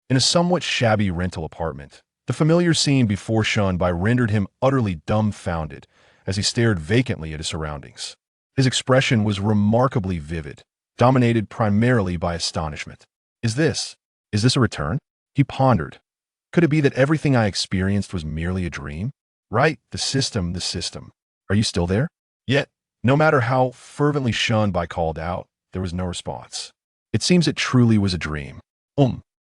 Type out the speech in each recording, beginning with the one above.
In a somewhat shabby rental apartment, the familiar scene before Shunbai rendered him utterly dumbfounded as he stared vacantly at his surroundings. His expression was remarkably vivid, dominated primarily by astonishment. Is this a return? He pondered. Could it be that everything I experienced was merely a dream? Right, the system. Are you still there? Yet, no matter how fervently Shunbai called out, there was no response. It seems it truly was a dream.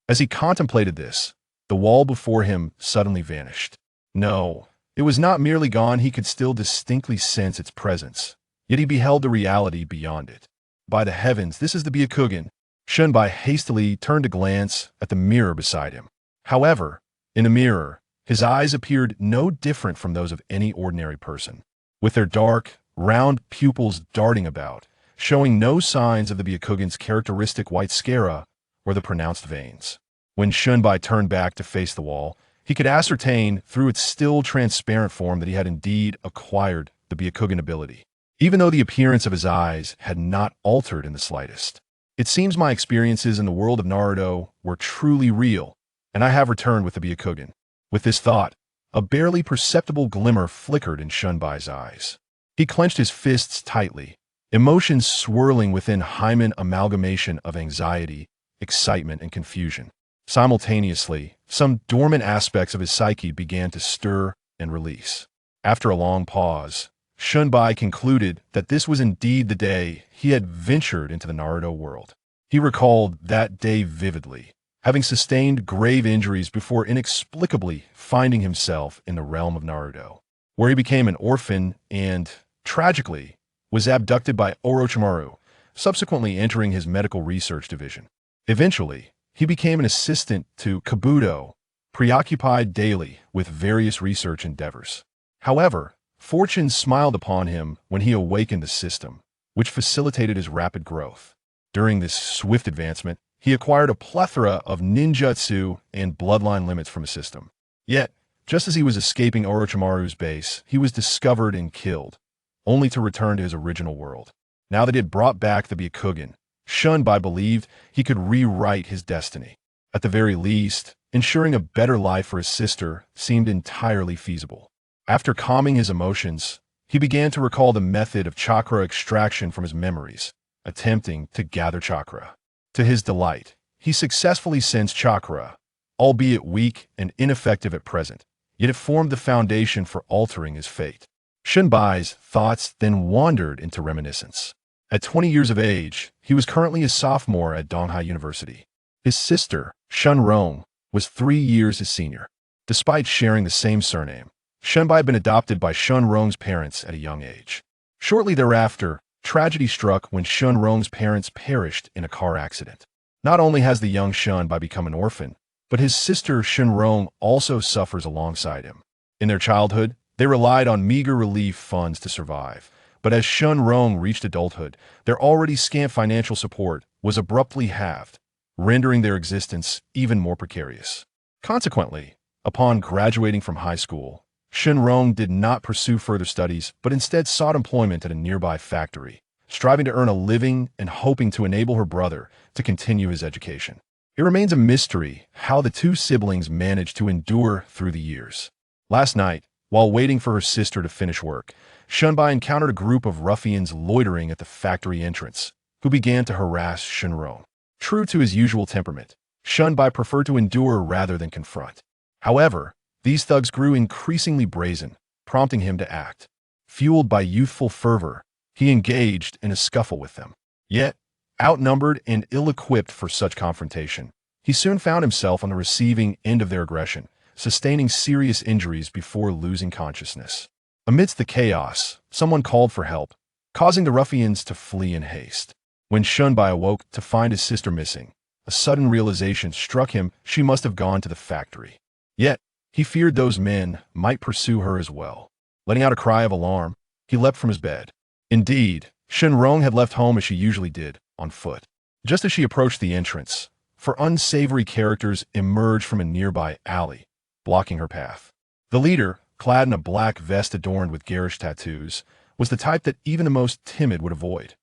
As he contemplated this, the wall before him suddenly vanished. No, it was not merely gone, he could still distinctly sense its presence. Yet he beheld the reality beyond it. By the heavens, this is the Byakugan. Shunbai hastily turned to glance at the mirror beside him. However, in the mirror, his eyes appeared no different from those of any ordinary person, with their dark, round pupils darting about, showing no signs of the Byakugan's characteristic white sclera or the pronounced veins. When Shunbai turned back to face the wall, he could ascertain through its still transparent form that he had indeed acquired the Byakugan ability, even though the appearance of his eyes had not altered in the slightest. It seems my experiences in the world of Naruto were truly real, and I have returned with the Byakugan. With this thought, a barely perceptible glimmer flickered in Shunbai's eyes. He clenched his fists tightly, emotions swirling within Hymen amalgamation of anxiety, excitement, and confusion. Simultaneously, some dormant aspects of his psyche began to stir and release. After a long pause, Shunbai concluded that this was indeed the day he had ventured into the Naruto world. He recalled that day vividly, having sustained grave injuries before inexplicably finding himself in the realm of Naruto, where he became an orphan and, tragically, was abducted by Orochimaru, subsequently entering his medical research division. Eventually, he became an assistant to Kabuto, preoccupied daily with various research endeavors. However, fortune smiled upon him when he awakened the system, which facilitated his rapid growth. During this swift advancement, he acquired a plethora of ninjutsu and bloodline limits from the system. Yet, just as he was escaping Orochimaru's base, he was discovered and killed, only to return to his original world. Now that he had brought back the Byakugan, Shunbai believed he could rewrite his destiny. At the very least, ensuring a better life for his sister seemed entirely feasible. After calming his emotions, he began to recall the method of chakra extraction from his memories, attempting to gather chakra. To his delight, he successfully sensed chakra, albeit weak and ineffective at present, yet it formed the foundation for altering his fate. Shunbai's thoughts then wandered into reminiscence. At 20 years of age, he was currently a sophomore at Donghai University. His sister, Shunrong, was 3 years his senior. Despite sharing the same surname, Shunbai had been adopted by Shunrong's parents at a young age. Shortly thereafter, tragedy struck when Shunrong's parents perished in a car accident. Not only has the young Shunbai become an orphan, but his sister Shunrong also suffers alongside him. In their childhood, they relied on meager relief funds to survive, but as Shunrong reached adulthood, their already scant financial support was abruptly halved, rendering their existence even more precarious. Consequently, upon graduating from high school, Shunrong did not pursue further studies, but instead sought employment at a nearby factory, striving to earn a living and hoping to enable her brother to continue his education. It remains a mystery how the two siblings managed to endure through the years. Last night, while waiting for her sister to finish work, Shunbai encountered a group of ruffians loitering at the factory entrance, who began to harass Shunrong. True to his usual temperament, Shunbai preferred to endure rather than confront. However, these thugs grew increasingly brazen, prompting him to act. Fueled by youthful fervor, he engaged in a scuffle with them. Yet, outnumbered and ill-equipped for such confrontation, he soon found himself on the receiving end of their aggression, sustaining serious injuries before losing consciousness. Amidst the chaos, someone called for help, causing the ruffians to flee in haste. When Shunbai awoke to find his sister missing, a sudden realization struck him she must have gone to the factory. Yet, he feared those men might pursue her as well. Letting out a cry of alarm, he leapt from his bed. Indeed, Shunrong had left home as she usually did, on foot. Just as she approached the entrance, four unsavory characters emerged from a nearby alley, blocking her path. The leader, clad in a black vest adorned with garish tattoos, was the type that even the most timid would avoid.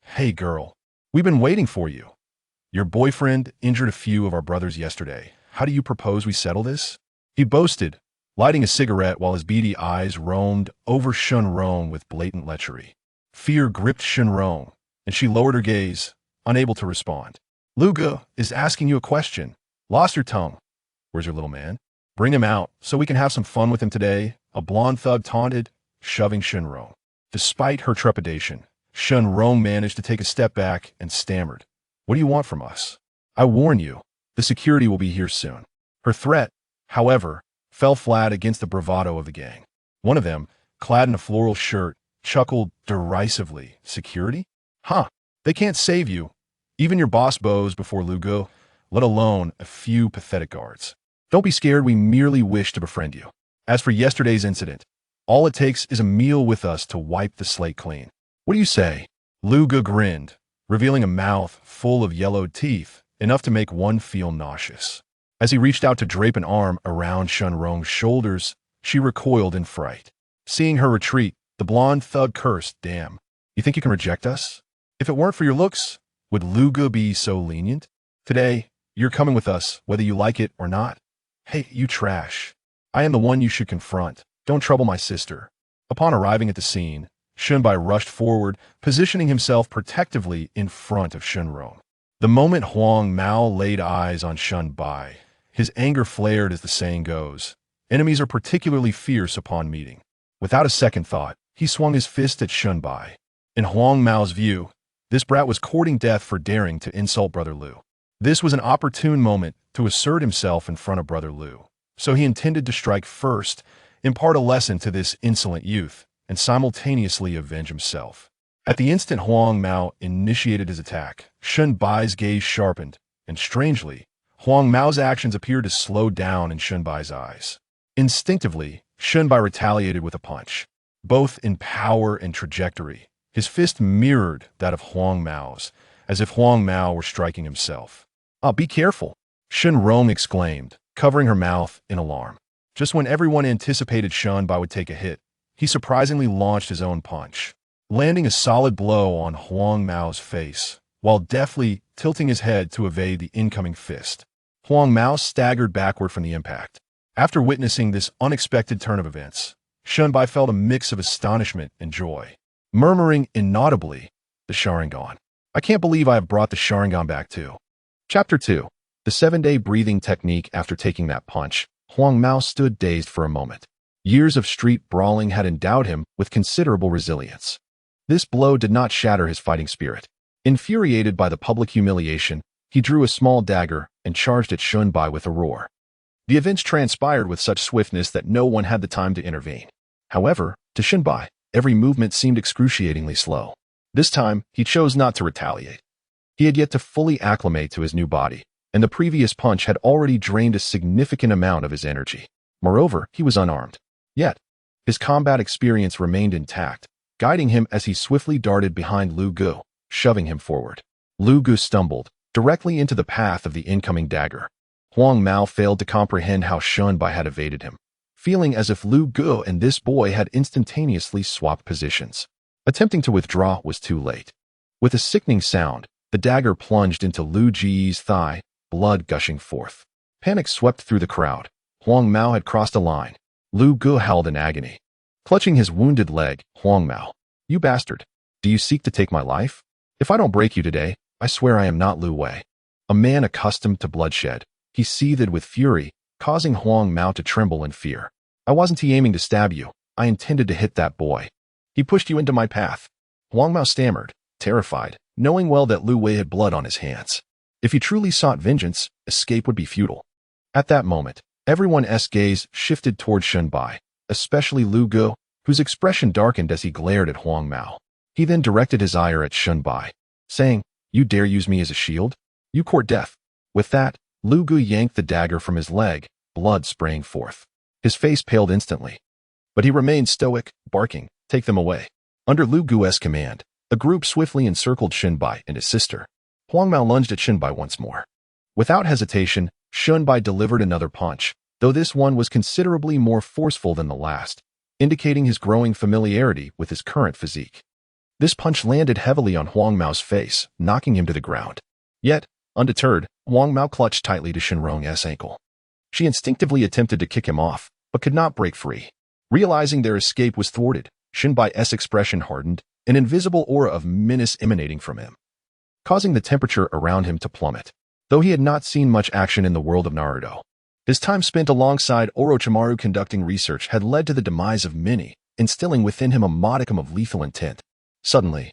"Hey girl, we've been waiting for you. Your boyfriend injured a few of our brothers yesterday. How do you propose we settle this? He boasted, lighting a cigarette while his beady eyes roamed over Shunrong with blatant lechery. Fear gripped Shunrong, and she lowered her gaze, unable to respond. Luga is asking you a question. Lost your tongue. Where's your little man? Bring him out so we can have some fun with him today, a blonde thug taunted, shoving Shunrong. Despite her trepidation, Shunrong managed to take a step back and stammered. What do you want from us? I warn you, the security will be here soon. Her threat, however, fell flat against the bravado of the gang. One of them, clad in a floral shirt, chuckled derisively. Security? Huh, they can't save you. Even your boss bows before Lugo, let alone a few pathetic guards. Don't be scared, we merely wish to befriend you. As for yesterday's incident, all it takes is a meal with us to wipe the slate clean. What do you say? Luga grinned, revealing a mouth full of yellowed teeth, enough to make one feel nauseous. As he reached out to drape an arm around Shunrong's shoulders, she recoiled in fright. Seeing her retreat, the blonde thug cursed, damn. You think you can reject us? If it weren't for your looks, would Luga be so lenient? Today, you're coming with us, whether you like it or not. Hey, you trash. I am the one you should confront. Don't trouble my sister. Upon arriving at the scene, Shunbai rushed forward, positioning himself protectively in front of Shunrong. The moment Huang Mao laid eyes on Shunbai, his anger flared as the saying goes. Enemies are particularly fierce upon meeting. Without a second thought, he swung his fist at Shunbai. In Huang Mao's view, this brat was courting death for daring to insult Brother Liu. This was an opportune moment to assert himself in front of Brother Liu, so he intended to strike first, impart a lesson to this insolent youth, and simultaneously avenge himself. At the instant Huang Mao initiated his attack, Shunbai's gaze sharpened, and strangely, Huang Mao's actions appeared to slow down in Shunbai's eyes. Instinctively, Shunbai retaliated with a punch. Both in power and trajectory, his fist mirrored that of Huang Mao's, as if Huang Mao were striking himself. Be careful, Shunrong exclaimed, covering her mouth in alarm. Just when everyone anticipated Shunbai would take a hit, he surprisingly launched his own punch, landing a solid blow on Huang Mao's face, while deftly tilting his head to evade the incoming fist. Huang Mao staggered backward from the impact. After witnessing this unexpected turn of events, Shunbai felt a mix of astonishment and joy, murmuring inaudibly, the Sharingan. I can't believe I have brought the Sharingan back too. Chapter 2. The 7-day breathing technique. After taking that punch, Huang Mao stood dazed for a moment. Years of street brawling had endowed him with considerable resilience. This blow did not shatter his fighting spirit. Infuriated by the public humiliation, he drew a small dagger and charged at Shunbai with a roar. The events transpired with such swiftness that no one had the time to intervene. However, to Shunbai, every movement seemed excruciatingly slow. This time, he chose not to retaliate. He had yet to fully acclimate to his new body, and the previous punch had already drained a significant amount of his energy. Moreover, he was unarmed. Yet, his combat experience remained intact, guiding him as he swiftly darted behind Lu Gu, shoving him forward. Lu Gu stumbled, directly into the path of the incoming dagger. Huang Mao failed to comprehend how Shunbai had evaded him, feeling as if Lu Gu and this boy had instantaneously swapped positions. Attempting to withdraw was too late. With a sickening sound, the dagger plunged into Lu Ji's thigh, blood gushing forth. Panic swept through the crowd. Huang Mao had crossed a line. Lu Gu howled in agony. Clutching his wounded leg, Huang Mao, you bastard, do you seek to take my life? If I don't break you today, I swear I am not Lu Wei. A man accustomed to bloodshed, he seethed with fury, causing Huang Mao to tremble in fear. I wasn't aiming to stab you. I intended to hit that boy. He pushed you into my path. Huang Mao stammered, terrified, knowing well that Lu Wei had blood on his hands. If he truly sought vengeance, escape would be futile. At that moment, everyone's gaze shifted toward Shunbai, especially Lu Gu, whose expression darkened as he glared at Huang Mao. He then directed his ire at Shunbai, saying, You dare use me as a shield? You court death. With that, Lu Gu yanked the dagger from his leg, blood spraying forth. His face paled instantly. But he remained stoic, barking, Take them away. Under Lu Gu's command, a group swiftly encircled Shunbai and his sister. Huang Mao lunged at Shunbai once more. Without hesitation, Shunbai delivered another punch, though this one was considerably more forceful than the last, indicating his growing familiarity with his current physique. This punch landed heavily on Huang Mao's face, knocking him to the ground. Yet, Undeterred, Wang Mao clutched tightly to Shenrong's ankle. She instinctively attempted to kick him off, but could not break free. Realizing their escape was thwarted, Shenbai's expression hardened, an invisible aura of menace emanating from him, causing the temperature around him to plummet. Though he had not seen much action in the world of Naruto, his time spent alongside Orochimaru conducting research had led to the demise of many, instilling within him a modicum of lethal intent. Suddenly,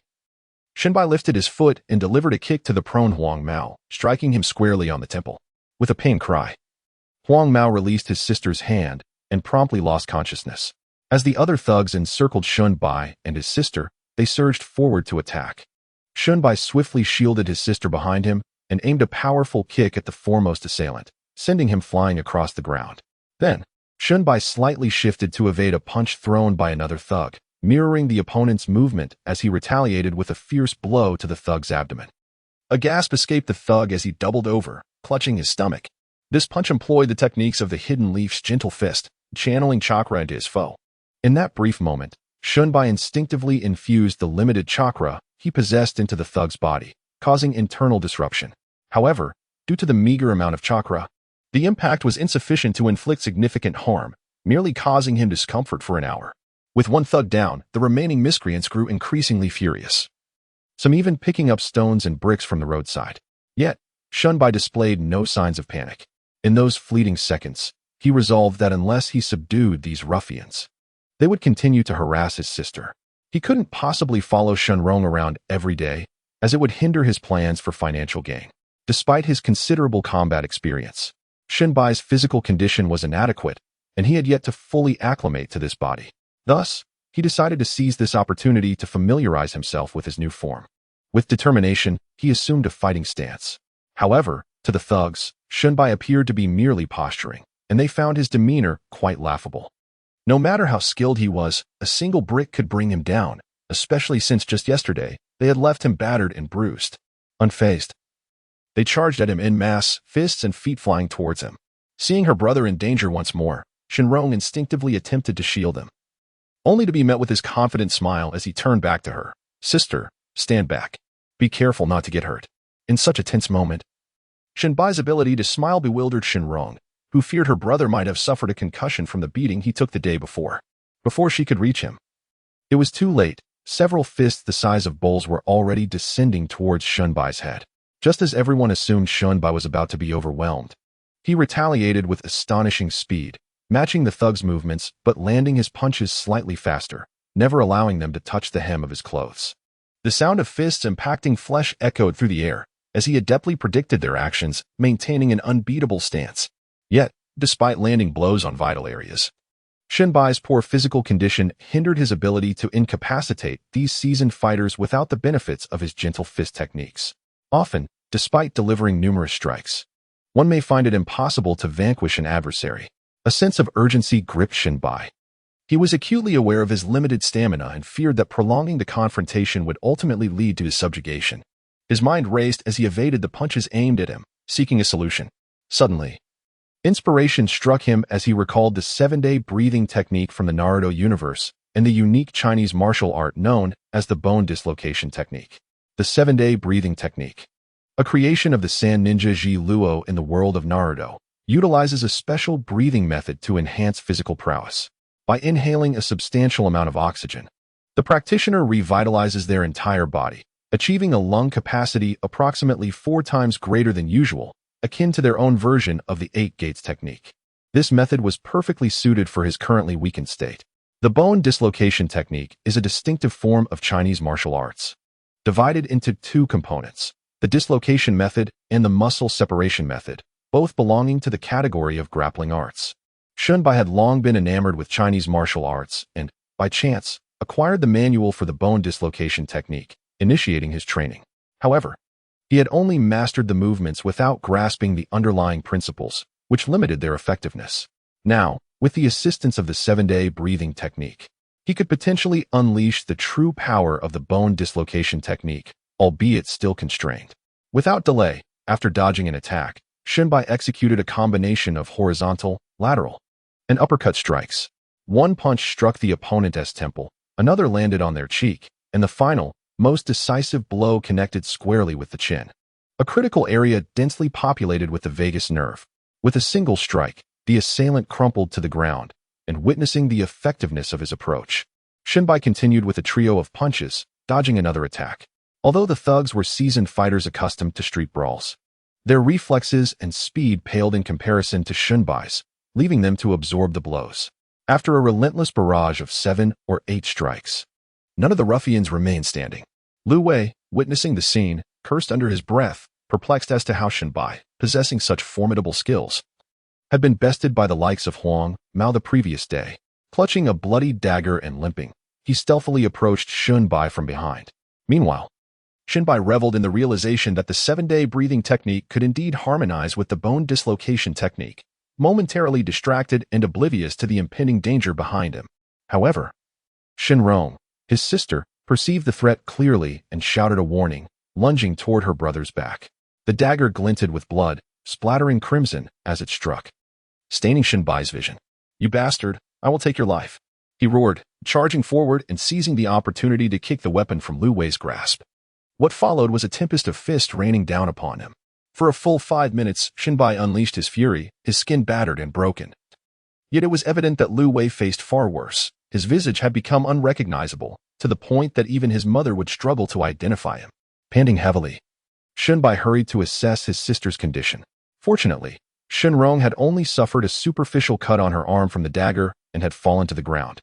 Shenbai lifted his foot and delivered a kick to the prone Huang Mao, striking him squarely on the temple. With a pained cry, Huang Mao released his sister's hand and promptly lost consciousness. As the other thugs encircled Shenbai and his sister, they surged forward to attack. Shenbai swiftly shielded his sister behind him and aimed a powerful kick at the foremost assailant, sending him flying across the ground. Then, Shenbai slightly shifted to evade a punch thrown by another thug, mirroring the opponent's movement as he retaliated with a fierce blow to the thug's abdomen. A gasp escaped the thug as he doubled over, clutching his stomach. This punch employed the techniques of the Hidden Leaf's gentle fist, channeling chakra into his foe. In that brief moment, Shenbai instinctively infused the limited chakra he possessed into the thug's body, causing internal disruption. However, due to the meager amount of chakra, the impact was insufficient to inflict significant harm, merely causing him discomfort for an hour. With one thug down, the remaining miscreants grew increasingly furious, some even picking up stones and bricks from the roadside. Yet, Shenbai displayed no signs of panic. In those fleeting seconds, he resolved that unless he subdued these ruffians, they would continue to harass his sister. He couldn't possibly follow Shenrong around every day, as it would hinder his plans for financial gain. Despite his considerable combat experience, Shenbai's physical condition was inadequate, and he had yet to fully acclimate to this body. Thus, he decided to seize this opportunity to familiarize himself with his new form. With determination, he assumed a fighting stance. However, to the thugs, Shenbai appeared to be merely posturing, and they found his demeanor quite laughable. No matter how skilled he was, a single brick could bring him down, especially since just yesterday, they had left him battered and bruised. Unfazed, they charged at him en masse, fists and feet flying towards him. Seeing her brother in danger once more, Shenrong instinctively attempted to shield him, only to be met with his confident smile as he turned back to her. "Sister, stand back. Be careful not to get hurt." In such a tense moment, Shenbai's ability to smile bewildered Shenrong, who feared her brother might have suffered a concussion from the beating he took the day before. Before she could reach him, it was too late. Several fists the size of bowls were already descending towards Shenbai's head. Just as everyone assumed Shenbai was about to be overwhelmed, he retaliated with astonishing speed, matching the thug's movements but landing his punches slightly faster, never allowing them to touch the hem of his clothes. The sound of fists impacting flesh echoed through the air, as he adeptly predicted their actions, maintaining an unbeatable stance. Yet, despite landing blows on vital areas, Shenbai's poor physical condition hindered his ability to incapacitate these seasoned fighters without the benefits of his gentle fist techniques. Often, despite delivering numerous strikes, one may find it impossible to vanquish an adversary. A sense of urgency gripped Shenbai. He was acutely aware of his limited stamina and feared that prolonging the confrontation would ultimately lead to his subjugation. His mind raced as he evaded the punches aimed at him, seeking a solution. Suddenly, inspiration struck him as he recalled the 7-day breathing technique from the Naruto universe and the unique Chinese martial art known as the bone dislocation technique. The 7-day breathing technique, a creation of the Sand Ninja Ji Luo in the world of Naruto, utilizes a special breathing method to enhance physical prowess. By inhaling a substantial amount of oxygen, the practitioner revitalizes their entire body, achieving a lung capacity approximately 4 times greater than usual, akin to their own version of the 8 gates technique. This method was perfectly suited for his currently weakened state. The bone dislocation technique is a distinctive form of Chinese martial arts, divided into 2 components, the dislocation method and the muscle separation method, both belonging to the category of grappling arts. Shenbai had long been enamored with Chinese martial arts and, by chance, acquired the manual for the bone dislocation technique, initiating his training. However, he had only mastered the movements without grasping the underlying principles, which limited their effectiveness. Now, with the assistance of the 7-day breathing technique, he could potentially unleash the true power of the bone dislocation technique, albeit still constrained. Without delay, after dodging an attack, Shenbai executed a combination of horizontal, lateral, and uppercut strikes. One punch struck the opponent's temple, another landed on their cheek, and the final, most decisive blow connected squarely with the chin. a critical area densely populated with the vagus nerve. With a single strike, the assailant crumpled to the ground, and witnessing the effectiveness of his approach, Shinbai continued with a trio of punches, dodging another attack. Although the thugs were seasoned fighters accustomed to street brawls, their reflexes and speed paled in comparison to Shinbai's, leaving them to absorb the blows. After a relentless barrage of 7 or 8 strikes, none of the ruffians remained standing. Lu Wei, witnessing the scene, cursed under his breath, perplexed as to how Shinbai, possessing such formidable skills, had been bested by the likes of Huang Mao the previous day. Clutching a bloody dagger and limping, he stealthily approached Shinbai from behind. Meanwhile, Shinbai reveled in the realization that the 7-day breathing technique could indeed harmonize with the bone dislocation technique, momentarily distracted and oblivious to the impending danger behind him. However, Shinrong, his sister, perceived the threat clearly and shouted a warning, lunging toward her brother's back. The dagger glinted with blood, splattering crimson as it struck, staining Shinbai's vision. "You bastard, I will take your life," he roared, charging forward and seizing the opportunity to kick the weapon from Lu Wei's grasp. What followed was a tempest of fists raining down upon him. For a full 5 minutes, Shinbai unleashed his fury, his skin battered and broken. Yet it was evident that Lu Wei faced far worse. His visage had become unrecognizable, to the point that even his mother would struggle to identify him. Panting heavily, Shinbai hurried to assess his sister's condition. Fortunately, Shinrong had only suffered a superficial cut on her arm from the dagger and had fallen to the ground,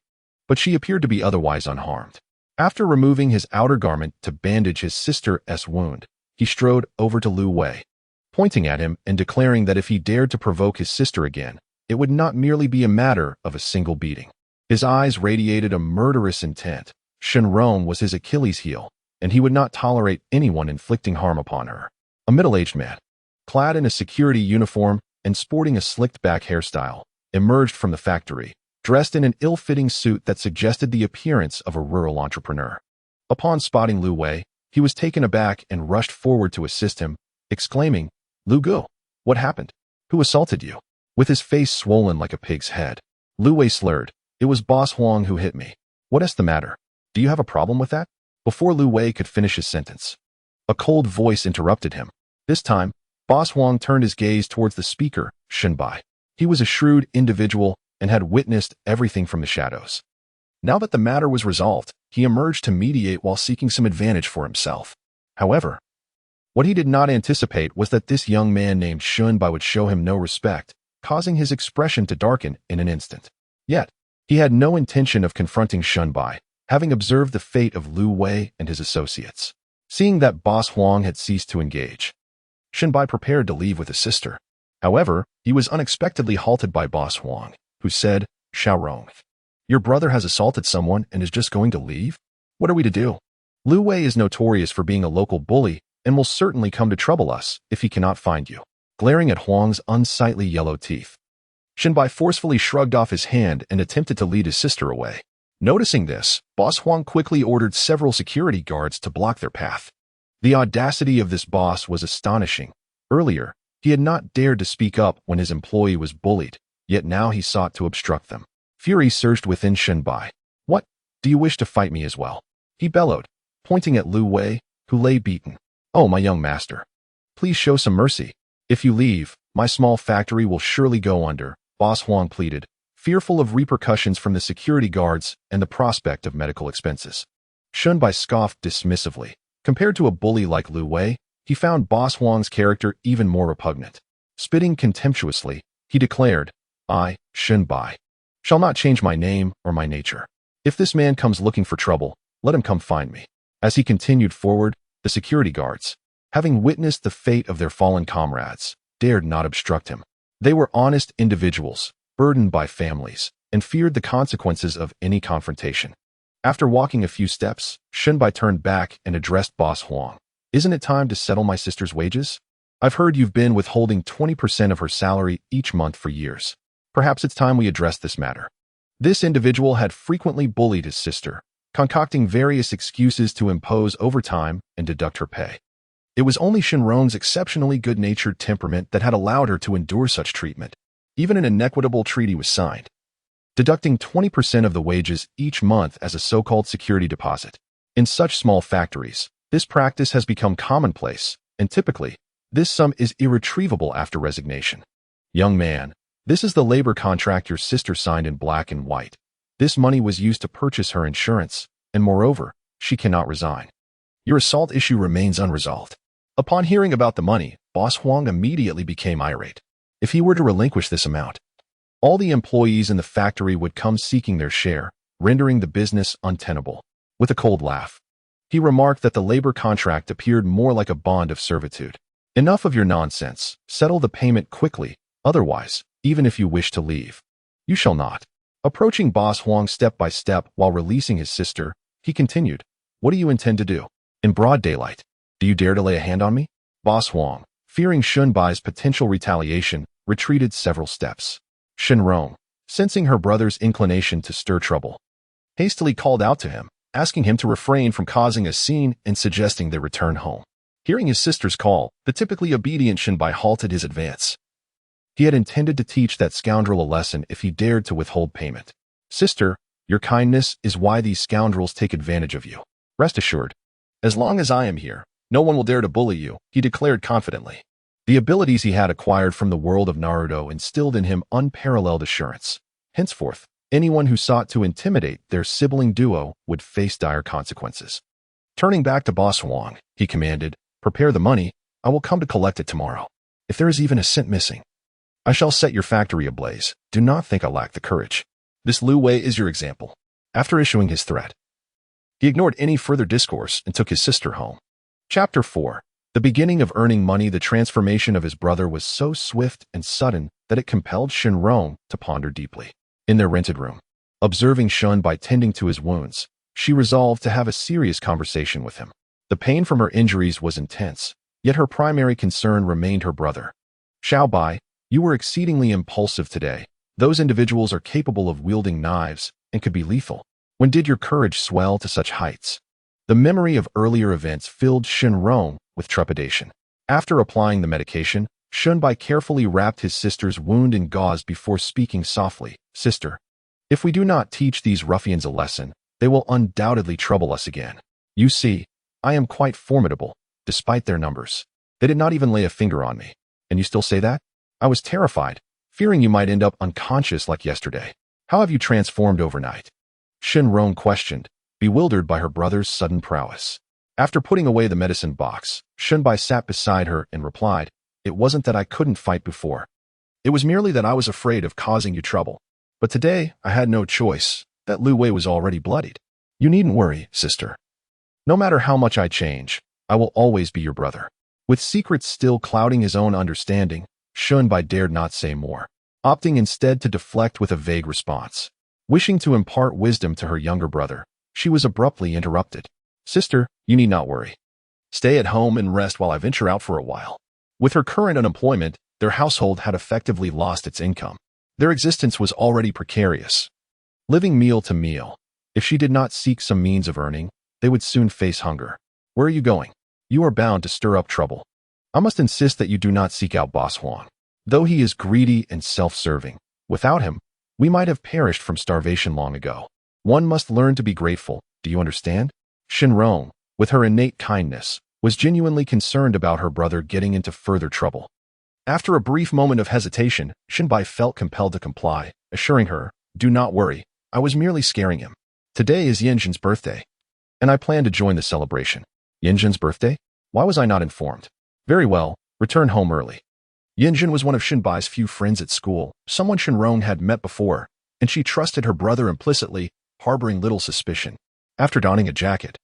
but she appeared to be otherwise unharmed. After removing his outer garment to bandage his sister's wound, he strode over to Lu Wei, pointing at him and declaring that if he dared to provoke his sister again, it would not merely be a matter of a single beating. His eyes radiated a murderous intent. Shinrong was his Achilles heel, and he would not tolerate anyone inflicting harm upon her. A middle-aged man, clad in a security uniform and sporting a slicked-back hairstyle, emerged from the factory, dressed in an ill-fitting suit that suggested the appearance of a rural entrepreneur. Upon spotting Lu Wei, he was taken aback and rushed forward to assist him, exclaiming, "Lu Gu, what happened? Who assaulted you?" With his face swollen like a pig's head, Lu Wei slurred, "It was Boss Huang who hit me." "What's the matter? Do you have a problem with that?" Before Lu Wei could finish his sentence, a cold voice interrupted him. This time, Boss Huang turned his gaze towards the speaker, Shinbai. He was a shrewd individual and had witnessed everything from the shadows. Now that the matter was resolved, he emerged to mediate while seeking some advantage for himself. However, what he did not anticipate was that this young man named Shinbai would show him no respect, causing his expression to darken in an instant. Yet, he had no intention of confronting Shinbai, having observed the fate of Lu Wei and his associates. Seeing that Boss Huang had ceased to engage, Shinbai prepared to leave with his sister. However, he was unexpectedly halted by Boss Huang, who said, "Shaorong, your brother has assaulted someone and is just going to leave? What are we to do? Lu Wei is notorious for being a local bully and will certainly come to trouble us if he cannot find you." Glaring at Huang's unsightly yellow teeth, Shinbai forcefully shrugged off his hand and attempted to lead his sister away. Noticing this, Boss Huang quickly ordered several security guards to block their path. The audacity of this boss was astonishing. Earlier, he had not dared to speak up when his employee was bullied, yet now he sought to obstruct them. Fury surged within Shinbai. "What? Do you wish to fight me as well?" he bellowed, pointing at Lu Wei, who lay beaten. "Oh, my young master, please show some mercy. If you leave, my small factory will surely go under," Boss Huang pleaded, fearful of repercussions from the security guards and the prospect of medical expenses. Shinbai scoffed dismissively. Compared to a bully like Lu Wei, he found Boss Huang's character even more repugnant. Spitting contemptuously, he declared, "I, Shinbai, shall not change my name or my nature. If this man comes looking for trouble, let him come find me." As he continued forward, the security guards, having witnessed the fate of their fallen comrades, dared not obstruct him. They were honest individuals, burdened by families, and feared the consequences of any confrontation. After walking a few steps, Shinbai turned back and addressed Boss Huang. "Isn't it time to settle my sister's wages? I've heard you've been withholding 20% of her salary each month for years. Perhaps it's time we address this matter." This individual had frequently bullied his sister, concocting various excuses to impose overtime and deduct her pay. It was only Shinrong's exceptionally good-natured temperament that had allowed her to endure such treatment. Even an inequitable treaty was signed, deducting 20% of the wages each month as a so-called security deposit. In such small factories, this practice has become commonplace, and typically, This sum is irretrievable after resignation. Young man, this is the labor contract your sister signed in black and white. This money was used to purchase her insurance, and moreover, she cannot resign. Your assault issue remains unresolved. Upon hearing about the money, Boss Huang immediately became irate. If he were to relinquish this amount, all the employees in the factory would come seeking their share, rendering the business untenable. With a cold laugh, he remarked that the labor contract appeared more like a bond of servitude. Enough of your nonsense. Settle the payment quickly. Otherwise, even if you wish to leave, you shall not. Approaching Boss Huang step by step while releasing his sister, he continued, what do you intend to do? In broad daylight, do you dare to lay a hand on me? Boss Huang, fearing Shunbai's potential retaliation, retreated several steps. Shenrong, sensing her brother's inclination to stir trouble, hastily called out to him, asking him to refrain from causing a scene and suggesting they return home. Hearing his sister's call, the typically obedient Shenbai halted his advance. He had intended to teach that scoundrel a lesson if he dared to withhold payment. Sister, your kindness is why these scoundrels take advantage of you. Rest assured, as long as I am here, no one will dare to bully you, he declared confidently. The abilities he had acquired from the world of Naruto instilled in him unparalleled assurance. Henceforth, anyone who sought to intimidate their sibling duo would face dire consequences. Turning back to Boss Huang, he commanded, prepare the money, I will come to collect it tomorrow. If there is even a cent missing, I shall set your factory ablaze. Do not think I lack the courage. This Lu Wei is your example. After issuing his threat, he ignored any further discourse and took his sister home. Chapter 4. The beginning of earning money. The transformation of his brother was so swift and sudden that it compelled Shenrong to ponder deeply. In their rented room, observing Shunbai tending to his wounds, she resolved to have a serious conversation with him. The pain from her injuries was intense, yet her primary concern remained her brother. Xiaobai, you were exceedingly impulsive today. Those individuals are capable of wielding knives and could be lethal. When did your courage swell to such heights? The memory of earlier events filled Shenrong with trepidation. After applying the medication, Shunbai carefully wrapped his sister's wound in gauze before speaking softly. Sister, if we do not teach these ruffians a lesson, they will undoubtedly trouble us again. You see, I am quite formidable, despite their numbers. They did not even lay a finger on me. And you still say that? I was terrified, fearing you might end up unconscious like yesterday. How have you transformed overnight? Shenrong questioned, bewildered by her brother's sudden prowess. After putting away the medicine box, Shunbai sat beside her and replied, it wasn't that I couldn't fight before. It was merely that I was afraid of causing you trouble. But today, I had no choice. That Lu Wei was already bloodied. You needn't worry, sister. No matter how much I change, I will always be your brother. With secrets still clouding his own understanding, Shunbai dared not say more, opting instead to deflect with a vague response. Wishing to impart wisdom to her younger brother, she was abruptly interrupted. Sister, you need not worry. Stay at home and rest while I venture out for a while. With her current unemployment, their household had effectively lost its income. Their existence was already precarious, living meal to meal. If she did not seek some means of earning, they would soon face hunger. Where are you going? You are bound to stir up trouble. I must insist that you do not seek out Boss Huang. Though he is greedy and self-serving, without him, we might have perished from starvation long ago. One must learn to be grateful. Do you understand? Shenrong, with her innate kindness, was genuinely concerned about her brother getting into further trouble. After a brief moment of hesitation, Shenbai felt compelled to comply, assuring her, do not worry, I was merely scaring him. Today is Yanjin's birthday, and I plan to join the celebration. Yanjin's birthday? Why was I not informed? Very well, return home early. Yanjin was one of Shenbai's few friends at school, someone Shenrong had met before, and she trusted her brother implicitly, harboring little suspicion. After donning a jacket,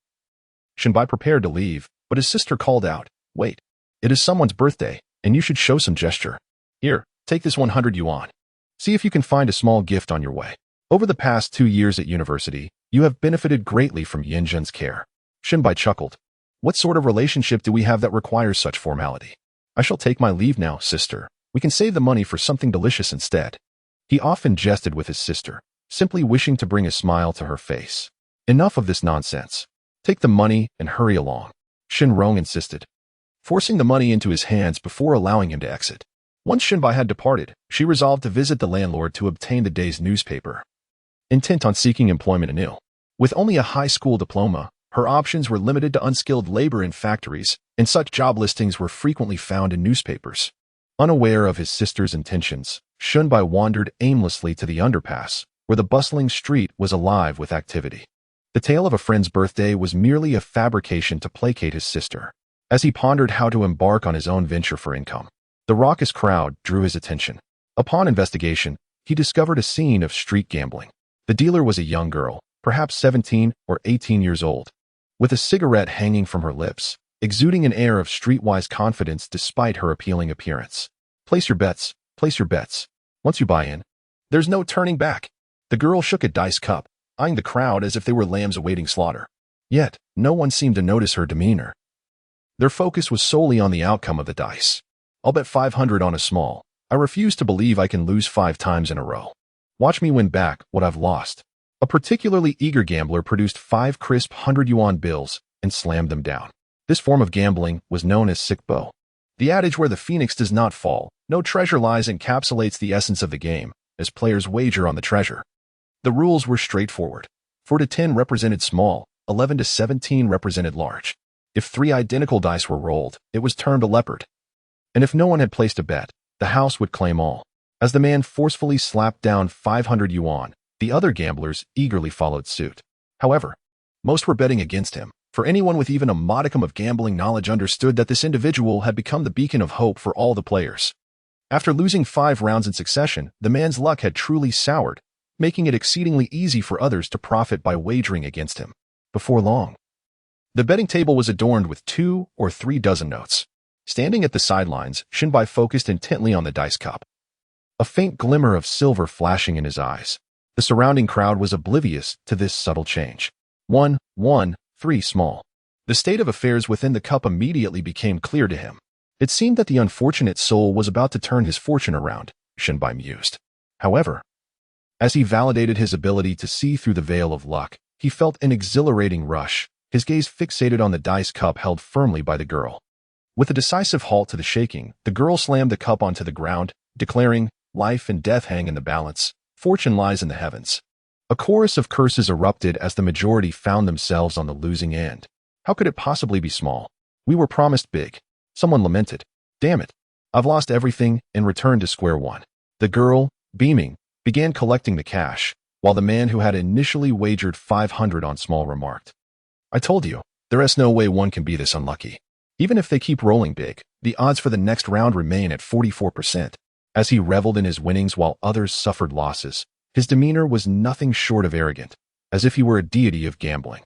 Shenbai prepared to leave, but his sister called out, wait, it is someone's birthday, and you should show some gesture. Here, take this 100 yuan. See if you can find a small gift on your way. Over the past 2 years at university, you have benefited greatly from Yanjin's care. Shenbai chuckled. What sort of relationship do we have that requires such formality? I shall take my leave now, sister. We can save the money for something delicious instead. He often jested with his sister, simply wishing to bring a smile to her face. Enough of this nonsense. Take the money and hurry along, Shenrong insisted, forcing the money into his hands before allowing him to exit. Once Shenbai had departed, she resolved to visit the landlord to obtain the day's newspaper, intent on seeking employment anew. With only a high school diploma, Her options were limited to unskilled labor in factories, and such job listings were frequently found in newspapers. Unaware of his sister's intentions, Shunbai wandered aimlessly to the underpass, where the bustling street was alive with activity. The tale of a friend's birthday was merely a fabrication to placate his sister. As he pondered how to embark on his own venture for income, the raucous crowd drew his attention. Upon investigation, he discovered a scene of street gambling. The dealer was a young girl, perhaps 17 or 18 years old, with a cigarette hanging from her lips, exuding an air of streetwise confidence despite her appealing appearance. Place your bets, place your bets. Once you buy in, there's no turning back. The girl shook a dice cup, eyeing the crowd as if they were lambs awaiting slaughter. Yet, no one seemed to notice her demeanor. Their focus was solely on the outcome of the dice. I'll bet 500 on a small. I refuse to believe I can lose 5 times in a row. Watch me win back what I've lost. A particularly eager gambler produced 5 crisp 100 yuan bills and slammed them down. This form of gambling was known as sickbo. The adage where the phoenix does not fall, no treasure lies encapsulates the essence of the game, as players wager on the treasure. The rules were straightforward. 4 to 10 represented small, 11 to 17 represented large. If 3 identical dice were rolled, it was termed a leopard. And if no one had placed a bet, the house would claim all. As the man forcefully slapped down 500 yuan, the other gamblers eagerly followed suit. However, most were betting against him, for anyone with even a modicum of gambling knowledge understood that this individual had become the beacon of hope for all the players. After losing 5 rounds in succession, the man's luck had truly soured, making it exceedingly easy for others to profit by wagering against him. Before long, the betting table was adorned with 2 or 3 dozen notes. Standing at the sidelines, Shinbai focused intently on the dice cup, a faint glimmer of silver flashing in his eyes. The surrounding crowd was oblivious to this subtle change. 1, 1, 3 small. The state of affairs within the cup immediately became clear to him. It seemed that the unfortunate soul was about to turn his fortune around, Shinbai mused. However, as he validated his ability to see through the veil of luck, he felt an exhilarating rush, his gaze fixated on the dice cup held firmly by the girl. With a decisive halt to the shaking, the girl slammed the cup onto the ground, declaring, "Life and death hang in the balance. Fortune lies in the heavens." A chorus of curses erupted as the majority found themselves on the losing end. How could it possibly be small? We were promised big. Someone lamented. Damn it. I've lost everything and returned to square one. The girl, beaming, began collecting the cash, while the man who had initially wagered 500 on small remarked, I told you, there is no way one can be this unlucky. Even if they keep rolling big, the odds for the next round remain at 44%. As he reveled in his winnings while others suffered losses, his demeanor was nothing short of arrogant, as if he were a deity of gambling.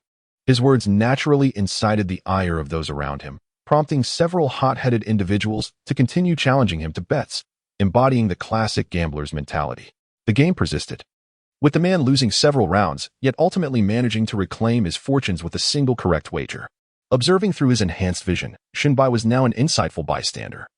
His words naturally incited the ire of those around him, prompting several hot-headed individuals to continue challenging him to bets, embodying the classic gambler's mentality. The game persisted, with the man losing several rounds, yet ultimately managing to reclaim his fortunes with a single correct wager. Observing through his enhanced vision, Shinbai was now an insightful bystander.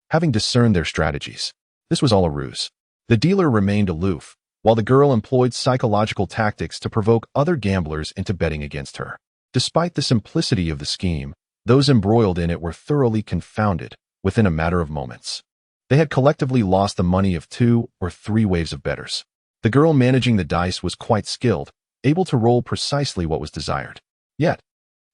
Having discerned their strategies, this was all a ruse. The dealer remained aloof, while the girl employed psychological tactics to provoke other gamblers into betting against her. Despite the simplicity of the scheme, those embroiled in it were thoroughly confounded within a matter of moments. They had collectively lost the money of 2 or 3 waves of bettors. The girl managing the dice was quite skilled, able to roll precisely what was desired. Yet,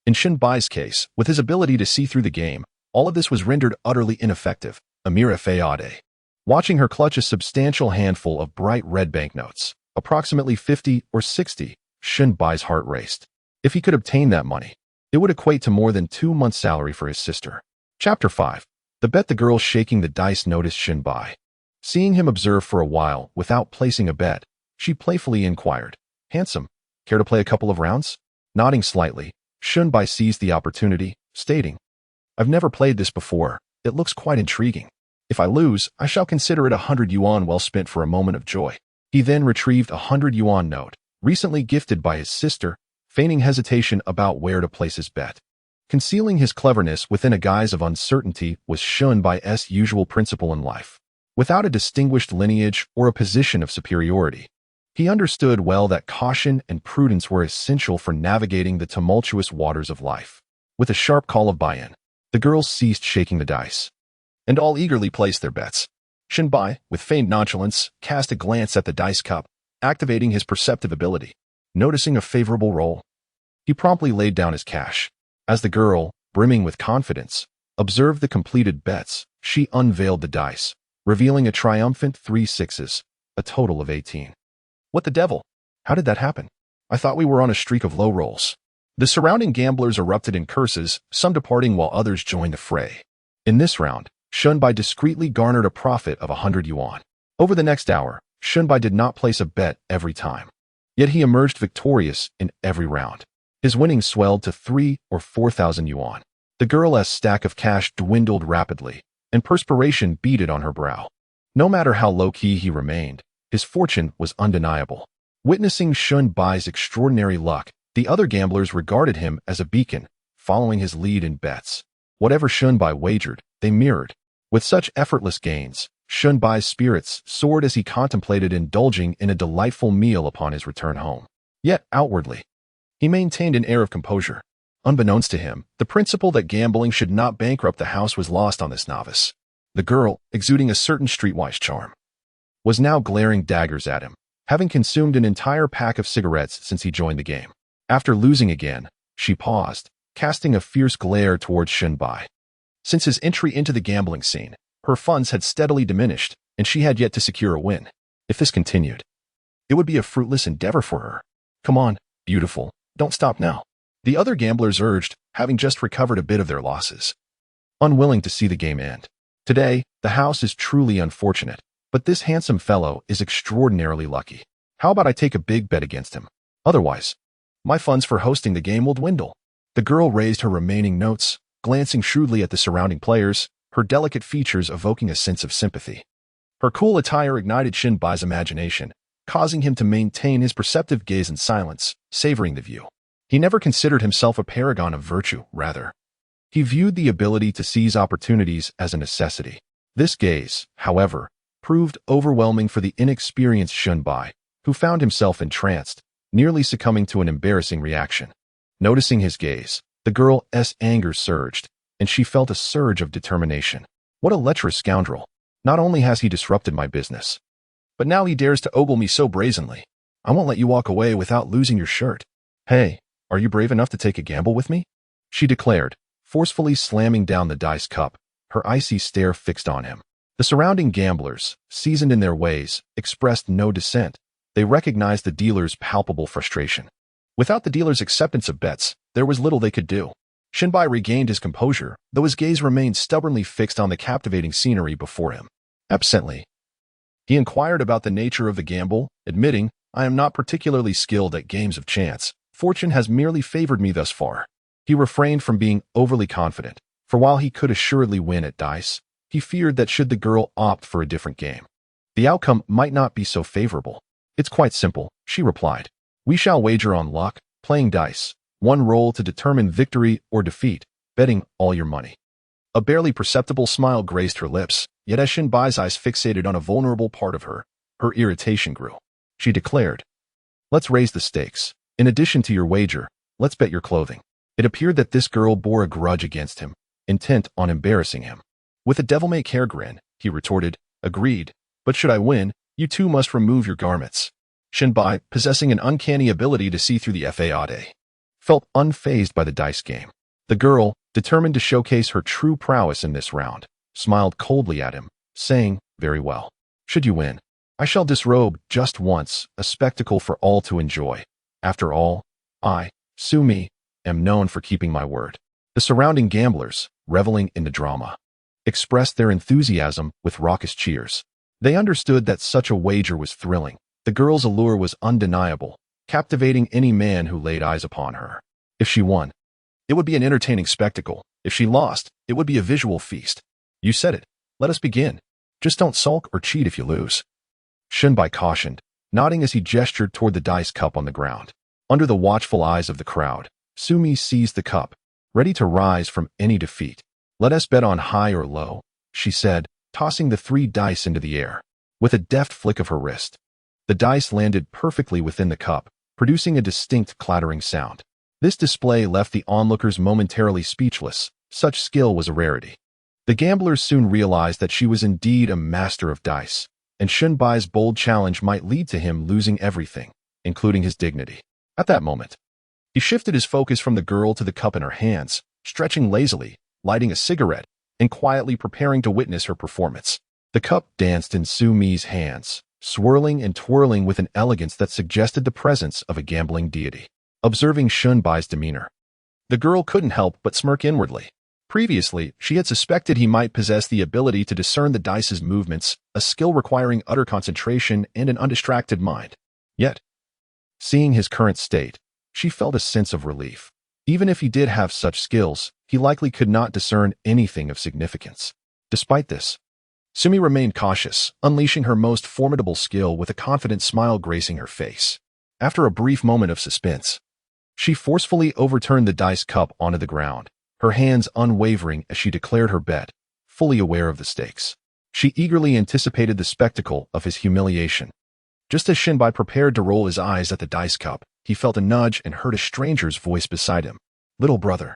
in Shinbai's case, with his ability to see through the game, all of this was rendered utterly ineffective, a mere fade. Watching her clutch a substantial handful of bright red banknotes, approximately 50 or 60, Shinbai's heart raced. If he could obtain that money, it would equate to more than 2 months' salary for his sister. Chapter 5. The bet. The girl shaking the dice noticed Shinbai. Seeing him observe for a while without placing a bet, she playfully inquired, Handsome, care to play a couple of rounds? Nodding slightly, Shinbai seized the opportunity, stating, I've never played this before. It looks quite intriguing. If I lose, I shall consider it 100 yuan well spent for a moment of joy. He then retrieved a 100 yuan note, recently gifted by his sister, feigning hesitation about where to place his bet. Concealing his cleverness within a guise of uncertainty was Shinbai's usual principle in life. Without a distinguished lineage or a position of superiority, he understood well that caution and prudence were essential for navigating the tumultuous waters of life. With a sharp call of buy-in, the girls ceased shaking the dice, and all eagerly placed their bets. Shinbai, with feigned nonchalance, cast a glance at the dice cup, activating his perceptive ability. Noticing a favorable roll, He promptly laid down his cash. As the girl, brimming with confidence, observed the completed bets, she unveiled the dice, revealing a triumphant 3 sixes, a total of 18. What the devil? How did that happen? I thought we were on a streak of low rolls. The surrounding gamblers erupted in curses, some departing while others joined the fray. In this round, Shunbai discreetly garnered a profit of 100 yuan. Over the next hour, Shunbai did not place a bet every time. Yet he emerged victorious in every round. His winnings swelled to 3 or 4,000 yuan. The girl's stack of cash dwindled rapidly, and perspiration beaded on her brow. No matter how low-key he remained, his fortune was undeniable. Witnessing Shunbai's extraordinary luck, the other gamblers regarded him as a beacon, following his lead in bets. Whatever Shunbai wagered, they mirrored. With such effortless gains, Shunbai's spirits soared as he contemplated indulging in a delightful meal upon his return home. Yet, outwardly, he maintained an air of composure. Unbeknownst to him, the principle that gambling should not bankrupt the house was lost on this novice. The girl, exuding a certain streetwise charm, was now glaring daggers at him, having consumed an entire pack of cigarettes since he joined the game. After losing again, she paused, casting a fierce glare towards Shunbai. Since his entry into the gambling scene, her funds had steadily diminished, and she had yet to secure a win. If this continued, it would be a fruitless endeavor for her. Come on, beautiful, don't stop now. The other gamblers urged, having just recovered a bit of their losses, unwilling to see the game end. Today, the house is truly unfortunate, but this handsome fellow is extraordinarily lucky. How about I take a big bet against him? Otherwise, my funds for hosting the game will dwindle. The girl raised her remaining notes, glancing shrewdly at the surrounding players, her delicate features evoking a sense of sympathy. Her cool attire ignited Shunbai's imagination, causing him to maintain his perceptive gaze in silence, savoring the view. He never considered himself a paragon of virtue, rather. He viewed the ability to seize opportunities as a necessity. This gaze, however, proved overwhelming for the inexperienced Shunbai, who found himself entranced, nearly succumbing to an embarrassing reaction. Noticing his gaze, the girl's anger surged, and she felt a surge of determination. What a lecherous scoundrel. Not only has he disrupted my business, but now he dares to ogle me so brazenly. I won't let you walk away without losing your shirt. Hey, are you brave enough to take a gamble with me? She declared, forcefully slamming down the dice cup, her icy stare fixed on him. The surrounding gamblers, seasoned in their ways, expressed no dissent. They recognized the dealer's palpable frustration. Without the dealer's acceptance of bets, there was little they could do. Shunbai regained his composure, though his gaze remained stubbornly fixed on the captivating scenery before him. Absently, he inquired about the nature of the gamble, admitting, I am not particularly skilled at games of chance. Fortune has merely favored me thus far. He refrained from being overly confident, for while he could assuredly win at dice, he feared that should the girl opt for a different game, the outcome might not be so favorable. It's quite simple, she replied. We shall wager on luck, playing dice, one roll to determine victory or defeat, betting all your money. A barely perceptible smile graced her lips, yet as Shunbai's eyes fixated on a vulnerable part of her, her irritation grew. She declared, let's raise the stakes. In addition to your wager, let's bet your clothing. It appeared that this girl bore a grudge against him, intent on embarrassing him. With a devil-may-care grin, he retorted, agreed, but should I win, you too must remove your garments. Shunbai, possessing an uncanny ability to see through the fade, felt unfazed by the dice game. The girl, determined to showcase her true prowess in this round, smiled coldly at him, saying, very well. Should you win, I shall disrobe just once, a spectacle for all to enjoy. After all, I, Sumi, am known for keeping my word. The surrounding gamblers, reveling in the drama, expressed their enthusiasm with raucous cheers. They understood that such a wager was thrilling. The girl's allure was undeniable, captivating any man who laid eyes upon her. If she won, it would be an entertaining spectacle. If she lost, it would be a visual feast. You said it. Let us begin. Just don't sulk or cheat if you lose. Shunbai cautioned, nodding as he gestured toward the dice cup on the ground. Under the watchful eyes of the crowd, Sumi seized the cup, ready to rise from any defeat. Let us bet on high or low, she said, tossing the 3 dice into the air. With a deft flick of her wrist, the dice landed perfectly within the cup, producing a distinct clattering sound. This display left the onlookers momentarily speechless. Such skill was a rarity. The gamblers soon realized that she was indeed a master of dice, and Shunbai's bold challenge might lead to him losing everything, including his dignity. At that moment, He shifted his focus from the girl to the cup in her hands, stretching lazily, lighting a cigarette, and quietly preparing to witness her performance. The cup danced in Sumi's hands, swirling and twirling with an elegance that suggested the presence of a gambling deity. Observing Shunbai's demeanor, the girl couldn't help but smirk inwardly. Previously, she had suspected he might possess the ability to discern the dice's movements, a skill requiring utter concentration and an undistracted mind. Yet, seeing his current state, she felt a sense of relief. Even if he did have such skills, he likely could not discern anything of significance. Despite this, Sumi remained cautious, unleashing her most formidable skill with a confident smile gracing her face. After a brief moment of suspense, she forcefully overturned the dice cup onto the ground, her hands unwavering as she declared her bet, fully aware of the stakes. She eagerly anticipated the spectacle of his humiliation. Just as Shinbai prepared to roll his eyes at the dice cup, he felt a nudge and heard a stranger's voice beside him. "Little brother,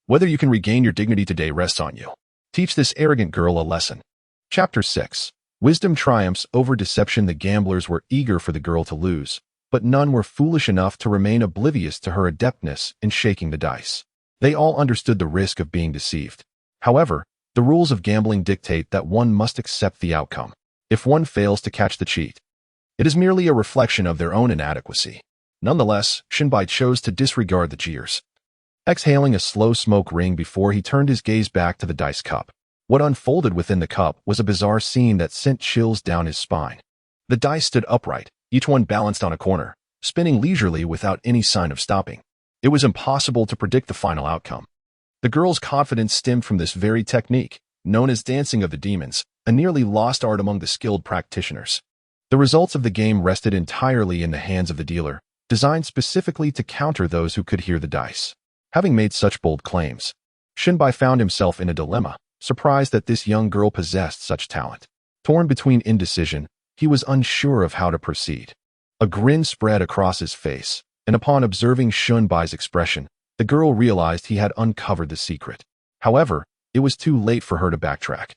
whether you can regain your dignity today rests on you. Teach this arrogant girl a lesson." Chapter 6. Wisdom triumphs over deception. The gamblers were eager for the girl to lose, but none were foolish enough to remain oblivious to her adeptness in shaking the dice. They all understood the risk of being deceived. However, the rules of gambling dictate that one must accept the outcome. If one fails to catch the cheat, it is merely a reflection of their own inadequacy. Nonetheless, Shinbai chose to disregard the jeers. Exhaling a slow smoke ring before he turned his gaze back to the dice cup. What unfolded within the cup was a bizarre scene that sent chills down his spine. The dice stood upright, each one balanced on a corner, spinning leisurely without any sign of stopping. It was impossible to predict the final outcome. The girl's confidence stemmed from this very technique, known as dancing of the demons, a nearly lost art among the skilled practitioners. The results of the game rested entirely in the hands of the dealer, designed specifically to counter those who could hear the dice. Having made such bold claims, Shinbai found himself in a dilemma, surprised that this young girl possessed such talent. Torn between indecision, he was unsure of how to proceed. A grin spread across his face, and upon observing Shunbai's expression, the girl realized he had uncovered the secret. However, it was too late for her to backtrack.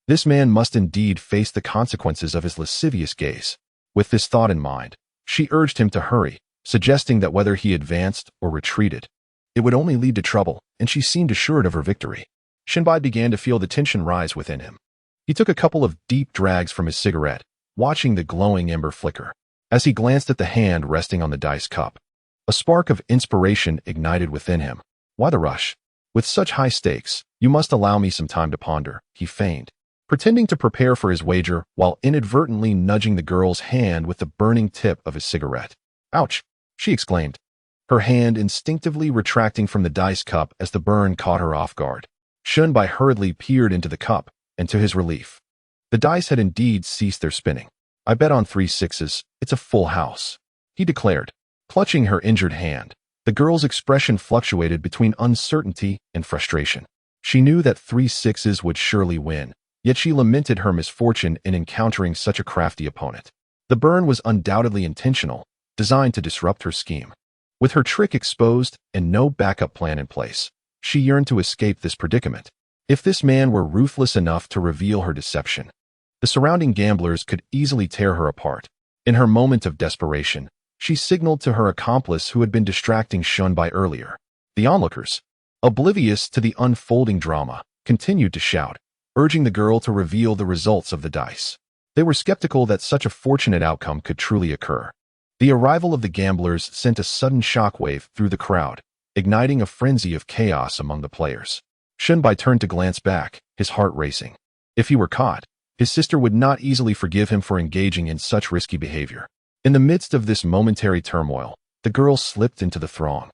This man must indeed face the consequences of his lascivious gaze. With this thought in mind, she urged him to hurry, suggesting that whether he advanced or retreated, it would only lead to trouble, and she seemed assured of her victory. Shinbai began to feel the tension rise within him. He took a couple of deep drags from his cigarette, watching the glowing ember flicker. As he glanced at the hand resting on the dice cup, a spark of inspiration ignited within him. "Why the rush? With such high stakes, you must allow me some time to ponder," he feigned, pretending to prepare for his wager while inadvertently nudging the girl's hand with the burning tip of his cigarette. "Ouch!" she exclaimed, her hand instinctively retracting from the dice cup as the burn caught her off guard. Shunbai hurriedly peered into the cup, and to his relief, the dice had indeed ceased their spinning. "I bet on 3 sixes, it's a full house," he declared. Clutching her injured hand, the girl's expression fluctuated between uncertainty and frustration. She knew that 3 sixes would surely win, yet she lamented her misfortune in encountering such a crafty opponent. The burn was undoubtedly intentional, designed to disrupt her scheme. With her trick exposed and no backup plan in place, she yearned to escape this predicament. If this man were ruthless enough to reveal her deception, the surrounding gamblers could easily tear her apart. In her moment of desperation, she signaled to her accomplice who had been distracting Shunbai earlier. The onlookers, oblivious to the unfolding drama, continued to shout, urging the girl to reveal the results of the dice. They were skeptical that such a fortunate outcome could truly occur. The arrival of the gamblers sent a sudden shockwave through the crowd, igniting a frenzy of chaos among the players. Shunbai turned to glance back, his heart racing. If he were caught, his sister would not easily forgive him for engaging in such risky behavior. In the midst of this momentary turmoil, the girl slipped into the throng,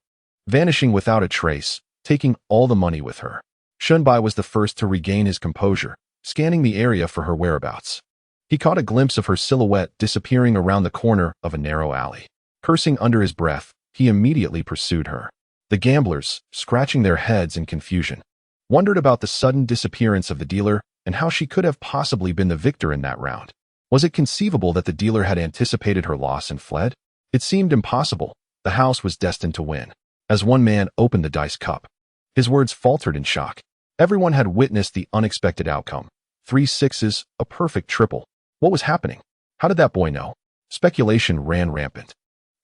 vanishing without a trace, taking all the money with her. Shunbai was the first to regain his composure, scanning the area for her whereabouts. He caught a glimpse of her silhouette disappearing around the corner of a narrow alley. Cursing under his breath, he immediately pursued her. The gamblers, scratching their heads in confusion, wondered about the sudden disappearance of the dealer and how she could have possibly been the victor in that round. Was it conceivable that the dealer had anticipated her loss and fled? It seemed impossible. The house was destined to win. As one man opened the dice cup, his words faltered in shock. Everyone had witnessed the unexpected outcome. 3 sixes, a perfect triple. What was happening? How did that boy know? Speculation ran rampant.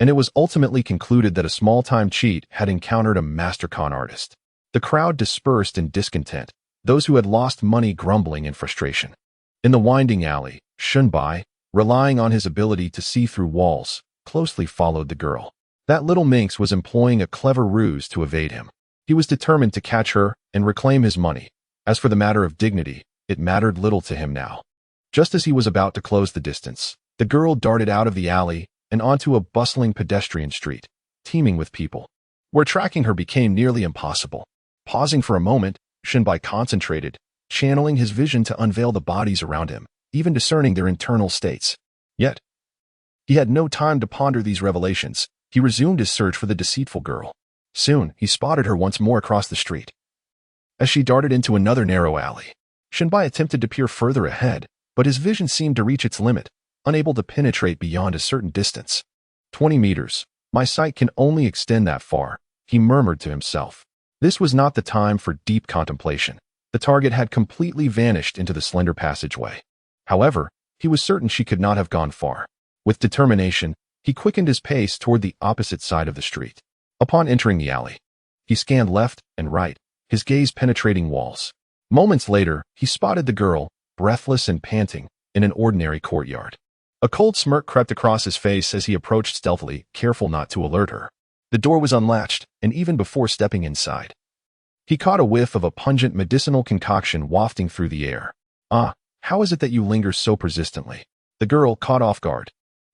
and it was ultimately concluded that a small-time cheat had encountered a master con artist. The crowd dispersed in discontent, those who had lost money grumbling in frustration. In the winding alley, Shunbai, relying on his ability to see through walls, closely followed the girl. That little minx was employing a clever ruse to evade him. He was determined to catch her and reclaim his money. As for the matter of dignity, it mattered little to him now. Just as he was about to close the distance, the girl darted out of the alley and onto a bustling pedestrian street, teeming with people, where tracking her became nearly impossible. Pausing for a moment, Shunbai concentrated, channeling his vision to unveil the bodies around him, even discerning their internal states. Yet, he had no time to ponder these revelations. He resumed his search for the deceitful girl. Soon, he spotted her once more across the street. As she darted into another narrow alley, Shunbai attempted to peer further ahead, but his vision seemed to reach its limit, unable to penetrate beyond a certain distance. 20 meters. My sight can only extend that far, he murmured to himself. This was not the time for deep contemplation. The target had completely vanished into the slender passageway. However, he was certain she could not have gone far. With determination, he quickened his pace toward the opposite side of the street. Upon entering the alley, he scanned left and right, his gaze penetrating walls. Moments later, he spotted the girl, breathless and panting, in an ordinary courtyard. A cold smirk crept across his face as he approached stealthily, careful not to alert her. The door was unlatched, and even before stepping inside, he caught a whiff of a pungent medicinal concoction wafting through the air. Ah, how is it that you linger so persistently? The girl, caught off guard,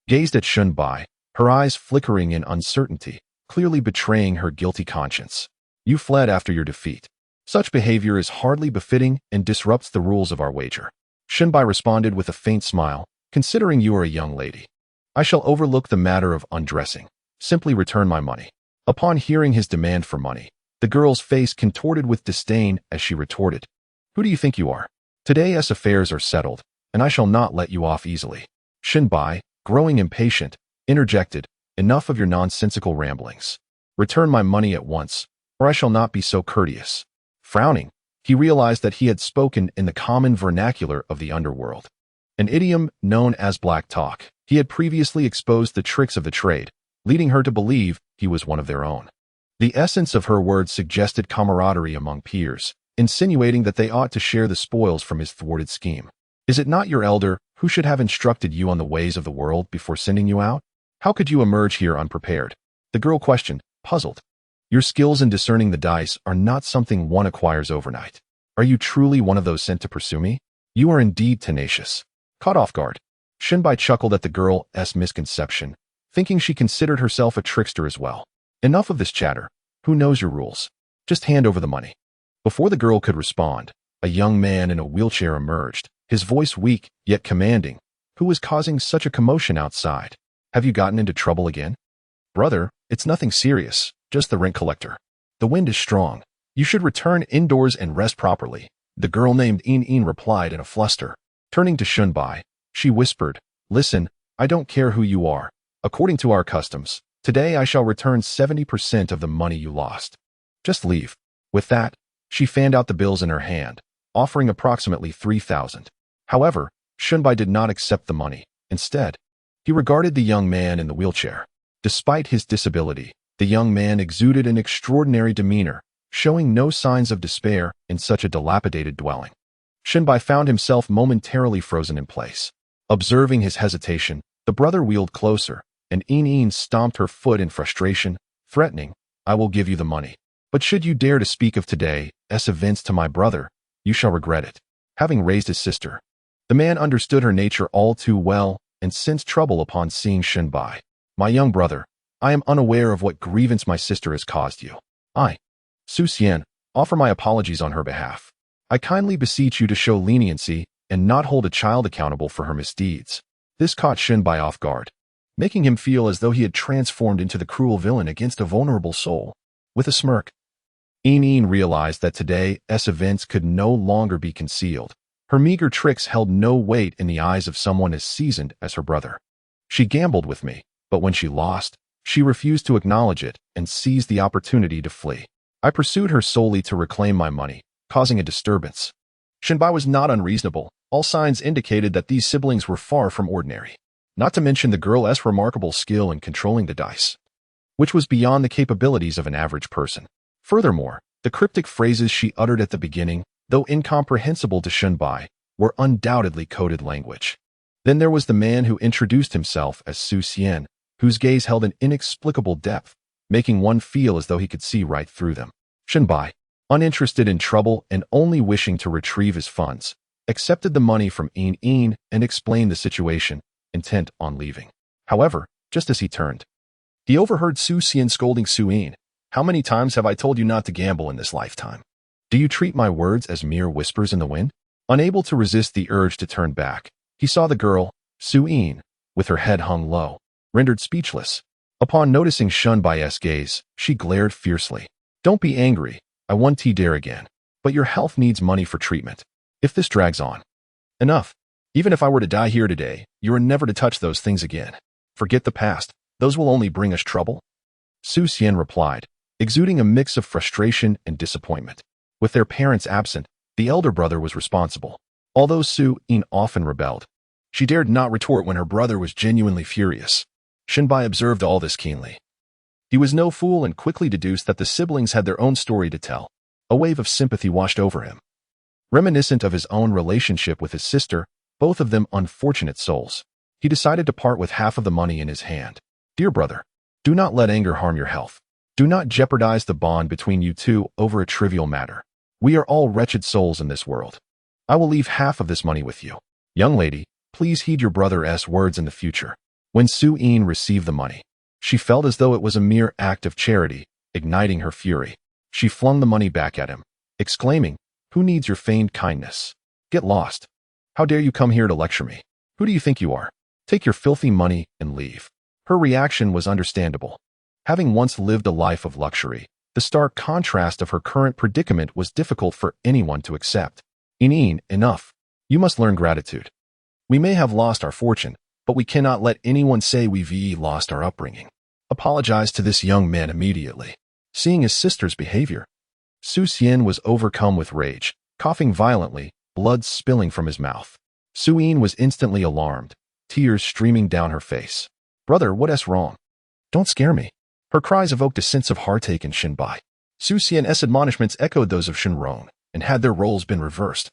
gazed at Shunbai, her eyes flickering in uncertainty, clearly betraying her guilty conscience. You fled after your defeat. Such behavior is hardly befitting and disrupts the rules of our wager. Shunbai responded with a faint smile. Considering you are a young lady, I shall overlook the matter of undressing. Simply return my money. Upon hearing his demand for money, the girl's face contorted with disdain as she retorted, Who do you think you are? Today's affairs are settled, and I shall not let you off easily. Shunbai, growing impatient, interjected, Enough of your nonsensical ramblings. Return my money at once, or I shall not be so courteous. Frowning, he realized that he had spoken in the common vernacular of the underworld, an idiom known as black talk. He had previously exposed the tricks of the trade, leading her to believe he was one of their own. The essence of her words suggested camaraderie among peers, insinuating that they ought to share the spoils from his thwarted scheme. Is it not your elder who should have instructed you on the ways of the world before sending you out? How could you emerge here unprepared? The girl questioned, puzzled. Your skills in discerning the dice are not something one acquires overnight. Are you truly one of those sent to pursue me? You are indeed tenacious. Caught off guard, Shunbai chuckled at the girl's misconception, thinking she considered herself a trickster as well. Enough of this chatter. Who knows your rules? Just hand over the money. Before the girl could respond, a young man in a wheelchair emerged, his voice weak yet commanding. Who is causing such a commotion outside? Have you gotten into trouble again? Brother, it's nothing serious, just the rent collector. The wind is strong. You should return indoors and rest properly. The girl named In replied in a fluster. Turning to Shunbai, she whispered, Listen, I don't care who you are. According to our customs, today I shall return 70% of the money you lost. Just leave. With that, she fanned out the bills in her hand, offering approximately 3,000. However, Shunbai did not accept the money. Instead, he regarded the young man in the wheelchair. Despite his disability, the young man exuded an extraordinary demeanor, showing no signs of despair in such a dilapidated dwelling. Shunbai found himself momentarily frozen in place. Observing his hesitation, the brother wheeled closer, and In stomped her foot in frustration, threatening, I will give you the money. But should you dare to speak of today's events to my brother, you shall regret it. Having raised his sister, the man understood her nature all too well and sensed trouble upon seeing Shunbai. My young brother, I am unaware of what grievance my sister has caused you. I, Su Xian, offer my apologies on her behalf. I kindly beseech you to show leniency and not hold a child accountable for her misdeeds. This caught Shunbai off guard, making him feel as though he had transformed into the cruel villain against a vulnerable soul. With a smirk, In realized that today's events could no longer be concealed. Her meager tricks held no weight in the eyes of someone as seasoned as her brother. She gambled with me, but when she lost, she refused to acknowledge it and seized the opportunity to flee. I pursued her solely to reclaim my money, causing a disturbance. Shunbai was not unreasonable. All signs indicated that these siblings were far from ordinary. not to mention the girl's remarkable skill in controlling the dice, which was beyond the capabilities of an average person. Furthermore, the cryptic phrases she uttered at the beginning, though incomprehensible to Shunbai, were undoubtedly coded language. Then there was the man who introduced himself as Su Xian, whose gaze held an inexplicable depth, making one feel as though he could see right through them. Shunbai, uninterested in trouble and only wishing to retrieve his funds, accepted the money from In and explained the situation, intent on leaving. However, just as he turned, he overheard Su Xian scolding Su In. "How many times have I told you not to gamble in this lifetime? Do you treat my words as mere whispers in the wind?" Unable to resist the urge to turn back, he saw the girl, Su In, with her head hung low, rendered speechless. Upon noticing Shunbai's gaze, she glared fiercely. "Don't be angry, I won't dare again. But your health needs money for treatment. If this drags on." "Enough. Even if I were to die here today, you are never to touch those things again. Forget the past, those will only bring us trouble." Su Xian replied, exuding a mix of frustration and disappointment. With their parents absent, the elder brother was responsible. Although Su In often rebelled, she dared not retort when her brother was genuinely furious. Shunbai observed all this keenly. He was no fool and quickly deduced that the siblings had their own story to tell. A wave of sympathy washed over him. Reminiscent of his own relationship with his sister, both of them unfortunate souls, he decided to part with half of the money in his hand. "Dear brother, do not let anger harm your health. Do not jeopardize the bond between you two over a trivial matter. We are all wretched souls in this world. I will leave half of this money with you. Young lady, please heed your brother's words in the future." When Su In received the money, she felt as though it was a mere act of charity, igniting her fury. She flung the money back at him, exclaiming, "Who needs your feigned kindness? Get lost. How dare you come here to lecture me? Who do you think you are? Take your filthy money and leave." Her reaction was understandable. Having once lived a life of luxury, the stark contrast of her current predicament was difficult for anyone to accept. "In, enough. You must learn gratitude. We may have lost our fortune, but we cannot let anyone say we've lost our upbringing. Apologize to this young man immediately." Seeing his sister's behavior, Su Xian was overcome with rage, coughing violently, blood spilling from his mouth. Su In was instantly alarmed, tears streaming down her face. "Brother, what's wrong? Don't scare me." Her cries evoked a sense of heartache in Shunbai. Su Xian's admonishments echoed those of Shenron, and had their roles been reversed,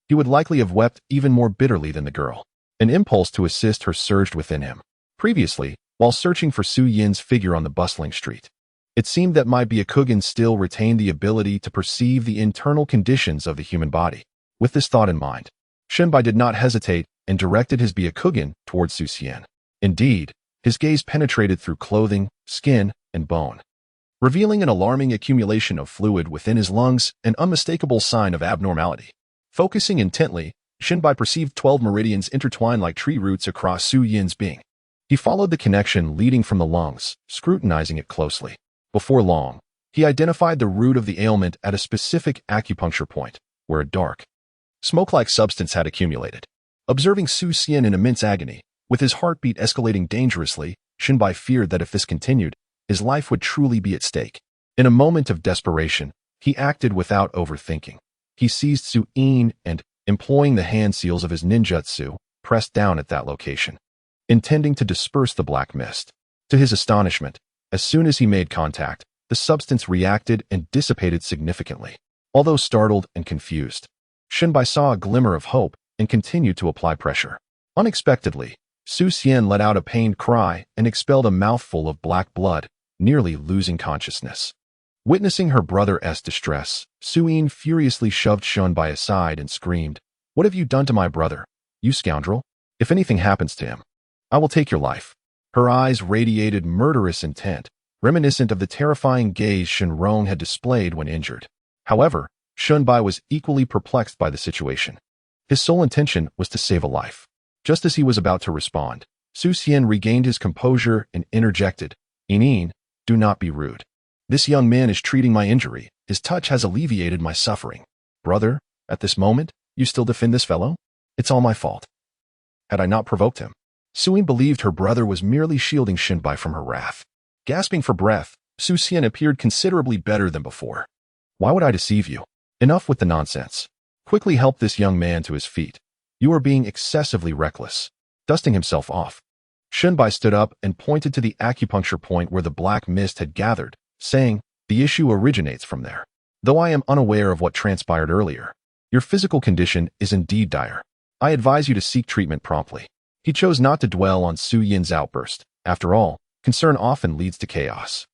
he would likely have wept even more bitterly than the girl. An impulse to assist her surged within him. Previously, while searching for Su Yin's figure on the bustling street, it seemed that my Byakugan still retained the ability to perceive the internal conditions of the human body. With this thought in mind, Shunbai did not hesitate and directed his Byakugan towards Su Xian. Indeed, his gaze penetrated through clothing, skin, and bone, revealing an alarming accumulation of fluid within his lungs, an unmistakable sign of abnormality. Focusing intently, Shunbai perceived 12 meridians intertwined like tree roots across Su Yin's being. He followed the connection leading from the lungs, scrutinizing it closely. Before long, he identified the root of the ailment at a specific acupuncture point, where a dark, smoke-like substance had accumulated. Observing Su Xian in immense agony, with his heartbeat escalating dangerously, Shunbai feared that if this continued, his life would truly be at stake. In a moment of desperation, he acted without overthinking. He seized Su In and, employing the hand seals of his ninjutsu, pressed down at that location, intending to disperse the black mist. To his astonishment, as soon as he made contact, the substance reacted and dissipated significantly. Although startled and confused, Shunbai saw a glimmer of hope and continued to apply pressure. Unexpectedly, Su Xian let out a pained cry and expelled a mouthful of black blood, nearly losing consciousness. Witnessing her brother's distress, Su In furiously shoved Shunbai aside and screamed, "What have you done to my brother, you scoundrel? If anything happens to him, I will take your life." Her eyes radiated murderous intent, reminiscent of the terrifying gaze Shenron had displayed when injured. However, Shunbai was equally perplexed by the situation. His sole intention was to save a life. Just as he was about to respond, Su Xian regained his composure and interjected, "In, do not be rude. This young man is treating my injury. His touch has alleviated my suffering. Brother, at this moment, you still defend this fellow? It's all my fault. Had I not provoked him?" Su In believed her brother was merely shielding Shunbai from her wrath. Gasping for breath, Su Xian appeared considerably better than before. "Why would I deceive you? Enough with the nonsense. Quickly help this young man to his feet. You are being excessively reckless." Dusting himself off, Shunbai stood up and pointed to the acupuncture point where the black mist had gathered, saying, "The issue originates from there. Though I am unaware of what transpired earlier, your physical condition is indeed dire. I advise you to seek treatment promptly." He chose not to dwell on Su Yin's outburst. After all, concern often leads to chaos.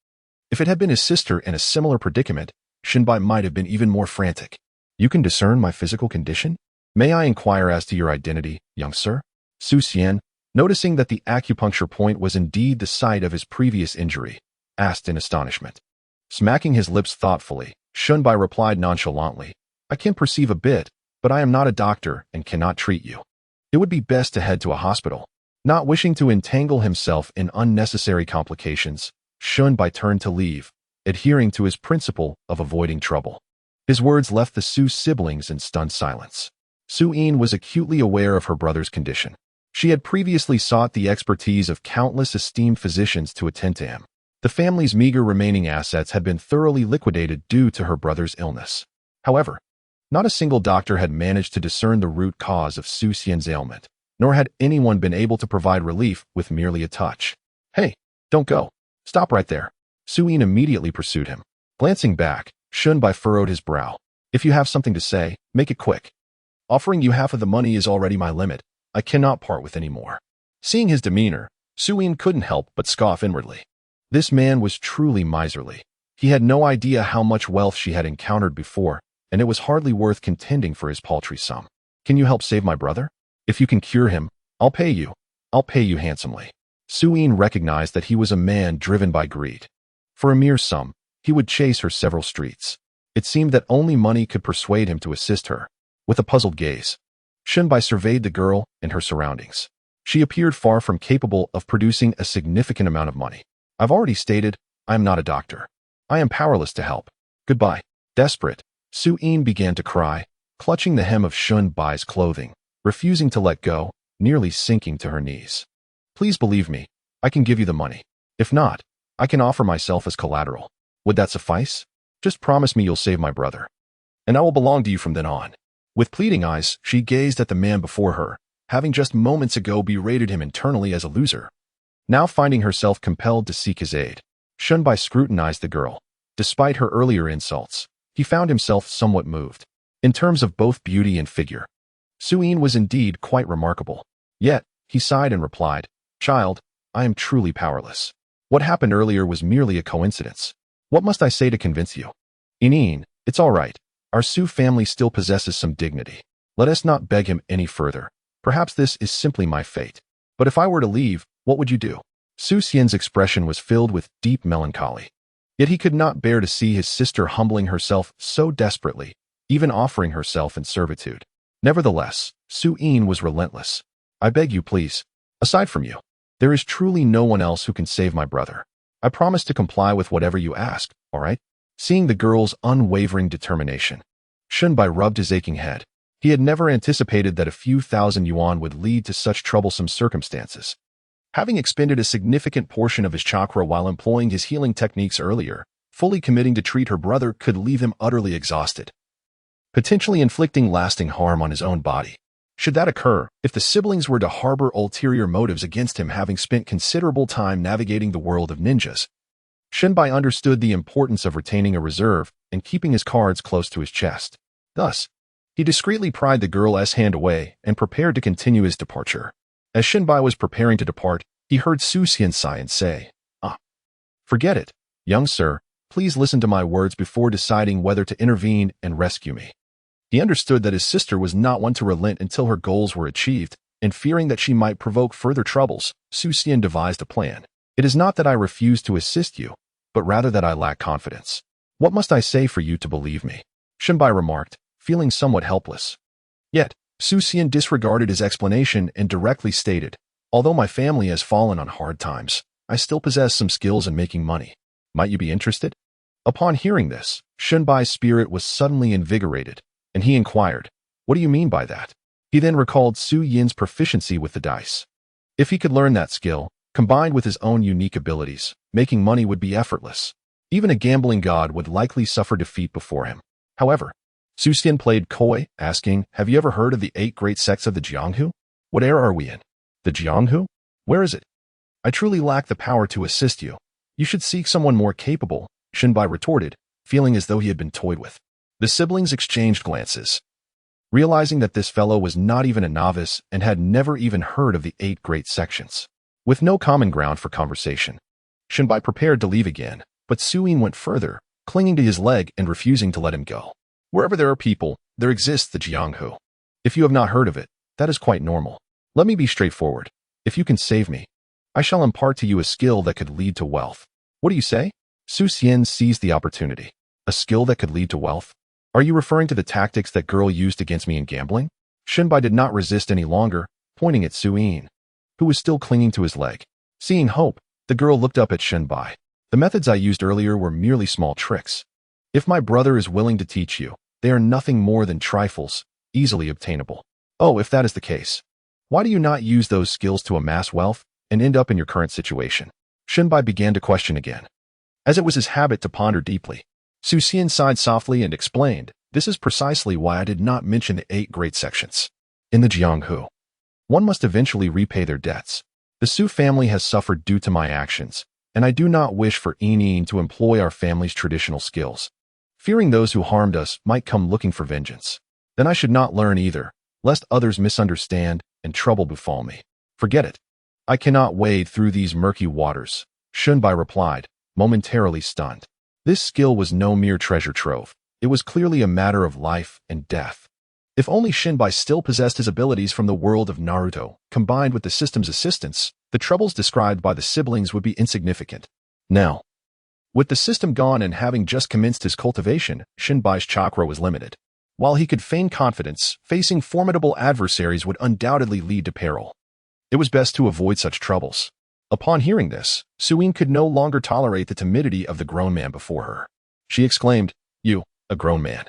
If it had been his sister in a similar predicament, Shunbai might have been even more frantic. "You can discern my physical condition? May I inquire as to your identity, young sir?" Su Xian, noticing that the acupuncture point was indeed the site of his previous injury, asked in astonishment. Smacking his lips thoughtfully, Shunbai replied nonchalantly, "I can perceive a bit, but I am not a doctor and cannot treat you. It would be best to head to a hospital." Not wishing to entangle himself in unnecessary complications, Shunbai turned to leave, adhering to his principle of avoiding trouble. His words left the Su siblings in stunned silence. Su Yin was acutely aware of her brother's condition. She had previously sought the expertise of countless esteemed physicians to attend to him. The family's meager remaining assets had been thoroughly liquidated due to her brother's illness. However, not a single doctor had managed to discern the root cause of Su Xian's ailment, nor had anyone been able to provide relief with merely a touch. "Hey, don't go. Stop right there." Su Yin immediately pursued him. Glancing back, Shunbai furrowed his brow. "If you have something to say, make it quick. Offering you half of the money is already my limit. I cannot part with any more." Seeing his demeanor, Su Yin couldn't help but scoff inwardly. This man was truly miserly. He had no idea how much wealth she had encountered before, and it was hardly worth contending for his paltry sum. "Can you help save my brother? If you can cure him, I'll pay you. I'll pay you handsomely." Su Yin recognized that he was a man driven by greed. For a mere sum, he would chase her several streets. It seemed that only money could persuade him to assist her. With a puzzled gaze, Shunbai surveyed the girl and her surroundings. She appeared far from capable of producing a significant amount of money. "I've already stated, I am not a doctor. I am powerless to help. Goodbye." Desperate, Su Yin began to cry, clutching the hem of Shunbai's clothing, refusing to let go, nearly sinking to her knees. "Please believe me, I can give you the money. If not, I can offer myself as collateral. Would that suffice? Just promise me you'll save my brother, and I will belong to you from then on." With pleading eyes, she gazed at the man before her, having just moments ago berated him internally as a loser. Now finding herself compelled to seek his aid, Shunbai scrutinized the girl. Despite her earlier insults, he found himself somewhat moved. In terms of both beauty and figure, Su Yin was indeed quite remarkable. Yet, he sighed and replied, "Child, I am truly powerless. What happened earlier was merely a coincidence. What must I say to convince you? Yin, it's all right. Our Su family still possesses some dignity. Let us not beg him any further. Perhaps this is simply my fate. But if I were to leave, what would you do?" Su Xian's expression was filled with deep melancholy. Yet he could not bear to see his sister humbling herself so desperately, even offering herself in servitude. Nevertheless, Su Yin was relentless. "I beg you, please. Aside from you, there is truly no one else who can save my brother. I promise to comply with whatever you ask, all right?" Seeing the girl's unwavering determination, Shunbai rubbed his aching head. He had never anticipated that a few thousand yuan would lead to such troublesome circumstances. Having expended a significant portion of his chakra while employing his healing techniques earlier, fully committing to treat her brother could leave him utterly exhausted, potentially inflicting lasting harm on his own body. Should that occur, if the siblings were to harbor ulterior motives against him, having spent considerable time navigating the world of ninjas, Shunbai understood the importance of retaining a reserve and keeping his cards close to his chest. Thus, he discreetly pried the girl's hand away and prepared to continue his departure. As Shunbai was preparing to depart, he heard Su Xian sigh and say, "Forget it, young sir. Please listen to my words before deciding whether to intervene and rescue me." He understood that his sister was not one to relent until her goals were achieved, and fearing that she might provoke further troubles, Su Xian devised a plan. "It is not that I refuse to assist you, but rather that I lack confidence. What must I say for you to believe me?" Shunbai remarked, feeling somewhat helpless. Yet, Su Xian disregarded his explanation and directly stated, "Although my family has fallen on hard times, I still possess some skills in making money. Might you be interested?" Upon hearing this, Shunbai's spirit was suddenly invigorated, and he inquired, "What do you mean by that?" He then recalled Su Yin's proficiency with the dice. If he could learn that skill, combined with his own unique abilities, making money would be effortless. Even a gambling god would likely suffer defeat before him. However, Su Xian played coy, asking, "Have you ever heard of the 8 great sects of the Jianghu? What era are we in? The Jianghu? Where is it?" I truly lack the power to assist you. You should seek someone more capable, Shinbai retorted, feeling as though he had been toyed with. The siblings exchanged glances, realizing that this fellow was not even a novice and had never even heard of the 8 great sections. With no common ground for conversation, Shinbai prepared to leave again, but Suyin went further, clinging to his leg and refusing to let him go. Wherever there are people, there exists the Jianghu. If you have not heard of it, that is quite normal. Let me be straightforward. If you can save me, I shall impart to you a skill that could lead to wealth. What do you say? Su Xian seized the opportunity. A skill that could lead to wealth? Are you referring to the tactics that girl used against me in gambling? Shinbai did not resist any longer, pointing at Suyin, who was still clinging to his leg. Seeing hope, the girl looked up at Shinbai. The methods I used earlier were merely small tricks. If my brother is willing to teach you, they are nothing more than trifles, easily obtainable. Oh, if that is the case, why do you not use those skills to amass wealth and end up in your current situation? Shinbai began to question again, as it was his habit to ponder deeply. Su Xian sighed softly and explained, this is precisely why I did not mention the 8 great sections. In the Jianghu, one must eventually repay their debts. The Su family has suffered due to my actions, and I do not wish for Yin to employ our family's traditional skills, fearing those who harmed us might come looking for vengeance. Then I should not learn either, lest others misunderstand and trouble befall me. Forget it. I cannot wade through these murky waters, Shinbai replied, momentarily stunned. This skill was no mere treasure trove. It was clearly a matter of life and death. If only Shinbai still possessed his abilities from the world of Naruto, combined with the system's assistance, the troubles described by the siblings would be insignificant. Now, with the system gone and having just commenced his cultivation, Shinbai's chakra was limited. While he could feign confidence, facing formidable adversaries would undoubtedly lead to peril. It was best to avoid such troubles. Upon hearing this, Suyin could no longer tolerate the timidity of the grown man before her. She exclaimed, You, a grown man.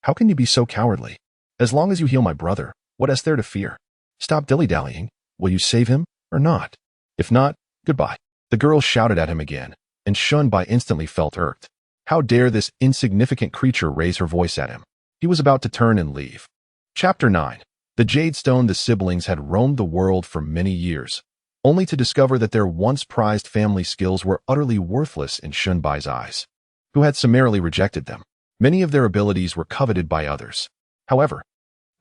How can you be so cowardly? As long as you heal my brother, what is there to fear? Stop dilly-dallying. Will you save him or not? If not, goodbye. The girl shouted at him again, and Shinbai instantly felt irked. How dare this insignificant creature raise her voice at him? He was about to turn and leave. Chapter 9. The Jade Stone. The siblings had roamed the world for many years, only to discover that their once prized family skills were utterly worthless in Shinbai's eyes, who had summarily rejected them. Many of their abilities were coveted by others. However,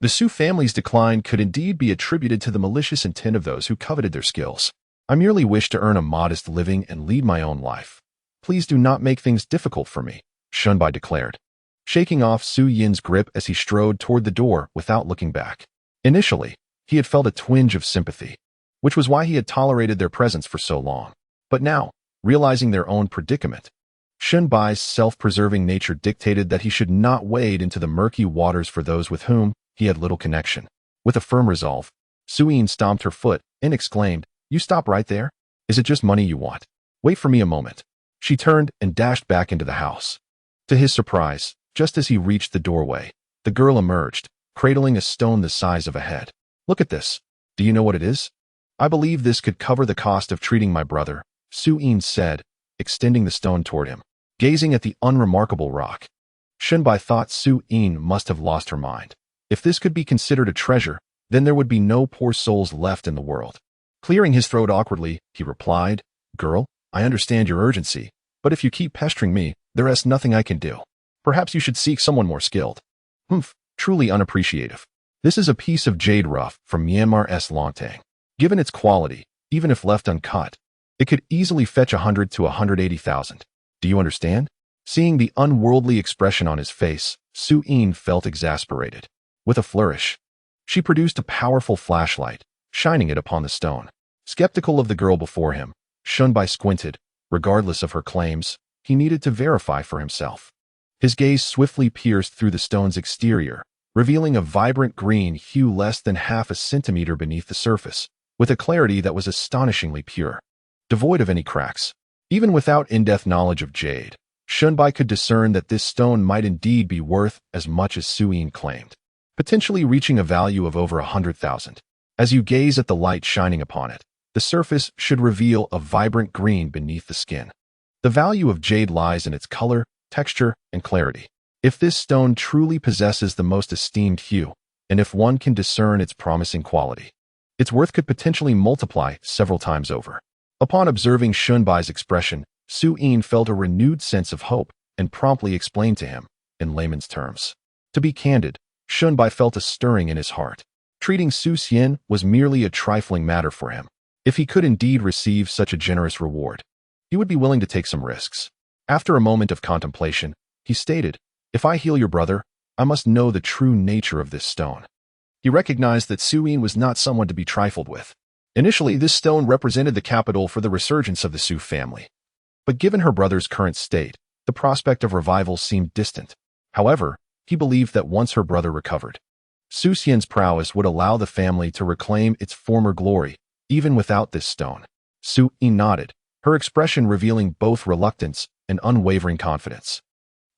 the Su family's decline could indeed be attributed to the malicious intent of those who coveted their skills. I merely wish to earn a modest living and lead my own life. Please do not make things difficult for me, Shinbai declared, shaking off Su Yin's grip as he strode toward the door without looking back. Initially, he had felt a twinge of sympathy, which was why he had tolerated their presence for so long. But now, realizing their own predicament, Shinbai's self-preserving nature dictated that he should not wade into the murky waters for those with whom he had little connection. With a firm resolve, Suyin stomped her foot and exclaimed, You stop right there? Is it just money you want? Wait for me a moment. She turned and dashed back into the house. To his surprise, just as he reached the doorway, the girl emerged, cradling a stone the size of a head. Look at this. Do you know what it is? I believe this could cover the cost of treating my brother, Suyin said, extending the stone toward him. Gazing at the unremarkable rock, Shinbai thought Suyin must have lost her mind. If this could be considered a treasure, then there would be no poor souls left in the world. Clearing his throat awkwardly, he replied, Girl, I understand your urgency, but if you keep pestering me, there is nothing I can do. Perhaps you should seek someone more skilled. Humph, truly unappreciative. This is a piece of jade rough from Myanmar's Langtang. Given its quality, even if left uncut, it could easily fetch 100 to 180,000. Do you understand? Seeing the unworldly expression on his face, Suyin felt exasperated. With a flourish, she produced a powerful flashlight, shining it upon the stone. Skeptical of the girl before him, Shinbai squinted. Regardless of her claims, he needed to verify for himself. His gaze swiftly pierced through the stone's exterior, revealing a vibrant green hue less than half a centimeter beneath the surface, with a clarity that was astonishingly pure, devoid of any cracks. Even without in-depth knowledge of jade, Shinbai could discern that this stone might indeed be worth as much as Suyin claimed, potentially reaching a value of over 100,000. As you gaze at the light shining upon it, the surface should reveal a vibrant green beneath the skin. The value of jade lies in its color, texture, and clarity. If this stone truly possesses the most esteemed hue, and if one can discern its promising quality, its worth could potentially multiply several times over. Upon observing Shunbai's expression, Su Yin felt a renewed sense of hope and promptly explained to him, in layman's terms. To be candid, Shunbai felt a stirring in his heart. Treating Su Xian was merely a trifling matter for him. If he could indeed receive such a generous reward, he would be willing to take some risks. After a moment of contemplation, he stated, "If I heal your brother, I must know the true nature of this stone." He recognized that Su Yin was not someone to be trifled with. Initially, this stone represented the capital for the resurgence of the Su family. But given her brother's current state, the prospect of revival seemed distant. However, he believed that once her brother recovered, Su Xian's prowess would allow the family to reclaim its former glory, even without this stone. Su Yin nodded, her expression revealing both reluctance and unwavering confidence.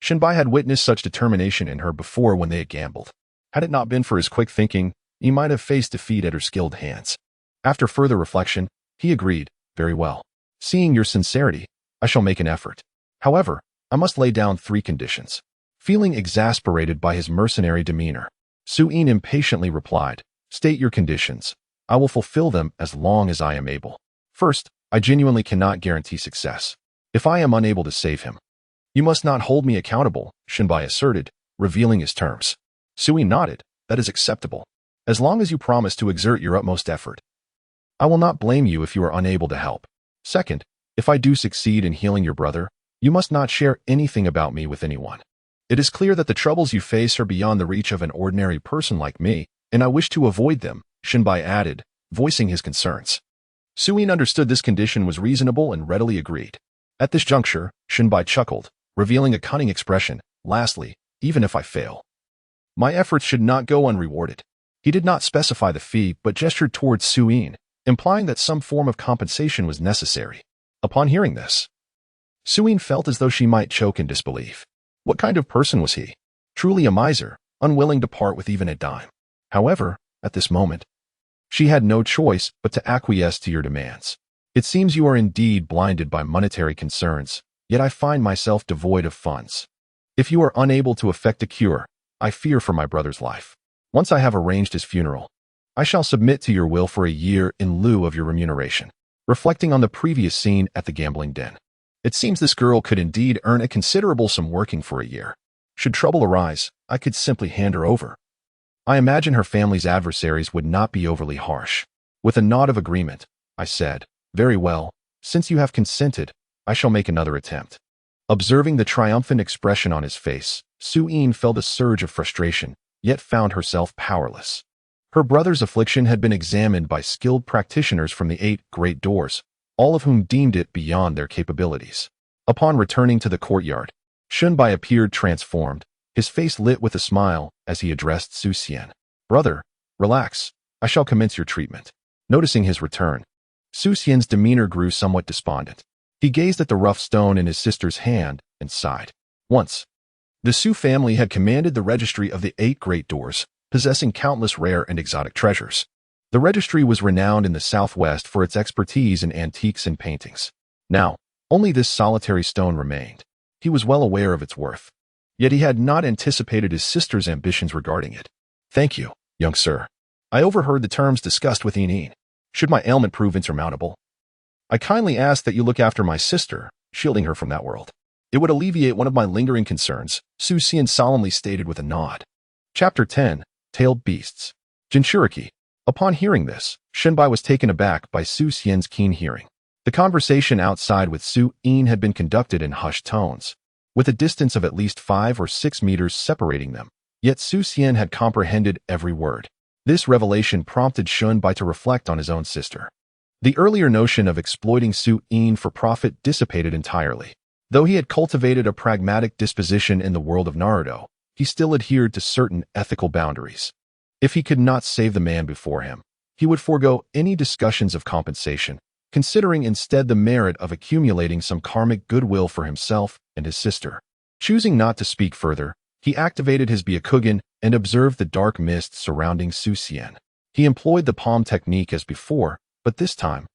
Shunbai had witnessed such determination in her before when they had gambled. Had it not been for his quick thinking, he might have faced defeat at her skilled hands. After further reflection, he agreed, "Very well. Seeing your sincerity, I shall make an effort. However, I must lay down 3 conditions." Feeling exasperated by his mercenary demeanor, Su Yin impatiently replied, "State your conditions. I will fulfill them as long as I am able. First, I genuinely cannot guarantee success. If I am unable to save him, you must not hold me accountable," Shunbai asserted, revealing his terms. Su Yin nodded, "That is acceptable. As long as you promise to exert your utmost effort, I will not blame you if you are unable to help. Second, if I do succeed in healing your brother, you must not share anything about me with anyone. It is clear that the troubles you face are beyond the reach of an ordinary person like me, and I wish to avoid them," Shunbai added, voicing his concerns. Su Yin understood this condition was reasonable and readily agreed. At this juncture, Shunbai chuckled, revealing a cunning expression, "Lastly, even if I fail, my efforts should not go unrewarded." He did not specify the fee but gestured towards Su Yin, implying that some form of compensation was necessary. Upon hearing this, Su Yin felt as though she might choke in disbelief. What kind of person was he? Truly a miser, unwilling to part with even a dime. However, at this moment, she had no choice but to acquiesce to your demands. "It seems you are indeed blinded by monetary concerns, yet I find myself devoid of funds. If you are unable to effect a cure, I fear for my brother's life. Once I have arranged his funeral, I shall submit to your will for a year in lieu of your remuneration." Reflecting on the previous scene at the gambling den, it seems this girl could indeed earn a considerable sum working for a year. Should trouble arise, I could simply hand her over. I imagine her family's adversaries would not be overly harsh. With a nod of agreement, I said, "Very well, since you have consented, I shall make another attempt." Observing the triumphant expression on his face, Su Yin felt a surge of frustration, yet found herself powerless. Her brother's affliction had been examined by skilled practitioners from the 8 great doors, all of whom deemed it beyond their capabilities. Upon returning to the courtyard, Shunbai appeared transformed, his face lit with a smile as he addressed Su Xian. "Brother, relax, I shall commence your treatment." Noticing his return, Su Xian's demeanor grew somewhat despondent. He gazed at the rough stone in his sister's hand and sighed. Once, the Su family had commanded the registry of the 8 great doors, possessing countless rare and exotic treasures. The registry was renowned in the Southwest for its expertise in antiques and paintings. Now, only this solitary stone remained. He was well aware of its worth, yet he had not anticipated his sister's ambitions regarding it. "Thank you, young sir. I overheard the terms discussed with Yin. Should my ailment prove insurmountable, I kindly ask that you look after my sister, shielding her from that world. It would alleviate one of my lingering concerns," Su Xian solemnly stated with a nod. Chapter 10. Tailed Beasts. Jinchuriki. Upon hearing this, Shunbai was taken aback by Su Xian's keen hearing. The conversation outside with Su Yin had been conducted in hushed tones, with a distance of at least 5 or 6 meters separating them, yet Su Xian had comprehended every word. This revelation prompted Shunbai to reflect on his own sister. The earlier notion of exploiting Su Yin for profit dissipated entirely. Though he had cultivated a pragmatic disposition in the world of Naruto, he still adhered to certain ethical boundaries. If he could not save the man before him, he would forego any discussions of compensation, considering instead the merit of accumulating some karmic goodwill for himself and his sister. Choosing not to speak further, he activated his Byakugan and observed the dark mist surrounding Su Xian. He employed the palm technique as before, but this time,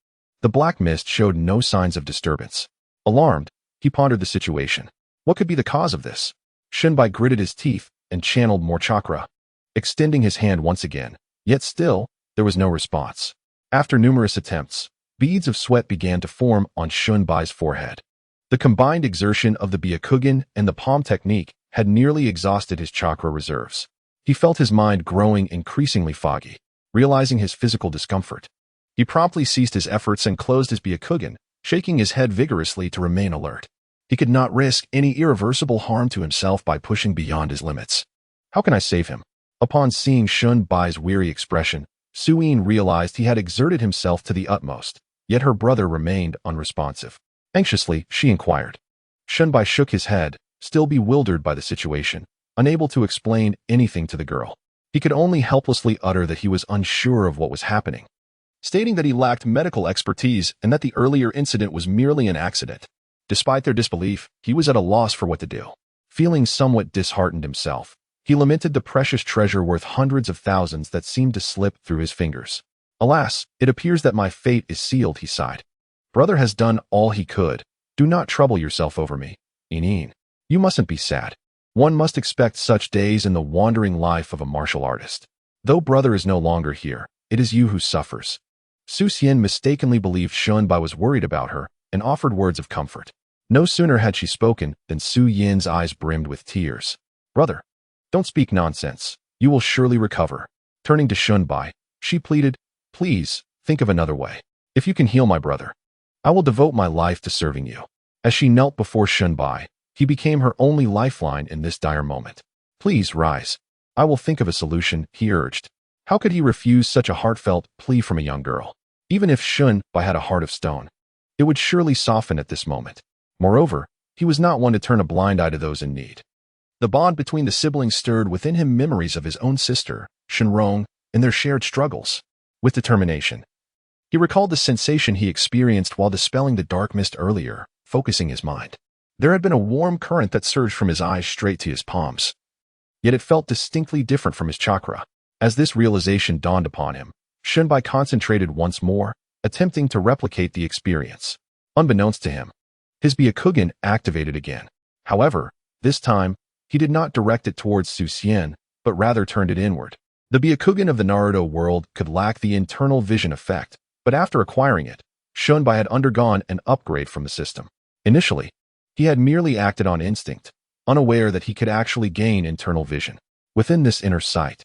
the black mist showed no signs of disturbance. Alarmed, he pondered the situation. What could be the cause of this? Shunbai gritted his teeth and channeled more chakra, extending his hand once again, yet still, there was no response. After numerous attempts, Beads of sweat began to form on Shunbai's forehead. The combined exertion of the Byakugan and the palm technique had nearly exhausted his chakra reserves. He felt his mind growing increasingly foggy. Realizing his physical discomfort, he promptly ceased his efforts and closed his Byakugan, shaking his head vigorously to remain alert. He could not risk any irreversible harm to himself by pushing beyond his limits. How can I save him? Upon seeing Shunbai's weary expression, Suyin realized he had exerted himself to the utmost, yet her brother remained unresponsive. Anxiously, she inquired. Shunbai shook his head, still bewildered by the situation, unable to explain anything to the girl. He could only helplessly utter that he was unsure of what was happening, stating that he lacked medical expertise and that the earlier incident was merely an accident. Despite their disbelief, he was at a loss for what to do. Feeling somewhat disheartened himself, he lamented the precious treasure worth hundreds of thousands that seemed to slip through his fingers. Alas, it appears that my fate is sealed, he sighed. Brother has done all he could. Do not trouble yourself over me. Inin. You mustn't be sad. One must expect such days in the wandering life of a martial artist. Though brother is no longer here, it is you who suffers. Su Xian mistakenly believed Shunbai was worried about her and offered words of comfort. No sooner had she spoken than Su Yin's eyes brimmed with tears. Brother, don't speak nonsense. You will surely recover. Turning to Shunbai, she pleaded, please, think of another way. If you can heal my brother, I will devote my life to serving you. As she knelt before Shunbai, he became her only lifeline in this dire moment. Please rise. I will think of a solution, he urged. How could he refuse such a heartfelt plea from a young girl? Even if Shunbai had a heart of stone, it would surely soften at this moment. Moreover, he was not one to turn a blind eye to those in need. The bond between the siblings stirred within him memories of his own sister, Shenrong, and their shared struggles. With determination, he recalled the sensation he experienced while dispelling the dark mist earlier, focusing his mind. There had been a warm current that surged from his eyes straight to his palms. Yet it felt distinctly different from his chakra. As this realization dawned upon him, Shunbai concentrated once more, attempting to replicate the experience. Unbeknownst to him, his Byakugan activated again. However, this time, he did not direct it towards Su Xian, but rather turned it inward. The Byakugan of the Naruto world could lack the internal vision effect, but after acquiring it, Shunbai had undergone an upgrade from the system. Initially, he had merely acted on instinct, unaware that he could actually gain internal vision. Within this inner sight,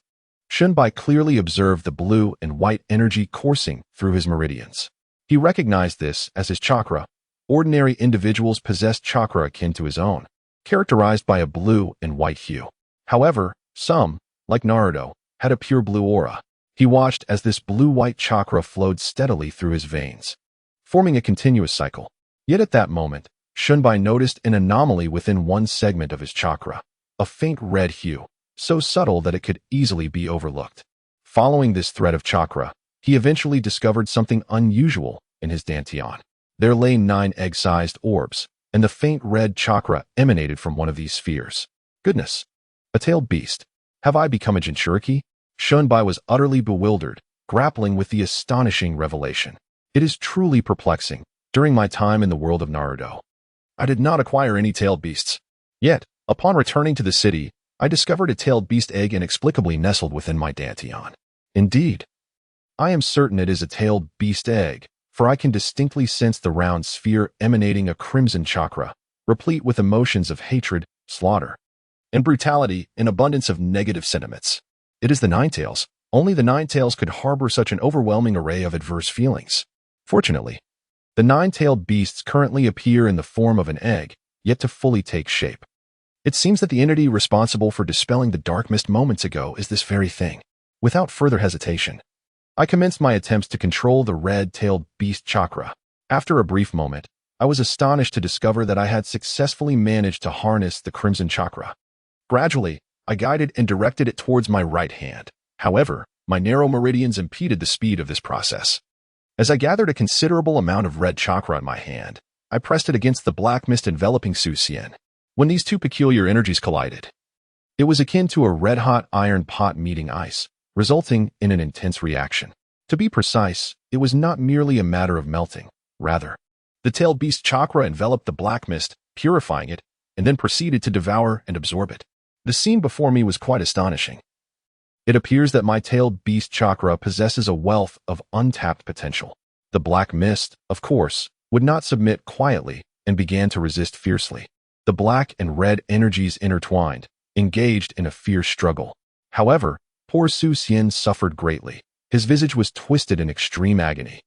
Shunbai clearly observed the blue and white energy coursing through his meridians. He recognized this as his chakra. Ordinary individuals possessed chakra akin to his own, characterized by a blue and white hue. However, some, like Naruto, had a pure blue aura. He watched as this blue-white chakra flowed steadily through his veins, forming a continuous cycle. Yet at that moment, Shunbai noticed an anomaly within one segment of his chakra, a faint red hue, so subtle that it could easily be overlooked. Following this thread of chakra, he eventually discovered something unusual in his dantian. There lay 9 egg-sized orbs, and the faint red chakra emanated from one of these spheres. Goodness! A tailed beast. Have I become a Jinchuriki? Shunbai was utterly bewildered, grappling with the astonishing revelation. It is truly perplexing. During my time in the world of Naruto, I did not acquire any tailed beasts. Yet, upon returning to the city, I discovered a tailed beast egg inexplicably nestled within my dantian. Indeed, I am certain it is a tailed beast egg, for I can distinctly sense the round sphere emanating a crimson chakra, replete with emotions of hatred, slaughter, and brutality, an abundance of negative sentiments. It is the Nine Tails. Only the Nine Tails could harbor such an overwhelming array of adverse feelings. Fortunately, the nine-tailed beasts currently appear in the form of an egg, yet to fully take shape. It seems that the entity responsible for dispelling the dark mist moments ago is this very thing. Without further hesitation, I commenced my attempts to control the red-tailed beast chakra. After a brief moment, I was astonished to discover that I had successfully managed to harness the crimson chakra. Gradually, I guided and directed it towards my right hand. However, my narrow meridians impeded the speed of this process. As I gathered a considerable amount of red chakra in my hand, I pressed it against the black mist enveloping Su Xian. When these two peculiar energies collided, it was akin to a red-hot iron pot meeting ice, resulting in an intense reaction. To be precise, it was not merely a matter of melting. Rather, the tailed beast chakra enveloped the black mist, purifying it, and then proceeded to devour and absorb it. The scene before me was quite astonishing. It appears that my tailed beast chakra possesses a wealth of untapped potential. The black mist, of course, would not submit quietly and began to resist fiercely. The black and red energies intertwined, engaged in a fierce struggle. However, poor Su Xian suffered greatly. His visage was twisted in extreme agony.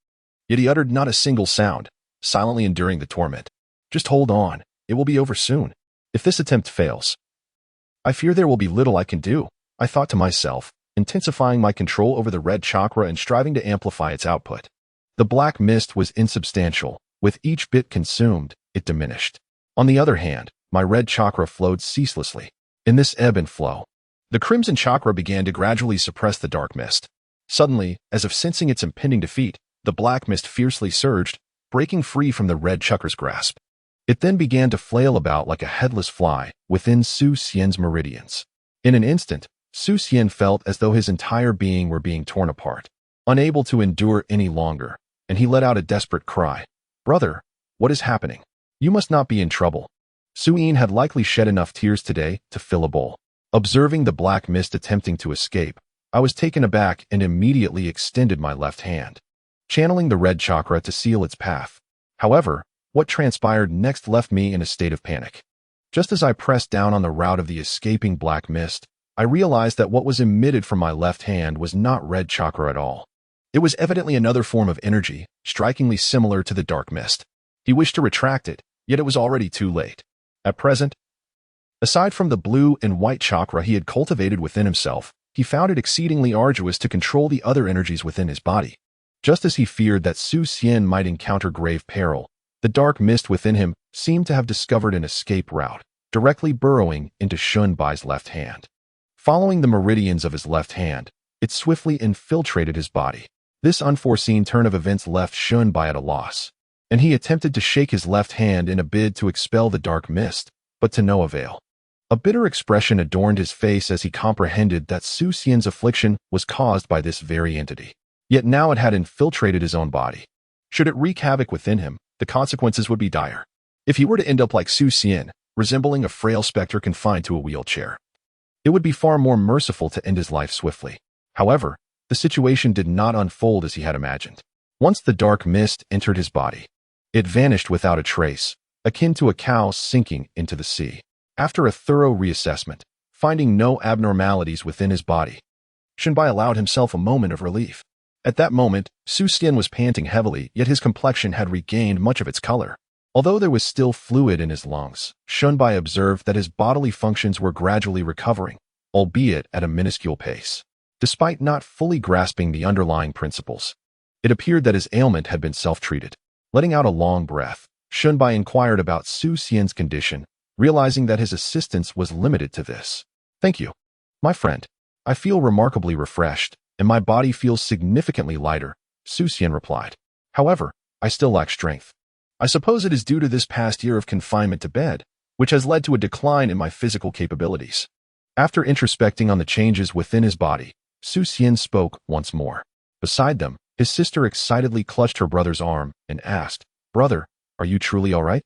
Yet he uttered not a single sound, silently enduring the torment. Just hold on, it will be over soon. If this attempt fails, I fear there will be little I can do, I thought to myself, intensifying my control over the red chakra and striving to amplify its output. The black mist was insubstantial. With each bit consumed, it diminished. On the other hand, my red chakra flowed ceaselessly. In this ebb and flow, the crimson chakra began to gradually suppress the dark mist. Suddenly, as if sensing its impending defeat, the black mist fiercely surged, breaking free from the red chakra's grasp. It then began to flail about like a headless fly within Su Xian's meridians. In an instant, Su Xian felt as though his entire being were being torn apart, unable to endure any longer, and he let out a desperate cry. "Brother, what is happening? You must not be in trouble." Su Yin had likely shed enough tears today to fill a bowl. Observing the black mist attempting to escape, I was taken aback and immediately extended my left hand, channeling the red chakra to seal its path. However, what transpired next left me in a state of panic. Just as I pressed down on the route of the escaping black mist, I realized that what was emitted from my left hand was not red chakra at all. It was evidently another form of energy, strikingly similar to the dark mist. He wished to retract it, yet it was already too late. At present, aside from the blue and white chakra he had cultivated within himself, he found it exceedingly arduous to control the other energies within his body. Just as he feared that Su Xian might encounter grave peril, the dark mist within him seemed to have discovered an escape route, directly burrowing into Shun Bai's left hand. Following the meridians of his left hand, it swiftly infiltrated his body. This unforeseen turn of events left Shun Bai at a loss, and he attempted to shake his left hand in a bid to expel the dark mist, but to no avail. A bitter expression adorned his face as he comprehended that Su Xian's affliction was caused by this very entity. Yet now it had infiltrated his own body. Should it wreak havoc within him, the consequences would be dire. If he were to end up like Su Xian, resembling a frail specter confined to a wheelchair, it would be far more merciful to end his life swiftly. However, the situation did not unfold as he had imagined. Once the dark mist entered his body, it vanished without a trace, akin to a cow sinking into the sea. After a thorough reassessment, finding no abnormalities within his body, Shunbai allowed himself a moment of relief. At that moment, Su's skin was panting heavily, yet his complexion had regained much of its color. Although there was still fluid in his lungs, Shunbai observed that his bodily functions were gradually recovering, albeit at a minuscule pace. Despite not fully grasping the underlying principles, it appeared that his ailment had been self-treated. Letting out a long breath, Shunbai inquired about Su Xian's condition, realizing that his assistance was limited to this. "Thank you, my friend. I feel remarkably refreshed, and my body feels significantly lighter," Su Xian replied. "However, I still lack strength. I suppose it is due to this past year of confinement to bed, which has led to a decline in my physical capabilities." After introspecting on the changes within his body, Su Xian spoke once more. Beside them, his sister excitedly clutched her brother's arm and asked, "Brother, are you truly all right?"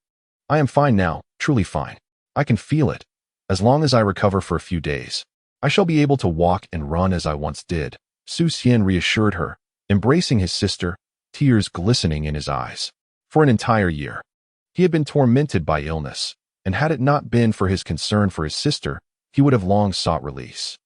"I am fine now, truly fine. I can feel it. As long as I recover for a few days, I shall be able to walk and run as I once did," Su Xian reassured her, embracing his sister, tears glistening in his eyes. For an entire year, he had been tormented by illness, and had it not been for his concern for his sister, he would have long sought release.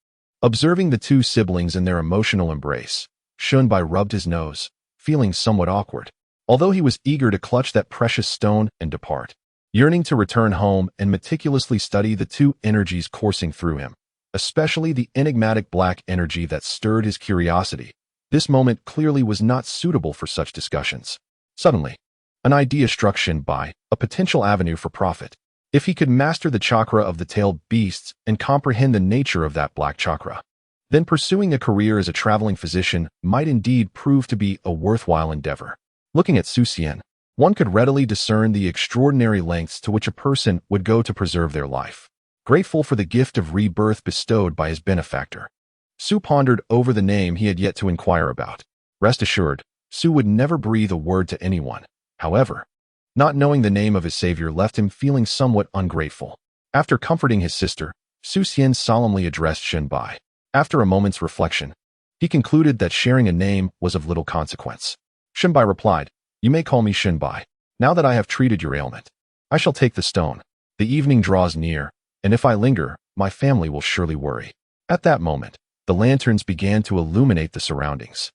Observing the two siblings in their emotional embrace, Shunbai rubbed his nose, feeling somewhat awkward. Although he was eager to clutch that precious stone and depart, yearning to return home and meticulously study the two energies coursing through him, especially the enigmatic black energy that stirred his curiosity, this moment clearly was not suitable for such discussions. Suddenly, an idea struck Shunbai, a potential avenue for profit. If he could master the chakra of the tailed beasts and comprehend the nature of that black chakra, then pursuing a career as a traveling physician might indeed prove to be a worthwhile endeavor. Looking at Su Xian, one could readily discern the extraordinary lengths to which a person would go to preserve their life. Grateful for the gift of rebirth bestowed by his benefactor, Su pondered over the name he had yet to inquire about. Rest assured, Su would never breathe a word to anyone. However, not knowing the name of his savior left him feeling somewhat ungrateful. After comforting his sister, Su Xian solemnly addressed Shunbai. After a moment's reflection, he concluded that sharing a name was of little consequence. Shinbai replied, "You may call me Shinbai. Now that I have treated your ailment, I shall take the stone. The evening draws near, and if I linger, my family will surely worry." At that moment, the lanterns began to illuminate the surroundings,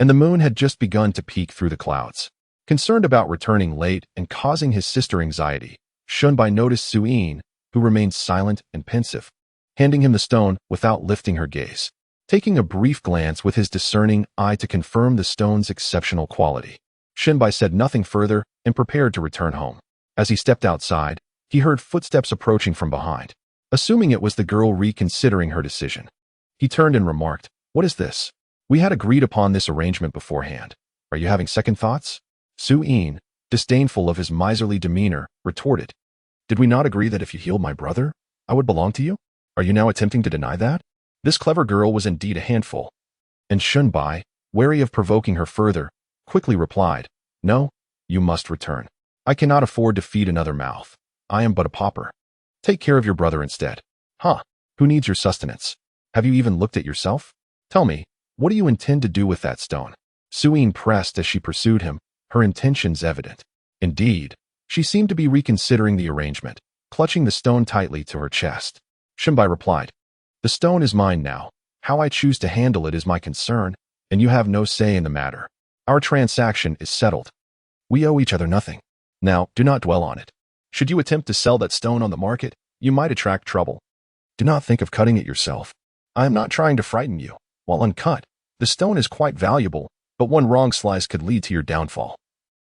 and the moon had just begun to peek through the clouds. Concerned about returning late and causing his sister anxiety, Shunbai noticed Suyin, who remained silent and pensive, handing him the stone without lifting her gaze. Taking a brief glance with his discerning eye to confirm the stone's exceptional quality, Shinbai said nothing further and prepared to return home. As he stepped outside, he heard footsteps approaching from behind. Assuming it was the girl reconsidering her decision, he turned and remarked, "What is this? We had agreed upon this arrangement beforehand. Are you having second thoughts?" Suyin, disdainful of his miserly demeanor, retorted, "Did we not agree that if you healed my brother, I would belong to you? Are you now attempting to deny that?" This clever girl was indeed a handful, and Shunbai, wary of provoking her further, quickly replied, "No, you must return. I cannot afford to feed another mouth. I am but a pauper. Take care of your brother instead." "Huh? Who needs your sustenance? Have you even looked at yourself? Tell me, what do you intend to do with that stone?" Suyin pressed as she pursued him, her intentions evident. Indeed, she seemed to be reconsidering the arrangement, clutching the stone tightly to her chest. Shinbai replied, "The stone is mine now. How I choose to handle it is my concern, and you have no say in the matter. Our transaction is settled. We owe each other nothing. Now, do not dwell on it. Should you attempt to sell that stone on the market, you might attract trouble. Do not think of cutting it yourself. I am not trying to frighten you. While uncut, the stone is quite valuable, but one wrong slice could lead to your downfall."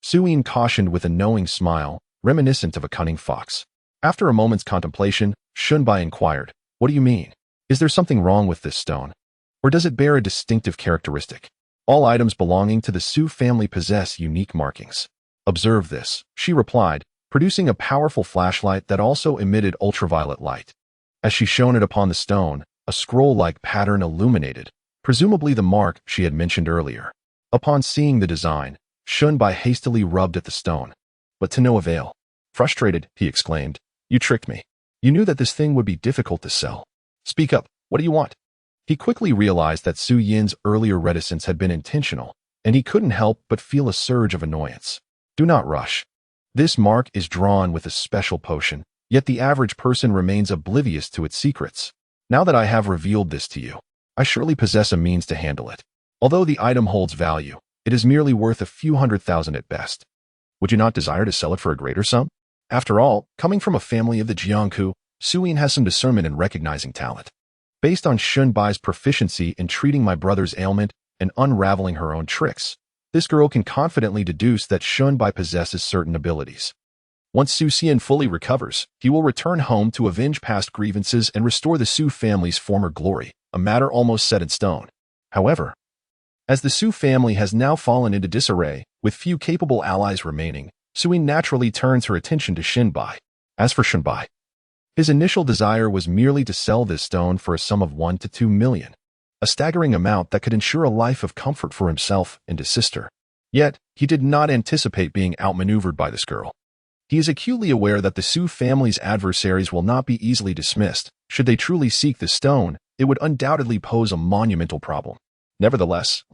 Suyin cautioned with a knowing smile, reminiscent of a cunning fox. After a moment's contemplation, Shunbai inquired, "What do you mean? Is there something wrong with this stone? Or does it bear a distinctive characteristic? All items belonging to the Su family possess unique markings. Observe this," she replied, producing a powerful flashlight that also emitted ultraviolet light. As she shone it upon the stone, a scroll-like pattern illuminated, presumably the mark she had mentioned earlier. Upon seeing the design, Shunbai hastily rubbed at the stone, but to no avail. Frustrated, he exclaimed, "You tricked me. You knew that this thing would be difficult to sell. Speak up, what do you want?" He quickly realized that Su Yin's earlier reticence had been intentional, and he couldn't help but feel a surge of annoyance. "Do not rush. This mark is drawn with a special potion, yet the average person remains oblivious to its secrets. Now that I have revealed this to you, I surely possess a means to handle it. Although the item holds value, it is merely worth a few 100,000 at best. Would you not desire to sell it for a greater sum? After all, coming from a family of the Jiangku, Suyin has some discernment in recognizing talent. Based on Shunbai's proficiency in treating my brother's ailment and unraveling her own tricks, this girl can confidently deduce that Shunbai possesses certain abilities. Once Su Xian fully recovers, he will return home to avenge past grievances and restore the Su family's former glory, a matter almost set in stone. However, as the Su family has now fallen into disarray, with few capable allies remaining, Suyin naturally turns her attention to Shinbai. As for Shinbai, his initial desire was merely to sell this stone for a sum of 1 to 2 million, a staggering amount that could ensure a life of comfort for himself and his sister. Yet, he did not anticipate being outmaneuvered by this girl. He is acutely aware that the Su family's adversaries will not be easily dismissed. Should they truly seek the stone, it would undoubtedly pose a monumental problem. Nevertheless,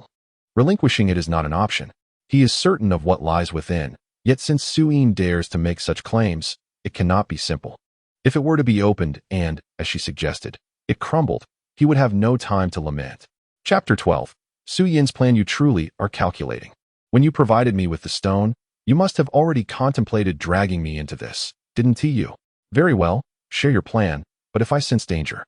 relinquishing it is not an option. He is certain of what lies within, yet since Suyin dares to make such claims, it cannot be simple. If it were to be opened and, as she suggested, it crumbled, he would have no time to lament. Chapter 12. Su Yin's plan. You truly are calculating. When you provided me with the stone, you must have already contemplated dragging me into this, didn't you? Very well, share your plan, but if I sense danger,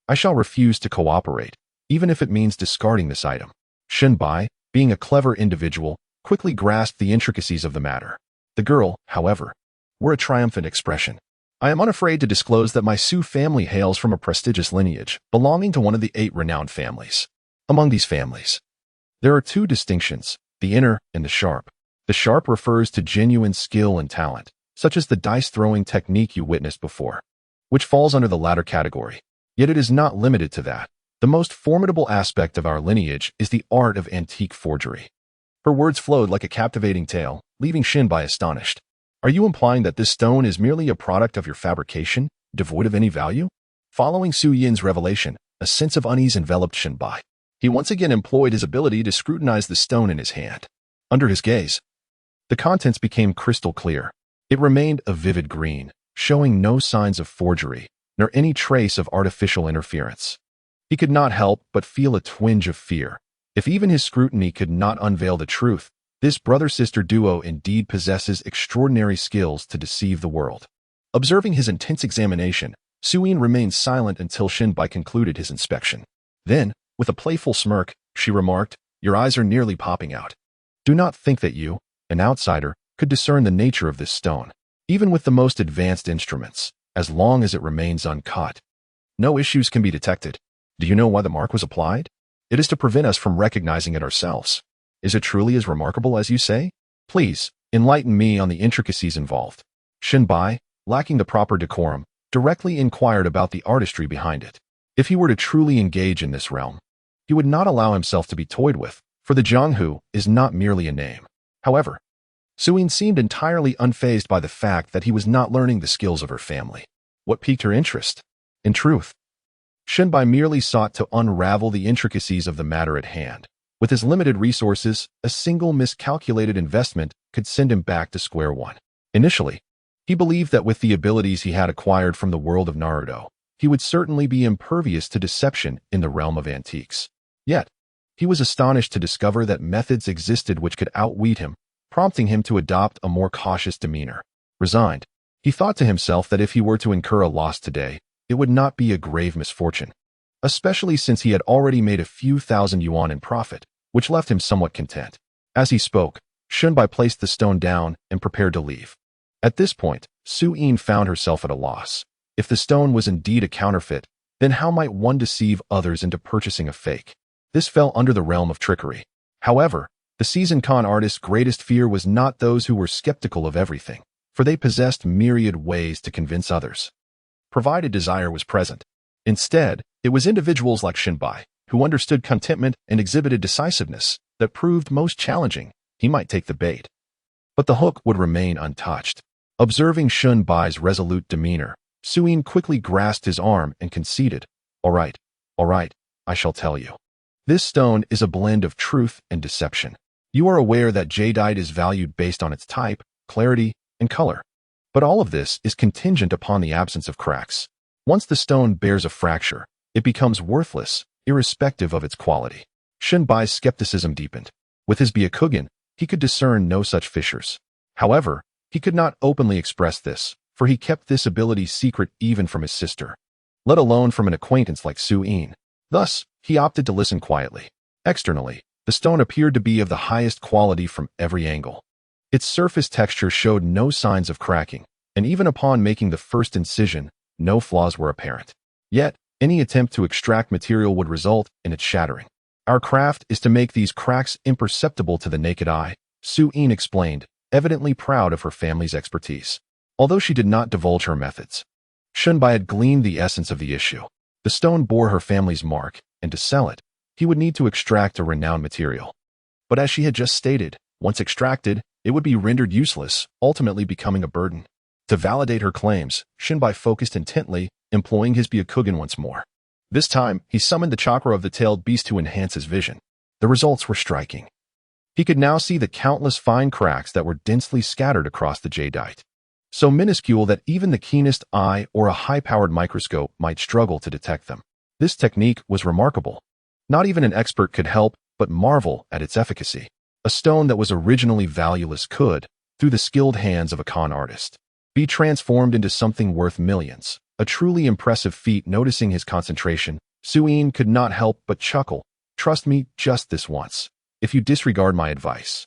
I shall refuse to cooperate, even if it means discarding this item. Shinbai, being a clever individual, quickly grasped the intricacies of the matter. The girl, however, wore a triumphant expression. "I am unafraid to disclose that my Su family hails from a prestigious lineage, belonging to one of the 8 renowned families. Among these families, there are 2 distinctions, the inner and the sharp. The sharp refers to genuine skill and talent, such as the dice-throwing technique you witnessed before, which falls under the latter category. Yet it is not limited to that. The most formidable aspect of our lineage is the art of antique forgery." Her words flowed like a captivating tale, leaving Shinbai astonished. "Are you implying that this stone is merely a product of your fabrication, devoid of any value?" Following Su Yin's revelation, a sense of unease enveloped Shinbai. He once again employed his ability to scrutinize the stone in his hand. Under his gaze, the contents became crystal clear. It remained a vivid green, showing no signs of forgery, nor any trace of artificial interference. He could not help but feel a twinge of fear. If even his scrutiny could not unveil the truth, this brother-sister duo indeed possesses extraordinary skills to deceive the world. Observing his intense examination, Suyin remained silent until Shinbai concluded his inspection. Then, with a playful smirk, she remarked, "Your eyes are nearly popping out. Do not think that you, an outsider, could discern the nature of this stone. Even with the most advanced instruments, as long as it remains uncut, no issues can be detected. Do you know why the mark was applied? It is to prevent us from recognizing it ourselves. Is it truly as remarkable as you say? Please, enlighten me on the intricacies involved." Shinbai, lacking the proper decorum, directly inquired about the artistry behind it. If he were to truly engage in this realm, he would not allow himself to be toyed with, for the Jianghu is not merely a name. However, Suyin seemed entirely unfazed by the fact that he was not learning the skills of her family. What piqued her interest? In truth, Shinbai merely sought to unravel the intricacies of the matter at hand. With his limited resources, a single miscalculated investment could send him back to square one. Initially, he believed that with the abilities he had acquired from the world of Naruto, he would certainly be impervious to deception in the realm of antiques. Yet, he was astonished to discover that methods existed which could outwit him, prompting him to adopt a more cautious demeanor. Resigned, he thought to himself that if he were to incur a loss today, it would not be a grave misfortune, especially since he had already made a few thousand yuan in profit, which left him somewhat content. As he spoke, Shunbai placed the stone down and prepared to leave. At this point, Suyin found herself at a loss. If the stone was indeed a counterfeit, then how might one deceive others into purchasing a fake? This fell under the realm of trickery. However, the seasoned con artist's greatest fear was not those who were skeptical of everything, for they possessed myriad ways to convince others, provided desire was present. Instead, it was individuals like Shinbai, who understood contentment and exhibited decisiveness, that proved most challenging. He might take the bait, but the hook would remain untouched. Observing Shinbai's resolute demeanor, Suyin quickly grasped his arm and conceded, all right, I shall tell you. This stone is a blend of truth and deception. You are aware that jadeite is valued based on its type, clarity, and color. But all of this is contingent upon the absence of cracks. Once the stone bears a fracture, it becomes worthless, irrespective of its quality. Shinbai's skepticism deepened. With his Byakugan, he could discern no such fissures. However, he could not openly express this, for he kept this ability secret even from his sister, let alone from an acquaintance like Suyin. Thus, he opted to listen quietly. Externally, the stone appeared to be of the highest quality from every angle. Its surface texture showed no signs of cracking, and even upon making the first incision, no flaws were apparent. Yet, any attempt to extract material would result in its shattering. Our craft is to make these cracks imperceptible to the naked eye, Suyin explained, evidently proud of her family's expertise. Although she did not divulge her methods, Shunbai had gleaned the essence of the issue. The stone bore her family's mark, and to sell it, he would need to extract a renowned material. But as she had just stated, once extracted, it would be rendered useless, ultimately becoming a burden. To validate her claims, Shinbai focused intently, employing his Byakugan once more. This time, he summoned the chakra of the tailed beast to enhance his vision. The results were striking. He could now see the countless fine cracks that were densely scattered across the jadeite, so minuscule that even the keenest eye or a high-powered microscope might struggle to detect them. This technique was remarkable. Not even an expert could help but marvel at its efficacy. A stone that was originally valueless could, through the skilled hands of a con artist, be transformed into something worth millions. A truly impressive feat. Noticing his concentration, Suyin could not help but chuckle. Trust me just this once. If you disregard my advice,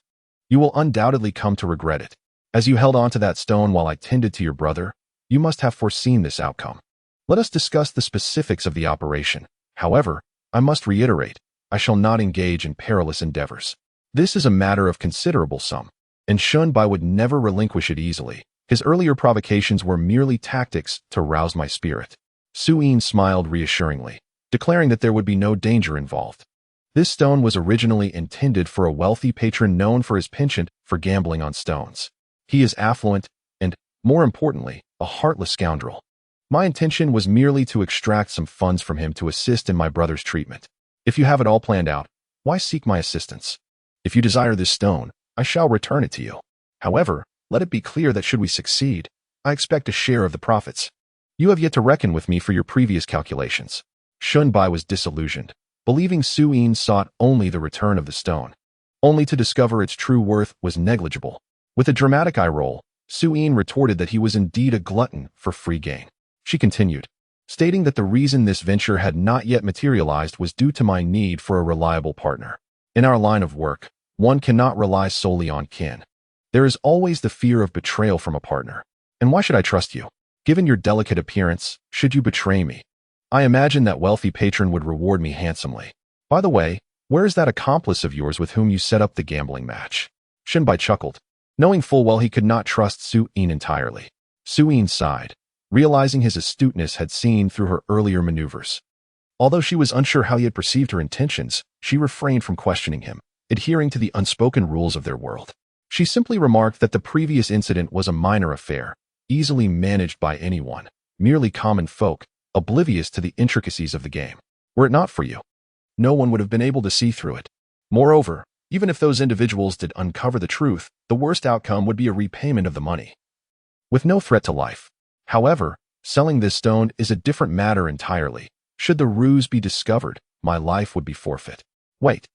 you will undoubtedly come to regret it. As you held onto that stone while I tended to your brother, you must have foreseen this outcome. Let us discuss the specifics of the operation. However, I must reiterate, I shall not engage in perilous endeavors. This is a matter of considerable sum, and Shunbai would never relinquish it easily. His earlier provocations were merely tactics to rouse my spirit. Suyin smiled reassuringly, declaring that there would be no danger involved. This stone was originally intended for a wealthy patron known for his penchant for gambling on stones. He is affluent and, more importantly, a heartless scoundrel. My intention was merely to extract some funds from him to assist in my brother's treatment. If you have it all planned out, why seek my assistance? If you desire this stone, I shall return it to you. However, let it be clear that should we succeed, I expect a share of the profits. You have yet to reckon with me for your previous calculations. Shunbai was disillusioned, believing Su Yin sought only the return of the stone, only to discover its true worth was negligible. With a dramatic eye roll, Su Yin retorted that he was indeed a glutton for free gain. She continued, stating that the reason this venture had not yet materialized was due to my need for a reliable partner. In our line of work, one cannot rely solely on kin. There is always the fear of betrayal from a partner. And why should I trust you? Given your delicate appearance, should you betray me? I imagine that wealthy patron would reward me handsomely. By the way, where is that accomplice of yours with whom you set up the gambling match? Shunbai chuckled, knowing full well he could not trust Su Yin entirely. Su Yin sighed, realizing his astuteness had seen through her earlier maneuvers. Although she was unsure how he had perceived her intentions, she refrained from questioning him, adhering to the unspoken rules of their world. She simply remarked that the previous incident was a minor affair, easily managed by anyone, merely common folk, oblivious to the intricacies of the game. Were it not for you, no one would have been able to see through it. Moreover, even if those individuals did uncover the truth, the worst outcome would be a repayment of the money, with no threat to life. However, selling this stone is a different matter entirely. Should the ruse be discovered, my life would be forfeit. Wait.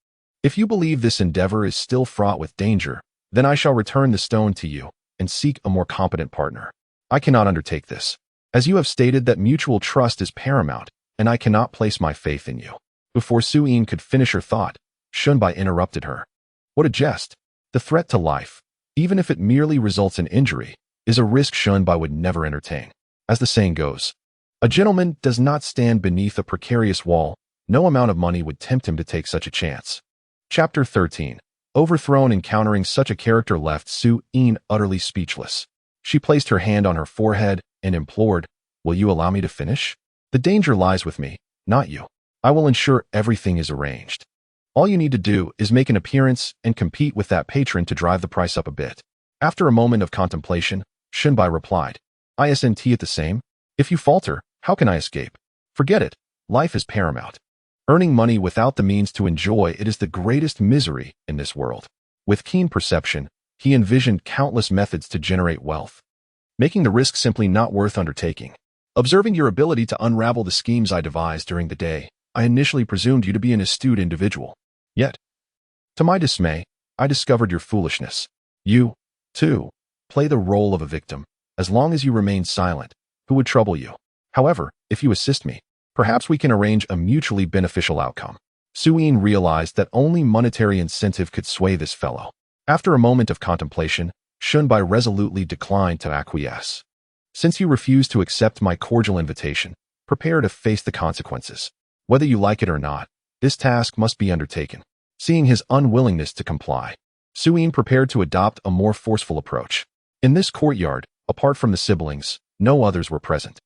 If you believe this endeavor is still fraught with danger, then I shall return the stone to you and seek a more competent partner. I cannot undertake this, as you have stated that mutual trust is paramount, and I cannot place my faith in you. Before Su Yin could finish her thought, Shunbai interrupted her. What a jest! The threat to life, even if it merely results in injury, is a risk Shunbai would never entertain. As the saying goes, a gentleman does not stand beneath a precarious wall. No amount of money would tempt him to take such a chance. Chapter 13. Overthrown. Encountering such a character left Su Yin utterly speechless. She placed her hand on her forehead and implored, "Will you allow me to finish? The danger lies with me, not you. I will ensure everything is arranged. All you need to do is make an appearance and compete with that patron to drive the price up a bit." After a moment of contemplation, Shunbai replied, "Isn't it the same? If you falter, how can I escape? Forget it. Life is paramount. Earning money without the means to enjoy it is the greatest misery in this world." With keen perception, he envisioned countless methods to generate wealth, making the risk simply not worth undertaking. Observing your ability to unravel the schemes I devised during the day, I initially presumed you to be an astute individual. Yet, to my dismay, I discovered your foolishness. You, too, play the role of a victim. As long as you remain silent, who would trouble you? However, if you assist me, perhaps we can arrange a mutually beneficial outcome. Su Yin realized that only monetary incentive could sway this fellow. After a moment of contemplation, Shunbai resolutely declined to acquiesce. Since you refuse to accept my cordial invitation, prepare to face the consequences. Whether you like it or not, this task must be undertaken. Seeing his unwillingness to comply, Su Yin prepared to adopt a more forceful approach. In this courtyard, apart from the siblings, no others were present.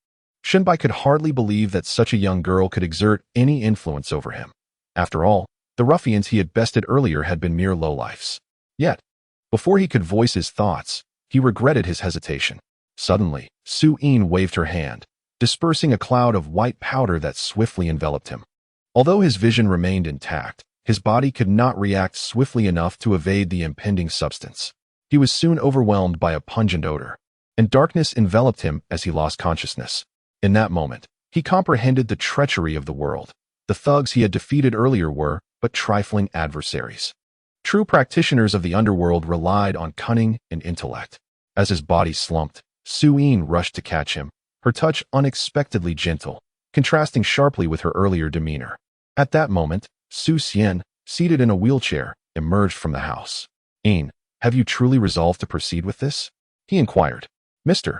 Shunbai could hardly believe that such a young girl could exert any influence over him. After all, the ruffians he had bested earlier had been mere lowlifes. Yet, before he could voice his thoughts, he regretted his hesitation. Suddenly, Su Yin waved her hand, dispersing a cloud of white powder that swiftly enveloped him. Although his vision remained intact, his body could not react swiftly enough to evade the impending substance. He was soon overwhelmed by a pungent odor, and darkness enveloped him as he lost consciousness. In that moment, he comprehended the treachery of the world. The thugs he had defeated earlier were but trifling adversaries. True practitioners of the underworld relied on cunning and intellect. As his body slumped, Su Yin rushed to catch him, her touch unexpectedly gentle, contrasting sharply with her earlier demeanor. At that moment, Su Xian, seated in a wheelchair, emerged from the house. "Yin, have you truly resolved to proceed with this?" he inquired. "Mr.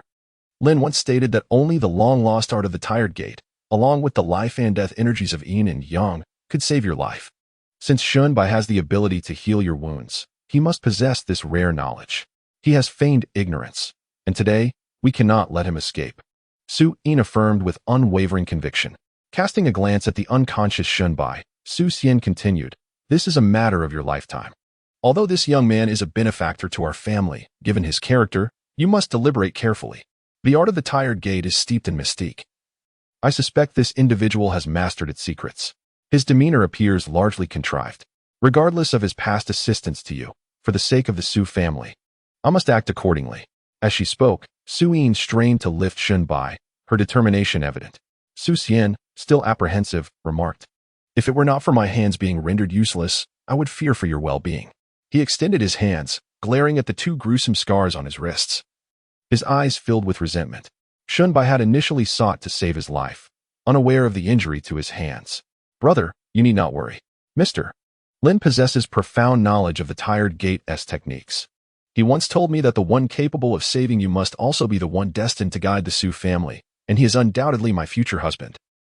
Lin once stated that only the long-lost art of the Tired Gate, along with the life and death energies of Yin and Yang, could save your life. Since Shunbai has the ability to heal your wounds, he must possess this rare knowledge. He has feigned ignorance, and today, we cannot let him escape." Su Yin affirmed with unwavering conviction. Casting a glance at the unconscious Shunbai, Su Xian continued, "This is a matter of your lifetime. Although this young man is a benefactor to our family, given his character, you must deliberate carefully. The art of the Tired Gate is steeped in mystique. I suspect this individual has mastered its secrets. His demeanor appears largely contrived. Regardless of his past assistance to you, for the sake of the Su family. I must act accordingly. As she spoke, Su Yin strained to lift Shunbai, her determination evident. Su Xian, still apprehensive, remarked, "If it were not for my hands being rendered useless, I would fear for your well-being." He extended his hands, glaring at the 2 gruesome scars on his wrists. His eyes filled with resentment. Shunbai had initially sought to save his life, unaware of the injury to his hands. "Brother, you need not worry. Mr. Lin possesses profound knowledge of the tired gate-s techniques. He once told me that the one capable of saving you must also be the one destined to guide the Su family, and he is undoubtedly my future husband.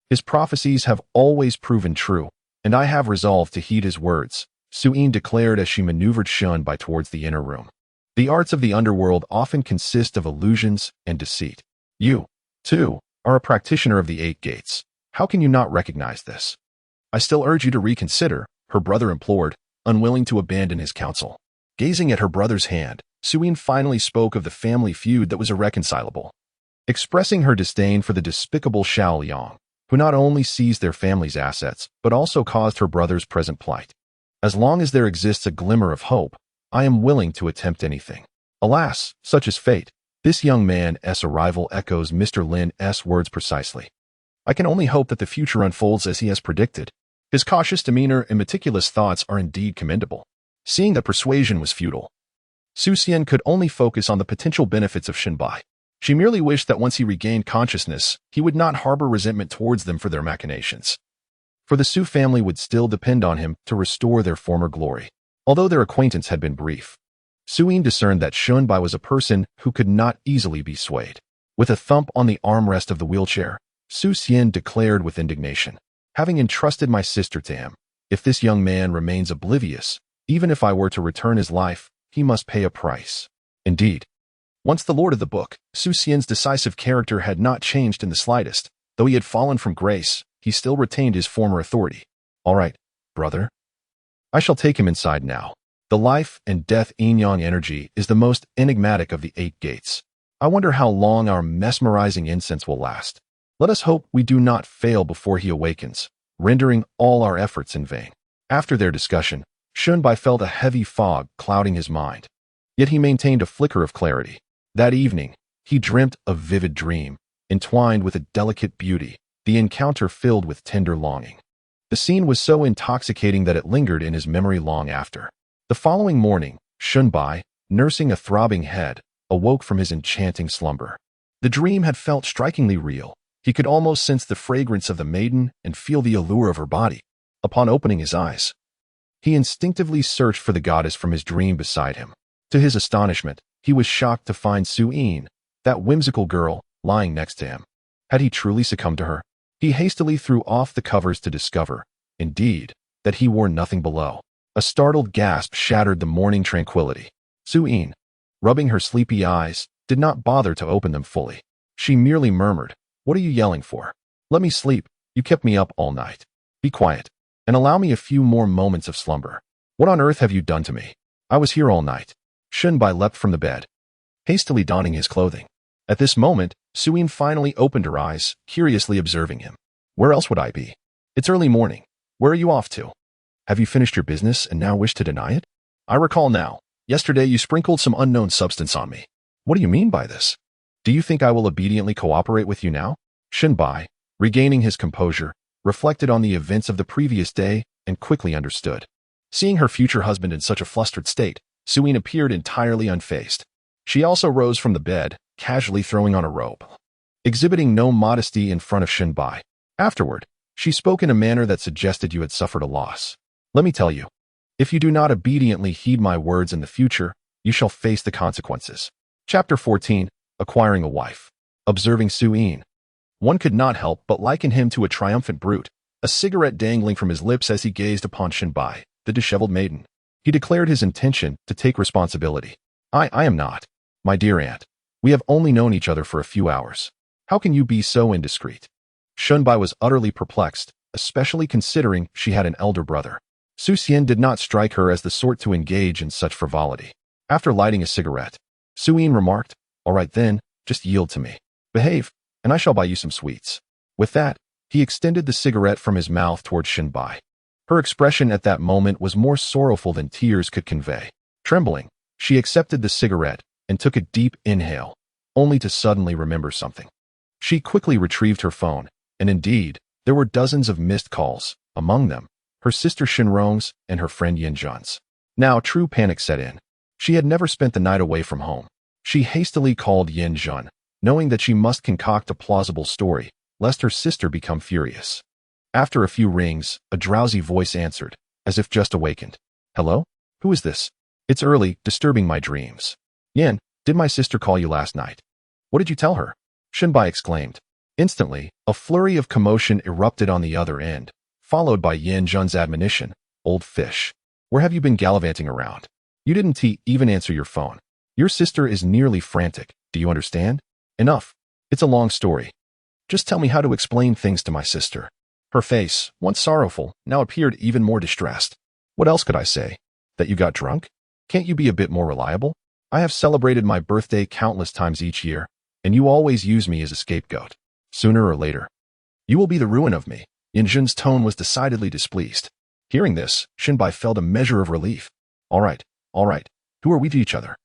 His prophecies have always proven true, and I have resolved to heed his words," Su Yin declared as she maneuvered Shunbai towards the inner room. The arts of the underworld often consist of illusions and deceit. You, too, are a practitioner of the 8 gates. How can you not recognize this? I still urge you to reconsider, her brother implored, unwilling to abandon his counsel. Gazing at her brother's hand, Su Yin finally spoke of the family feud that was irreconcilable, expressing her disdain for the despicable Xiao Liang, who not only seized their family's assets, but also caused her brother's present plight. As long as there exists a glimmer of hope, I am willing to attempt anything. Alas, such is fate. This young man's arrival echoes Mr. Lin's words precisely. I can only hope that the future unfolds as he has predicted. His cautious demeanor and meticulous thoughts are indeed commendable. Seeing that persuasion was futile, Su Xian could only focus on the potential benefits of Shunbai. She merely wished that once he regained consciousness, he would not harbor resentment towards them for their machinations. For the Su family would still depend on him to restore their former glory. Although their acquaintance had been brief, Su Yin discerned that Shunbai was a person who could not easily be swayed. With a thump on the armrest of the wheelchair, Su Xian declared with indignation, "Having entrusted my sister to him, if this young man remains oblivious, even if I were to return his life, he must pay a price." Indeed, once the Lord of the Book, Su Xian's decisive character had not changed in the slightest. Though he had fallen from grace, he still retained his former authority. "All right, brother. I shall take him inside now. The life and death yin-yang energy is the most enigmatic of the 8 gates. I wonder how long our mesmerizing incense will last. Let us hope we do not fail before he awakens, rendering all our efforts in vain." After their discussion, Shunbai felt a heavy fog clouding his mind. Yet he maintained a flicker of clarity. That evening, he dreamt a vivid dream, entwined with a delicate beauty, the encounter filled with tender longing. The scene was so intoxicating that it lingered in his memory long after. The following morning, Shunbai, nursing a throbbing head, awoke from his enchanting slumber. The dream had felt strikingly real. He could almost sense the fragrance of the maiden and feel the allure of her body. Upon opening his eyes, he instinctively searched for the goddess from his dream beside him. To his astonishment, he was shocked to find Su Yin, that whimsical girl, lying next to him. Had he truly succumbed to her? He hastily threw off the covers to discover, indeed, that he wore nothing below. A startled gasp shattered the morning tranquility. Su Yin, rubbing her sleepy eyes, did not bother to open them fully. She merely murmured, "What are you yelling for? Let me sleep. You kept me up all night. Be quiet, and allow me a few more moments of slumber. What on earth have you done to me? I was here all night." Shunbai leapt from the bed, hastily donning his clothing. At this moment, Su Yin finally opened her eyes, curiously observing him. "Where else would I be? It's early morning. Where are you off to? Have you finished your business and now wish to deny it? I recall now. Yesterday you sprinkled some unknown substance on me. What do you mean by this? Do you think I will obediently cooperate with you now?" Shunbai, regaining his composure, reflected on the events of the previous day and quickly understood. Seeing her future husband in such a flustered state, Su Yin appeared entirely unfazed. She also rose from the bed, casually throwing on a robe, exhibiting no modesty in front of Shunbai. Afterward, she spoke in a manner that suggested you had suffered a loss. "Let me tell you, if you do not obediently heed my words in the future, you shall face the consequences." Chapter 14, Acquiring a Wife. Observing Su Yin, one could not help but liken him to a triumphant brute, a cigarette dangling from his lips as he gazed upon Shunbai, the disheveled maiden. He declared his intention to take responsibility. I am not. My dear aunt, we have only known each other for a few hours. How can you be so indiscreet?" Shunbai was utterly perplexed, especially considering she had an elder brother. Su Xian did not strike her as the sort to engage in such frivolity. After lighting a cigarette, Su Yin remarked, "All right then, just yield to me. Behave, and I shall buy you some sweets." With that, he extended the cigarette from his mouth toward Shunbai. Her expression at that moment was more sorrowful than tears could convey. Trembling, she accepted the cigarette and took a deep inhale, only to suddenly remember something. She quickly retrieved her phone, and indeed, there were dozens of missed calls, among them, her sister Shinrong's and her friend Yinjun's. Now true panic set in. She had never spent the night away from home. She hastily called Yinjun, knowing that she must concoct a plausible story, lest her sister become furious. After a few rings, a drowsy voice answered, as if just awakened. Hello? Who is this? It's early, disturbing my dreams. Yin, did my sister call you last night? What did you tell her? Shinbai exclaimed. Instantly, a flurry of commotion erupted on the other end, followed by Yin Jun's admonition, old fish. Where have you been gallivanting around? You didn't even answer your phone. Your sister is nearly frantic, do you understand? Enough. It's a long story. Just tell me how to explain things to my sister. Her face, once sorrowful, now appeared even more distressed. What else could I say? That you got drunk? Can't you be a bit more reliable? I have celebrated my birthday countless times each year, and you always use me as a scapegoat. Sooner or later, you will be the ruin of me. Yinjun's tone was decidedly displeased. Hearing this, Shinbai felt a measure of relief. All right. Who are we to each other?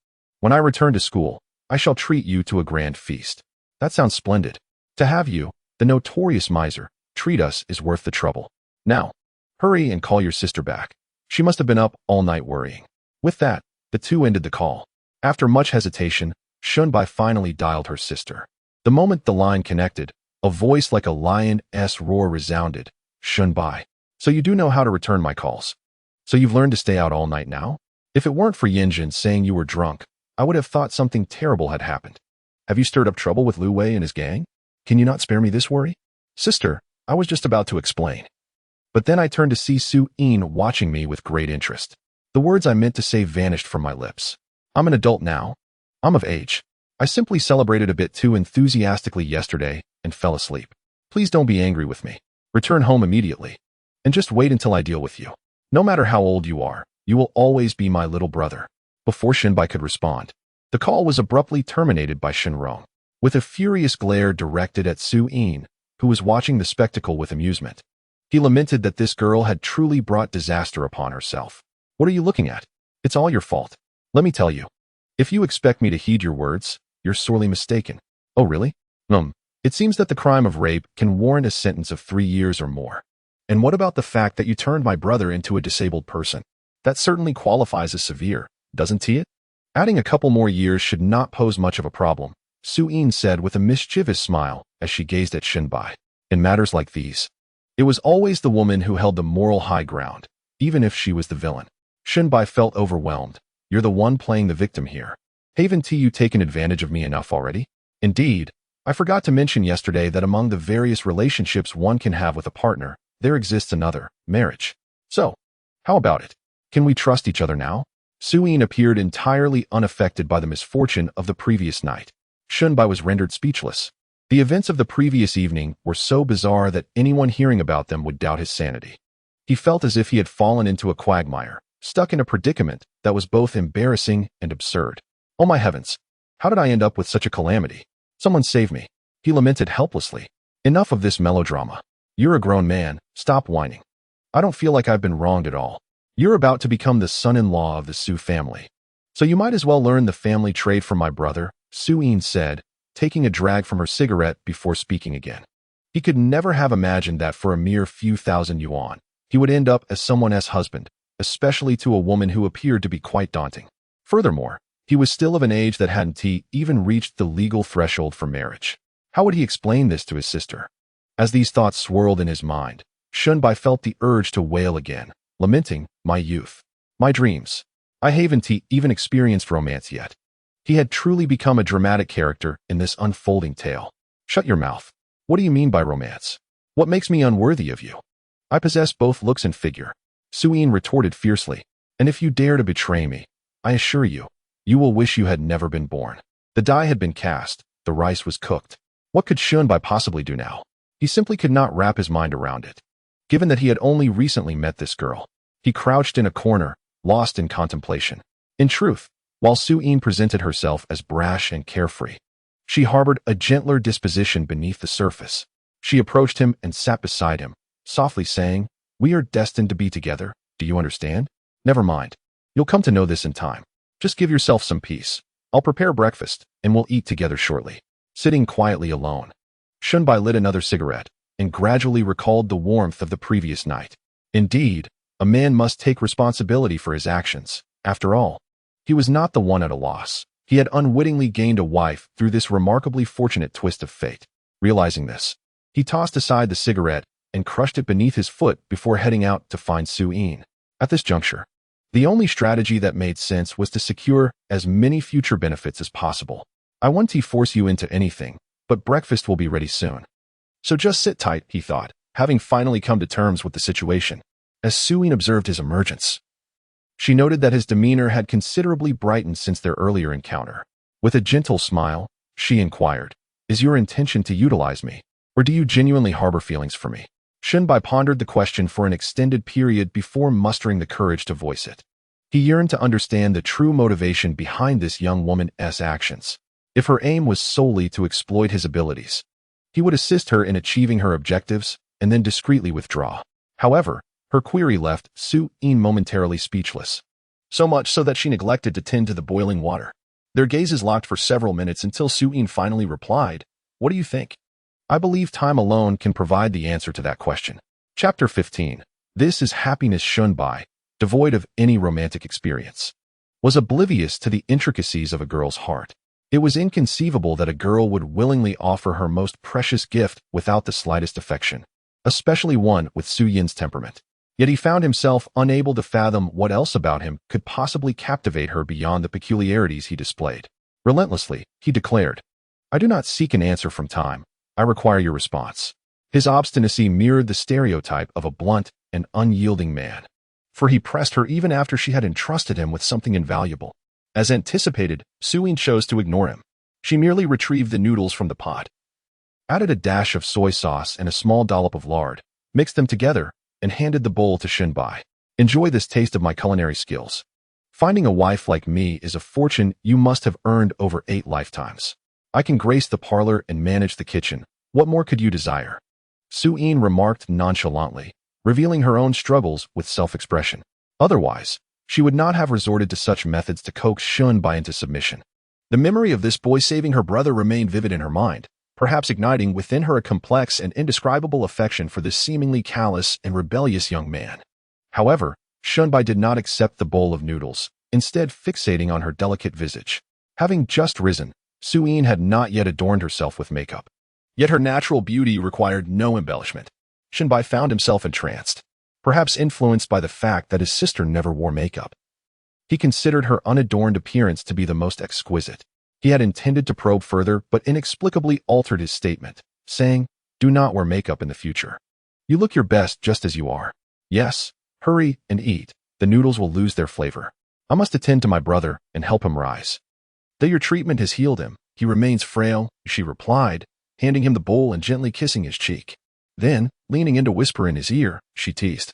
When I return to school, I shall treat you to a grand feast. That sounds splendid. To have you, the notorious miser, treat us is worth the trouble. Now, hurry and call your sister back. She must have been up all night worrying. With that, the two ended the call. After much hesitation, Shunbai finally dialed her sister. The moment the line connected, a voice like a lion's roar resounded. Shunbai. So you do know how to return my calls. So you've learned to stay out all night now? If it weren't for Yinjun saying you were drunk, I would have thought something terrible had happened. Have you stirred up trouble with Lu Wei and his gang? Can you not spare me this worry? Sister, I was just about to explain. But then I turned to see Su-in watching me with great interest. The words I meant to say vanished from my lips. I'm an adult now. I'm of age. I simply celebrated a bit too enthusiastically yesterday and fell asleep. Please don't be angry with me. Return home immediately. And just wait until I deal with you. No matter how old you are, you will always be my little brother. Before Shinbai could respond, the call was abruptly terminated by Shinrong, with a furious glare directed at Su-in, who was watching the spectacle with amusement. He lamented that this girl had truly brought disaster upon herself. What are you looking at? It's all your fault. Let me tell you. If you expect me to heed your words, you're sorely mistaken. Oh, really? It seems that the crime of rape can warrant a sentence of 3 years or more. And what about the fact that you turned my brother into a disabled person? That certainly qualifies as severe, doesn't it? Adding a couple more years should not pose much of a problem, Su-in said with a mischievous smile as she gazed at Shinbai. In matters like these, it was always the woman who held the moral high ground, even if she was the villain. Shinbai felt overwhelmed. You're the one playing the victim here. Haven't you taken advantage of me enough already? Indeed, I forgot to mention yesterday that among the various relationships one can have with a partner, there exists another, marriage. So, how about it? Can we trust each other now? Su-in appeared entirely unaffected by the misfortune of the previous night. Shunbai was rendered speechless. The events of the previous evening were so bizarre that anyone hearing about them would doubt his sanity. He felt as if he had fallen into a quagmire, stuck in a predicament that was both embarrassing and absurd. Oh my heavens! How did I end up with such a calamity? Someone save me. He lamented helplessly. Enough of this melodrama. You're a grown man, stop whining. I don't feel like I've been wronged at all. You're about to become the son-in-law of the Su family. So you might as well learn the family trade from my brother, Su-in said, taking a drag from her cigarette before speaking again. He could never have imagined that for a mere few thousand yuan, he would end up as someone else's husband, especially to a woman who appeared to be quite daunting. Furthermore, he was still of an age that hadn't even reached the legal threshold for marriage. How would he explain this to his sister? As these thoughts swirled in his mind, Shunbai felt the urge to wail again, lamenting, my youth, my dreams. I haven't even experienced romance yet. He had truly become a dramatic character in this unfolding tale. Shut your mouth. What do you mean by romance? What makes me unworthy of you? I possess both looks and figure. Su-in retorted fiercely, and if you dare to betray me, I assure you, you will wish you had never been born. The die had been cast, the rice was cooked. What could Shunbai possibly do now? He simply could not wrap his mind around it. Given that he had only recently met this girl, he crouched in a corner, lost in contemplation. In truth, while Su-in presented herself as brash and carefree, she harbored a gentler disposition beneath the surface. She approached him and sat beside him, softly saying, we are destined to be together, do you understand? Never mind. You'll come to know this in time. Just give yourself some peace. I'll prepare breakfast, and we'll eat together shortly. Sitting quietly alone, Shunbai lit another cigarette and gradually recalled the warmth of the previous night. Indeed, a man must take responsibility for his actions. After all, he was not the one at a loss. He had unwittingly gained a wife through this remarkably fortunate twist of fate. Realizing this, he tossed aside the cigarette and crushed it beneath his foot before heading out to find Su-in. At this juncture, the only strategy that made sense was to secure as many future benefits as possible. I won't force you into anything, but breakfast will be ready soon. So just sit tight, he thought, having finally come to terms with the situation. As Su-in observed his emergence, she noted that his demeanor had considerably brightened since their earlier encounter. With a gentle smile, she inquired, "Is your intention to utilize me, or do you genuinely harbor feelings for me?" Shunbai pondered the question for an extended period before mustering the courage to voice it. He yearned to understand the true motivation behind this young woman's actions. If her aim was solely to exploit his abilities, he would assist her in achieving her objectives and then discreetly withdraw. However, her query left Su-in momentarily speechless, so much so that she neglected to tend to the boiling water. Their gazes locked for several minutes until Su-in finally replied, "What do you think?" "I believe time alone can provide the answer to that question." Chapter 15. This is happiness. Shunbai, devoid of any romantic experience, was oblivious to the intricacies of a girl's heart. It was inconceivable that a girl would willingly offer her most precious gift without the slightest affection, especially one with Su-yin's temperament. Yet he found himself unable to fathom what else about him could possibly captivate her beyond the peculiarities he displayed. Relentlessly, he declared, "I do not seek an answer from time. I require your response." His obstinacy mirrored the stereotype of a blunt and unyielding man, for he pressed her even after she had entrusted him with something invaluable. As anticipated, Su-in chose to ignore him. She merely retrieved the noodles from the pot, added a dash of soy sauce and a small dollop of lard, mixed them together, and handed the bowl to Shunbai. "Enjoy this taste of my culinary skills. Finding a wife like me is a fortune you must have earned over 8 lifetimes. I can grace the parlor and manage the kitchen. What more could you desire?" Su-in remarked nonchalantly, revealing her own struggles with self-expression. Otherwise, she would not have resorted to such methods to coax Shunbai into submission. The memory of this boy saving her brother remained vivid in her mind, perhaps igniting within her a complex and indescribable affection for this seemingly callous and rebellious young man. However, Shunbai did not accept the bowl of noodles, instead fixating on her delicate visage. Having just risen, Su-in had not yet adorned herself with makeup. Yet her natural beauty required no embellishment. Shunbai found himself entranced, perhaps influenced by the fact that his sister never wore makeup. He considered her unadorned appearance to be the most exquisite. He had intended to probe further, but inexplicably altered his statement, saying, "Do not wear makeup in the future. You look your best just as you are. Yes, hurry and eat. The noodles will lose their flavor. I must attend to my brother and help him rise. Though your treatment has healed him, he remains frail," she replied, handing him the bowl and gently kissing his cheek. Then, leaning in to whisper in his ear, she teased,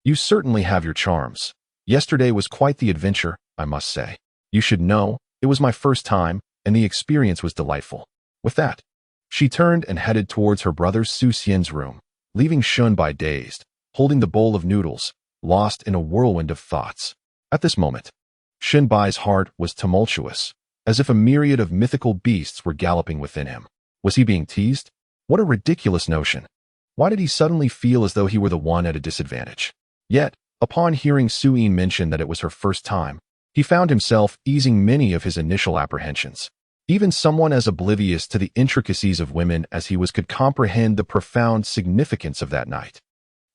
"You certainly have your charms. Yesterday was quite the adventure, I must say. You should know, it was my first time, and the experience was delightful." With that, she turned and headed towards her brother Su-hsien's room, leaving Shunbai dazed, holding the bowl of noodles, lost in a whirlwind of thoughts. At this moment, Shunbai's heart was tumultuous, as if a myriad of mythical beasts were galloping within him. Was he being teased? What a ridiculous notion. Why did he suddenly feel as though he were the one at a disadvantage? Yet, upon hearing Su-in mention that it was her first time, he found himself easing many of his initial apprehensions. Even someone as oblivious to the intricacies of women as he was could comprehend the profound significance of that night.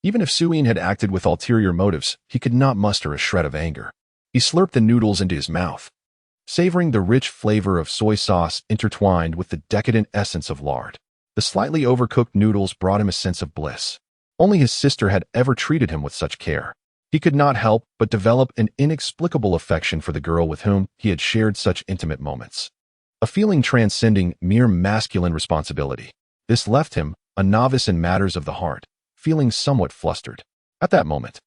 Even if Su-in had acted with ulterior motives, he could not muster a shred of anger. He slurped the noodles into his mouth, savoring the rich flavor of soy sauce intertwined with the decadent essence of lard. The slightly overcooked noodles brought him a sense of bliss. Only his sister had ever treated him with such care. He could not help but develop an inexplicable affection for the girl with whom he had shared such intimate moments. A feeling transcending mere masculine responsibility. This left him, a novice in matters of the heart, feeling somewhat flustered. At that moment,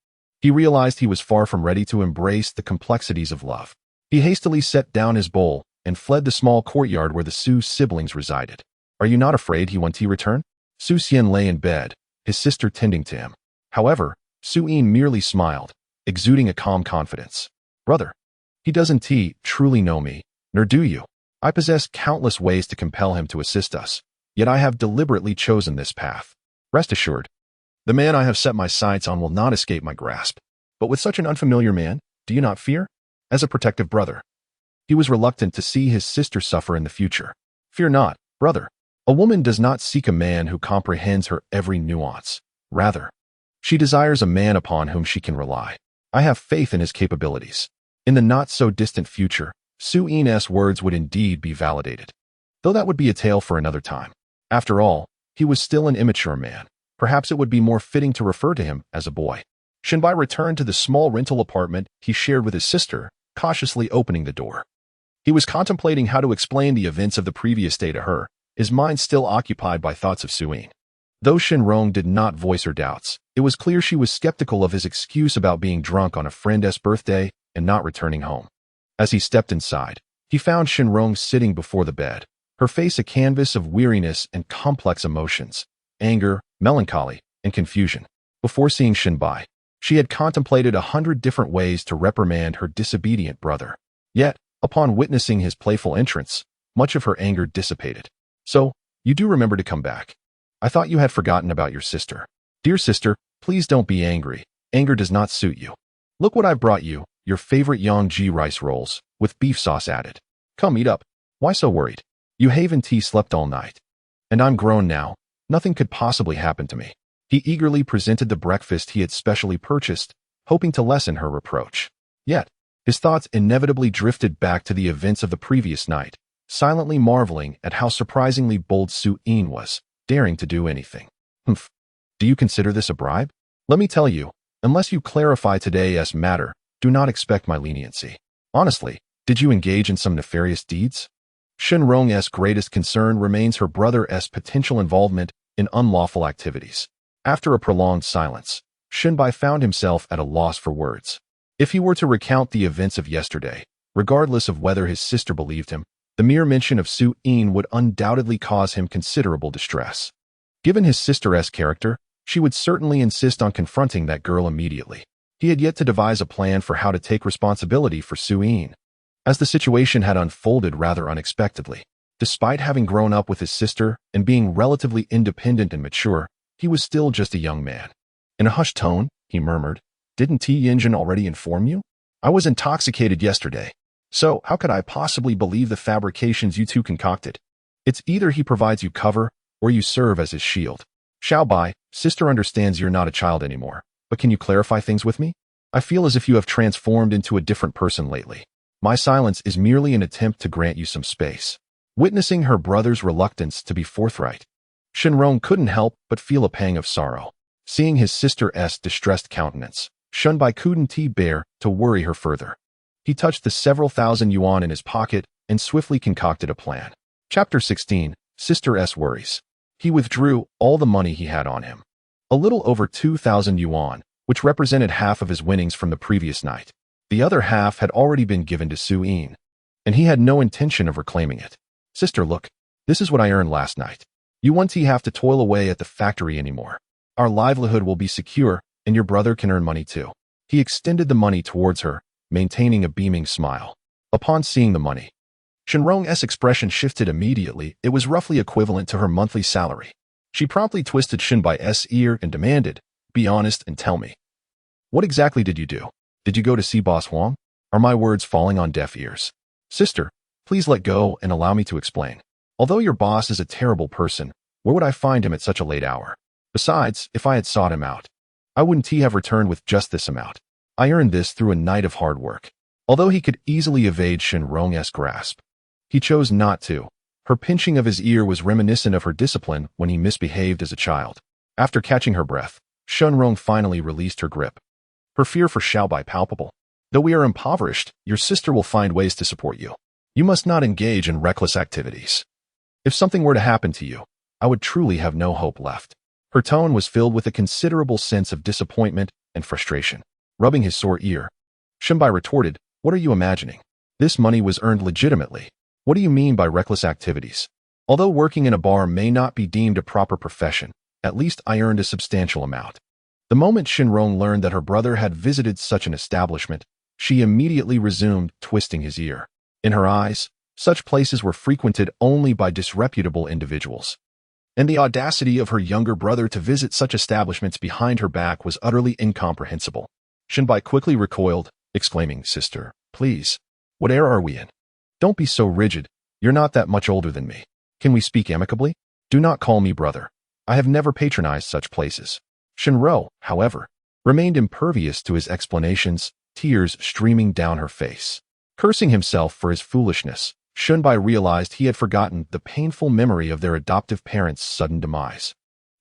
he realized he was far from ready to embrace the complexities of love. He hastily set down his bowl and fled the small courtyard where the Su siblings resided. "Are you not afraid he won't return?" Su-hsien lay in bed, his sister tending to him. However, Su-in merely smiled, exuding a calm confidence. "Brother, He doesn't truly know me, nor do you. I possess countless ways to compel him to assist us, yet I have deliberately chosen this path. Rest assured, the man I have set my sights on will not escape my grasp. But with such an unfamiliar man, do you not fear? As a protective brother, he was reluctant to see his sister suffer in the future. Fear not, brother. A woman does not seek a man who comprehends her every nuance. Rather, she desires a man upon whom she can rely. I have faith in his capabilities. In the not-so-distant future, Su-in's words would indeed be validated. Though that would be a tale for another time. After all, he was still an immature man. Perhaps it would be more fitting to refer to him as a boy. Shinbai returned to the small rental apartment he shared with his sister, cautiously opening the door. He was contemplating how to explain the events of the previous day to her, his mind still occupied by thoughts of Su-in. Though Shinrong did not voice her doubts, it was clear she was skeptical of his excuse about being drunk on a friend's birthday and not returning home. As he stepped inside, he found Shinrong sitting before the bed, her face a canvas of weariness and complex emotions, anger, melancholy, and confusion. Before seeing Shinbai, she had contemplated 100 different ways to reprimand her disobedient brother. Yet, upon witnessing his playful entrance, much of her anger dissipated. So, you do remember to come back. I thought you had forgotten about your sister. Dear sister, please don't be angry. Anger does not suit you. Look what I've brought you, your favorite Yongji rice rolls, with beef sauce added. Come eat up. Why so worried? You Haven Tea slept all night. And I'm grown now. Nothing could possibly happen to me. He eagerly presented the breakfast he had specially purchased, hoping to lessen her reproach. Yet, his thoughts inevitably drifted back to the events of the previous night, silently marveling at how surprisingly bold Su-in was, daring to do anything. Humph. Do you consider this a bribe? Let me tell you, unless you clarify today's matter, do not expect my leniency. Honestly, did you engage in some nefarious deeds? Shinrong's greatest concern remains her brother's potential involvement in unlawful activities. After a prolonged silence, Shinbai found himself at a loss for words. If he were to recount the events of yesterday, regardless of whether his sister believed him, the mere mention of Su-in would undoubtedly cause him considerable distress. Given his sister's character, she would certainly insist on confronting that girl immediately. He had yet to devise a plan for how to take responsibility for Su-in, as the situation had unfolded rather unexpectedly. Despite having grown up with his sister and being relatively independent and mature, he was still just a young man. In a hushed tone, he murmured, "Didn't T-Yinjin already inform you? I was intoxicated yesterday. So how could I possibly believe the fabrications you two concocted? It's either he provides you cover, or you serve as his shield. Xiaobai, sister understands you're not a child anymore, but can you clarify things with me? I feel as if you have transformed into a different person lately. My silence is merely an attempt to grant you some space." Witnessing her brother's reluctance to be forthright, Shinrong couldn't help but feel a pang of sorrow. Seeing his sister's distressed countenance, Shunbai couldn't bear to worry her further. He touched the several thousand yuan in his pocket and swiftly concocted a plan. Chapter 16, Sister's Worries. He withdrew all the money he had on him. A little over 2,000 yuan, which represented half of his winnings from the previous night. The other half had already been given to Su-in, and he had no intention of reclaiming it. Sister, look, this is what I earned last night. You won't have to toil away at the factory anymore. Our livelihood will be secure, and your brother can earn money too. He extended the money towards her, maintaining a beaming smile. Upon seeing the money, Shinrong's expression shifted immediately. It was roughly equivalent to her monthly salary. She promptly twisted Shinbai's ear and demanded, "Be honest and tell me. What exactly did you do? Did you go to see Boss Huang? Are my words falling on deaf ears? Sister, please let go and allow me to explain. Although your boss is a terrible person, where would I find him at such a late hour? Besides, if I had sought him out, I wouldn't have returned with just this amount. I earned this through a night of hard work." Although he could easily evade Shinrong's grasp, he chose not to. Her pinching of his ear was reminiscent of her discipline when he misbehaved as a child. After catching her breath, Shinrong finally released her grip. Her fear for Xiaobai palpable. "Though we are impoverished, your sister will find ways to support you. You must not engage in reckless activities. If something were to happen to you, I would truly have no hope left." Her tone was filled with a considerable sense of disappointment and frustration. Rubbing his sore ear, Shinbai retorted, "What are you imagining? This money was earned legitimately. What do you mean by reckless activities? Although working in a bar may not be deemed a proper profession, at least I earned a substantial amount." The moment Shinrong learned that her brother had visited such an establishment, She immediately resumed twisting his ear. In her eyes, such places were frequented only by disreputable individuals. And the audacity of her younger brother to visit such establishments behind her back was utterly incomprehensible. Shinbai quickly recoiled, exclaiming, "Sister, please. What air are we in? Don't be so rigid. You're not that much older than me. Can we speak amicably? Do not call me brother. I have never patronized such places." Shinro, however, remained impervious to his explanations, tears streaming down her face. Cursing himself for his foolishness, Shunbai realized he had forgotten the painful memory of their adoptive parents' sudden demise,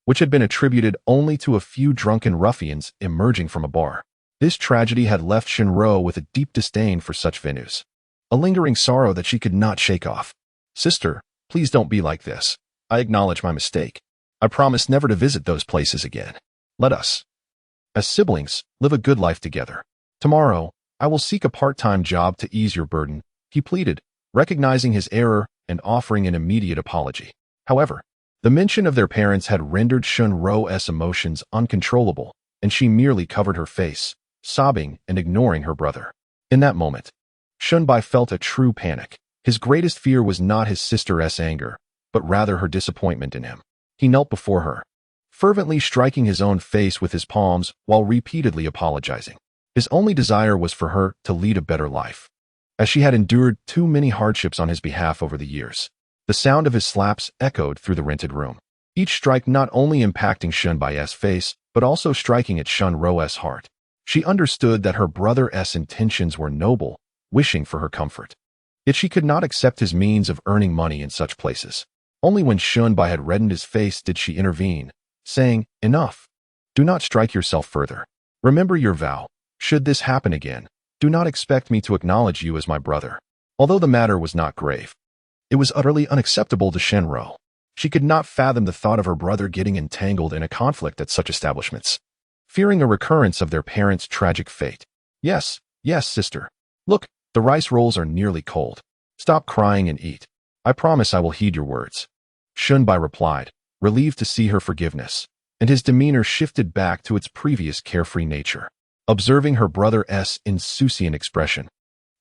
which had been attributed only to a few drunken ruffians emerging from a bar. This tragedy had left Shinro with a deep disdain for such venues, a lingering sorrow that she could not shake off. "Sister, please don't be like this. I acknowledge my mistake. I promise never to visit those places again. Let us, as siblings, live a good life together. Tomorrow, I will seek a part-time job to ease your burden," he pleaded, recognizing his error and offering an immediate apology. However, the mention of their parents had rendered Shunro's emotions uncontrollable, and she merely covered her face, sobbing and ignoring her brother. In that moment, Shunbai felt a true panic. His greatest fear was not his sister's anger, but rather her disappointment in him. He knelt before her, fervently striking his own face with his palms while repeatedly apologizing. His only desire was for her to lead a better life, as she had endured too many hardships on his behalf over the years. The sound of his slaps echoed through the rented room, each strike not only impacting Shunbai's face, but also striking at Shunro's heart. She understood that her brother's intentions were noble, wishing for her comfort. Yet she could not accept his means of earning money in such places. Only when Shunbai had reddened his face did she intervene, saying, "Enough. Do not strike yourself further. Remember your vow. Should this happen again, do not expect me to acknowledge you as my brother." Although the matter was not grave, it was utterly unacceptable to Shinro. She could not fathom the thought of her brother getting entangled in a conflict at such establishments, fearing a recurrence of their parents' tragic fate. "Yes, yes, sister. Look, the rice rolls are nearly cold. Stop crying and eat. I promise I will heed your words," Shunbai replied, relieved to see her forgiveness, and his demeanor shifted back to its previous carefree nature. Observing her brother's insouciant expression,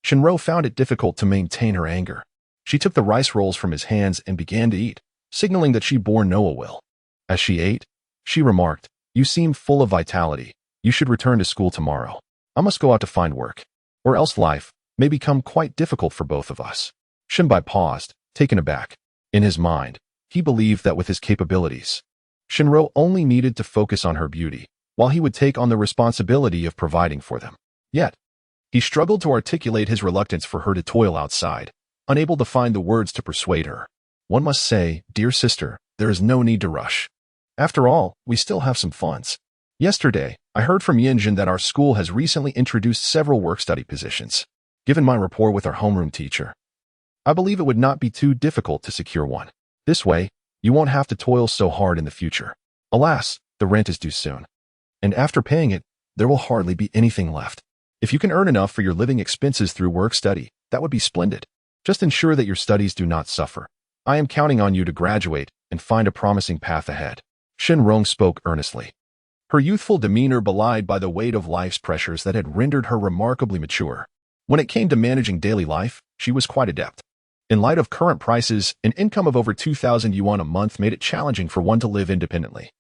Shinro found it difficult to maintain her anger. She took the rice rolls from his hands and began to eat, signaling that she bore no ill will. As she ate, she remarked, "You seem full of vitality. You should return to school tomorrow. I must go out to find work, or else life may become quite difficult for both of us." Shinbai paused, taken aback. In his mind, he believed that with his capabilities, Shinro only needed to focus on her beauty, while he would take on the responsibility of providing for them. Yet, he struggled to articulate his reluctance for her to toil outside, unable to find the words to persuade her. "One must say, dear sister, there is no need to rush. After all, we still have some funds. Yesterday, I heard from Yinjin that our school has recently introduced several work-study positions. Given my rapport with our homeroom teacher, I believe it would not be too difficult to secure one. This way, you won't have to toil so hard in the future. Alas, the rent is due soon, and after paying it, there will hardly be anything left. If you can earn enough for your living expenses through work-study, that would be splendid. Just ensure that your studies do not suffer. I am counting on you to graduate and find a promising path ahead." Shinrong spoke earnestly, her youthful demeanor belied by the weight of life's pressures that had rendered her remarkably mature. When it came to managing daily life, she was quite adept. In light of current prices, an income of over 2,000 yuan a month made it challenging for one to live independently,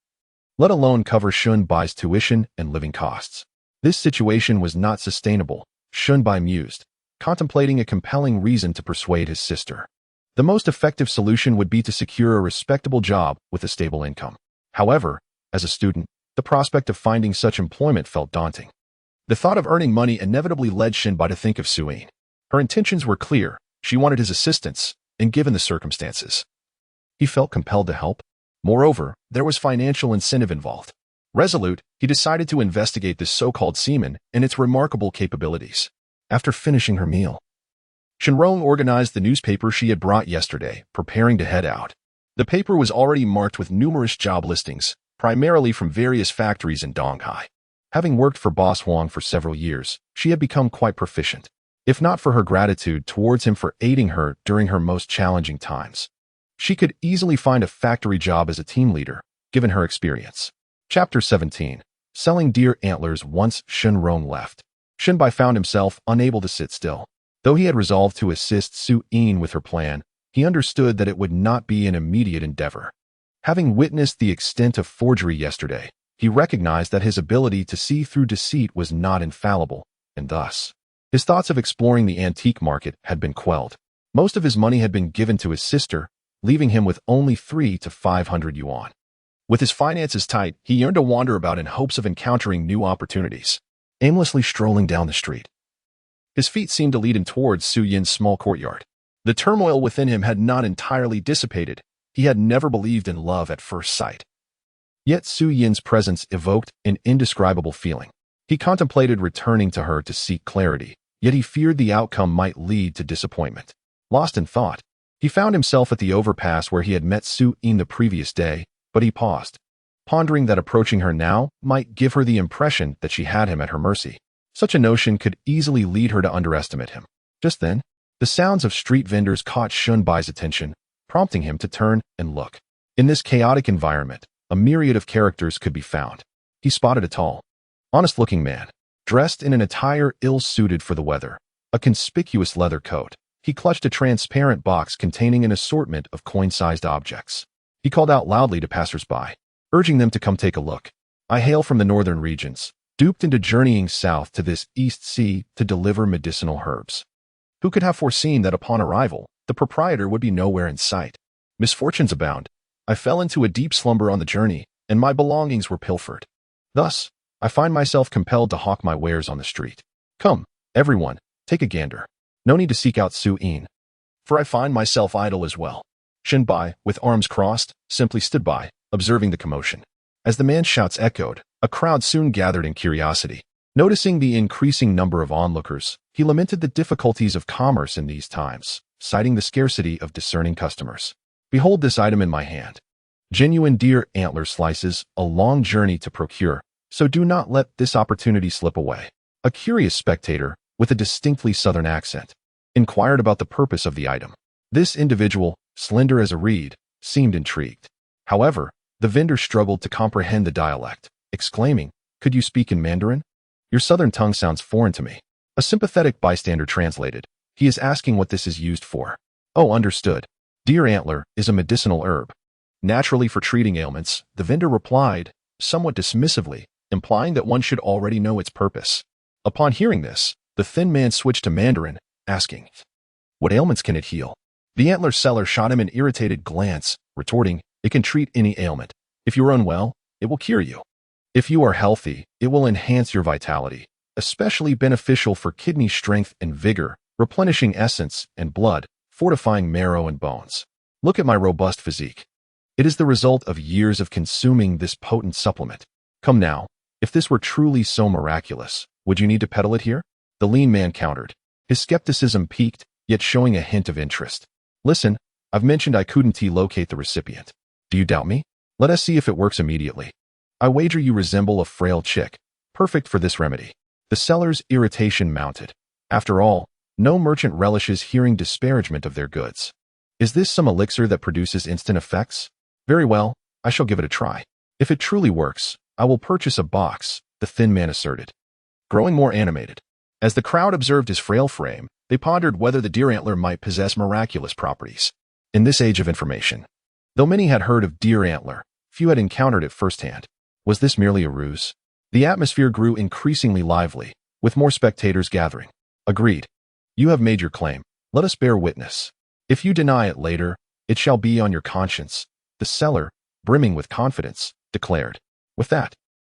let alone cover Shunbai's tuition and living costs. This situation was not sustainable, Shunbai mused, contemplating a compelling reason to persuade his sister. The most effective solution would be to secure a respectable job with a stable income. However, as a student, the prospect of finding such employment felt daunting. The thought of earning money inevitably led Shinbai to think of Suyin. Her intentions were clear. She wanted his assistance, and given the circumstances, he felt compelled to help. Moreover, there was financial incentive involved. Resolute, he decided to investigate this so-called seaman and its remarkable capabilities. After finishing her meal, Shinrong organized the newspaper she had brought yesterday, preparing to head out. The paper was already marked with numerous job listings, primarily from various factories in Donghai. Having worked for Boss Huang for several years, she had become quite proficient. If not for her gratitude towards him for aiding her during her most challenging times, she could easily find a factory job as a team leader, given her experience. Chapter 17. Selling deer antlers. Once Shinrong left, Shinbai found himself unable to sit still. Though he had resolved to assist Su Yin with her plan, he understood that it would not be an immediate endeavor. Having witnessed the extent of forgery yesterday, he recognized that his ability to see through deceit was not infallible, and thus, his thoughts of exploring the antique market had been quelled. Most of his money had been given to his sister, leaving him with only 300 to 500 yuan. With his finances tight, he yearned to wander about in hopes of encountering new opportunities, aimlessly strolling down the street. His feet seemed to lead him towards Su Yin's small courtyard. The turmoil within him had not entirely dissipated. He had never believed in love at first sight. Yet Su Yin's presence evoked an indescribable feeling. He contemplated returning to her to seek clarity, yet he feared the outcome might lead to disappointment. Lost in thought, he found himself at the overpass where he had met Su Yin the previous day, but he paused, pondering that approaching her now might give her the impression that she had him at her mercy. Such a notion could easily lead her to underestimate him. Just then, the sounds of street vendors caught Shunbai's attention, prompting him to turn and look. In this chaotic environment, a myriad of characters could be found. He spotted a tall, honest-looking man, dressed in an attire ill-suited for the weather, a conspicuous leather coat. He clutched a transparent box containing an assortment of coin-sized objects. He called out loudly to passers-by, urging them to come take a look. I hail from the northern regions, duped into journeying south to this East Sea to deliver medicinal herbs. Who could have foreseen that upon arrival, the proprietor would be nowhere in sight? Misfortunes abound. I fell into a deep slumber on the journey, and my belongings were pilfered. Thus, I find myself compelled to hawk my wares on the street. Come, everyone, take a gander. No need to seek out Su Yin, for I find myself idle as well. Shinbai, with arms crossed, simply stood by, observing the commotion. As the man's shouts echoed, a crowd soon gathered in curiosity. Noticing the increasing number of onlookers, he lamented the difficulties of commerce in these times, citing the scarcity of discerning customers. Behold this item in my hand. Genuine deer antler slices, a long journey to procure, so do not let this opportunity slip away. A curious spectator, with a distinctly southern accent, inquired about the purpose of the item. This individual, slender as a reed, seemed intrigued. However, the vendor struggled to comprehend the dialect, exclaiming, "Could you speak in Mandarin? Your southern tongue sounds foreign to me." A sympathetic bystander translated, "He is asking what this is used for." "Oh, understood. Deer antler is a medicinal herb. Naturally for treating ailments," the vendor replied, somewhat dismissively, implying that one should already know its purpose. Upon hearing this, the thin man switched to Mandarin, asking, "What ailments can it heal?" The antler seller shot him an irritated glance, retorting, "It can treat any ailment. If you are unwell, it will cure you. If you are healthy, it will enhance your vitality, especially beneficial for kidney strength and vigor, replenishing essence and blood, fortifying marrow and bones. Look at my robust physique. It is the result of years of consuming this potent supplement. Come now, if this were truly so miraculous, would you need to peddle it here?" The lean man countered, his skepticism piqued, yet showing a hint of interest. "Listen, I've mentioned I couldn't locate the recipient. Do you doubt me? Let us see if it works immediately. I wager you resemble a frail chick, perfect for this remedy." The seller's irritation mounted. After all, no merchant relishes hearing disparagement of their goods. Is this some elixir that produces instant effects? Very well, I shall give it a try. If it truly works, I will purchase a box, the thin man asserted, growing more animated. As the crowd observed his frail frame, they pondered whether the deer antler might possess miraculous properties. In this age of information, though many had heard of deer antler, few had encountered it firsthand. Was this merely a ruse? The atmosphere grew increasingly lively, with more spectators gathering. Agreed. You have made your claim. Let us bear witness. If you deny it later, it shall be on your conscience, the seller, brimming with confidence, declared. With that,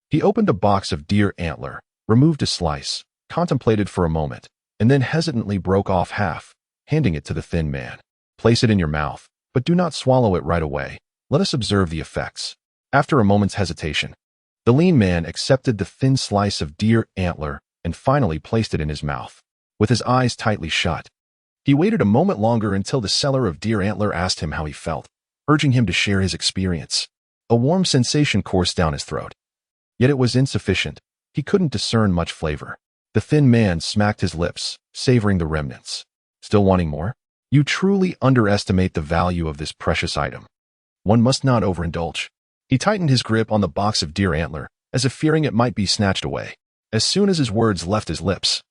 he opened a box of deer antler, removed a slice, contemplated for a moment, and then hesitantly broke off half, handing it to the thin man. Place it in your mouth, but do not swallow it right away. Let us observe the effects. After a moment's hesitation, the lean man accepted the thin slice of deer antler and finally placed it in his mouth. With his eyes tightly shut, he waited a moment longer until the seller of deer antler asked him how he felt, urging him to share his experience. A warm sensation coursed down his throat. Yet it was insufficient. He couldn't discern much flavor. The thin man smacked his lips, savoring the remnants. Still wanting more? You truly underestimate the value of this precious item. One must not overindulge. He tightened his grip on the box of deer antler, as if fearing it might be snatched away. As soon as his words left his lips,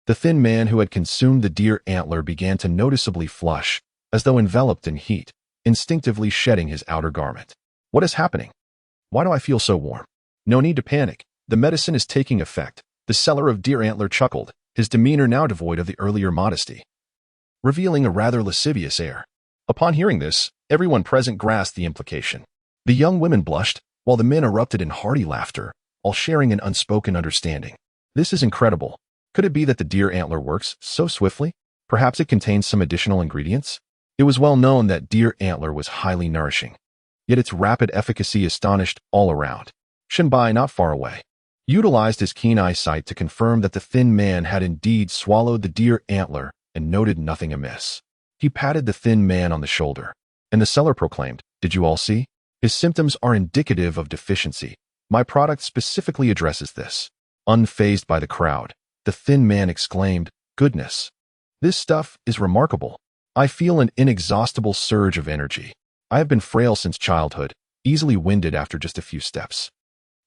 the thin man who had consumed the deer antler began to noticeably flush, as though enveloped in heat, instinctively shedding his outer garment. What is happening? Why do I feel so warm? No need to panic. The medicine is taking effect. The seller of deer antler chuckled, his demeanor now devoid of the earlier modesty, revealing a rather lascivious air. Upon hearing this, everyone present grasped the implication. The young women blushed, while the men erupted in hearty laughter, all sharing an unspoken understanding. This is incredible. Could it be that the deer antler works so swiftly? Perhaps it contains some additional ingredients? It was well known that deer antler was highly nourishing, yet its rapid efficacy astonished all around. Shinbai, not far away, utilized his keen eyesight to confirm that the thin man had indeed swallowed the deer antler and noted nothing amiss. He patted the thin man on the shoulder, and the seller proclaimed, "Did you all see? His symptoms are indicative of deficiency. My product specifically addresses this." Unfazed by the crowd, the thin man exclaimed, "Goodness! This stuff is remarkable. I feel an inexhaustible surge of energy. I have been frail since childhood, easily winded after just a few steps.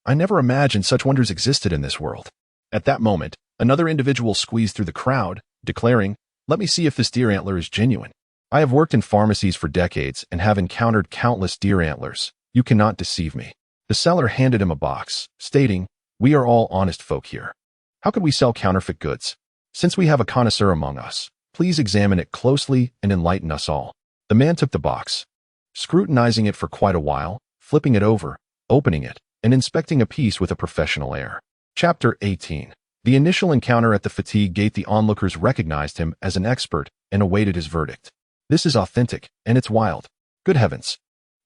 I never imagined such wonders existed in this world." At that moment, another individual squeezed through the crowd, declaring, "Let me see if this deer antler is genuine. I have worked in pharmacies for decades and have encountered countless deer antlers. You cannot deceive me." The seller handed him a box, stating, "We are all honest folk here. How could we sell counterfeit goods? Since we have a connoisseur among us, please examine it closely and enlighten us all." The man took the box, scrutinizing it for quite a while, flipping it over, opening it, and inspecting a piece with a professional air. Chapter 18. The initial encounter at the fatigue gate, the onlookers recognized him as an expert and awaited his verdict. "This is authentic, and it's wild. Good heavens.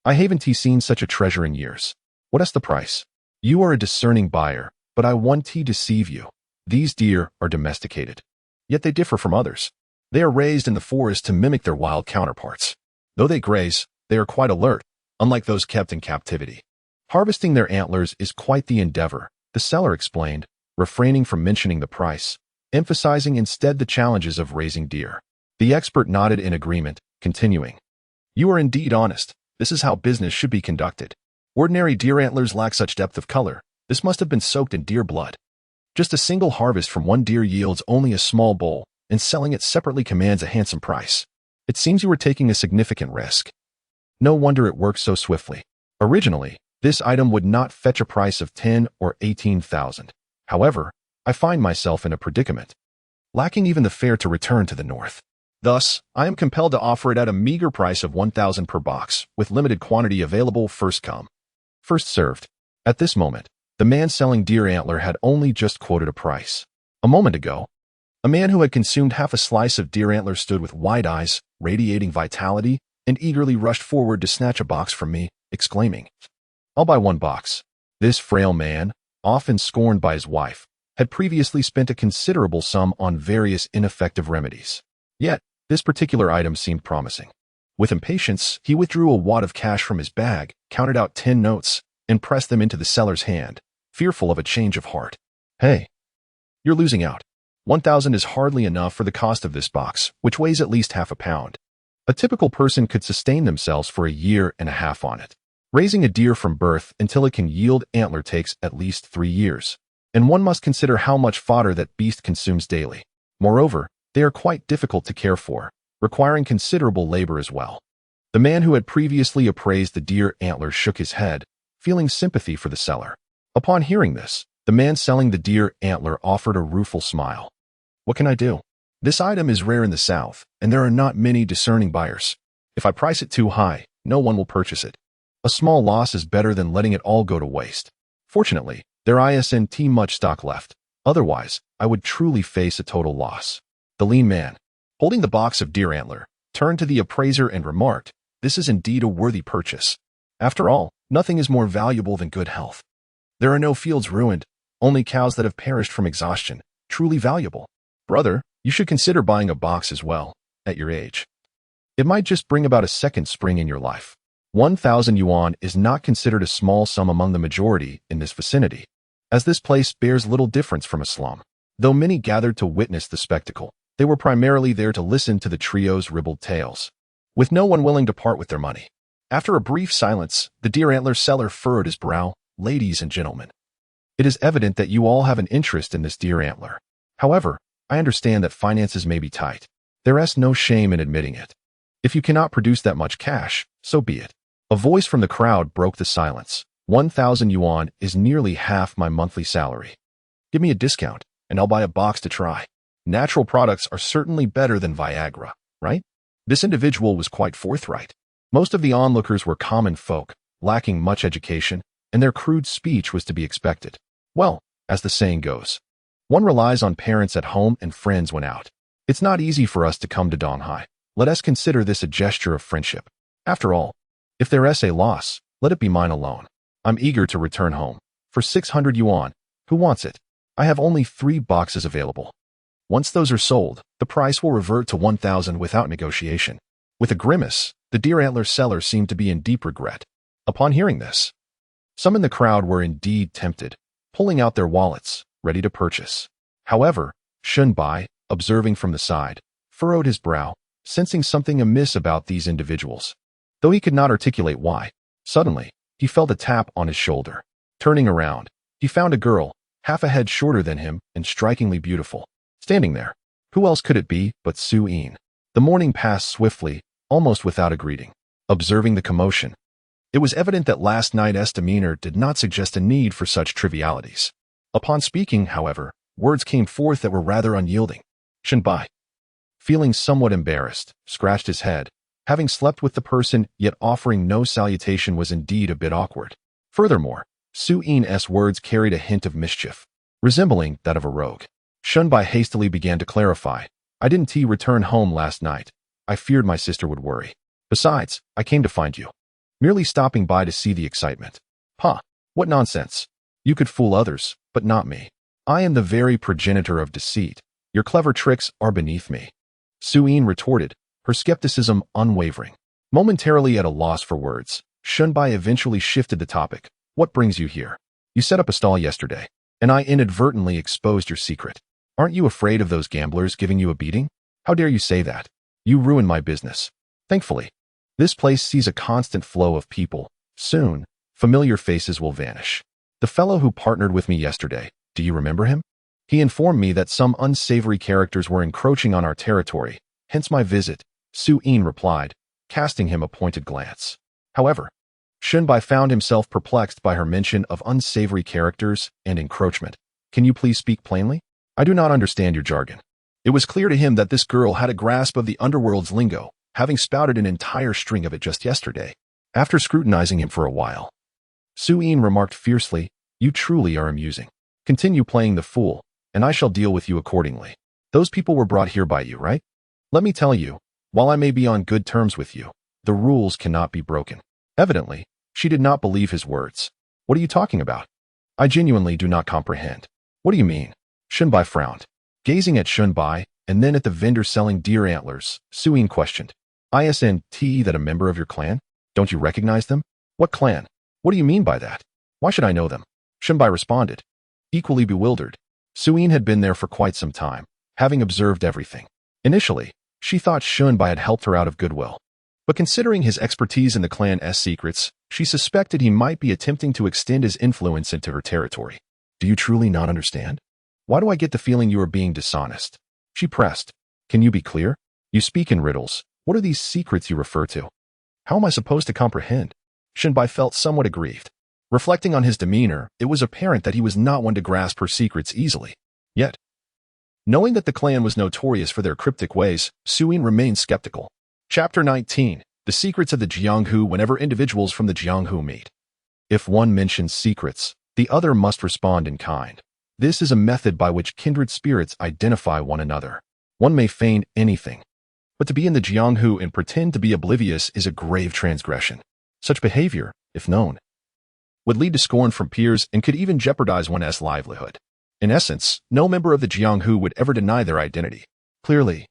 I haven't seen such a treasure in years. What's the price?" "You are a discerning buyer, but I want to deceive you. These deer are domesticated. Yet they differ from others. They are raised in the forest to mimic their wild counterparts. Though they graze, they are quite alert, unlike those kept in captivity. Harvesting their antlers is quite the endeavor," the seller explained, refraining from mentioning the price, emphasizing instead the challenges of raising deer. The expert nodded in agreement, continuing, "You are indeed honest. This is how business should be conducted. Ordinary deer antlers lack such depth of color. This must have been soaked in deer blood. Just a single harvest from one deer yields only a small bowl, and selling it separately commands a handsome price. It seems you were taking a significant risk. No wonder it worked so swiftly. Originally, this item would not fetch a price of 10 or 18,000. However, I find myself in a predicament, lacking even the fare to return to the north. Thus, I am compelled to offer it at a meager price of 1,000 per box, with limited quantity available, first come, first served." At this moment, the man selling deer antler had only just quoted a price. A moment ago, a man who had consumed half a slice of deer antler stood with wide eyes, radiating vitality, and eagerly rushed forward to snatch a box from me, exclaiming, "I'll buy one box." This frail man, often scorned by his wife, had previously spent a considerable sum on various ineffective remedies. Yet, this particular item seemed promising. With impatience, he withdrew a wad of cash from his bag, counted out 10 notes, and pressed them into the seller's hand, fearful of a change of heart. "Hey, you're losing out. 1,000 is hardly enough for the cost of this box, which weighs at least half a pound. A typical person could sustain themselves for a year and a half on it. Raising a deer from birth until it can yield antler takes at least 3 years, and one must consider how much fodder that beast consumes daily. Moreover, they are quite difficult to care for, requiring considerable labor as well." The man who had previously appraised the deer antler shook his head, feeling sympathy for the seller. Upon hearing this, the man selling the deer antler offered a rueful smile. "What can I do? This item is rare in the South, and there are not many discerning buyers. If I price it too high, no one will purchase it. A small loss is better than letting it all go to waste. Fortunately, there isn't much stock left. Otherwise, I would truly face a total loss." The lean man, holding the box of deer antler, turned to the appraiser and remarked, "This is indeed a worthy purchase. After all, nothing is more valuable than good health. There are no fields ruined, only cows that have perished from exhaustion. Truly valuable. Brother, you should consider buying a box as well, at your age. It might just bring about a second spring in your life." 1,000 yuan is not considered a small sum among the majority in this vicinity, as this place bears little difference from a slum. Though many gathered to witness the spectacle, they were primarily there to listen to the trio's ribald tales, with no one willing to part with their money. After a brief silence, the deer antler seller furrowed his brow. "Ladies and gentlemen, It is evident that you all have an interest in this deer antler. However, I understand that finances may be tight. There is no shame in admitting it. If you cannot produce that much cash, so be it. A voice from the crowd broke the silence. 1,000 yuan is nearly half my monthly salary. Give me a discount, and I'll buy a box to try. Natural products are certainly better than Viagra, right? This individual was quite forthright. Most of the onlookers were common folk, lacking much education, and their crude speech was to be expected. Well, as the saying goes, one relies on parents at home and friends when out. It's not easy for us to come to Donghai. Let us consider this a gesture of friendship. After all, if there is a loss, let it be mine alone. I'm eager to return home. For 600 yuan, who wants it? I have only 3 boxes available. Once those are sold, the price will revert to 1,000 without negotiation. With a grimace, the deer antler seller seemed to be in deep regret. Upon hearing this, some in the crowd were indeed tempted, pulling out their wallets, ready to purchase. However, Shun Bai, observing from the side, furrowed his brow, sensing something amiss about these individuals. Though he could not articulate why, suddenly, he felt a tap on his shoulder. Turning around, he found a girl, half a head shorter than him and strikingly beautiful, standing there. Who else could it be but Su Yin? The morning passed swiftly, almost without a greeting. Observing the commotion, it was evident that last night's demeanor did not suggest a need for such trivialities. Upon speaking, however, words came forth that were rather unyielding. Shun Bai, feeling somewhat embarrassed, scratched his head. Having slept with the person, yet offering no salutation was indeed a bit awkward. Furthermore, Su Yin's words carried a hint of mischief, resembling that of a rogue. Shun Bai hastily began to clarify. I didn't return home last night. I feared my sister would worry. Besides, I came to find you. Merely stopping by to see the excitement. Huh, what nonsense. You could fool others, but not me. I am the very progenitor of deceit. Your clever tricks are beneath me. Su Yin retorted, her skepticism unwavering. Momentarily at a loss for words, Shun Bai eventually shifted the topic. What brings you here? You set up a stall yesterday, and I inadvertently exposed your secret. Aren't you afraid of those gamblers giving you a beating? How dare you say that? You ruined my business. Thankfully, this place sees a constant flow of people. Soon, familiar faces will vanish. The fellow who partnered with me yesterday, do you remember him? He informed me that some unsavory characters were encroaching on our territory, hence my visit, Su Yin replied, casting him a pointed glance. However, Shun Bai found himself perplexed by her mention of unsavory characters and encroachment. Can you please speak plainly? I do not understand your jargon. It was clear to him that this girl had a grasp of the underworld's lingo, having spouted an entire string of it just yesterday. After scrutinizing him for a while, Su Yin remarked fiercely, you truly are amusing. Continue playing the fool, and I shall deal with you accordingly. Those people were brought here by you, right? Let me tell you, while I may be on good terms with you, the rules cannot be broken. Evidently, she did not believe his words. What are you talking about? I genuinely do not comprehend. What do you mean? Shun Bai frowned. Gazing at Shun Bai, and then at the vendor selling deer antlers, Su Yin questioned. Isn't that a member of your clan? Don't you recognize them? What clan? What do you mean by that? Why should I know them? Shun Bai responded. Equally bewildered, Su Yin had been there for quite some time, having observed everything. Initially, she thought Shun Bai had helped her out of goodwill. But considering his expertise in the clan's secrets, she suspected he might be attempting to extend his influence into her territory. Do you truly not understand? Why do I get the feeling you are being dishonest? She pressed. Can you be clear? You speak in riddles. What are these secrets you refer to? How am I supposed to comprehend? Shun Bai felt somewhat aggrieved. Reflecting on his demeanor, it was apparent that he was not one to grasp her secrets easily. Yet, knowing that the clan was notorious for their cryptic ways, Su Yin remained skeptical. Chapter 19. The Secrets of the Jianghu whenever individuals from the Jianghu meet. If one mentions secrets, the other must respond in kind. This is a method by which kindred spirits identify one another. One may feign anything, but to be in the Jianghu and pretend to be oblivious is a grave transgression. Such behavior, if known, would lead to scorn from peers and could even jeopardize one's livelihood. In essence, no member of the Jianghu would ever deny their identity. Clearly,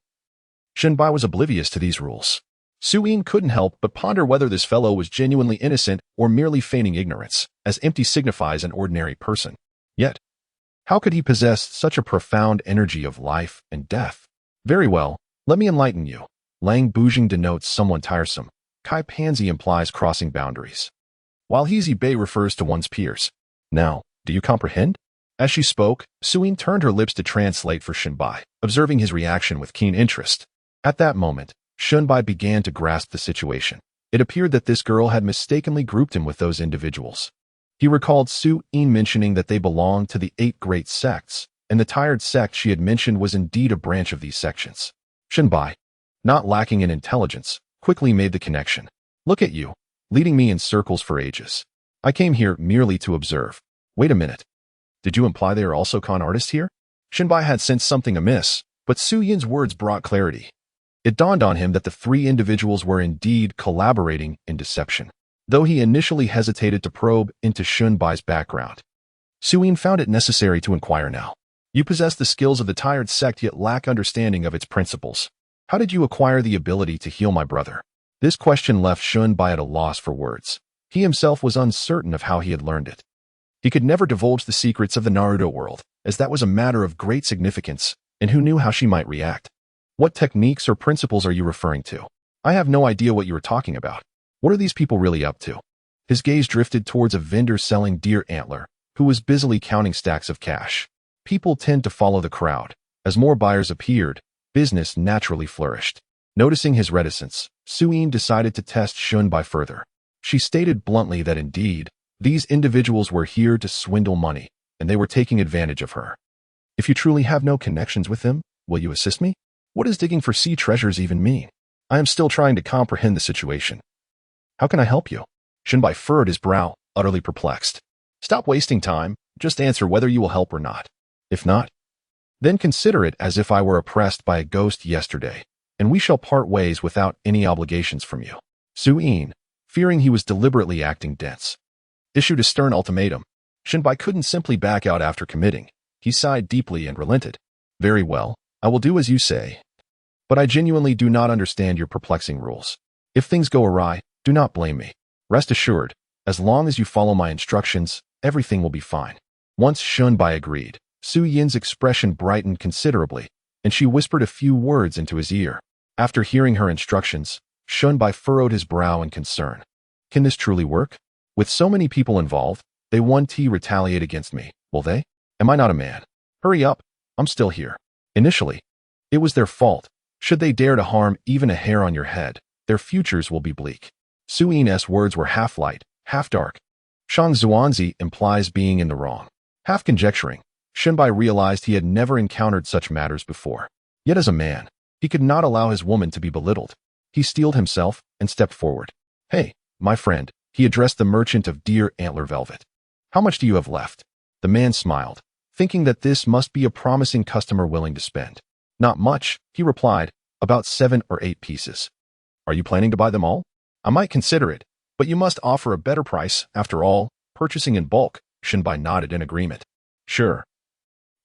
Shun Bai was oblivious to these rules. Su Yin couldn't help but ponder whether this fellow was genuinely innocent or merely feigning ignorance, as empty signifies an ordinary person. Yet, how could he possess such a profound energy of life and death? Very well, let me enlighten you. Lang Bujing denotes someone tiresome. Kai Pansy implies crossing boundaries, while Heezy Bei refers to one's peers. Now, Do you comprehend? As she spoke, Suyin turned her lips to translate for Shunbai, observing his reaction with keen interest. At that moment, Shunbai began to grasp the situation. It appeared that this girl had mistakenly grouped him with those individuals. He recalled Suyin mentioning that they belonged to the 8 great sects, and the tired sect she had mentioned was indeed a branch of these sections. Shunbai, not lacking in intelligence, quickly made the connection. Look at you, leading me in circles for ages. I came here merely to observe. Wait a minute. Did you imply they are also con artists here? Shunbai had sensed something amiss, but Suyin's words brought clarity. It dawned on him that the 3 individuals were indeed collaborating in deception, though he initially hesitated to probe into Shunbai's background. Suyin found it necessary to inquire now. You possess the skills of the tired sect yet lack understanding of its principles. How did you acquire the ability to heal my brother? This question left Shunbai at a loss for words. He himself was uncertain of how he had learned it. He could never divulge the secrets of the Naruto world, as that was a matter of great significance, and who knew how she might react. What techniques or principles are you referring to? I have no idea what you are talking about. What are these people really up to? His gaze drifted towards a vendor selling deer antler, who was busily counting stacks of cash. People tend to follow the crowd. As more buyers appeared, business naturally flourished. Noticing his reticence, Suyin decided to test Shunbai further. She stated bluntly that indeed, these individuals were here to swindle money, and they were taking advantage of her. If you truly have no connections with them, will you assist me? What does digging for sea treasures even mean? I am still trying to comprehend the situation. How can I help you? Shunbai furrowed his brow, utterly perplexed. Stop wasting time, just answer whether you will help or not. If not, then consider it as if I were oppressed by a ghost yesterday, and we shall part ways without any obligations from you. Suyin, fearing he was deliberately acting dense, issued a stern ultimatum. Shunbai couldn't simply back out after committing. He sighed deeply and relented. Very well, I will do as you say. But I genuinely do not understand your perplexing rules. If things go awry, do not blame me. Rest assured, as long as you follow my instructions, everything will be fine. Once Shunbai agreed, Suyin's expression brightened considerably, and she whispered a few words into his ear. After hearing her instructions, Shunbai furrowed his brow in concern. Can this truly work? With so many people involved, they won't retaliate against me, will they? Am I not a man? Hurry up, I'm still here. Initially, it was their fault. Should they dare to harm even a hair on your head, their futures will be bleak. Suyin's words were half light, half dark. Shang Zuanzi implies being in the wrong. Half conjecturing, Shunbai realized he had never encountered such matters before. Yet as a man, he could not allow his woman to be belittled. He steeled himself and stepped forward. Hey, my friend, he addressed the merchant of deer antler velvet. How much do you have left? The man smiled, thinking that this must be a promising customer willing to spend. Not much, he replied, about 7 or 8 pieces. Are you planning to buy them all? I might consider it, but you must offer a better price. After all, purchasing in bulk. Shunbai nodded in agreement. Sure.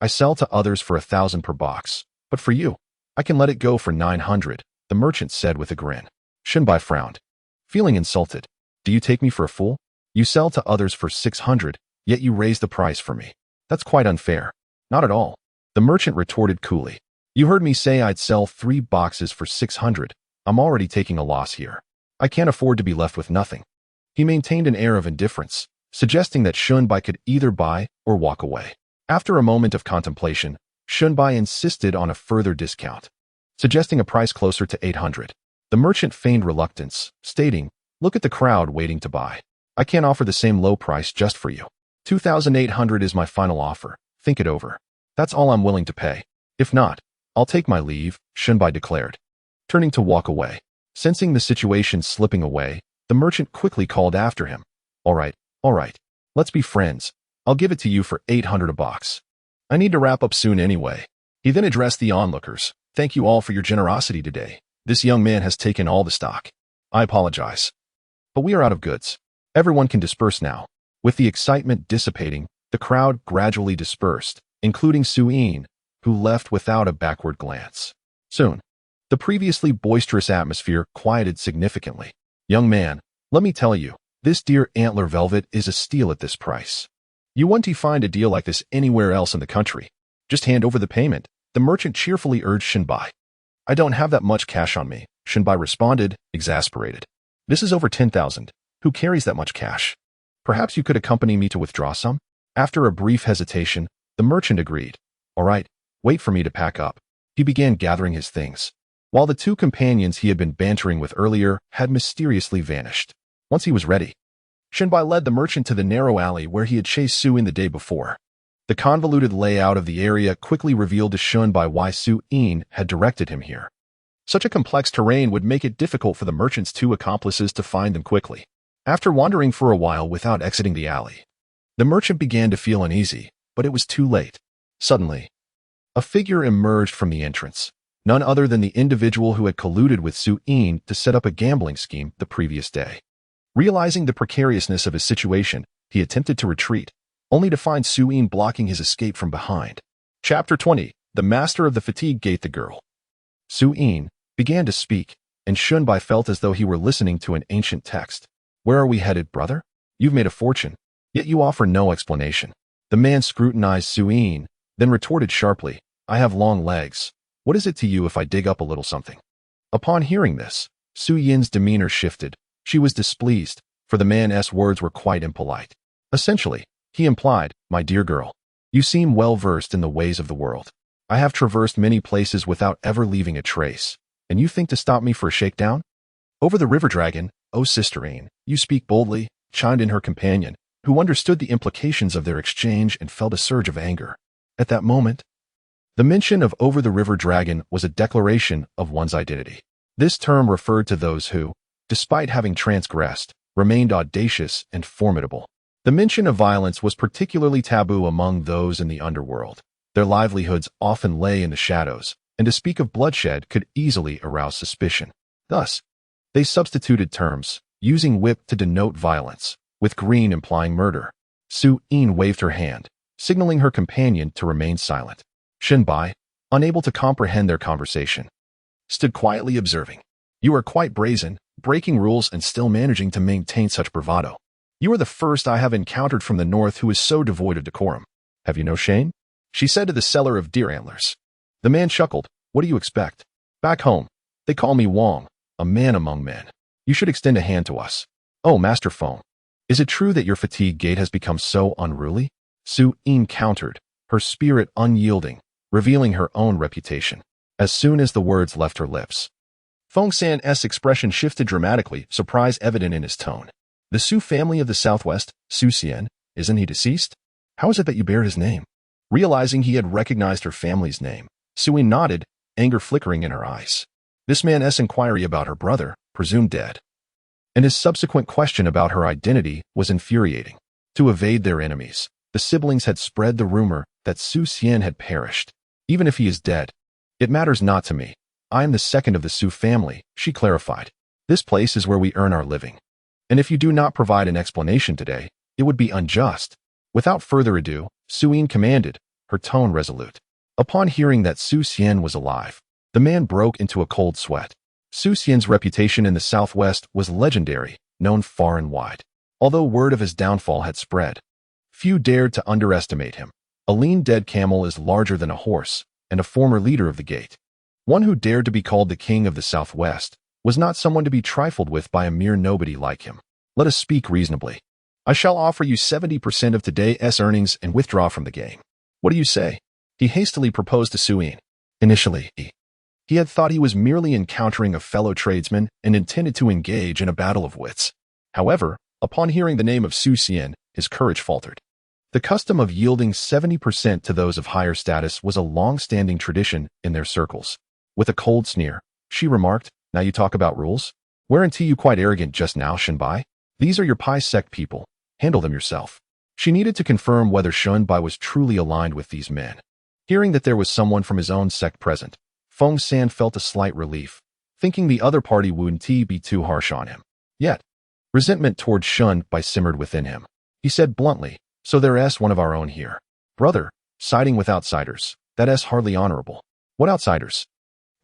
I sell to others for 1,000 per box, but for you, I can let it go for 900, the merchant said with a grin. Shunbai frowned, feeling insulted. Do you take me for a fool? You sell to others for 600, yet you raise the price for me. That's quite unfair. Not at all. The merchant retorted coolly. You heard me say I'd sell 3 boxes for 600. I'm already taking a loss here. I can't afford to be left with nothing. He maintained an air of indifference, suggesting that Shunbai could either buy or walk away. After a moment of contemplation, Shunbai insisted on a further discount, suggesting a price closer to 800. The merchant feigned reluctance, stating, Look at the crowd waiting to buy. I can't offer the same low price just for you. 2,800 is my final offer. Think it over. That's all I'm willing to pay. If not, I'll take my leave, Shunbai declared, turning to walk away. Sensing the situation slipping away, the merchant quickly called after him. All right. Let's be friends. I'll give it to you for 800 a box. I need to wrap up soon anyway. He then addressed the onlookers. Thank you all for your generosity today. This young man has taken all the stock. I apologize. But we are out of goods. Everyone can disperse now. With the excitement dissipating, the crowd gradually dispersed, including Suyin, who left without a backward glance. Soon, the previously boisterous atmosphere quieted significantly. Young man, let me tell you, this deer antler velvet is a steal at this price. You won't find a deal like this anywhere else in the country. Just hand over the payment, the merchant cheerfully urged Shunbai. I don't have that much cash on me, Shunbai responded, exasperated. This is over 10,000. Who carries that much cash? Perhaps you could accompany me to withdraw some? After a brief hesitation, the merchant agreed. All right, wait for me to pack up. He began gathering his things, while the two companions he had been bantering with earlier had mysteriously vanished. Once he was ready, Shinbai led the merchant to the narrow alley where he had chased Su In the day before. The convoluted layout of the area quickly revealed to Shinbai why Su In had directed him here. Such a complex terrain would make it difficult for the merchant's two accomplices to find them quickly. After wandering for a while without exiting the alley, the merchant began to feel uneasy, but it was too late. Suddenly, a figure emerged from the entrance, none other than the individual who had colluded with Su In to set up a gambling scheme the previous day. Realizing the precariousness of his situation, he attempted to retreat, only to find Su In blocking his escape from behind. Chapter 20. The Master of the Fatigue Gate. The girl, Su In, began to speak, and Shinbai felt as though he were listening to an ancient text. Where are we headed, brother? You've made a fortune, yet you offer no explanation. The man scrutinized Su In, then retorted sharply, I have long legs. What is it to you if I dig up a little something? Upon hearing this, Su Yin's demeanor shifted. She was displeased, for the man's words were quite impolite. Essentially, he implied, my dear girl, you seem well versed in the ways of the world. I have traversed many places without ever leaving a trace, and you think to stop me for a shakedown? Over the river dragon, O Sister In, you speak boldly, chimed in her companion, who understood the implications of their exchange and felt a surge of anger. At that moment, the mention of over the river dragon was a declaration of one's identity. This term referred to those who, despite having transgressed, remained audacious and formidable. The mention of violence was particularly taboo among those in the underworld. Their livelihoods often lay in the shadows, and to speak of bloodshed could easily arouse suspicion. Thus, they substituted terms, using whip to denote violence, with green implying murder. Su In waved her hand, signaling her companion to remain silent. Shinbai, unable to comprehend their conversation, stood quietly observing. You are quite brazen, breaking rules and still managing to maintain such bravado. You are the first I have encountered from the north who is so devoid of decorum. Have you no shame? She said to the seller of deer antlers. The man chuckled. What do you expect? Back home, they call me Wong, a man among men. You should extend a hand to us. Oh, Master Feng, is it true that your fatigue gate has become so unruly? Su In countered, her spirit unyielding, revealing her own reputation. As soon as the words left her lips, Feng San's expression shifted dramatically, surprise evident in his tone. The Su family of the southwest, Su Xian, isn't he deceased? How is it that you bear his name? Realizing he had recognized her family's name, Su In nodded, anger flickering in her eyes. This man's inquiry about her brother, presumed dead, and his subsequent question about her identity was infuriating. To evade their enemies, the siblings had spread the rumor that Su Xian had perished. Even if he is dead, it matters not to me. I am the second of the Su family, she clarified. This place is where we earn our living. And if you do not provide an explanation today, it would be unjust. Without further ado, Su In commanded, her tone resolute. Upon hearing that Su Xian was alive, the man broke into a cold sweat. Su Xian's reputation in the southwest was legendary, known far and wide. Although word of his downfall had spread, few dared to underestimate him. A lean dead camel is larger than a horse, and a former leader of the gate. One who dared to be called the king of the southwest was not someone to be trifled with by a mere nobody like him. Let us speak reasonably. I shall offer you 70% of today's earnings and withdraw from the game. What do you say? He hastily proposed to Su In. Initially, he had thought he was merely encountering a fellow tradesman and intended to engage in a battle of wits. However, upon hearing the name of Su Xian, his courage faltered. The custom of yielding 70% to those of higher status was a long-standing tradition in their circles. With a cold sneer, she remarked, now you talk about rules? Weren't you quite arrogant just now, Shinbai? These are your Pi sect people. Handle them yourself. She needed to confirm whether Shinbai was truly aligned with these men. Hearing that there was someone from his own sect present, Feng San felt a slight relief, thinking the other party wouldn't be too harsh on him. Yet, resentment toward Shinbai simmered within him. He said bluntly, so there's one of our own here. Brother, siding with outsiders, that's hardly honorable. What outsiders?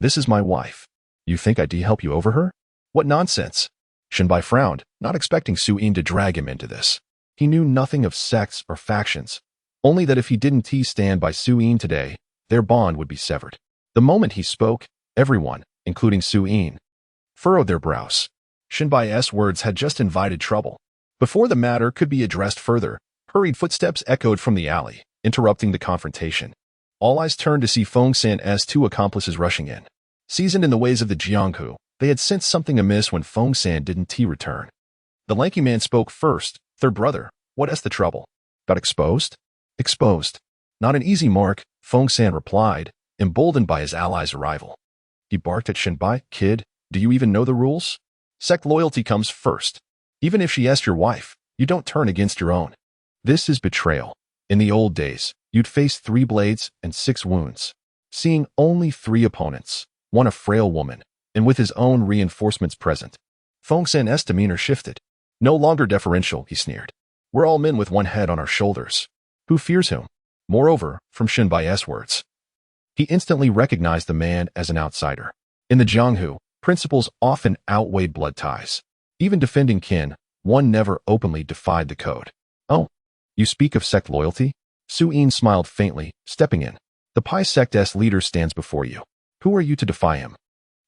This is my wife. You think I'd help you over her? What nonsense! Shinbai frowned, not expecting Su In to drag him into this. He knew nothing of sects or factions, only that if he didn't stand by Su In today, their bond would be severed. The moment he spoke, everyone, including Su In, furrowed their brows. Shinbai's words had just invited trouble. Before the matter could be addressed further, Hurried footsteps echoed from the alley, interrupting the confrontation. All eyes turned to see Feng San's two accomplices rushing in. Seasoned in the ways of the Jianghu, they had sensed something amiss when Feng San didn't return. The lanky man spoke first. "Their brother, what's the trouble? Got exposed?" "Exposed. Not an easy mark," Feng San replied, emboldened by his ally's arrival. He barked at Shinbai. "Kid, do you even know the rules? Sect loyalty comes first. Even if she's your wife, you don't turn against your own. This is betrayal. In the old days, you'd face 3 blades and 6 wounds. Seeing only 3 opponents, one a frail woman, and with his own reinforcements present. Feng San's demeanor shifted. No longer deferential, he sneered. "We're all men with one head on our shoulders. Who fears whom?" Moreover, from Shinbai's words, he instantly recognized the man as an outsider. In the Jianghu, principles often outweighed blood ties. Even defending kin, one never openly defied the code. "Oh, you speak of sect loyalty?" Su Yin smiled faintly, stepping in. "The Pai Sect's leader stands before you. Who are you to defy him?"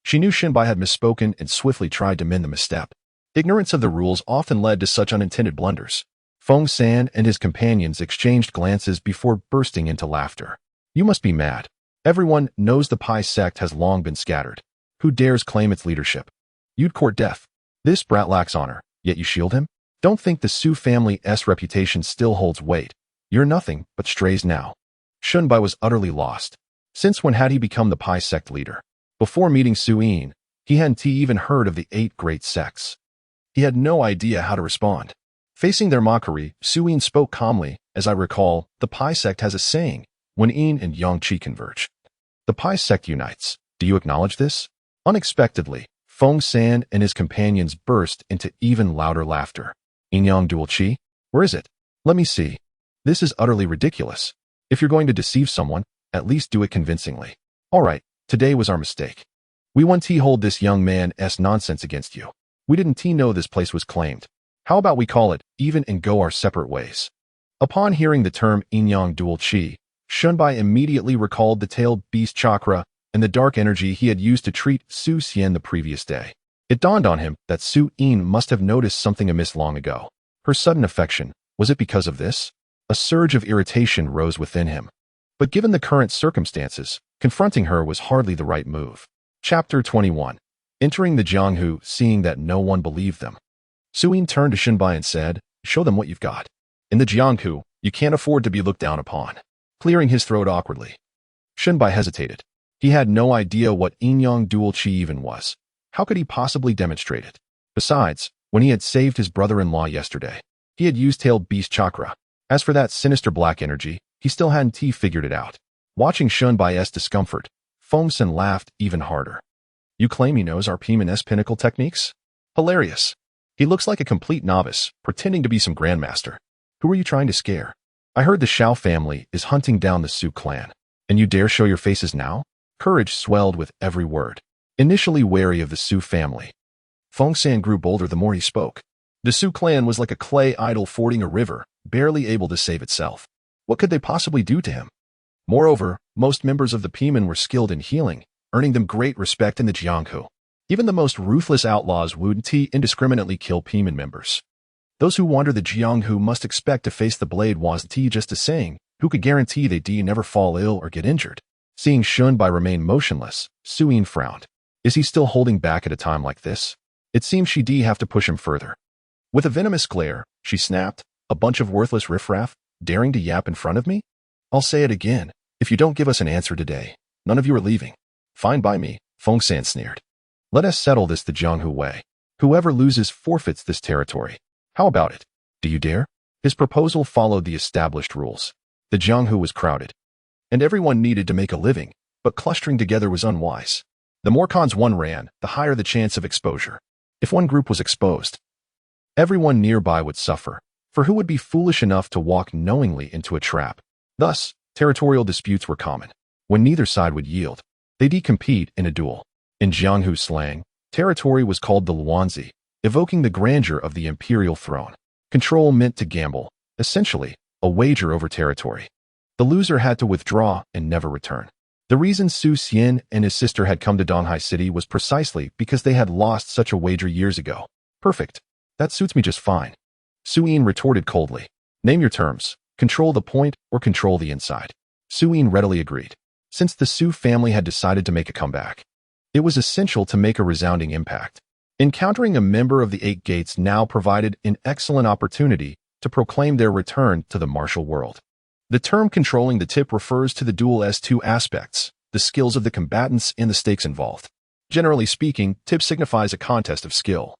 She knew Shinbai had misspoken and swiftly tried to mend the misstep. Ignorance of the rules often led to such unintended blunders. Feng San and his companions exchanged glances before bursting into laughter. "You must be mad. Everyone knows the Pai sect has long been scattered. Who dares claim its leadership? You'd court death. This brat lacks honor, yet you shield him? Don't think the Su family's reputation still holds weight. You're nothing but strays now." Shunbai was utterly lost. Since when had he become the Pai sect leader? Before meeting Su Yin, he hadn't even heard of the 8 great sects. He had no idea how to respond. Facing their mockery, Su Yin spoke calmly. "As I recall, the Pai sect has a saying, when yin and yang qi converge. The Pai sect unites. Do you acknowledge this?" Unexpectedly, Feng San and his companions burst into even louder laughter. "Yin-yang dual qi? Where is it? Let me see. This is utterly ridiculous. If you're going to deceive someone, at least do it convincingly. All right, today was our mistake. We won't hold this young man's nonsense against you. We didn't know this place was claimed. How about we call it even and go our separate ways?" Upon hearing the term yin-yang dual qi, Shunbai immediately recalled the tailed beast chakra and the dark energy he had used to treat Su Xian the previous day. It dawned on him that Su Yin must have noticed something amiss long ago. Her sudden affection, was it because of this? A surge of irritation rose within him. But given the current circumstances, confronting her was hardly the right move. Chapter 21. Entering the Jianghu, seeing that no one believed them. Su Yin turned to Shinbai and said, "Show them what you've got. In the Jianghu, you can't afford to be looked down upon." Clearing his throat awkwardly. Shinbai hesitated. He had no idea what yin-yang dual qi even was. How could he possibly demonstrate it? Besides, when he had saved his brother-in-law yesterday, he had used tailed beast chakra. As for that sinister black energy, he still hadn't figured it out. Watching Shunbai's discomfort, Feng San laughed even harder. "You claim he knows our Piman's pinnacle techniques? Hilarious. He looks like a complete novice, pretending to be some grandmaster. Who are you trying to scare? I heard the Shao family is hunting down the Su clan, and you dare show your faces now?" Courage swelled with every word. Initially wary of the Su family, Feng San grew bolder the more he spoke. The Su clan was like a clay idol fording a river, barely able to save itself. What could they possibly do to him? Moreover, most members of the Piman were skilled in healing, earning them great respect in the Jianghu. Even the most ruthless outlaws wouldn't indiscriminately kill Piman members. Those who wander the Jianghu must expect to face the blade wasn't just a saying. Who could guarantee they'd never fall ill or get injured? Seeing Shunbai remain motionless, Su Yin frowned. Is he still holding back at a time like this? It seems she'd have to push him further. With a venomous glare, she snapped, "A bunch of worthless riffraff, daring to yap in front of me? I'll say it again. If you don't give us an answer today, none of you are leaving." "Fine by me," Feng San sneered. "Let us settle this the Jianghu way. Whoever loses forfeits this territory. How about it? Do you dare?" His proposal followed the established rules. The Jianghu was crowded, and everyone needed to make a living, but clustering together was unwise. The more cons one ran, the higher the chance of exposure. If one group was exposed, everyone nearby would suffer, for who would be foolish enough to walk knowingly into a trap? Thus, territorial disputes were common. When neither side would yield, they'd compete in a duel. In Jianghu slang, territory was called the Luanzi, evoking the grandeur of the imperial throne. Control meant to gamble, essentially, a wager over territory. The loser had to withdraw and never return. The reason Su Xian and his sister had come to Donghai City was precisely because they had lost such a wager years ago. Perfect. That suits me just fine. Su Yin retorted coldly. Name your terms. Control the point or control the inside. Suyin readily agreed. Since the Su family had decided to make a comeback, it was essential to make a resounding impact. Encountering a member of the Eight Gates now provided an excellent opportunity to proclaim their return to the martial world. The term controlling the tip refers to the duel's two aspects, the skills of the combatants and the stakes involved. Generally speaking, tip signifies a contest of skill,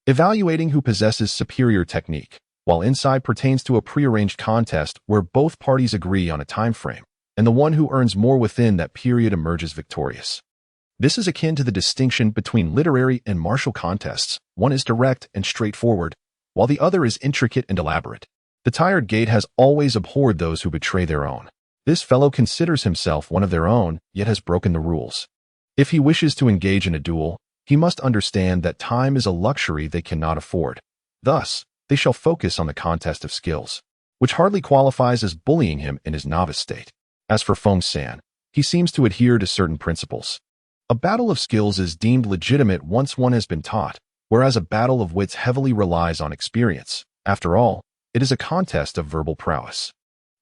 evaluating who possesses superior technique, while inside pertains to a prearranged contest where both parties agree on a time frame, and the one who earns more within that period emerges victorious. This is akin to the distinction between literary and martial contests. One is direct and straightforward, while the other is intricate and elaborate. The tired gate has always abhorred those who betray their own. This fellow considers himself one of their own, yet has broken the rules. If he wishes to engage in a duel, he must understand that time is a luxury they cannot afford. Thus, they shall focus on the contest of skills, which hardly qualifies as bullying him in his novice state. As for Feng San, he seems to adhere to certain principles. A battle of skills is deemed legitimate once one has been taught, whereas a battle of wits heavily relies on experience. After all, it is a contest of verbal prowess.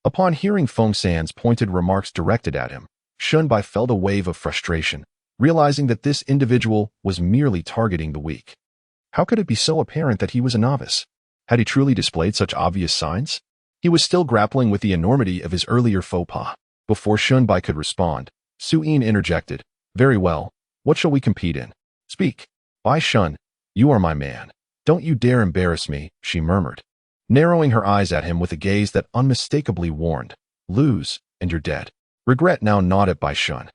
Upon hearing Feng San's pointed remarks directed at him, Shunbai felt a wave of frustration, realizing that this individual was merely targeting the weak. How could it be so apparent that he was a novice? Had he truly displayed such obvious signs? He was still grappling with the enormity of his earlier faux pas. Before Shunbai could respond, Suyin interjected, "Very well, what shall we compete in? Speak." "Bai Shun, you are my man. Don't you dare embarrass me," she murmured, narrowing her eyes at him with a gaze that unmistakably warned, "Lose, and you're dead." Regret now gnawed at Bai Shun.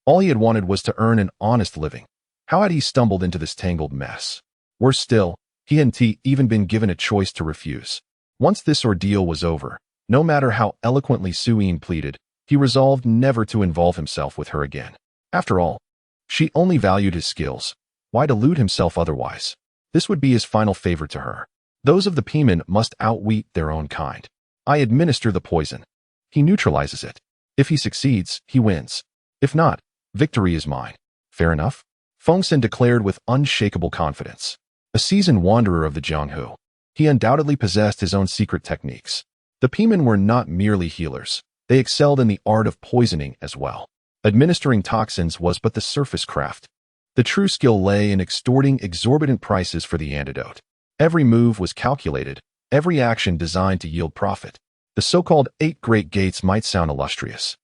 All he had wanted was to earn an honest living. How had he stumbled into this tangled mess? Worse still, he hadn't even been given a choice to refuse. Once this ordeal was over, no matter how eloquently Suyin pleaded, he resolved never to involve himself with her again. After all, she only valued his skills. Why delude himself otherwise? This would be his final favor to her. Those of the Pieman must outwit their own kind. I administer the poison. He neutralizes it. If he succeeds, he wins. If not, victory is mine. Fair enough? Feng San declared with unshakable confidence. A seasoned wanderer of the Jianghu, he undoubtedly possessed his own secret techniques. The Pieman were not merely healers. They excelled in the art of poisoning as well. Administering toxins was but the surface craft. The true skill lay in extorting exorbitant prices for the antidote. Every move was calculated, every action designed to yield profit. The so-called Eight Great Gates might sound illustrious,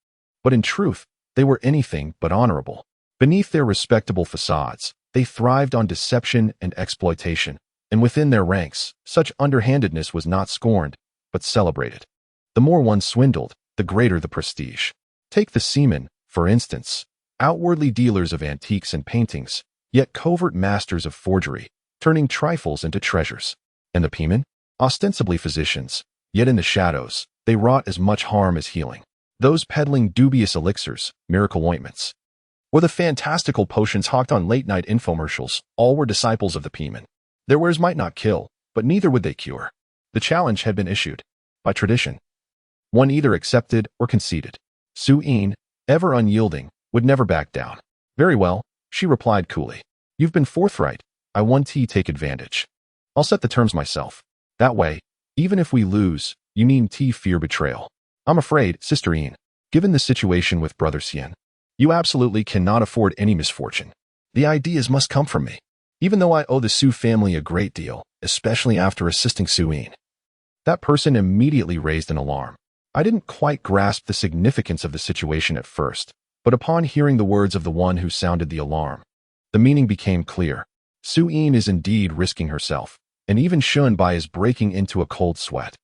but in truth, they were anything but honorable. Beneath their respectable facades, they thrived on deception and exploitation, and within their ranks, such underhandedness was not scorned, but celebrated. The more one swindled, the greater the prestige. Take the seamen, for instance, outwardly dealers of antiques and paintings, yet covert masters of forgery, turning trifles into treasures. And the Pieman? Ostensibly physicians, yet in the shadows, they wrought as much harm as healing. Those peddling dubious elixirs, miracle ointments, or the fantastical potions hawked on late-night infomercials, all were disciples of the Pieman. Their wares might not kill, but neither would they cure. The challenge had been issued. By tradition, one either accepted or conceded. Suyin, ever unyielding, would never back down. "Very well," she replied coolly. "You've been forthright. I want to take advantage. I'll set the terms myself. That way, even if we lose, you needn't fear betrayal. I'm afraid, Sister Yin, given the situation with Brother Xian, you absolutely cannot afford any misfortune. The ideas must come from me, even though I owe the Su family a great deal, especially after assisting Suyin." That person immediately raised an alarm. I didn't quite grasp the significance of the situation at first, but upon hearing the words of the one who sounded the alarm, the meaning became clear. Suyin is indeed risking herself, and even Shunbai is breaking into a cold sweat.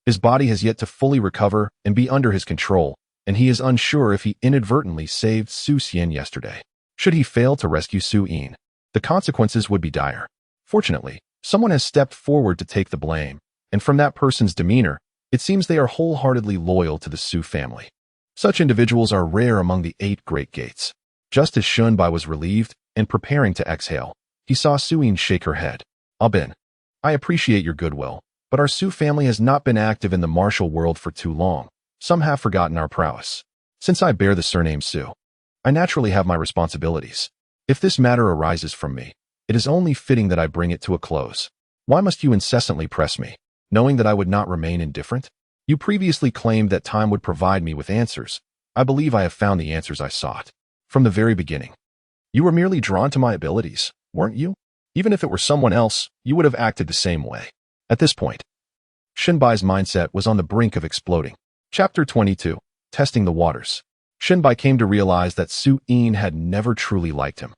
His body has yet to fully recover and be under his control, and he is unsure if he inadvertently saved Su Xian yesterday. Should he fail to rescue Suyin, the consequences would be dire. Fortunately, someone has stepped forward to take the blame, and from that person's demeanor, it seems they are wholeheartedly loyal to the Su family. Such individuals are rare among the Eight Great Gates. Just as Shunbai was relieved and preparing to exhale, he saw Suyin shake her head. "Abin, I appreciate your goodwill, but our Su family has not been active in the martial world for too long. Some have forgotten our prowess. Since I bear the surname Su, I naturally have my responsibilities. If this matter arises from me, it is only fitting that I bring it to a close. Why must you incessantly press me, knowing that I would not remain indifferent?" You previously claimed that time would provide me with answers. I believe I have found the answers I sought. From the very beginning. You were merely drawn to my abilities, weren't you? Even if it were someone else, you would have acted the same way. At this point, Shinbai's mindset was on the brink of exploding. Chapter 22. Testing the Waters. Shinbai came to realize that Su Yin had never truly liked him.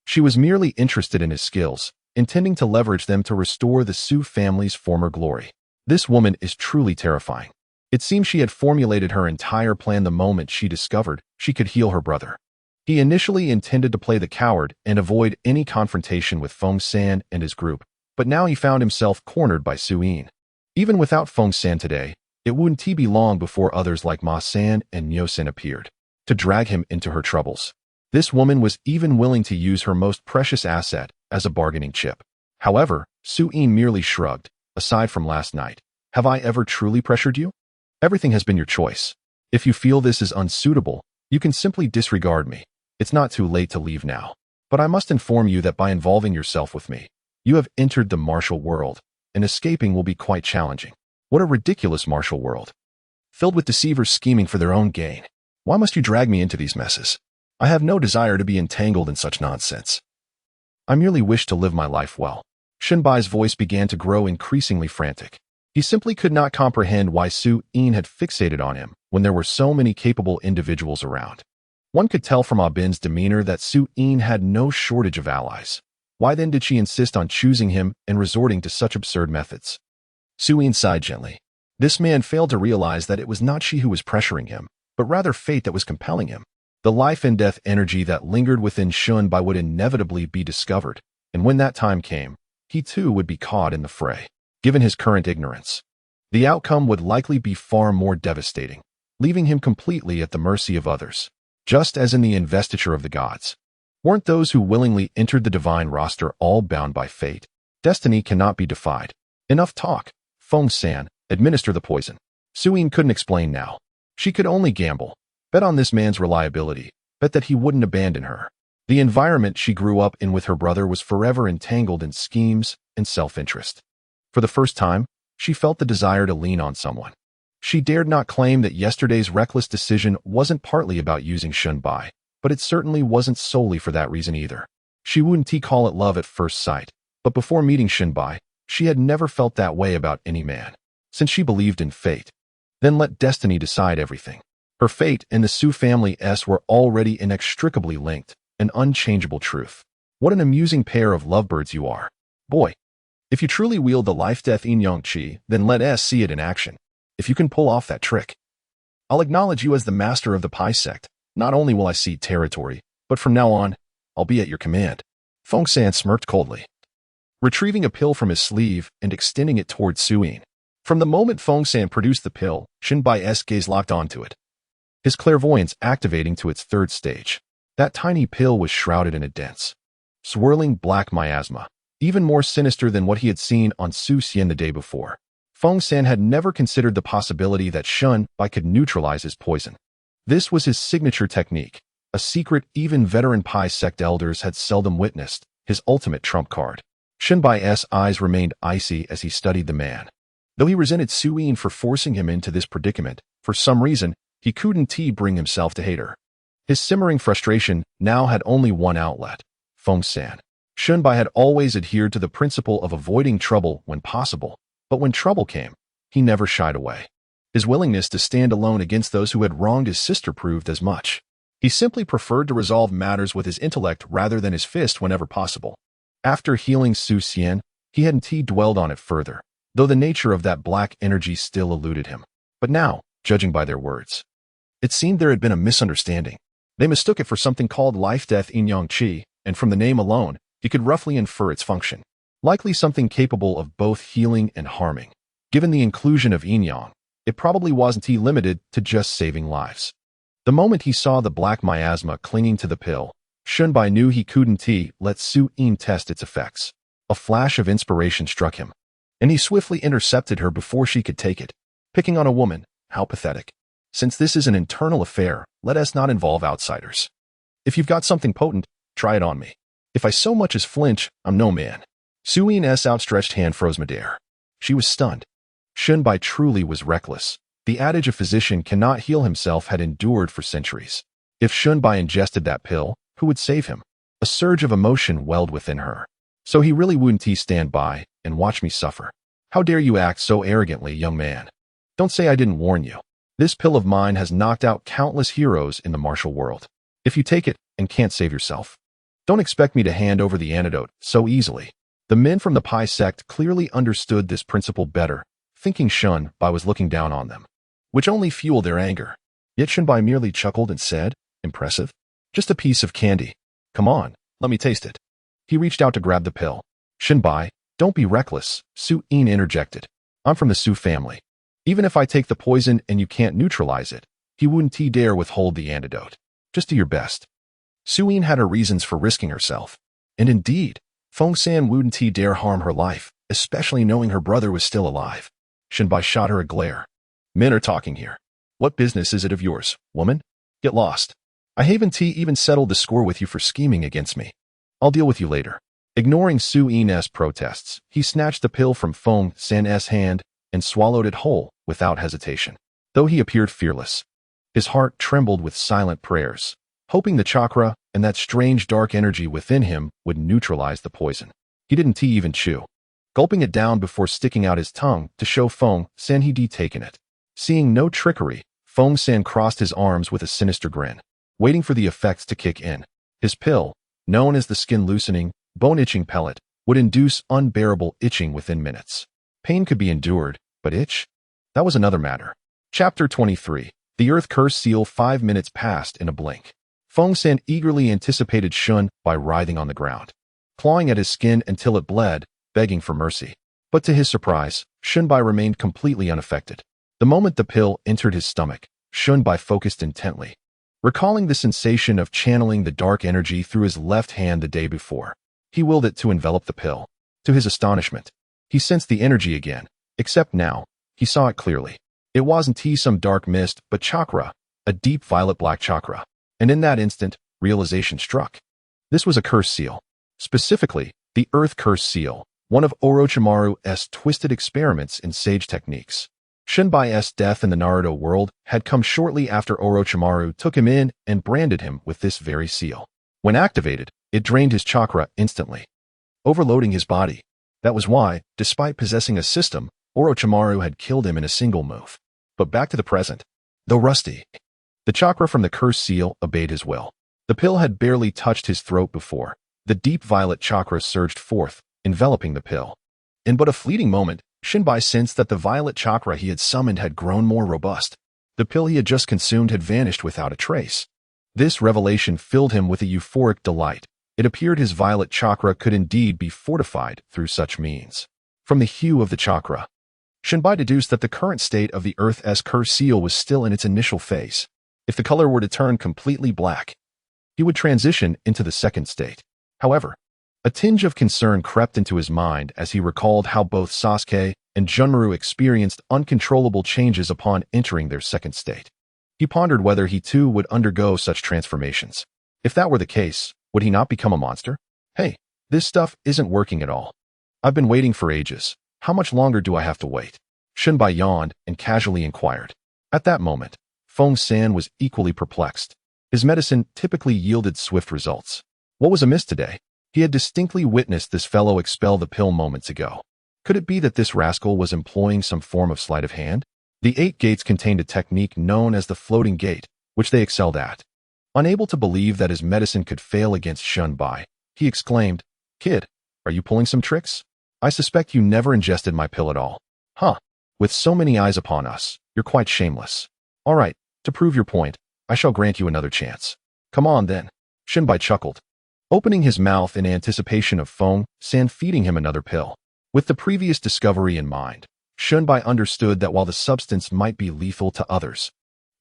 She was merely interested in his skills, intending to leverage them to restore the Su family's former glory. This woman is truly terrifying. It seems she had formulated her entire plan the moment she discovered she could heal her brother. He initially intended to play the coward and avoid any confrontation with Feng San and his group, but now he found himself cornered by Su Yin. Even without Feng San today, it wouldn't be long before others like Ma San and Nyo San appeared, to drag him into her troubles. This woman was even willing to use her most precious asset as a bargaining chip. However, Su Yin merely shrugged. Aside from last night, have I ever truly pressured you? Everything has been your choice. If you feel this is unsuitable, you can simply disregard me. It's not too late to leave now. But I must inform you that by involving yourself with me, you have entered the martial world, and escaping will be quite challenging. What a ridiculous martial world. Filled with deceivers scheming for their own gain. Why must you drag me into these messes? I have no desire to be entangled in such nonsense. I merely wish to live my life well. Shinbai's voice began to grow increasingly frantic. He simply could not comprehend why Su Yin had fixated on him when there were so many capable individuals around. One could tell from Ah Bin's demeanor that Su Yin had no shortage of allies. Why then did she insist on choosing him and resorting to such absurd methods? Su Yin sighed gently. This man failed to realize that it was not she who was pressuring him, but rather fate that was compelling him. The life and death energy that lingered within Shinbai would inevitably be discovered, and when that time came, he too would be caught in the fray. Given his current ignorance, the outcome would likely be far more devastating, leaving him completely at the mercy of others. Just as in the investiture of the gods. Weren't those who willingly entered the divine roster all bound by fate? Destiny cannot be defied. Enough talk. Feng San, administer the poison. Su Yin couldn't explain now. She could only gamble. Bet on this man's reliability. Bet that he wouldn't abandon her. The environment she grew up in with her brother was forever entangled in schemes and self-interest. For the first time, she felt the desire to lean on someone. She dared not claim that yesterday's reckless decision wasn't partly about using Shinbai, but it certainly wasn't solely for that reason either. She wouldn't call it love at first sight, but before meeting Shinbai, she had never felt that way about any man, since she believed in fate. Then let destiny decide everything. Her fate and the Su family's were already inextricably linked, an unchangeable truth. What an amusing pair of lovebirds you are. Boy. If you truly wield the life-death yin-yang qi, then let us see it in action. If you can pull off that trick, I'll acknowledge you as the master of the Pi sect. Not only will I cede territory, but from now on, I'll be at your command. Feng San smirked coldly, retrieving a pill from his sleeve and extending it toward Su Yin. From the moment Feng San produced the pill, Shinbai's gaze locked onto it, his clairvoyance activating to its third stage. That tiny pill was shrouded in a dense, swirling black miasma, even more sinister than what he had seen on Su Xian the day before. Feng San had never considered the possibility that Shinbai could neutralize his poison. This was his signature technique, a secret even veteran Pi sect elders had seldom witnessed, his ultimate trump card. Shinbai's eyes remained icy as he studied the man. Though he resented Su Yin for forcing him into this predicament, for some reason, he couldn't bring himself to hate her. His simmering frustration now had only one outlet, Feng San. Shinbai had always adhered to the principle of avoiding trouble when possible, but when trouble came, he never shied away. His willingness to stand alone against those who had wronged his sister proved as much. He simply preferred to resolve matters with his intellect rather than his fist whenever possible. After healing Su Xian, he hadn't dwelled on it further, though the nature of that black energy still eluded him. But now, judging by their words, it seemed there had been a misunderstanding. They mistook it for something called life-death yin-yang qi, and from the name alone, he could roughly infer its function. Likely something capable of both healing and harming. Given the inclusion of yin-yang, it probably wasn't limited to just saving lives. The moment he saw the black miasma clinging to the pill, Shinbai knew he couldn't let Su Yin test its effects. A flash of inspiration struck him, and he swiftly intercepted her before she could take it. Picking on a woman, how pathetic. Since this is an internal affair, let us not involve outsiders. If you've got something potent, try it on me. If I so much as flinch, I'm no man. Su Yin's outstretched hand froze midair. She was stunned. Shinbai truly was reckless. The adage a physician cannot heal himself had endured for centuries. If Shunbai ingested that pill, who would save him? A surge of emotion welled within her. So he really wouldn't stand by and watch me suffer. How dare you act so arrogantly, young man? Don't say I didn't warn you. This pill of mine has knocked out countless heroes in the martial world. If you take it and can't save yourself, don't expect me to hand over the antidote so easily. The men from the Pi sect clearly understood this principle better, thinking Shunbai was looking down on them, which only fueled their anger. Yet Shunbai merely chuckled and said, "Impressive? Just a piece of candy. Come on, let me taste it." He reached out to grab the pill. "Shunbai, don't be reckless," Su-in interjected. "I'm from the Su family. Even if I take the poison and you can't neutralize it, he wouldn't dare withhold the antidote. Just do your best." Su-in had her reasons for risking herself. And indeed, Feng-san wouldn't dare harm her life, especially knowing her brother was still alive. Shunbai shot her a glare. "Men are talking here. What business is it of yours, woman? Get lost. I haven't even settled the score with you for scheming against me. I'll deal with you later." Ignoring Su-in's protests, he snatched the pill from Feng-san's hand and swallowed it whole without hesitation. Though he appeared fearless, his heart trembled with silent prayers, hoping the chakra and that strange dark energy within him would neutralize the poison. He didn't even chew, gulping it down before sticking out his tongue to show Feng-san he'd taken it. Seeing no trickery, Feng-san crossed his arms with a sinister grin, waiting for the effects to kick in. His pill, known as the skin-loosening, bone-itching pellet, would induce unbearable itching within minutes. Pain could be endured, but itch? That was another matter. Chapter 23. The Earth Curse Seal. 5 minutes passed in a blink. Feng-san eagerly anticipated Shunbai writhing on the ground, clawing at his skin until it bled, begging for mercy. But to his surprise, Shunbai remained completely unaffected. The moment the pill entered his stomach, Shunbai focused intently, recalling the sensation of channeling the dark energy through his left hand the day before. He willed it to envelop the pill. To his astonishment, he sensed the energy again, except now, he saw it clearly. It wasn't some dark mist, but chakra, a deep violet-black chakra. And in that instant, realization struck. This was a curse seal. Specifically, the Earth Curse Seal, one of Orochimaru's twisted experiments in sage techniques. Shunbai's death in the Naruto world had come shortly after Orochimaru took him in and branded him with this very seal. When activated, it drained his chakra instantly, overloading his body. That was why, despite possessing a system, Orochimaru had killed him in a single move. But back to the present. Though rusty, the chakra from the curse seal obeyed his will. The pill had barely touched his throat before the deep violet chakra surged forth, enveloping the pill. In but a fleeting moment, Shunbai sensed that the violet chakra he had summoned had grown more robust. The pill he had just consumed had vanished without a trace. This revelation filled him with a euphoric delight. It appeared his violet chakra could indeed be fortified through such means. From the hue of the chakra, Shunbai deduced that the current state of the Earth's curse seal was still in its initial phase. If the color were to turn completely black, he would transition into the second state. However, a tinge of concern crept into his mind as he recalled how both Sasuke and Junmaru experienced uncontrollable changes upon entering their second state. He pondered whether he too would undergo such transformations. If that were the case, would he not become a monster? Hey, this stuff isn't working at all. I've been waiting for ages. How much longer do I have to wait? Shunbai yawned and casually inquired. At that moment, Feng-san was equally perplexed. His medicine typically yielded swift results. What was amiss today? He had distinctly witnessed this fellow expel the pill moments ago. Could it be that this rascal was employing some form of sleight of hand? The 8 gates contained a technique known as the floating gate, which they excelled at. Unable to believe that his medicine could fail against Shunbai, he exclaimed, "Kid, are you pulling some tricks? I suspect you never ingested my pill at all. Huh, with so many eyes upon us, you're quite shameless. All right, to prove your point, I shall grant you another chance. Come on then." Shunbai chuckled, opening his mouth in anticipation of Feng-san feeding him another pill. With the previous discovery in mind, Shunbai understood that while the substance might be lethal to others,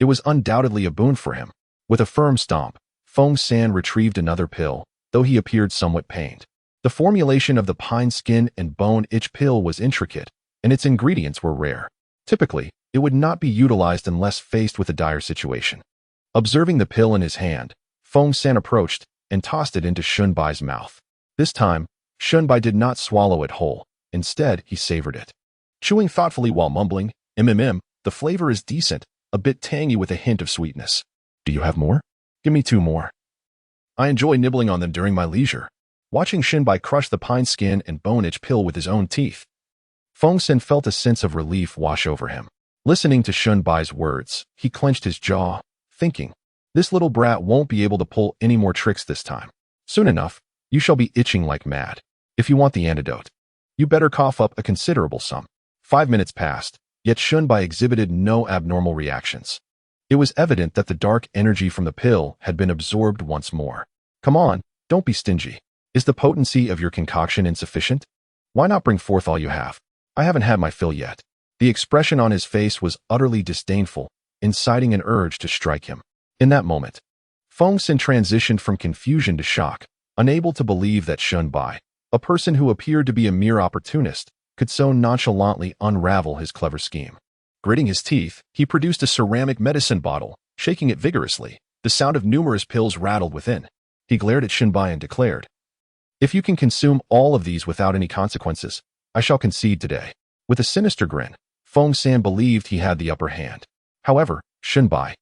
it was undoubtedly a boon for him. With a firm stomp, Feng-san retrieved another pill, though he appeared somewhat pained. The formulation of the pine skin and bone itch pill was intricate, and its ingredients were rare. Typically, it would not be utilized unless faced with a dire situation. Observing the pill in his hand, Feng-san approached and tossed it into Shunbai's mouth. This time, Shunbai did not swallow it whole. Instead, he savored it, chewing thoughtfully while mumbling, The flavor is decent, a bit tangy with a hint of sweetness. Do you have more? Give me 2 more. I enjoy nibbling on them during my leisure, watching Shinbai crush the pine skin and bone-itch pill with his own teeth. Feng-sen felt a sense of relief wash over him. Listening to Shinbai's words, he clenched his jaw, thinking, this little brat won't be able to pull any more tricks this time. Soon enough, you shall be itching like mad. If you want the antidote, you better cough up a considerable sum. 5 minutes passed, yet Shinbai exhibited no abnormal reactions. It was evident that the dark energy from the pill had been absorbed once more. Come on, don't be stingy. Is the potency of your concoction insufficient? Why not bring forth all you have? I haven't had my fill yet. The expression on his face was utterly disdainful, inciting an urge to strike him. In that moment, Feng-sen transitioned from confusion to shock, unable to believe that Shinbai, a person who appeared to be a mere opportunist, could so nonchalantly unravel his clever scheme. Gritting his teeth, he produced a ceramic medicine bottle, shaking it vigorously. The sound of numerous pills rattled within. He glared at Shinbai and declared, if you can consume all of these without any consequences, I shall concede today. With a sinister grin, Feng-sen believed he had the upper hand. However, Shinbai,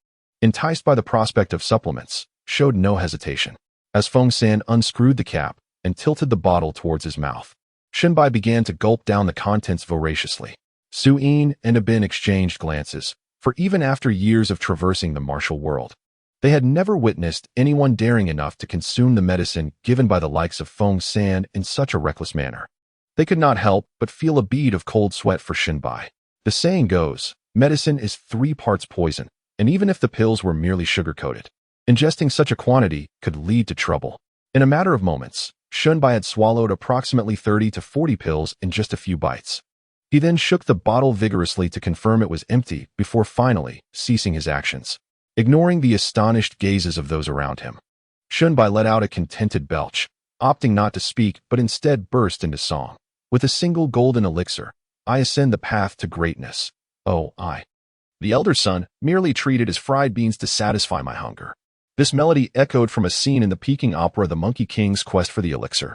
enticed by the prospect of supplements, showed no hesitation. As Feng-sen unscrewed the cap and tilted the bottle towards his mouth, Shinbai began to gulp down the contents voraciously. Su-in and Abin exchanged glances, for even after years of traversing the martial world, they had never witnessed anyone daring enough to consume the medicine given by the likes of Feng-sen in such a reckless manner. They could not help but feel a bead of cold sweat for Shinbai. The saying goes, medicine is 3 parts poison, and even if the pills were merely sugar-coated, ingesting such a quantity could lead to trouble. In a matter of moments, Shinbai had swallowed approximately 30 to 40 pills in just a few bites. He then shook the bottle vigorously to confirm it was empty before finally ceasing his actions. Ignoring the astonished gazes of those around him, Shinbai let out a contented belch, opting not to speak but instead burst into song. With a single golden elixir, I ascend the path to greatness. Oh, I. The elder son merely treated as fried beans to satisfy my hunger. This melody echoed from a scene in the Peking opera The Monkey King's Quest for the Elixir,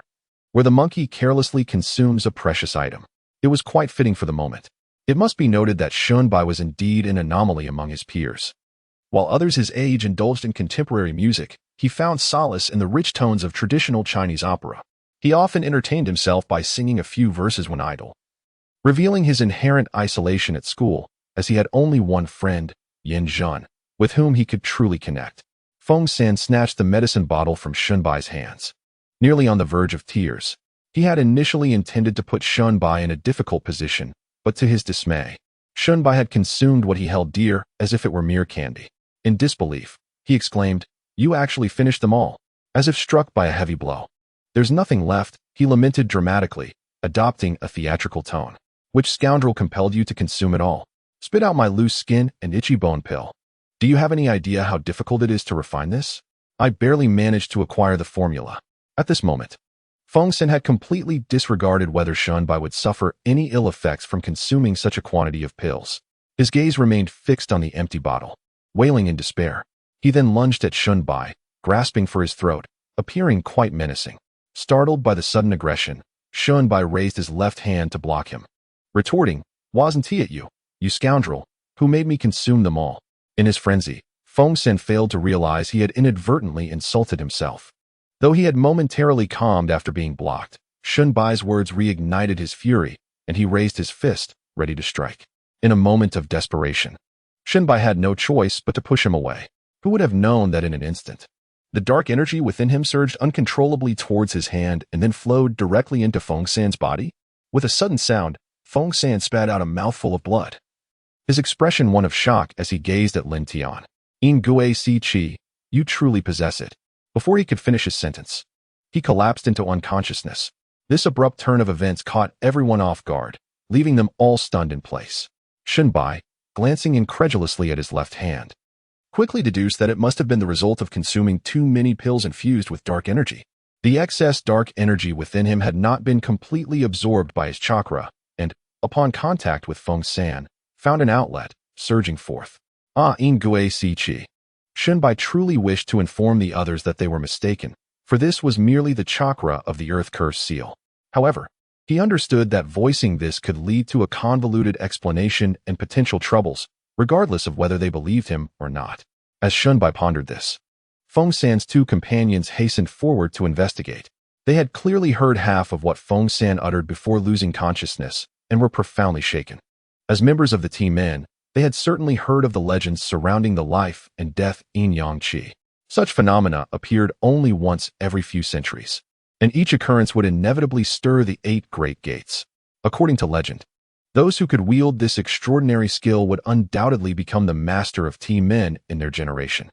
where the monkey carelessly consumes a precious item. It was quite fitting for the moment. It must be noted that Shinbai was indeed an anomaly among his peers. While others his age indulged in contemporary music, he found solace in the rich tones of traditional Chinese opera. He often entertained himself by singing a few verses when idle, revealing his inherent isolation at school, as he had only one friend, Yin Zhen, with whom he could truly connect. Feng-sen snatched the medicine bottle from Shinbai's hands. Nearly on the verge of tears, he had initially intended to put Shinbai in a difficult position, but to his dismay, Shinbai had consumed what he held dear as if it were mere candy. In disbelief, he exclaimed, you actually finished them all, as if struck by a heavy blow. There's nothing left, he lamented dramatically, adopting a theatrical tone. Which scoundrel compelled you to consume it all? Spit out my loose skin and itchy bone pill. Do you have any idea how difficult it is to refine this? I barely managed to acquire the formula. At this moment, Feng-sen had completely disregarded whether Shinbai would suffer any ill effects from consuming such a quantity of pills. His gaze remained fixed on the empty bottle. Wailing in despair, he then lunged at Shinbai, grasping for his throat, appearing quite menacing. Startled by the sudden aggression, Shinbai raised his left hand to block him, retorting, wasn't he at you, you scoundrel, who made me consume them all? In his frenzy, Feng-sen failed to realize he had inadvertently insulted himself. Though he had momentarily calmed after being blocked, Shinbai's words reignited his fury, and he raised his fist, ready to strike. In a moment of desperation, Shinbai had no choice but to push him away. Who would have known that in an instant? The dark energy within him surged uncontrollably towards his hand and then flowed directly into Feng-sen's body. With a sudden sound, Feng-sen spat out a mouthful of blood, his expression one of shock as he gazed at Lin Tian. In Gue Si Chi, you truly possess it. Before he could finish his sentence, he collapsed into unconsciousness. This abrupt turn of events caught everyone off guard, leaving them all stunned in place. Shinbai, glancing incredulously at his left hand, quickly deduced that it must have been the result of consuming too many pills infused with dark energy. The excess dark energy within him had not been completely absorbed by his chakra, and, upon contact with Feng-sen, found an outlet, surging forth. In Gue Si Chi. Shinbai truly wished to inform the others that they were mistaken, for this was merely the chakra of the Earth Curse seal. However, He understood that voicing this could lead to a convoluted explanation and potential troubles, regardless of whether they believed him or not. As Shunbai pondered this, Feng San's two companions hastened forward to investigate. They had clearly heard half of what Feng San uttered before losing consciousness and were profoundly shaken. As members of the Team Men, they had certainly heard of the legends surrounding the life and death Yin-Yang Qi. Such phenomena appeared only once every few centuries, and each occurrence would inevitably stir the 8 great gates. According to legend, those who could wield this extraordinary skill would undoubtedly become the master of Team Men in their generation.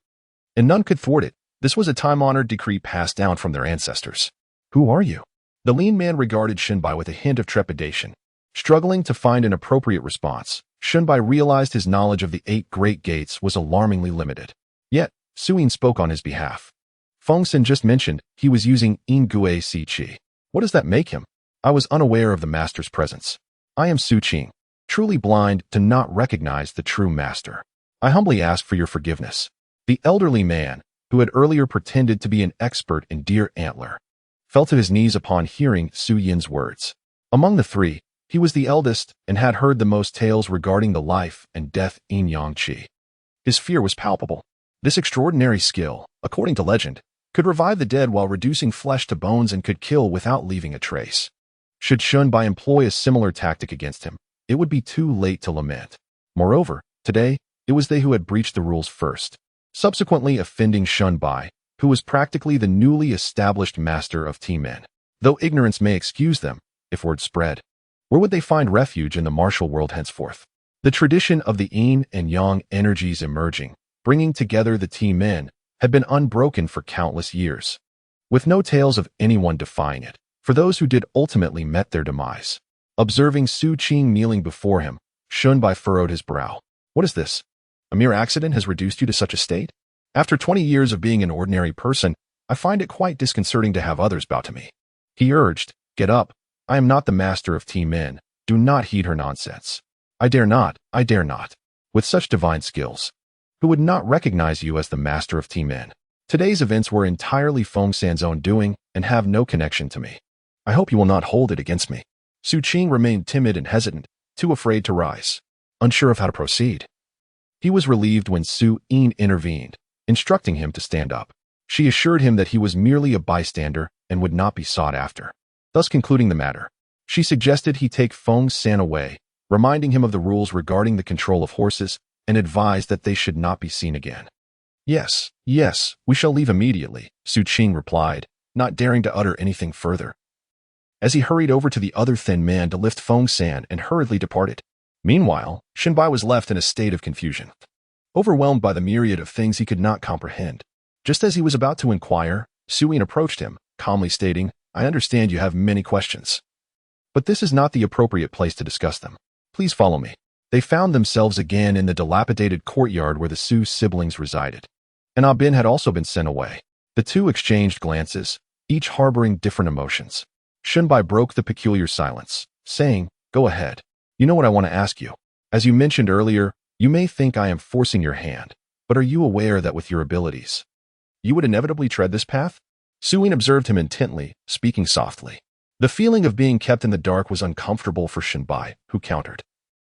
And none could thwart it. This was a time-honored decree passed down from their ancestors. Who are you? The lean man regarded Shunbai with a hint of trepidation. Struggling to find an appropriate response, Shunbai realized his knowledge of the 8 great gates was alarmingly limited. Yet, Suyin spoke on his behalf. Feng San just mentioned he was using Yin-Gui Si Qi. What does that make him? I was unaware of the master's presence. I am Su Qing, truly blind to not recognize the true master. I humbly ask for your forgiveness. The elderly man, who had earlier pretended to be an expert in deer antler, fell to his knees upon hearing Su Yin's words. Among the 3, he was the eldest and had heard the most tales regarding the life and death Yin-Yang Qi. His fear was palpable. This extraordinary skill, according to legend, could revive the dead while reducing flesh to bones and could kill without leaving a trace. Should Shunbai employ a similar tactic against him, it would be too late to lament. Moreover, today, it was they who had breached the rules first, subsequently offending Shunbai, who was practically the newly established master of Team Men. Though ignorance may excuse them, if word spread, where would they find refuge in the martial world henceforth? The tradition of the Yin and Yang energies emerging, bringing together the Team Men, had been unbroken for countless years, with no tales of anyone defying it, for those who did ultimately met their demise. Observing Su Qing kneeling before him, Shunbai furrowed his brow. What is this? A mere accident has reduced you to such a state? After 20 years of being an ordinary person, I find it quite disconcerting to have others bow to me. He urged, get up. I am not the master of Team Men. Do not heed her nonsense. I dare not. With such divine skills, who would not recognize you as the master of Team Men? Today's events were entirely Feng San's own doing and have no connection to me. I hope you will not hold it against me. Su Qing remained timid and hesitant, too afraid to rise, unsure of how to proceed. He was relieved when Su Yin intervened, instructing him to stand up. She assured him that he was merely a bystander and would not be sought after. Thus concluding the matter, she suggested he take Feng San away, reminding him of the rules regarding the control of horses, and advised that they should not be seen again. Yes, we shall leave immediately, Su Qing replied, not daring to utter anything further. As he hurried over to the other thin man to lift Feng San and hurriedly departed. Meanwhile, Shunbai was left in a state of confusion, overwhelmed by the myriad of things he could not comprehend. Just as he was about to inquire, Suyin approached him, calmly stating, I understand you have many questions, but this is not the appropriate place to discuss them. Please follow me. They found themselves again in the dilapidated courtyard where the Su siblings resided. And Ah Bin had also been sent away. The two exchanged glances, each harboring different emotions. Shunbai broke the peculiar silence, saying, Go ahead. You know what I want to ask you. As you mentioned earlier, you may think I am forcing your hand, but are you aware that with your abilities, you would inevitably tread this path? Suyin observed him intently, speaking softly. The feeling of being kept in the dark was uncomfortable for Shunbai, who countered.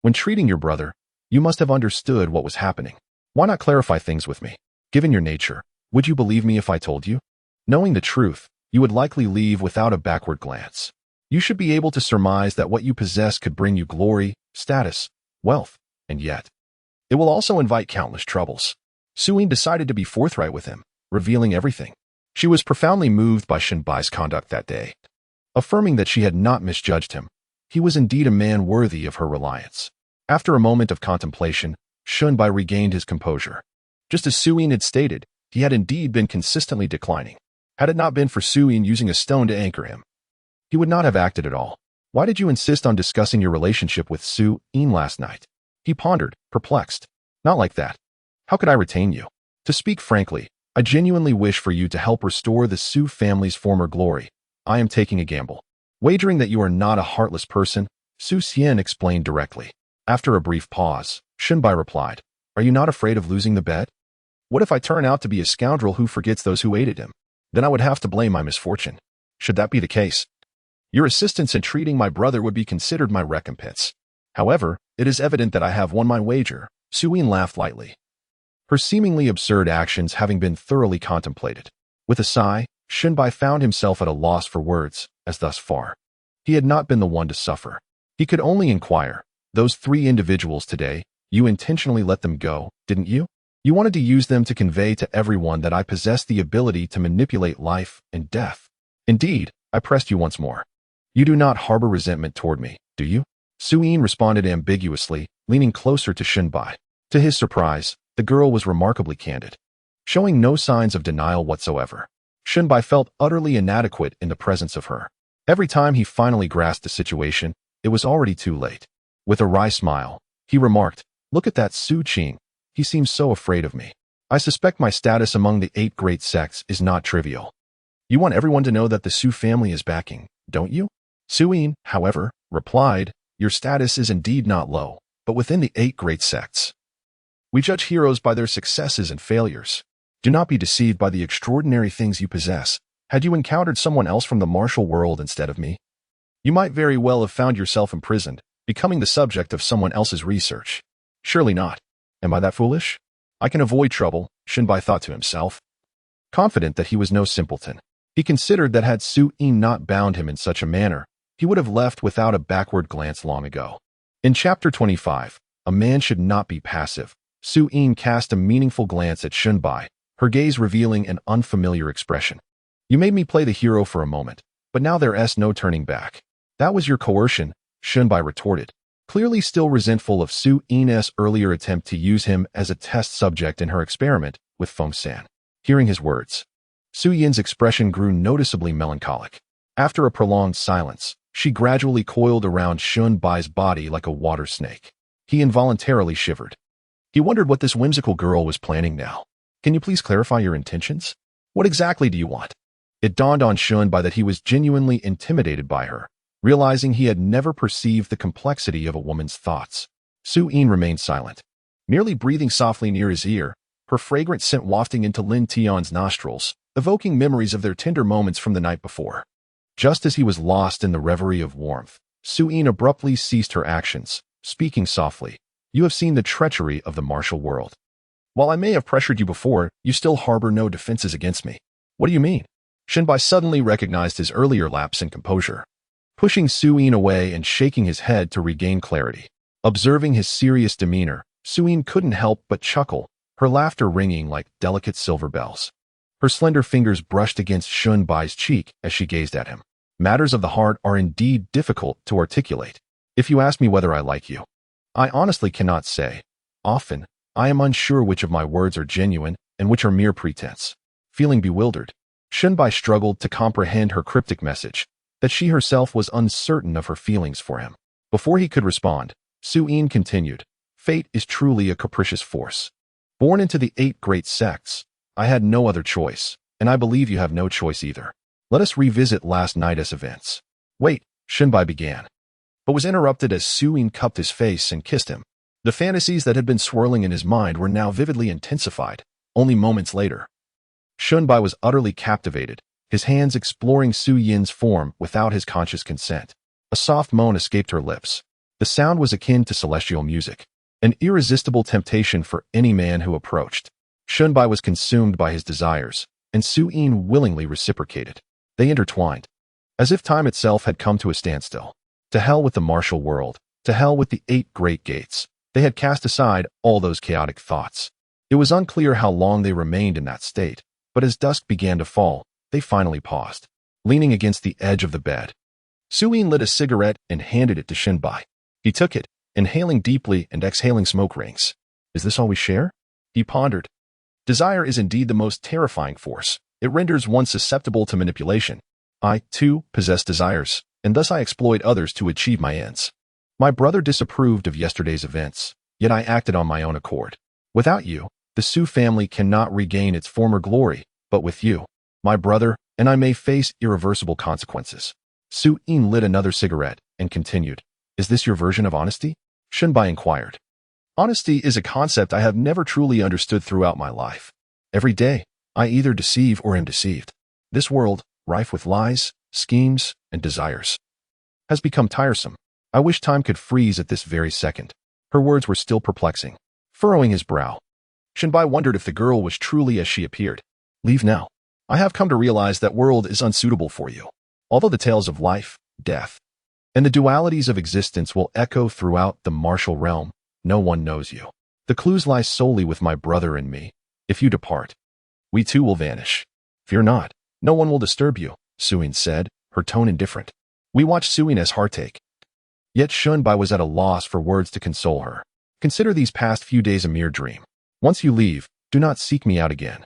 When treating your brother, you must have understood what was happening. Why not clarify things with me? Given your nature, would you believe me if I told you? Knowing the truth, you would likely leave without a backward glance. You should be able to surmise that what you possess could bring you glory, status, wealth, and yet, it will also invite countless troubles. Suyin decided to be forthright with him, revealing everything. She was profoundly moved by Shunbai's conduct that day, affirming that she had not misjudged him. He was indeed a man worthy of her reliance. After a moment of contemplation, Shunbai regained his composure. Just as Suyin had stated, he had indeed been consistently declining. Had it not been for Suyin using a stone to anchor him, he would not have acted at all. Why did you insist on discussing your relationship with Su Yin last night? He pondered, perplexed. Not like that. How could I retain you? To speak frankly, I genuinely wish for you to help restore the Su family's former glory. I am taking a gamble. Wagering that you are not a heartless person, Su Xian explained directly. After a brief pause, Shunbai replied, Are you not afraid of losing the bet? What if I turn out to be a scoundrel who forgets those who aided him? Then I would have to blame my misfortune. Should that be the case, Your assistance in treating my brother would be considered my recompense. However, it is evident that I have won my wager." Suyin laughed lightly, her seemingly absurd actions having been thoroughly contemplated. With a sigh, Shunbai found himself at a loss for words, as thus far he had not been the one to suffer. He could only inquire, "Those 3 individuals today, you intentionally let them go, didn't you? You wanted to use them to convey to everyone that I possess the ability to manipulate life and death. Indeed, I pressed you once more. You do not harbor resentment toward me, do you?" Suyin responded ambiguously, leaning closer to Shunbai. To his surprise, the girl was remarkably candid, showing no signs of denial whatsoever. Shunbai felt utterly inadequate in the presence of her. Every time he finally grasped the situation, it was already too late. With a wry smile, he remarked, "Look at that Su Qing. He seems so afraid of me. I suspect my status among the 8 great sects is not trivial." "You want everyone to know that the Su family is backing, don't you?" Suyin, however, replied, "Your status is indeed not low, but within the 8 great sects, we judge heroes by their successes and failures. Do not be deceived by the extraordinary things you possess. Had you encountered someone else from the martial world instead of me, you might very well have found yourself imprisoned, becoming the subject of someone else's research. Surely not. Am I that foolish? I can avoid trouble," Shunbai thought to himself. Confident that he was no simpleton, he considered that had Suyin not bound him in such a manner, he would have left without a backward glance long ago. In Chapter 25, A Man Should Not Be Passive, Suyin cast a meaningful glance at Shunbai, her gaze revealing an unfamiliar expression. "You made me play the hero for a moment, but now there's no turning back." "That was your coercion," Shunbai retorted, clearly still resentful of Suyin's earlier attempt to use him as a test subject in her experiment with Feng-san. Hearing his words, Suyin's expression grew noticeably melancholic. After a prolonged silence, she gradually coiled around Shunbai's body like a water snake. He involuntarily shivered. He wondered what this whimsical girl was planning now. "Can you please clarify your intentions? What exactly do you want?" It dawned on Shunbai that he was genuinely intimidated by her, realizing he had never perceived the complexity of a woman's thoughts. Suyin remained silent, merely breathing softly near his ear, her fragrant scent wafting into Lin Tian's nostrils, evoking memories of their tender moments from the night before. Just as he was lost in the reverie of warmth, Suyin abruptly ceased her actions, speaking softly. "You have seen the treachery of the martial world. While I may have pressured you before, you still harbor no defenses against me." "What do you mean?" Shunbai suddenly recognized his earlier lapse in composure, pushing Suyin away and shaking his head to regain clarity. Observing his serious demeanor, Suyin couldn't help but chuckle, her laughter ringing like delicate silver bells. Her slender fingers brushed against Shunbai's cheek as she gazed at him. "Matters of the heart are indeed difficult to articulate. If you ask me whether I like you, I honestly cannot say. Often, I am unsure which of my words are genuine and which are mere pretense." Feeling bewildered, Shunbai struggled to comprehend her cryptic message, that she herself was uncertain of her feelings for him. Before he could respond, Suyin continued, "Fate is truly a capricious force. Born into the 8 great sects, I had no other choice, and I believe you have no choice either. Let us revisit last night's events." "Wait," Shunbai began, but was interrupted as Suyin cupped his face and kissed him. The fantasies that had been swirling in his mind were now vividly intensified, only moments later. Shunbai was utterly captivated, his hands exploring Suyin's form without his conscious consent. A soft moan escaped her lips. The sound was akin to celestial music, an irresistible temptation for any man who approached. Shunbai was consumed by his desires, and Suyin willingly reciprocated. They intertwined, as if time itself had come to a standstill. To hell with the martial world, to hell with the 8 great gates. They had cast aside all those chaotic thoughts. It was unclear how long they remained in that state, but as dusk began to fall, they finally paused, leaning against the edge of the bed. Suyin lit a cigarette and handed it to Shunbai. He took it, inhaling deeply and exhaling smoke rings. "Is this all we share?" he pondered. "Desire is indeed the most terrifying force. It renders one susceptible to manipulation. I, too, possess desires, and thus I exploit others to achieve my ends. My brother disapproved of yesterday's events, yet I acted on my own accord. Without you, the Su family cannot regain its former glory, but with you, my brother, and I may face irreversible consequences." Suyin lit another cigarette and continued, "Is this your version of honesty?" Shunbai inquired. "Honesty is a concept I have never truly understood throughout my life. Every day, I either deceive or am deceived. This world, rife with lies, schemes, and desires, has become tiresome. I wish time could freeze at this very second. Her words were still perplexing. Furrowing his brow, Shinbai wondered if the girl was truly as she appeared. Leave now. I have come to realize that world is unsuitable for you. Although the tales of life, death, and the dualities of existence will echo throughout the martial realm, no one knows you. The clues lie solely with my brother and me. If you depart, we too will vanish. Fear not. No one will disturb you, Suin said, her tone indifferent. We watched Suina's heartache. Yet Shunbai was at a loss for words to console her. Consider these past few days a mere dream. Once you leave, do not seek me out again.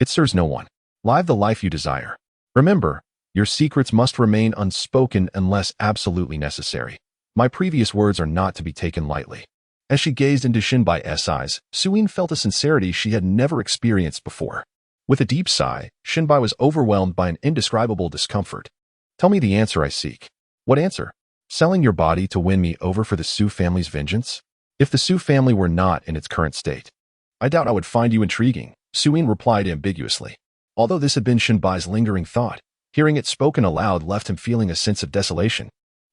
It serves no one. Live the life you desire. Remember, your secrets must remain unspoken unless absolutely necessary. My previous words are not to be taken lightly. As she gazed into Shinbai's eyes, Suin felt a sincerity she had never experienced before. With a deep sigh, Shinbai was overwhelmed by an indescribable discomfort. Tell me the answer I seek. What answer? Selling your body to win me over for the Su family's vengeance? If the Su family were not in its current state, I doubt I would find you intriguing, Suin replied ambiguously. Although this had been Shinbai's lingering thought, hearing it spoken aloud left him feeling a sense of desolation.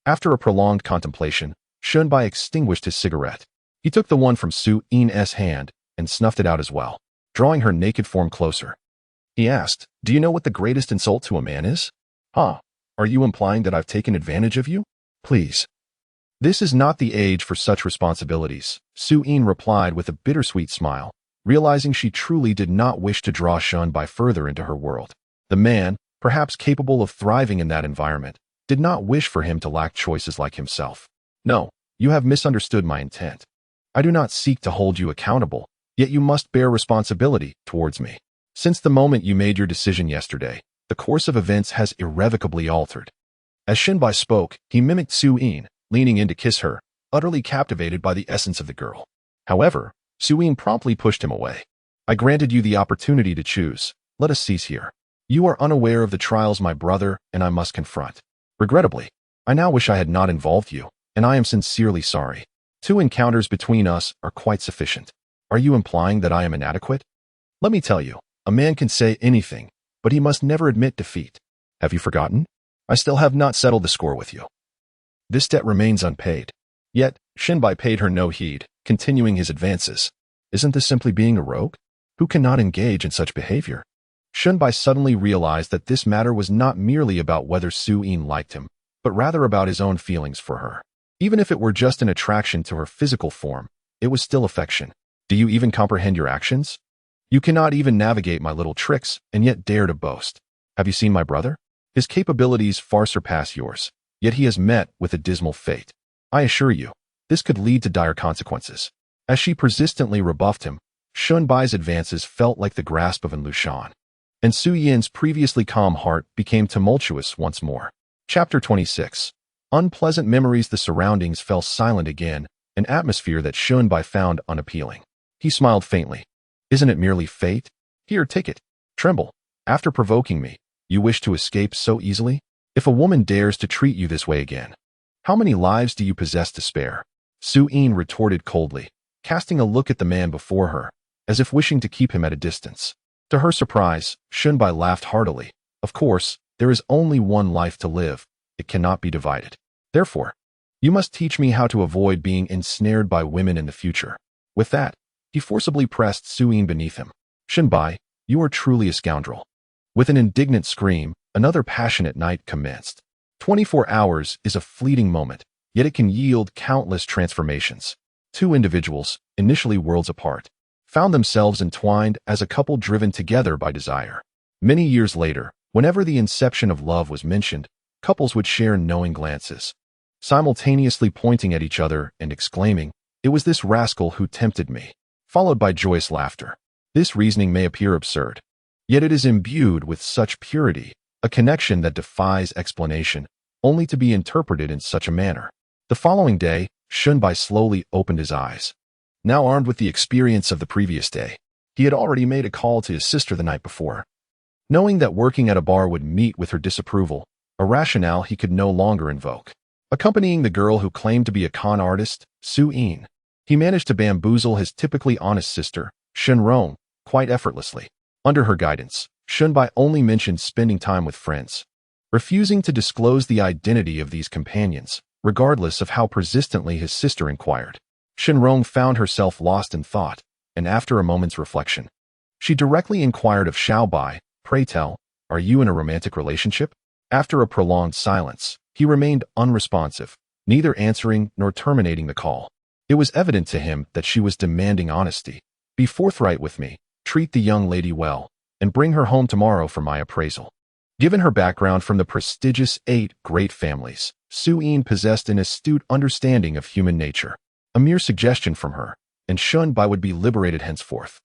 After a prolonged contemplation, Shinbai extinguished his cigarette. He took the one from Suin's hand and snuffed it out as well, drawing her naked form closer. He asked, Do you know what the greatest insult to a man is? Huh? Are you implying that I've taken advantage of you? Please. This is not the age for such responsibilities, Suin replied with a bittersweet smile, realizing she truly did not wish to draw Shinbai further into her world. The man, perhaps capable of thriving in that environment, did not wish for him to lack choices like himself. No, you have misunderstood my intent. I do not seek to hold you accountable, yet you must bear responsibility towards me. Since the moment you made your decision yesterday, the course of events has irrevocably altered. As Shinbai spoke, he mimicked Suin, leaning in to kiss her, utterly captivated by the essence of the girl. However, Suin promptly pushed him away. I granted you the opportunity to choose. Let us cease here. You are unaware of the trials my brother and I must confront. Regrettably, I now wish I had not involved you, and I am sincerely sorry. 2 encounters between us are quite sufficient. Are you implying that I am inadequate? Let me tell you, a man can say anything, but he must never admit defeat. Have you forgotten? I still have not settled the score with you. This debt remains unpaid. Yet, Shinbai paid her no heed, continuing his advances. Isn't this simply being a rogue? Who cannot engage in such behavior? Shinbai suddenly realized that this matter was not merely about whether Suin liked him, but rather about his own feelings for her. Even if it were just an attraction to her physical form, it was still affection. Do you even comprehend your actions? You cannot even navigate my little tricks and yet dare to boast. Have you seen my brother? His capabilities far surpass yours, yet he has met with a dismal fate. I assure you, this could lead to dire consequences. As she persistently rebuffed him, Shunbai's advances felt like the grasp of an Lushan, and Su Yin's previously calm heart became tumultuous once more. Chapter 26. Unpleasant memories. The surroundings fell silent again, an atmosphere that Shunbai found unappealing. He smiled faintly. Isn't it merely fate? Here, take it. Tremble. After provoking me, you wish to escape so easily? If a woman dares to treat you this way again, how many lives do you possess to spare? Suin retorted coldly, casting a look at the man before her, as if wishing to keep him at a distance. To her surprise, Shunbai laughed heartily. Of course, there is only one life to live. It cannot be divided. Therefore, you must teach me how to avoid being ensnared by women in the future. With that, he forcibly pressed Suin beneath him. Shinbai, you are truly a scoundrel. With an indignant scream, another passionate night commenced. 24 hours is a fleeting moment, yet it can yield countless transformations. 2 individuals, initially worlds apart, found themselves entwined as a couple driven together by desire. Many years later, whenever the inception of love was mentioned, couples would share knowing glances, simultaneously pointing at each other and exclaiming, "It was this rascal who tempted me," followed by joyous laughter. This reasoning may appear absurd, yet it is imbued with such purity, a connection that defies explanation, only to be interpreted in such a manner. The following day, Shunbai slowly opened his eyes. Now armed with the experience of the previous day, he had already made a call to his sister the night before. Knowing that working at a bar would meet with her disapproval, a rationale he could no longer invoke. Accompanying the girl who claimed to be a con artist, Suin, he managed to bamboozle his typically honest sister, Shenrong, quite effortlessly. Under her guidance, Shunbai only mentioned spending time with friends. refusing to disclose the identity of these companions, regardless of how persistently his sister inquired. Shenrong found herself lost in thought, and after a moment's reflection, she directly inquired of Xiaobai, "Pray tell, are you in a romantic relationship?" After a prolonged silence, he remained unresponsive, neither answering nor terminating the call. It was evident to him that she was demanding honesty. "Be forthright with me, treat the young lady well, and bring her home tomorrow for my appraisal." Given her background from the prestigious 8 great families, Su Yin possessed an astute understanding of human nature. A mere suggestion from her, and Shunbai would be liberated henceforth.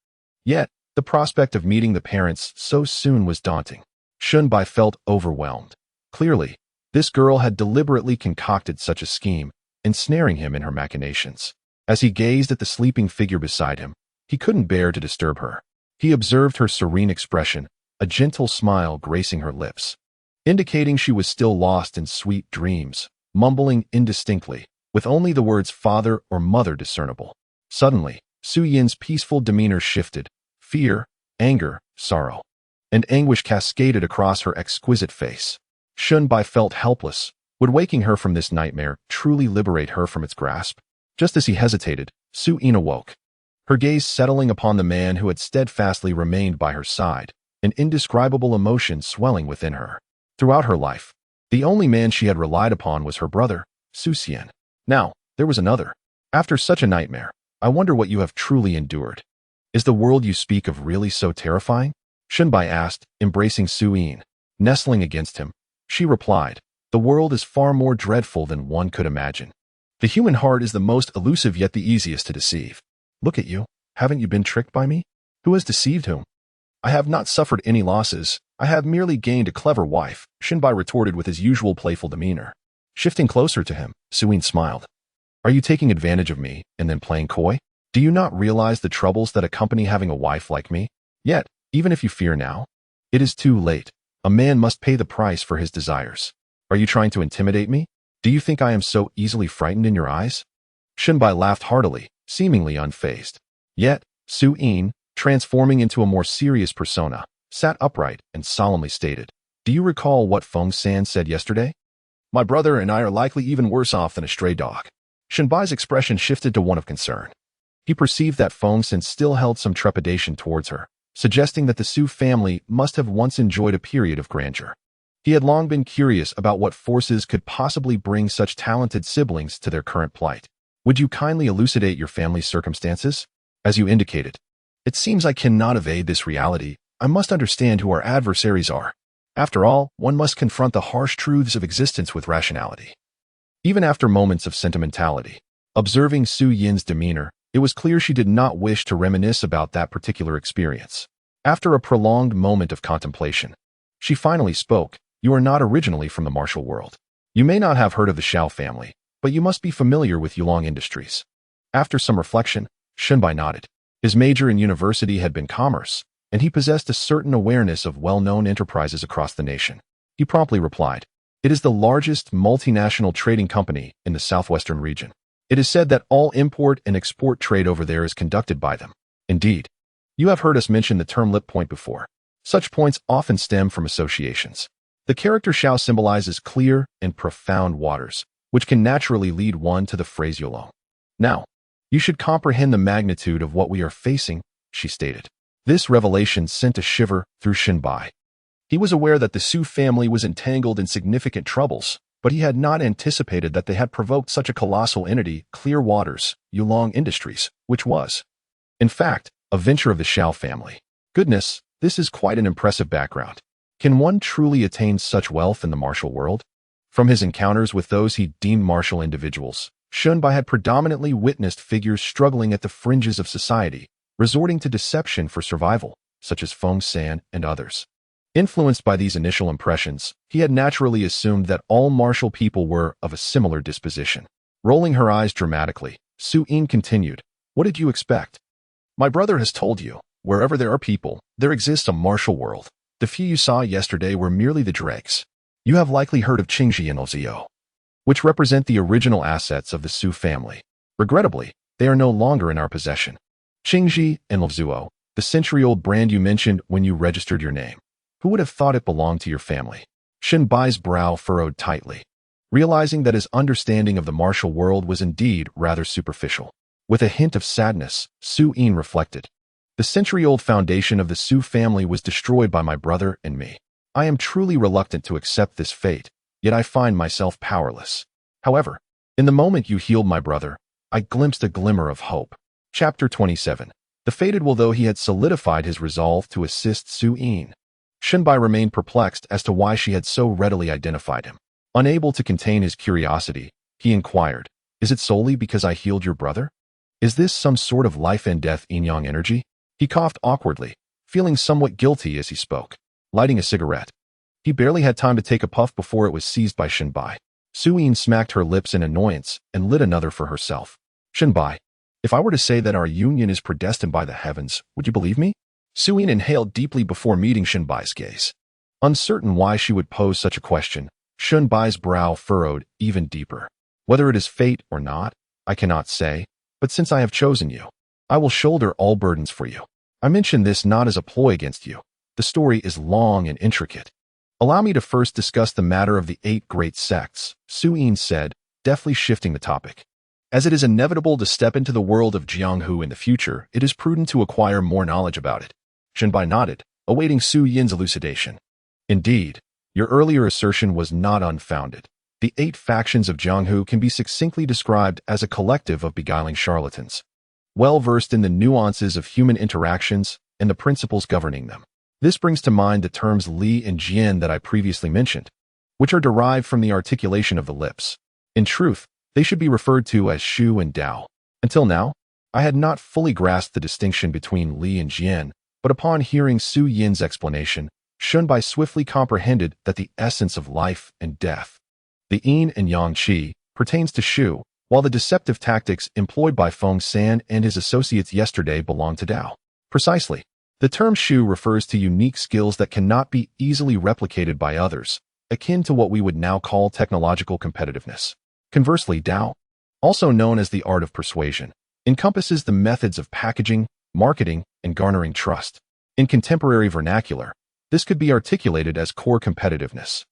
Yet, the prospect of meeting the parents so soon was daunting. Shunbai felt overwhelmed. Clearly, this girl had deliberately concocted such a scheme, ensnaring him in her machinations. As he gazed at the sleeping figure beside him, he couldn't bear to disturb her. He observed her serene expression, a gentle smile gracing her lips, indicating she was still lost in sweet dreams, mumbling indistinctly, with only the words father or mother discernible. Suddenly, Su Yin's peaceful demeanor shifted. Fear, anger, sorrow, and anguish cascaded across her exquisite face. Shunbai felt helpless. Would waking her from this nightmare truly liberate her from its grasp? Just as he hesitated, Su Yin awoke, her gaze settling upon the man who had steadfastly remained by her side, an indescribable emotion swelling within her. Throughout her life, the only man she had relied upon was her brother, Su Xian. Now, there was another. After such a nightmare, I wonder what you have truly endured. Is the world you speak of really so terrifying? Shunbai asked, embracing Su Yin. Nestling against him, she replied, the world is far more dreadful than one could imagine. The human heart is the most elusive yet the easiest to deceive. Look at you. Haven't you been tricked by me? Who has deceived whom? I have not suffered any losses. I have merely gained a clever wife, Shunbai retorted with his usual playful demeanor. Shifting closer to him, Su Yin smiled. Are you taking advantage of me and then playing coy? Do you not realize the troubles that accompany having a wife like me? Yet, even if you fear now, it is too late. A man must pay the price for his desires. Are you trying to intimidate me? Do you think I am so easily frightened in your eyes? Shunbai laughed heartily, seemingly unfazed. Yet, Su Yin, transforming into a more serious persona, sat upright and solemnly stated, do you recall what Feng San said yesterday? My brother and I are likely even worse off than a stray dog. Shunbai's expression shifted to one of concern. He perceived that Feng San still held some trepidation towards her, suggesting that the Su family must have once enjoyed a period of grandeur. He had long been curious about what forces could possibly bring such talented siblings to their current plight. Would you kindly elucidate your family's circumstances? As you indicated, it seems I cannot evade this reality. I must understand who our adversaries are. After all, one must confront the harsh truths of existence with rationality. Even after moments of sentimentality, observing Su Yin's demeanor, it was clear she did not wish to reminisce about that particular experience. After a prolonged moment of contemplation, she finally spoke. You are not originally from the martial world. You may not have heard of the Xiao family, but you must be familiar with Yulong Industries. After some reflection, Shunbai nodded. His major in university had been commerce, and he possessed a certain awareness of well-known enterprises across the nation. He promptly replied, it is the largest multinational trading company in the southwestern region. It is said that all import and export trade over there is conducted by them. Indeed, you have heard us mention the term lip point before. Such points often stem from associations. The character Xiao symbolizes clear and profound waters, which can naturally lead one to the phrase Yulong. Now, you should comprehend the magnitude of what we are facing, she stated. This revelation sent a shiver through Shunbai. He was aware that the Su family was entangled in significant troubles, but he had not anticipated that they had provoked such a colossal entity, Clear Waters, Yulong Industries, which was, in fact, a venture of the Xiao family. Goodness, this is quite an impressive background. Can one truly attain such wealth in the martial world? From his encounters with those he deemed martial individuals, Shunbai had predominantly witnessed figures struggling at the fringes of society, resorting to deception for survival, such as Feng San and others. Influenced by these initial impressions, he had naturally assumed that all martial people were of a similar disposition. Rolling her eyes dramatically, Su Yin continued, what did you expect? My brother has told you, wherever there are people, there exists a martial world. The few you saw yesterday were merely the dregs. You have likely heard of Qingji and Lzio, which represent the original assets of the Su family. Regrettably, they are no longer in our possession. Qingji and Lzio, the century-old brand you mentioned when you registered your name. Who would have thought it belonged to your family? Shinbai's brow furrowed tightly, realizing that his understanding of the martial world was indeed rather superficial. With a hint of sadness, Su Yin reflected. The century-old foundation of the Su family was destroyed by my brother and me. I am truly reluctant to accept this fate, yet I find myself powerless. However, in the moment you healed my brother, I glimpsed a glimmer of hope. Chapter 27. The fated will. Though he had solidified his resolve to assist Su Yin, Shinbai remained perplexed as to why she had so readily identified him. Unable to contain his curiosity, he inquired, "Is it solely because I healed your brother? Is this some sort of life and death yin-yang energy?" He coughed awkwardly, feeling somewhat guilty as he spoke, lighting a cigarette. He barely had time to take a puff before it was seized by Shinbai. Su Yin smacked her lips in annoyance and lit another for herself. "Shinbai, if I were to say that our union is predestined by the heavens, would you believe me?" Su Yin inhaled deeply before meeting Shinbai's gaze. Uncertain why she would pose such a question, Shinbai's brow furrowed even deeper. "Whether it is fate or not, I cannot say, but since I have chosen you, I will shoulder all burdens for you. I mention this not as a ploy against you. The story is long and intricate. Allow me to first discuss the matter of the 8 great sects," Su Yin said, deftly shifting the topic. "As it is inevitable to step into the world of Jianghu in the future, it is prudent to acquire more knowledge about it." Shinbai nodded, awaiting Su Yin's elucidation. "Indeed, your earlier assertion was not unfounded. The 8 factions of Jianghu can be succinctly described as a collective of beguiling charlatans, well-versed in the nuances of human interactions and the principles governing them. This brings to mind the terms Li and Jian that I previously mentioned, which are derived from the articulation of the lips. In truth, they should be referred to as Shu and Dao. Until now, I had not fully grasped the distinction between Li and Jian, but upon hearing Su Yin's explanation, Shinbai swiftly comprehended that the essence of life and death, the yin and yang qi, pertains to Shu, while the deceptive tactics employed by Feng San and his associates yesterday belong to Dao. Precisely. The term Shu refers to unique skills that cannot be easily replicated by others, akin to what we would now call technological competitiveness. Conversely, Dao, also known as the art of persuasion, encompasses the methods of packaging, marketing, and garnering trust. In contemporary vernacular, this could be articulated as core competitiveness.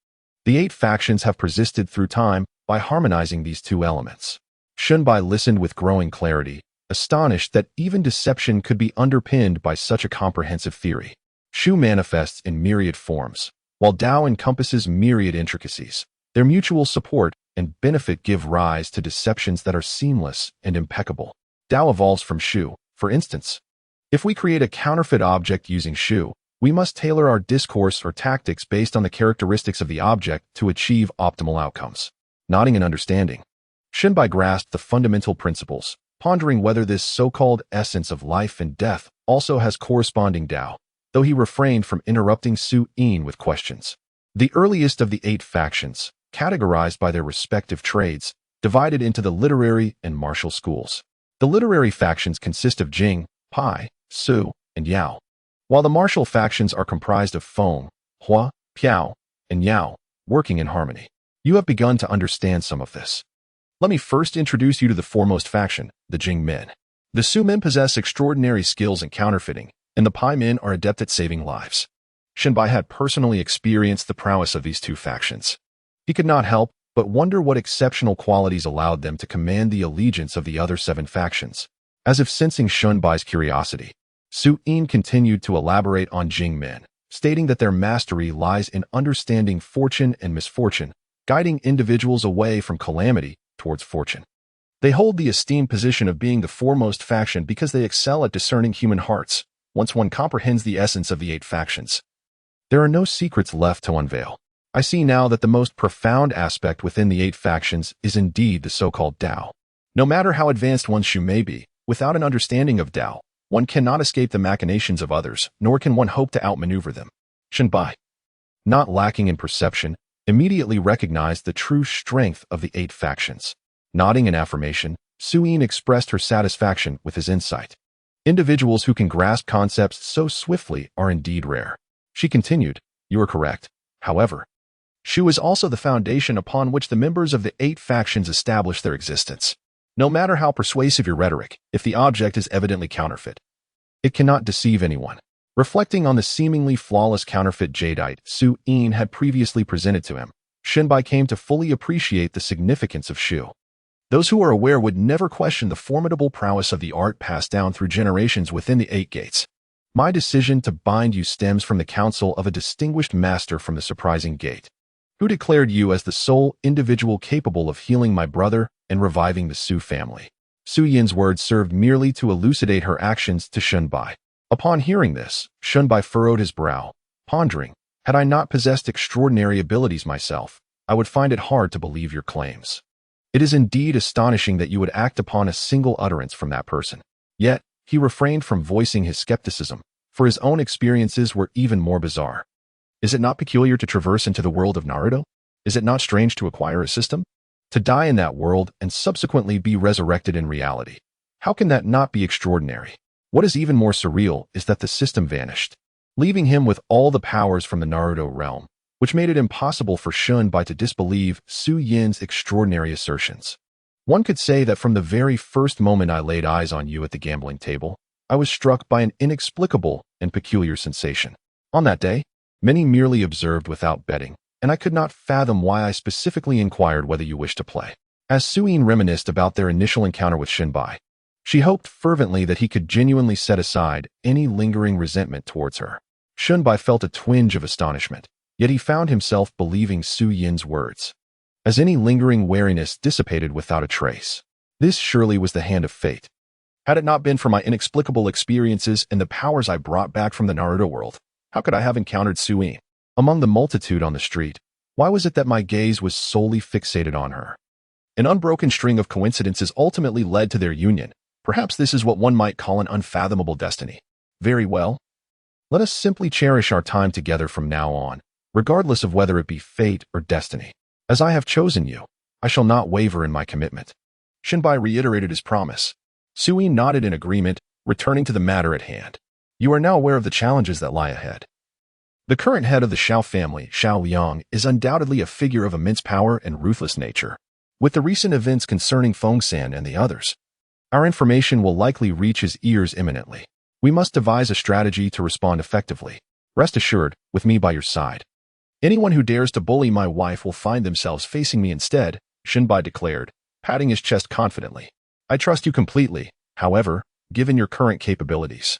The 8 factions have persisted through time by harmonizing these 2 elements. Shinbai listened with growing clarity, astonished that even deception could be underpinned by such a comprehensive theory. Shu manifests in myriad forms, while Dao encompasses myriad intricacies. Their mutual support and benefit give rise to deceptions that are seamless and impeccable. Dao evolves from Shu, for instance. If we create a counterfeit object using Shu, we must tailor our discourse or tactics based on the characteristics of the object to achieve optimal outcomes. Nodding in understanding, Shinbai grasped the fundamental principles, pondering whether this so-called essence of life and death also has corresponding Dao, though he refrained from interrupting Su Yin with questions. The earliest of the 8 factions, categorized by their respective trades, divided into the literary and martial schools. The literary factions consist of Jing, Pai, Su, and Yao, while the martial factions are comprised of Feng, Hua, Piao, and Yao, working in harmony. You have begun to understand some of this. Let me first introduce you to the foremost faction, the Jing men. The Su men possess extraordinary skills in counterfeiting, and the Pai men are adept at saving lives. Shinbai had personally experienced the prowess of these 2 factions. He could not help but wonder what exceptional qualities allowed them to command the allegiance of the other 7 factions. As if sensing Shinbai's curiosity, Su Yin continued to elaborate on Jing men, stating that their mastery lies in understanding fortune and misfortune, guiding individuals away from calamity towards fortune. They hold the esteemed position of being the foremost faction because they excel at discerning human hearts, once one comprehends the essence of the 8 factions. There are no secrets left to unveil. I see now that the most profound aspect within the 8 factions is indeed the so-called Dao. No matter how advanced one Shu may be, without an understanding of Dao, one cannot escape the machinations of others, nor can one hope to outmaneuver them. Shinbai, not lacking in perception, immediately recognized the true strength of the 8 factions. Nodding in affirmation, Su Yin expressed her satisfaction with his insight. Individuals who can grasp concepts so swiftly are indeed rare. She continued, "You are correct. However, Shu is also the foundation upon which the members of the 8 factions establish their existence. No matter how persuasive your rhetoric, if the object is evidently counterfeit, it cannot deceive anyone. Reflecting on the seemingly flawless counterfeit jadeite Su Yin had previously presented to him, Shenbai came to fully appreciate the significance of Shu. Those who are aware would never question the formidable prowess of the art passed down through generations within the Eight Gates. My decision to bind you stems from the counsel of a distinguished master from the surprising gate, who declared you as the sole individual capable of healing my brother and reviving the Su family. Su Yin's words served merely to elucidate her actions to Shenbai. Upon hearing this, Shenbai furrowed his brow, pondering, had I not possessed extraordinary abilities myself, I would find it hard to believe your claims. It is indeed astonishing that you would act upon a single utterance from that person. Yet, he refrained from voicing his skepticism, for his own experiences were even more bizarre. Is it not peculiar to traverse into the world of Naruto? Is it not strange to acquire a system? To die in that world and subsequently be resurrected in reality? How can that not be extraordinary? What is even more surreal is that the system vanished, leaving him with all the powers from the Naruto realm, which made it impossible for Shenbai to disbelieve Su Yin's extraordinary assertions. One could say that from the very first moment I laid eyes on you at the gambling table, I was struck by an inexplicable and peculiar sensation. On that day, many merely observed without betting, and I could not fathom why I specifically inquired whether you wished to play. As Su Yin reminisced about their initial encounter with Shenbai, she hoped fervently that he could genuinely set aside any lingering resentment towards her. Shenbai felt a twinge of astonishment, yet he found himself believing Su Yin's words, as any lingering wariness dissipated without a trace. This surely was the hand of fate. Had it not been for my inexplicable experiences and the powers I brought back from the Naruto world, how could I have encountered Su Yin? Among the multitude on the street, why was it that my gaze was solely fixated on her? An unbroken string of coincidences ultimately led to their union. Perhaps this is what one might call an unfathomable destiny. Very well. Let us simply cherish our time together from now on, regardless of whether it be fate or destiny. As I have chosen you, I shall not waver in my commitment. Shenbai reiterated his promise. Su Yin nodded in agreement, returning to the matter at hand. You are now aware of the challenges that lie ahead. The current head of the Xiao family, Xiao Liang, is undoubtedly a figure of immense power and ruthless nature. With the recent events concerning Fengsan and the others, our information will likely reach his ears imminently. We must devise a strategy to respond effectively. Rest assured, with me by your side. Anyone who dares to bully my wife will find themselves facing me instead, Shenbai declared, patting his chest confidently. I trust you completely, however, given your current capabilities.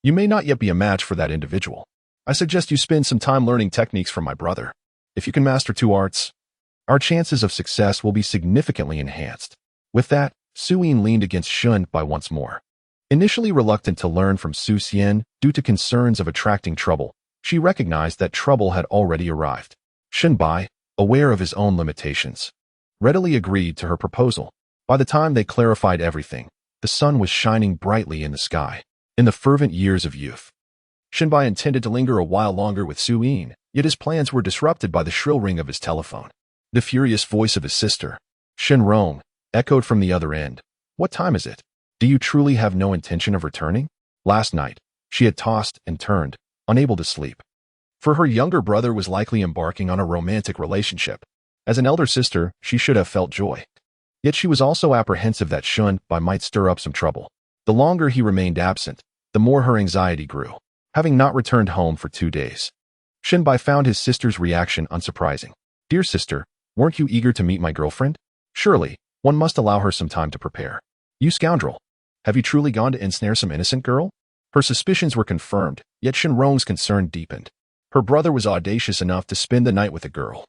You may not yet be a match for that individual. I suggest you spend some time learning techniques from my brother. If you can master two arts, our chances of success will be significantly enhanced. With that, Su Yin leaned against Shenbai once more. Initially reluctant to learn from Su Xian due to concerns of attracting trouble, she recognized that trouble had already arrived. Shenbai, aware of his own limitations, readily agreed to her proposal. By the time they clarified everything, the sun was shining brightly in the sky. In the fervent years of youth, Shenbai intended to linger a while longer with Su Yin, yet his plans were disrupted by the shrill ring of his telephone. The furious voice of his sister, Shenrong, echoed from the other end. What time is it? Do you truly have no intention of returning? Last night, she had tossed and turned, unable to sleep. For her younger brother was likely embarking on a romantic relationship. As an elder sister, she should have felt joy. Yet she was also apprehensive that Shenbai might stir up some trouble. The longer he remained absent, the more her anxiety grew, having not returned home for 2 days. Shenbai found his sister's reaction unsurprising. Dear sister, weren't you eager to meet my girlfriend? Surely, one must allow her some time to prepare. You scoundrel! Have you truly gone to ensnare some innocent girl? Her suspicions were confirmed, yet Shenrong's concern deepened. Her brother was audacious enough to spend the night with a girl.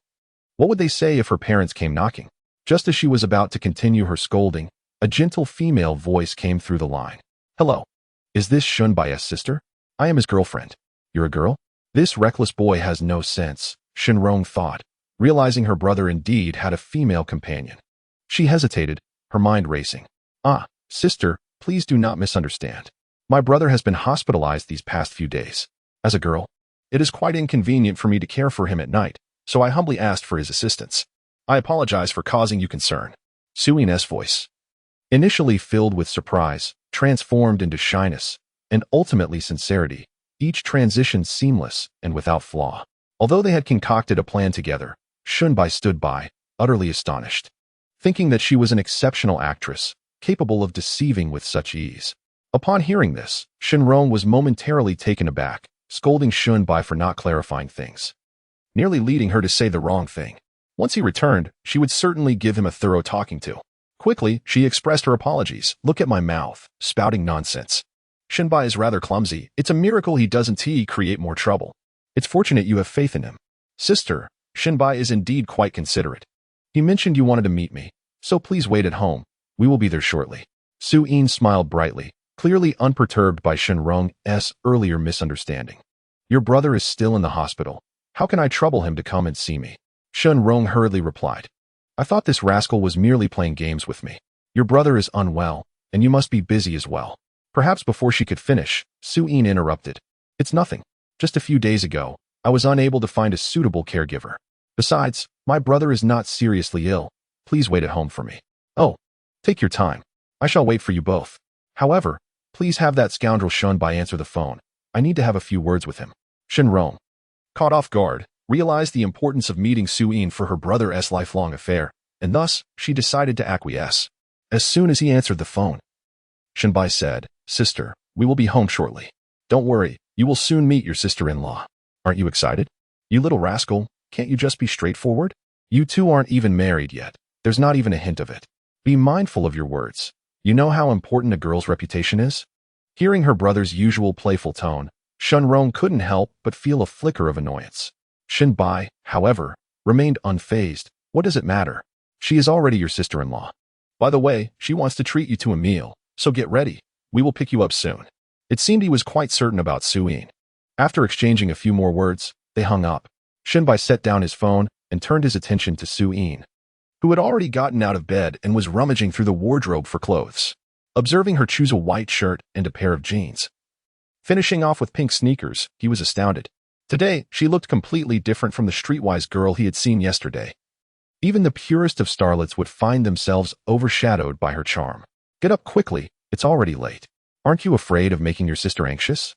What would they say if her parents came knocking? Just as she was about to continue her scolding, a gentle female voice came through the line. Hello. Is this Shenbai's sister? I am his girlfriend. You're a girl? This reckless boy has no sense, Shenrong thought, realizing her brother indeed had a female companion. She hesitated, her mind racing. Ah, sister, please do not misunderstand. My brother has been hospitalized these past few days. As a girl, it is quite inconvenient for me to care for him at night, so I humbly asked for his assistance. I apologize for causing you concern. Su Yin's voice, initially filled with surprise, transformed into shyness, and ultimately sincerity, each transition seamless and without flaw. Although they had concocted a plan together, Shenbai stood by, utterly astonished, thinking that she was an exceptional actress, capable of deceiving with such ease. Upon hearing this, Shinrong was momentarily taken aback, scolding Shunbai for not clarifying things, nearly leading her to say the wrong thing. Once he returned, she would certainly give him a thorough talking to. Quickly, she expressed her apologies. Look at my mouth, spouting nonsense. Shinbai is rather clumsy. It's a miracle he doesn't create more trouble. It's fortunate you have faith in him. Sister, Shinbai is indeed quite considerate. He mentioned you wanted to meet me, so please wait at home. We will be there shortly. Su-in smiled brightly, clearly unperturbed by Shinrong's earlier misunderstanding. Your brother is still in the hospital. How can I trouble him to come and see me? Shinrong hurriedly replied. I thought this rascal was merely playing games with me. Your brother is unwell, and you must be busy as well. Perhaps before she could finish, Su-in interrupted. It's nothing. Just a few days ago, I was unable to find a suitable caregiver. Besides, my brother is not seriously ill. Please wait at home for me. Oh, take your time. I shall wait for you both. However, please have that scoundrel Shunbai answer the phone. I need to have a few words with him. Shinrong, caught off guard, realized the importance of meeting Su-in for her brother's lifelong affair, and thus, she decided to acquiesce. As soon as he answered the phone, Shinbai said, Sister, we will be home shortly. Don't worry, you will soon meet your sister-in-law. Aren't you excited? You little rascal, can't you just be straightforward? You two aren't even married yet. There's not even a hint of it. Be mindful of your words. You know how important a girl's reputation is? Hearing her brother's usual playful tone, Shinrong couldn't help but feel a flicker of annoyance. Shinbai, however, remained unfazed. What does it matter? She is already your sister-in-law. By the way, she wants to treat you to a meal, so get ready. We will pick you up soon. It seemed he was quite certain about Su-in. After exchanging a few more words, they hung up. Shinbai set down his phone and turned his attention to Su-in, who had already gotten out of bed and was rummaging through the wardrobe for clothes. Observing her choose a white shirt and a pair of jeans, finishing off with pink sneakers, he was astounded. Today, she looked completely different from the streetwise girl he had seen yesterday. Even the purest of starlets would find themselves overshadowed by her charm. Get up quickly, it's already late. Aren't you afraid of making your sister anxious?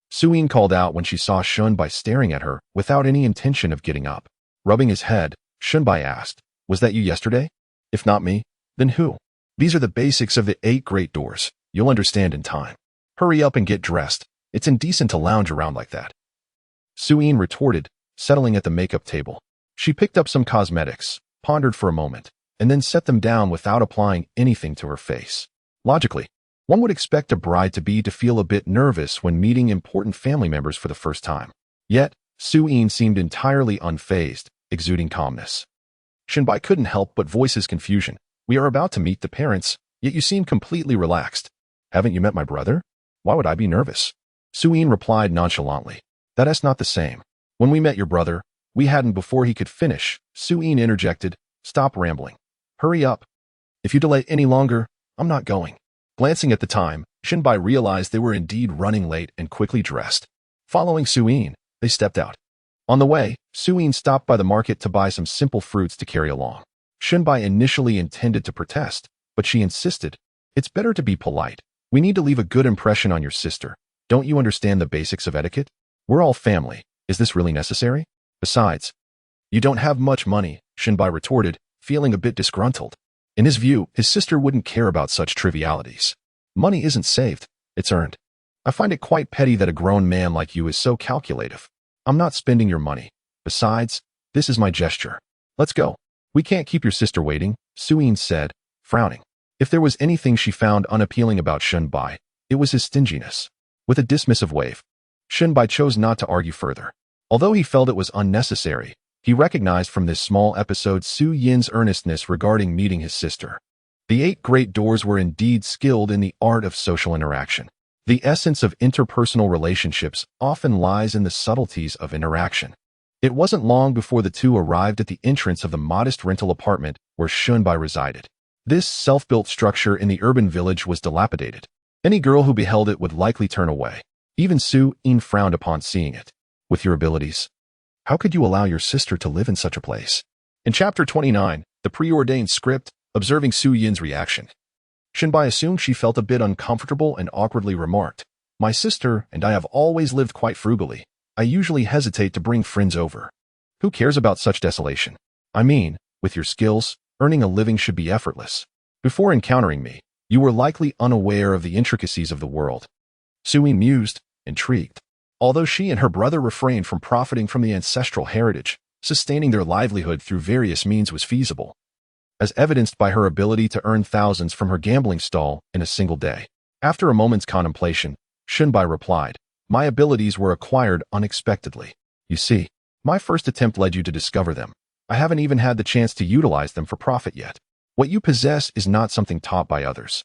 Su-in called out when she saw Shunbai staring at her without any intention of getting up. Rubbing his head, Shunbai asked, Was that you yesterday? If not me, then who? These are the basics of the 8 great doors. You'll understand in time. Hurry up and get dressed. It's indecent to lounge around like that. Su-in retorted, settling at the makeup table. She picked up some cosmetics, pondered for a moment, and then set them down without applying anything to her face. Logically, one would expect a bride-to-be to feel a bit nervous when meeting important family members for the first time. Yet, Su-in seemed entirely unfazed, exuding calmness. Shinbai couldn't help but voice his confusion. We are about to meet the parents, yet you seem completely relaxed. Haven't you met my brother? Why would I be nervous? Su-in replied nonchalantly. That's not the same. When we met your brother, we hadn't before he could finish. Su-in interjected, Stop rambling. Hurry up. If you delay any longer, I'm not going. Glancing at the time, Shinbai realized they were indeed running late and quickly dressed. Following Su-in, they stepped out. On the way, Su-in stopped by the market to buy some simple fruits to carry along. Shinbai initially intended to protest, but she insisted, It's better to be polite. We need to leave a good impression on your sister. Don't you understand the basics of etiquette? We're all family. Is this really necessary? Besides, you don't have much money, Shinbai retorted, feeling a bit disgruntled. In his view, his sister wouldn't care about such trivialities. Money isn't saved, it's earned. I find it quite petty that a grown man like you is so calculative. I'm not spending your money. Besides, this is my gesture. Let's go. We can't keep your sister waiting, Su-in said, frowning. If there was anything she found unappealing about Shinbai, it was his stinginess. With a dismissive wave, Shinbai chose not to argue further. Although he felt it was unnecessary, he recognized from this small episode Su-yin's earnestness regarding meeting his sister. The 8 great doors were indeed skilled in the art of social interaction. The essence of interpersonal relationships often lies in the subtleties of interaction. It wasn't long before the two arrived at the entrance of the modest rental apartment where Shunbai resided. This self-built structure in the urban village was dilapidated. Any girl who beheld it would likely turn away. Even Su-in frowned upon seeing it. With your abilities, how could you allow your sister to live in such a place? In Chapter 29, the preordained script, observing Su-yin's reaction, Shinbai assumed she felt a bit uncomfortable and awkwardly remarked, My sister and I have always lived quite frugally. I usually hesitate to bring friends over. Who cares about such desolation? I mean, with your skills, earning a living should be effortless. Before encountering me, You were likely unaware of the intricacies of the world. Suyin mused, intrigued. Although she and her brother refrained from profiting from the ancestral heritage, sustaining their livelihood through various means was feasible, as evidenced by her ability to earn thousands from her gambling stall in a single day. After a moment's contemplation, Shunbai replied, "My abilities were acquired unexpectedly. You see, my first attempt led you to discover them. I haven't even had the chance to utilize them for profit yet. What you possess is not something taught by others."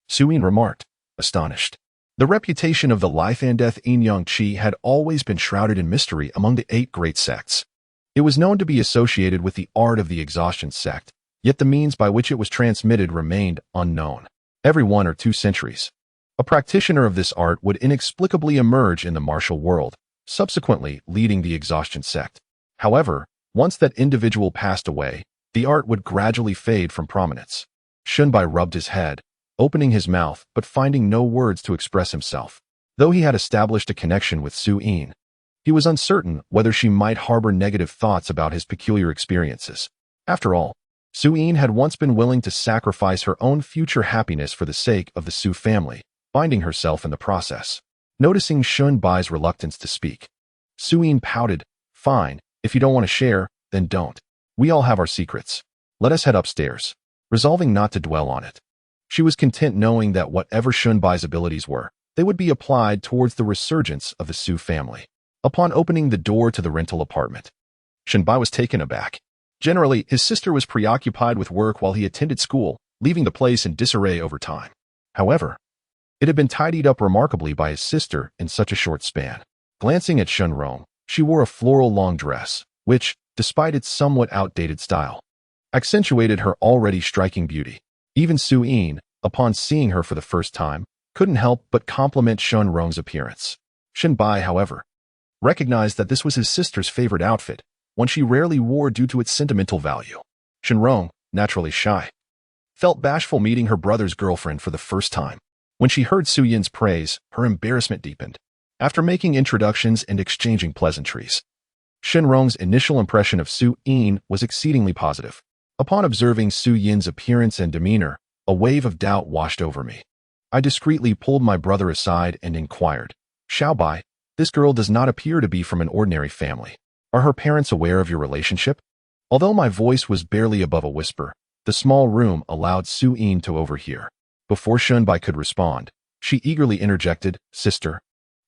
Suyin remarked, astonished. The reputation of the life and death Yin-Yang Qi had always been shrouded in mystery among the 8 great sects. It was known to be associated with the art of the exhaustion sect, yet the means by which it was transmitted remained unknown. Every 1 or 2 centuries, a practitioner of this art would inexplicably emerge in the martial world, subsequently leading the exhaustion sect. However, once that individual passed away, the art would gradually fade from prominence. Shunbai rubbed his head, opening his mouth but finding no words to express himself. Though he had established a connection with Su-Yin, he was uncertain whether she might harbor negative thoughts about his peculiar experiences. After all, Su-Yin had once been willing to sacrifice her own future happiness for the sake of the Su family, binding herself in the process. Noticing Shunbai's reluctance to speak, Su-Yin pouted, "Fine, if you don't want to share, then don't. We all have our secrets. Let us head upstairs." Resolving not to dwell on it, she was content knowing that whatever Shunbai's abilities were, they would be applied towards the resurgence of the Su family. Upon opening the door to the rental apartment, Shunbai was taken aback. Generally, his sister was preoccupied with work while he attended school, leaving the place in disarray over time. However, it had been tidied up remarkably by his sister in such a short span. Glancing at Shunrong, she wore a floral long dress, which, despite its somewhat outdated style, accentuated her already striking beauty. Even Su-Yin, upon seeing her for the first time, couldn't help but compliment Shunrong's appearance. Shunbai, however, recognized that this was his sister's favorite outfit, one she rarely wore due to its sentimental value. Shunrong, naturally shy, felt bashful meeting her brother's girlfriend for the first time. When she heard Su-Yin's praise, her embarrassment deepened. After making introductions and exchanging pleasantries, Shunrong's initial impression of Su-Yin was exceedingly positive. Upon observing Su-Yin's appearance and demeanor, a wave of doubt washed over me. I discreetly pulled my brother aside and inquired, "Xiaobai, this girl does not appear to be from an ordinary family. Are her parents aware of your relationship?" Although my voice was barely above a whisper, the small room allowed Su-Yin to overhear. Before Shunbai could respond, she eagerly interjected, "Sister,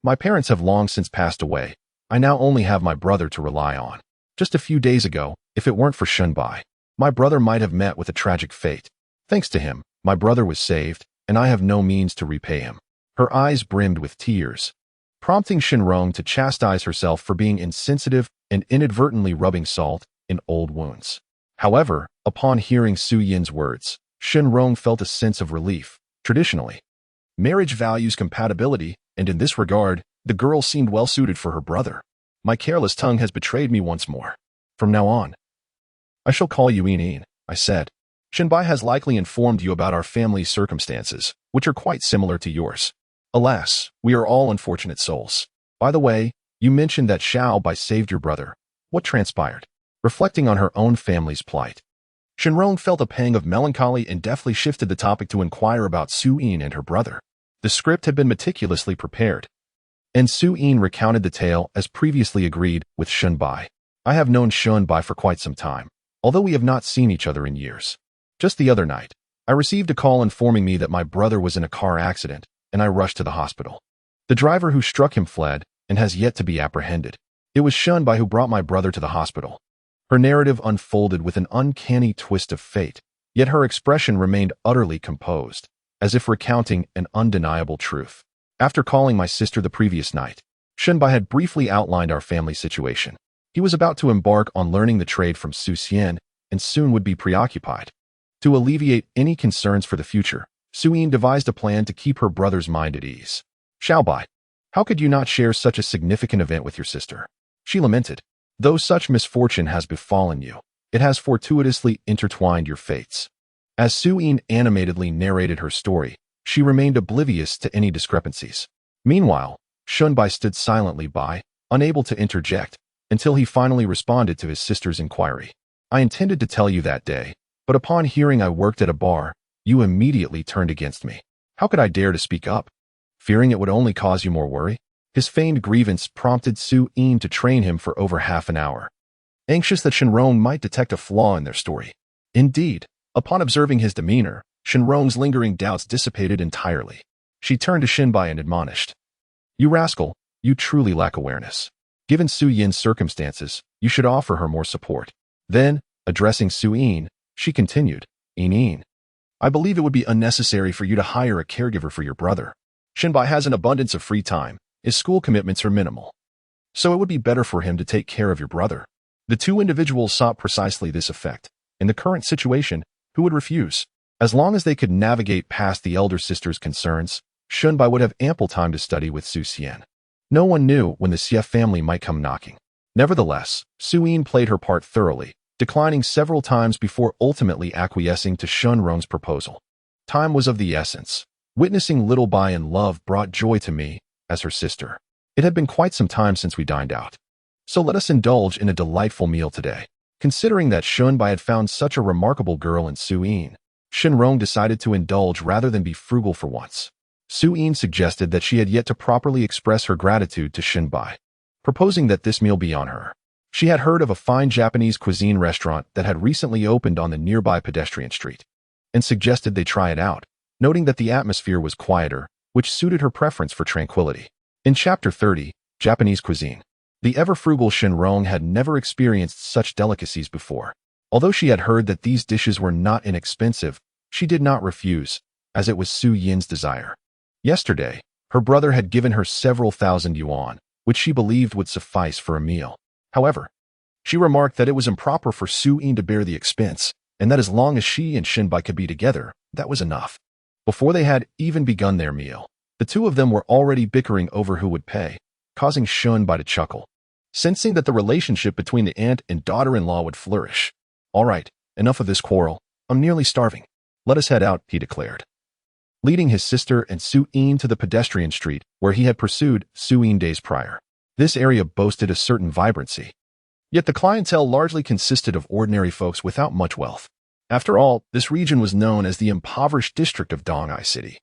my parents have long since passed away. I now only have my brother to rely on. Just a few days ago, if it weren't for Shunbai, my brother might have met with a tragic fate. Thanks to him, my brother was saved, and I have no means to repay him." Her eyes brimmed with tears, prompting Shunrong to chastise herself for being insensitive and inadvertently rubbing salt in old wounds. However, upon hearing Su-Yin's words, Shunrong felt a sense of relief. Traditionally, marriage values compatibility, and in this regard, the girl seemed well suited for her brother. My careless tongue has betrayed me once more. From now on, I shall call you Yin, I said. Shunbai has likely informed you about our family's circumstances, which are quite similar to yours. Alas, we are all unfortunate souls. By the way, you mentioned that Xiaobai saved your brother. What transpired? Reflecting on her own family's plight, Shunrong felt a pang of melancholy and deftly shifted the topic to inquire about Su-Yin and her brother. The script had been meticulously prepared, and Su-Yin recounted the tale as previously agreed with Shunbai. I have known Shunbai for quite some time, although we have not seen each other in years. Just the other night, I received a call informing me that my brother was in a car accident, and I rushed to the hospital. The driver who struck him fled and has yet to be apprehended. It was Shunbai who brought my brother to the hospital. Her narrative unfolded with an uncanny twist of fate, yet her expression remained utterly composed, as if recounting an undeniable truth. After calling my sister the previous night, Shunbai had briefly outlined our family situation. He was about to embark on learning the trade from Su Xian and soon would be preoccupied. To alleviate any concerns for the future, Su-Yin devised a plan to keep her brother's mind at ease. "Xiaobai, how could you not share such a significant event with your sister?" She lamented. "Though such misfortune has befallen you, it has fortuitously intertwined your fates." As Su-Yin animatedly narrated her story, she remained oblivious to any discrepancies. Meanwhile, Shunbai stood silently by, unable to interject, until he finally responded to his sister's inquiry. "I intended to tell you that day, but upon hearing I worked at a bar, You immediately turned against me. How could I dare to speak up? Fearing it would only cause you more worry? His feigned grievance prompted Su-in to train him for over half an hour, anxious that Shinrong might detect a flaw in their story. Indeed, upon observing his demeanor, Shinrong's lingering doubts dissipated entirely. She turned to Shinbai and admonished, "You rascal, you truly lack awareness. Given Su Yin's circumstances, you should offer her more support." Then, addressing Su-in, she continued, "In, I believe it would be unnecessary for you to hire a caregiver for your brother. Shinbai has an abundance of free time. His school commitments are minimal. So it would be better for him to take care of your brother." The two individuals sought precisely this effect. In the current situation, who would refuse? As long as they could navigate past the elder sister's concerns, Shunbai would have ample time to study with Su Xian. No one knew when the Xie family might come knocking. Nevertheless, Su-in played her part thoroughly, declining several times before ultimately acquiescing to Shinrong's proposal. Time was of the essence. Witnessing little Bai in love brought joy to me, as her sister. It had been quite some time since we dined out. So let us indulge in a delightful meal today. Considering that Shunbai had found such a remarkable girl in Su-in, Shinrong decided to indulge rather than be frugal for once. Su-in suggested that she had yet to properly express her gratitude to Shinbai, proposing that this meal be on her. She had heard of a fine Japanese cuisine restaurant that had recently opened on the nearby pedestrian street, and suggested they try it out, noting that the atmosphere was quieter, which suited her preference for tranquility. In Chapter 30, Japanese Cuisine, the ever-frugal Shinrong had never experienced such delicacies before. Although she had heard that these dishes were not inexpensive, she did not refuse, as it was Su Yin's desire. Yesterday, her brother had given her several thousand yuan, which she believed would suffice for a meal. However, she remarked that it was improper for Su-in to bear the expense, and that as long as she and Shinbai could be together, that was enough. Before they had even begun their meal, the two of them were already bickering over who would pay, causing Shinbai to chuckle, sensing that the relationship between the aunt and daughter-in-law would flourish. "All right, enough of this quarrel. I'm nearly starving. Let us head out," he declared, leading his sister and Su-in to the pedestrian street where he had pursued Su-in days prior. This area boasted a certain vibrancy, yet the clientele largely consisted of ordinary folks without much wealth. After all, this region was known as the impoverished district of Donghai City,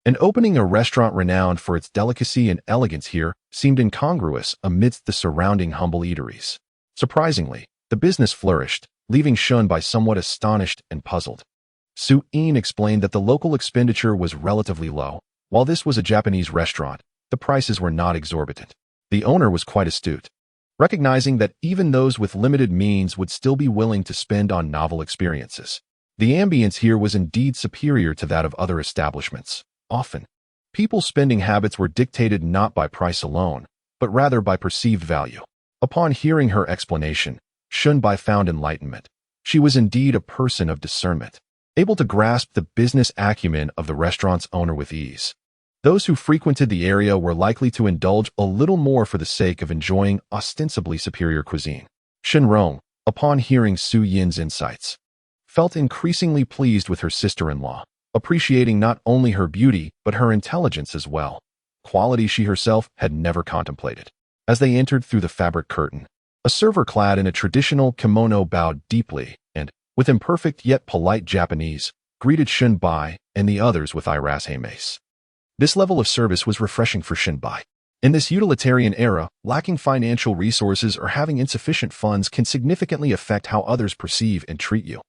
and opening a restaurant renowned for its delicacy and elegance here seemed incongruous amidst the surrounding humble eateries. Surprisingly, the business flourished, leaving Shunbai somewhat astonished and puzzled. Su-in explained that the local expenditure was relatively low. While this was a Japanese restaurant, the prices were not exorbitant. The owner was quite astute, recognizing that even those with limited means would still be willing to spend on novel experiences. The ambience here was indeed superior to that of other establishments. Often, people's spending habits were dictated not by price alone, but rather by perceived value. Upon hearing her explanation, Shunbai found enlightenment. She was indeed a person of discernment, able to grasp the business acumen of the restaurant's owner with ease. Those who frequented the area were likely to indulge a little more for the sake of enjoying ostensibly superior cuisine. Shinrong, upon hearing Su Yin's insights, felt increasingly pleased with her sister-in-law, appreciating not only her beauty but her intelligence as well, qualities she herself had never contemplated. As they entered through the fabric curtain, a server clad in a traditional kimono bowed deeply and, with imperfect yet polite Japanese, greeted Shinbai and the others with irascibles. This level of service was refreshing for Shinbai. In this utilitarian era, lacking financial resources or having insufficient funds can significantly affect how others perceive and treat you.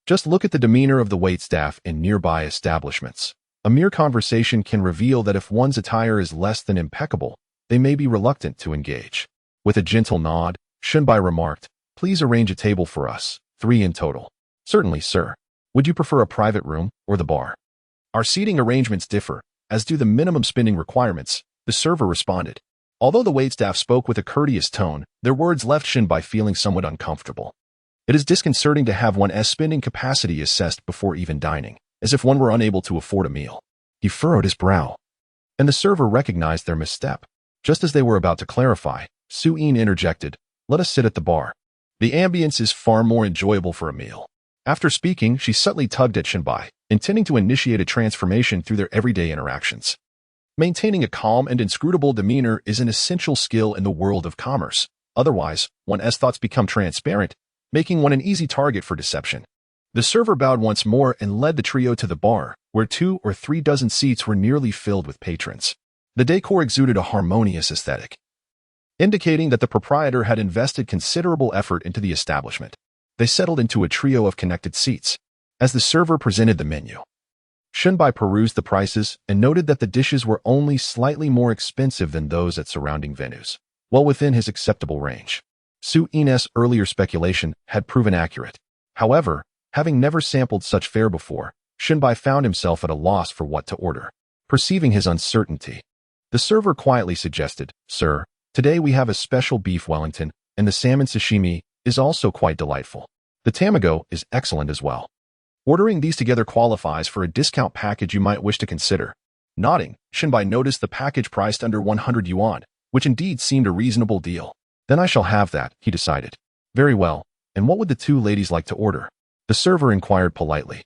Just look at the demeanor of the waitstaff in nearby establishments. A mere conversation can reveal that if one's attire is less than impeccable, they may be reluctant to engage. With a gentle nod, Shinbai remarked, "Please arrange a table for us, 3 in total." "Certainly, sir. Would you prefer a private room or the bar?" "Our seating arrangements differ, as do the minimum spending requirements," the server responded. Although the waitstaff spoke with a courteous tone, their words left Shinbai feeling somewhat uncomfortable. It is disconcerting to have one's spending capacity assessed before even dining, as if one were unable to afford a meal. He furrowed his brow, and the server recognized their misstep. Just as they were about to clarify, Su-in interjected, "Let us sit at the bar. The ambience is far more enjoyable for a meal." After speaking, she subtly tugged at Shinbai, intending to initiate a transformation through their everyday interactions. Maintaining a calm and inscrutable demeanor is an essential skill in the world of commerce. Otherwise, one's thoughts become transparent, making one an easy target for deception. The server bowed once more and led the trio to the bar, where 2 or 3 dozen seats were nearly filled with patrons. The decor exuded a harmonious aesthetic, indicating that the proprietor had invested considerable effort into the establishment. They settled into a trio of connected seats. As the server presented the menu, Shunbai perused the prices and noted that the dishes were only slightly more expensive than those at surrounding venues, well within his acceptable range. Su Yin's earlier speculation had proven accurate. However, having never sampled such fare before, Shunbai found himself at a loss for what to order. Perceiving his uncertainty, the server quietly suggested, "Sir, today we have a special beef Wellington, and the salmon sashimi is also quite delightful. The tamago is excellent as well. Ordering these together qualifies for a discount package you might wish to consider." Nodding, Shunbai noticed the package priced under 100 yuan, which indeed seemed a reasonable deal. "Then I shall have that," he decided. "Very well, and what would the two ladies like to order?" The server inquired politely,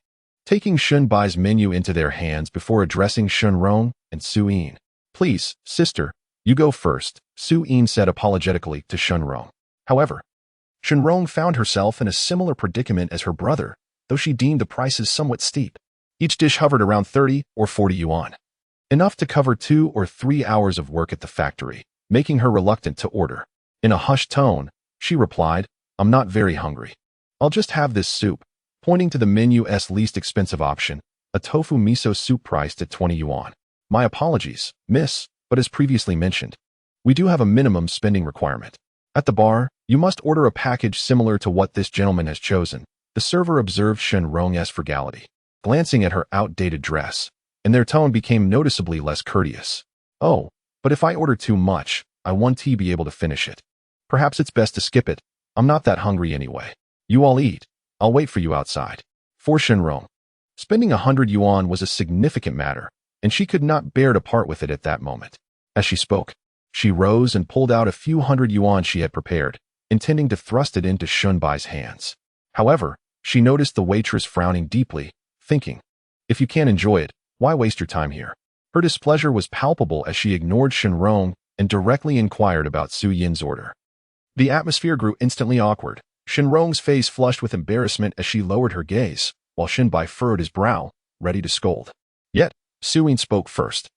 taking Shunbai's menu into their hands before addressing Shunrong and Su Yin. "Please, sister, you go first," Su Yin said apologetically to Shunrong. However, Shunrong found herself in a similar predicament as her brother, though she deemed the prices somewhat steep. Each dish hovered around 30 or 40 yuan, enough to cover 2 or 3 hours of work at the factory, making her reluctant to order. In a hushed tone, she replied, "I'm not very hungry. I'll just have this soup," pointing to the menu's least expensive option, a tofu miso soup priced at 20 yuan. "My apologies, miss, but as previously mentioned, we do have a minimum spending requirement. At the bar, you must order a package similar to what this gentleman has chosen." The server observed Shunrong's frugality, glancing at her outdated dress, and their tone became noticeably less courteous. "Oh, but if I order too much, I won't be able to finish it. Perhaps it's best to skip it. I'm not that hungry anyway. You all eat. I'll wait for you outside." For Shunrong, spending 100 yuan was a significant matter, and she could not bear to part with it at that moment. As she spoke, she rose and pulled out a few hundred yuan she had prepared, intending to thrust it into Shunbai's hands. However, she noticed the waitress frowning deeply, thinking, "If you can't enjoy it, why waste your time here?" Her displeasure was palpable as she ignored Shunrong and directly inquired about Su Yin's order. The atmosphere grew instantly awkward. Shunrong's face flushed with embarrassment as she lowered her gaze, while Shunbai furrowed his brow, ready to scold. Yet, Su Yin spoke first.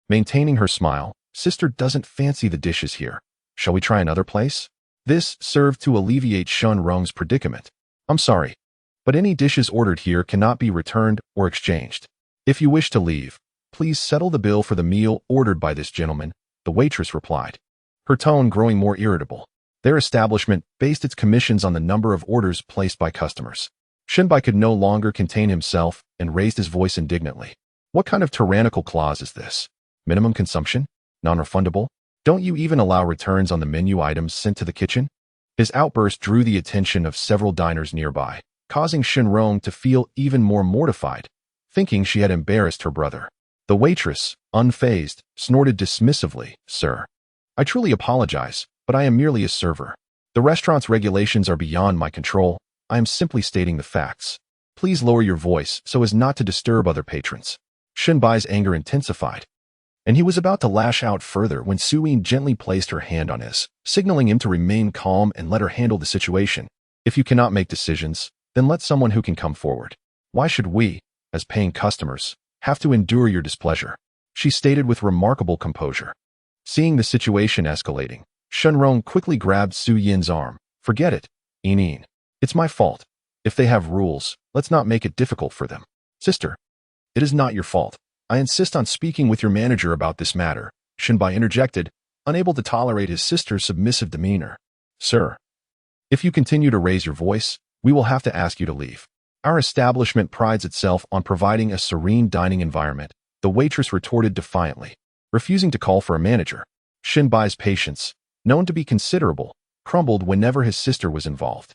Maintaining her smile, "Sister doesn't fancy the dishes here. Shall we try another place?" This served to alleviate Shunrong's predicament. "I'm sorry, but any dishes ordered here cannot be returned or exchanged. If you wish to leave, please settle the bill for the meal ordered by this gentleman," the waitress replied, her tone growing more irritable. Their establishment based its commissions on the number of orders placed by customers. Shunbai could no longer contain himself and raised his voice indignantly. "What kind of tyrannical clause is this? Minimum consumption? Non-refundable? Don't you even allow returns on the menu items sent to the kitchen?" His outburst drew the attention of several diners nearby, causing Shunrong to feel even more mortified, thinking she had embarrassed her brother. The waitress, unfazed, snorted dismissively, "Sir, I truly apologize, but I am merely a server. The restaurant's regulations are beyond my control. I am simply stating the facts. Please lower your voice so as not to disturb other patrons." Shunbai's anger intensified, and he was about to lash out further when Su Yin gently placed her hand on his, signaling him to remain calm and let her handle the situation. "If you cannot make decisions, then let someone who can come forward. Why should we, as paying customers, have to endure your displeasure?" she stated with remarkable composure. Seeing the situation escalating, Shunrong quickly grabbed Su Yin's arm. "Forget it, Yin. It's my fault. If they have rules, let's not make it difficult for them." "Sister, it is not your fault. I insist on speaking with your manager about this matter," Shunbai interjected, unable to tolerate his sister's submissive demeanor. "Sir, if you continue to raise your voice, we will have to ask you to leave. Our establishment prides itself on providing a serene dining environment," the waitress retorted defiantly, refusing to call for a manager. Shunbai's patience, known to be considerable, crumbled whenever his sister was involved.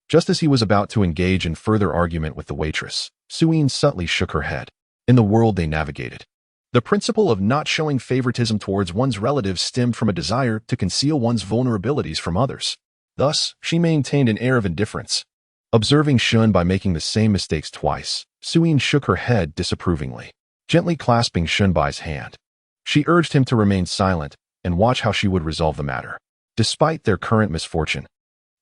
Just as he was about to engage in further argument with the waitress, Su Yin subtly shook her head. In the world they navigated, the principle of not showing favoritism towards one's relatives stemmed from a desire to conceal one's vulnerabilities from others. Thus, she maintained an air of indifference. Observing Shunbai making the same mistakes twice, Su Yin shook her head disapprovingly, gently clasping Shunbai's hand. She urged him to remain silent and watch how she would resolve the matter. Despite their current misfortune,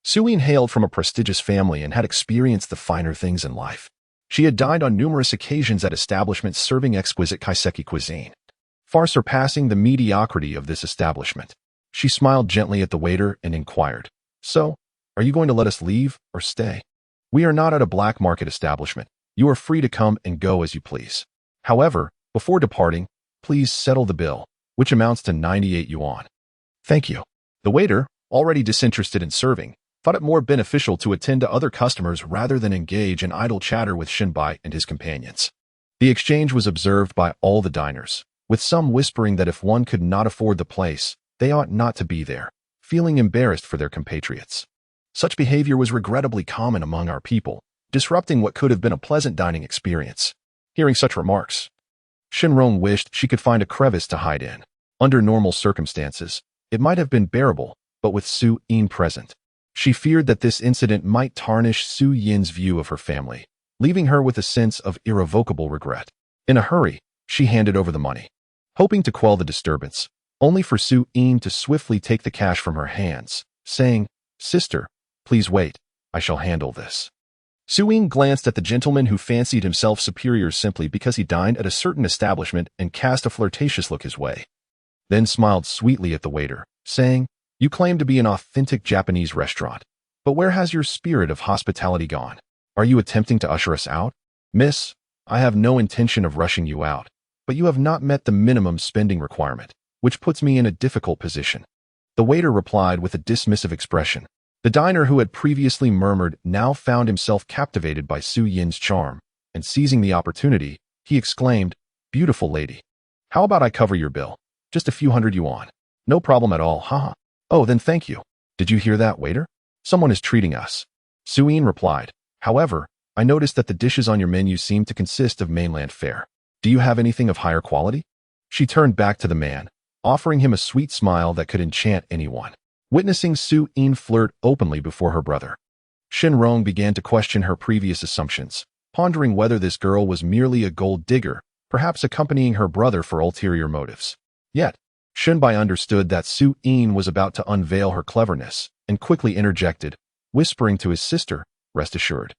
Suyin hailed from a prestigious family and had experienced the finer things in life. She had dined on numerous occasions at establishments serving exquisite kaiseki cuisine, far surpassing the mediocrity of this establishment. She smiled gently at the waiter and inquired, "So, are you going to let us leave or stay? We are not at a black market establishment. You are free to come and go as you please. However, before departing, please settle the bill, which amounts to 98 yuan. Thank you." The waiter, already disinterested in serving, thought it more beneficial to attend to other customers rather than engage in idle chatter with Shinbai and his companions. The exchange was observed by all the diners, with some whispering that if one could not afford the place, they ought not to be there, feeling embarrassed for their compatriots. Such behavior was regrettably common among our people, disrupting what could have been a pleasant dining experience. Hearing such remarks, Shinrong wished she could find a crevice to hide in. Under normal circumstances, it might have been bearable, but with Su Yin present, she feared that this incident might tarnish Su Yin's view of her family, leaving her with a sense of irrevocable regret. In a hurry, she handed over the money, hoping to quell the disturbance, only for Su Yin to swiftly take the cash from her hands, saying, "Sister, please wait, I shall handle this." Su Yin glanced at the gentleman who fancied himself superior simply because he dined at a certain establishment and cast a flirtatious look his way, then smiled sweetly at the waiter, saying, "You claim to be an authentic Japanese restaurant, but where has your spirit of hospitality gone? Are you attempting to usher us out? Miss, I have no intention of rushing you out, but you have not met the minimum spending requirement, which puts me in a difficult position." The waiter replied with a dismissive expression. The diner who had previously murmured now found himself captivated by Su Yin's charm, and seizing the opportunity, he exclaimed, "Beautiful lady, how about I cover your bill? Just a few hundred yuan. No problem at all, haha." "Oh, then thank you. Did you hear that, waiter? Someone is treating us." Su Yin replied, "However, I noticed that the dishes on your menu seem to consist of mainland fare. Do you have anything of higher quality?" She turned back to the man, offering him a sweet smile that could enchant anyone. Witnessing Su Yin flirt openly before her brother, Shinrong began to question her previous assumptions, pondering whether this girl was merely a gold digger, perhaps accompanying her brother for ulterior motives. Yet, Shinbai understood that Su Yin was about to unveil her cleverness, and quickly interjected, whispering to his sister, "Rest assured,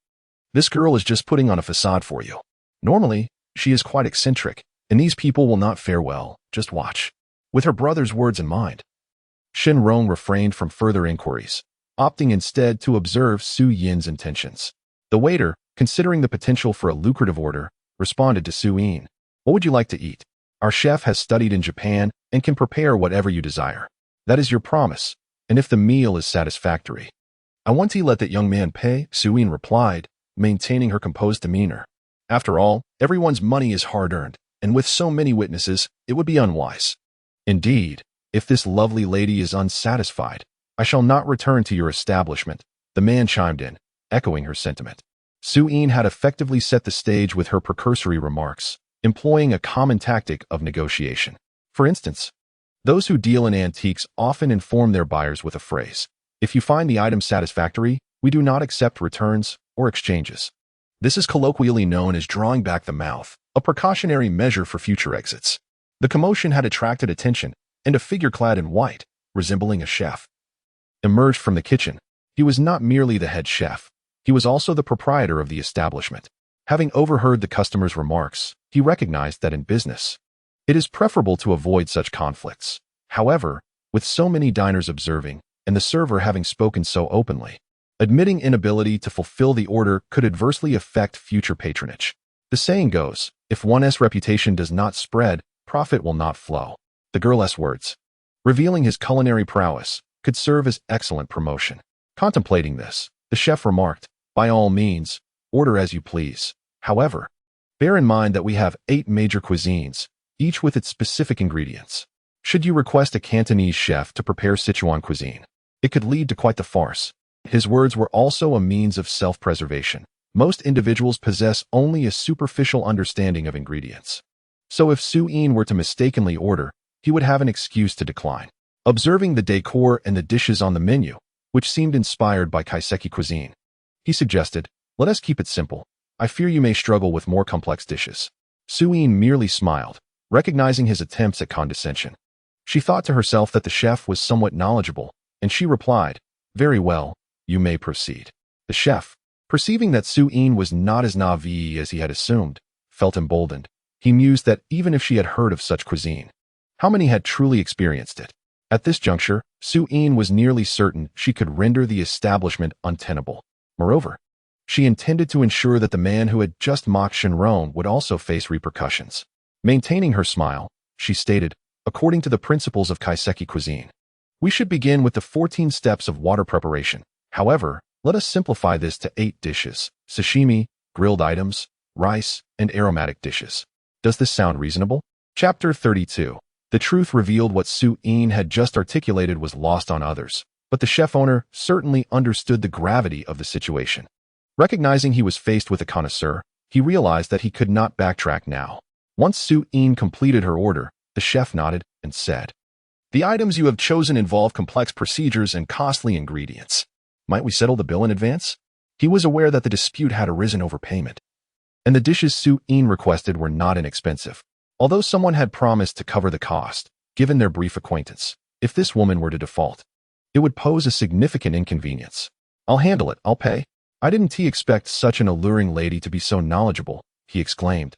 this girl is just putting on a facade for you. Normally, she is quite eccentric, and these people will not fare well, just watch." With her brother's words in mind, Shinrong refrained from further inquiries, opting instead to observe Su Yin's intentions. The waiter, considering the potential for a lucrative order, responded to Su Yin, "What would you like to eat? Our chef has studied in Japan and can prepare whatever you desire. That is your promise, and if the meal is satisfactory, I want to let that young man pay," Su Yin replied, maintaining her composed demeanor. After all, everyone's money is hard-earned, and with so many witnesses, it would be unwise. "Indeed, if this lovely lady is unsatisfied, I shall not return to your establishment," the man chimed in, echoing her sentiment. Su Yin had effectively set the stage with her precursory remarks, employing a common tactic of negotiation. For instance, those who deal in antiques often inform their buyers with a phrase, "If you find the item satisfactory, we do not accept returns or exchanges." This is colloquially known as drawing back the mouth, a precautionary measure for future exits. The commotion had attracted attention, and a figure clad in white, resembling a chef, emerged from the kitchen. He was not merely the head chef, he was also the proprietor of the establishment. Having overheard the customer's remarks, he recognized that in business, it is preferable to avoid such conflicts. However, with so many diners observing, and the server having spoken so openly, admitting inability to fulfill the order could adversely affect future patronage. The saying goes, if one's reputation does not spread, profit will not flow. The girl's words, revealing his culinary prowess, could serve as excellent promotion. Contemplating this, the chef remarked, "By all means, order as you please. However, bear in mind that we have 8 major cuisines, each with its specific ingredients. Should you request a Cantonese chef to prepare Sichuan cuisine, it could lead to quite the farce." His words were also a means of self-preservation. Most individuals possess only a superficial understanding of ingredients. So if Su Yin were to mistakenly order, he would have an excuse to decline. Observing the decor and the dishes on the menu, which seemed inspired by kaiseki cuisine, he suggested, "Let us keep it simple. I fear you may struggle with more complex dishes." Su Yin merely smiled, recognizing his attempts at condescension. She thought to herself that the chef was somewhat knowledgeable, and she replied, "Very well, You may proceed. The chef, perceiving that Su Yin was not as naive as he had assumed, felt emboldened. He mused that even if she had heard of such cuisine, how many had truly experienced it? At this juncture, Su Yin was nearly certain she could render the establishment untenable. Moreover, she intended to ensure that the man who had just mocked Shenron would also face repercussions. Maintaining her smile, she stated, according to the principles of Kaiseki cuisine, we should begin with the 14 steps of water preparation. However, let us simplify this to 8 dishes: sashimi, grilled items, rice, and aromatic dishes. Does this sound reasonable? Chapter 32. The truth revealed. What Su Yin had just articulated was lost on others, but the chef owner certainly understood the gravity of the situation. Recognizing he was faced with a connoisseur, he realized that he could not backtrack now. Once Su Yin completed her order, the chef nodded and said, "The items you have chosen involve complex procedures and costly ingredients. Might we settle the bill in advance?" He was aware that the dispute had arisen over payment, and the dishes Su Yin requested were not inexpensive. Although someone had promised to cover the cost, given their brief acquaintance, if this woman were to default, it would pose a significant inconvenience. "I'll handle it, I'll pay." "I didn't expect such an alluring lady to be so knowledgeable," he exclaimed.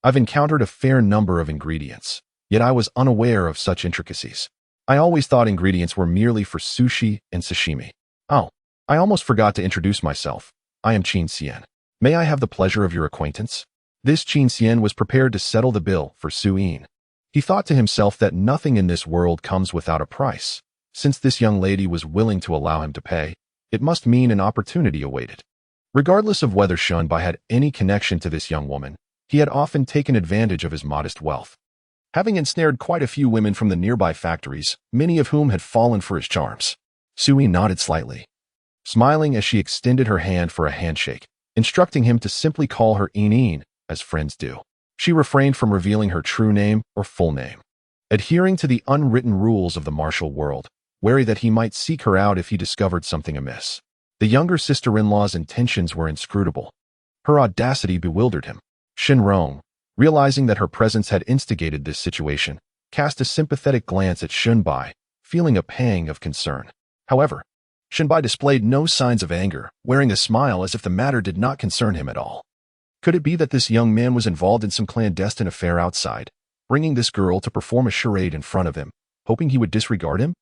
"I've encountered a fair number of ingredients, yet I was unaware of such intricacies. I always thought ingredients were merely for sushi and sashimi." "Oh, I almost forgot to introduce myself. I am Qin Xian. May I have the pleasure of your acquaintance?" This Qin Xian was prepared to settle the bill for Su Yin. He thought to himself that nothing in this world comes without a price. Since this young lady was willing to allow him to pay, it must mean an opportunity awaited. Regardless of whether Shunbai had any connection to this young woman, he had often taken advantage of his modest wealth, having ensnared quite a few women from the nearby factories, many of whom had fallen for his charms. Su Yin nodded slightly, smiling as she extended her hand for a handshake, instructing him to simply call her Yin, as friends do. She refrained from revealing her true name or full name, adhering to the unwritten rules of the martial world, wary that he might seek her out if he discovered something amiss. The younger sister-in-law's intentions were inscrutable. Her audacity bewildered him. Shenron, realizing that her presence had instigated this situation, cast a sympathetic glance at Shunbai, feeling a pang of concern. However, Shunbai displayed no signs of anger, wearing a smile as if the matter did not concern him at all. Could it be that this young man was involved in some clandestine affair outside, bringing this girl to perform a charade in front of him, hoping he would disregard him?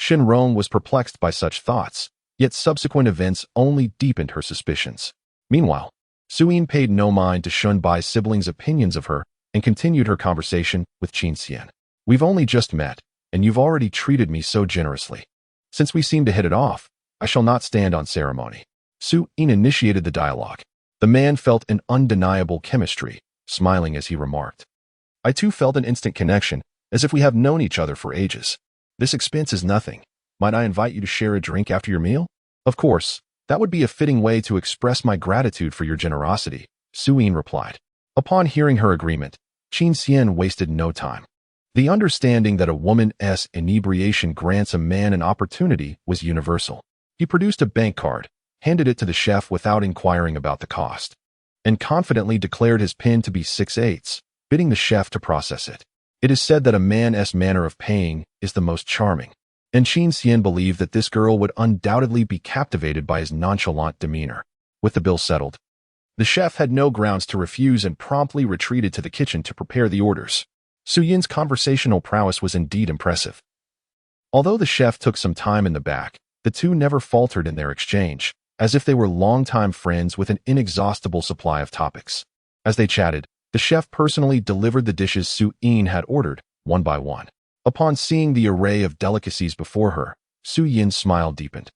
Shenron was perplexed by such thoughts, yet subsequent events only deepened her suspicions. Meanwhile, Su Yin paid no mind to Shunbai's siblings' opinions of her and continued her conversation with Qin Xian. "We've only just met, and you've already treated me so generously. Since we seem to hit it off, I shall not stand on ceremony." Su Yin initiated the dialogue. The man felt an undeniable chemistry, smiling as he remarked, "I too felt an instant connection, as if we have known each other for ages. This expense is nothing. Might I invite you to share a drink after your meal?" "Of course, that would be a fitting way to express my gratitude for your generosity," Su Yin replied. Upon hearing her agreement, Qin Xian wasted no time. The understanding that a woman's inebriation grants a man an opportunity was universal. He produced a bank card, handed it to the chef without inquiring about the cost, and confidently declared his PIN to be 6/8, bidding the chef to process it. It is said that a man's manner of paying is the most charming, and Qin Xian believed that this girl would undoubtedly be captivated by his nonchalant demeanor. With the bill settled, the chef had no grounds to refuse and promptly retreated to the kitchen to prepare the orders. Su Yin's conversational prowess was indeed impressive. Although the chef took some time in the back, the two never faltered in their exchange, as if they were longtime friends with an inexhaustible supply of topics. As they chatted, the chef personally delivered the dishes Su Yin had ordered, one by one. Upon seeing the array of delicacies before her, Su Yin's smile deepened.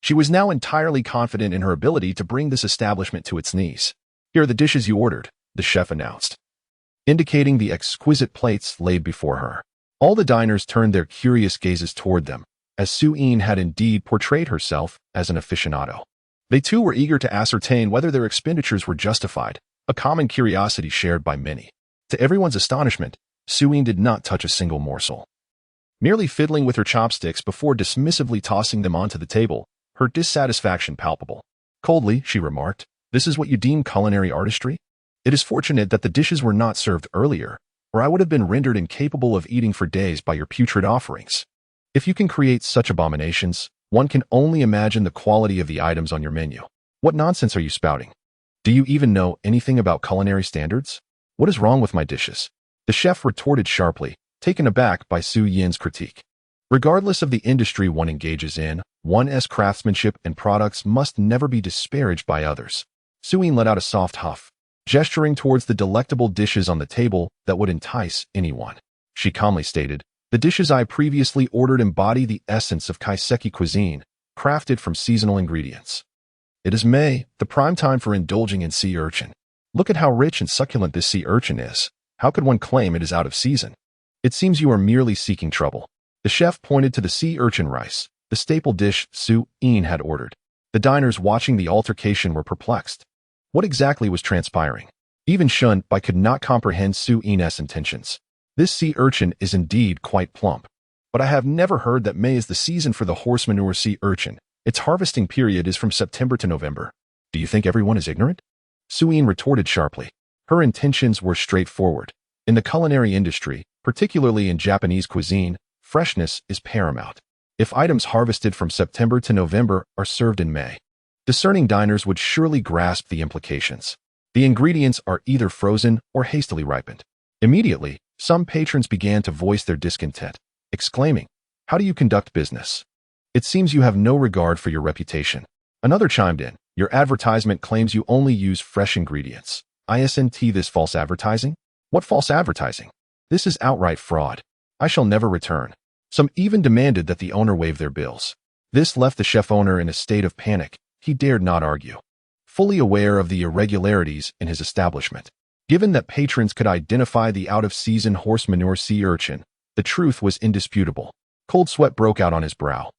She was now entirely confident in her ability to bring this establishment to its knees. "Here are the dishes you ordered," the chef announced, indicating the exquisite plates laid before her. All the diners turned their curious gazes toward them, as Su Yin had indeed portrayed herself as an aficionado. They too were eager to ascertain whether their expenditures were justified, a common curiosity shared by many. To everyone's astonishment, Su Yin did not touch a single morsel. Merely fiddling with her chopsticks before dismissively tossing them onto the table, her dissatisfaction palpable. Coldly, she remarked, "This is what you deem culinary artistry? It is fortunate that the dishes were not served earlier, or I would have been rendered incapable of eating for days by your putrid offerings. If you can create such abominations, One can only imagine the quality of the items on your menu. What nonsense are you spouting? Do you even know anything about culinary standards? What is wrong with my dishes? The chef retorted sharply, taken aback by Su Yin's critique. Regardless of the industry one engages in, one's craftsmanship and products must never be disparaged by others. Su Yin let out a soft huff, gesturing towards the delectable dishes on the table that would entice anyone. She calmly stated, "The dishes I previously ordered embody the essence of kaiseki cuisine, crafted from seasonal ingredients. It is May, the prime time for indulging in sea urchin. Look at how rich and succulent this sea urchin is. How could one claim it is out of season? It seems you are merely seeking trouble." The chef pointed to the sea urchin rice, the staple dish Su Yin had ordered. The diners watching the altercation were perplexed. What exactly was transpiring? Even Shun Bai could not comprehend Su Yin's intentions. This sea urchin is indeed quite plump. But I have never heard that May is the season for the horse manure sea urchin. Its harvesting period is from September to November. Do you think everyone is ignorant? Su Yin retorted sharply. Her intentions were straightforward. In the culinary industry, particularly in Japanese cuisine, freshness is paramount. If items harvested from September to November are served in May, discerning diners would surely grasp the implications. The ingredients are either frozen or hastily ripened. Immediately, some patrons began to voice their discontent, exclaiming, "How do you conduct business? It seems you have no regard for your reputation." Another chimed in, "Your advertisement claims you only use fresh ingredients. Isn't this false advertising?" "What false advertising? This is outright fraud. I shall never return." Some even demanded that the owner waive their bills. This left the chef owner in a state of panic. He dared not argue. Fully aware of the irregularities in his establishment, given that patrons could identify the out-of-season horse manure sea urchin, the truth was indisputable. Cold sweat broke out on his brow.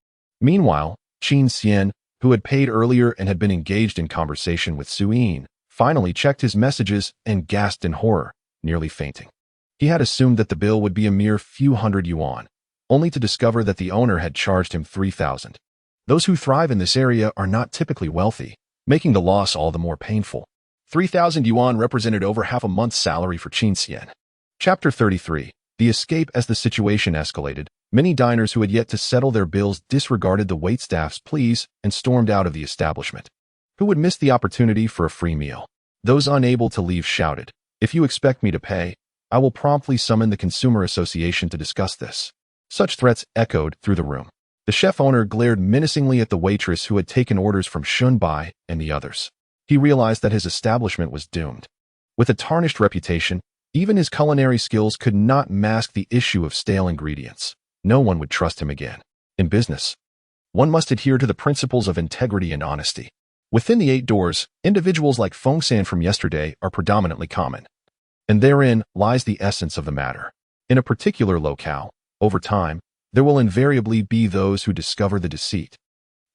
Meanwhile, Qin Xian, who had paid earlier and had been engaged in conversation with Su Yin, finally checked his messages and gasped in horror, nearly fainting. He had assumed that the bill would be a mere few hundred yuan, only to discover that the owner had charged him 3,000. Those who thrive in this area are not typically wealthy, making the loss all the more painful. 3,000 yuan represented over half a month's salary for Qin Xian. Chapter 33. The escape. As the situation escalated, many diners who had yet to settle their bills disregarded the waitstaff's pleas and stormed out of the establishment. Who would miss the opportunity for a free meal? Those unable to leave shouted, "If you expect me to pay, I will promptly summon the Consumer Association to discuss this." Such threats echoed through the room. The chef owner glared menacingly at the waitress who had taken orders from Shun Bai and the others. He realized that his establishment was doomed. With a tarnished reputation, even his culinary skills could not mask the issue of stale ingredients. No one would trust him again. In business, one must adhere to the principles of integrity and honesty. Within the 8 doors, individuals like Feng San from yesterday are predominantly common. And therein lies the essence of the matter. In a particular locale, over time, there will invariably be those who discover the deceit.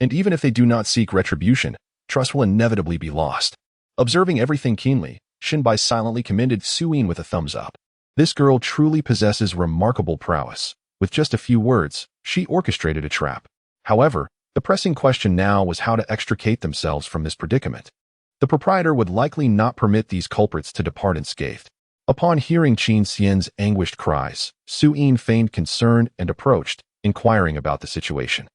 And even if they do not seek retribution, trust will inevitably be lost. Observing everything keenly, Shinbai silently commended Su Yin with a thumbs up. This girl truly possesses remarkable prowess. With just a few words, she orchestrated a trap. However, the pressing question now was how to extricate themselves from this predicament. The proprietor would likely not permit these culprits to depart unscathed. Upon hearing Qin Xian's anguished cries, Su Yin feigned concern and approached, inquiring about the situation.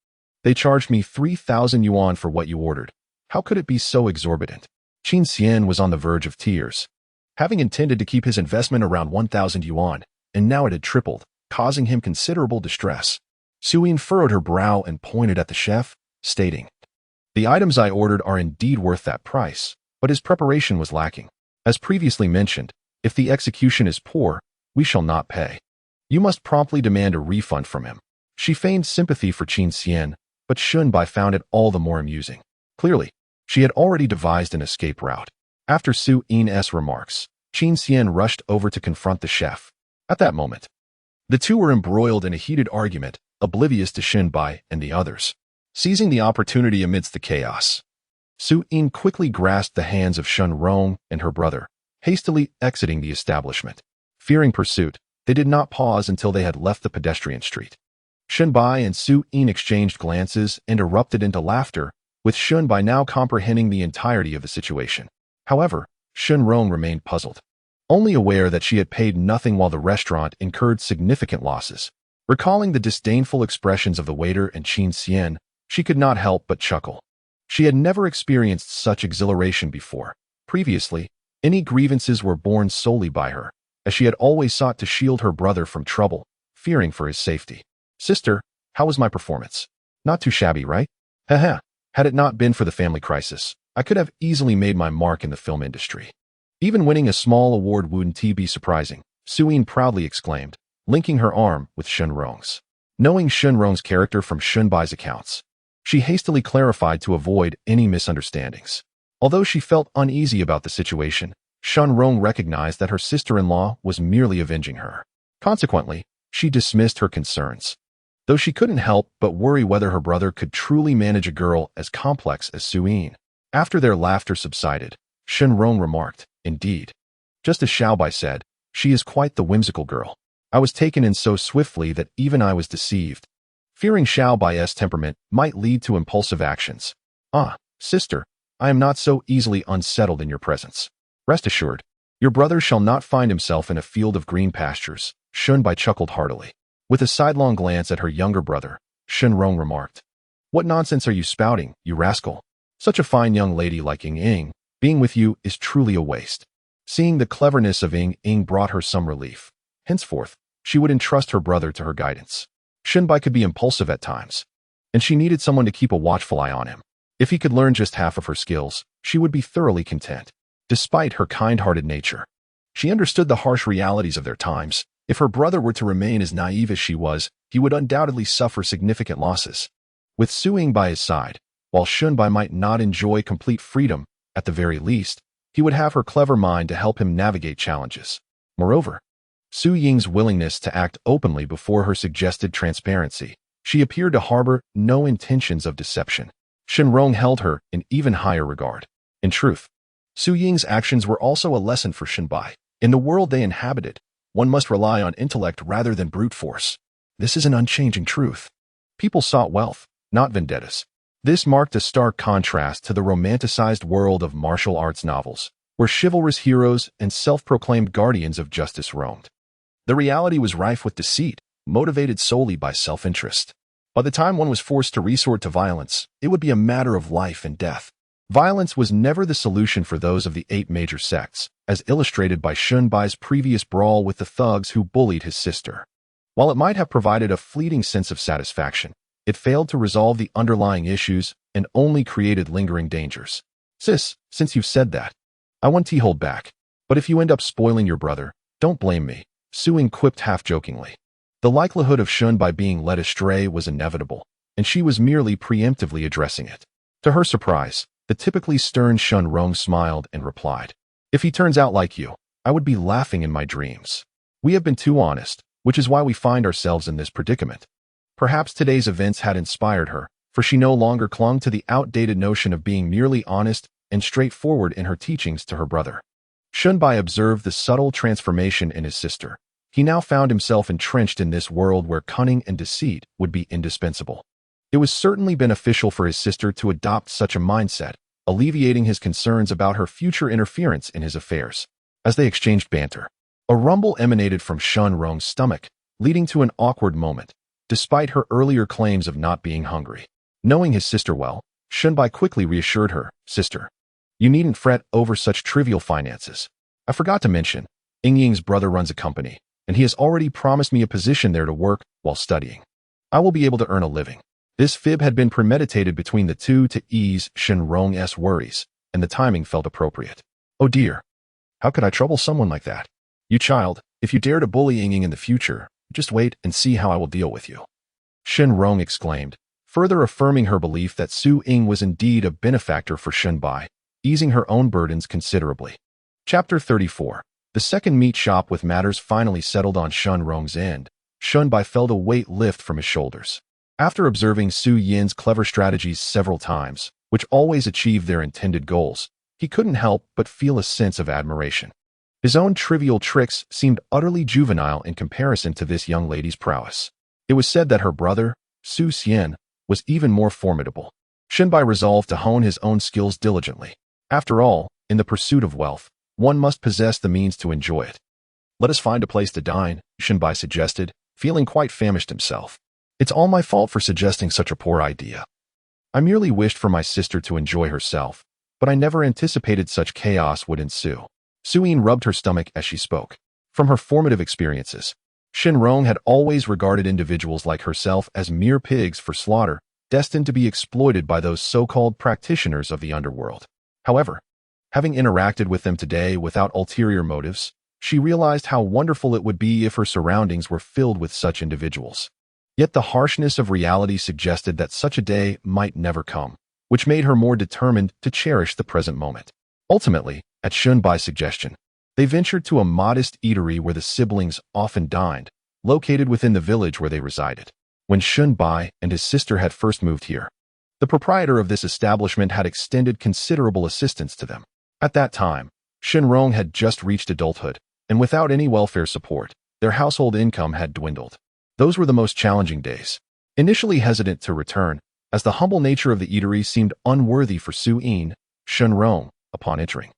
"They charged me 3,000 yuan for what you ordered. How could it be so exorbitant?" Qin Xian was on the verge of tears. Having intended to keep his investment around 1,000 yuan, and now it had tripled, causing him considerable distress. Su Yin furrowed her brow and pointed at the chef, stating, "The items I ordered are indeed worth that price, but his preparation was lacking. As previously mentioned, if the execution is poor, we shall not pay. You must promptly demand a refund from him." She feigned sympathy for Qin Xian, but Shun Bai found it all the more amusing. Clearly, she had already devised an escape route. After Su Yin's remarks, Qin Xian rushed over to confront the chef. At that moment, the two were embroiled in a heated argument, oblivious to Shun Bai and the others. Seizing the opportunity amidst the chaos, Su Yin quickly grasped the hands of Shun Rong and her brother, hastily exiting the establishment. Fearing pursuit, they did not pause until they had left the pedestrian street. Shun Bai and Su Yin exchanged glances and erupted into laughter, with Shun Bai now comprehending the entirety of the situation. However, Shun Rong remained puzzled. Only aware that she had paid nothing while the restaurant incurred significant losses. Recalling the disdainful expressions of the waiter and Qin Xian, She could not help but chuckle. She had never experienced such exhilaration before. Previously, any grievances were borne solely by her, as she had always sought to shield her brother from trouble, fearing for his safety. Sister, how was my performance? Not too shabby, right? Haha, had it not been for the family crisis, I could have easily made my mark in the film industry. Even winning a small award wouldn't be surprising, Suyin proudly exclaimed, linking her arm with Shenrong's. Knowing Shenrong's character from Shunbai's accounts, she hastily clarified to avoid any misunderstandings. Although she felt uneasy about the situation, Shenrong recognized that her sister-in-law was merely avenging her. Consequently, she dismissed her concerns. Though she couldn't help but worry whether her brother could truly manage a girl as complex as Suyin. After their laughter subsided, Shenrong remarked, indeed. Just as Xiaobai said, she is quite the whimsical girl. I was taken in so swiftly that even I was deceived. Fearing Xiaobai's temperament might lead to impulsive actions. Ah, sister, I am not so easily unsettled in your presence. Rest assured, your brother shall not find himself in a field of green pastures. Shunbai chuckled heartily. With a sidelong glance at her younger brother, Shenrong remarked, what nonsense are you spouting, you rascal? Such a fine young lady like Ying, being with you is truly a waste. Seeing the cleverness of Ying brought her some relief. Henceforth, she would entrust her brother to her guidance. Shenbai could be impulsive at times, and she needed someone to keep a watchful eye on him. If he could learn just half of her skills, she would be thoroughly content. Despite her kind-hearted nature, she understood the harsh realities of their times. If her brother were to remain as naive as she was, he would undoubtedly suffer significant losses. With Suing by his side, while Shunbai might not enjoy complete freedom, at the very least, he would have her clever mind to help him navigate challenges. Moreover, Su Ying's willingness to act openly before her suggested transparency, she appeared to harbor no intentions of deception. Shenrong held her in even higher regard. In truth, Su Ying's actions were also a lesson for Shenbai. In the world they inhabited, one must rely on intellect rather than brute force. This is an unchanging truth. People sought wealth, not vendettas. This marked a stark contrast to the romanticized world of martial arts novels, where chivalrous heroes and self-proclaimed guardians of justice roamed. The reality was rife with deceit, motivated solely by self-interest. By the time one was forced to resort to violence, it would be a matter of life and death. Violence was never the solution for those of the 8 major sects, as illustrated by Shunbai's previous brawl with the thugs who bullied his sister. While it might have provided a fleeting sense of satisfaction, it failed to resolve the underlying issues and only created lingering dangers. Sis, since you've said that, I won't hold back. But if you end up spoiling your brother, don't blame me, Suing quipped half-jokingly. The likelihood of Shunbai being led astray was inevitable, and she was merely preemptively addressing it. To her surprise, the typically stern Shenrong smiled and replied, if he turns out like you, I would be laughing in my dreams. We have been too honest, which is why we find ourselves in this predicament. Perhaps today's events had inspired her, for she no longer clung to the outdated notion of being merely honest and straightforward in her teachings to her brother. Shunbai observed the subtle transformation in his sister. He now found himself entrenched in this world where cunning and deceit would be indispensable. It was certainly beneficial for his sister to adopt such a mindset, alleviating his concerns about her future interference in his affairs. As they exchanged banter, a rumble emanated from Shenrong's stomach, leading to an awkward moment, despite her earlier claims of not being hungry. Knowing his sister well, Shunbai quickly reassured her, sister, you needn't fret over such trivial finances. I forgot to mention, Ying's brother runs a company, and he has already promised me a position there to work while studying. I will be able to earn a living. This fib had been premeditated between the two to ease Shenrong's worries, and the timing felt appropriate. Oh dear. How could I trouble someone like that? You child, if you dare to bully Ying in the future, just wait and see how I will deal with you. Shenrong exclaimed, further affirming her belief that Su Ying was indeed a benefactor for Shunbai, easing her own burdens considerably. Chapter 34. The second meat shop. With matters finally settled on Shenrong's end, Shunbai felt a weight lift from his shoulders. After observing Su Yin's clever strategies several times, which always achieved their intended goals, he couldn't help but feel a sense of admiration. His own trivial tricks seemed utterly juvenile in comparison to this young lady's prowess. It was said that her brother, Su Xian, was even more formidable. Shenbai resolved to hone his own skills diligently. After all, in the pursuit of wealth, one must possess the means to enjoy it. Let us find a place to dine, Shenbai suggested, feeling quite famished himself. It's all my fault for suggesting such a poor idea. I merely wished for my sister to enjoy herself, but I never anticipated such chaos would ensue. Suyin rubbed her stomach as she spoke. From her formative experiences, Shinrong had always regarded individuals like herself as mere pigs for slaughter, destined to be exploited by those so-called practitioners of the underworld. However, having interacted with them today without ulterior motives, she realized how wonderful it would be if her surroundings were filled with such individuals. Yet the harshness of reality suggested that such a day might never come, which made her more determined to cherish the present moment. Ultimately, at Shunbai's suggestion, they ventured to a modest eatery where the siblings often dined, located within the village where they resided. When Shunbai and his sister had first moved here, the proprietor of this establishment had extended considerable assistance to them. At that time, Shinrong had just reached adulthood, and without any welfare support, their household income had dwindled. Those were the most challenging days. Initially hesitant to return, as the humble nature of the eatery seemed unworthy for Su-in, Shinrong, upon entering,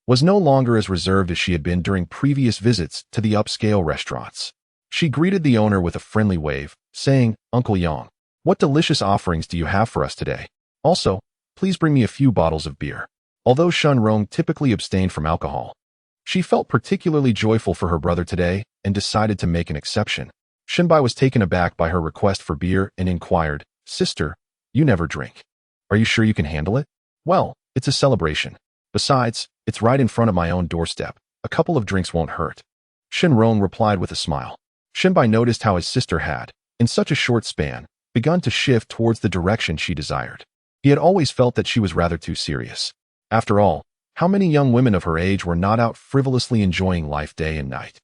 was no longer as reserved as she had been during previous visits to the upscale restaurants. She greeted the owner with a friendly wave, saying, "Uncle Yang, what delicious offerings do you have for us today? Also, please bring me a few bottles of beer." Although Shinrong typically abstained from alcohol, she felt particularly joyful for her brother today and decided to make an exception. Shinbai was taken aback by her request for beer and inquired, "Sister, you never drink. Are you sure you can handle it?" "Well, it's a celebration. Besides, it's right in front of my own doorstep. A couple of drinks won't hurt." Shinrong replied with a smile. Shinbai noticed how his sister had, in such a short span, begun to shift towards the direction she desired. He had always felt that she was rather too serious. After all, how many young women of her age were not out frivolously enjoying life day and night?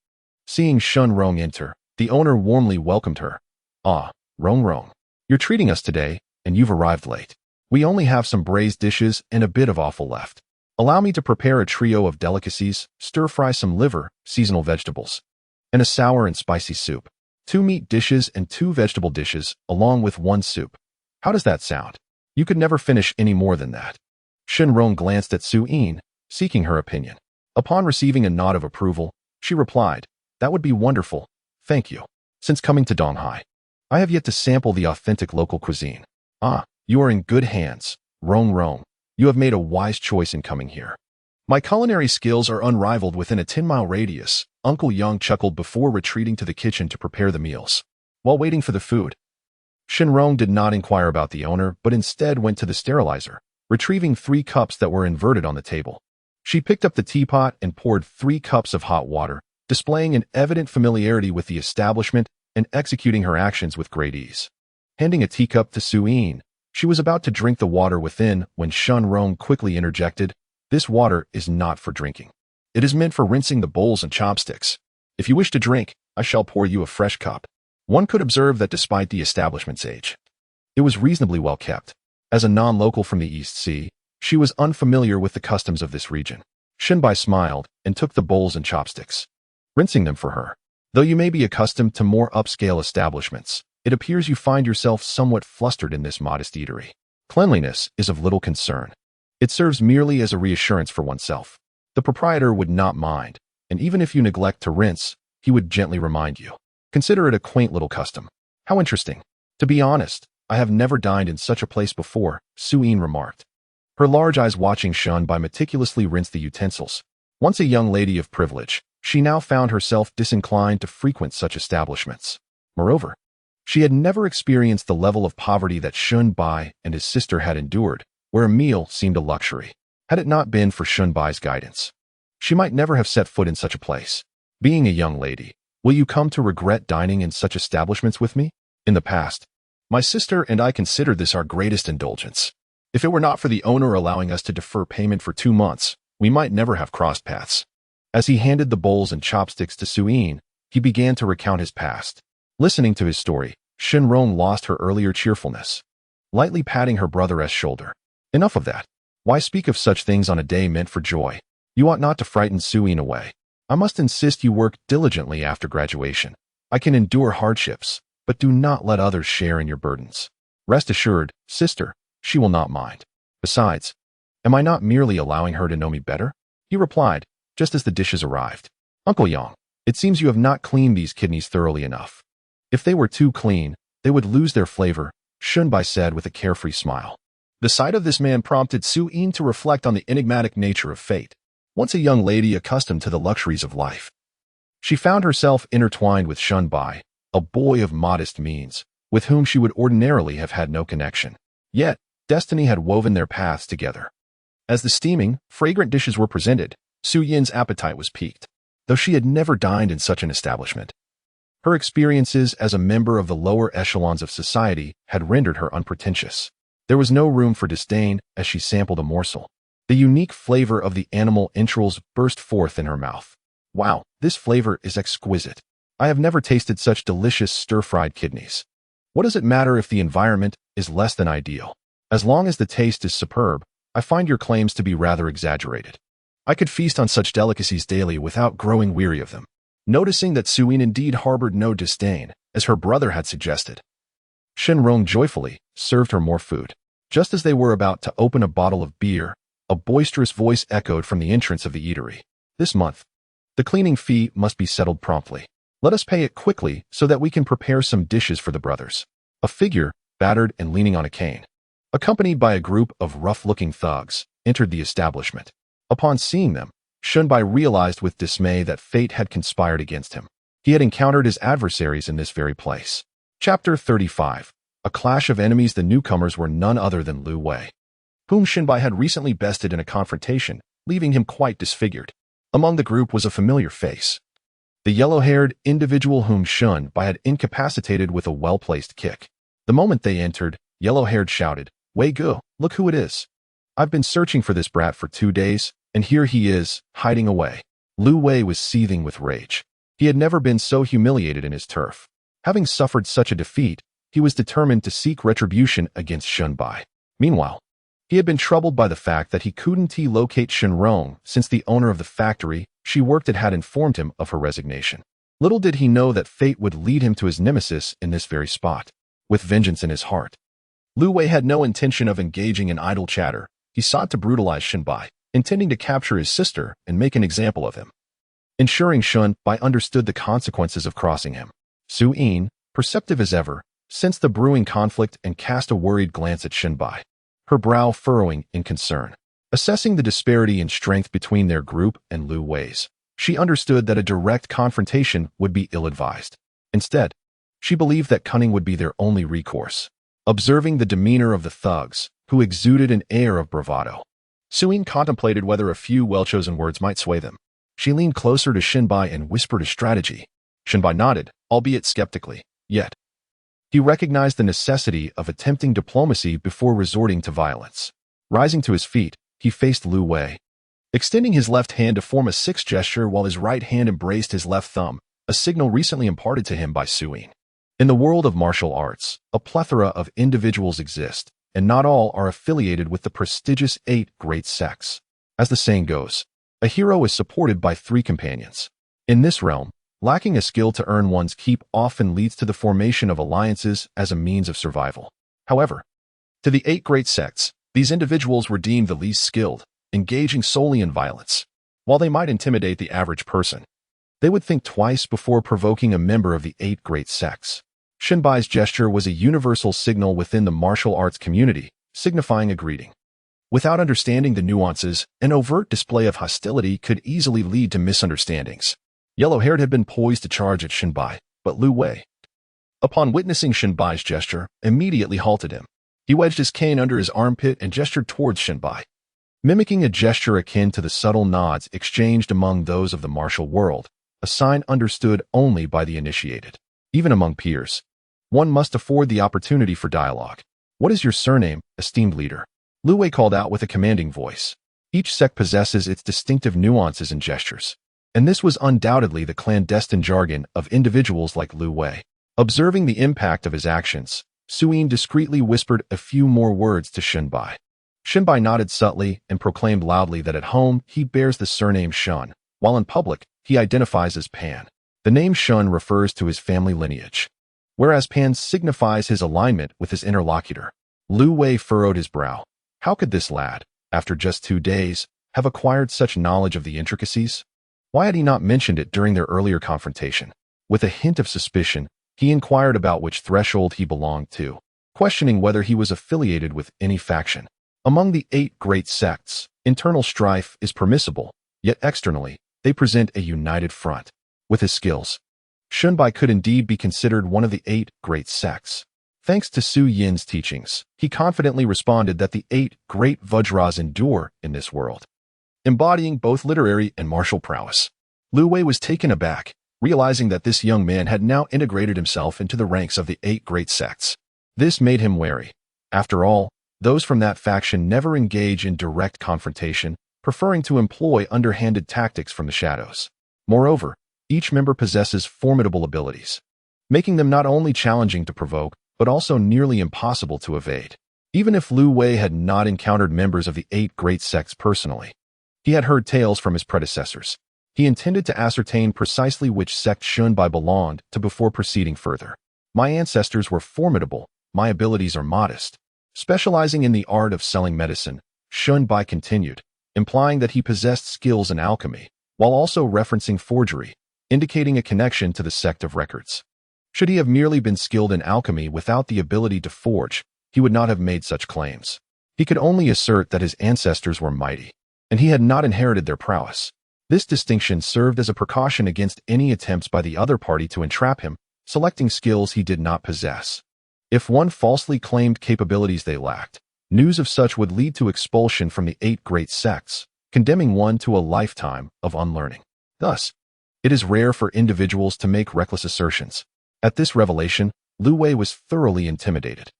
Seeing Shinrong enter, the owner warmly welcomed her. "Ah, Rong, you're treating us today, and you've arrived late. We only have some braised dishes and a bit of offal left. Allow me to prepare a trio of delicacies, stir-fry some liver, seasonal vegetables, and a sour and spicy soup. 2 meat dishes and 2 vegetable dishes, along with 1 soup. How does that sound? You could never finish any more than that." Shinrong glanced at Su-in, seeking her opinion. Upon receiving a nod of approval, she replied, "That would be wonderful, thank you. Since coming to Donghai, I have yet to sample the authentic local cuisine." "Ah, you are in good hands, Rong. You have made a wise choice in coming here. My culinary skills are unrivaled within a 10-mile radius," Uncle Yang chuckled before retreating to the kitchen to prepare the meals. While waiting for the food, Shinrong did not inquire about the owner, but instead went to the sterilizer, retrieving 3 cups that were inverted on the table. She picked up the teapot and poured 3 cups of hot water, displaying an evident familiarity with the establishment and executing her actions with great ease. Handing a teacup to Su-in, she was about to drink the water within when Shinrong quickly interjected, "This water is not for drinking. It is meant for rinsing the bowls and chopsticks. If you wish to drink, I shall pour you a fresh cup." One could observe that despite the establishment's age, it was reasonably well kept. As a non-local from the East Sea, she was unfamiliar with the customs of this region. Shinbai smiled and took the bowls and chopsticks, rinsing them for her. "Though you may be accustomed to more upscale establishments, it appears you find yourself somewhat flustered in this modest eatery. Cleanliness is of little concern. It serves merely as a reassurance for oneself. The proprietor would not mind, and even if you neglect to rinse, he would gently remind you. Consider it a quaint little custom." "How interesting. To be honest, I have never dined in such a place before," Su-in remarked, her large eyes watching Shunbai meticulously rinse the utensils. Once a young lady of privilege, she now found herself disinclined to frequent such establishments. Moreover, she had never experienced the level of poverty that Shunbai and his sister had endured, where a meal seemed a luxury. Had it not been for Shunbai's guidance, she might never have set foot in such a place. "Being a young lady, will you come to regret dining in such establishments with me? In the past, my sister and I considered this our greatest indulgence. If it were not for the owner allowing us to defer payment for 2 months, we might never have crossed paths." As he handed the bowls and chopsticks to Su-in, he began to recount his past. Listening to his story, Shinrong lost her earlier cheerfulness, lightly patting her brother's shoulder. "Enough of that. Why speak of such things on a day meant for joy? You ought not to frighten Su-in away. I must insist you work diligently after graduation. I can endure hardships, but do not let others share in your burdens. Rest assured, sister, she will not mind. Besides, am I not merely allowing her to know me better?" he replied, just as the dishes arrived. "Uncle Yang, it seems you have not cleaned these kidneys thoroughly enough. If they were too clean, they would lose their flavor," Shunbai said with a carefree smile. The sight of this man prompted Su Yin to reflect on the enigmatic nature of fate. Once a young lady accustomed to the luxuries of life, she found herself intertwined with Shun Bai, a boy of modest means, with whom she would ordinarily have had no connection. Yet, destiny had woven their paths together. As the steaming, fragrant dishes were presented, Su Yin's appetite was piqued, though she had never dined in such an establishment. Her experiences as a member of the lower echelons of society had rendered her unpretentious. There was no room for disdain as she sampled a morsel. The unique flavor of the animal entrails burst forth in her mouth. Wow, this flavor is exquisite. I have never tasted such delicious stir-fried kidneys. What does it matter if the environment is less than ideal? As long as the taste is superb, I find your claims to be rather exaggerated. I could feast on such delicacies daily without growing weary of them. Noticing that Su Yin indeed harbored no disdain, as her brother had suggested, Shenrong joyfully served her more food. Just as they were about to open a bottle of beer, a boisterous voice echoed from the entrance of the eatery. This month, the cleaning fee must be settled promptly. Let us pay it quickly so that we can prepare some dishes for the brothers. A figure, battered and leaning on a cane, accompanied by a group of rough-looking thugs, entered the establishment. Upon seeing them, Shunbai realized with dismay that fate had conspired against him. He had encountered his adversaries in this very place. Chapter 35. A clash of enemies. The newcomers were none other than Lu Wei, whom Shinbai had recently bested in a confrontation, leaving him quite disfigured. Among the group was a familiar face, the yellow-haired individual whom Shunbai had incapacitated with a well-placed kick. The moment they entered, Yellow-haired shouted, "Wei Gu, look who it is. I've been searching for this brat for 2 days, and here he is, hiding away." Lu Wei was seething with rage. He had never been so humiliated in his turf. Having suffered such a defeat, he was determined to seek retribution against Shunbai. Meanwhile, he had been troubled by the fact that he couldn't locate Shenrong since the owner of the factory she worked at had informed him of her resignation. Little did he know that fate would lead him to his nemesis in this very spot. With vengeance in his heart, Lu Wei had no intention of engaging in idle chatter. He sought to brutalize Shinbai, intending to capture his sister and make an example of him, ensuring Shunbai understood the consequences of crossing him. Su Yin, perceptive as ever, sensed the brewing conflict and cast a worried glance at Shinbai, her brow furrowing in concern. Assessing the disparity in strength between their group and Lu Wei's, she understood that a direct confrontation would be ill-advised. Instead, she believed that cunning would be their only recourse. Observing the demeanor of the thugs, who exuded an air of bravado, Su Yin contemplated whether a few well-chosen words might sway them. She leaned closer to Shinbai and whispered a strategy. Shinbai nodded, albeit skeptically. Yet, he recognized the necessity of attempting diplomacy before resorting to violence. Rising to his feet, he faced Lu Wei, extending his left hand to form a 6 gesture while his right hand embraced his left thumb, a signal recently imparted to him by Su Yin. In the world of martial arts, a plethora of individuals exist, and not all are affiliated with the prestigious 8 great sects. As the saying goes, a hero is supported by 3 companions. In this realm, lacking a skill to earn one's keep often leads to the formation of alliances as a means of survival. However, to the 8 great sects, these individuals were deemed the least skilled, engaging solely in violence. While they might intimidate the average person, they would think twice before provoking a member of the 8 great sects. Shinbai's gesture was a universal signal within the martial arts community, signifying a greeting. Without understanding the nuances, an overt display of hostility could easily lead to misunderstandings. Yellow-haired had been poised to charge at Shinbai, but Lu Wei, upon witnessing Shinbai's gesture, immediately halted him. He wedged his cane under his armpit and gestured towards Shinbai, mimicking a gesture akin to the subtle nods exchanged among those of the martial world, a sign understood only by the initiated. Even among peers, one must afford the opportunity for dialogue. "What is your surname, esteemed leader?" Lu Wei called out with a commanding voice. Each sect possesses its distinctive nuances and gestures, and this was undoubtedly the clandestine jargon of individuals like Lu Wei. Observing the impact of his actions, Su Yin discreetly whispered a few more words to Shinbai. Shinbai nodded subtly and proclaimed loudly that at home he bears the surname Shun, while in public he identifies as Pan. The name Shun refers to his family lineage, whereas Pan signifies his alignment with his interlocutor. Lu Wei furrowed his brow. How could this lad, after just 2 days, have acquired such knowledge of the intricacies? Why had he not mentioned it during their earlier confrontation? With a hint of suspicion, he inquired about which threshold he belonged to. questioning whether he was affiliated with any faction. Among the 8 great sects, internal strife is permissible, yet externally, they present a united front. With his skills, Shunbai could indeed be considered one of the 8 great sects. Thanks to Su Yin's teachings, he confidently responded that the 8 great Vajras endure in this world, embodying both literary and martial prowess. Lu Wei was taken aback, realizing that this young man had now integrated himself into the ranks of the 8 great sects. This made him wary. After all, those from that faction never engage in direct confrontation, preferring to employ underhanded tactics from the shadows. Moreover, each member possesses formidable abilities, making them not only challenging to provoke, but also nearly impossible to evade. Even if Lu Wei had not encountered members of the 8 great sects personally, he had heard tales from his predecessors. He intended to ascertain precisely which sect Shunbai belonged to before proceeding further. My ancestors were formidable, my abilities are modest. Specializing in the art of selling medicine, Shunbai continued, implying that he possessed skills in alchemy, while also referencing forgery, indicating a connection to the sect of records. Should he have merely been skilled in alchemy without the ability to forge, he would not have made such claims. He could only assert that his ancestors were mighty, and he had not inherited their prowess. This distinction served as a precaution against any attempts by the other party to entrap him, selecting skills he did not possess. If one falsely claimed capabilities they lacked, news of such would lead to expulsion from the 8 great sects, condemning one to a lifetime of unlearning. Thus, it is rare for individuals to make reckless assertions. At this revelation, Lu Wei was thoroughly intimidated.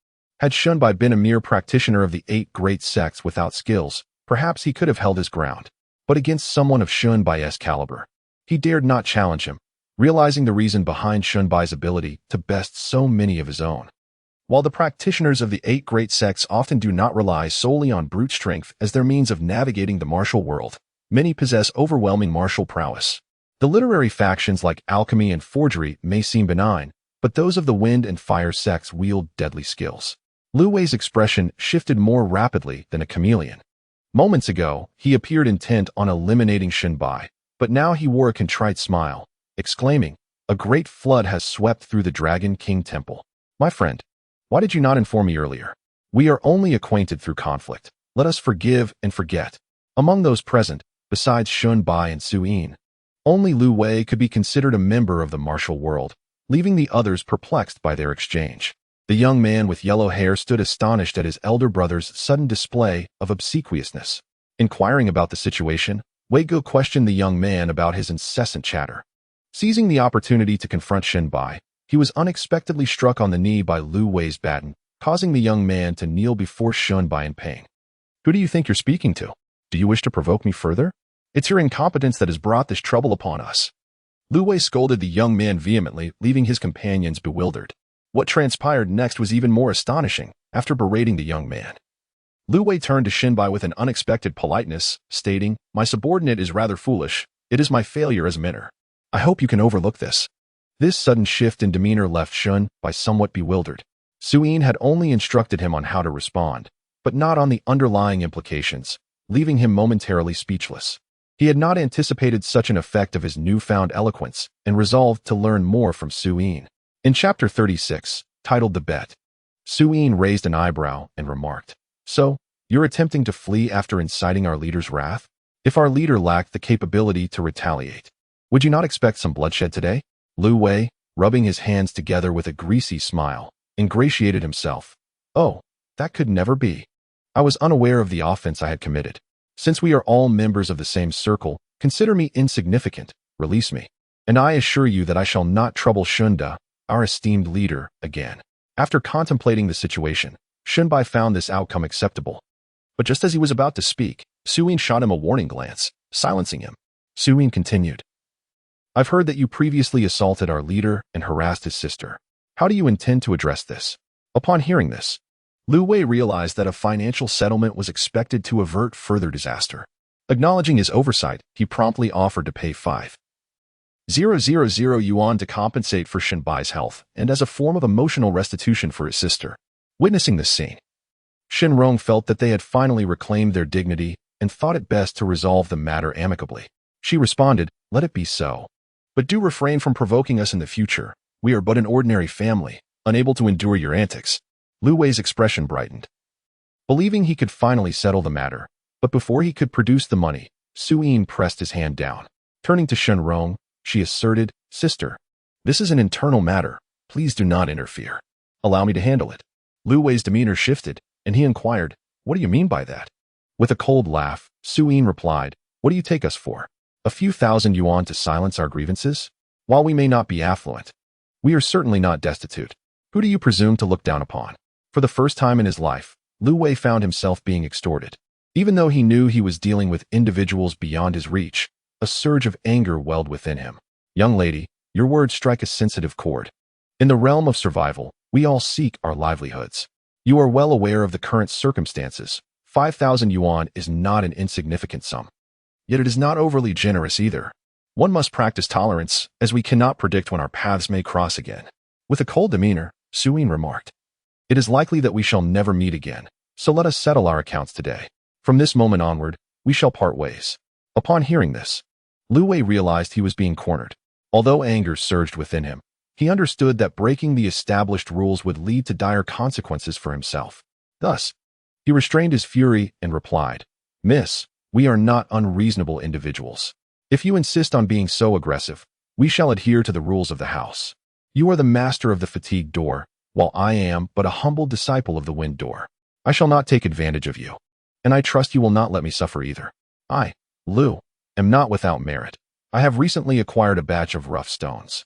Had Shunbai been a mere practitioner of the 8 great sects without skills, perhaps he could have held his ground. But against someone of Shunbai's caliber, he dared not challenge him, realizing the reason behind Shunbai's ability to best so many of his own. While the practitioners of the 8 great sects often do not rely solely on brute strength as their means of navigating the martial world, many possess overwhelming martial prowess. The literary factions like alchemy and forgery may seem benign, but those of the wind and fire sects wield deadly skills. Lu Wei's expression shifted more rapidly than a chameleon. Moments ago, he appeared intent on eliminating Shunbai, but now he wore a contrite smile, exclaiming, "A great flood has swept through the Dragon King Temple. My friend, why did you not inform me earlier? We are only acquainted through conflict. Let us forgive and forget." Among those present, besides Shunbai and Su Yin, only Lu Wei could be considered a member of the martial world, leaving the others perplexed by their exchange. The young man with yellow hair stood astonished at his elder brother's sudden display of obsequiousness. Inquiring about the situation, Wei Guo questioned the young man about his incessant chatter. Seizing the opportunity to confront Shunbai, he was unexpectedly struck on the knee by Lu Wei's baton, causing the young man to kneel before Shunbai in pain. "Who do you think you're speaking to? Do you wish to provoke me further? It's your incompetence that has brought this trouble upon us." Lu Wei scolded the young man vehemently, leaving his companions bewildered. What transpired next was even more astonishing. After berating the young man, Lu Wei turned to Shunbai with an unexpected politeness, stating, "My subordinate is rather foolish. It is my failure as a mentor. I hope you can overlook this." This sudden shift in demeanor left Shunbai somewhat bewildered. Su Yin had only instructed him on how to respond, but not on the underlying implications, leaving him momentarily speechless. He had not anticipated such an effect of his newfound eloquence and resolved to learn more from Su Yin. In Chapter 36, titled The Bet, Su Yin raised an eyebrow and remarked, "So, you're attempting to flee after inciting our leader's wrath? If our leader lacked the capability to retaliate, would you not expect some bloodshed today?" Lu Wei, rubbing his hands together with a greasy smile, ingratiated himself. "Oh, that could never be. I was unaware of the offense I had committed. Since we are all members of the same circle, consider me insignificant, release me. And I assure you that I shall not trouble Shunda, our esteemed leader, again." After contemplating the situation, Shunbai found this outcome acceptable. But just as he was about to speak, Su Yin shot him a warning glance, silencing him. Su Yin continued, "I've heard that you previously assaulted our leader and harassed his sister. How do you intend to address this?" Upon hearing this, Lu Wei realized that a financial settlement was expected to avert further disaster. Acknowledging his oversight, he promptly offered to pay 5,000 yuan to compensate for Shunbai's health and as a form of emotional restitution for his sister. Witnessing this scene, Shinrong felt that they had finally reclaimed their dignity and thought it best to resolve the matter amicably. She responded, "Let it be so. But do refrain from provoking us in the future. We are but an ordinary family, unable to endure your antics." Lu Wei's expression brightened, believing he could finally settle the matter. But before he could produce the money, Su Yin pressed his hand down. Turning to Shen Rong, she asserted, "Sister, this is an internal matter. Please do not interfere. Allow me to handle it." Lu Wei's demeanor shifted, and he inquired, "What do you mean by that?" With a cold laugh, Su Yin replied, "What do you take us for? A few thousand yuan to silence our grievances? While we may not be affluent, we are certainly not destitute. Who do you presume to look down upon?" For the first time in his life, Lu Wei found himself being extorted. Even though he knew he was dealing with individuals beyond his reach, a surge of anger welled within him. "Young lady, your words strike a sensitive chord. In the realm of survival, we all seek our livelihoods. You are well aware of the current circumstances. 5,000 yuan is not an insignificant sum. Yet it is not overly generous either. One must practice tolerance, as we cannot predict when our paths may cross again." With a cold demeanor, Su Yin remarked, "It is likely that we shall never meet again, so let us settle our accounts today. From this moment onward, we shall part ways." Upon hearing this, Lu Wei realized he was being cornered. Although anger surged within him, he understood that breaking the established rules would lead to dire consequences for himself. Thus, he restrained his fury and replied, "Miss, we are not unreasonable individuals. If you insist on being so aggressive, we shall adhere to the rules of the house. You are the master of the fatigue door, while I am but a humble disciple of the wind door. I shall not take advantage of you, and I trust you will not let me suffer either. I, Lu, am not without merit. I have recently acquired a batch of rough stones.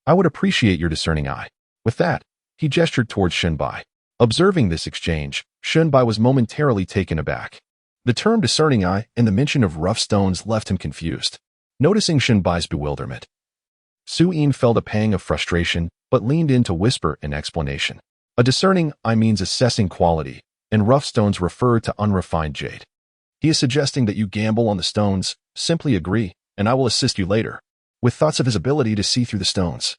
I would appreciate your discerning eye." With that, he gestured towards Shenbai. Observing this exchange, Shenbai was momentarily taken aback. The term discerning eye and the mention of rough stones left him confused. Noticing Shenbai's bewilderment, Su Yin felt a pang of frustration but leaned in to whisper an explanation. "A discerning eye means assessing quality, and rough stones refer to unrefined jade. He is suggesting that you gamble on the stones. Simply agree, and I will assist you later." With thoughts of his ability to see through the stones,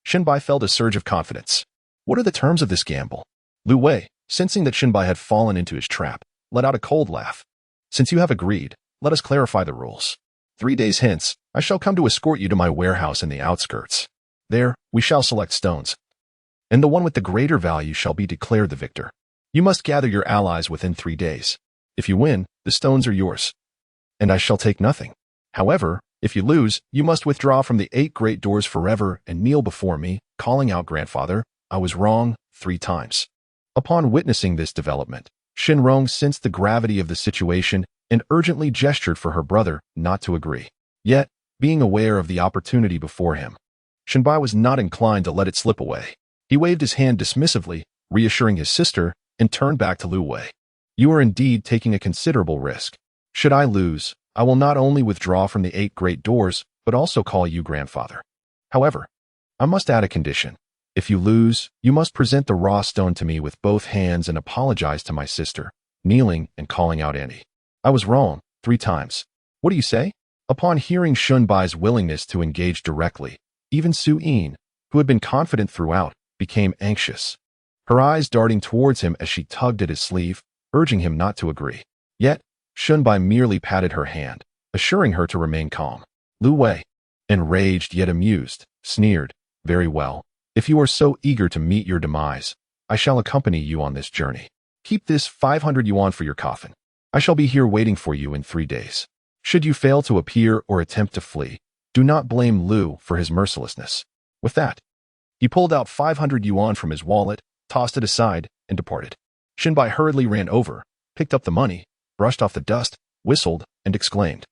Shenbai felt a surge of confidence. What are the terms of this gamble? Lu Wei, sensing that Shenbai had fallen into his trap, let out a cold laugh. "Since you have agreed, let us clarify the rules. 3 days hence, I shall come to escort you to my warehouse in the outskirts. There, we shall select stones, and the one with the greater value shall be declared the victor. You must gather your allies within 3 days. If you win, the stones are yours, and I shall take nothing. However, if you lose, you must withdraw from the 8 great doors forever and kneel before me, calling out, 'Grandfather, I was wrong,' 3 times. Upon witnessing this development, Shenrong sensed the gravity of the situation and urgently gestured for her brother not to agree. Yet, being aware of the opportunity before him, Shenbai was not inclined to let it slip away. He waved his hand dismissively, reassuring his sister, and turned back to Lu Wei. "You are indeed taking a considerable risk. Should I lose, I will not only withdraw from the 8 great doors, but also call you grandfather. However, I must add a condition. If you lose, you must present the raw stone to me with both hands and apologize to my sister, kneeling and calling out Annie. I was wrong, 3 times. What do you say?" Upon hearing Shunbai's willingness to engage directly, even Su Yin, who had been confident throughout, became anxious, her eyes darting towards him as she tugged at his sleeve, urging him not to agree. Yet, Shunbai merely patted her hand, assuring her to remain calm. Lu Wei, enraged yet amused, sneered, "Very well. If you are so eager to meet your demise, I shall accompany you on this journey. Keep this 500 yuan for your coffin. I shall be here waiting for you in 3 days. Should you fail to appear or attempt to flee, do not blame Lu for his mercilessness." With that, he pulled out 500 yuan from his wallet, tossed it aside, and departed. Shinbai hurriedly ran over, picked up the money, brushed off the dust, whistled, and exclaimed,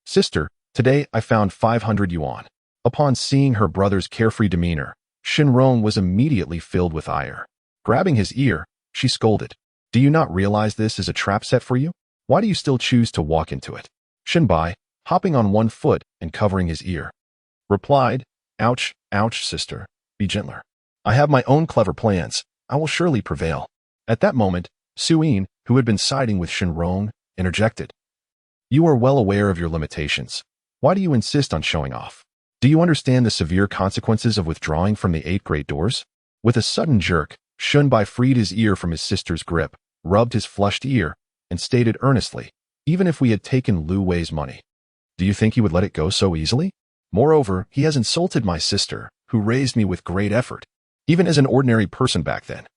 "Sister, today I found 500 yuan. Upon seeing her brother's carefree demeanor, Shinrong was immediately filled with ire. Grabbing his ear, she scolded, "Do you not realize this is a trap set for you? Why do you still choose to walk into it?" Shinbai, hopping on one foot and covering his ear, replied, "Ouch, ouch, sister, be gentler. I have my own clever plans. I will surely prevail." At that moment, Suyin, who had been siding with Shinrong, interjected, "You are well aware of your limitations. Why do you insist on showing off? Do you understand the severe consequences of withdrawing from the 8 great doors?" With a sudden jerk, Shunbai freed his ear from his sister's grip, rubbed his flushed ear, and stated earnestly, "Even if we had taken Lu Wei's money, do you think he would let it go so easily? Moreover, he has insulted my sister, who raised me with great effort, even as an ordinary person back then.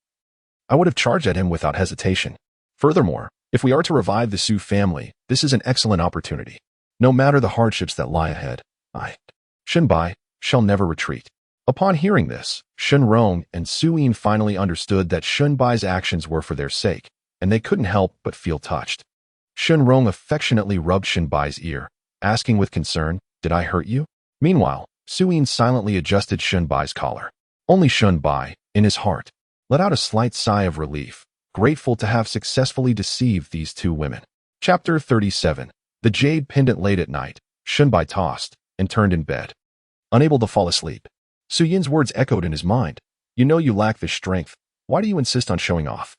I would have charged at him without hesitation. Furthermore, if we are to revive the Su family, this is an excellent opportunity. No matter the hardships that lie ahead, I, Shinbai, shall never retreat. Upon hearing this, Shenrong and Suyin finally understood that Shinbai's actions were for their sake, and they couldn't help but feel touched. Shenrong affectionately rubbed Shinbai's ear, asking with concern, "Did I hurt you?" Meanwhile, Suyin silently adjusted Shinbai's collar. Only Shinbai, in his heart, let out a slight sigh of relief, grateful to have successfully deceived these two women. Chapter 37. The jade pendant. Late at night, Shinbai tossed and turned in bed, unable to fall asleep. Suyin's words echoed in his mind. "You know you lack this strength. Why do you insist on showing off?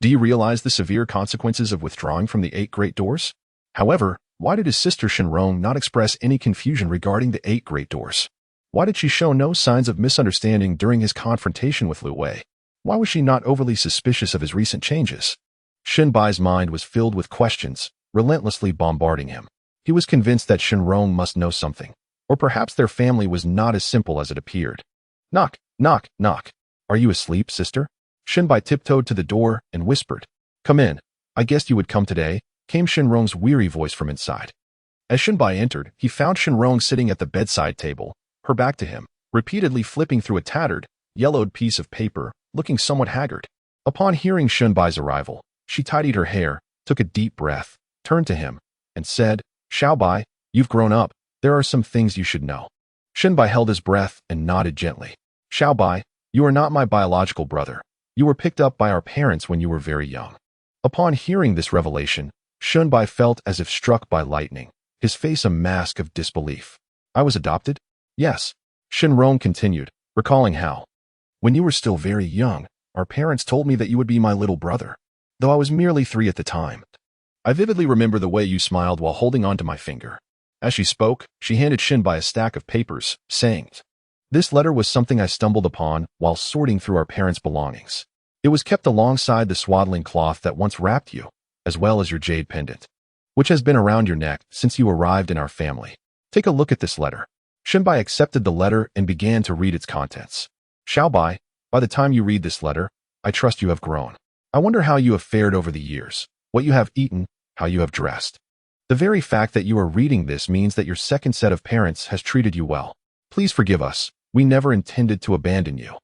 Do you realize the severe consequences of withdrawing from the 8 great doors?" However, why did his sister Shenrong not express any confusion regarding the 8 great doors? Why did she show no signs of misunderstanding during his confrontation with Lu Wei? Why was she not overly suspicious of his recent changes? Shinbai's mind was filled with questions, relentlessly bombarding him. He was convinced that Shenrong must know something, or perhaps their family was not as simple as it appeared. Knock, knock, knock. "Are you asleep, sister?" Shinbai tiptoed to the door and whispered. "Come in. I guessed you would come today," came Shenrong's weary voice from inside. As Shinbai entered, he found Shenrong sitting at the bedside table, her back to him, repeatedly flipping through a tattered, yellowed piece of paper, looking somewhat haggard. Upon hearing Shinbai's arrival, she tidied her hair, took a deep breath, turned to him, and said, "Xiaobai, you've grown up. There are some things you should know." Shinbai held his breath and nodded gently. "Xiaobai, you are not my biological brother. You were picked up by our parents when you were very young." Upon hearing this revelation, Shinbai felt as if struck by lightning, his face a mask of disbelief. "I was adopted?" "Yes." Shenrong continued, recalling how, "When you were still very young, our parents told me that you would be my little brother, though I was merely 3 at the time. I vividly remember the way you smiled while holding onto my finger." As she spoke, she handed Shinbai a stack of papers, saying, "This letter was something I stumbled upon while sorting through our parents' belongings. It was kept alongside the swaddling cloth that once wrapped you, as well as your jade pendant, which has been around your neck since you arrived in our family. Take a look at this letter." Shinbai accepted the letter and began to read its contents. "Xiaobai, by the time you read this letter, I trust you have grown. I wonder how you have fared over the years, what you have eaten, how you have dressed. The very fact that you are reading this means that your second set of parents has treated you well. Please forgive us. We never intended to abandon you.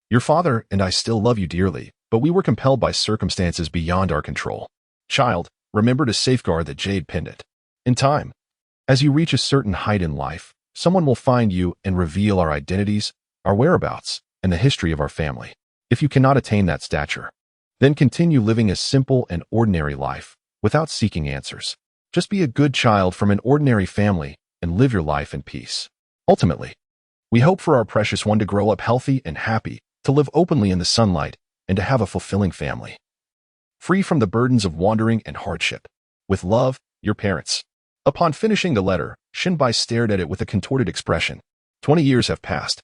Your father and I still love you dearly, but we were compelled by circumstances beyond our control. Child, remember to safeguard the jade pendant. In time, as you reach a certain height in life, someone will find you and reveal our identities, our whereabouts, and the history of our family. If you cannot attain that stature, then continue living a simple and ordinary life, without seeking answers. Just be a good child from an ordinary family and live your life in peace. Ultimately, we hope for our precious one to grow up healthy and happy, to live openly in the sunlight, and to have a fulfilling family, free from the burdens of wandering and hardship. With love, your parents." Upon finishing the letter, Shinbai stared at it with a contorted expression. 20 years have passed,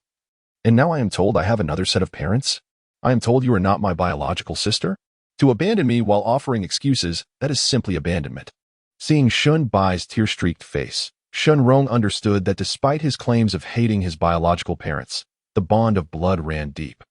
and now I am told I have another set of parents? I am told you are not my biological sister? To abandon me while offering excuses, that is simply abandonment. Seeing Shinbai's tear-streaked face, Shenrong understood that despite his claims of hating his biological parents, the bond of blood ran deep,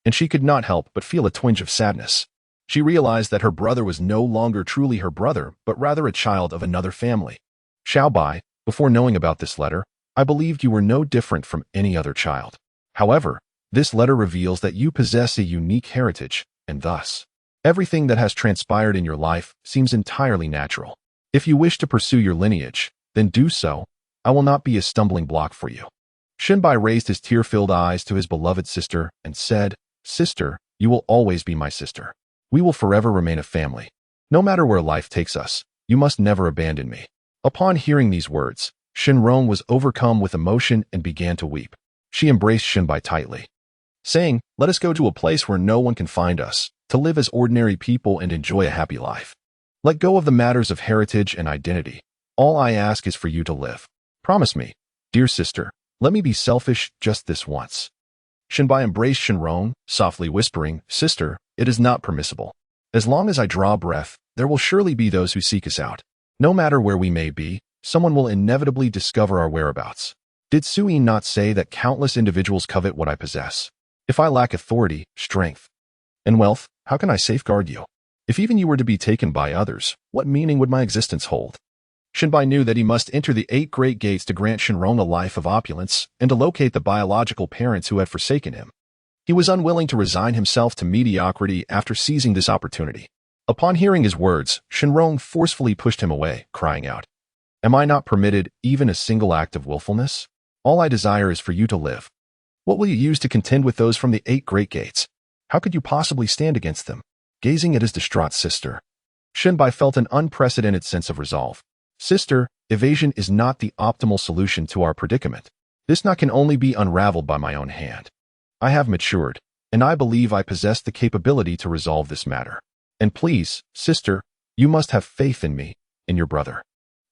and she could not help but feel a twinge of sadness. She realized that her brother was no longer truly her brother, but rather a child of another family. "Xiaobai, before knowing about this letter, I believed you were no different from any other child. However, this letter reveals that you possess a unique heritage, and thus, everything that has transpired in your life seems entirely natural. If you wish to pursue your lineage, then do so. I will not be a stumbling block for you." Shinbai raised his tear-filled eyes to his beloved sister and said, "Sister, you will always be my sister. We will forever remain a family. No matter where life takes us, you must never abandon me." Upon hearing these words, Shenrong was overcome with emotion and began to weep. She embraced Shinbai tightly, saying, "Let us go to a place where no one can find us, to live as ordinary people and enjoy a happy life. Let go of the matters of heritage and identity. All I ask is for you to live. Promise me, dear sister, let me be selfish just this once." Shinbai embraced Shenrong, softly whispering, "Sister, it is not permissible. As long as I draw breath, there will surely be those who seek us out. No matter where we may be, someone will inevitably discover our whereabouts. Did Suyin not say that countless individuals covet what I possess? If I lack authority, strength, and wealth, How can I safeguard you? If even you were to be taken by others, what meaning would my existence hold? Shinbai knew that he must enter the 8 great gates to grant Shinrong a life of opulence and to locate the biological parents who had forsaken him. He was unwilling to resign himself to mediocrity after seizing this opportunity. Upon hearing his words, Shinrong forcefully pushed him away, crying out, "Am I not permitted even a single act of willfulness? All I desire is for you to live. What will you use to contend with those from the 8 great gates? How could you possibly stand against them?" Gazing at his distraught sister, Shinbai felt an unprecedented sense of resolve. "Sister, evasion is not the optimal solution to our predicament. This knot can only be unraveled by my own hand. I have matured, and I believe I possess the capability to resolve this matter. And please, sister, you must have faith in me, in your brother."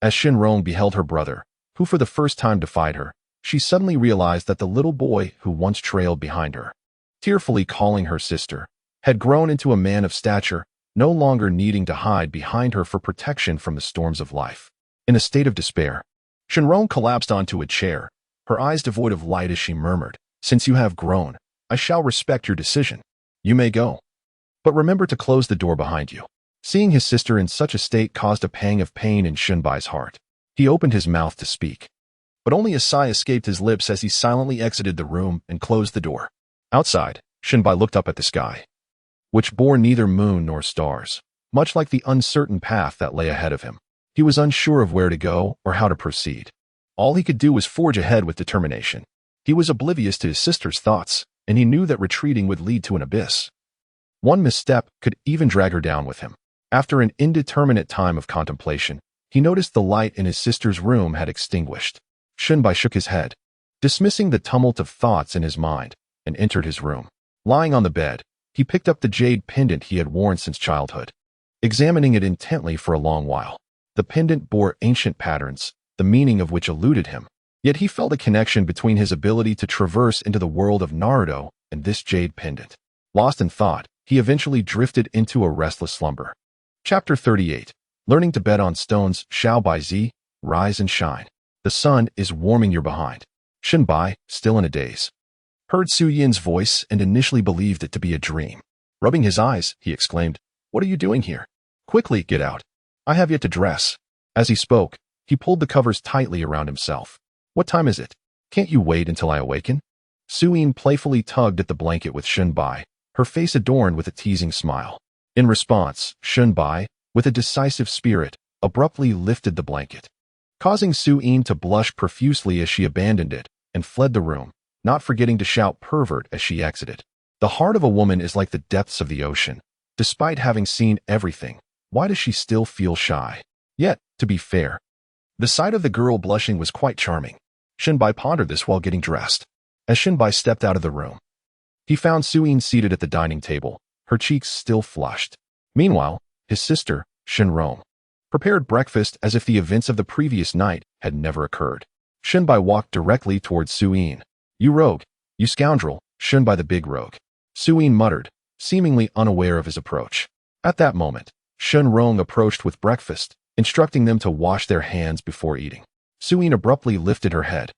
As Shinrong beheld her brother, who for the first time defied her, she suddenly realized that the little boy who once trailed behind her, tearfully calling her sister, had grown into a man of stature, no longer needing to hide behind her for protection from the storms of life. In a state of despair, Shinrong collapsed onto a chair, her eyes devoid of light as she murmured, "Since you have grown, I shall respect your decision. You may go. But remember to close the door behind you." Seeing his sister in such a state caused a pang of pain in Shinbai's heart. He opened his mouth to speak, but only a sigh escaped his lips as he silently exited the room and closed the door. Outside, Shinbai looked up at the sky, which bore neither moon nor stars, much like the uncertain path that lay ahead of him. He was unsure of where to go or how to proceed. All he could do was forge ahead with determination. He was oblivious to his sister's thoughts, and he knew that retreating would lead to an abyss. One misstep could even drag her down with him. After an indeterminate time of contemplation, he noticed the light in his sister's room had extinguished. Shinbai shook his head, dismissing the tumult of thoughts in his mind, and entered his room. Lying on the bed, he picked up the jade pendant he had worn since childhood, examining it intently for a long while. The pendant bore ancient patterns, the meaning of which eluded him. Yet he felt a connection between his ability to traverse into the world of Naruto and this jade pendant. Lost in thought, he eventually drifted into a restless slumber. Chapter 38. Learning to Bet on Stones. Xiao Bai Zi, rise and shine. The sun is warming your behind. Shinbai, still in a daze, heard Su Yin's voice and initially believed it to be a dream. Rubbing his eyes, he exclaimed, "What are you doing here? Quickly, get out. I have yet to dress." As he spoke, he pulled the covers tightly around himself. "What time is it? Can't you wait until I awaken?" Su Yin playfully tugged at the blanket with Shinbai, her face adorned with a teasing smile. In response, Shinbai, with a decisive spirit, abruptly lifted the blanket, causing Su Yin to blush profusely as she abandoned it and fled the room, not forgetting to shout "pervert" as she exited. The heart of a woman is like the depths of the ocean. Despite having seen everything, why does she still feel shy? Yet, to be fair, the sight of the girl blushing was quite charming. Shinbai pondered this while getting dressed. As Shinbai stepped out of the room, he found Su Yin seated at the dining table, her cheeks still flushed. Meanwhile, his sister, Shinrong, prepared breakfast as if the events of the previous night had never occurred. Shinbai walked directly towards Su Yin. "You rogue, you scoundrel," Shinbai the big rogue, Su Yin muttered, seemingly unaware of his approach. At that moment, Shinrong approached with breakfast, instructing them to wash their hands before eating. Su Yin abruptly lifted her head,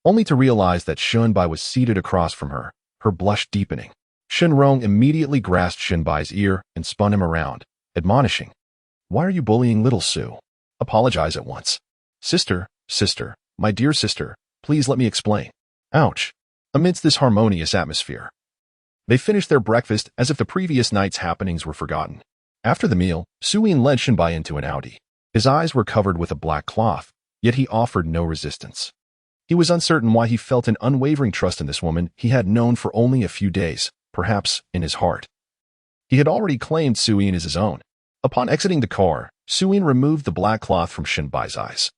only to realize that Shinbai was seated across from her, her blush deepening. Shinrong immediately grasped Shinbai's ear and spun him around, admonishing, "Why are you bullying little Su? Apologize at once." Sister, my dear sister, please let me explain." Ouch. Amidst this harmonious atmosphere, they finished their breakfast as if the previous night's happenings were forgotten. After the meal, Su Yin led Shinbai into an Audi. His eyes were covered with a black cloth, yet he offered no resistance. He was uncertain why he felt an unwavering trust in this woman he had known for only a few days, perhaps in his heart. He had already claimed Su Yin as his own. Upon exiting the car, Su Yin removed the black cloth from Shinbai's eyes,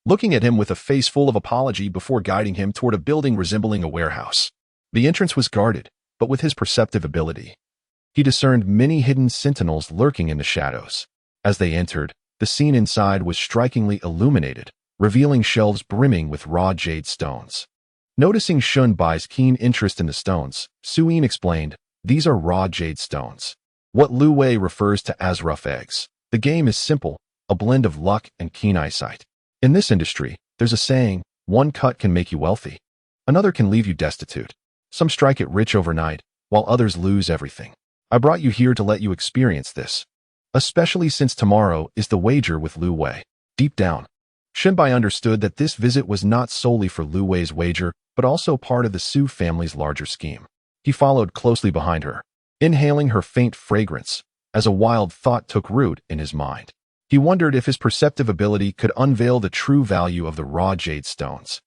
looking at him with a face full of apology before guiding him toward a building resembling a warehouse. The entrance was guarded, but with his perceptive ability, he discerned many hidden sentinels lurking in the shadows. As they entered, the scene inside was strikingly illuminated, revealing shelves brimming with raw jade stones. Noticing Shinbai's keen interest in the stones, Su Yin explained, "These are raw jade stones. What Lu Wei refers to as rough eggs. The game is simple, a blend of luck and keen eyesight. In this industry, there's a saying, one cut can make you wealthy. Another can leave you destitute. Some strike it rich overnight, while others lose everything. I brought you here to let you experience this. Especially since tomorrow is the wager with Lu Wei. Deep down, Shenbai understood that this visit was not solely for Lu Wei's wager, but also part of the Su family's larger scheme. He followed closely behind her, inhaling her faint fragrance, as a wild thought took root in his mind. He wondered if his perceptive ability could unveil the true value of the raw jade stones.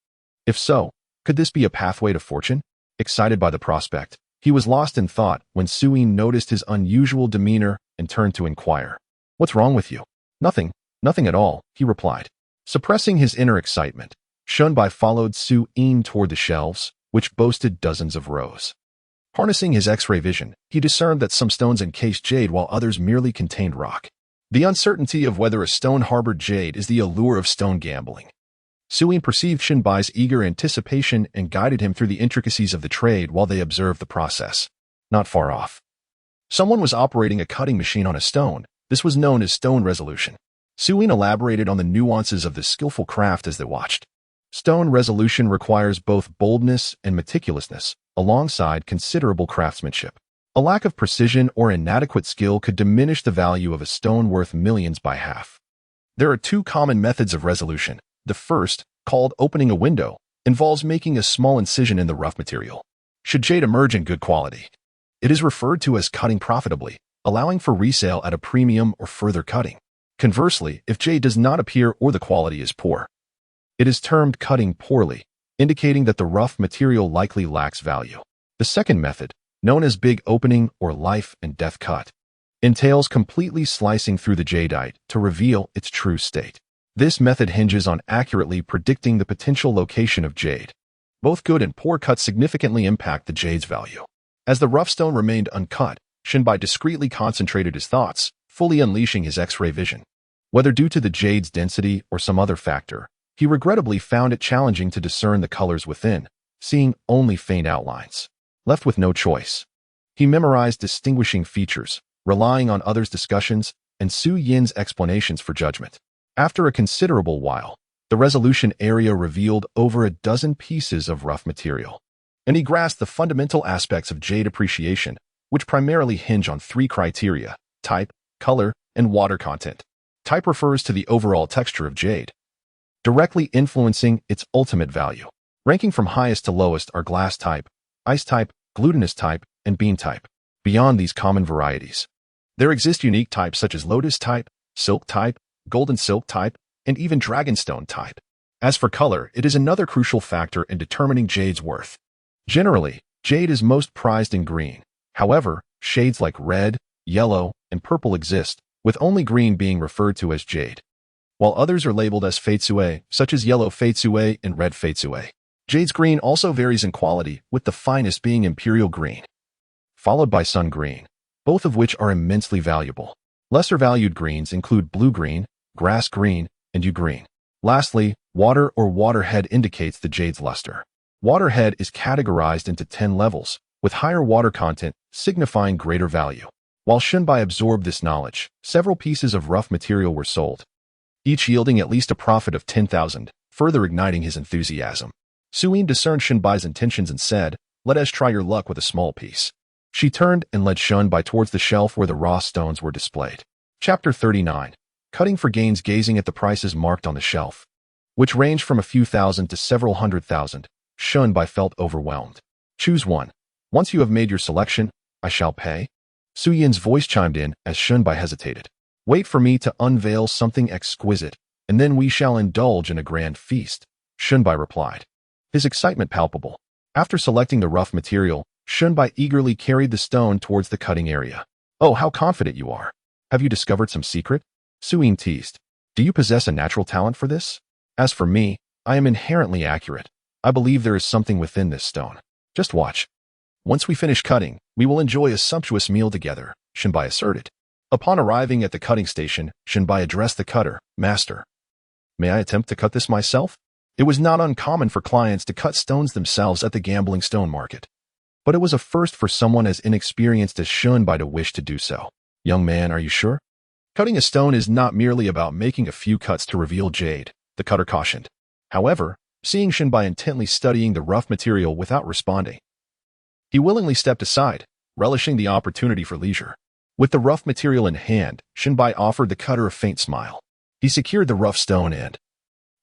If so, could this be a pathway to fortune? Excited by the prospect, he was lost in thought when Suyin noticed his unusual demeanor and turned to inquire. "What's wrong with you?" "Nothing, nothing at all," he replied. Suppressing his inner excitement, Shunbai followed Suyin toward the shelves, which boasted dozens of rows. Harnessing his X-ray vision, he discerned that some stones encased jade while others merely contained rock. The uncertainty of whether a stone harbored jade is the allure of stone gambling. Suyin perceived Shinbai's eager anticipation and guided him through the intricacies of the trade while they observed the process. Not far off, someone was operating a cutting machine on a stone. This was known as stone resolution. Suyin elaborated on the nuances of this skillful craft as they watched. Stone resolution requires both boldness and meticulousness, alongside considerable craftsmanship. A lack of precision or inadequate skill could diminish the value of a stone worth millions by half. There are two common methods of resolution. The first, called opening a window, involves making a small incision in the rough material. Should jade emerge in good quality, it is referred to as cutting profitably, allowing for resale at a premium or further cutting. Conversely, if jade does not appear or the quality is poor, it is termed cutting poorly, indicating that the rough material likely lacks value. The second method, known as big opening or life and death cut, entails completely slicing through the jadeite to reveal its true state. This method hinges on accurately predicting the potential location of jade. Both good and poor cuts significantly impact the jade's value. As the rough stone remained uncut, Shinbai discreetly concentrated his thoughts, fully unleashing his X-ray vision. Whether due to the jade's density or some other factor, he regrettably found it challenging to discern the colors within, seeing only faint outlines. Left with no choice, he memorized distinguishing features, relying on others' discussions and Su Yin's explanations for judgment. After a considerable while, the resolution area revealed over a dozen pieces of rough material, and he grasped the fundamental aspects of jade appreciation, which primarily hinge on three criteria: type, color, and water content. Type refers to the overall texture of jade, directly influencing its ultimate value. Ranking from highest to lowest are glass type, ice type, glutinous type, and bean type. Beyond these common varieties, there exist unique types such as lotus type, silk type, golden silk type, and even dragonstone type. As for color, it is another crucial factor in determining jade's worth. Generally, jade is most prized in green. However, shades like red, yellow, and purple exist, with only green being referred to as jade, while others are labeled as feitsue, such as yellow feitsue and red feitsue. Jade's green also varies in quality, with the finest being imperial green, followed by sun green, both of which are immensely valuable. Lesser valued greens include blue green, grass green, and yew green. Lastly, water or waterhead indicates the jade's luster. Waterhead is categorized into 10 levels, with higher water content signifying greater value. While Shinbai absorbed this knowledge, several pieces of rough material were sold, each yielding at least a profit of 10,000, further igniting his enthusiasm. Suyin discerned Shinbai's intentions and said, "Let us try your luck with a small piece." She turned and led Shinbai towards the shelf where the raw stones were displayed. Chapter 39. Cutting for gains. Gazing at the prices marked on the shelf, which ranged from a few thousand to several hundred thousand, Shinbai felt overwhelmed. "Choose one. Once you have made your selection, I shall pay." Suyin's voice chimed in as Shinbai hesitated. "Wait for me to unveil something exquisite, and then we shall indulge in a grand feast," Shinbai replied, his excitement palpable. After selecting the rough material, Shinbai eagerly carried the stone towards the cutting area. "Oh, how confident you are. Have you discovered some secret?" Suyin teased. "Do you possess a natural talent for this?" "As for me, I am inherently accurate. I believe there is something within this stone. Just watch. Once we finish cutting, we will enjoy a sumptuous meal together," Shinbai asserted. Upon arriving at the cutting station, Shinbai addressed the cutter, "Master, may I attempt to cut this myself?" It was not uncommon for clients to cut stones themselves at the gambling stone market, but it was a first for someone as inexperienced as Shinbai to wish to do so. "Young man, are you sure? Cutting a stone is not merely about making a few cuts to reveal jade," the cutter cautioned. However, seeing Shinbai intently studying the rough material without responding, he willingly stepped aside, relishing the opportunity for leisure. With the rough material in hand, Shinbai offered the cutter a faint smile. He secured the rough stone and,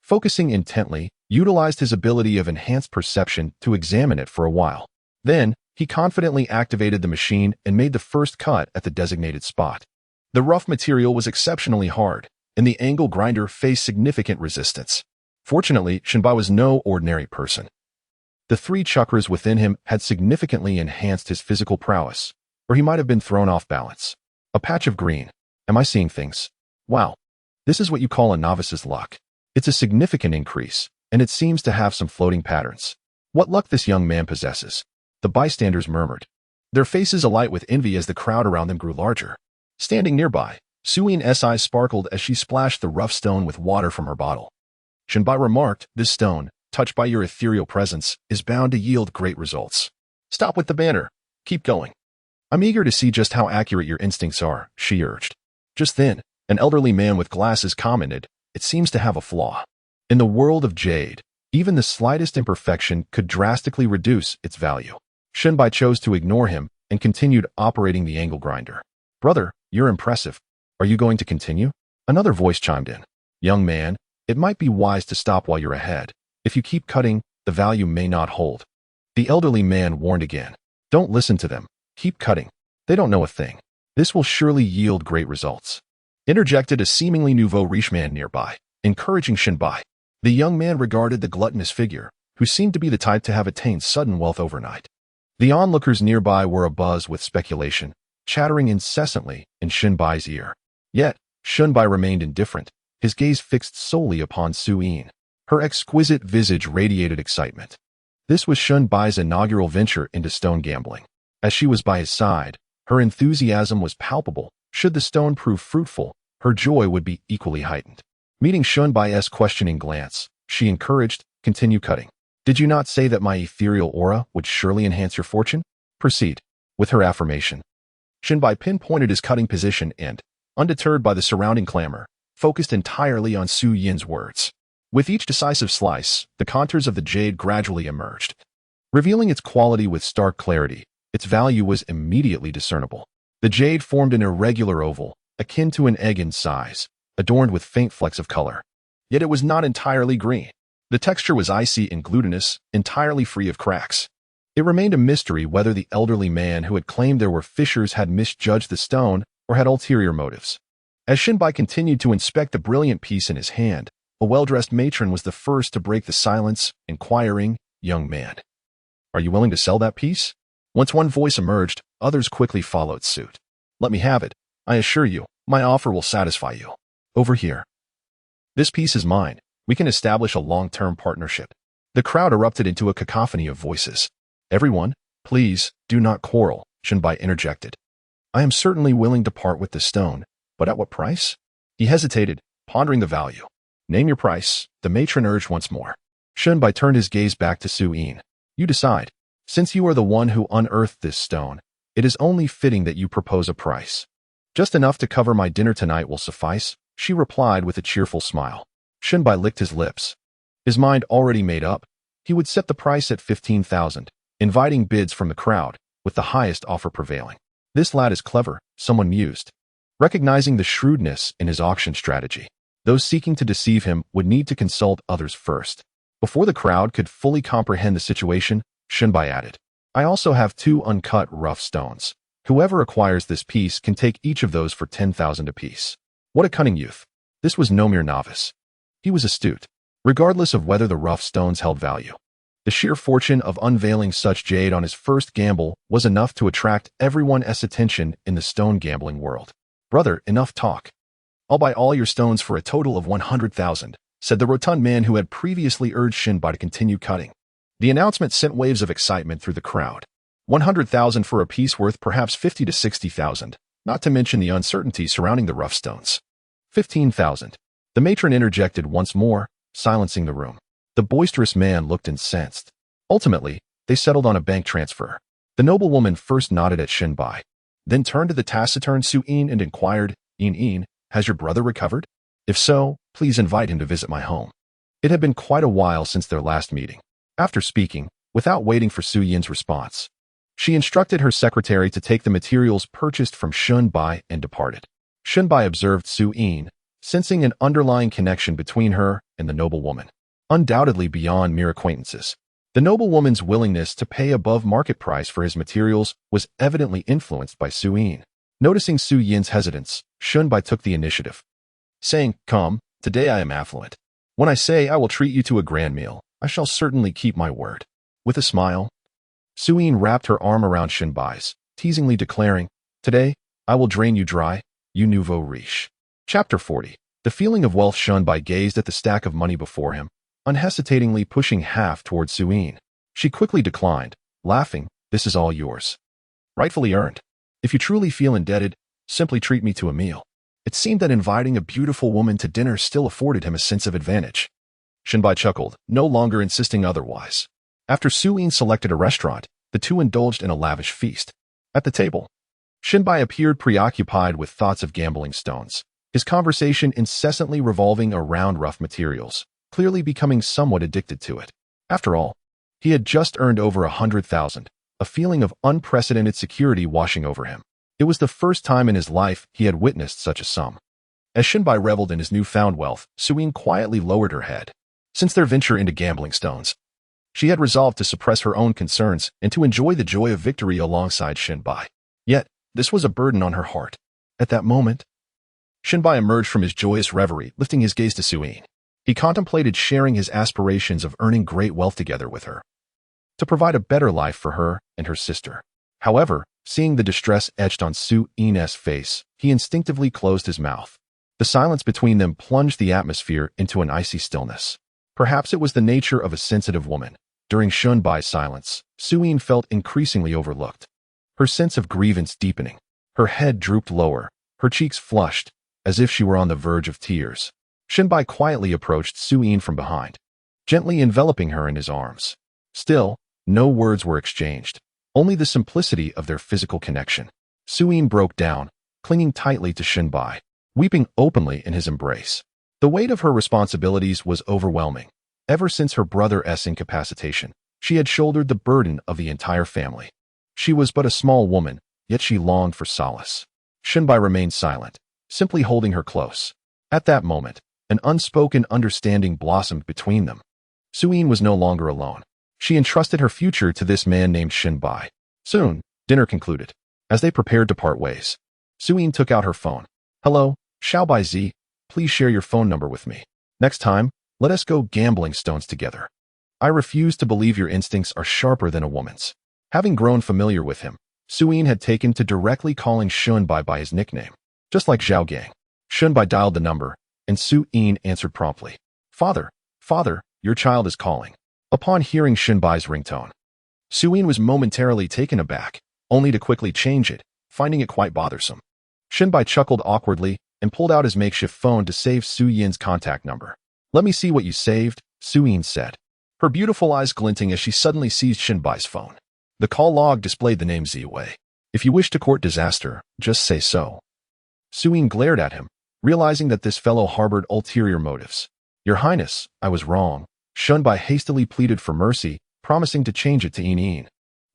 focusing intently, utilized his ability of enhanced perception to examine it for a while. Then, he confidently activated the machine and made the first cut at the designated spot. The rough material was exceptionally hard, and the angle grinder faced significant resistance. Fortunately, Shinbai was no ordinary person. The 3 chakras within him had significantly enhanced his physical prowess, or he might have been thrown off balance. A patch of green. Am I seeing things? Wow. This is what you call a novice's luck. It's a significant increase, and it seems to have some floating patterns. What luck this young man possesses. The bystanders murmured, their faces alight with envy as the crowd around them grew larger. Standing nearby, Suin's eyes sparkled as she splashed the rough stone with water from her bottle. Shinbai remarked, this stone, touched by your ethereal presence, is bound to yield great results. Stop with the banter. Keep going. I'm eager to see just how accurate your instincts are, she urged. Just then, an elderly man with glasses commented, it seems to have a flaw. In the world of jade, even the slightest imperfection could drastically reduce its value. Shinbai chose to ignore him and continued operating the angle grinder. Brother, you're impressive. Are you going to continue? Another voice chimed in. Young man, it might be wise to stop while you're ahead. If you keep cutting, the value may not hold. The elderly man warned again. Don't listen to them. Keep cutting. They don't know a thing. This will surely yield great results. Interjected a seemingly nouveau riche man nearby, encouraging Shinbai. The young man regarded the gluttonous figure, who seemed to be the type to have attained sudden wealth overnight. The onlookers nearby were abuzz with speculation, chattering incessantly in Shinbai's ear. Yet, Shinbai remained indifferent, his gaze fixed solely upon Suin. Her exquisite visage radiated excitement. This was Shinbai's inaugural venture into stone gambling. As she was by his side, her enthusiasm was palpable. Should the stone prove fruitful, her joy would be equally heightened. Meeting Shinbai's questioning glance, she encouraged, continue cutting. Did you not say that my ethereal aura would surely enhance your fortune? Proceed. With her affirmation, Shinbai pinpointed his cutting position and, undeterred by the surrounding clamor, focused entirely on Su Yin's words. With each decisive slice, the contours of the jade gradually emerged. Revealing its quality with stark clarity, its value was immediately discernible. The jade formed an irregular oval, akin to an egg in size, adorned with faint flecks of color. Yet it was not entirely green. The texture was icy and glutinous, entirely free of cracks. It remained a mystery whether the elderly man who had claimed there were fissures had misjudged the stone or had ulterior motives. As Shinbai continued to inspect the brilliant piece in his hand, a well-dressed matron was the first to break the silence, inquiring, young man, are you willing to sell that piece? Once one voice emerged, others quickly followed suit. Let me have it. I assure you, my offer will satisfy you. Over here. This piece is mine. We can establish a long-term partnership. The crowd erupted into a cacophony of voices. Everyone, please, do not quarrel, Shinbai interjected. I am certainly willing to part with this stone, but at what price? He hesitated, pondering the value. Name your price, the matron urged once more. Shinbai turned his gaze back to Suin. You decide. Since you are the one who unearthed this stone, it is only fitting that you propose a price. Just enough to cover my dinner tonight will suffice, she replied with a cheerful smile. Shinbai licked his lips. His mind already made up. He would set the price at 15,000, inviting bids from the crowd, with the highest offer prevailing. This lad is clever, someone mused. Recognizing the shrewdness in his auction strategy, those seeking to deceive him would need to consult others first. Before the crowd could fully comprehend the situation, Shinbai added, I also have 2 uncut rough stones. Whoever acquires this piece can take each of those for 10,000 apiece. What a cunning youth. This was no mere novice. He was astute, regardless of whether the rough stones held value. The sheer fortune of unveiling such jade on his first gamble was enough to attract everyone's attention in the stone gambling world. Brother, enough talk. I'll buy all your stones for a total of 100,000, said the rotund man who had previously urged Shinbai to continue cutting. The announcement sent waves of excitement through the crowd. 100,000 for a piece worth perhaps 50 to 60,000, not to mention the uncertainty surrounding the rough stones. 15,000. The matron interjected once more, silencing the room. The boisterous man looked incensed. Ultimately, they settled on a bank transfer. The noblewoman first nodded at Shinbai, then turned to the taciturn Suin and inquired, In, has your brother recovered? If so, please invite him to visit my home. It had been quite a while since their last meeting. After speaking, without waiting for Su Yin's response, She instructed her secretary to take the materials purchased from Shunbai and departed. Shunbai observed Su-in, sensing an underlying connection between her and the noblewoman, undoubtedly beyond mere acquaintances. The noblewoman's willingness to pay above market price for his materials was evidently influenced by Su-in. Noticing Su-yin's hesitance, Shunbai took the initiative, saying, "Come, today I am affluent. When I say I will treat you to a grand meal, I shall certainly keep my word." With a smile, Su-in wrapped her arm around Shunbai's, teasingly declaring, "Today, I will drain you dry, you nouveau riche." Chapter 40. The feeling of wealth. Shunbai gazed at the stack of money before him, unhesitatingly pushing half towards Su-in. She quickly declined, laughing, "This is all yours. Rightfully earned. If you truly feel indebted, simply treat me to a meal." It seemed that inviting a beautiful woman to dinner still afforded him a sense of advantage. Shunbai chuckled, no longer insisting otherwise. After Su-in selected a restaurant, the two indulged in a lavish feast. At the table, Shunbai appeared preoccupied with thoughts of gambling stones, his conversation incessantly revolving around rough materials, clearly becoming somewhat addicted to it. After all, he had just earned over 100,000, a feeling of unprecedented security washing over him. It was the first time in his life he had witnessed such a sum. As Shunbai reveled in his newfound wealth, Su-in quietly lowered her head. Since their venture into gambling stones, she had resolved to suppress her own concerns and to enjoy the joy of victory alongside Shunbai. Yet, this was a burden on her heart. At that moment, Shunbai emerged from his joyous reverie, lifting his gaze to Su-in. He contemplated sharing his aspirations of earning great wealth together with her, to provide a better life for her and her sister. However, seeing the distress etched on Su-in's face, he instinctively closed his mouth. The silence between them plunged the atmosphere into an icy stillness. Perhaps it was the nature of a sensitive woman. During Shunbai's silence, Su-in felt increasingly overlooked, her sense of grievance deepening. Her head drooped lower, her cheeks flushed, as if she were on the verge of tears. Shunbai quietly approached Su-in from behind, gently enveloping her in his arms. Still, no words were exchanged, only the simplicity of their physical connection. Su-in broke down, clinging tightly to Shunbai, weeping openly in his embrace. The weight of her responsibilities was overwhelming. Ever since her brother's incapacitation, she had shouldered the burden of the entire family. She was but a small woman, yet she longed for solace. Shunbai remained silent, simply holding her close. At that moment, an unspoken understanding blossomed between them. Su-in was no longer alone. She entrusted her future to this man named Shunbai. Soon, dinner concluded. As they prepared to part ways, Su-in took out her phone. "Hello, Xiaobai Z. Please share your phone number with me. Next time, let us go gambling stones together. I refuse to believe your instincts are sharper than a woman's." Having grown familiar with him, Su-in had taken to directly calling Shunbai by his nickname. Just like Zhao Gang, Shunbai dialed the number, and Su-in answered promptly. Father, your child is calling." Upon hearing Shunbai's ringtone, Su-in was momentarily taken aback, only to quickly change it, finding it quite bothersome. Shunbai chuckled awkwardly and pulled out his makeshift phone to save Su-yin's contact number. "Let me see what you saved," Su-in said, her beautiful eyes glinting as she suddenly seized Shunbai's phone. The call log displayed the name Ziwei. "If you wish to court disaster, just say so." Su-in glared at him, realizing that this fellow harbored ulterior motives. "Your Highness, I was wrong." Shunbai hastily pleaded for mercy, promising to change it to In.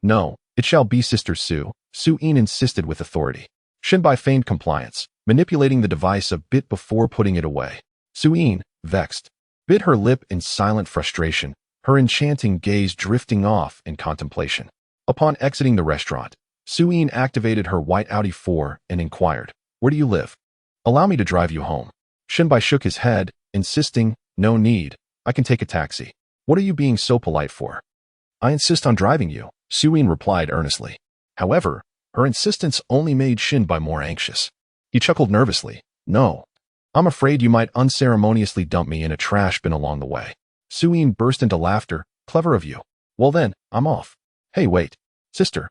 "No, it shall be Sister Su," Su-in insisted with authority. Shunbai feigned compliance, manipulating the device a bit before putting it away. Su-in, vexed, bit her lip in silent frustration, her enchanting gaze drifting off in contemplation. Upon exiting the restaurant, Su-in activated her white Audi 4 and inquired, "Where do you live? Allow me to drive you home." Shunbai shook his head, insisting, "No need. I can take a taxi." "What are you being so polite for?" "I insist on driving you," Su-in replied earnestly. However, her insistence only made Shunbai more anxious. He chuckled nervously. "No. I'm afraid you might unceremoniously dump me in a trash bin along the way." Su-in burst into laughter. "Clever of you. Well then, I'm off." "Hey, wait. Sister.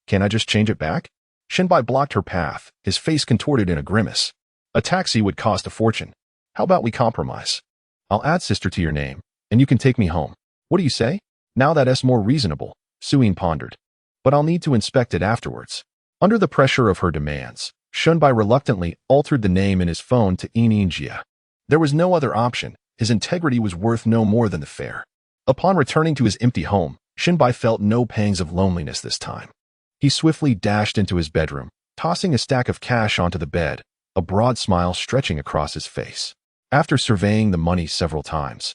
Can I just change it back?" Shunbai blocked her path, his face contorted in a grimace. "A taxi would cost a fortune. How about we compromise? I'll add sister to your name, and you can take me home. What do you say?" "Now that's more reasonable," Su-in pondered. "But I'll need to inspect it afterwards." Under the pressure of her demands, Shunbai reluctantly altered the name in his phone to Jia. There was no other option. His integrity was worth no more than the fare. Upon returning to his empty home, Shunbai felt no pangs of loneliness this time. He swiftly dashed into his bedroom, tossing a stack of cash onto the bed, a broad smile stretching across his face. After surveying the money several times,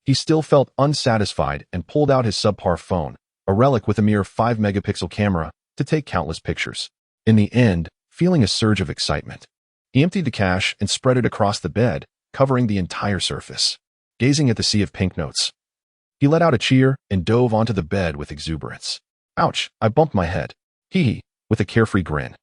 he still felt unsatisfied and pulled out his subpar phone, a relic with a mere 5-megapixel camera, to take countless pictures. In the end, feeling a surge of excitement, he emptied the cash and spread it across the bed, covering the entire surface. Gazing at the sea of pink notes, he let out a cheer and dove onto the bed with exuberance. Ouch, I bumped my head. Hee, with a carefree grin.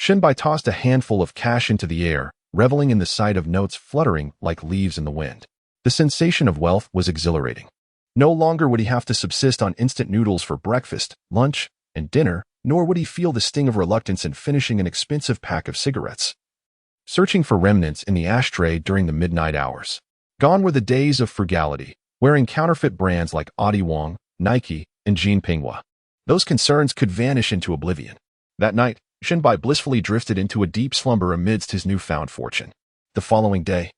Shinbai tossed a handful of cash into the air, reveling in the sight of notes fluttering like leaves in the wind. The sensation of wealth was exhilarating. No longer would he have to subsist on instant noodles for breakfast, lunch, and dinner, nor would he feel the sting of reluctance in finishing an expensive pack of cigarettes. Searching for remnants in the ashtray during the midnight hours. Gone were the days of frugality, wearing counterfeit brands like Adi Wong, Nike, and Jean Pinghua. Those concerns could vanish into oblivion. That night, Shinbai blissfully drifted into a deep slumber amidst his newfound fortune. The following day,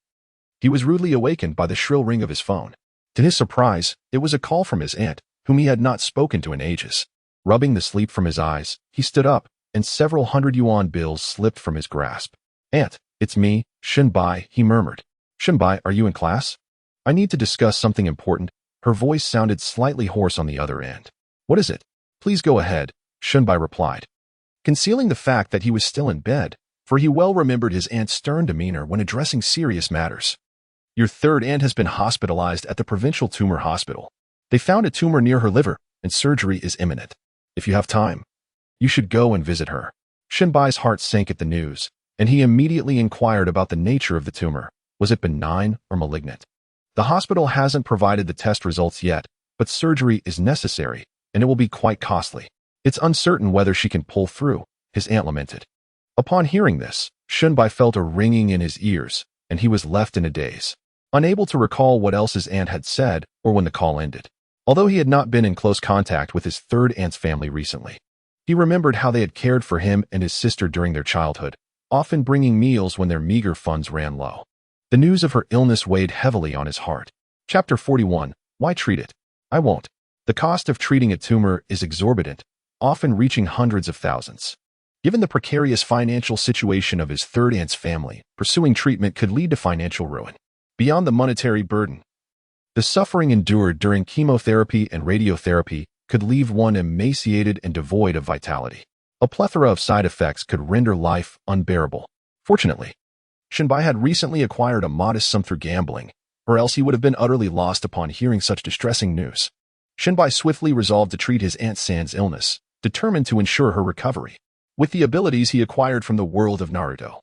he was rudely awakened by the shrill ring of his phone. To his surprise, it was a call from his aunt, whom he had not spoken to in ages. Rubbing the sleep from his eyes, he stood up, and several 100-yuan bills slipped from his grasp. "Aunt, it's me, Shinbai," he murmured. "Shinbai, are you in class? I need to discuss something important." Her voice sounded slightly hoarse on the other end. "What is it?" "Please go ahead," Shinbai replied, concealing the fact that he was still in bed, for he well remembered his aunt's stern demeanor when addressing serious matters. "Your third aunt has been hospitalized at the provincial tumor hospital. They found a tumor near her liver, and surgery is imminent. If you have time, you should go and visit her." Shinbai's heart sank at the news, and he immediately inquired about the nature of the tumor. Was it benign or malignant? "The hospital hasn't provided the test results yet, but surgery is necessary, and it will be quite costly. It's uncertain whether she can pull through," his aunt lamented. Upon hearing this, Shinbai felt a ringing in his ears, and he was left in a daze, unable to recall what else his aunt had said or when the call ended. Although he had not been in close contact with his third aunt's family recently, he remembered how they had cared for him and his sister during their childhood, often bringing meals when their meager funds ran low. The news of her illness weighed heavily on his heart. Chapter 41. Why treat it? I won't. The cost of treating a tumor is exorbitant, often reaching hundreds of thousands. Given the precarious financial situation of his third aunt's family, pursuing treatment could lead to financial ruin. Beyond the monetary burden, the suffering endured during chemotherapy and radiotherapy could leave one emaciated and devoid of vitality. A plethora of side effects could render life unbearable. Fortunately, Shinbai had recently acquired a modest sum through gambling, or else he would have been utterly lost upon hearing such distressing news. Shinbai swiftly resolved to treat his Aunt San's illness, determined to ensure her recovery. With the abilities he acquired from the world of Naruto,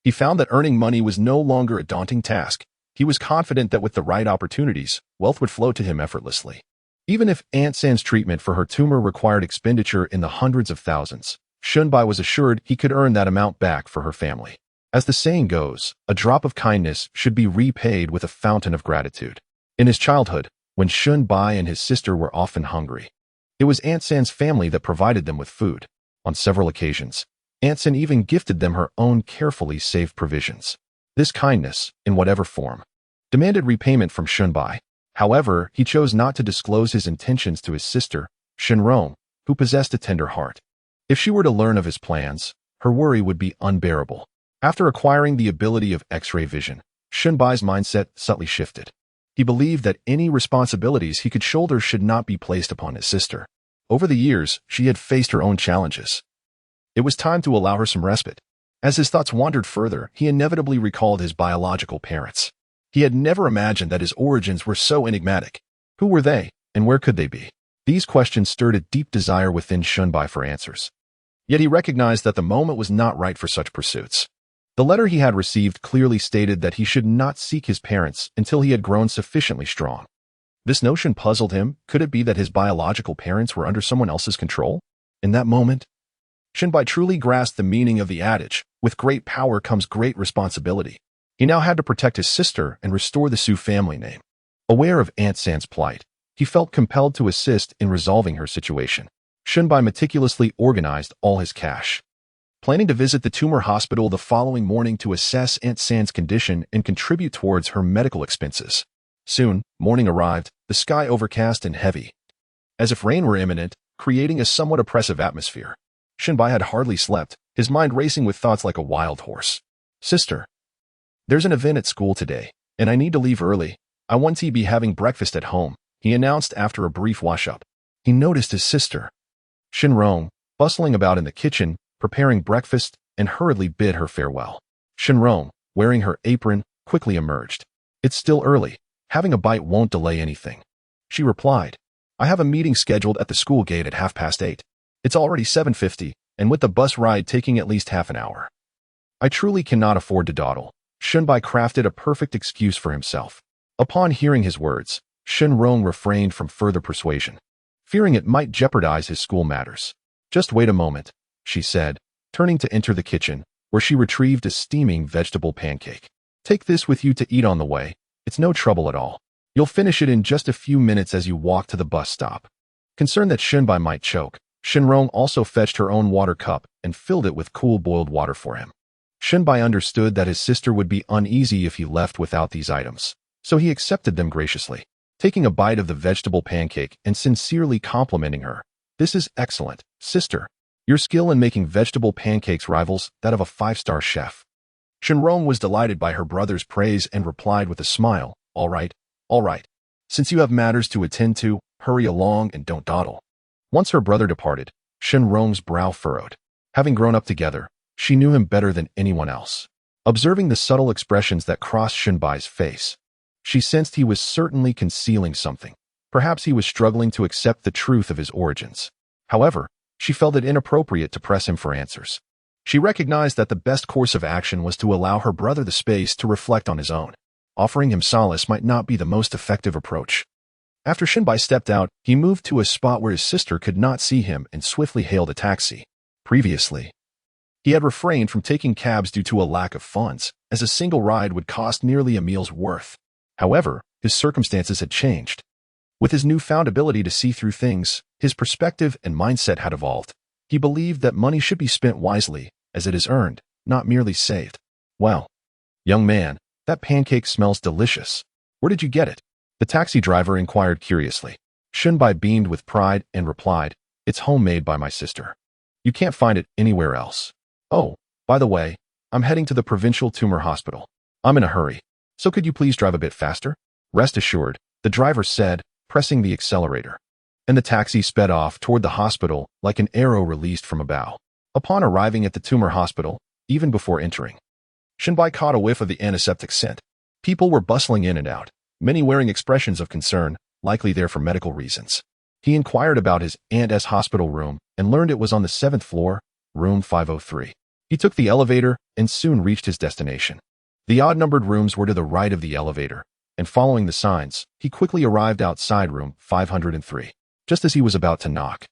he found that earning money was no longer a daunting task. He was confident that with the right opportunities, wealth would flow to him effortlessly. Even if Aunt San's treatment for her tumor required expenditure in the hundreds of thousands, Shinbai was assured he could earn that amount back for her family. As the saying goes, a drop of kindness should be repaid with a fountain of gratitude. In his childhood, when Shinbai and his sister were often hungry, it was Aunt San's family that provided them with food. On several occasions, Aunt San even gifted them her own carefully saved provisions. This kindness, in whatever form, demanded repayment from Shinbai. However, he chose not to disclose his intentions to his sister, Shinrong, who possessed a tender heart. If she were to learn of his plans, her worry would be unbearable. After acquiring the ability of X-ray vision, Shinbai's mindset subtly shifted. He believed that any responsibilities he could shoulder should not be placed upon his sister. Over the years, she had faced her own challenges. It was time to allow her some respite. As his thoughts wandered further, he inevitably recalled his biological parents. He had never imagined that his origins were so enigmatic. Who were they, and where could they be? These questions stirred a deep desire within Shinbai for answers. Yet he recognized that the moment was not right for such pursuits. The letter he had received clearly stated that he should not seek his parents until he had grown sufficiently strong. This notion puzzled him. Could it be that his biological parents were under someone else's control? In that moment, Shinbai truly grasped the meaning of the adage, with great power comes great responsibility. He now had to protect his sister and restore the Su family name. Aware of Aunt San's plight, he felt compelled to assist in resolving her situation. Shinbai meticulously organized all his cash, planning to visit the tumor hospital the following morning to assess Aunt San's condition and contribute towards her medical expenses. Soon, morning arrived, the sky overcast and heavy, as if rain were imminent, creating a somewhat oppressive atmosphere. Shinbai had hardly slept, his mind racing with thoughts like a wild horse. Sister, there's an event at school today, and I need to leave early. I want to be having breakfast at home, he announced after a brief wash-up. He noticed his sister, Shinrong, bustling about in the kitchen, preparing breakfast, and hurriedly bid her farewell. Shinrong, wearing her apron, quickly emerged. It's still early. Having a bite won't delay anything. She replied, I have a meeting scheduled at the school gate at 8:30. It's already 7:50, and with the bus ride taking at least half an hour. I truly cannot afford to dawdle. Shinbai crafted a perfect excuse for himself. Upon hearing his words, Shinrong refrained from further persuasion, fearing it might jeopardize his school matters. Just wait a moment, she said, turning to enter the kitchen, where she retrieved a steaming vegetable pancake. Take this with you to eat on the way. It's no trouble at all. You'll finish it in just a few minutes as you walk to the bus stop. Concerned that Shinbai might choke, Shinrong also fetched her own water cup and filled it with cool boiled water for him. Shinbai understood that his sister would be uneasy if he left without these items, so he accepted them graciously, taking a bite of the vegetable pancake and sincerely complimenting her. This is excellent, sister. Your skill in making vegetable pancakes rivals that of a 5-star chef. Shinrong was delighted by her brother's praise and replied with a smile, all right. Since you have matters to attend to, hurry along and don't dawdle. Once her brother departed, Shinrong's brow furrowed. Having grown up together, she knew him better than anyone else. Observing the subtle expressions that crossed Shinbai's face, she sensed he was certainly concealing something. Perhaps he was struggling to accept the truth of his origins. However, she felt it inappropriate to press him for answers. She recognized that the best course of action was to allow her brother the space to reflect on his own. Offering him solace might not be the most effective approach. After Shinbai stepped out, he moved to a spot where his sister could not see him and swiftly hailed a taxi. Previously, he had refrained from taking cabs due to a lack of funds, as a single ride would cost nearly a meal's worth. However, his circumstances had changed. With his newfound ability to see through things, his perspective and mindset had evolved. He believed that money should be spent wisely, as it is earned, not merely saved. Well, young man, that pancake smells delicious. Where did you get it? The taxi driver inquired curiously. Shinbai beamed with pride and replied, It's homemade by my sister. You can't find it anywhere else. Oh, by the way, I'm heading to the provincial tumor hospital. I'm in a hurry, so could you please drive a bit faster? Rest assured, the driver said, pressing the accelerator. And the taxi sped off toward the hospital like an arrow released from a bow. Upon arriving at the tumor hospital, even before entering, Shinbai caught a whiff of the antiseptic scent. People were bustling in and out, many wearing expressions of concern, likely there for medical reasons. He inquired about his aunt's hospital room and learned it was on the 7th floor, room 503. He took the elevator and soon reached his destination. The odd-numbered rooms were to the right of the elevator, and following the signs, he quickly arrived outside room 503. Just as he was about to knock,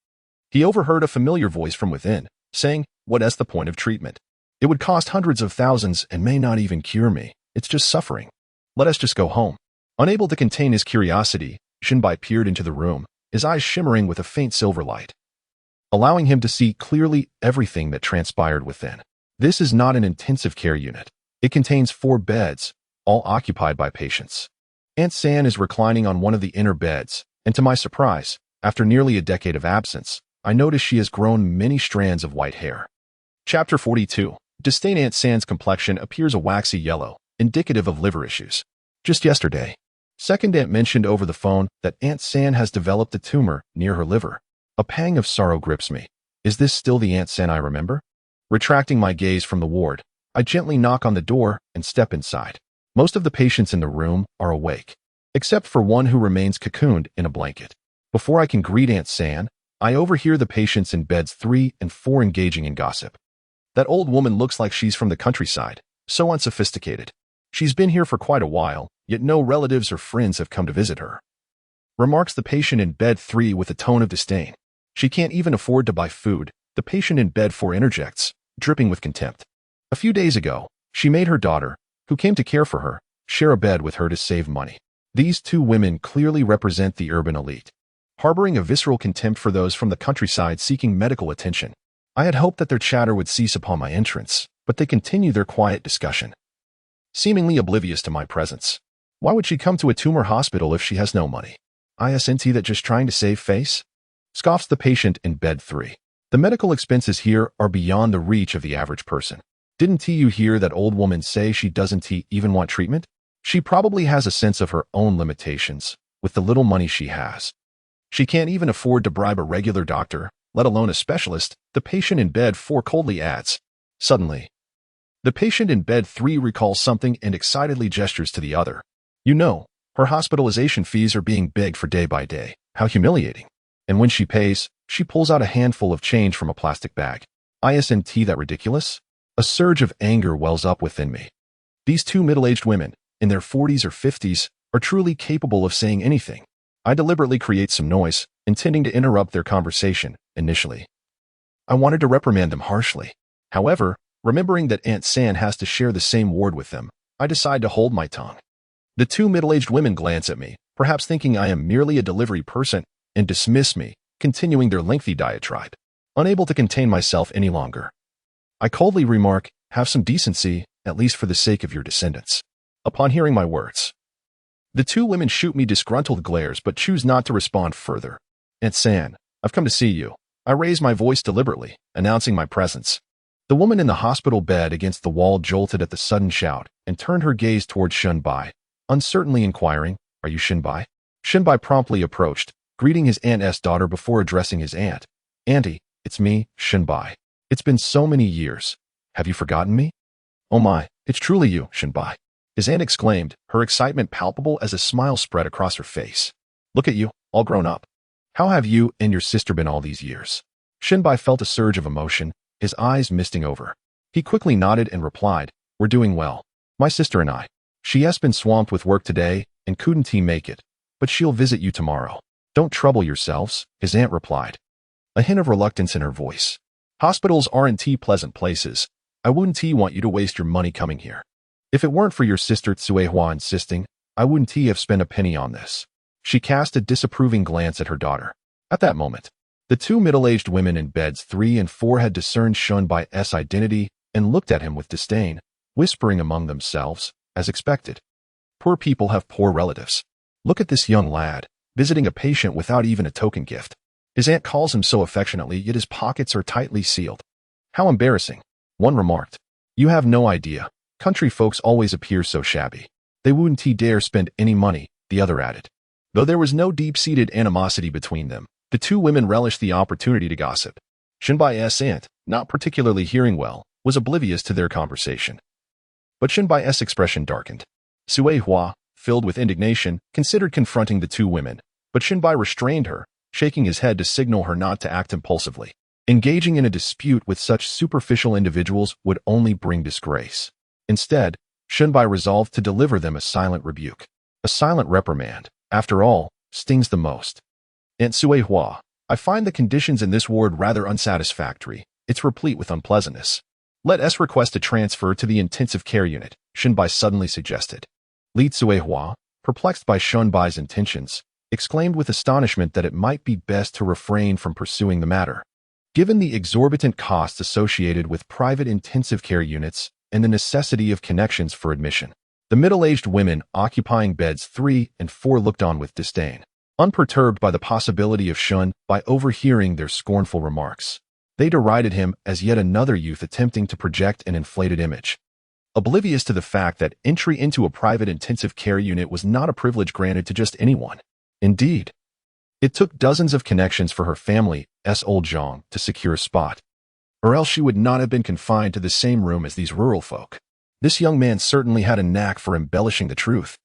he overheard a familiar voice from within, saying, What is the point of treatment? It would cost hundreds of thousands and may not even cure me. It's just suffering. Let us just go home. Unable to contain his curiosity, Shinbai peered into the room, his eyes shimmering with a faint silver light, allowing him to see clearly everything that transpired within. This is not an intensive care unit. It contains 4 beds, all occupied by patients. Aunt San is reclining on one of the inner beds, and to my surprise, after nearly a decade of absence, I notice she has grown many strands of white hair. Chapter 42. Disdain. Aunt San's complexion appears a waxy yellow, indicative of liver issues. Just yesterday, second aunt mentioned over the phone that Aunt San has developed a tumor near her liver. A pang of sorrow grips me. Is this still the Aunt San I remember? Retracting my gaze from the ward, I gently knock on the door and step inside. Most of the patients in the room are awake, except for one who remains cocooned in a blanket. Before I can greet Aunt San, I overhear the patients in beds 3 and 4 engaging in gossip. That old woman looks like she's from the countryside, so unsophisticated. She's been here for quite a while, yet no relatives or friends have come to visit her. Remarks the patient in bed 3 with a tone of disdain. She can't even afford to buy food, the patient in bed 4 interjects, dripping with contempt. A few days ago, she made her daughter, who came to care for her, share a bed with her to save money. These 2 women clearly represent the urban elite, harboring a visceral contempt for those from the countryside seeking medical attention. I had hoped that their chatter would cease upon my entrance, but they continue their quiet discussion, seemingly oblivious to my presence. Why would she come to a tumor hospital if she has no money? Isn't that just trying to save face? Scoffs the patient in bed 3. The medical expenses here are beyond the reach of the average person. Didn't you hear that old woman say she doesn't even want treatment? She probably has a sense of her own limitations with the little money she has. She can't even afford to bribe a regular doctor, let alone a specialist, the patient in bed 4 coldly adds. Suddenly, the patient in bed 3 recalls something and excitedly gestures to the other. You know, her hospitalization fees are being begged for day by day. How humiliating. And when she pays, she pulls out a handful of change from a plastic bag. Isn't that ridiculous? A surge of anger wells up within me. These 2 middle-aged women, in their 40s or 50s, are truly capable of saying anything. I deliberately create some noise, intending to interrupt their conversation, initially. I wanted to reprimand them harshly. However, remembering that Aunt San has to share the same ward with them, I decide to hold my tongue. The 2 middle-aged women glance at me, perhaps thinking I am merely a delivery person, and dismiss me, continuing their lengthy diatribe. Unable to contain myself any longer, I coldly remark, have some decency, at least for the sake of your descendants. Upon hearing my words, the 2 women shoot me disgruntled glares but choose not to respond further. Aunt San, I've come to see you. I raise my voice deliberately, announcing my presence. The woman in the hospital bed against the wall jolted at the sudden shout and turned her gaze toward Shunbai, uncertainly inquiring, Are you Shinbai? Shinbai promptly approached, greeting his aunt's daughter before addressing his aunt. Auntie, it's me, Shinbai. It's been so many years. Have you forgotten me? Oh my, it's truly you, Shinbai. His aunt exclaimed, her excitement palpable as a smile spread across her face. Look at you, all grown up. How have you and your sister been all these years? Shinbai felt a surge of emotion, his eyes misting over. He quickly nodded and replied, We're doing well. My sister and I. She has been swamped with work today and couldn't make it, but she'll visit you tomorrow. Don't trouble yourselves, his aunt replied. A hint of reluctance in her voice. Hospitals aren't pleasant places. I wouldn't want you to waste your money coming here. If it weren't for your sister Tsuehua insisting, I wouldn't have spent a penny on this. She cast a disapproving glance at her daughter. At that moment, the 2 middle-aged women in beds 3 and 4 had discerned Shunbai's identity and looked at him with disdain, whispering among themselves, as expected. Poor people have poor relatives. Look at this young lad, visiting a patient without even a token gift. His aunt calls him so affectionately, yet his pockets are tightly sealed. How embarrassing, one remarked. You have no idea. Country folks always appear so shabby. They wouldn't dare spend any money, the other added. Though there was no deep-seated animosity between them, the 2 women relished the opportunity to gossip. Shinbai's aunt, not particularly hearing well, was oblivious to their conversation. But Shinbai's expression darkened. Suehua, filled with indignation, considered confronting the 2 women, but Shinbai restrained her, shaking his head to signal her not to act impulsively. Engaging in a dispute with such superficial individuals would only bring disgrace. Instead, Shinbai resolved to deliver them a silent rebuke. A silent reprimand, after all, stings the most. Aunt Suehua, I find the conditions in this ward rather unsatisfactory. It's replete with unpleasantness. Let us request a transfer to the intensive care unit, Shinbai suddenly suggested. Li Suehua, perplexed by Shunbai's intentions, exclaimed with astonishment that it might be best to refrain from pursuing the matter. Given the exorbitant costs associated with private intensive care units and the necessity of connections for admission, the middle-aged women occupying beds 3 and 4 looked on with disdain, unperturbed by the possibility of Shun by overhearing their scornful remarks. They derided him as yet another youth attempting to project an inflated image, oblivious to the fact that entry into a private intensive care unit was not a privilege granted to just anyone. Indeed, it took dozens of connections for her family's old Zhang to secure a spot, or else she would not have been confined to the same room as these rural folk. This young man certainly had a knack for embellishing the truth,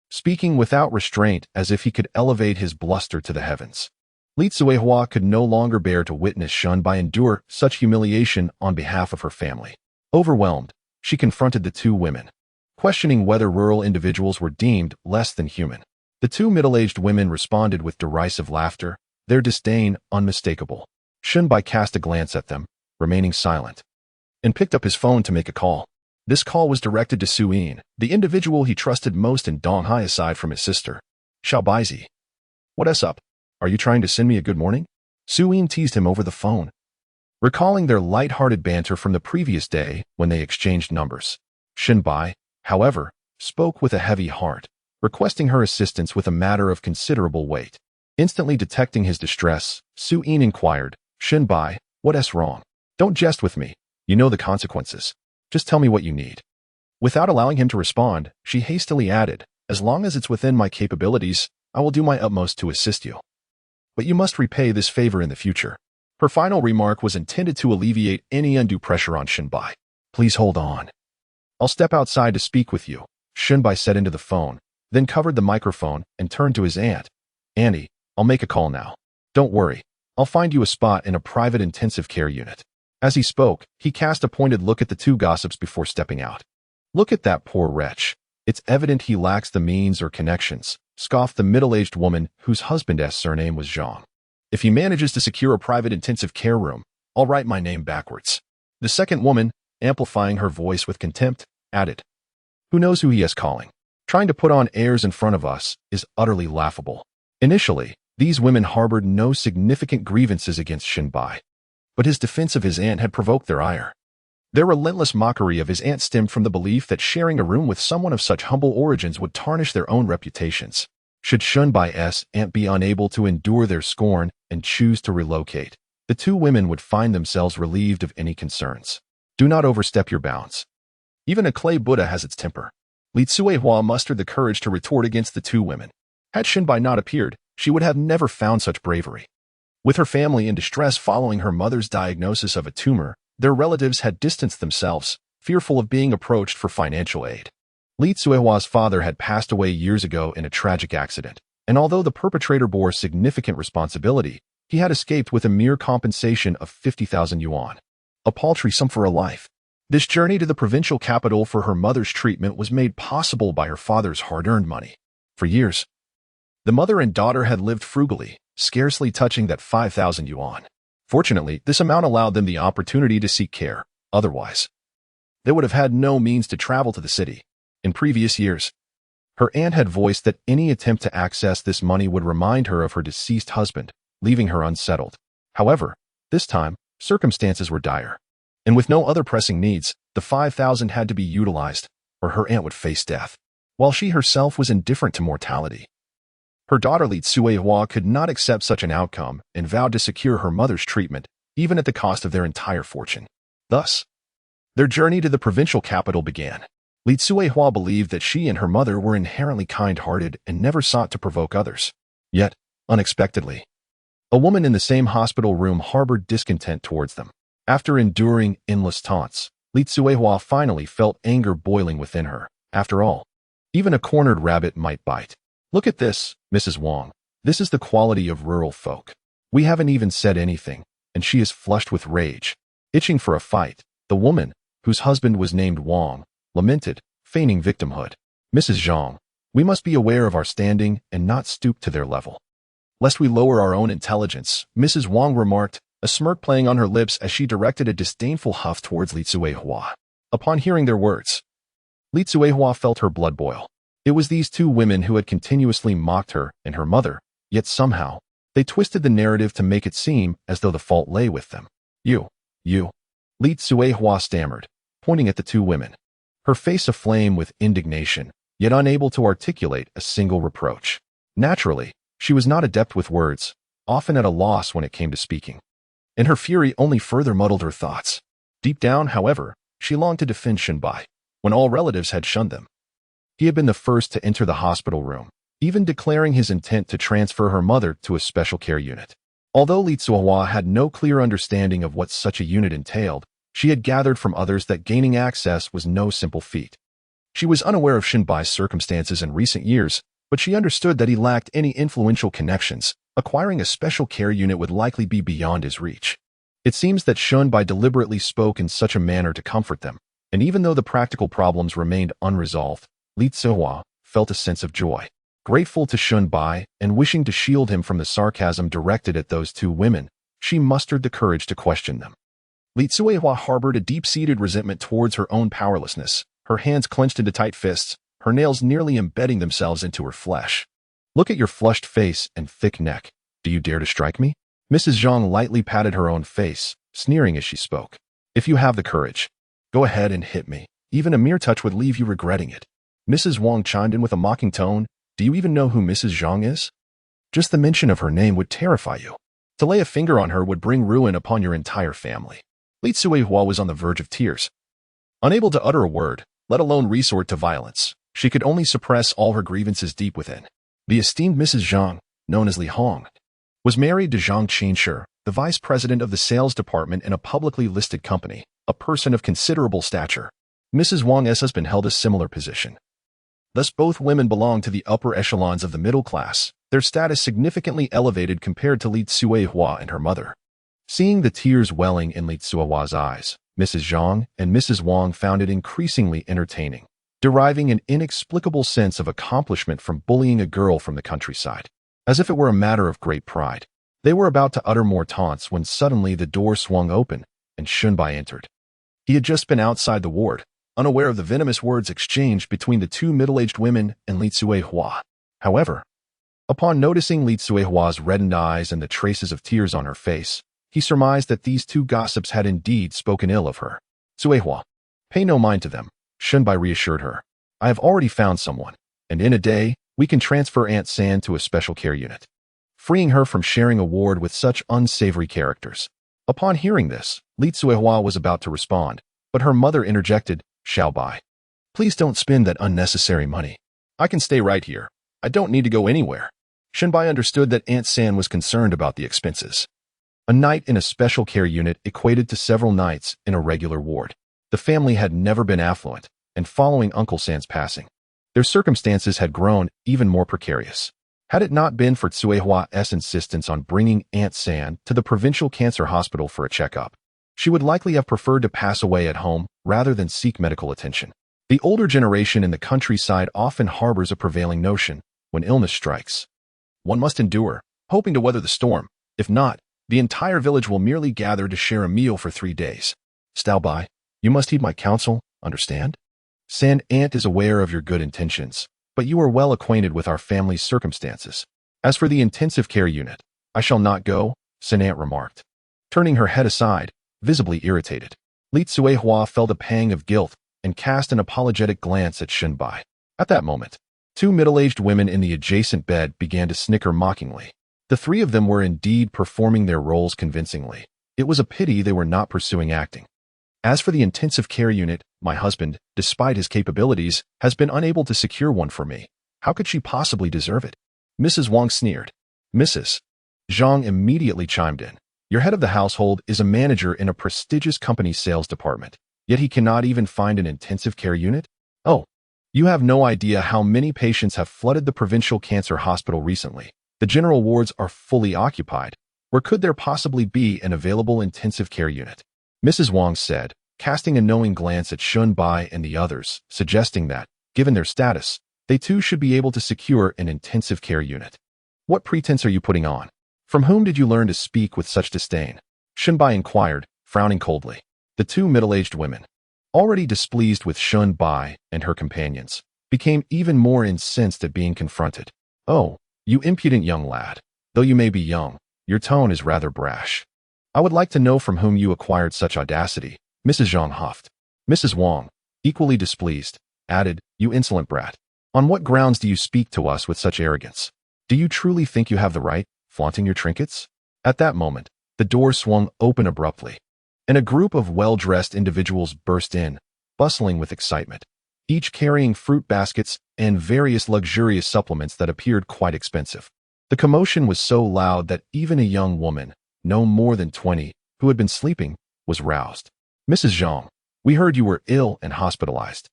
speaking without restraint as if he could elevate his bluster to the heavens. Li Suehua could no longer bear to witness Shunbai endure such humiliation on behalf of her family. Overwhelmed, she confronted the 2 women, questioning whether rural individuals were deemed less than human. The 2 middle-aged women responded with derisive laughter, their disdain unmistakable. Shunbai cast a glance at them, remaining silent, and picked up his phone to make a call. This call was directed to Su Yin, the individual he trusted most in Donghai aside from his sister. Xiao Baizi. What's up? Are you trying to send me a good morning? Su Yin teased him over the phone, recalling their light-hearted banter from the previous day when they exchanged numbers. Shinbai, however, spoke with a heavy heart, requesting her assistance with a matter of considerable weight. Instantly detecting his distress, Su Yin inquired, Shinbai, What's wrong? Don't jest with me. You know the consequences. Just tell me what you need. Without allowing him to respond, she hastily added, as long as it's within my capabilities, I will do my utmost to assist you. But you must repay this favor in the future. Her final remark was intended to alleviate any undue pressure on Shinbai. Please hold on. I'll step outside to speak with you, Shinbai said into the phone, then covered the microphone and turned to his aunt. Auntie, I'll make a call now. Don't worry. I'll find you a spot in a private intensive care unit. As he spoke, he cast a pointed look at the two gossips before stepping out. Look at that poor wretch. It's evident he lacks the means or connections, scoffed the middle-aged woman whose husband's surname was Zhang. If he manages to secure a private intensive care room, I'll write my name backwards. The second woman, amplifying her voice with contempt, added, Who knows who he is calling? Trying to put on airs in front of us is utterly laughable. Initially, these women harbored no significant grievances against Shinbai, but his defense of his aunt had provoked their ire. Their relentless mockery of his aunt stemmed from the belief that sharing a room with someone of such humble origins would tarnish their own reputations. Should Shinbai's aunt be unable to endure their scorn and choose to relocate, the two women would find themselves relieved of any concerns. Do not overstep your bounds. Even a clay Buddha has its temper. Li Tsuehua mustered the courage to retort against the two women. Had Shinbai not appeared, she would have never found such bravery. With her family in distress following her mother's diagnosis of a tumor, their relatives had distanced themselves, fearful of being approached for financial aid. Li Tsuehua's father had passed away years ago in a tragic accident, and although the perpetrator bore significant responsibility, he had escaped with a mere compensation of 50,000 yuan. A paltry sum for a life. This journey to the provincial capital for her mother's treatment was made possible by her father's hard-earned money. For years, the mother and daughter had lived frugally, scarcely touching that 5,000 yuan. Fortunately, this amount allowed them the opportunity to seek care. Otherwise, they would have had no means to travel to the city. In previous years, her aunt had voiced that any attempt to access this money would remind her of her deceased husband, leaving her unsettled. However, this time, circumstances were dire. And with no other pressing needs, the 5,000 had to be utilized, or her aunt would face death, while she herself was indifferent to mortality. Her daughter Li Tsuehua could not accept such an outcome and vowed to secure her mother's treatment, even at the cost of their entire fortune. Thus, their journey to the provincial capital began. Li Tsuehua believed that she and her mother were inherently kind-hearted and never sought to provoke others. Yet, unexpectedly, a woman in the same hospital room harbored discontent towards them. After enduring endless taunts, Li Tsuehua finally felt anger boiling within her. After all, even a cornered rabbit might bite. Look at this, Mrs. Wang. This is the quality of rural folk. We haven't even said anything, and she is flushed with rage. Itching for a fight, the woman, whose husband was named Wang, lamented, feigning victimhood. Mrs. Zhang, we must be aware of our standing and not stoop to their level. Lest we lower our own intelligence, Mrs. Wang remarked, a smirk playing on her lips as she directed a disdainful huff towards Li Tsuehua. Upon hearing their words, Li Tsuehua felt her blood boil. It was these two women who had continuously mocked her and her mother, yet somehow, they twisted the narrative to make it seem as though the fault lay with them. You, Li Tsuehua stammered, pointing at the two women, her face aflame with indignation, yet unable to articulate a single reproach. Naturally, she was not adept with words, often at a loss when it came to speaking. And her fury only further muddled her thoughts. Deep down, however, she longed to defend Shinbai, when all relatives had shunned them. He had been the first to enter the hospital room, even declaring his intent to transfer her mother to a special care unit. Although Li Tsuehua had no clear understanding of what such a unit entailed, she had gathered from others that gaining access was no simple feat. She was unaware of Shinbai's circumstances in recent years, but she understood that he lacked any influential connections. Acquiring a special care unit would likely be beyond his reach. It seems that Shinbai deliberately spoke in such a manner to comfort them, and even though the practical problems remained unresolved, Li Tsuehua felt a sense of joy. Grateful to Shinbai and wishing to shield him from the sarcasm directed at those two women, she mustered the courage to question them. Li Tsuehua harbored a deep-seated resentment towards her own powerlessness, her hands clenched into tight fists, her nails nearly embedding themselves into her flesh. Look at your flushed face and thick neck. Do you dare to strike me? Mrs. Zhang lightly patted her own face, sneering as she spoke. If you have the courage, go ahead and hit me. Even a mere touch would leave you regretting it. Mrs. Wang chimed in with a mocking tone. Do you even know who Mrs. Zhang is? Just the mention of her name would terrify you. To lay a finger on her would bring ruin upon your entire family. Li Suihua was on the verge of tears. Unable to utter a word, let alone resort to violence, she could only suppress all her grievances deep within. The esteemed Mrs. Zhang, known as Li Hong, was married to Zhang Qinshi, the vice president of the sales department in a publicly listed company, a person of considerable stature. Mrs. Wang's husband held a similar position. Thus both women belonged to the upper echelons of the middle class, their status significantly elevated compared to Li Suihua and her mother. Seeing the tears welling in Li Suihua's eyes, Mrs. Zhang and Mrs. Wang found it increasingly entertaining, deriving an inexplicable sense of accomplishment from bullying a girl from the countryside. As if it were a matter of great pride, they were about to utter more taunts when suddenly the door swung open and Shunbai entered. He had just been outside the ward, unaware of the venomous words exchanged between the two middle-aged women and Li Suihua. However, upon noticing Li Suihua's reddened eyes and the traces of tears on her face, he surmised that these two gossips had indeed spoken ill of her. Suihua, pay no mind to them, Shunbai reassured her. I have already found someone, and in a day, we can transfer Aunt San to a special care unit, freeing her from sharing a ward with such unsavory characters. Upon hearing this, Li Suihua was about to respond, but her mother interjected, Xiaobai, please don't spend that unnecessary money. I can stay right here. I don't need to go anywhere. Shunbai understood that Aunt San was concerned about the expenses. A night in a special care unit equated to several nights in a regular ward. The family had never been affluent, and following Uncle San's passing, their circumstances had grown even more precarious. Had it not been for Suihua's insistence on bringing Aunt San to the provincial cancer hospital for a checkup, she would likely have preferred to pass away at home rather than seek medical attention. The older generation in the countryside often harbors a prevailing notion: when illness strikes, one must endure, hoping to weather the storm. If not, the entire village will merely gather to share a meal for 3 days. Xiaobai, you must heed my counsel, understand? San Aunt is aware of your good intentions, but you are well acquainted with our family's circumstances. As for the intensive care unit, I shall not go, San Aunt remarked, turning her head aside, visibly irritated. Li Suihua felt a pang of guilt and cast an apologetic glance at Shunbai. At that moment, 2 middle-aged women in the adjacent bed began to snicker mockingly. The 3 of them were indeed performing their roles convincingly. It was a pity they were not pursuing acting. As for the intensive care unit, my husband, despite his capabilities, has been unable to secure one for me. How could she possibly deserve it? Mrs. Wang sneered. Mrs. Zhang immediately chimed in. Your head of the household is a manager in a prestigious company's sales department, yet he cannot even find an intensive care unit? Oh, you have no idea how many patients have flooded the provincial cancer hospital recently. The general wards are fully occupied. Where could there possibly be an available intensive care unit? Mrs. Wang said, casting a knowing glance at Shunbai and the others, suggesting that, given their status, they too should be able to secure an intensive care unit. What pretense are you putting on? From whom did you learn to speak with such disdain? Shunbai inquired, frowning coldly. The 2 middle-aged women, already displeased with Shunbai and her companions, became even more incensed at being confronted. Oh, you impudent young lad. Though you may be young, your tone is rather brash. I would like to know from whom you acquired such audacity, Mrs. Zhang huffed. Mrs. Wang, equally displeased, added, you insolent brat. On what grounds do you speak to us with such arrogance? Do you truly think you have the right, flaunting your trinkets? At that moment, the door swung open abruptly, and a group of well-dressed individuals burst in, bustling with excitement, each carrying fruit baskets and various luxurious supplements that appeared quite expensive. The commotion was so loud that even a young woman, no more than 20, who had been sleeping, was roused. Mrs. Zhang, we heard you were ill and hospitalized.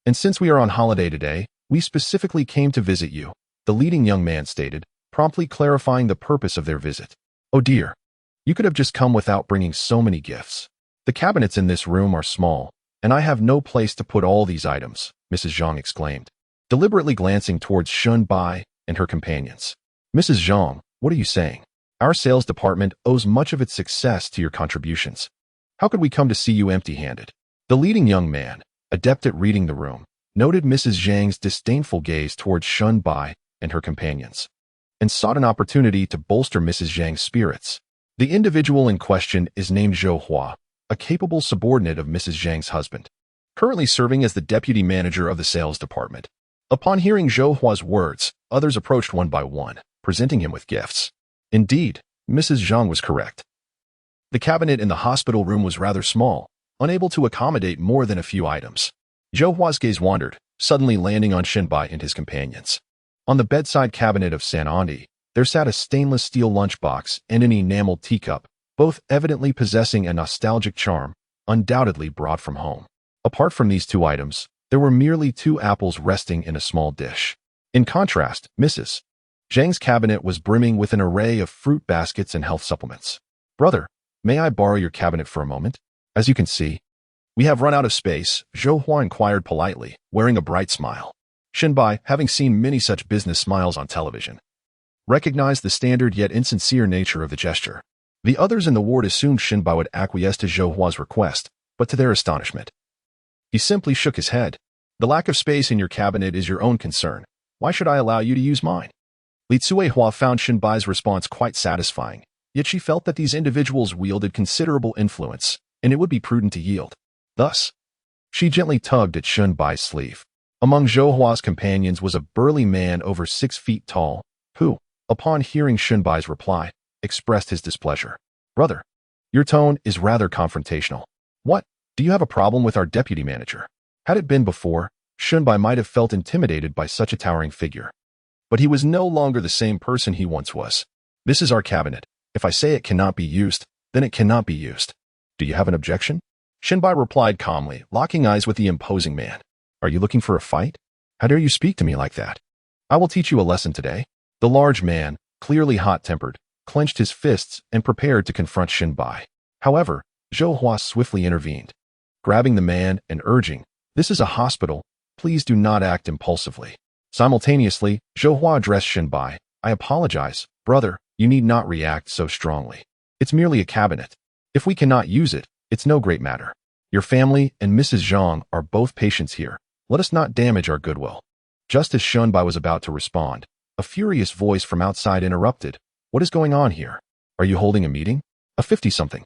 And since we are on holiday today, we specifically came to visit you, the leading young man stated, promptly clarifying the purpose of their visit. Oh dear, you could have just come without bringing so many gifts. The cabinets in this room are small, and I have no place to put all these items, Mrs. Zhang exclaimed, deliberately glancing towards Shunbai and her companions. Mrs. Zhang, what are you saying? Our sales department owes much of its success to your contributions. How could we come to see you empty-handed? The leading young man, adept at reading the room, noted Mrs. Zhang's disdainful gaze towards Shunbai and her companions, and sought an opportunity to bolster Mrs. Zhang's spirits. The individual in question is named Zhou Hua, a capable subordinate of Mrs. Zhang's husband, currently serving as the deputy manager of the sales department. Upon hearing Zhou Hua's words, others approached one by one, presenting him with gifts. Indeed, Mrs. Zhang was correct. The cabinet in the hospital room was rather small, unable to accommodate more than a few items. Zhou Hua's gaze wandered, suddenly landing on Shenbai and his companions. On the bedside cabinet of Sanandi, there sat a stainless steel lunchbox and an enameled teacup, both evidently possessing a nostalgic charm, undoubtedly brought from home. Apart from these two items, there were merely 2 apples resting in a small dish. In contrast, Mrs. Zhang's cabinet was brimming with an array of fruit baskets and health supplements. "Brother, may I borrow your cabinet for a moment? As you can see, we have run out of space," Zhou Hua inquired politely, wearing a bright smile. Shenbai, having seen many such business smiles on television, recognized the standard yet insincere nature of the gesture. The others in the ward assumed Shenbai would acquiesce to Zhou Hua's request, but to their astonishment, he simply shook his head. "The lack of space in your cabinet is your own concern. Why should I allow you to use mine?" Li Hua found Shenbai's response quite satisfying, yet she felt that these individuals wielded considerable influence, and it would be prudent to yield. Thus, she gently tugged at Shenbai's sleeve. Among Zhou Hua's companions was a burly man over 6 feet tall, who, upon hearing Shenbai's reply, expressed his displeasure. "Brother, your tone is rather confrontational. What? Do you have a problem with our deputy manager?" Had it been before, Shenbai might have felt intimidated by such a towering figure. But he was no longer the same person he once was. "This is our cabinet. If I say it cannot be used, then it cannot be used. Do you have an objection?" Shenbai replied calmly, locking eyes with the imposing man. "Are you looking for a fight? How dare you speak to me like that? I will teach you a lesson today." The large man, clearly hot-tempered, clenched his fists and prepared to confront Shenbai. However, Zhou Hua swiftly intervened, grabbing the man and urging, "This is a hospital. Please do not act impulsively." Simultaneously, Zhou Hua addressed Shenbai. "I apologize, brother. You need not react so strongly. It's merely a cabinet. If we cannot use it, it's no great matter. Your family and Mrs. Zhang are both patients here. Let us not damage our goodwill." Just as Shenbai was about to respond, a furious voice from outside interrupted. "What is going on here? Are you holding a meeting?" A 50-something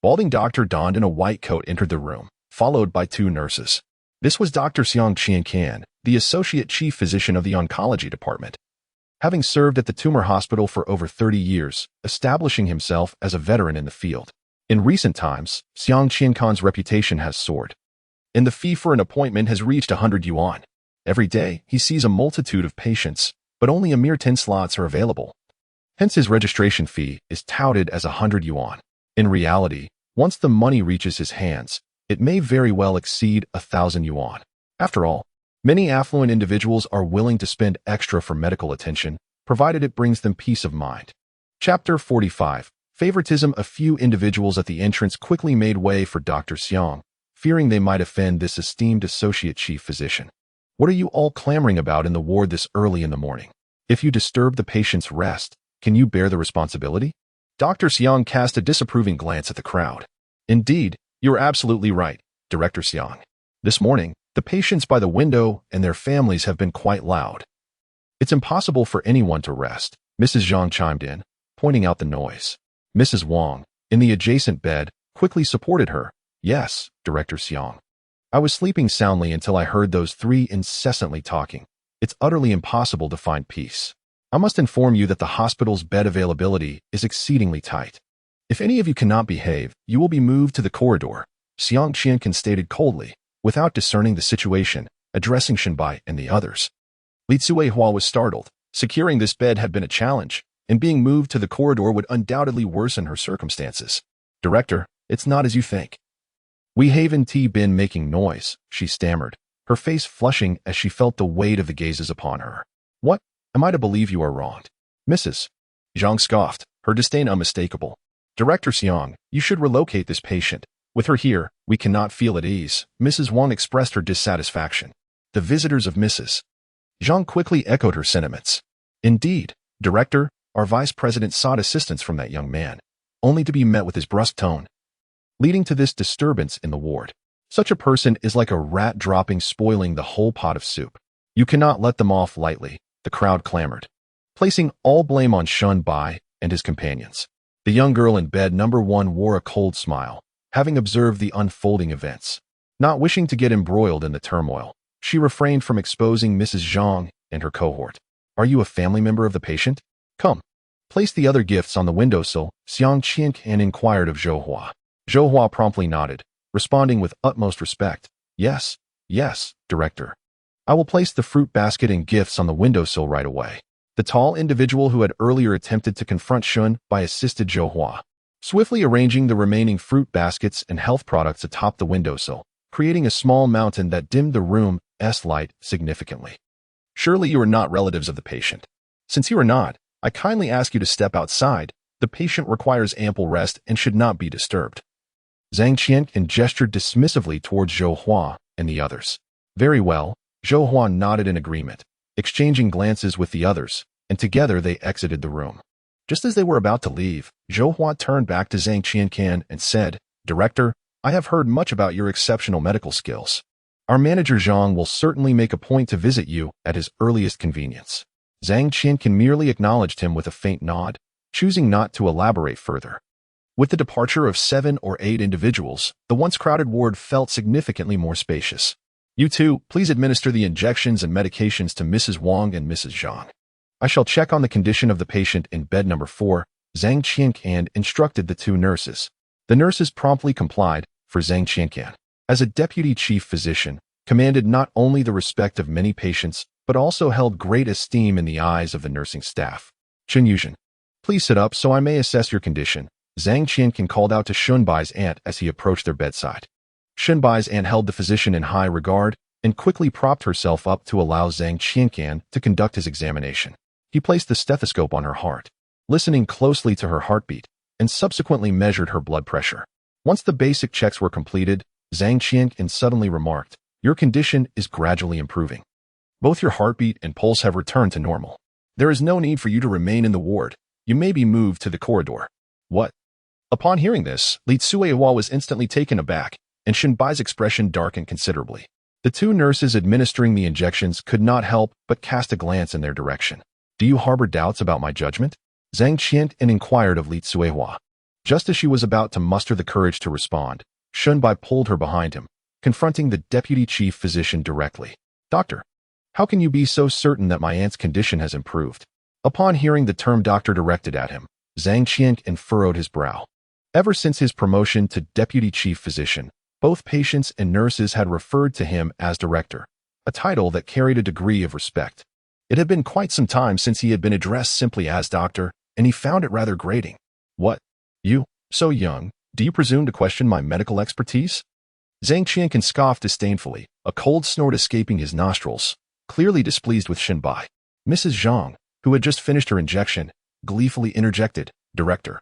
balding doctor donned in a white coat entered the room, followed by 2 nurses. This was Dr. Xiang Qiancan, the associate chief physician of the oncology department. Having served at the tumor hospital for over 30 years, establishing himself as a veteran in the field. In recent times, Xiang Qiancan's reputation has soared, and the fee for an appointment has reached 100 yuan. Every day, he sees a multitude of patients, but only a mere 10 slots are available. Hence his registration fee is touted as 100 yuan. In reality, once the money reaches his hands, it may very well exceed 1,000 yuan. After all, many affluent individuals are willing to spend extra for medical attention, provided it brings them peace of mind. Chapter 45. Favoritism. A few individuals at the entrance quickly made way for Dr. Xiang, fearing they might offend this esteemed associate chief physician. "What are you all clamoring about in the ward this early in the morning? If you disturb the patient's rest, can you bear the responsibility?" Dr. Xiang cast a disapproving glance at the crowd. "Indeed, you are absolutely right, Director Xiang. This morning, the patients by the window and their families have been quite loud. It's impossible for anyone to rest," Mrs. Zhang chimed in, pointing out the noise. Mrs. Wang, in the adjacent bed, quickly supported her. "Yes, Director Xiang. I was sleeping soundly until I heard those 3 incessantly talking. It's utterly impossible to find peace. I must inform you that the hospital's bed availability is exceedingly tight. If any of you cannot behave, you will be moved to the corridor," Xiang Qiancan stated coldly, without discerning the situation, addressing Shenbai and the others. Li Hua was startled. Securing this bed had been a challenge, and being moved to the corridor would undoubtedly worsen her circumstances. "Director, it's not as you think. We haven't been making noise," she stammered, her face flushing as she felt the weight of the gazes upon her. "What? Am I to believe you are wronged?" Mrs. Zhang scoffed, her disdain unmistakable. "Director Xiang, you should relocate this patient. With her here, we cannot feel at ease." Mrs. Wang expressed her dissatisfaction. The visitors of Mrs. Zhang quickly echoed her sentiments. "Indeed, Director, our vice president sought assistance from that young man, only to be met with his brusque tone, leading to this disturbance in the ward. Such a person is like a rat dropping spoiling the whole pot of soup. You cannot let them off lightly," the crowd clamored, placing all blame on Shenbai and his companions. The young girl in bed number 1 wore a cold smile, having observed the unfolding events. Not wishing to get embroiled in the turmoil, she refrained from exposing Mrs. Zhang and her cohort. "Are you a family member of the patient? Come, Place the other gifts on the windowsill, Xiang Qiancan inquired of Zhou Hua. Zhou Hua promptly nodded, responding with utmost respect. Yes, director. I will place the fruit basket and gifts on the windowsill right away. The tall individual who had earlier attempted to confront Shun Bai assisted Zhou Hua, swiftly arranging the remaining fruit baskets and health products atop the windowsill, creating a small mountain that dimmed the room's light significantly. Surely you are not relatives of the patient. Since you are not, I kindly ask you to step outside. The patient requires ample rest and should not be disturbed. Zhang Qiancan gestured dismissively towards Zhou Hua and the others. Very well, Zhou Hua nodded in agreement, exchanging glances with the others, and together they exited the room. Just as they were about to leave, Zhou Hua turned back to Zhang Qiancan and said, Director, I have heard much about your exceptional medical skills. Our manager Zhang will certainly make a point to visit you at his earliest convenience. Zhang Qiancan merely acknowledged him with a faint nod, choosing not to elaborate further. With the departure of 7 or 8 individuals, the once crowded ward felt significantly more spacious. You two, please administer the injections and medications to Mrs. Wang and Mrs. Zhang. I shall check on the condition of the patient in bed number 4, Zhang Qiancan instructed the 2 nurses. The nurses promptly complied, for Zhang Qiancan, as a deputy chief physician, commanded not only the respect of many patients, but also held great esteem in the eyes of the nursing staff. Chen Yuzhen, please sit up so I may assess your condition, Zhang Qiancan called out to Shunbai's aunt as he approached their bedside. Shunbai's aunt held the physician in high regard and quickly propped herself up to allow Zhang Qiancan to conduct his examination. He placed the stethoscope on her heart, listening closely to her heartbeat, and subsequently measured her blood pressure. Once the basic checks were completed, Zhang Qiancan suddenly remarked, Your condition is gradually improving. Both your heartbeat and pulse have returned to normal. There is no need for you to remain in the ward. You may be moved to the corridor. What? Upon hearing this, Li Tsuehua was instantly taken aback, and Shinbai's expression darkened considerably. The 2 nurses administering the injections could not help but cast a glance in their direction. Do you harbor doubts about my judgment? Zhang Qiancan inquired of Li Tsuehua. Just as she was about to muster the courage to respond, Shunbai pulled her behind him, confronting the deputy chief physician directly. Doctor, how can you be so certain that my aunt's condition has improved? Upon hearing the term doctor directed at him, Zhang Qiancan furrowed his brow. Ever since his promotion to deputy chief physician, both patients and nurses had referred to him as director, a title that carried a degree of respect. It had been quite some time since he had been addressed simply as doctor, and he found it rather grating. What? You, so young, do you presume to question my medical expertise? Zhang Qiancan scoffed disdainfully, a cold snort escaping his nostrils, clearly displeased with Shinbai. Mrs. Zhang, who had just finished her injection, gleefully interjected, Director,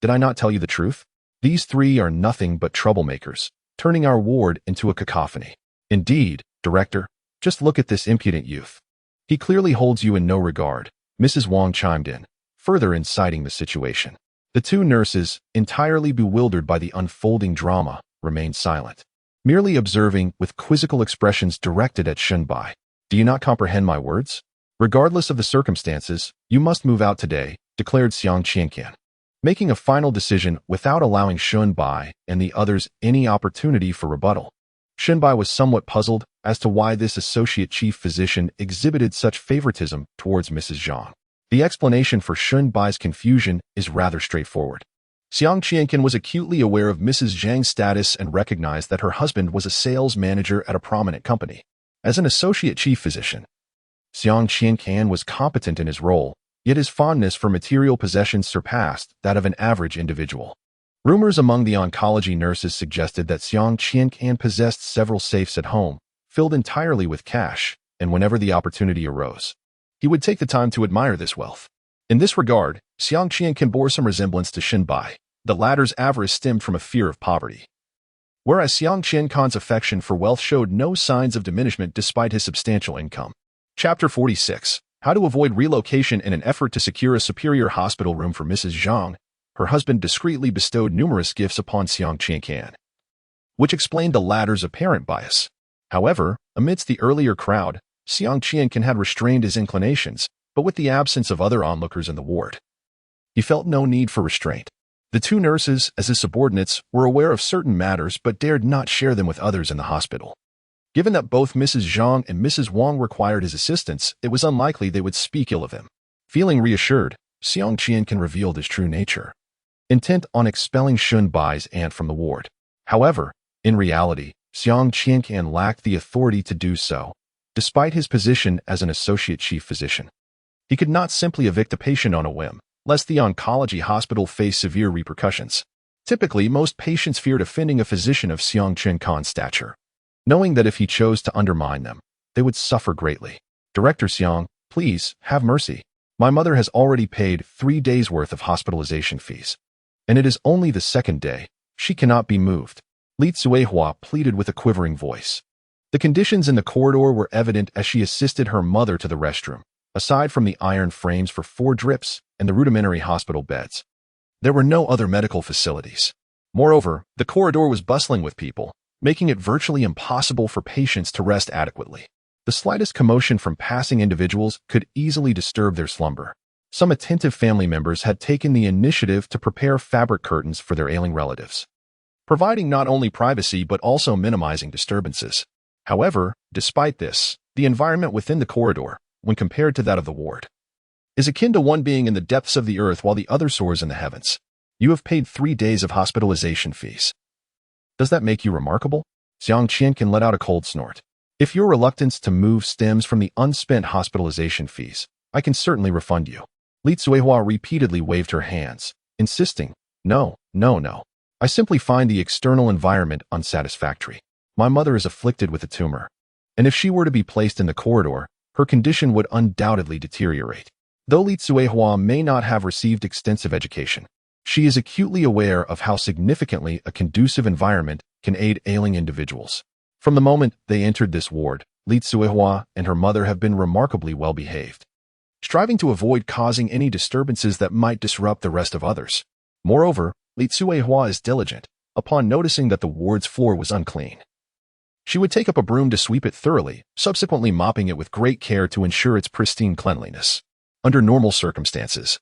did I not tell you the truth? These 3 are nothing but troublemakers, turning our ward into a cacophony. Indeed, Director, just look at this impudent youth. He clearly holds you in no regard, Mrs. Wang chimed in, further inciting the situation. The 2 nurses, entirely bewildered by the unfolding drama, remained silent, merely observing with quizzical expressions directed at Shunbai. Do you not comprehend my words? Regardless of the circumstances, you must move out today, declared Xiang Qiancan, making a final decision without allowing Shunbai and the others any opportunity for rebuttal. Shunbai was somewhat puzzled as to why this associate chief physician exhibited such favoritism towards Mrs. Zhang. The explanation for Shunbai's confusion is rather straightforward. Xiang Qiancan was acutely aware of Mrs. Zhang's status and recognized that her husband was a sales manager at a prominent company. As an associate chief physician, Xiang Qiancan was competent in his role, yet his fondness for material possessions surpassed that of an average individual. Rumors among the oncology nurses suggested that Xiang Qiancan possessed several safes at home, filled entirely with cash, and whenever the opportunity arose, he would take the time to admire this wealth. In this regard, Xiang Qiancan bore some resemblance to Shinbai. The latter's avarice stemmed from a fear of poverty, whereas Xiang Qiancan's affection for wealth showed no signs of diminishment despite his substantial income. Chapter 46. How to avoid relocation. In an effort to secure a superior hospital room for Mrs. Zhang, her husband discreetly bestowed numerous gifts upon Xiang Qiancan, which explained the latter's apparent bias. However, amidst the earlier crowd, Xiang Qiancan had restrained his inclinations, but with the absence of other onlookers in the ward, he felt no need for restraint. The 2 nurses, as his subordinates, were aware of certain matters but dared not share them with others in the hospital. Given that both Mrs. Zhang and Mrs. Wang required his assistance, it was unlikely they would speak ill of him. Feeling reassured, Xiang Qiankan revealed his true nature, intent on expelling Shun Bai's aunt from the ward. However, in reality, Xiang Qiankan lacked the authority to do so, despite his position as an associate chief physician. He could not simply evict a patient on a whim, lest the oncology hospital face severe repercussions. Typically, most patients feared offending a physician of Xiang Qiankan's stature, knowing that if he chose to undermine them, they would suffer greatly. Director Xiang, please, have mercy. My mother has already paid 3 days' worth of hospitalization fees, and it is only the second day. She cannot be moved. Li Tsuehua pleaded with a quivering voice. The conditions in the corridor were evident as she assisted her mother to the restroom. Aside from the iron frames for 4 drips and the rudimentary hospital beds, there were no other medical facilities. Moreover, the corridor was bustling with people, making it virtually impossible for patients to rest adequately. The slightest commotion from passing individuals could easily disturb their slumber. Some attentive family members had taken the initiative to prepare fabric curtains for their ailing relatives, providing not only privacy but also minimizing disturbances. However, despite this, the environment within the corridor, when compared to that of the ward, is akin to one being in the depths of the earth while the other soars in the heavens. You have paid 3 days of hospitalization fees. Does that make you remarkable? Xiang Qiankan let out a cold snort. If your reluctance to move stems from the unspent hospitalization fees, I can certainly refund you. Li Tsuehua repeatedly waved her hands, insisting, No. I simply find the external environment unsatisfactory. My mother is afflicted with a tumor, and if she were to be placed in the corridor, her condition would undoubtedly deteriorate. Though Li Tsuehua may not have received extensive education, she is acutely aware of how significantly a conducive environment can aid ailing individuals. From the moment they entered this ward, Li Tsuehua and her mother have been remarkably well behaved, striving to avoid causing any disturbances that might disrupt the rest of others. Moreover, Li Tsuehua is diligent. Upon noticing that the ward's floor was unclean, she would take up a broom to sweep it thoroughly, subsequently mopping it with great care to ensure its pristine cleanliness. Under normal circumstances,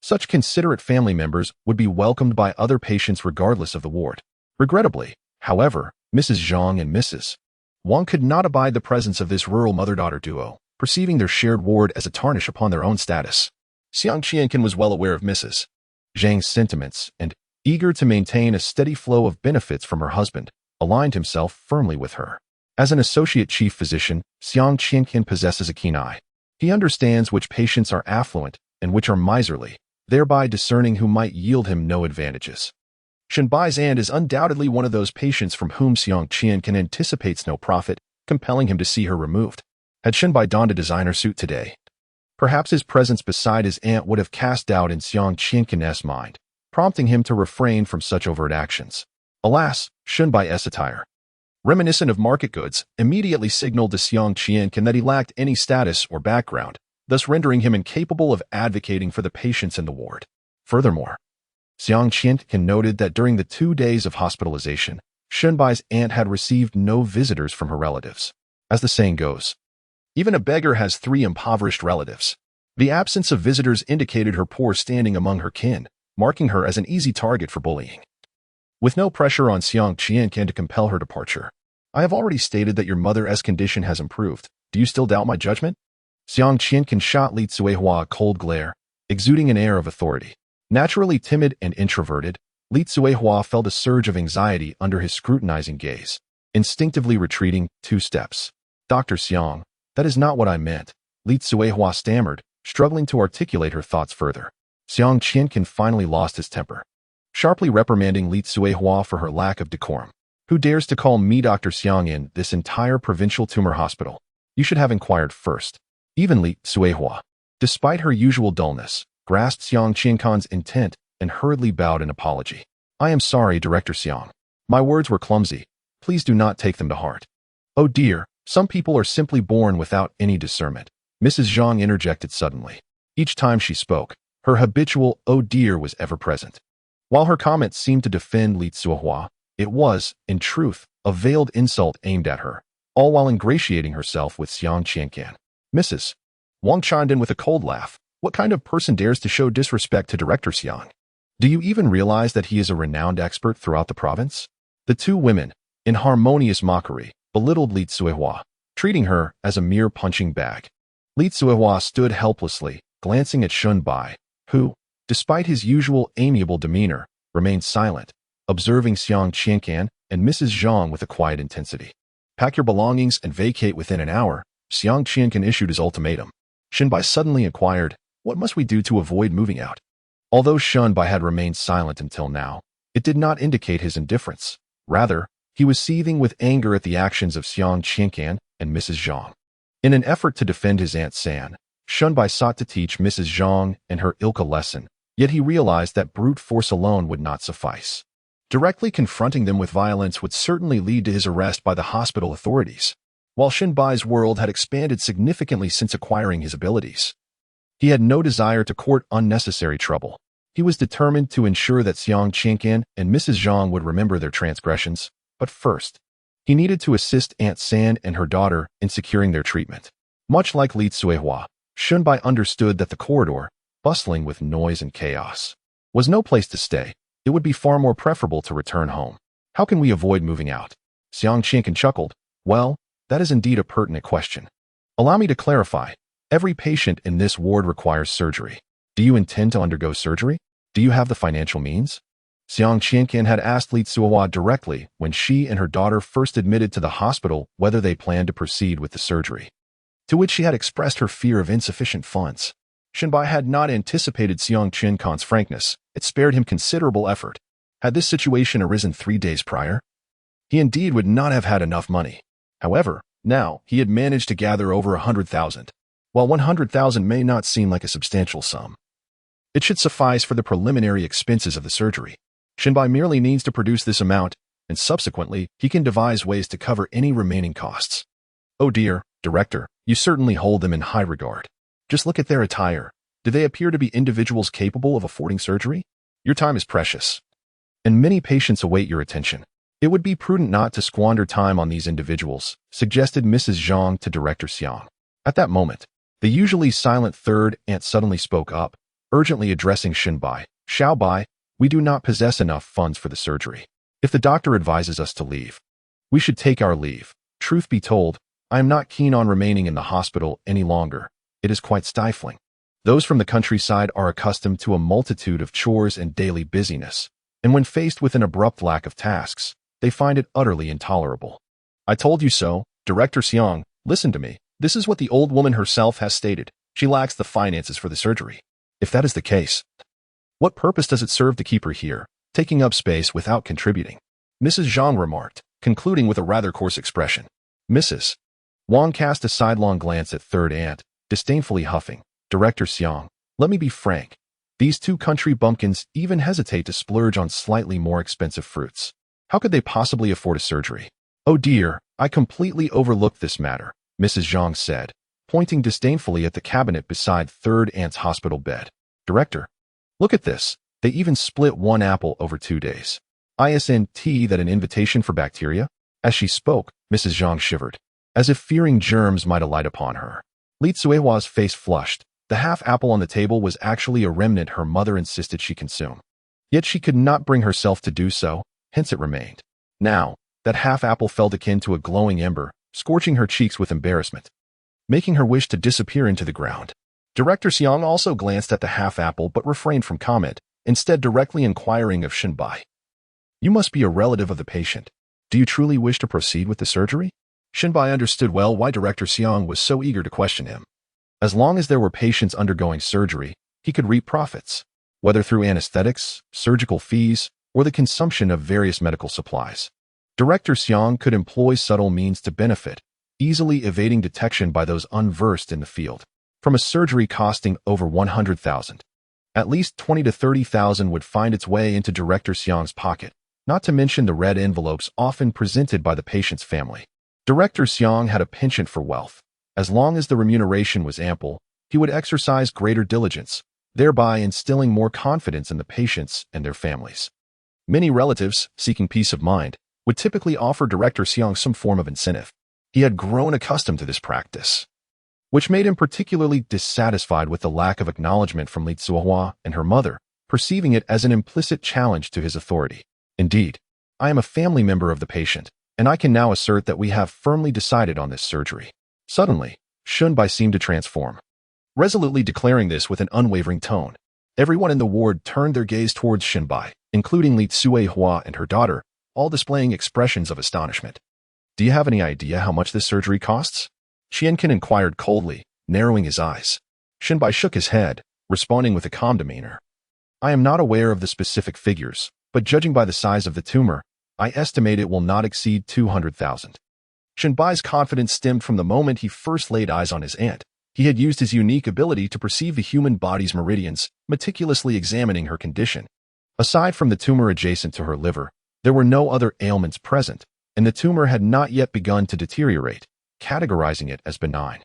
such considerate family members would be welcomed by other patients regardless of the ward. Regrettably, however, Mrs. Zhang and Mrs. Wang could not abide the presence of this rural mother-daughter duo, perceiving their shared ward as a tarnish upon their own status. Xiang Qiankan was well aware of Mrs. Zhang's sentiments and, eager to maintain a steady flow of benefits from her husband, aligned himself firmly with her. As an associate chief physician, Xiang Qiankan possesses a keen eye. He understands which patients are affluent and which are miserly, thereby discerning who might yield him no advantages. Shenbai's aunt is undoubtedly one of those patients from whom Xiang Qiankan anticipates no profit, compelling him to see her removed. Had Shenbai donned a designer suit today, perhaps his presence beside his aunt would have cast doubt in Xiang Qiankan's mind, prompting him to refrain from such overt actions. Alas, Shenbai's attire, reminiscent of market goods, immediately signaled to Xiang Qiankan that he lacked any status or background, thus rendering him incapable of advocating for the patients in the ward. Furthermore, Xiang Qiankan noted that during the 2 days of hospitalization, Shenbai's aunt had received no visitors from her relatives. As the saying goes, even a beggar has 3 impoverished relatives. The absence of visitors indicated her poor standing among her kin, marking her as an easy target for bullying. With no pressure on Xiang Qiankan to compel her departure, I have already stated that your mother's condition has improved. Do you still doubt my judgment? Xiang Qiankan shot Li Tsuehua a cold glare, exuding an air of authority. Naturally timid and introverted, Li Tsuehua felt a surge of anxiety under his scrutinizing gaze, instinctively retreating 2 steps. Dr. Xiang, that is not what I meant, Li Tsuehua stammered, struggling to articulate her thoughts further. Xiang Qiankan finally lost his temper, sharply reprimanding Li Tsuehua for her lack of decorum. Who dares to call me Dr. Xiang in this entire provincial tumor hospital? You should have inquired first. Even Li Tsuehua, despite her usual dullness, grasped Xiang Qiankan's intent and hurriedly bowed in apology. I am sorry, Director Xiang. My words were clumsy. Please do not take them to heart. Oh dear, some people are simply born without any discernment. Mrs. Zhang interjected suddenly. Each time she spoke, her habitual oh dear was ever present. While her comments seemed to defend Li Tsuehua, it was, in truth, a veiled insult aimed at her, all while ingratiating herself with Xiang Qiankan. Mrs. Wang chimed in with a cold laugh. What kind of person dares to show disrespect to Director Xiang? Do you even realize that he is a renowned expert throughout the province? The 2 women, in harmonious mockery, belittled Li Tsuehua, treating her as a mere punching bag. Li Tsuehua stood helplessly, glancing at Shun Bai, who, despite his usual amiable demeanor, remained silent, observing Xiang Qiancan and Mrs. Zhang with a quiet intensity. Pack your belongings and vacate within an hour, Xiang Qiancan issued his ultimatum. Shenbai suddenly inquired, what must we do to avoid moving out? Although Shenbai had remained silent until now, it did not indicate his indifference. Rather, he was seething with anger at the actions of Xiang Qiancan and Mrs. Zhang. In an effort to defend his Aunt San, Shenbai sought to teach Mrs. Zhang and her ilk a lesson, yet he realized that brute force alone would not suffice. Directly confronting them with violence would certainly lead to his arrest by the hospital authorities. While Shenbai's world had expanded significantly since acquiring his abilities, he had no desire to court unnecessary trouble. He was determined to ensure that Xiang Qiancan and Mrs. Zhang would remember their transgressions, but first, he needed to assist Aunt San and her daughter in securing their treatment. Much like Li Tsuehua, Shenbai understood that the corridor, bustling with noise and chaos, was no place to stay. It would be far more preferable to return home. How can we avoid moving out? Xiang Qiancan chuckled. Well, that is indeed a pertinent question. Allow me to clarify. Every patient in this ward requires surgery. Do you intend to undergo surgery? Do you have the financial means? Xiang Qiancan had asked Li Tsuehua directly when she and her daughter first admitted to the hospital whether they planned to proceed with the surgery, to which she had expressed her fear of insufficient funds. Shenbai had not anticipated Xiang Qiancan's frankness. It spared him considerable effort. Had this situation arisen 3 days prior, he indeed would not have had enough money. However, now he had managed to gather over 100,000. While 100,000 may not seem like a substantial sum, it should suffice for the preliminary expenses of the surgery. Shenbai merely needs to produce this amount, and subsequently, he can devise ways to cover any remaining costs. Oh dear, Director, you certainly hold them in high regard. Just look at their attire. Do they appear to be individuals capable of affording surgery? Your time is precious, and many patients await your attention. It would be prudent not to squander time on these individuals, suggested Mrs. Zhang to Director Xiang. At that moment, the usually silent third aunt suddenly spoke up, urgently addressing Shenbai. Xiaobai, we do not possess enough funds for the surgery. If the doctor advises us to leave, we should take our leave. Truth be told, I am not keen on remaining in the hospital any longer. It is quite stifling. Those from the countryside are accustomed to a multitude of chores and daily busyness, and when faced with an abrupt lack of tasks, they find it utterly intolerable. I told you so, Director Xiang, listen to me. This is what the old woman herself has stated. She lacks the finances for the surgery. If that is the case, what purpose does it serve to keep her here, taking up space without contributing? Mrs. Zhang remarked, concluding with a rather coarse expression. Mrs. Wang cast a sidelong glance at third aunt, disdainfully huffing. Director Xiang, let me be frank. These two country bumpkins even hesitate to splurge on slightly more expensive fruits. How could they possibly afford a surgery? Oh dear, I completely overlooked this matter, Mrs. Zhang said, pointing disdainfully at the cabinet beside third aunt's hospital bed. Director, look at this. They even split one apple over 2 days. Isn't that an invitation for bacteria? As she spoke, Mrs. Zhang shivered, as if fearing germs might alight upon her. Li Tsuehua's face flushed. The half apple on the table was actually a remnant her mother insisted she consume. Yet she could not bring herself to do so, hence it remained. Now, that half apple felt akin to a glowing ember, scorching her cheeks with embarrassment, making her wish to disappear into the ground. Director Xiang also glanced at the half apple but refrained from comment, instead directly inquiring of Shenbai. You must be a relative of the patient. Do you truly wish to proceed with the surgery? Shenbai understood well why Director Xiang was so eager to question him. As long as there were patients undergoing surgery, he could reap profits, whether through anesthetics, surgical fees, or the consumption of various medical supplies. Director Xiang could employ subtle means to benefit, easily evading detection by those unversed in the field. From a surgery costing over 100,000, at least 20 to 30,000 would find its way into Director Xiang's pocket, not to mention the red envelopes often presented by the patient's family. Director Xiang had a penchant for wealth. As long as the remuneration was ample, he would exercise greater diligence, thereby instilling more confidence in the patients and their families. Many relatives, seeking peace of mind, would typically offer Director Xiang some form of incentive. He had grown accustomed to this practice, which made him particularly dissatisfied with the lack of acknowledgement from Li Tsuehua and her mother, perceiving it as an implicit challenge to his authority. Indeed, I am a family member of the patient, and I can now assert that we have firmly decided on this surgery. Suddenly, Shenbai seemed to transform, resolutely declaring this with an unwavering tone. Everyone in the ward turned their gaze towards Shinbai, including Li Tsuehua and her daughter, all displaying expressions of astonishment. Do you have any idea how much this surgery costs? Qianqin inquired coldly, narrowing his eyes. Shinbai shook his head, responding with a calm demeanor. I am not aware of the specific figures, but judging by the size of the tumor, I estimate it will not exceed 200,000. Shinbai's confidence stemmed from the moment he first laid eyes on his aunt. He had used his unique ability to perceive the human body's meridians, meticulously examining her condition. Aside from the tumor adjacent to her liver, there were no other ailments present, and the tumor had not yet begun to deteriorate, categorizing it as benign.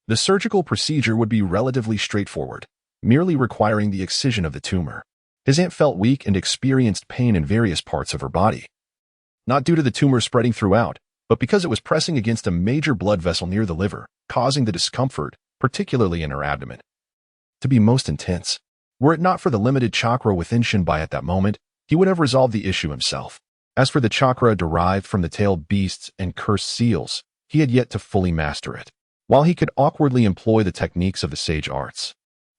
The surgical procedure would be relatively straightforward, merely requiring the excision of the tumor. His aunt felt weak and experienced pain in various parts of her body. Not due to the tumor spreading throughout, but because it was pressing against a major blood vessel near the liver, causing the discomfort, particularly in her abdomen, to be most intense. Were it not for the limited chakra within Shinbai at that moment, he would have resolved the issue himself. As for the chakra derived from the tailed beasts and cursed seals, he had yet to fully master it. While he could awkwardly employ the techniques of the sage arts,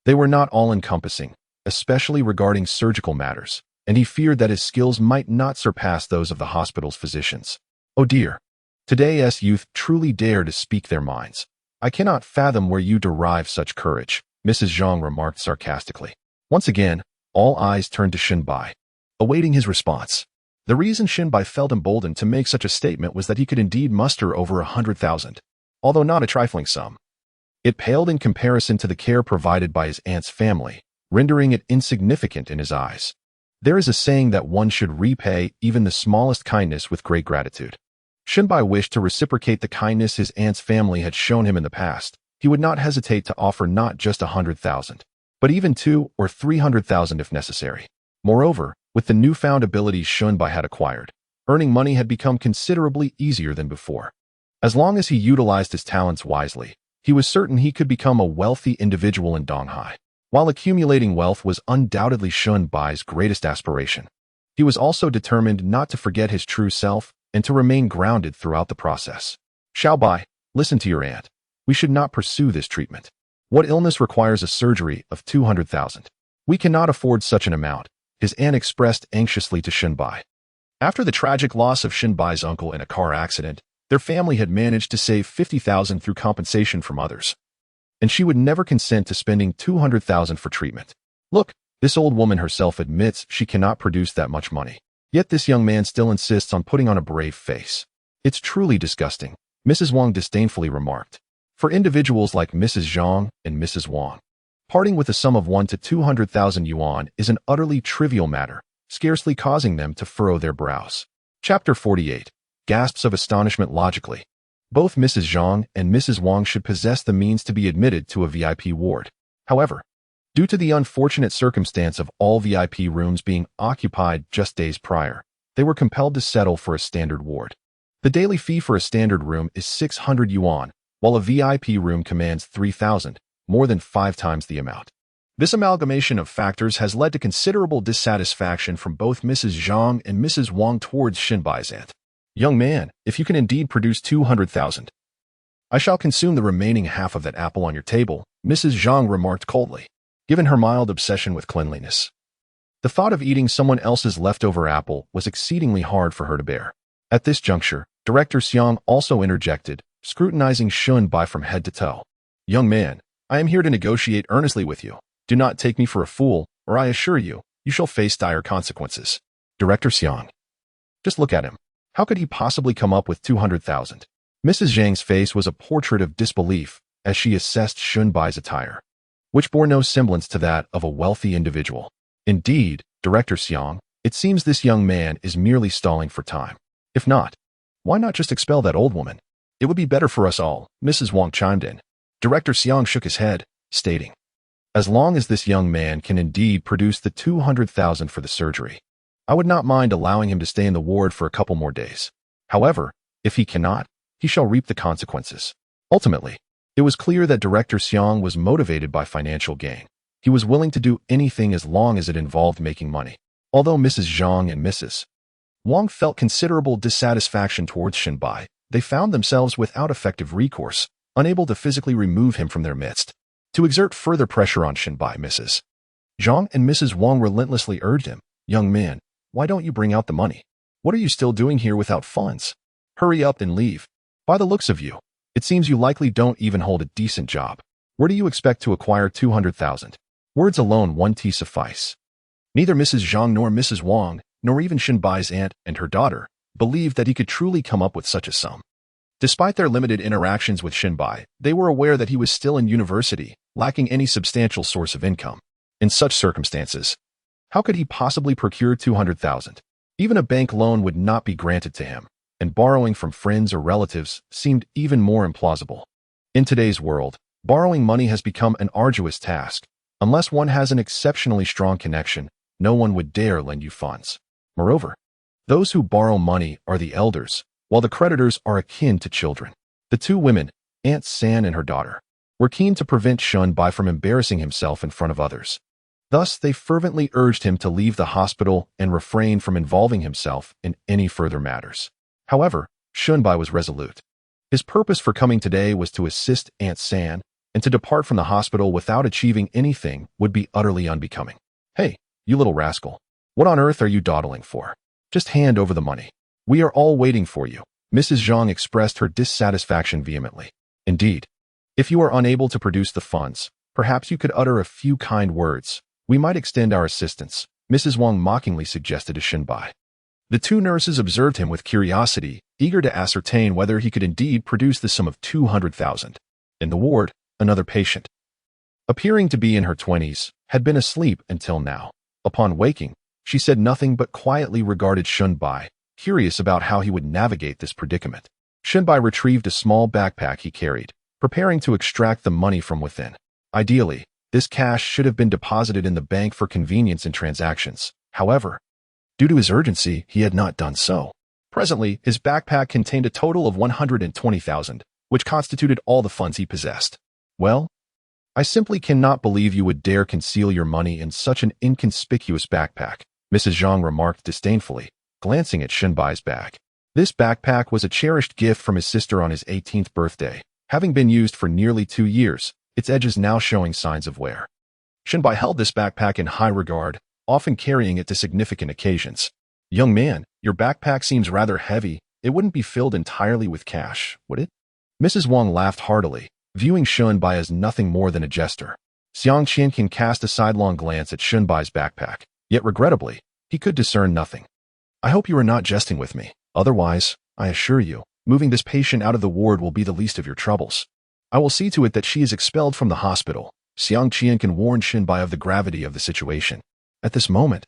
they were not all-encompassing, especially regarding surgical matters, and he feared that his skills might not surpass those of the hospital's physicians. Oh dear. Today's youth truly dare to speak their minds. I cannot fathom where you derive such courage, Mrs. Zhang remarked sarcastically. Once again, all eyes turned to Shinbai, awaiting his response. The reason Shinbai felt emboldened to make such a statement was that he could indeed muster over 100,000, although not a trifling sum. It paled in comparison to the care provided by his aunt's family, rendering it insignificant in his eyes. There is a saying that one should repay even the smallest kindness with great gratitude. Shinbai wished to reciprocate the kindness his aunt's family had shown him in the past. He would not hesitate to offer not just 100,000, but even 200,000 or 300,000 if necessary. Moreover, with the newfound abilities Shinbai had acquired, earning money had become considerably easier than before. As long as he utilized his talents wisely, he was certain he could become a wealthy individual in Donghai. While accumulating wealth was undoubtedly Shinbai's greatest aspiration, he was also determined not to forget his true self and to remain grounded throughout the process. Xiaobai, listen to your aunt. We should not pursue this treatment. What illness requires a surgery of 200,000? We cannot afford such an amount, his aunt expressed anxiously to Shinbai. After the tragic loss of Shinbai's uncle in a car accident, their family had managed to save 50,000 through compensation from others, and she would never consent to spending 200,000 for treatment. Look, this old woman herself admits she cannot produce that much money. Yet this young man still insists on putting on a brave face. It's truly disgusting, Mrs. Wang disdainfully remarked. For individuals like Mrs. Zhang and Mrs. Wang, parting with a sum of 1 to 200,000 yuan is an utterly trivial matter, scarcely causing them to furrow their brows. Chapter 48. Gasps of astonishment logically. Both Mrs. Zhang and Mrs. Wang should possess the means to be admitted to a VIP ward. However, due to the unfortunate circumstance of all VIP rooms being occupied just days prior, they were compelled to settle for a standard ward. The daily fee for a standard room is 600 yuan, while a VIP room commands 3,000, more than 5 times the amount. This amalgamation of factors has led to considerable dissatisfaction from both Mrs. Zhang and Mrs. Wang towards Shinbai's aunt. Young man, if you can indeed produce 200,000, I shall consume the remaining half of that apple on your table, Mrs. Zhang remarked coldly, given her mild obsession with cleanliness. The thought of eating someone else's leftover apple was exceedingly hard for her to bear. At this juncture, Director Xiang also interjected, scrutinizing Shinbai from head to toe. Young man, I am here to negotiate earnestly with you. Do not take me for a fool, or I assure you, you shall face dire consequences. Director Xiang. Just look at him. How could he possibly come up with 200,000? Mrs. Zhang's face was a portrait of disbelief as she assessed Shinbai's attire, which bore no semblance to that of a wealthy individual. Indeed, Director Xiang, it seems this young man is merely stalling for time. If not, why not just expel that old woman? It would be better for us all, Mrs. Wang chimed in. Director Xiang shook his head, stating, as long as this young man can indeed produce the 200,000 for the surgery, I would not mind allowing him to stay in the ward for a couple more days. However, if he cannot, he shall reap the consequences. Ultimately, it was clear that Director Xiang was motivated by financial gain. He was willing to do anything as long as it involved making money. Although Mrs. Zhang and Mrs. Wang felt considerable dissatisfaction towards Shinbai, they found themselves without effective recourse, unable to physically remove him from their midst. To exert further pressure on Shinbai, Mrs. Zhang and Mrs. Wang relentlessly urged him, "Young man, why don't you bring out the money? What are you still doing here without funds? Hurry up and leave. By the looks of you, it seems you likely don't even hold a decent job. Where do you expect to acquire 200,000? Words alone won't suffice." Neither Mrs. Zhang nor Mrs. Wang, nor even Shinbai's aunt and her daughter, believed that he could truly come up with such a sum. Despite their limited interactions with Shinbai, they were aware that he was still in university, lacking any substantial source of income. In such circumstances, how could he possibly procure 200,000? Even a bank loan would not be granted to him, and borrowing from friends or relatives seemed even more implausible. In today's world, borrowing money has become an arduous task. Unless one has an exceptionally strong connection, no one would dare lend you funds. Moreover, those who borrow money are the elders, while the creditors are akin to children. The two women, Aunt San and her daughter, were keen to prevent Shunbai from embarrassing himself in front of others. Thus, they fervently urged him to leave the hospital and refrain from involving himself in any further matters. However, Shunbai was resolute. His purpose for coming today was to assist Aunt San, and to depart from the hospital without achieving anything would be utterly unbecoming. "Hey, you little rascal. What on earth are you dawdling for? Just hand over the money. We are all waiting for you." Mrs. Zhang expressed her dissatisfaction vehemently. "Indeed, if you are unable to produce the funds, perhaps you could utter a few kind words. We might extend our assistance," Mrs. Wang mockingly suggested to Shinbai. The two nurses observed him with curiosity, eager to ascertain whether he could indeed produce the sum of 200,000. In the ward, another patient, appearing to be in her 20s, had been asleep until now. Upon waking, she said nothing but quietly regarded Shunbai, curious about how he would navigate this predicament. Shunbai retrieved a small backpack he carried, preparing to extract the money from within. Ideally, this cash should have been deposited in the bank for convenience in transactions. However, due to his urgency, he had not done so. Presently, his backpack contained a total of 120,000, which constituted all the funds he possessed. "Well, I simply cannot believe you would dare conceal your money in such an inconspicuous backpack," Mrs. Zhang remarked disdainfully, glancing at Shinbai's bag. This backpack was a cherished gift from his sister on his 18th birthday. Having been used for nearly 2 years, its edges now showing signs of wear. Shinbai held this backpack in high regard, often carrying it to significant occasions. "Young man, your backpack seems rather heavy. It wouldn't be filled entirely with cash, would it?" Mrs. Wang laughed heartily, viewing Shunbai as nothing more than a jester. Xiang Qianqin cast a sidelong glance at Shunbai's backpack, yet regrettably, he could discern nothing. "I hope you are not jesting with me. Otherwise, I assure you, moving this patient out of the ward will be the least of your troubles. I will see to it that she is expelled from the hospital." Xiang Qianqin warned Shinbai of the gravity of the situation. At this moment,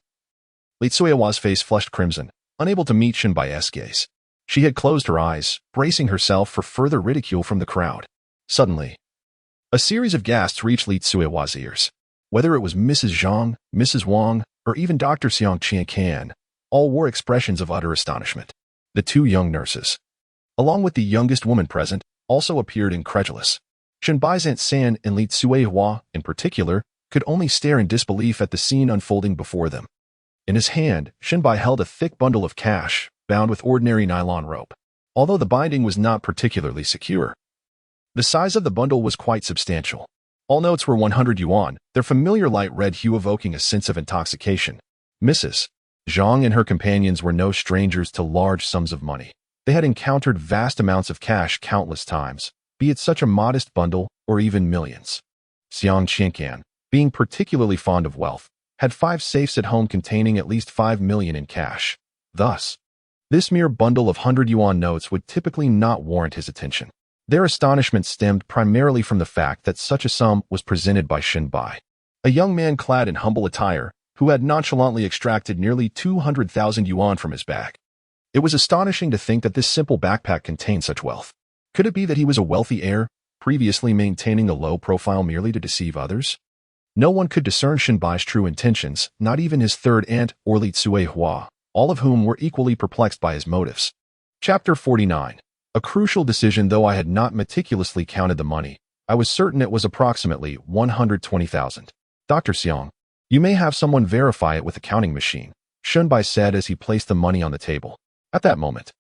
Li Tsuiwa's face flushed crimson, unable to meet Shinbai's gaze. She had closed her eyes, bracing herself for further ridicule from the crowd. Suddenly, a series of gasps reached Li Tsuiwa's ears. Whether it was Mrs. Zhang, Mrs. Wang, or even Dr. Xiang Qianqin, all wore expressions of utter astonishment. The two young nurses, along with the youngest woman present, also appeared incredulous. Shinbai's Aunt San and Li Tsuihua, in particular, could only stare in disbelief at the scene unfolding before them. In his hand, Shinbai held a thick bundle of cash, bound with ordinary nylon rope. Although the binding was not particularly secure, the size of the bundle was quite substantial. All notes were 100 yuan, their familiar light red hue evoking a sense of intoxication. Mrs. Zhang and her companions were no strangers to large sums of money. They had encountered vast amounts of cash countless times, be it such a modest bundle or even millions. Xiang Qianqin, being particularly fond of wealth, had 5 safes at home containing at least 5 million in cash. Thus, this mere bundle of 100 yuan notes would typically not warrant his attention. Their astonishment stemmed primarily from the fact that such a sum was presented by Shinbai, a young man clad in humble attire, who had nonchalantly extracted nearly 200,000 yuan from his bag. It was astonishing to think that this simple backpack contained such wealth. Could it be that he was a wealthy heir, previously maintaining a low profile merely to deceive others? No one could discern Shinbai's true intentions, not even his third aunt or Li Tsuihua, all of whom were equally perplexed by his motives. Chapter 49. A crucial decision. Though I had not meticulously counted the money, I was certain it was approximately 120,000. "Dr. Xiang, you may have someone verify it with a counting machine," Shunbai said as he placed the money on the table. At that moment,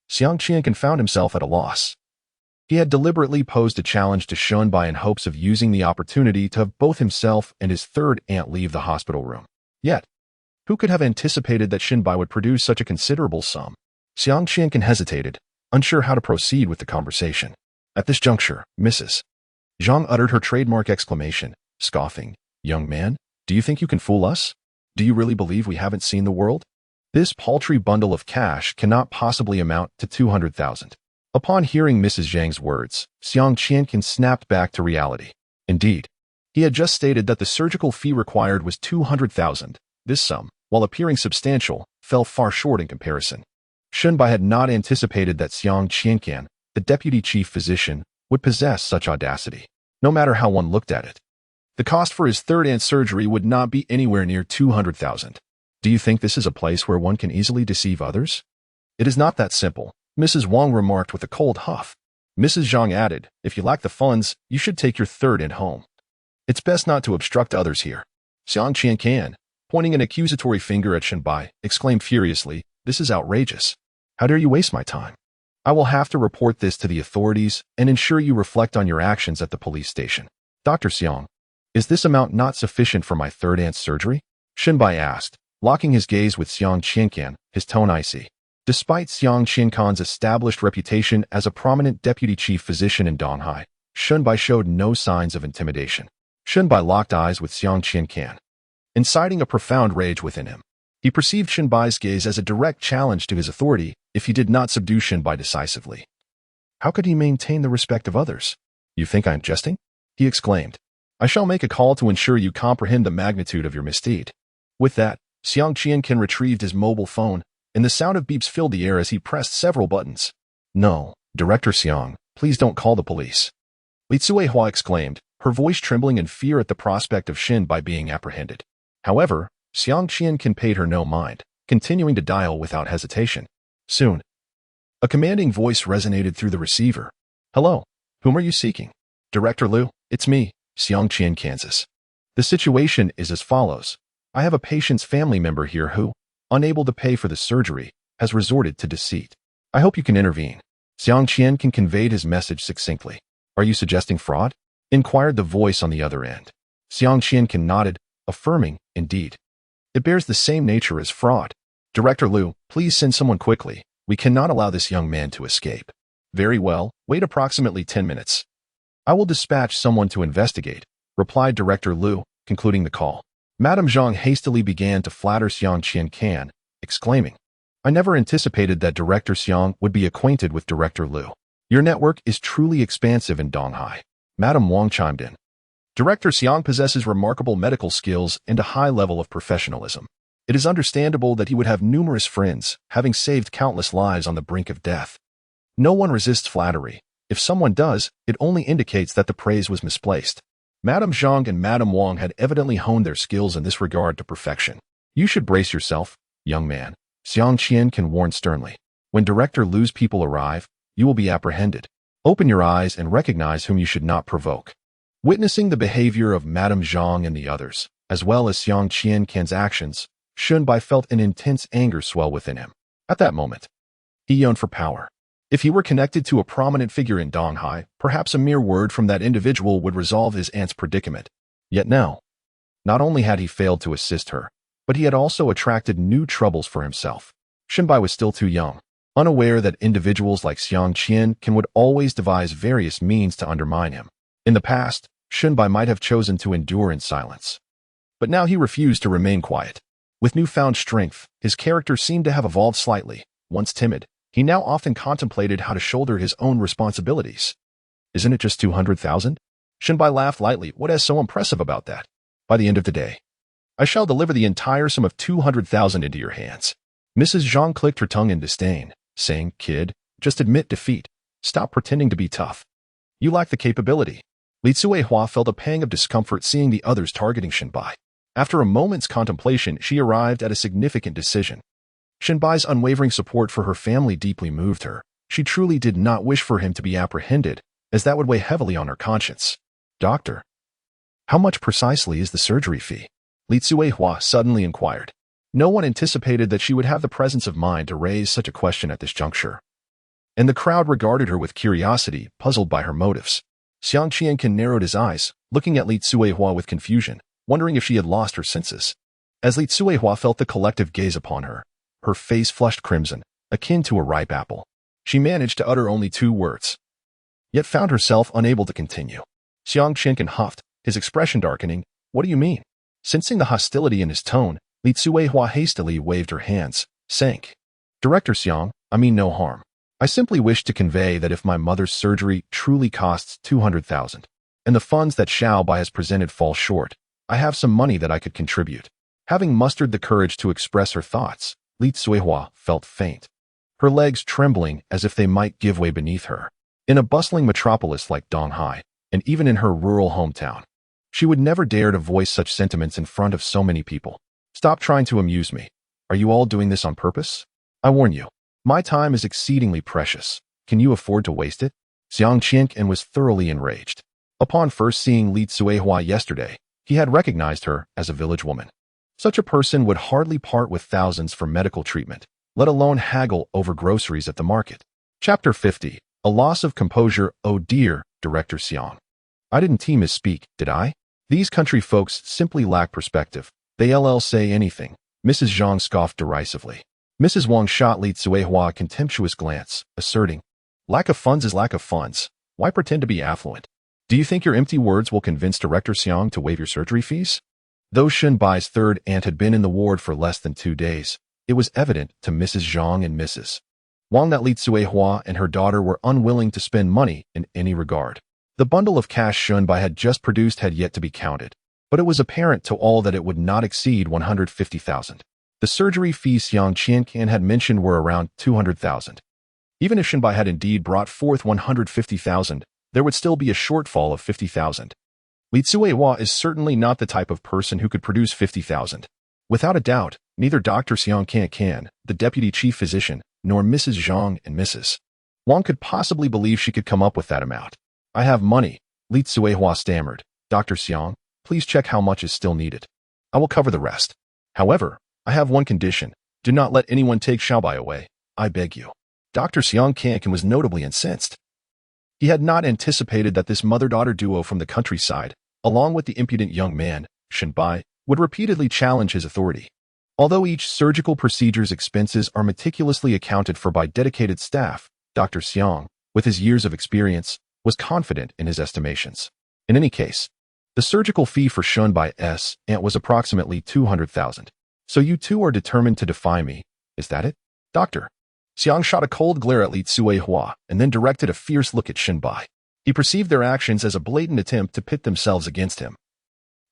Xiang Qianqin found himself at a loss. He had deliberately posed a challenge to Shunbai in hopes of using the opportunity to have both himself and his third aunt leave the hospital room. Yet, who could have anticipated that Shinbai would produce such a considerable sum? Xiang Qianqan hesitated, unsure how to proceed with the conversation. At this juncture, Mrs. Zhang uttered her trademark exclamation, scoffing, "Young man, do you think you can fool us? Do you really believe we haven't seen the world? This paltry bundle of cash cannot possibly amount to 200,000. Upon hearing Mrs. Zhang's words, Xiang Qianqan snapped back to reality. Indeed, he had just stated that the surgical fee required was 200,000. This sum, while appearing substantial, fell far short in comparison. Shunbai had not anticipated that Xiang Qianqan, the deputy chief physician, would possess such audacity, no matter how one looked at it. The cost for his third aunt surgery would not be anywhere near 200,000. Do you think this is a place where one can easily deceive others? It is not that simple, Mrs. Wang remarked with a cold huff. Mrs. Zhang added, if you lack the funds, you should take your third aunt home. It's best not to obstruct others here. Xiang Qianqan, pointing an accusatory finger at Shinbai, exclaimed furiously, this is outrageous. How dare you waste my time? I will have to report this to the authorities and ensure you reflect on your actions at the police station. Dr. Xiang, is this amount not sufficient for my third aunt's surgery? Shinbai asked, locking his gaze with Xiang Qianqan, his tone icy. Despite Xiang Qianqan's established reputation as a prominent deputy chief physician in Donghai, Shinbai showed no signs of intimidation. Shinbai locked eyes with Xiang Qianqan, inciting a profound rage within him. He perceived Shinbai's gaze as a direct challenge to his authority if he did not subdue Shinbai decisively. How could he maintain the respect of others? You think I am jesting? He exclaimed. I shall make a call to ensure you comprehend the magnitude of your misdeed. With that, Xiang Qianqan retrieved his mobile phone, and the sound of beeps filled the air as he pressed several buttons. No, Director Xiang, please don't call the police. Li Tsuehua exclaimed, her voice trembling in fear at the prospect of Shinbai being apprehended. However, Xiang Qianqan paid her no mind, continuing to dial without hesitation. Soon, a commanding voice resonated through the receiver. Hello, whom are you seeking? Director Liu, it's me, Xiang Qianqan. The situation is as follows. I have a patient's family member here who, unable to pay for the surgery, has resorted to deceit. I hope you can intervene. Xiang Qianqan conveyed his message succinctly. Are you suggesting fraud? Inquired the voice on the other end. Xiang Qianqan nodded, affirming, indeed. It bears the same nature as fraud. Director Liu, please send someone quickly. We cannot allow this young man to escape. Very well, wait approximately 10 minutes. I will dispatch someone to investigate, replied Director Liu, concluding the call. Madame Zhang hastily began to flatter Xiang Qianqan, exclaiming, I never anticipated that Director Xiang would be acquainted with Director Liu. Your network is truly expansive in Donghai. Madame Wang chimed in. Director Xiang possesses remarkable medical skills and a high level of professionalism. It is understandable that he would have numerous friends, having saved countless lives on the brink of death. No one resists flattery. If someone does, it only indicates that the praise was misplaced. Madame Zhang and Madame Wang had evidently honed their skills in this regard to perfection. You should brace yourself, young man, Xiang Qianqan warned sternly. When Director Liu's people arrive, you will be apprehended. Open your eyes and recognize whom you should not provoke. Witnessing the behavior of Madame Zhang and the others, as well as Xiang Qianqan's actions, Shunbai felt an intense anger swell within him. At that moment, he yearned for power. If he were connected to a prominent figure in Donghai, perhaps a mere word from that individual would resolve his aunt's predicament. Yet now, not only had he failed to assist her, but he had also attracted new troubles for himself. Shunbai was still too young, unaware that individuals like Xiang Qianqan would always devise various means to undermine him. In the past, Shunbai might have chosen to endure in silence. But now he refused to remain quiet. With newfound strength, his character seemed to have evolved slightly. Once timid, he now often contemplated how to shoulder his own responsibilities. Isn't it just 200,000? Shunbai laughed lightly. What is so impressive about that? By the end of the day, I shall deliver the entire sum of 200,000 into your hands. Mrs. Zhang clicked her tongue in disdain, saying, Kid, just admit defeat. Stop pretending to be tough. You lack the capability. Li Tsuehua felt a pang of discomfort seeing the others targeting Shinbai. After a moment's contemplation, she arrived at a significant decision. Shinbai's unwavering support for her family deeply moved her. She truly did not wish for him to be apprehended, as that would weigh heavily on her conscience. Doctor, how much precisely is the surgery fee? Li Tsuehua suddenly inquired. No one anticipated that she would have the presence of mind to raise such a question at this juncture. and the crowd regarded her with curiosity, puzzled by her motives. Xiang Qiankan narrowed his eyes, looking at Li Tsuehua with confusion, wondering if she had lost her senses. As Li Tsuehua felt the collective gaze upon her, her face flushed crimson, akin to a ripe apple. She managed to utter only 2 words, yet found herself unable to continue. Xiang Qiankan huffed, his expression darkening. What do you mean? Sensing the hostility in his tone, Li Tsuehua hastily waved her hands, saying, Director Xiang, I mean no harm. I simply wish to convey that if my mother's surgery truly costs 200,000, and the funds that Xiaobai has presented fall short, I have some money that I could contribute. Having mustered the courage to express her thoughts, Li Tsuehua felt faint, her legs trembling as if they might give way beneath her. In a bustling metropolis like Donghai, and even in her rural hometown, she would never dare to voice such sentiments in front of so many people. Stop trying to amuse me. Are you all doing this on purpose? I warn you, my time is exceedingly precious. Can you afford to waste it? Xiang Qiankan was thoroughly enraged. Upon first seeing Li Tsuehua yesterday, he had recognized her as a village woman. Such a person would hardly part with thousands for medical treatment, let alone haggle over groceries at the market. Chapter 50. A loss of composure. Oh dear, Director Xiang. I didn't misspeak, did I? These country folks simply lack perspective. They'll say anything. Mrs. Zhang scoffed derisively. Mrs. Wang shot Li Tsuehua a contemptuous glance, asserting, Lack of funds is lack of funds. Why pretend to be affluent? Do you think your empty words will convince Director Xiang to waive your surgery fees? Though Shenbai's third aunt had been in the ward for less than 2 days, it was evident to Mrs. Zhang and Mrs. Wang that Li Tsuehua and her daughter were unwilling to spend money in any regard. The bundle of cash Shenbai had just produced had yet to be counted, but it was apparent to all that it would not exceed 150,000. The surgery fees Xiang Qiankan had mentioned were around 200,000. Even if Shenbai had indeed brought forth 150,000, there would still be a shortfall of 50,000. Li Tsuehua is certainly not the type of person who could produce 50,000. Without a doubt, neither Dr. Xiang Qiankan, the deputy chief physician, nor Mrs. Zhang and Mrs. Wang could possibly believe she could come up with that amount. I have money, Li Tsuehua stammered. Dr. Xiang, please check how much is still needed. I will cover the rest. However, I have one condition. Do not let anyone take Xiaobai away. I beg you. Dr. Xiang Qiankan was notably incensed. He had not anticipated that this mother-daughter duo from the countryside, along with the impudent young man, Shenbai, would repeatedly challenge his authority. Although each surgical procedure's expenses are meticulously accounted for by dedicated staff, Dr. Xiang, with his years of experience, was confident in his estimations. In any case, the surgical fee for Shenbai's aunt was approximately 200,000. So you two are determined to defy me, is that it? Doctor. Xiang shot a cold glare at Li Tsuehua and then directed a fierce look at Shenbai. He perceived their actions as a blatant attempt to pit themselves against him,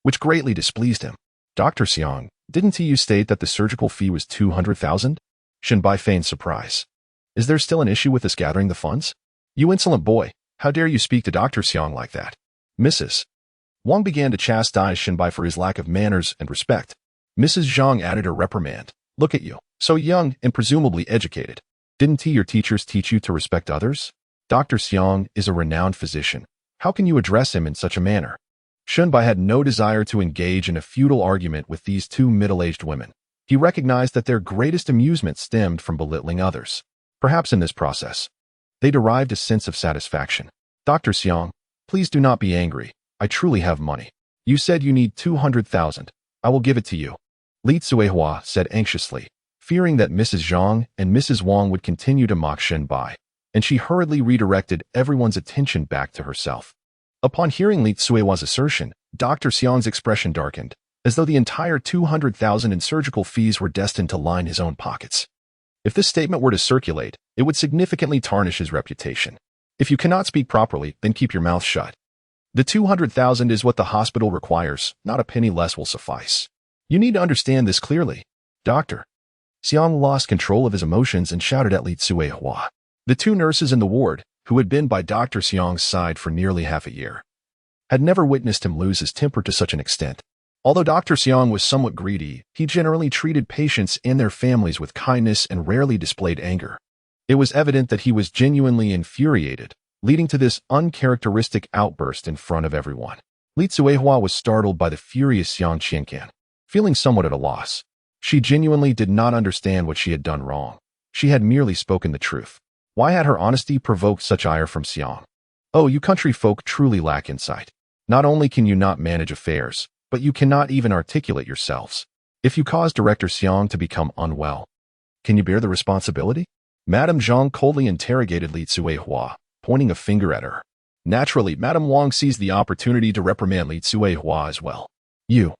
which greatly displeased him. Dr. Xiang, didn't you state that the surgical fee was 200,000? Shenbai feigned surprise. Is there still an issue with us gathering the funds? You insolent boy, how dare you speak to Dr. Xiang like that? Mrs. Wang began to chastise Shenbai for his lack of manners and respect. Mrs. Zhang added a reprimand. Look at you, so young and presumably educated. Didn't your teachers teach you to respect others? Dr. Xiang is a renowned physician. How can you address him in such a manner? Shenbai had no desire to engage in a futile argument with these two middle-aged women. He recognized that their greatest amusement stemmed from belittling others. Perhaps in this process, they derived a sense of satisfaction. Dr. Xiang, please do not be angry. I truly have money. You said you need 200,000. I will give it to you. Li Tsuehua said anxiously, fearing that Mrs. Zhang and Mrs. Wang would continue to mock Shenbai, and she hurriedly redirected everyone's attention back to herself. Upon hearing Li Tsuehua's assertion, Dr. Xiang's expression darkened, as though the entire 200,000 in surgical fees were destined to line his own pockets. If this statement were to circulate, it would significantly tarnish his reputation. If you cannot speak properly, then keep your mouth shut. The 200,000 is what the hospital requires, not a penny less will suffice. You need to understand this clearly. Doctor. Xiang lost control of his emotions and shouted at Li Tsuehua. The two nurses in the ward, who had been by Dr. Xiang's side for nearly half a year, had never witnessed him lose his temper to such an extent. Although Dr. Xiang was somewhat greedy, he generally treated patients and their families with kindness and rarely displayed anger. It was evident that he was genuinely infuriated, leading to this uncharacteristic outburst in front of everyone. Li Tsuehua was startled by the furious Xiang Qiankan. Feeling somewhat at a loss, she genuinely did not understand what she had done wrong. She had merely spoken the truth. Why had her honesty provoked such ire from Xiang? Oh, you country folk truly lack insight. Not only can you not manage affairs, but you cannot even articulate yourselves. If you cause Director Xiang to become unwell, can you bear the responsibility? Madame Zhang coldly interrogated Li Tsuehua, pointing a finger at her. Naturally, Madame Wang seized the opportunity to reprimand Li Tsuehua as well. You,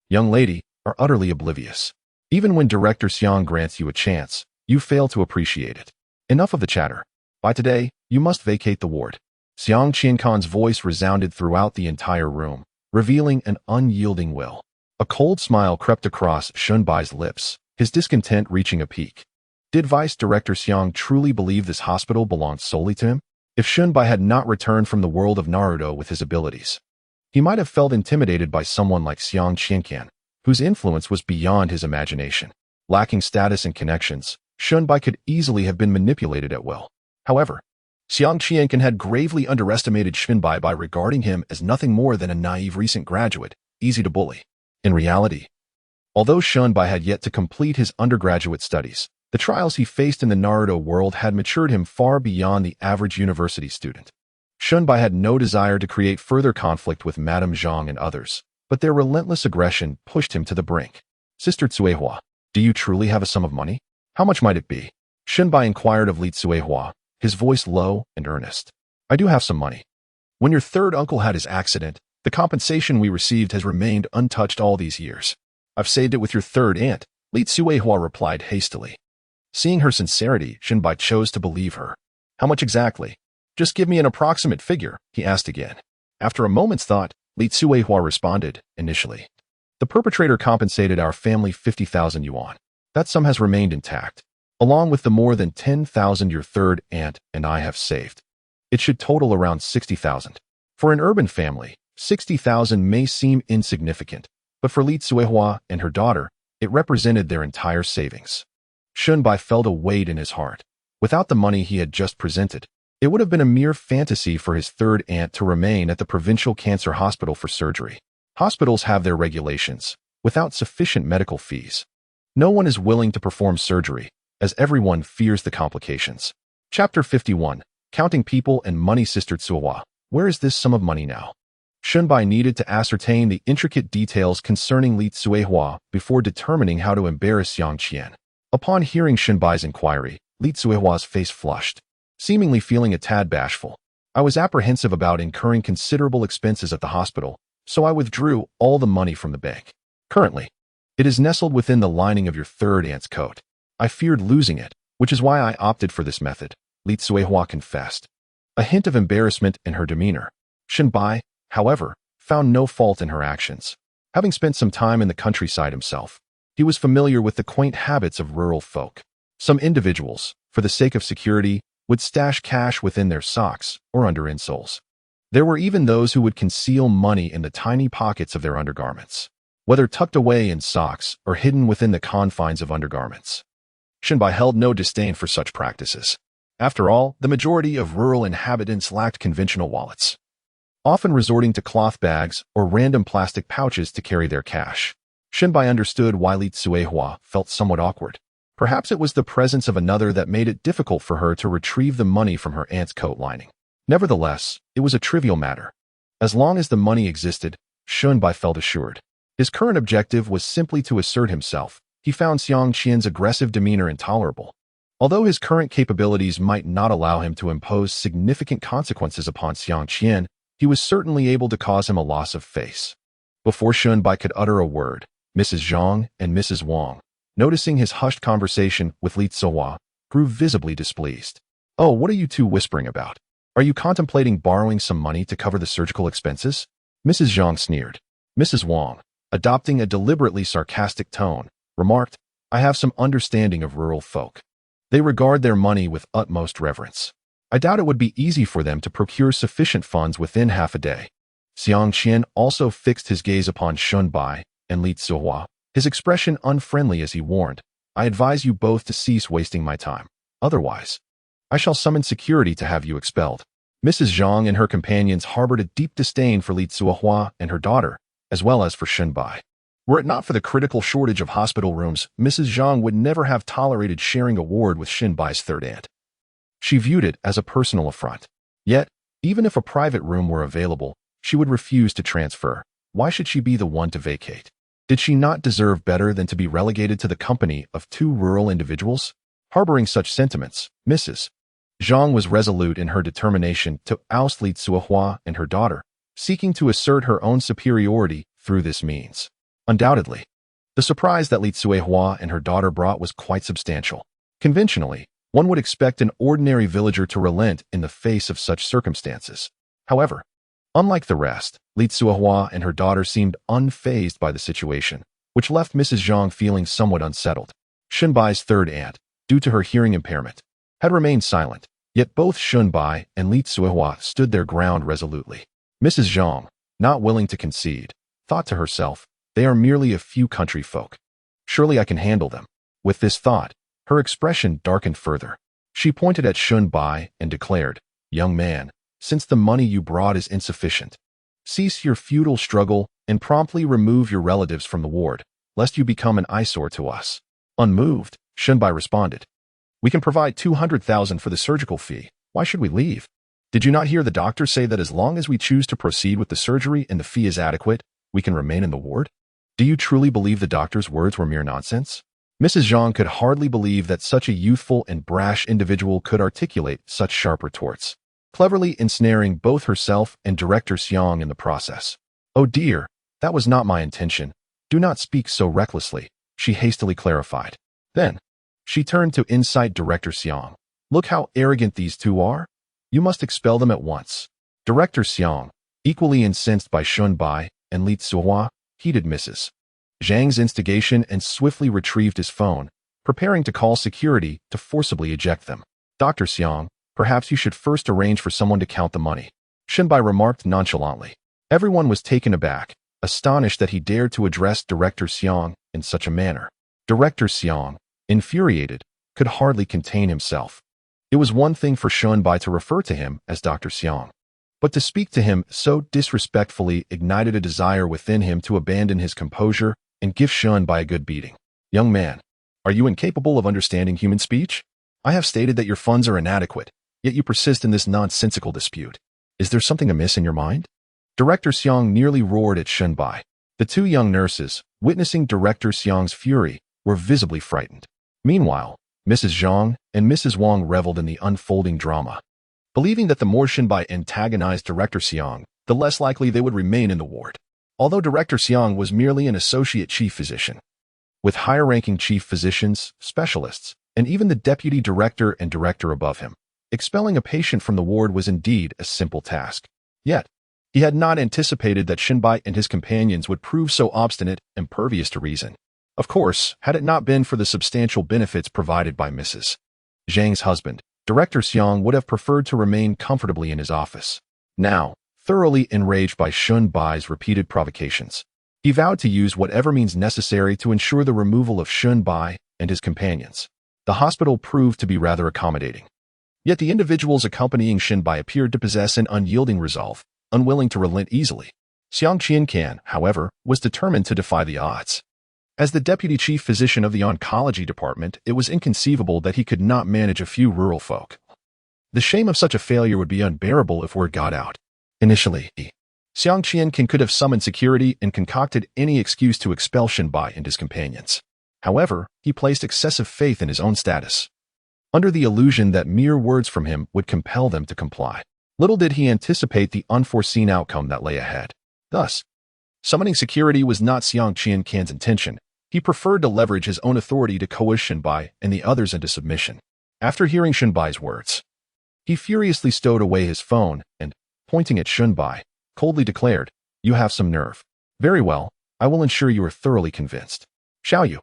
young lady, are utterly oblivious. Even when Director Xiang grants you a chance, you fail to appreciate it. Enough of the chatter. By today, you must vacate the ward. Xiang Qiankan's voice resounded throughout the entire room, revealing an unyielding will. A cold smile crept across Shunbai's lips, his discontent reaching a peak. Did Vice Director Xiang truly believe this hospital belonged solely to him? If Shunbai had not returned from the world of Naruto with his abilities, he might have felt intimidated by someone like Xiang Qiankan, whose influence was beyond his imagination. Lacking status and connections, Shunbai could easily have been manipulated at will. However, Xiang Qiankan had gravely underestimated Shunbai by regarding him as nothing more than a naive recent graduate, easy to bully. In reality, although Shunbai had yet to complete his undergraduate studies, the trials he faced in the Naruto world had matured him far beyond the average university student. Shunbai had no desire to create further conflict with Madame Zhang and others, but their relentless aggression pushed him to the brink. Sister Tsuehua, do you truly have a sum of money? How much might it be? Shunbai inquired of Li Tsuehua, his voice low and earnest. I do have some money. When your third uncle had his accident, the compensation we received has remained untouched all these years. I've saved it with your third aunt, Li Tsuehua replied hastily. Seeing her sincerity, Shunbai chose to believe her. How much exactly? Just give me an approximate figure, he asked again. After a moment's thought, Li Tsuehua responded, initially. The perpetrator compensated our family 50,000 yuan. That sum has remained intact, along with the more than 10,000 your third aunt and I have saved. It should total around 60,000. For an urban family, 60,000 may seem insignificant, but for Li Tsuehua and her daughter, it represented their entire savings. Shunbai felt a weight in his heart. Without the money he had just presented, it would have been a mere fantasy for his third aunt to remain at the provincial cancer hospital for surgery. Hospitals have their regulations. Without sufficient medical fees, no one is willing to perform surgery, as everyone fears the complications. Chapter 51. Counting People and Money. Sister Tsuehua, where is this sum of money now? Shunbai needed to ascertain the intricate details concerning Li Tsuehua before determining how to embarrass Yang Qian. Upon hearing Shunbai's inquiry, Li Tsuehua's face flushed, seemingly feeling a tad bashful. I was apprehensive about incurring considerable expenses at the hospital, so I withdrew all the money from the bank. Currently, it is nestled within the lining of your third aunt's coat. I feared losing it, which is why I opted for this method, Li Tsuehua confessed. A hint of embarrassment in her demeanor. Shunbai, however, found no fault in her actions. Having spent some time in the countryside himself, he was familiar with the quaint habits of rural folk. Some individuals, for the sake of security, would stash cash within their socks or under insoles. There were even those who would conceal money in the tiny pockets of their undergarments, whether tucked away in socks or hidden within the confines of undergarments. Shunbai held no disdain for such practices. After all, the majority of rural inhabitants lacked conventional wallets, often resorting to cloth bags or random plastic pouches to carry their cash. Shunbai understood why Li Tsuehua felt somewhat awkward. Perhaps it was the presence of another that made it difficult for her to retrieve the money from her aunt's coat lining. Nevertheless, it was a trivial matter. As long as the money existed, Shunbai felt assured. His current objective was simply to assert himself. He found Xiang Qian's aggressive demeanor intolerable. Although his current capabilities might not allow him to impose significant consequences upon Xiang Qian, he was certainly able to cause him a loss of face. Before Shunbai could utter a word, Mrs. Zhang and Mrs. Wang, noticing his hushed conversation with Li Tsuehua, grew visibly displeased. Oh, what are you two whispering about? Are you contemplating borrowing some money to cover the surgical expenses? Mrs. Zhang sneered. Mrs. Wang, adopting a deliberately sarcastic tone, remarked, I have some understanding of rural folk. They regard their money with utmost reverence. I doubt it would be easy for them to procure sufficient funds within half a day. Xiang Qian also fixed his gaze upon Shunbai and Li Tsuehua, his expression unfriendly as he warned, I advise you both to cease wasting my time. Otherwise, I shall summon security to have you expelled. Mrs. Zhang and her companions harbored a deep disdain for Li Tsuehua and her daughter, as well as for Shunbai. Were it not for the critical shortage of hospital rooms, Mrs. Zhang would never have tolerated sharing a ward with Shunbai's third aunt. She viewed it as a personal affront. Yet, even if a private room were available, she would refuse to transfer. Why should she be the one to vacate? Did she not deserve better than to be relegated to the company of two rural individuals? Harboring such sentiments, Mrs. Zhang was resolute in her determination to oust Li Tsuehua and her daughter, seeking to assert her own superiority through this means. Undoubtedly, the surprise that Li Tsuehua and her daughter brought was quite substantial. Conventionally, one would expect an ordinary villager to relent in the face of such circumstances. However, unlike the rest, Li Tsuehua and her daughter seemed unfazed by the situation, which left Mrs. Zhang feeling somewhat unsettled. Shunbai's third aunt, due to her hearing impairment, had remained silent, yet both Shunbai and Li Tsuehua stood their ground resolutely. Mrs. Zhang, not willing to concede, thought to herself, they are merely a few country folk. Surely I can handle them. With this thought, her expression darkened further. She pointed at Shunbai and declared, "Young man, since the money you brought is insufficient, cease your futile struggle and promptly remove your relatives from the ward, lest you become an eyesore to us." Unmoved, Shunbai responded, "We can provide 200,000 for the surgical fee. Why should we leave? Did you not hear the doctor say that as long as we choose to proceed with the surgery and the fee is adequate, we can remain in the ward? Do you truly believe the doctor's words were mere nonsense?" Mrs. Zhang could hardly believe that such a youthful and brash individual could articulate such sharp retorts, cleverly ensnaring both herself and Director Xiang in the process. "Oh dear, that was not my intention. Do not speak so recklessly," she hastily clarified. Then, she turned to Insight Director Xiang. "Look how arrogant these two are. You must expel them at once." Director Xiang, equally incensed by Shunbai and Li Tsuehua, heeded Mrs. Zhang's instigation and swiftly retrieved his phone, preparing to call security to forcibly eject them. "Dr. Xiang, perhaps you should first arrange for someone to count the money," Shunbai remarked nonchalantly. Everyone was taken aback, astonished that he dared to address Director Xiang in such a manner. Director Xiang, infuriated, could hardly contain himself. It was one thing for Shunbai to refer to him as Dr. Xiang, but to speak to him so disrespectfully ignited a desire within him to abandon his composure and give Shunbai a good beating. "Young man, are you incapable of understanding human speech? I have stated that your funds are inadequate, yet you persist in this nonsensical dispute. Is there something amiss in your mind?" Director Xiang nearly roared at Shunbai. The two young nurses, witnessing Director Xiang's fury, were visibly frightened. Meanwhile, Mrs. Zhang and Mrs. Wang reveled in the unfolding drama, believing that the more Shunbai antagonized Director Xiang, the less likely they would remain in the ward. Although Director Xiang was merely an associate chief physician, with higher-ranking chief physicians, specialists, and even the deputy director and director above him, expelling a patient from the ward was indeed a simple task. Yet, he had not anticipated that Shunbai and his companions would prove so obstinate and pervious to reason. Of course, had it not been for the substantial benefits provided by Mrs. Zhang's husband, Director Xiang would have preferred to remain comfortably in his office. Now, thoroughly enraged by Shunbai's repeated provocations, he vowed to use whatever means necessary to ensure the removal of Shunbai and his companions. The hospital proved to be rather accommodating. Yet the individuals accompanying Shunbai appeared to possess an unyielding resolve, unwilling to relent easily. Xiang Qiancan, however, was determined to defy the odds. As the deputy chief physician of the oncology department, it was inconceivable that he could not manage a few rural folk. The shame of such a failure would be unbearable if word got out. Initially, Xiang Qiancan could have summoned security and concocted any excuse to expel Shunbai and his companions. However, he placed excessive faith in his own status, under the illusion that mere words from him would compel them to comply. Little did he anticipate the unforeseen outcome that lay ahead. Thus, summoning security was not Xiang Qiancan's intention. He preferred to leverage his own authority to coerce Shunbai and the others into submission. After hearing Shunbai's words, he furiously stowed away his phone and, pointing at Shunbai, coldly declared, "You have some nerve. Very well, I will ensure you are thoroughly convinced. Shall you?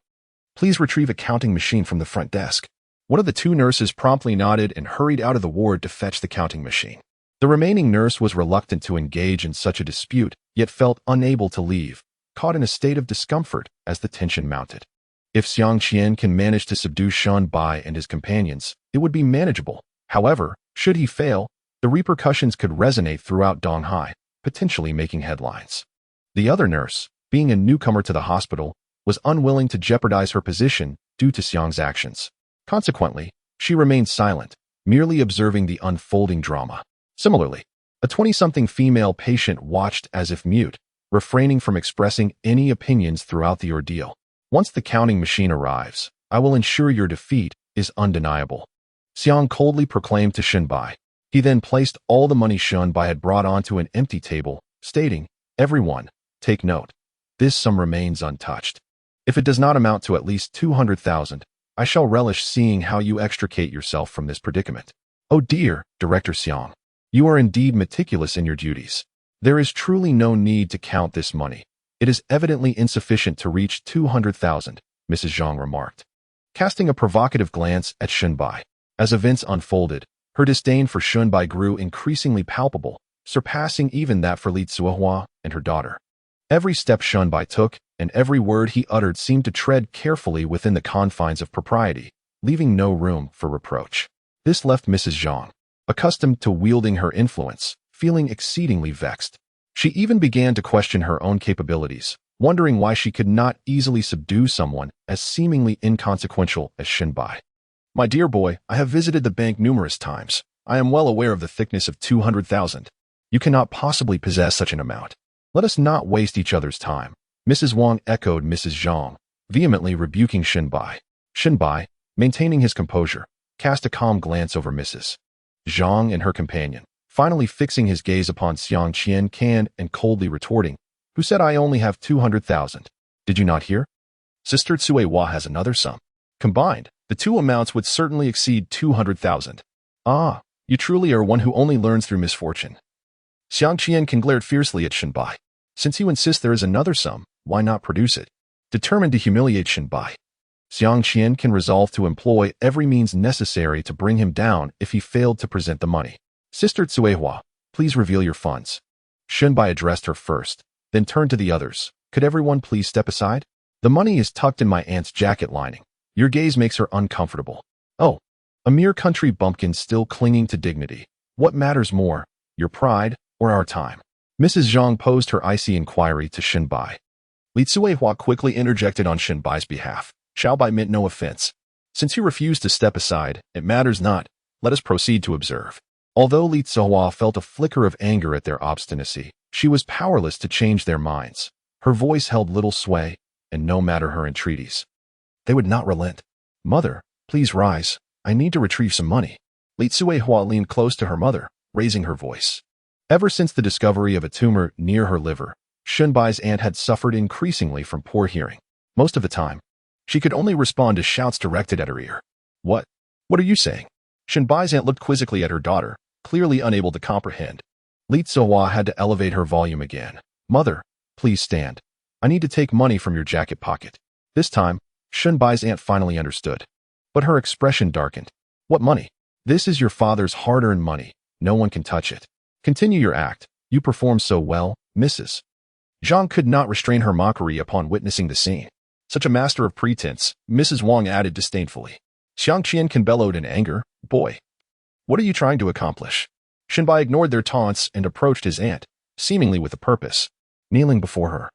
Please retrieve a counting machine from the front desk." One of the two nurses promptly nodded and hurried out of the ward to fetch the counting machine. The remaining nurse was reluctant to engage in such a dispute, yet felt unable to leave, caught in a state of discomfort as the tension mounted. If Xiang Qian managed to subdue Shunbai and his companions, it would be manageable. However, should he fail, the repercussions could resonate throughout Donghai, potentially making headlines. The other nurse, being a newcomer to the hospital, was unwilling to jeopardize her position due to Xiang's actions. Consequently, she remained silent, merely observing the unfolding drama. Similarly, a 20-something female patient watched as if mute, refraining from expressing any opinions throughout the ordeal. Once the counting machine arrives, I will ensure your defeat is undeniable, Xiang coldly proclaimed to Shenbai. He then placed all the money Shenbai had brought onto an empty table, stating, "Everyone, take note. This sum remains untouched. If it does not amount to at least 200,000, I shall relish seeing how you extricate yourself from this predicament." Oh dear, Director Xiang. You are indeed meticulous in your duties. There is truly no need to count this money. It is evidently insufficient to reach 200,000, Mrs. Zhang remarked, casting a provocative glance at Shenbai. As events unfolded, her disdain for Shenbai grew increasingly palpable, surpassing even that for Li Tsuehua and her daughter. Every step Shenbai took and every word he uttered seemed to tread carefully within the confines of propriety, leaving no room for reproach. This left Mrs. Zhang, accustomed to wielding her influence, feeling exceedingly vexed. She even began to question her own capabilities, wondering why she could not easily subdue someone as seemingly inconsequential as Shenbai. "My dear boy, I have visited the bank numerous times. I am well aware of the thickness of 200,000. You cannot possibly possess such an amount. Let us not waste each other's time." Mrs. Wang echoed Mrs. Zhang, vehemently rebuking Shenbai. Shenbai, maintaining his composure, cast a calm glance over Mrs. Zhang and her companion, finally fixing his gaze upon Xiang Qian and coldly retorting, "Who said I only have 200,000? Did you not hear? Sister Tsuehua has another sum. Combined, the two amounts would certainly exceed 200,000. Ah, you truly are one who only learns through misfortune." Xiang Qian glared fiercely at Shenbai. "Since you insist there is another sum, why not produce it?" Determined to humiliate Shenbai, Xiang Qian resolved to employ every means necessary to bring him down if he failed to present the money. "Sister Tsuehua, please reveal your funds." Shenbai addressed her first, then turned to the others. "Could everyone please step aside? The money is tucked in my aunt's jacket lining. Your gaze makes her uncomfortable." "Oh, a mere country bumpkin still clinging to dignity. What matters more, your pride or our time?" Mrs. Zhang posed her icy inquiry to Shenbai. Li Tsuehua quickly interjected on Shenbai's behalf. Xiaobai meant no offense. Since you refuse to step aside, it matters not. Let us proceed to observe. Although Li Tsuehua felt a flicker of anger at their obstinacy, she was powerless to change their minds. Her voice held little sway, and no matter her entreaties, they would not relent. "Mother, please rise. I need to retrieve some money." Li Tsuehua leaned close to her mother, raising her voice. Ever since the discovery of a tumor near her liver, Shenbai's aunt had suffered increasingly from poor hearing. Most of the time, she could only respond to shouts directed at her ear. What are you saying?" Shenbai's aunt looked quizzically at her daughter, clearly unable to comprehend. Li Tsuehua had to elevate her volume again. "Mother, please stand. I need to take money from your jacket pocket." This time, Shenbai's aunt finally understood. But her expression darkened. "What money? This is your father's hard-earned money. No one can touch it. Continue your act. You perform so well, Mrs. Zhang could not restrain her mockery upon witnessing the scene. "Such a master of pretense," Mrs. Wang added disdainfully. Xiang Qian bellowed in anger. "Boy, what are you trying to accomplish?" Shenbai ignored their taunts and approached his aunt, seemingly with a purpose. Kneeling before her,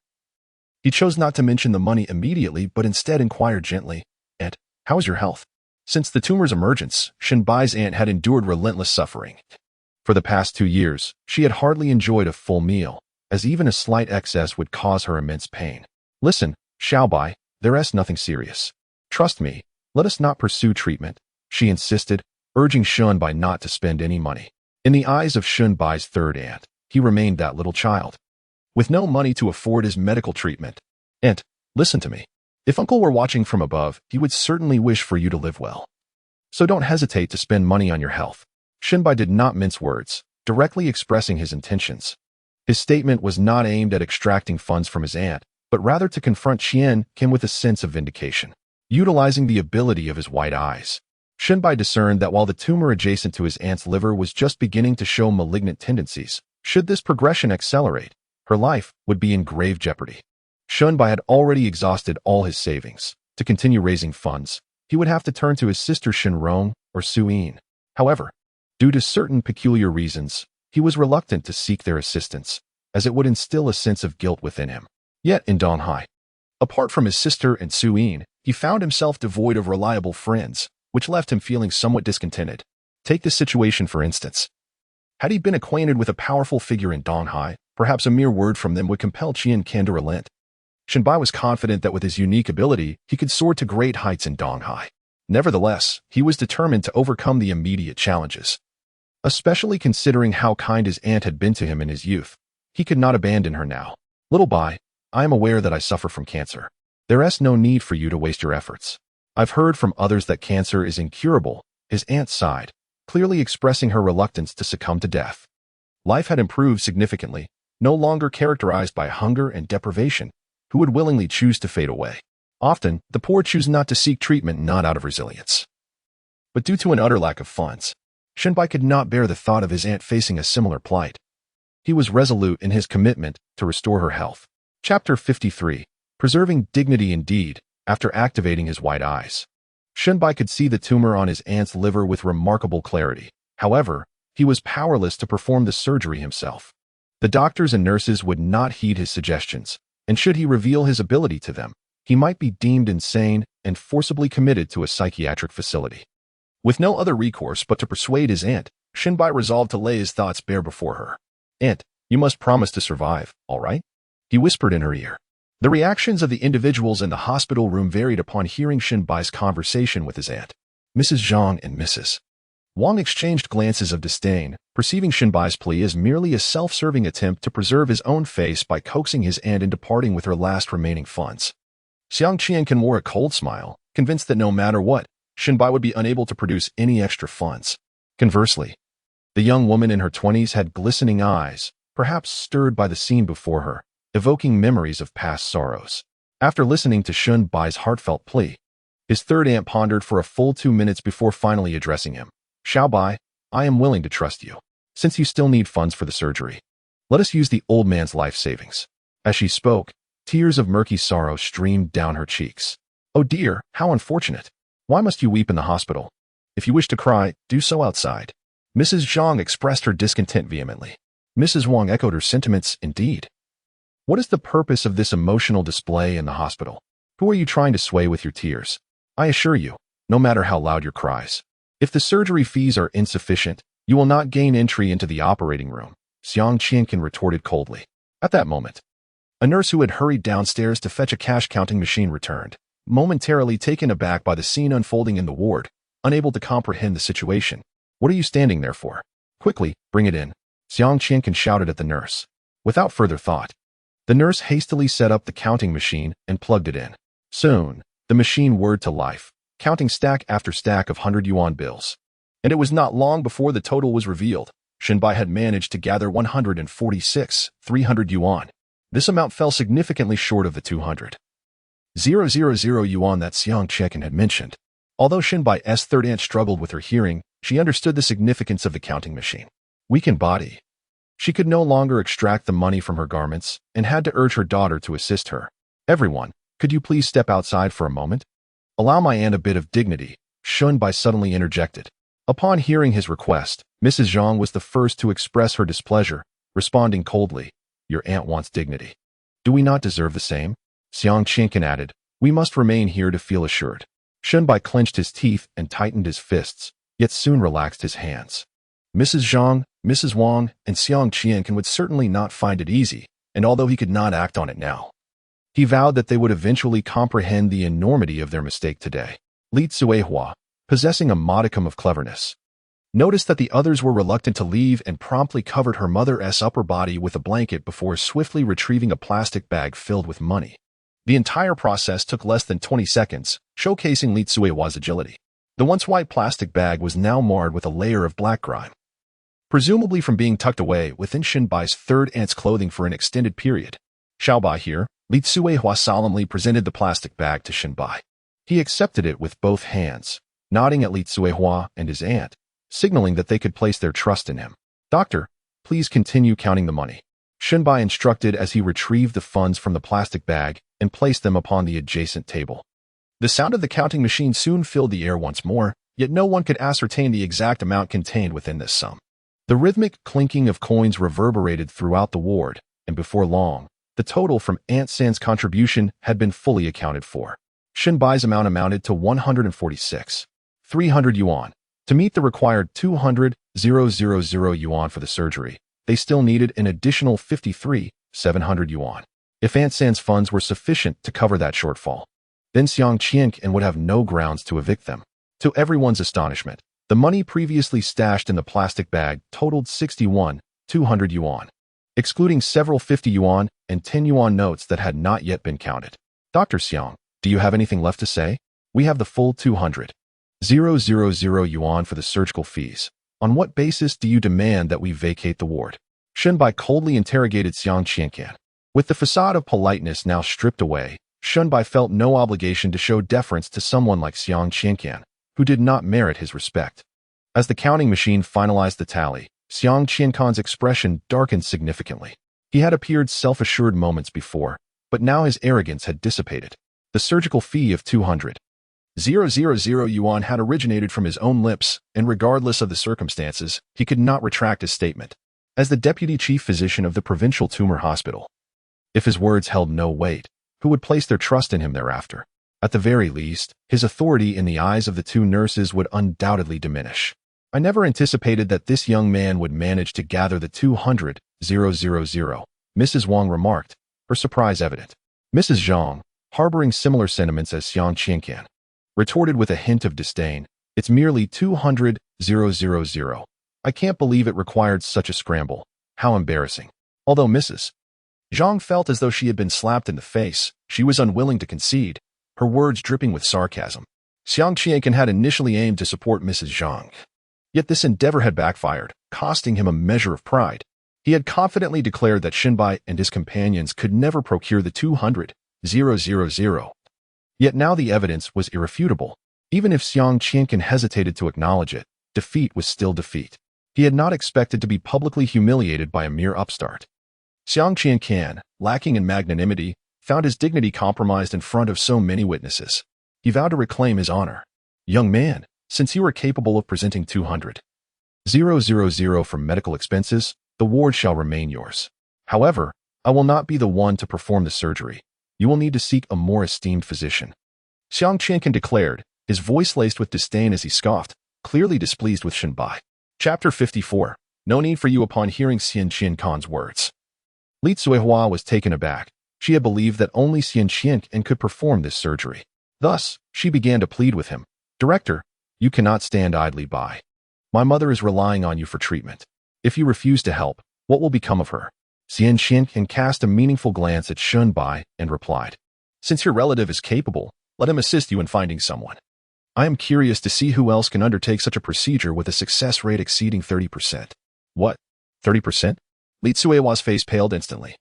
he chose not to mention the money immediately, but instead inquired gently, "Aunt, how is your health?" Since the tumor's emergence, Shenbai's aunt had endured relentless suffering. For the past 2 years, she had hardly enjoyed a full meal, as even a slight excess would cause her immense pain. "Listen, Xiaobai, there's nothing serious. Trust me, let us not pursue treatment," she insisted, urging Shenbai not to spend any money. In the eyes of Shenbai's third aunt, he remained that little child, with no money to afford his medical treatment. "Aunt, listen to me. If Uncle were watching from above, he would certainly wish for you to live well. So don't hesitate to spend money on your health." Shenbai did not mince words, directly expressing his intentions. His statement was not aimed at extracting funds from his aunt, but rather to confront Qian with a sense of vindication. Utilizing the ability of his white eyes, Shenbai discerned that while the tumor adjacent to his aunt's liver was just beginning to show malignant tendencies, should this progression accelerate, her life would be in grave jeopardy. Shenbai had already exhausted all his savings. To continue raising funds, he would have to turn to his sister Shenrong or Suyin. However, due to certain peculiar reasons, he was reluctant to seek their assistance, as it would instill a sense of guilt within him. Yet in Donghai, apart from his sister and Suyin, he found himself devoid of reliable friends, which left him feeling somewhat discontented. Take this situation for instance. Had he been acquainted with a powerful figure in Donghai, perhaps a mere word from them would compel Qian Kan to relent. Shenbai was confident that with his unique ability, he could soar to great heights in Donghai. Nevertheless, he was determined to overcome the immediate challenges. Especially considering how kind his aunt had been to him in his youth. He could not abandon her now. Little Bai, I am aware that I suffer from cancer. There is no need for you to waste your efforts. I've heard from others that cancer is incurable. His aunt sighed, clearly expressing her reluctance to succumb to death. Life had improved significantly, no longer characterized by hunger and deprivation. Who would willingly choose to fade away? Often, the poor choose not to seek treatment not out of resilience, but due to an utter lack of funds. Shenbai could not bear the thought of his aunt facing a similar plight. He was resolute in his commitment to restore her health. Chapter 53. Preserving dignity indeed, after activating his white eyes. Shenbai could see the tumor on his aunt's liver with remarkable clarity. However, he was powerless to perform the surgery himself. The doctors and nurses would not heed his suggestions, and should he reveal his ability to them, he might be deemed insane and forcibly committed to a psychiatric facility. With no other recourse but to persuade his aunt, Shenbai resolved to lay his thoughts bare before her. "Aunt, you must promise to survive, all right?" He whispered in her ear. The reactions of the individuals in the hospital room varied upon hearing Shenbai's conversation with his aunt. Mrs. Zhang and Mrs. Wang exchanged glances of disdain, perceiving Shenbai's plea as merely a self-serving attempt to preserve his own face by coaxing his aunt into parting with her last remaining funds. Xiang Qiankan wore a cold smile, convinced that no matter what, Shenbai would be unable to produce any extra funds. Conversely, the young woman in her 20s had glistening eyes, perhaps stirred by the scene before her, evoking memories of past sorrows. After listening to Shenbai's heartfelt plea, his third aunt pondered for a full 2 minutes before finally addressing him. "Xiaobai, I am willing to trust you. Since you still need funds for the surgery, let us use the old man's life savings." As she spoke, tears of murky sorrow streamed down her cheeks. "Oh dear, how unfortunate. Why must you weep in the hospital? If you wish to cry, do so outside." Mrs. Zhang expressed her discontent vehemently. Mrs. Wang echoed her sentiments, "Indeed. What is the purpose of this emotional display in the hospital? Who are you trying to sway with your tears? I assure you, no matter how loud your cries, if the surgery fees are insufficient, you will not gain entry into the operating room," Xiang Qiankan retorted coldly. At that moment, a nurse who had hurried downstairs to fetch a cash-counting machine returned, momentarily taken aback by the scene unfolding in the ward, unable to comprehend the situation. "What are you standing there for? Quickly, bring it in," Xiang Qiankan shouted at the nurse. Without further thought, the nurse hastily set up the counting machine and plugged it in. Soon, the machine whirred to life, counting stack after stack of 100 yuan bills. And it was not long before the total was revealed. Shenbai had managed to gather 146,300 yuan. This amount fell significantly short of the 200,000 yuan that Xiang Qiankan had mentioned. Although Shenbai's third aunt struggled with her hearing, she understood the significance of the counting machine. Weak in body, she could no longer extract the money from her garments and had to urge her daughter to assist her. "Everyone, could you please step outside for a moment? Allow my aunt a bit of dignity," Shenbai suddenly interjected. Upon hearing his request, Mrs. Zhang was the first to express her displeasure, responding coldly, "Your aunt wants dignity. Do we not deserve the same?" Xiang Qiankan added, "We must remain here to feel assured." Shenbai clenched his teeth and tightened his fists, yet soon relaxed his hands. Mrs. Zhang, Mrs. Wang, and Xiang Qiankan would certainly not find it easy, and although he could not act on it now, he vowed that they would eventually comprehend the enormity of their mistake today. Li Tsuehua, possessing a modicum of cleverness, noticed that the others were reluctant to leave and promptly covered her mother's upper body with a blanket before swiftly retrieving a plastic bag filled with money. The entire process took less than 20 seconds, showcasing Li Tsuehua's agility. The once white plastic bag was now marred with a layer of black grime, presumably from being tucked away within Shenbai's third aunt's clothing for an extended period. "Xiaobai here," Li Tsuehua solemnly presented the plastic bag to Shenbai. He accepted it with both hands, nodding at Li Tsuehua and his aunt, signaling that they could place their trust in him. "Doctor, please continue counting the money," Shenbai instructed as he retrieved the funds from the plastic bag and placed them upon the adjacent table. The sound of the counting machine soon filled the air once more, yet no one could ascertain the exact amount contained within this sum. The rhythmic clinking of coins reverberated throughout the ward, and before long, the total from Aunt San's contribution had been fully accounted for. Shenbai's amount amounted to 146,300 yuan. To meet the required 200,000 yuan for the surgery, they still needed an additional 53,700 yuan. If Aunt San's funds were sufficient to cover that shortfall, then Xiang Qiankan would have no grounds to evict them. To everyone's astonishment, the money previously stashed in the plastic bag totaled 61,200 yuan, excluding several 50 yuan and 10 yuan notes that had not yet been counted. Dr. Xiang, do you have anything left to say? We have the full 200,000 yuan for the surgical fees. On what basis do you demand that we vacate the ward? Shunbai coldly interrogated Xiang Qiankan. With the facade of politeness now stripped away, Shunbai felt no obligation to show deference to someone like Xiang Qiankan, who did not merit his respect. As the counting machine finalized the tally, Xiang Qiankan's expression darkened significantly. He had appeared self-assured moments before, but now his arrogance had dissipated. The surgical fee of 200,000 yuan had originated from his own lips, and regardless of the circumstances, he could not retract his statement. As the deputy chief physician of the provincial tumor hospital, if his words held no weight, who would place their trust in him thereafter? At the very least, his authority in the eyes of the two nurses would undoubtedly diminish. I never anticipated that this young man would manage to gather the 200,000, Mrs. Wang remarked, her surprise evident. Mrs. Zhang, harboring similar sentiments as Xiang Qiankan, retorted with a hint of disdain, it's merely 200,000. I can't believe it required such a scramble. How embarrassing. Although Mrs. Zhang felt as though she had been slapped in the face, she was unwilling to concede, her words dripping with sarcasm. Xiang Qiankan had initially aimed to support Mrs. Zhang. Yet this endeavor had backfired, costing him a measure of pride. He had confidently declared that Shinbai and his companions could never procure the 200,000. Yet now the evidence was irrefutable. Even if Xiang Qiankan hesitated to acknowledge it, defeat was still defeat. He had not expected to be publicly humiliated by a mere upstart. Xiang Qiankan, lacking in magnanimity, found his dignity compromised in front of so many witnesses. He vowed to reclaim his honor. Young man, since you are capable of presenting 200,000 from medical expenses, the ward shall remain yours. However, I will not be the one to perform the surgery. You will need to seek a more esteemed physician. Xiang Qiankan declared, his voice laced with disdain as he scoffed, clearly displeased with Shinbai. Chapter 54. No need for you upon hearing Xian Qiankan's words. Li Cuihua was taken aback. She had believed that only Xian Qiankan could perform this surgery. Thus, she began to plead with him. Director, you cannot stand idly by. My mother is relying on you for treatment. If you refuse to help, what will become of her? Xian Qiankan cast a meaningful glance at Shunbai and replied, since your relative is capable, let him assist you in finding someone. I am curious to see who else can undertake such a procedure with a success rate exceeding 30%. What? 30%? Li Cuihua's face paled instantly.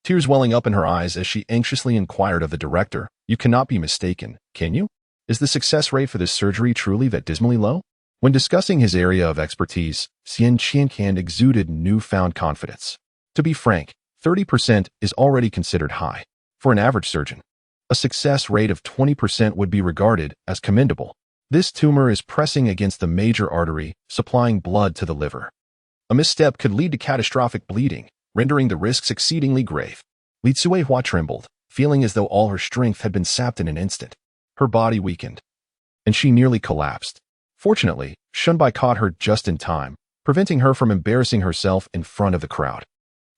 Tears welling up in her eyes as she anxiously inquired of the director, you cannot be mistaken, can you? Is the success rate for this surgery truly that dismally low? When discussing his area of expertise, Xian Qiankan exuded newfound confidence. To be frank, 30% is already considered high. For an average surgeon, a success rate of 20% would be regarded as commendable. This tumor is pressing against the major artery, supplying blood to the liver. A misstep could lead to catastrophic bleeding, rendering the risks exceedingly grave. Li Cuihua trembled, feeling as though all her strength had been sapped in an instant. Her body weakened, and she nearly collapsed. Fortunately, Shunbai caught her just in time, preventing her from embarrassing herself in front of the crowd.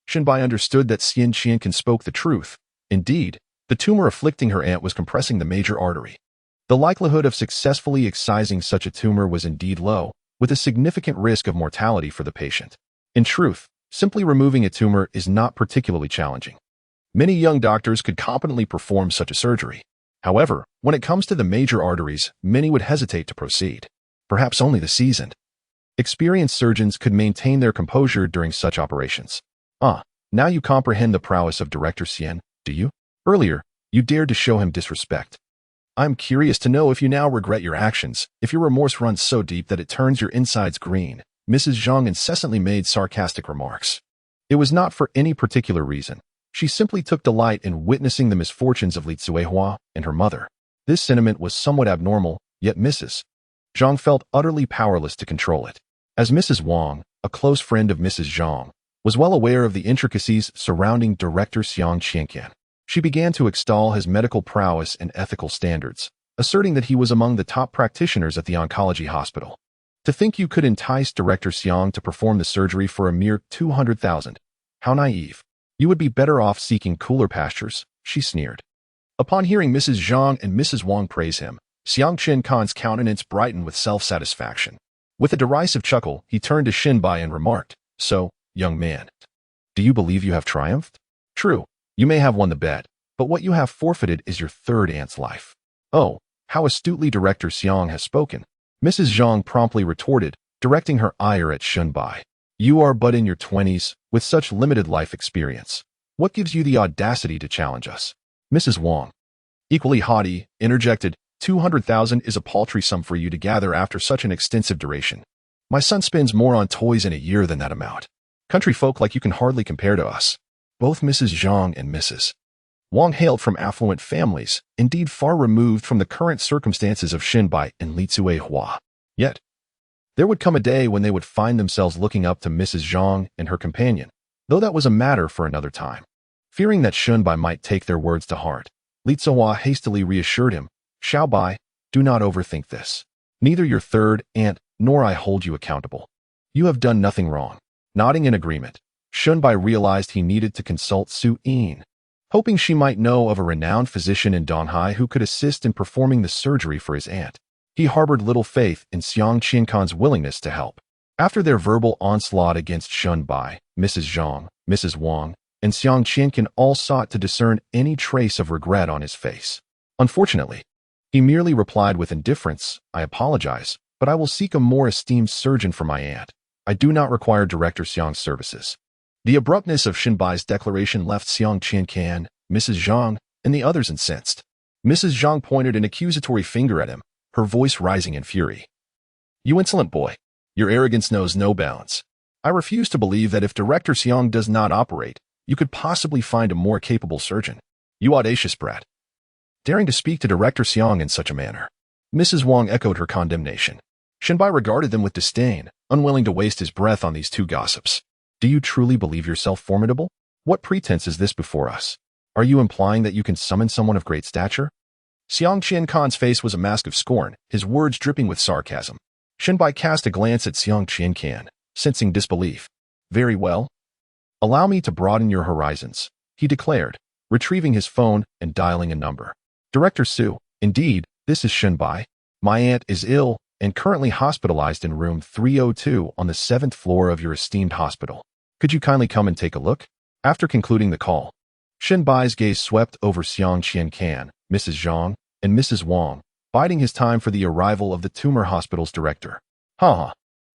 Shunbai understood that Xian Qiankan spoke the truth. Indeed, the tumor afflicting her aunt was compressing the major artery. The likelihood of successfully excising such a tumor was indeed low, with a significant risk of mortality for the patient. In truth, simply removing a tumor is not particularly challenging. Many young doctors could competently perform such a surgery. However, when it comes to the major arteries, many would hesitate to proceed. Perhaps only the seasoned, experienced surgeons could maintain their composure during such operations. Now you comprehend the prowess of Director Xian, do you? Earlier, you dared to show him disrespect. I'm curious to know if you now regret your actions, if your remorse runs so deep that it turns your insides green. Mrs. Zhang incessantly made sarcastic remarks. It was not for any particular reason. She simply took delight in witnessing the misfortunes of Li Cuihua and her mother. This sentiment was somewhat abnormal, yet Mrs. Zhang felt utterly powerless to control it. As Mrs. Wang, a close friend of Mrs. Zhang, was well aware of the intricacies surrounding Director Xiang Qiankan, she began to extol his medical prowess and ethical standards, asserting that he was among the top practitioners at the oncology hospital. To think you could entice Director Xiang to perform the surgery for a mere 200,000. How naive. You would be better off seeking cooler pastures, she sneered. Upon hearing Mrs. Zhang and Mrs. Wang praise him, Xiang Qiancan's countenance brightened with self-satisfaction. With a derisive chuckle, he turned to Xinbai and remarked, "So, young man, do you believe you have triumphed? True, you may have won the bet, but what you have forfeited is your third aunt's life." "Oh, how astutely Director Xiang has spoken," Mrs. Zhang promptly retorted, directing her ire at Xinbai. "You are but in your 20s, with such limited life experience. What gives you the audacity to challenge us?" Mrs. Wang, equally haughty, interjected, 200,000 is a paltry sum for you to gather after such an extensive duration. My son spends more on toys in a year than that amount. Country folk like you can hardly compare to us." Both Mrs. Zhang and Mrs. Wang hailed from affluent families, indeed far removed from the current circumstances of Xinbai and Li Hua. Yet, there would come a day when they would find themselves looking up to Mrs. Zhang and her companion, though that was a matter for another time. Fearing that Xinbai might take their words to heart, Li Hua hastily reassured him, "Xiaobai, do not overthink this. Neither your third aunt nor I hold you accountable. You have done nothing wrong." Nodding in agreement, Xinbai realized he needed to consult Su Yin, hoping she might know of a renowned physician in Donghai who could assist in performing the surgery for his aunt. He harbored little faith in Xiang Qiancan's willingness to help. After their verbal onslaught against Xinbai, Mrs. Zhang, Mrs. Wang, and Xiang Qiancan all sought to discern any trace of regret on his face. Unfortunately, he merely replied with indifference, "I apologize, but I will seek a more esteemed surgeon for my aunt. I do not require Director Xiang's services." The abruptness of Xinbai's declaration left Xiang Qiancan, Mrs. Zhang, and the others incensed. Mrs. Zhang pointed an accusatory finger at him, her voice rising in fury. "You insolent boy, your arrogance knows no bounds. I refuse to believe that if Director Xiang does not operate, you could possibly find a more capable surgeon. You audacious brat. Daring to speak to Director Xiang in such a manner." Mrs. Wang echoed her condemnation. Xinbai regarded them with disdain, unwilling to waste his breath on these two gossips. "Do you truly believe yourself formidable? What pretense is this before us? Are you implying that you can summon someone of great stature?" Xiang Qiancan's face was a mask of scorn, his words dripping with sarcasm. Xinbai cast a glance at Xiang Qiancan, sensing disbelief. "Very well. Allow me to broaden your horizons," he declared, retrieving his phone and dialing a number. "Director Su, indeed, this is Xinbai. My aunt is ill and currently hospitalized in room 302 on the 7th floor of your esteemed hospital. Could you kindly come and take a look?" After concluding the call, Xinbai's gaze swept over Xiang Qiancan, Mrs. Zhang, and Mrs. Wang, biding his time for the arrival of the tumor hospital's director. "Ha ha."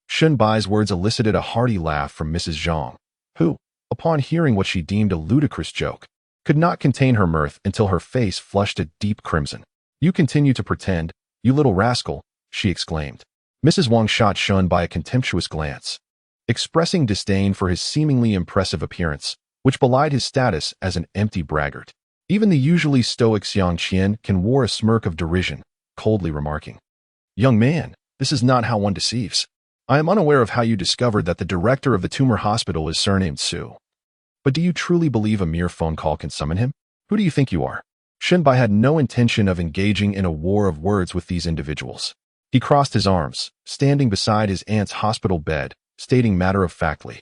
Xinbai's words elicited a hearty laugh from Mrs. Zhang, who, upon hearing what she deemed a ludicrous joke, could not contain her mirth until her face flushed a deep crimson. "You continue to pretend, you little rascal," she exclaimed. Mrs. Wang shot Xinbai a contemptuous glance, expressing disdain for his seemingly impressive appearance, which belied his status as an empty braggart. Even the usually stoic Xiang Qian wore a smirk of derision, coldly remarking, "Young man, this is not how one deceives. I am unaware of how you discovered that the director of the tumor hospital is surnamed Su. But do you truly believe a mere phone call can summon him? Who do you think you are?" Xinbai had no intention of engaging in a war of words with these individuals. He crossed his arms, standing beside his aunt's hospital bed, stating matter-of-factly,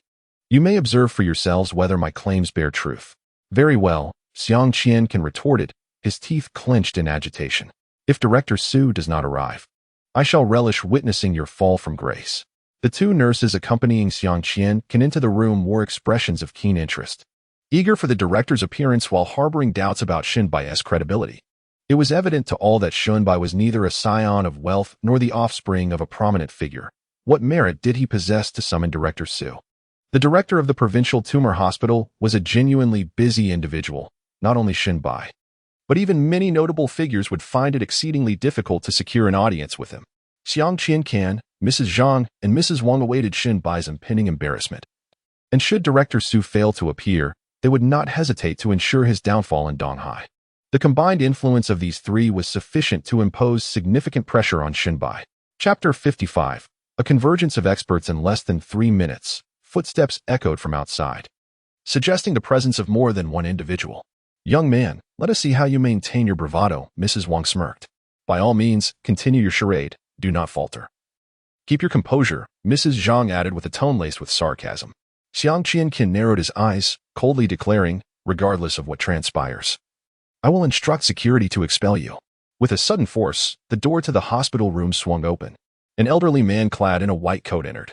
"You may observe for yourselves whether my claims bear truth." "Very well," Xiang Qian retorted, his teeth clenched in agitation. "If Director Su does not arrive, I shall relish witnessing your fall from grace." The two nurses accompanying Xiang Qian into the room wore expressions of keen interest, eager for the director's appearance while harboring doubts about Xinbai's credibility. It was evident to all that Xinbai was neither a scion of wealth nor the offspring of a prominent figure. What merit did he possess to summon Director Su? The director of the provincial tumor hospital was a genuinely busy individual. Not only Xinbai, but even many notable figures would find it exceedingly difficult to secure an audience with him. Xiang Qiancan, Mrs. Zhang, and Mrs. Wang awaited Xinbai's impending embarrassment. And should Director Su fail to appear, they would not hesitate to ensure his downfall in Donghai. The combined influence of these three was sufficient to impose significant pressure on Xinbai. Chapter 55. A convergence of experts in less than 3 minutes. Footsteps echoed from outside, suggesting the presence of more than one individual. "Young man, let us see how you maintain your bravado," Mrs. Wang smirked. "By all means, continue your charade. Do not falter." Keep your composure, Mrs. Zhang added with a tone laced with sarcasm. Xiang Qianqian narrowed his eyes, coldly declaring, regardless of what transpires, I will instruct security to expel you. With a sudden force, the door to the hospital room swung open. An elderly man clad in a white coat entered,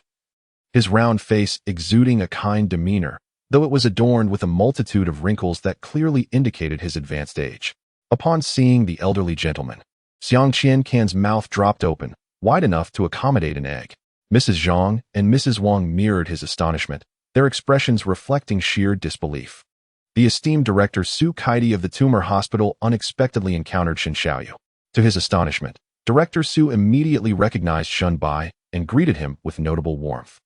his round face exuding a kind demeanor, though it was adorned with a multitude of wrinkles that clearly indicated his advanced age. Upon seeing the elderly gentleman, Xiang Qianqian's mouth dropped open, wide enough to accommodate an egg. Mrs. Zhang and Mrs. Wang mirrored his astonishment, their expressions reflecting sheer disbelief. The esteemed director Su Kaidi of the tumor hospital unexpectedly encountered Shen Xiaoyu. To his astonishment, Director Su immediately recognized Shun Bai and greeted him with notable warmth.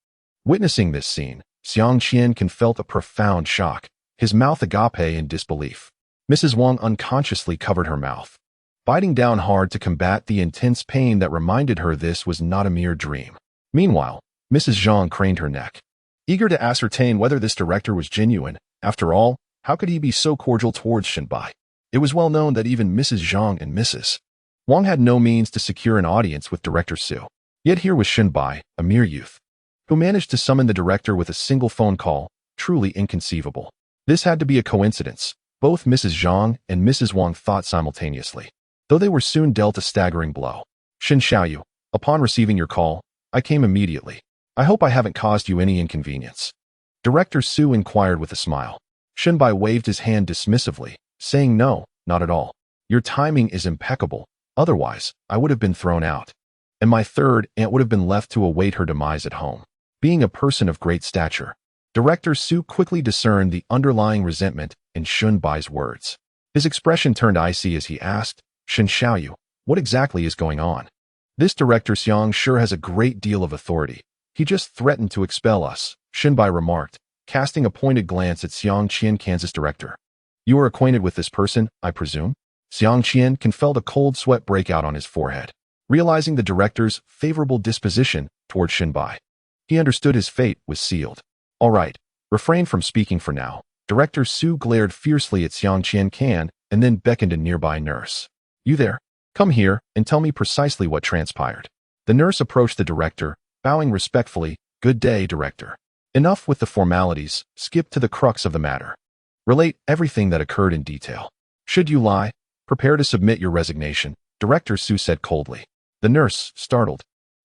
Witnessing this scene, Xiang Qianqian felt a profound shock, his mouth agape in disbelief. Mrs. Wang unconsciously covered her mouth, biting down hard to combat the intense pain that reminded her this was not a mere dream. Meanwhile, Mrs. Zhang craned her neck, eager to ascertain whether this director was genuine. After all, how could he be so cordial towards Shenbai? It was well known that even Mrs. Zhang and Mrs. Wang had no means to secure an audience with Director Su. Yet here was Shenbai, a mere youth, who managed to summon the director with a single phone call, truly inconceivable. This had to be a coincidence, both Mrs. Zhang and Mrs. Wang thought simultaneously, though they were soon dealt a staggering blow. Shen Xiaoyu, upon receiving your call, I came immediately. I hope I haven't caused you any inconvenience. Director Su inquired with a smile. Shenbai waved his hand dismissively, saying no, not at all. Your timing is impeccable, otherwise, I would have been thrown out. And my third aunt would have been left to await her demise at home. Being a person of great stature, Director Su quickly discerned the underlying resentment in Shenbai's words. His expression turned icy as he asked, Shen Xiaoyu, what exactly is going on? This Director Xiang sure has a great deal of authority. He just threatened to expel us, Shenbai remarked, casting a pointed glance at Xiang Qianqian's director. You are acquainted with this person, I presume? Xiang Qianqian felt a cold sweat break out on his forehead, realizing the director's favorable disposition toward Shenbai. He understood his fate was sealed. All right, refrain from speaking for now. Director Su glared fiercely at Xiang Qianqian and then beckoned a nearby nurse. You there? Come here and tell me precisely what transpired. The nurse approached the director, bowing respectfully. Good day, director. Enough with the formalities, skip to the crux of the matter. Relate everything that occurred in detail. Should you lie, prepare to submit your resignation, Director Su said coldly. The nurse, startled,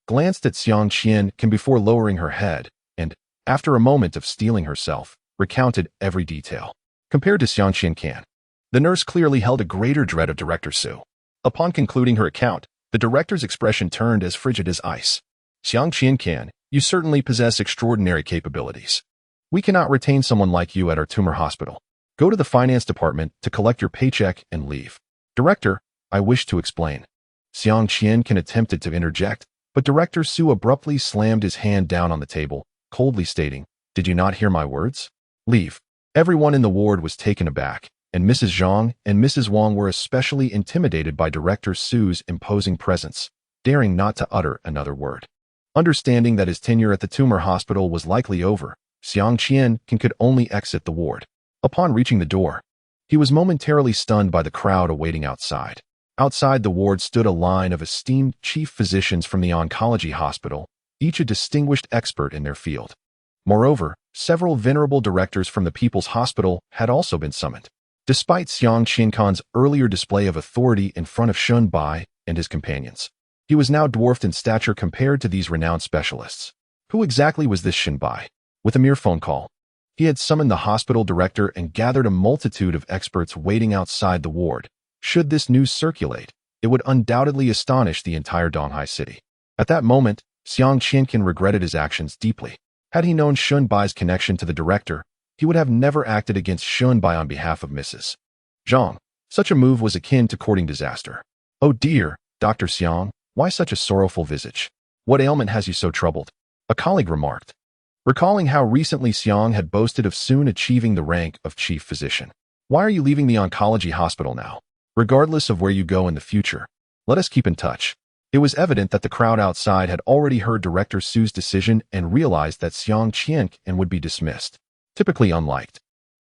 glanced at Xiang Qianqian before lowering her head, and, after a moment of steeling herself, recounted every detail. Compared to Xiang Qianqian, the nurse clearly held a greater dread of Director Su. Upon concluding her account, the director's expression turned as frigid as ice. Xiang Qianqian, you certainly possess extraordinary capabilities. We cannot retain someone like you at our tumor hospital. Go to the finance department to collect your paycheck and leave. Director, I wish to explain. Xiang Qianqian attempted to interject, but Director Su abruptly slammed his hand down on the table, coldly stating, Did you not hear my words? Leave. Everyone in the ward was taken aback, and Mrs. Zhang and Mrs. Wang were especially intimidated by Director Su's imposing presence, daring not to utter another word. Understanding that his tenure at the tumor hospital was likely over, Xiang Qianqian could only exit the ward. Upon reaching the door, he was momentarily stunned by the crowd awaiting outside. Outside the ward stood a line of esteemed chief physicians from the oncology hospital, each a distinguished expert in their field. Moreover, several venerable directors from the People's Hospital had also been summoned. Despite Xiang Qianqian's earlier display of authority in front of Shun Bai and his companions, he was now dwarfed in stature compared to these renowned specialists. Who exactly was this Shun Bai? With a mere phone call, he had summoned the hospital director and gathered a multitude of experts waiting outside the ward. Should this news circulate, it would undoubtedly astonish the entire Donghai city. At that moment, Xiang Qianqian regretted his actions deeply. Had he known Shun Bai's connection to the director, he would have never acted against Shun Bai on behalf of Mrs. Zhang. Such a move was akin to courting disaster. Oh dear, Dr. Xiang, why such a sorrowful visage? What ailment has you so troubled? A colleague remarked, recalling how recently Xiang had boasted of soon achieving the rank of chief physician. Why are you leaving the oncology hospital now? Regardless of where you go in the future, let us keep in touch. It was evident that the crowd outside had already heard Director Su's decision and realized that Xiang Qianqian would be dismissed. Typically unliked,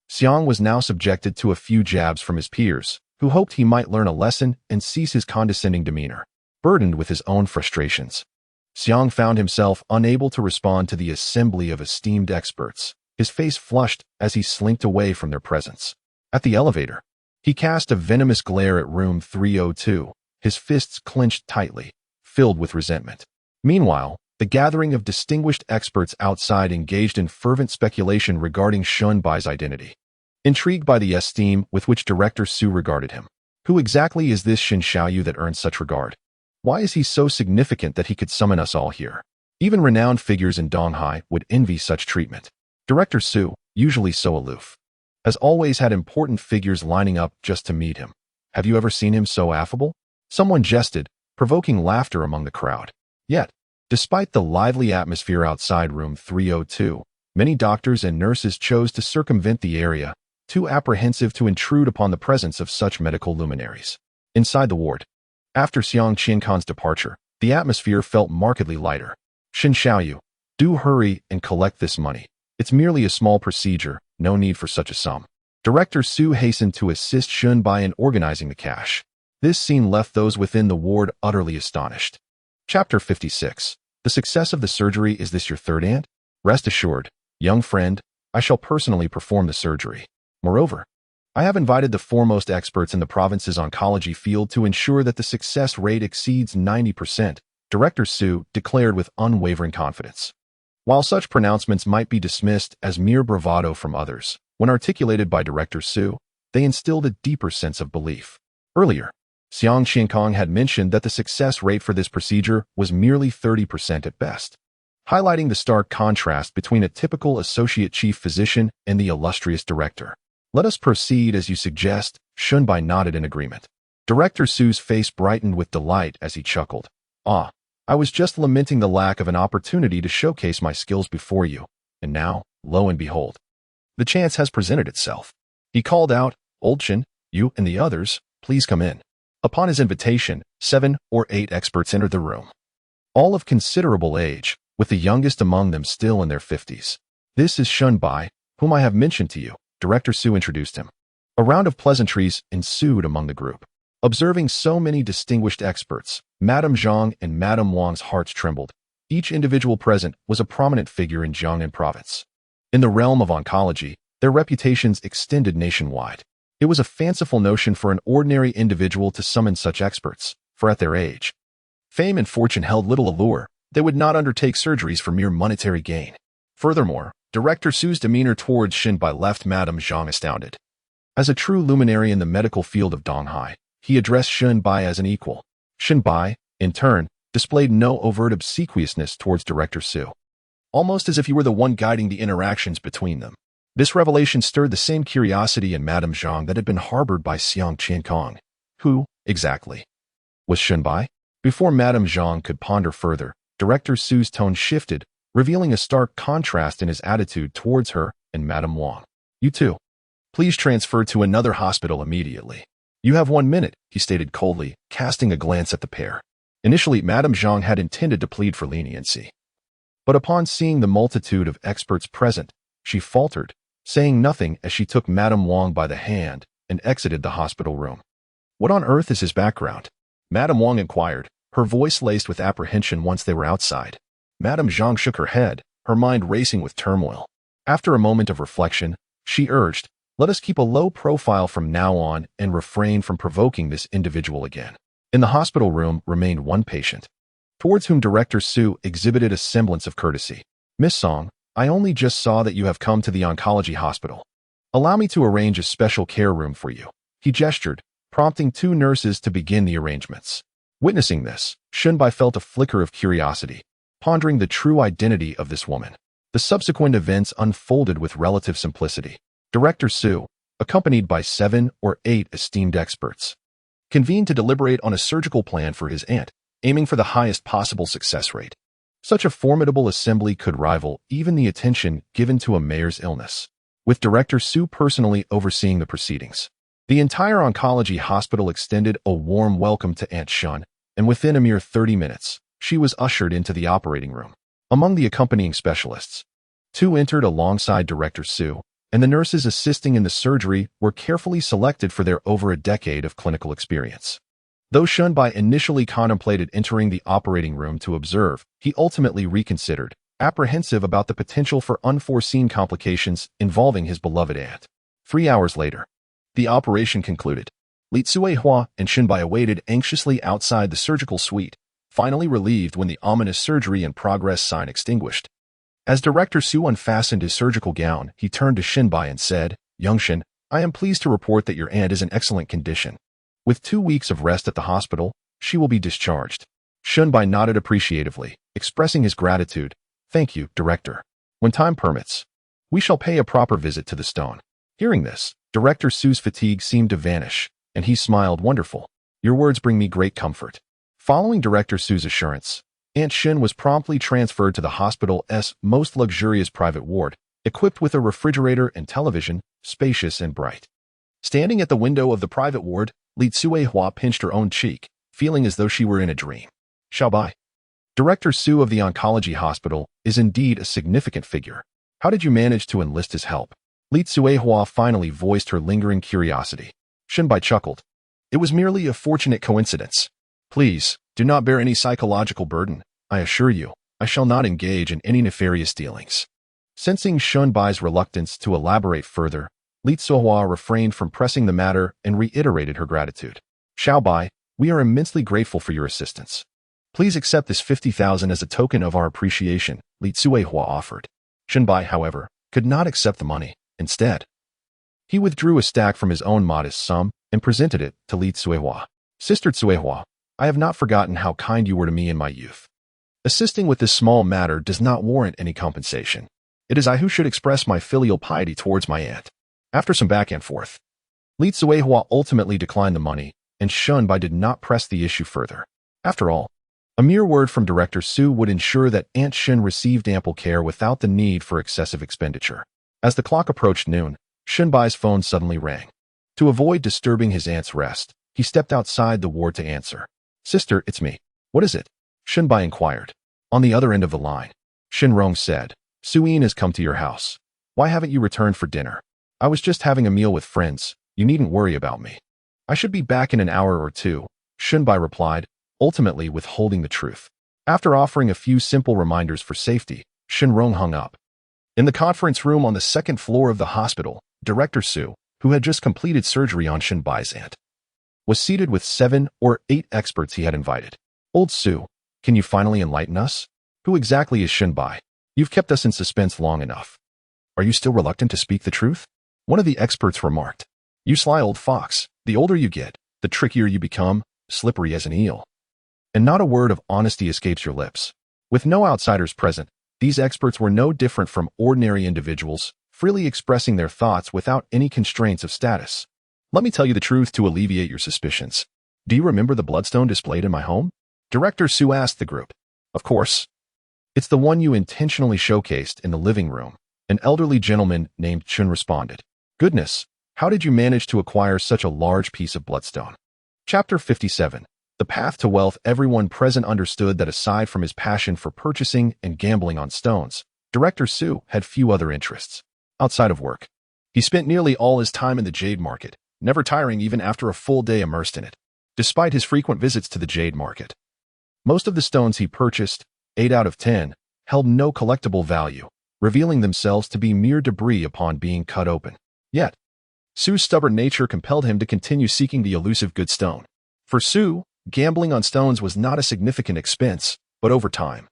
Xiang was now subjected to a few jabs from his peers, who hoped he might learn a lesson and cease his condescending demeanor. Burdened with his own frustrations, Xiang found himself unable to respond to the assembly of esteemed experts. His face flushed as he slinked away from their presence. At the elevator, he cast a venomous glare at room 302, his fists clenched tightly, filled with resentment. Meanwhile, the gathering of distinguished experts outside engaged in fervent speculation regarding Shunbai's identity. Intrigued by the esteem with which Director Su regarded him. Who exactly is this Shin Xiaoyu that earns such regard? Why is he so significant that he could summon us all here? Even renowned figures in Donghai would envy such treatment. Director Su, usually so aloof, has always had important figures lining up just to meet him. Have you ever seen him so affable? Someone jested, provoking laughter among the crowd. Yet, despite the lively atmosphere outside room 302, many doctors and nurses chose to circumvent the area, too apprehensive to intrude upon the presence of such medical luminaries. Inside the ward, after Xiang Qiankan's departure, the atmosphere felt markedly lighter. Shin Xiaoyu, do hurry and collect this money. It's merely a small procedure, no need for such a sum. Director Su hastened to assist Shunbai in organizing the cash. This scene left those within the ward utterly astonished. Chapter 56. The success of the surgery. Is this your third aunt? Rest assured, young friend, I shall personally perform the surgery. Moreover, I have invited the foremost experts in the province's oncology field to ensure that the success rate exceeds 90%, Director Su declared with unwavering confidence. While such pronouncements might be dismissed as mere bravado from others, when articulated by Director Su, they instilled a deeper sense of belief. Earlier, Xiang Qiankang had mentioned that the success rate for this procedure was merely 30% at best, highlighting the stark contrast between a typical associate chief physician and the illustrious director. Let us proceed as you suggest, Shunbai nodded in agreement. Director Su's face brightened with delight as he chuckled. Ah, I was just lamenting the lack of an opportunity to showcase my skills before you, and now, lo and behold, the chance has presented itself. He called out, Old Shin, you and the others, please come in. Upon his invitation, 7 or 8 experts entered the room. All of considerable age, with the youngest among them still in their 50s. This is Shunbai, whom I have mentioned to you, Director Su introduced him. A round of pleasantries ensued among the group. Observing so many distinguished experts, Madame Zhang and Madame Wang's hearts trembled. Each individual present was a prominent figure in Jiangnan province. In the realm of oncology, their reputations extended nationwide. It was a fanciful notion for an ordinary individual to summon such experts, for at their age, fame and fortune held little allure. They would not undertake surgeries for mere monetary gain. Furthermore, Director Su's demeanor towards Shunbai left Madame Zhang astounded. As a true luminary in the medical field of Donghai, he addressed Shunbai as an equal. Shunbai, in turn, displayed no overt obsequiousness towards Director Su, almost as if he were the one guiding the interactions between them. This revelation stirred the same curiosity in Madame Zhang that had been harbored by Xiang Qiankang. Who, exactly, was Shunbai? Before Madame Zhang could ponder further, Director Su's tone shifted, revealing a stark contrast in his attitude towards her and Madame Wang. You two, please transfer to another hospital immediately. You have 1 minute, he stated coldly, casting a glance at the pair. Initially, Madame Zhang had intended to plead for leniency. But upon seeing the multitude of experts present, she faltered, saying nothing as she took Madame Wang by the hand and exited the hospital room. What on earth is his background? Madame Wang inquired, her voice laced with apprehension once they were outside. Madame Zhang shook her head, her mind racing with turmoil. After a moment of reflection, she urged, let us keep a low profile from now on and refrain from provoking this individual again. In the hospital room remained one patient, towards whom Director Su exhibited a semblance of courtesy. Miss Song, I only just saw that you have come to the oncology hospital. Allow me to arrange a special care room for you. He gestured, prompting 2 nurses to begin the arrangements. Witnessing this, Shunbai felt a flicker of curiosity, pondering the true identity of this woman. The subsequent events unfolded with relative simplicity. Director Su, accompanied by 7 or 8 esteemed experts, convened to deliberate on a surgical plan for his aunt, aiming for the highest possible success rate. Such a formidable assembly could rival even the attention given to a mayor's illness. With Director Su personally overseeing the proceedings, the entire oncology hospital extended a warm welcome to Aunt Shun, and within a mere 30 minutes, she was ushered into the operating room. Among the accompanying specialists, 2 entered alongside Director Su, and the nurses assisting in the surgery were carefully selected for their over a decade of clinical experience. Though Shunbai initially contemplated entering the operating room to observe, he ultimately reconsidered, apprehensive about the potential for unforeseen complications involving his beloved aunt. 3 hours later, the operation concluded. Li Tsuehua and Shunbai awaited anxiously outside the surgical suite, finally relieved when the ominous surgery in progress sign extinguished. As Director Su unfastened his surgical gown, he turned to Shunbai and said, "Youngshin, I am pleased to report that your aunt is in excellent condition. With 2 weeks of rest at the hospital, she will be discharged." Shunbai nodded appreciatively, expressing his gratitude. "Thank you, Director. When time permits, we shall pay a proper visit to the stone." Hearing this, Director Su's fatigue seemed to vanish, and he smiled. "Wonderful. Your words bring me great comfort." Following Director Su's assurance, Aunt Shin was promptly transferred to the hospital's most luxurious private ward, equipped with a refrigerator and television, spacious and bright. Standing at the window of the private ward, Li Tsuehua pinched her own cheek, feeling as though she were in a dream. Xiaobai, Director Su of the oncology hospital, is indeed a significant figure. How did you manage to enlist his help? Li Tsuehua finally voiced her lingering curiosity. Shunbai chuckled. It was merely a fortunate coincidence. Please, do not bear any psychological burden. I assure you, I shall not engage in any nefarious dealings. Sensing Shunbai's reluctance to elaborate further, Li Tsuehua refrained from pressing the matter and reiterated her gratitude. Xiaobai, we are immensely grateful for your assistance. Please accept this 50,000 as a token of our appreciation, Li Tsuehua offered. Shunbai, however, could not accept the money. Instead, he withdrew a stack from his own modest sum and presented it to Li Tsuehua. Sister Tsuehua, I have not forgotten how kind you were to me in my youth. Assisting with this small matter does not warrant any compensation. It is I who should express my filial piety towards my aunt. After some back and forth, Li Tsuehua ultimately declined the money, and Shunbai did not press the issue further. After all, a mere word from Director Su would ensure that Aunt Shin received ample care without the need for excessive expenditure. As the clock approached noon, Shunbai's phone suddenly rang. To avoid disturbing his aunt's rest, he stepped outside the ward to answer. Sister, it's me. What is it? Shunbai inquired. On the other end of the line, Shinrong said, Suyin has come to your house. Why haven't you returned for dinner? I was just having a meal with friends. You needn't worry about me. I should be back in an hour or two, Shunbai replied, ultimately withholding the truth. After offering a few simple reminders for safety, Shinrong hung up. In the conference room on the second floor of the hospital, Director Su, who had just completed surgery on Shunbai's aunt, was seated with 7 or 8 experts he had invited. Old Su, can you finally enlighten us? Who exactly is Shunbai? You've kept us in suspense long enough. Are you still reluctant to speak the truth? One of the experts remarked. You sly old fox, the older you get, the trickier you become, slippery as an eel. And not a word of honesty escapes your lips. With no outsiders present, these experts were no different from ordinary individuals, freely expressing their thoughts without any constraints of status. Let me tell you the truth to alleviate your suspicions. Do you remember the bloodstone displayed in my home? Director Su asked the group. Of course. It's the one you intentionally showcased in the living room, an elderly gentleman named Chun responded. Goodness, how did you manage to acquire such a large piece of bloodstone? Chapter 57. The path to wealth. Everyone present understood that aside from his passion for purchasing and gambling on stones, Director Su had few other interests. Outside of work, he spent nearly all his time in the jade market, never tiring even after a full day immersed in it. Despite his frequent visits to the jade market, most of the stones he purchased, 8 out of 10, held no collectible value, revealing themselves to be mere debris upon being cut open. Yet, Su's stubborn nature compelled him to continue seeking the elusive good stone. For Su, gambling on stones was not a significant expense, but over time,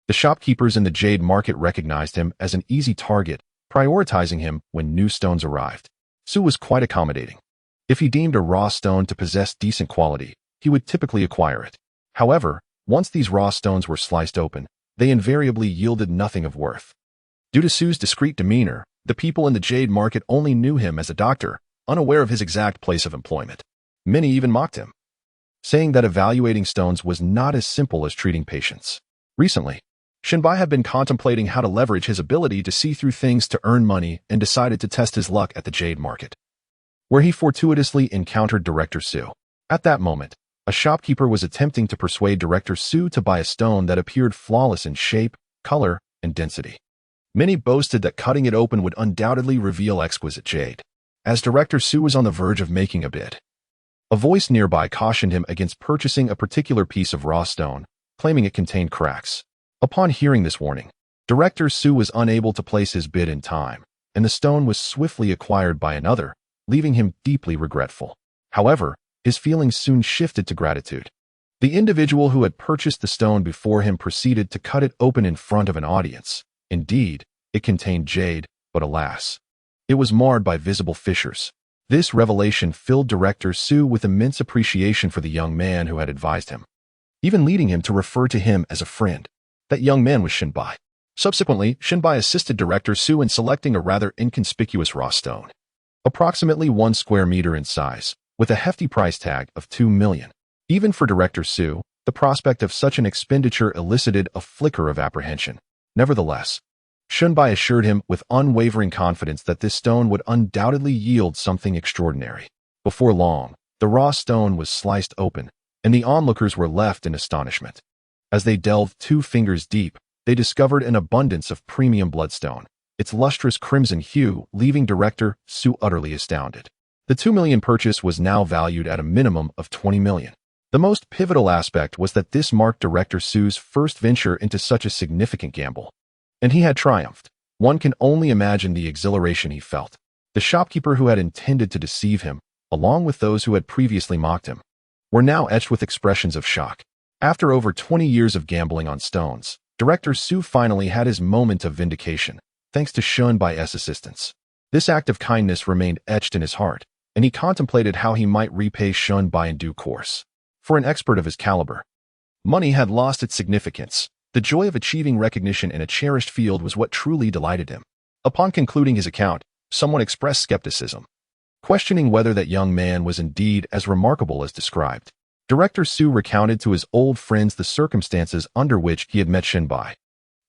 the shopkeepers in the jade market recognized him as an easy target, prioritizing him when new stones arrived. Su was quite accommodating. If he deemed a raw stone to possess decent quality, he would typically acquire it. However, once these raw stones were sliced open, they invariably yielded nothing of worth. Due to Su's discreet demeanor, the people in the jade market only knew him as a doctor, unaware of his exact place of employment. Many even mocked him, saying that evaluating stones was not as simple as treating patients. Recently, Shunbai had been contemplating how to leverage his ability to see through things to earn money and decided to test his luck at the jade market, where he fortuitously encountered Director Su. At that moment, a shopkeeper was attempting to persuade Director Su to buy a stone that appeared flawless in shape, color, and density. Many boasted that cutting it open would undoubtedly reveal exquisite jade. As Director Su was on the verge of making a bid, A voice nearby cautioned him against purchasing a particular piece of raw stone, claiming it contained cracks. Upon hearing this warning, Director Su was unable to place his bid in time, and the stone was swiftly acquired by another, leaving him deeply regretful. However, his feelings soon shifted to gratitude. The individual who had purchased the stone before him proceeded to cut it open in front of an audience. Indeed, it contained jade, but alas, it was marred by visible fissures. This revelation filled Director Su with immense appreciation for the young man who had advised him, even leading him to refer to him as a friend. That young man was Shinbai. Subsequently, Shinbai assisted Director Su in selecting a rather inconspicuous raw stone, approximately 1 square meter in size, with a hefty price tag of 2 million. Even for Director Su, the prospect of such an expenditure elicited a flicker of apprehension. Nevertheless, Shunbai assured him with unwavering confidence that this stone would undoubtedly yield something extraordinary. Before long, the raw stone was sliced open, and the onlookers were left in astonishment. As they delved 2 fingers deep, they discovered an abundance of premium bloodstone, its lustrous crimson hue leaving Director Su utterly astounded. The 2 million purchase was now valued at a minimum of 20 million. The most pivotal aspect was that this marked Director Su's first venture into such a significant gamble. And he had triumphed. One can only imagine the exhilaration he felt. The shopkeeper who had intended to deceive him, along with those who had previously mocked him, were now etched with expressions of shock. After over 20 years of gambling on stones, Director Su finally had his moment of vindication, thanks to Shunbai's assistance. This act of kindness remained etched in his heart, and he contemplated how he might repay Shunbai in due course. For an expert of his caliber, money had lost its significance. The joy of achieving recognition in a cherished field was what truly delighted him. Upon concluding his account, someone expressed skepticism, questioning whether that young man was indeed as remarkable as described. Director Su recounted to his old friends the circumstances under which he had met Shinbai.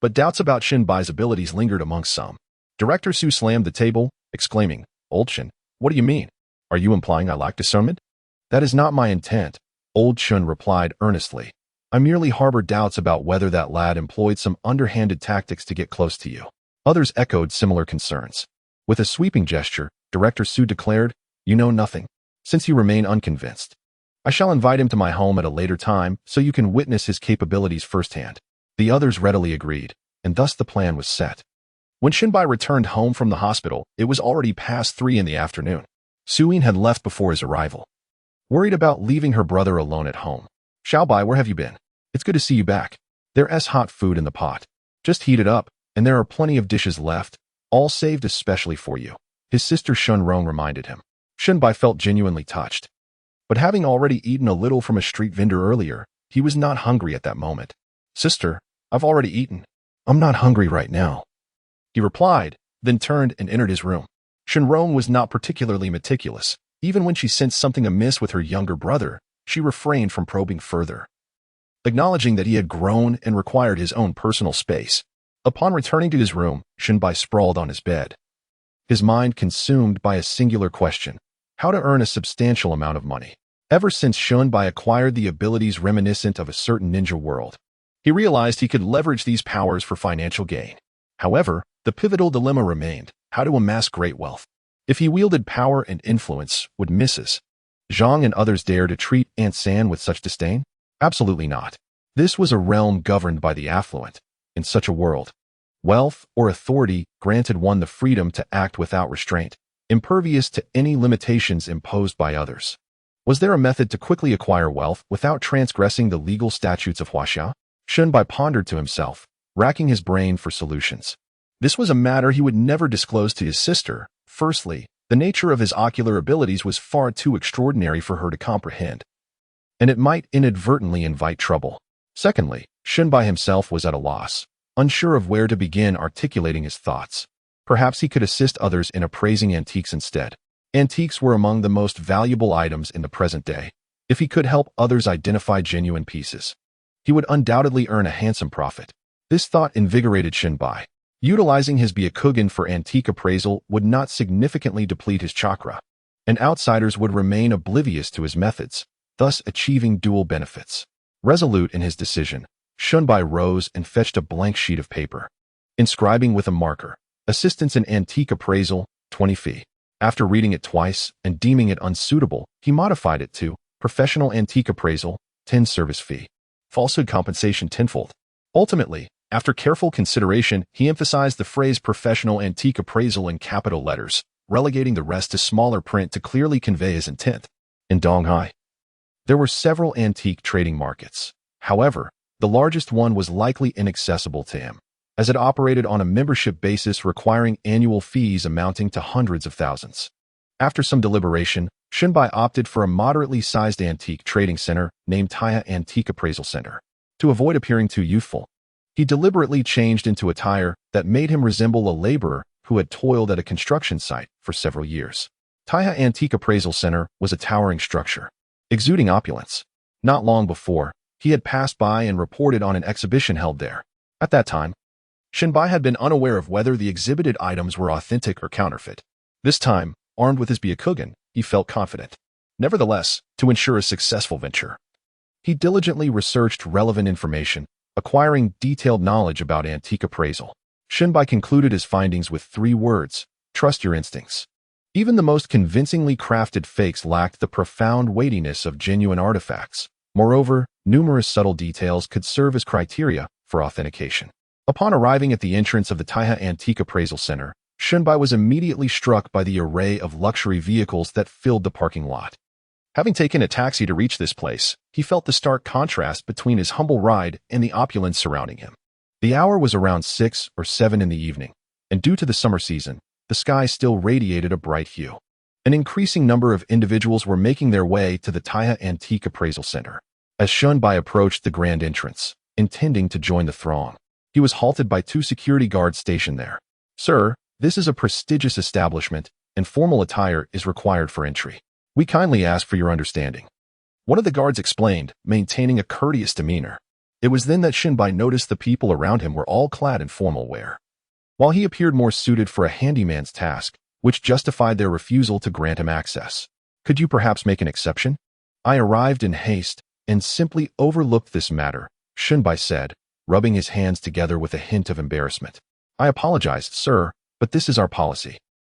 But doubts about Shinbai's abilities lingered amongst some. Director Su slammed the table, exclaiming, "Old Shin, what do you mean? Are you implying I lack discernment?" "That is not my intent," Old Shun replied earnestly. "I merely harbor doubts about whether that lad employed some underhanded tactics to get close to you." Others echoed similar concerns. With a sweeping gesture, Director Su declared, "You know nothing. Since you remain unconvinced, I shall invite him to my home at a later time so you can witness his capabilities firsthand." The others readily agreed, and thus the plan was set. When Shinbai returned home from the hospital, it was already past 3 in the afternoon. Suyin had left before his arrival, worried about leaving her brother alone at home. "Xiaobai, where have you been? It's good to see you back. There's hot food in the pot. Just heat it up, and there are plenty of dishes left, all saved especially for you," his sister Shunrong reminded him. Shunbai felt genuinely touched. But having already eaten a little from a street vendor earlier, he was not hungry at that moment. "Sister, I've already eaten. I'm not hungry right now," he replied, then turned and entered his room. Shunrong was not particularly meticulous. Even when she sensed something amiss with her younger brother, she refrained from probing further, acknowledging that he had grown and required his own personal space. Upon returning to his room, Shinbai sprawled on his bed, his mind consumed by a singular question: how to earn a substantial amount of money. Ever since Shunbai acquired the abilities reminiscent of a certain ninja world, he realized he could leverage these powers for financial gain. However, the pivotal dilemma remained: how to amass great wealth. If he wielded power and influence, would Mrs. Zhang and others dare to treat Aunt San with such disdain? Absolutely not. This was a realm governed by the affluent. In such a world, wealth or authority granted one the freedom to act without restraint, impervious to any limitations imposed by others. Was there a method to quickly acquire wealth without transgressing the legal statutes of Huaxia? Shunbai pondered to himself, racking his brain for solutions. This was a matter he would never disclose to his sister. Firstly, the nature of his ocular abilities was far too extraordinary for her to comprehend, and it might inadvertently invite trouble. Secondly, Shunbai himself was at a loss, unsure of where to begin articulating his thoughts. Perhaps he could assist others in appraising antiques instead. Antiques were among the most valuable items in the present day. If he could help others identify genuine pieces, he would undoubtedly earn a handsome profit. This thought invigorated Shinbai. Utilizing his Byakugan for antique appraisal would not significantly deplete his chakra, and outsiders would remain oblivious to his methods, thus achieving dual benefits. Resolute in his decision, Shunbai rose and fetched a blank sheet of paper, inscribing with a marker, "Assistance in Antique Appraisal, 20 fee." After reading it twice and deeming it unsuitable, he modified it to professional antique appraisal, 10 service fee. Falsehood compensation tenfold. Ultimately, after careful consideration, he emphasized the phrase professional antique appraisal in capital letters, relegating the rest to smaller print to clearly convey his intent. In Donghai, there were several antique trading markets. However, the largest one was likely inaccessible to him, as it operated on a membership basis requiring annual fees amounting to hundreds of thousands. After some deliberation, Shunbai opted for a moderately sized antique trading center named Taiha Antique Appraisal Center. To avoid appearing too youthful, he deliberately changed into attire that made him resemble a laborer who had toiled at a construction site for several years. Taiha Antique Appraisal Center was a towering structure, exuding opulence. Not long before, he had passed by and reported on an exhibition held there. At that time, Shunbai had been unaware of whether the exhibited items were authentic or counterfeit. This time, armed with his Byakugan, he felt confident. Nevertheless, to ensure a successful venture, he diligently researched relevant information, acquiring detailed knowledge about antique appraisal. Shunbai concluded his findings with 3 words: trust your instincts. Even the most convincingly crafted fakes lacked the profound weightiness of genuine artifacts. Moreover, numerous subtle details could serve as criteria for authentication. Upon arriving at the entrance of the Taiha Antique Appraisal Center, Shunbai was immediately struck by the array of luxury vehicles that filled the parking lot. Having taken a taxi to reach this place, he felt the stark contrast between his humble ride and the opulence surrounding him. The hour was around 6 or 7 in the evening, and due to the summer season, the sky still radiated a bright hue. An increasing number of individuals were making their way to the Taiha Antique Appraisal Center. As Shunbai approached the grand entrance, intending to join the throng, he was halted by 2 security guards stationed there. "Sir, this is a prestigious establishment, and formal attire is required for entry. We kindly ask for your understanding," one of the guards explained, maintaining a courteous demeanor. It was then that Shunbai noticed the people around him were all clad in formal wear, while he appeared more suited for a handyman's task, which justified their refusal to grant him access. "Could you perhaps make an exception? I arrived in haste and simply overlooked this matter," Shunbai said, rubbing his hands together with a hint of embarrassment. "I apologize, sir, but this is our policy.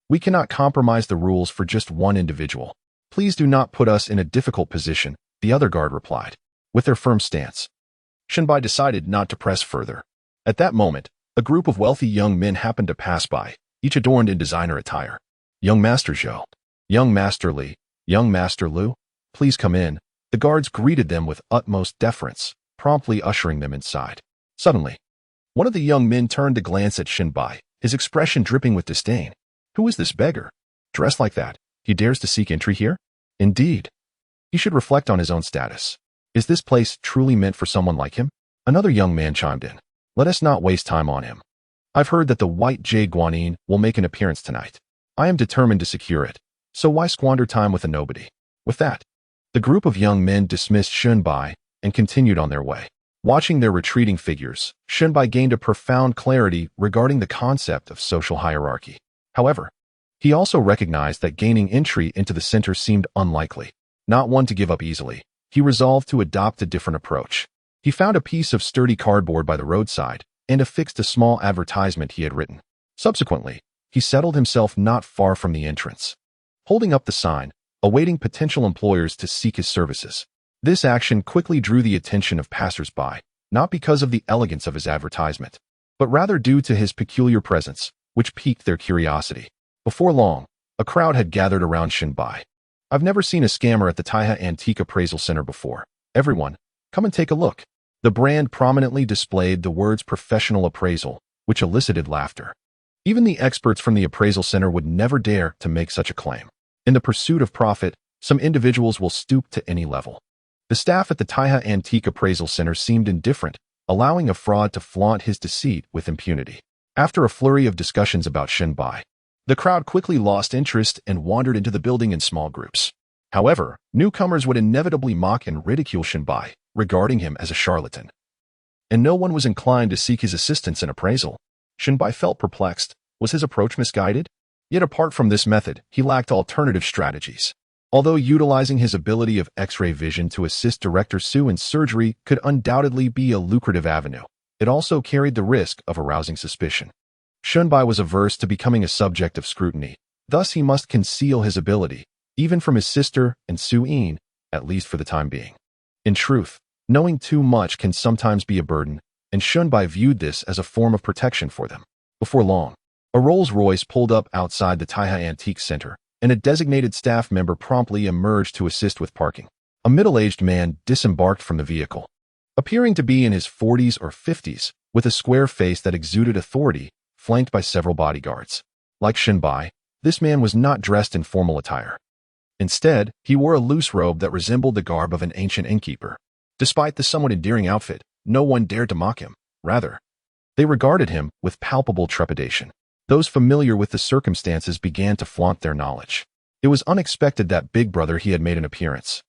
We cannot compromise the rules for just one individual. Please do not put us in a difficult position," the other guard replied. With their firm stance, Shunbai decided not to press further. At that moment, a group of wealthy young men happened to pass by, each adorned in designer attire. "Young Master Zhou, Young Master Li, Young Master Lu, please come in." The guards greeted them with utmost deference, promptly ushering them inside. Suddenly, one of the young men turned to glance at Shunbai, his expression dripping with disdain. "Who is this beggar? Dressed like that, he dares to seek entry here? Indeed, he should reflect on his own status. Is this place truly meant for someone like him?" Another young man chimed in. "Let us not waste time on him. I've heard that the White Jade Guanyin will make an appearance tonight. I am determined to secure it, so why squander time with a nobody?" With that, the group of young men dismissed Shunbai and continued on their way. Watching their retreating figures, Shunbai gained a profound clarity regarding the concept of social hierarchy. However, he also recognized that gaining entry into the center seemed unlikely. Not one to give up easily, he resolved to adopt a different approach. He found a piece of sturdy cardboard by the roadside and affixed a small advertisement he had written. Subsequently, he settled himself not far from the entrance, holding up the sign, awaiting potential employers to seek his services. This action quickly drew the attention of passers-by, not because of the elegance of his advertisement, but rather due to his peculiar presence, which piqued their curiosity. Before long, a crowd had gathered around Shunbai. "I've never seen a scammer at the Taiha Antique Appraisal Center before. Everyone, come and take a look." The brand prominently displayed the words professional appraisal, which elicited laughter. Even the experts from the appraisal center would never dare to make such a claim. In the pursuit of profit, some individuals will stoop to any level. The staff at the Taiha Antique Appraisal Center seemed indifferent, allowing a fraud to flaunt his deceit with impunity. After a flurry of discussions about Shunbai, the crowd quickly lost interest and wandered into the building in small groups. However, newcomers would inevitably mock and ridicule Shunbai, regarding him as a charlatan. And no one was inclined to seek his assistance in appraisal. Shunbai felt perplexed. Was his approach misguided? Yet apart from this method, he lacked alternative strategies. Although utilizing his ability of X-ray vision to assist Director Su in surgery could undoubtedly be a lucrative avenue, it also carried the risk of arousing suspicion. Shunbai was averse to becoming a subject of scrutiny, Thus he must conceal his ability, even from his sister and Su-in, at least for the time being. In truth, knowing too much can sometimes be a burden, and Shunbai viewed this as a form of protection for them. Before long, a Rolls-Royce pulled up outside the Taiha Antique Center, and a designated staff member promptly emerged to assist with parking. A middle-aged man disembarked from the vehicle, appearing to be in his 40s or 50s, with a square face that exuded authority, flanked by several bodyguards. Like Shunbai, this man was not dressed in formal attire. Instead, he wore a loose robe that resembled the garb of an ancient innkeeper. Despite the somewhat endearing outfit, no one dared to mock him. Rather, they regarded him with palpable trepidation. Those familiar with the circumstances began to flaunt their knowledge. It was unexpected that Big Brother he had made an appearance.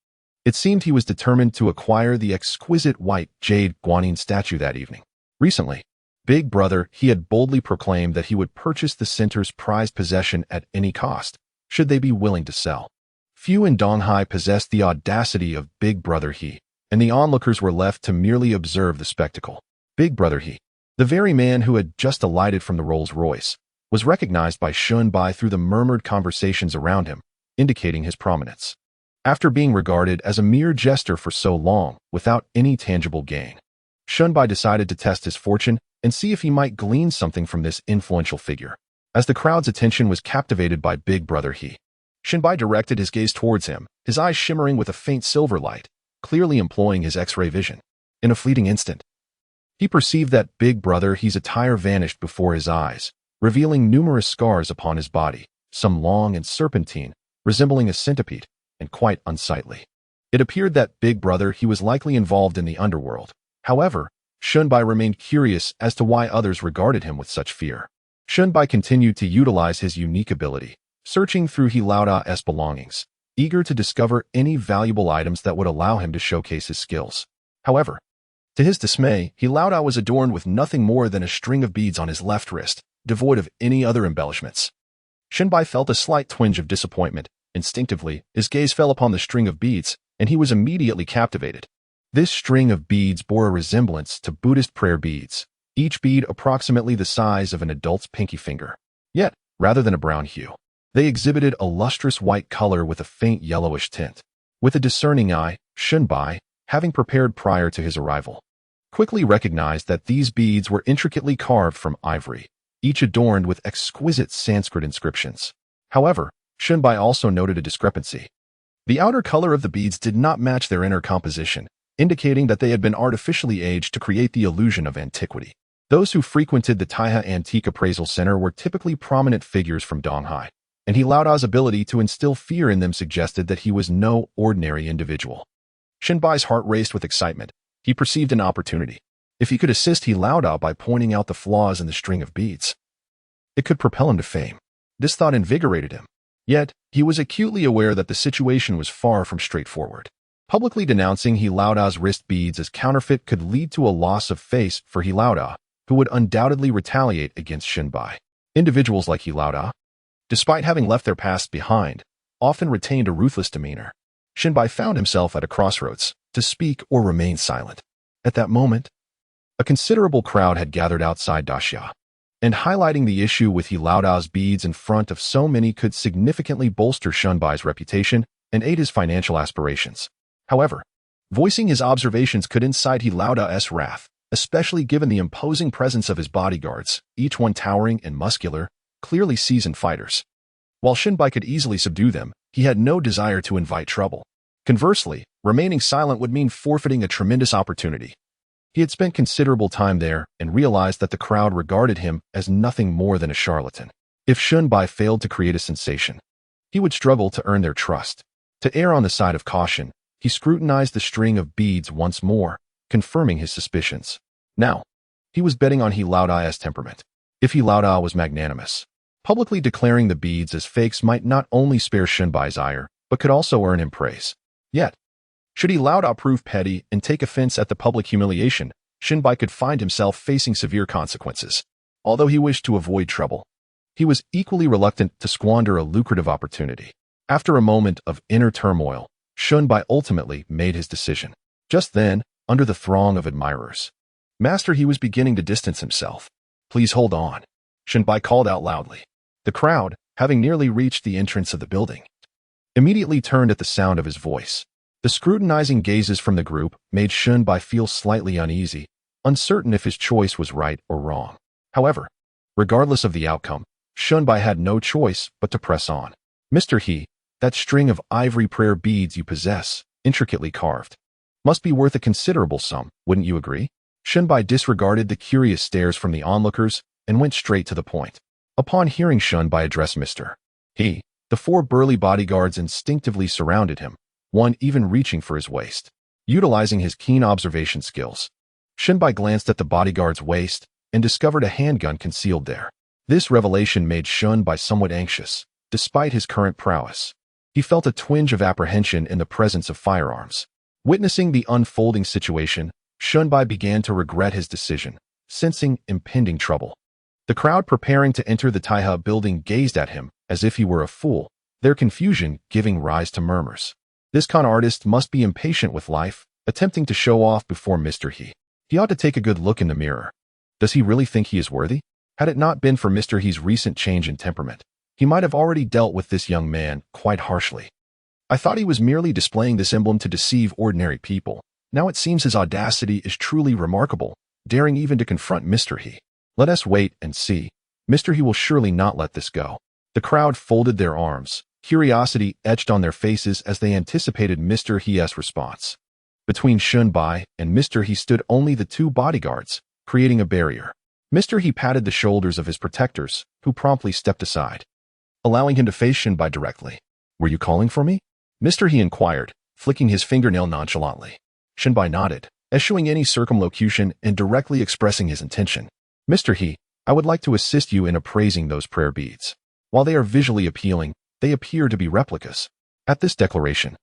It seemed he was determined to acquire the exquisite white jade guanine statue that evening. Recently, Big Brother he had boldly proclaimed that he would purchase the center's prized possession at any cost, should they be willing to sell. Few in Donghai possessed the audacity of Big Brother he, and the onlookers were left to merely observe the spectacle. Big Brother he, the very man who had just alighted from the Rolls-Royce, was recognized by Shunbai through the murmured conversations around him, indicating his prominence. After being regarded as a mere jester for so long, without any tangible gain, Shunbai decided to test his fortune and see if he might glean something from this influential figure. As the crowd's attention was captivated by Big Brother he, Shunbai directed his gaze towards him, his eyes shimmering with a faint silver light, clearly employing his X-ray vision. In a fleeting instant, he perceived that Big Brother he's attire vanished before his eyes, revealing numerous scars upon his body, some long and serpentine, resembling a centipede, and quite unsightly. It appeared that Big Brother he was likely involved in the underworld. However, Shunbai remained curious as to why others regarded him with such fear. Shunbai continued to utilize his unique ability, searching through He Laoda's belongings, eager to discover any valuable items that would allow him to showcase his skills. However, to his dismay, He Laoda was adorned with nothing more than a string of beads on his left wrist, devoid of any other embellishments. Shunbai felt a slight twinge of disappointment. Instinctively, his gaze fell upon the string of beads, and he was immediately captivated. This string of beads bore a resemblance to Buddhist prayer beads, each bead approximately the size of an adult's pinky finger. Yet, rather than a brown hue, they exhibited a lustrous white color with a faint yellowish tint. With a discerning eye, Shunbai, having prepared prior to his arrival, quickly recognized that these beads were intricately carved from ivory, each adorned with exquisite Sanskrit inscriptions. However, Shunbai also noted a discrepancy. The outer color of the beads did not match their inner composition, indicating that they had been artificially aged to create the illusion of antiquity. Those who frequented the Taiha Antique Appraisal Center were typically prominent figures from Donghai, and He Laoda's ability to instill fear in them suggested that he was no ordinary individual. Shunbai's heart raced with excitement. He perceived an opportunity. If he could assist He Laoda by pointing out the flaws in the string of beads, it could propel him to fame. This thought invigorated him. Yet, he was acutely aware that the situation was far from straightforward. Publicly denouncing He Laoda's wrist beads as counterfeit could lead to a loss of face for He Laoda, who would undoubtedly retaliate against Shunbai. Individuals like He Laoda, despite having left their past behind, often retained a ruthless demeanor. Shunbai found himself at a crossroads, to speak or remain silent. At that moment, a considerable crowd had gathered outside Daxia, and highlighting the issue with He Laoda's beads in front of so many could significantly bolster Shunbai's reputation and aid his financial aspirations. However, voicing his observations could incite He Laoda's wrath, especially given the imposing presence of his bodyguards, each one towering and muscular, clearly seasoned fighters. While Shunbai could easily subdue them, he had no desire to invite trouble. Conversely, remaining silent would mean forfeiting a tremendous opportunity. He had spent considerable time there and realized that the crowd regarded him as nothing more than a charlatan. If Shunbai failed to create a sensation, he would struggle to earn their trust. To err on the side of caution, he scrutinized the string of beads once more, confirming his suspicions. Now, he was betting on He Laoda's temperament. If He Laoda was magnanimous, publicly declaring the beads as fakes might not only spare Shunbai's ire, but could also earn him praise. Yet, should He Laoda prove petty and take offense at the public humiliation, Shunbai could find himself facing severe consequences. Although he wished to avoid trouble, he was equally reluctant to squander a lucrative opportunity. After a moment of inner turmoil, Shunbai ultimately made his decision. Just then, under the throng of admirers, Master he was beginning to distance himself. Please hold on, Shunbai called out loudly. The crowd, having nearly reached the entrance of the building. Immediately turned at the sound of his voice. The scrutinizing gazes from the group made Shunbai feel slightly uneasy, uncertain if his choice was right or wrong. However, regardless of the outcome, Shunbai had no choice but to press on. Mr. He, that string of ivory prayer beads you possess, intricately carved, must be worth a considerable sum, wouldn't you agree? Shunbai disregarded the curious stares from the onlookers and went straight to the point. Upon hearing Shunbai address Mr. He, the 4 burly bodyguards instinctively surrounded him, one even reaching for his waist. Utilizing his keen observation skills, Shunbai glanced at the bodyguard's waist and discovered a handgun concealed there. This revelation made Shunbai somewhat anxious, despite his current prowess. He felt a twinge of apprehension in the presence of firearms. Witnessing the unfolding situation, Shunbai began to regret his decision, sensing impending trouble. The crowd preparing to enter the Taiha building gazed at him as if he were a fool, their confusion giving rise to murmurs. This con artist must be impatient with life, attempting to show off before Mr. He. He ought to take a good look in the mirror. Does he really think he is worthy? Had it not been for Mr. He's recent change in temperament, he might have already dealt with this young man quite harshly. I thought he was merely displaying this emblem to deceive ordinary people. Now it seems his audacity is truly remarkable, daring even to confront Mr. He. Let us wait and see. Mr. He will surely not let this go. The crowd folded their arms, curiosity etched on their faces as they anticipated Mr. He's response. Between Shunbai and Mr. He stood only the 2 bodyguards, creating a barrier. Mr. He patted the shoulders of his protectors, who promptly stepped aside, allowing him to face Shunbai directly. Were you calling for me? Mr. He inquired, flicking his fingernail nonchalantly. Shunbai nodded, eschewing any circumlocution and directly expressing his intention. Mr. He, I would like to assist you in appraising those prayer beads. While they are visually appealing, they appear to be replicas. At this declaration,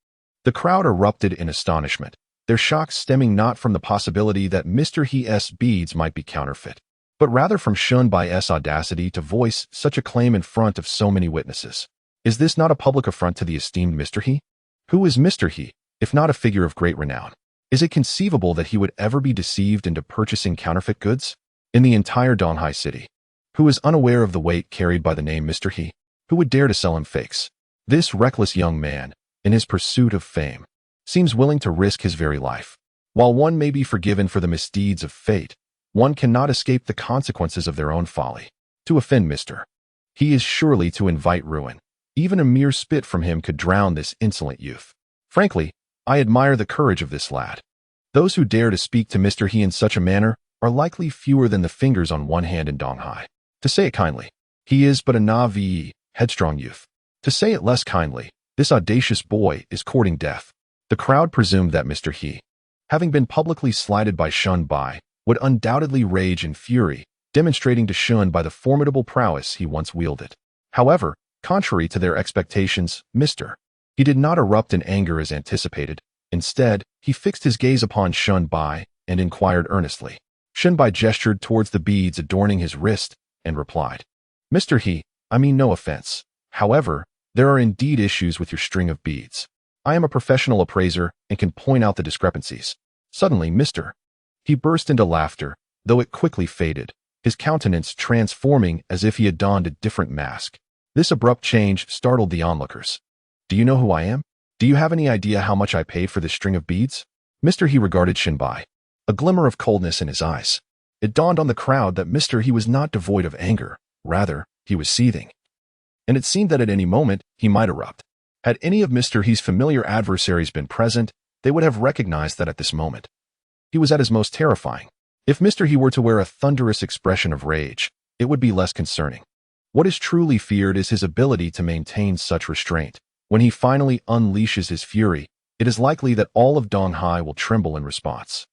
the crowd erupted in astonishment, their shock stemming not from the possibility that Mr. He's beads might be counterfeit, but rather from Shunbai's audacity to voice such a claim in front of so many witnesses. Is this not a public affront to the esteemed Mr. He? Who is Mr. He, if not a figure of great renown? Is it conceivable that he would ever be deceived into purchasing counterfeit goods? In the entire Donghai city, who is unaware of the weight carried by the name Mr. He? Who would dare to sell him fakes? This reckless young man, in his pursuit of fame, seems willing to risk his very life. While one may be forgiven for the misdeeds of fate, one cannot escape the consequences of their own folly. To offend Mr. He is surely to invite ruin. Even a mere spit from him could drown this insolent youth. Frankly, I admire the courage of this lad. Those who dare to speak to Mr. He in such a manner are likely fewer than the fingers on one hand in Donghai. To say it kindly, he is but a naive, headstrong youth. To say it less kindly, this audacious boy is courting death. The crowd presumed that Mr. He, having been publicly slighted by Shunbai, would undoubtedly rage in fury, demonstrating to Shunbai the formidable prowess he once wielded. However, contrary to their expectations, Mr. He did not erupt in anger as anticipated. Instead, he fixed his gaze upon Shunbai and inquired earnestly. Shunbai gestured towards the beads adorning his wrist and replied, Mr. He, I mean no offense. However, there are indeed issues with your string of beads. I am a professional appraiser and can point out the discrepancies. Suddenly, Mr. He burst into laughter, though it quickly faded, his countenance transforming as if he had donned a different mask. This abrupt change startled the onlookers. Do you know who I am? Do you have any idea how much I paid for this string of beads? Mr. He regarded Shunbai, a glimmer of coldness in his eyes. It dawned on the crowd that Mr. He was not devoid of anger. Rather, he was seething. And it seemed that at any moment, he might erupt. Had any of Mr. He's familiar adversaries been present, they would have recognized that at this moment, he was at his most terrifying. If Mr. He were to wear a thunderous expression of rage, it would be less concerning. What is truly feared is his ability to maintain such restraint. When he finally unleashes his fury, it is likely that all of Donghai will tremble in response.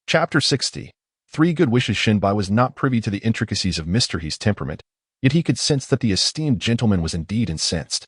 Chapter 60. 3 Good Wishes. Shunbai was not privy to the intricacies of Mr. He's temperament, yet he could sense that the esteemed gentleman was indeed incensed.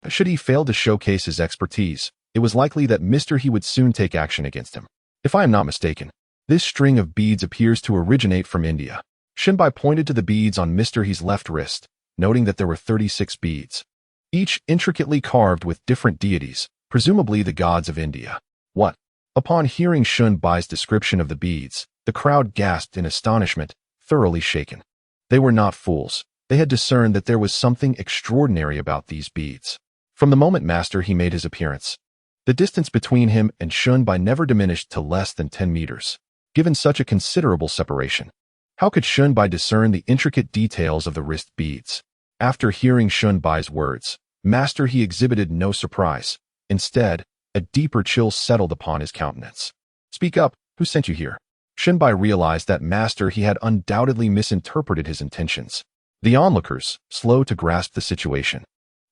Should he fail to showcase his expertise, it was likely that Mr. He would soon take action against him. If I am not mistaken, this string of beads appears to originate from India. Shunbai pointed to the beads on Mr. He's left wrist, noting that there were 36 beads, each intricately carved with different deities, presumably the gods of India. What? Upon hearing Shunbai's description of the beads, the crowd gasped in astonishment, thoroughly shaken. They were not fools. They had discerned that there was something extraordinary about these beads. From the moment Master He made his appearance, the distance between him and Shunbai never diminished to less than 10 meters. Given such a considerable separation, how could Shunbai discern the intricate details of the wrist beads? After hearing Shunbai's words, Master He exhibited no surprise. Instead, a deeper chill settled upon his countenance. "Speak up, who sent you here?" Shunbai realized that Master He had undoubtedly misinterpreted his intentions. The onlookers, slow to grasp the situation,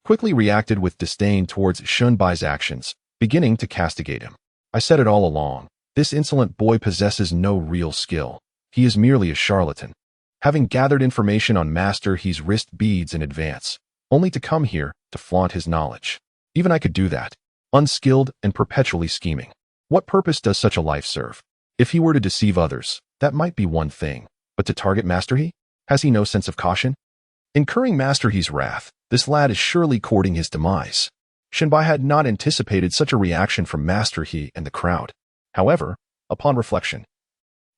quickly reacted with disdain towards Shunbai's actions, beginning to castigate him. "I said it all along. This insolent boy possesses no real skill. He is merely a charlatan, having gathered information on Master He's wrist beads in advance, only to come here to flaunt his knowledge. Even I could do that. Unskilled and perpetually scheming. What purpose does such a life serve? If he were to deceive others, that might be one thing, but to target Master He? Has he no sense of caution?" Incurring Master He's wrath, this lad is surely courting his demise. Shunbai had not anticipated such a reaction from Master He and the crowd. However, upon reflection,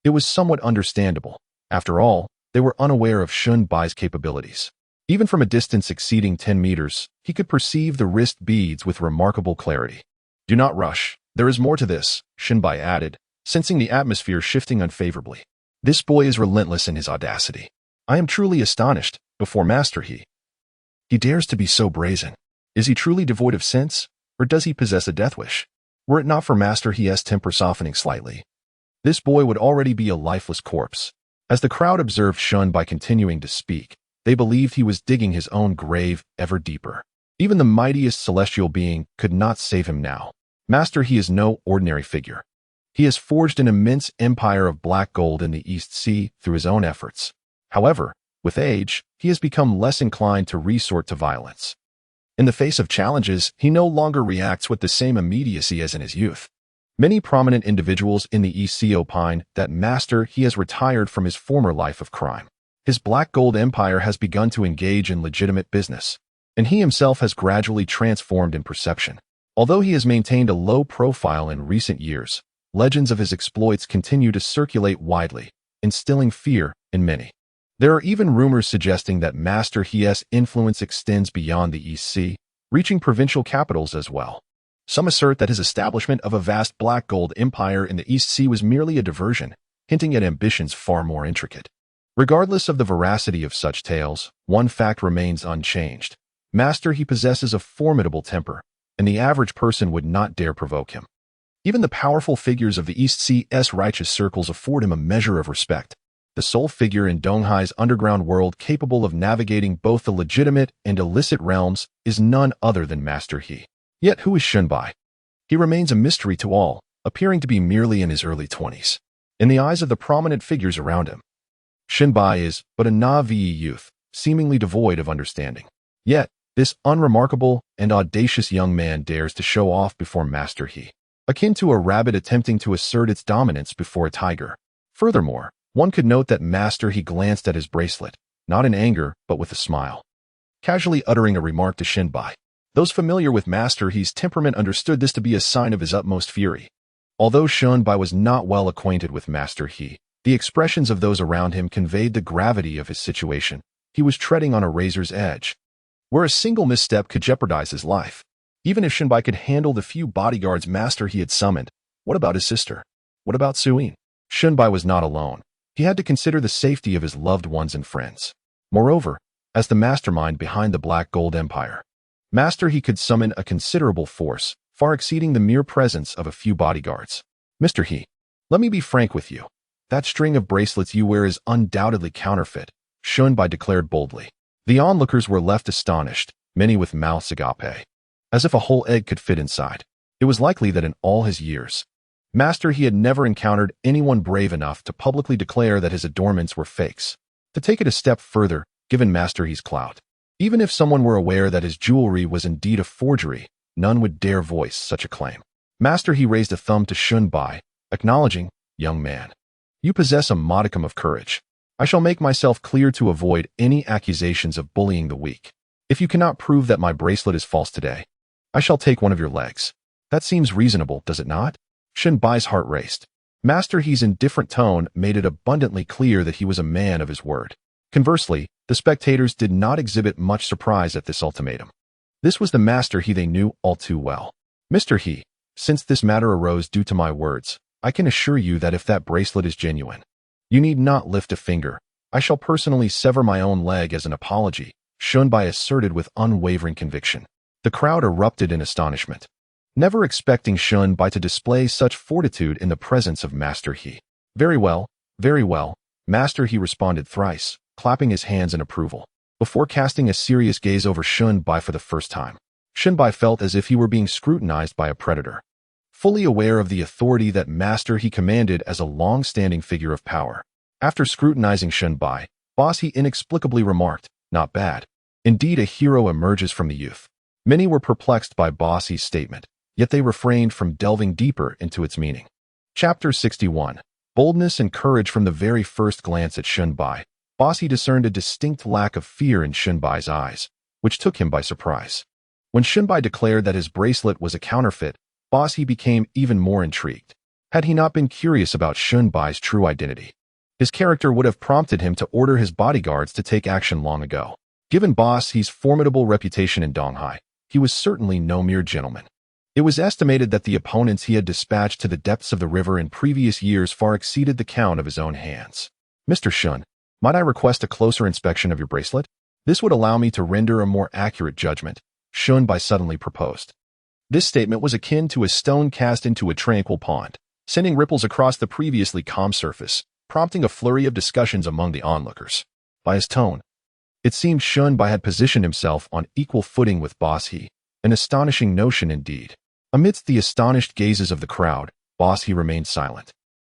it was somewhat understandable. After all, they were unaware of Shunbai's capabilities. Even from a distance exceeding 10 meters, he could perceive the wrist beads with remarkable clarity. "Do not rush. There is more to this," Shunbai added, sensing the atmosphere shifting unfavorably. "This boy is relentless in his audacity. I am truly astonished. Before Master He dares to be so brazen. Is he truly devoid of sense, or does he possess a death wish? Were it not for Master He's temper softening slightly, this boy would already be a lifeless corpse." As the crowd observed Shunbai continuing to speak, they believed he was digging his own grave ever deeper. Even the mightiest celestial being could not save him now. Master He is no ordinary figure. He has forged an immense empire of black gold in the East Sea through his own efforts. However, with age, he has become less inclined to resort to violence. In the face of challenges, he no longer reacts with the same immediacy as in his youth. Many prominent individuals in the East Sea opine that Master He has retired from his former life of crime. His black gold empire has begun to engage in legitimate business, and he himself has gradually transformed in perception. Although he has maintained a low profile in recent years, legends of his exploits continue to circulate widely, instilling fear in many. There are even rumors suggesting that Master He's influence extends beyond the East Sea, reaching provincial capitals as well. Some assert that his establishment of a vast black gold empire in the East Sea was merely a diversion, hinting at ambitions far more intricate. Regardless of the veracity of such tales, one fact remains unchanged. Master He possesses a formidable temper, and the average person would not dare provoke him. Even the powerful figures of the East Sea's righteous circles afford him a measure of respect. The sole figure in Donghai's underground world capable of navigating both the legitimate and illicit realms is none other than Master He. Yet who is Shunbai? He remains a mystery to all, appearing to be merely in his early 20s. In the eyes of the prominent figures around him, Shunbai is but a naive youth, seemingly devoid of understanding. Yet, this unremarkable and audacious young man dares to show off before Master He, akin to a rabbit attempting to assert its dominance before a tiger. Furthermore, one could note that Master He glanced at his bracelet, not in anger but with a smile, casually uttering a remark to Shunbai. Those familiar with Master He's temperament understood this to be a sign of his utmost fury. Although Shunbai was not well acquainted with Master He, the expressions of those around him conveyed the gravity of his situation. He was treading on a razor's edge, where a single misstep could jeopardize his life. Even if Shunbai could handle the few bodyguards Master He had summoned, what about his sister? What about Suin? Shunbai was not alone. He had to consider the safety of his loved ones and friends. Moreover, as the mastermind behind the Black Gold Empire, Master He could summon a considerable force, far exceeding the mere presence of a few bodyguards. "Mr. He, let me be frank with you. That string of bracelets you wear is undoubtedly counterfeit," Shunbai declared boldly. The onlookers were left astonished, many with mouths agape, as if a whole egg could fit inside. It was likely that in all his years, Master He had never encountered anyone brave enough to publicly declare that his adornments were fakes. To take it a step further, given Master He's clout, even if someone were aware that his jewelry was indeed a forgery, none would dare voice such a claim. Master He raised a thumb to Shunbai, acknowledging, "Young man, you possess a modicum of courage. I shall make myself clear to avoid any accusations of bullying the weak. If you cannot prove that my bracelet is false today, I shall take one of your legs. That seems reasonable, does it not?" Shunbai's heart raced. Master He's indifferent tone made it abundantly clear that he was a man of his word. Conversely, the spectators did not exhibit much surprise at this ultimatum. This was the Master He they knew all too well. Mr. He, since this matter arose due to my words, I can assure you that if that bracelet is genuine, you need not lift a finger. I shall personally sever my own leg as an apology, Shunbai asserted with unwavering conviction. The crowd erupted in astonishment, never expecting Shunbai to display such fortitude in the presence of Master He. Very well, Master He responded thrice, clapping his hands in approval, before casting a serious gaze over Shunbai for the first time. Shunbai felt as if he were being scrutinized by a predator. Fully aware of the authority that Master He commanded as a long-standing figure of power. After scrutinizing Shunbai, Boss He inexplicably remarked, "Not bad. Indeed, a hero emerges from the youth." Many were perplexed by Boss He's statement, yet they refrained from delving deeper into its meaning. Chapter 61. Boldness and courage. From the very first glance at Shunbai, Boss He discerned a distinct lack of fear in Shunbai's eyes, which took him by surprise. When Shunbai declared that his bracelet was a counterfeit, Boss He became even more intrigued. Had he not been curious about Shunbai's true identity, his character would have prompted him to order his bodyguards to take action long ago. Given Boss He's formidable reputation in Donghai, he was certainly no mere gentleman. It was estimated that the opponents he had dispatched to the depths of the river in previous years far exceeded the count of his own hands. "Mr. Shun, might I request a closer inspection of your bracelet? This would allow me to render a more accurate judgment," Shunbai suddenly proposed. This statement was akin to a stone cast into a tranquil pond, sending ripples across the previously calm surface, prompting a flurry of discussions among the onlookers. By his tone, it seemed Shunbai had positioned himself on equal footing with Boss He, an astonishing notion indeed. Amidst the astonished gazes of the crowd, Boss He remained silent,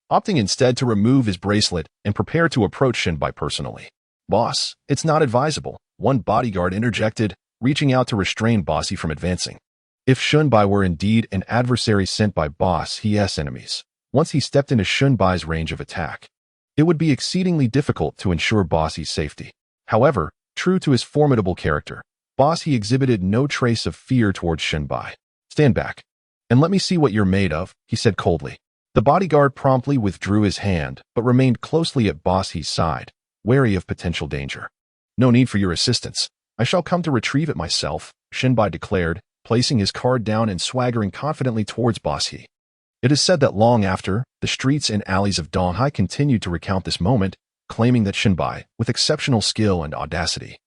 opting instead to remove his bracelet and prepare to approach Shunbai personally. "Boss, it's not advisable," one bodyguard interjected, reaching out to restrain Boss He from advancing. If Shunbai were indeed an adversary sent by Boss He's enemies, once he stepped into Shunbai's range of attack, it would be exceedingly difficult to ensure Boss He's safety. However, true to his formidable character, Boss He exhibited no trace of fear towards Shunbai. "Stand back, and let me see what you're made of," he said coldly. The bodyguard promptly withdrew his hand, but remained closely at Boss He's side, wary of potential danger. "No need for your assistance. I shall come to retrieve it myself," Shunbai declared, placing his card down and swaggering confidently towards Boss He. It is said that long after, the streets and alleys of Donghai continued to recount this moment, claiming that Shunbai, with exceptional skill and audacity,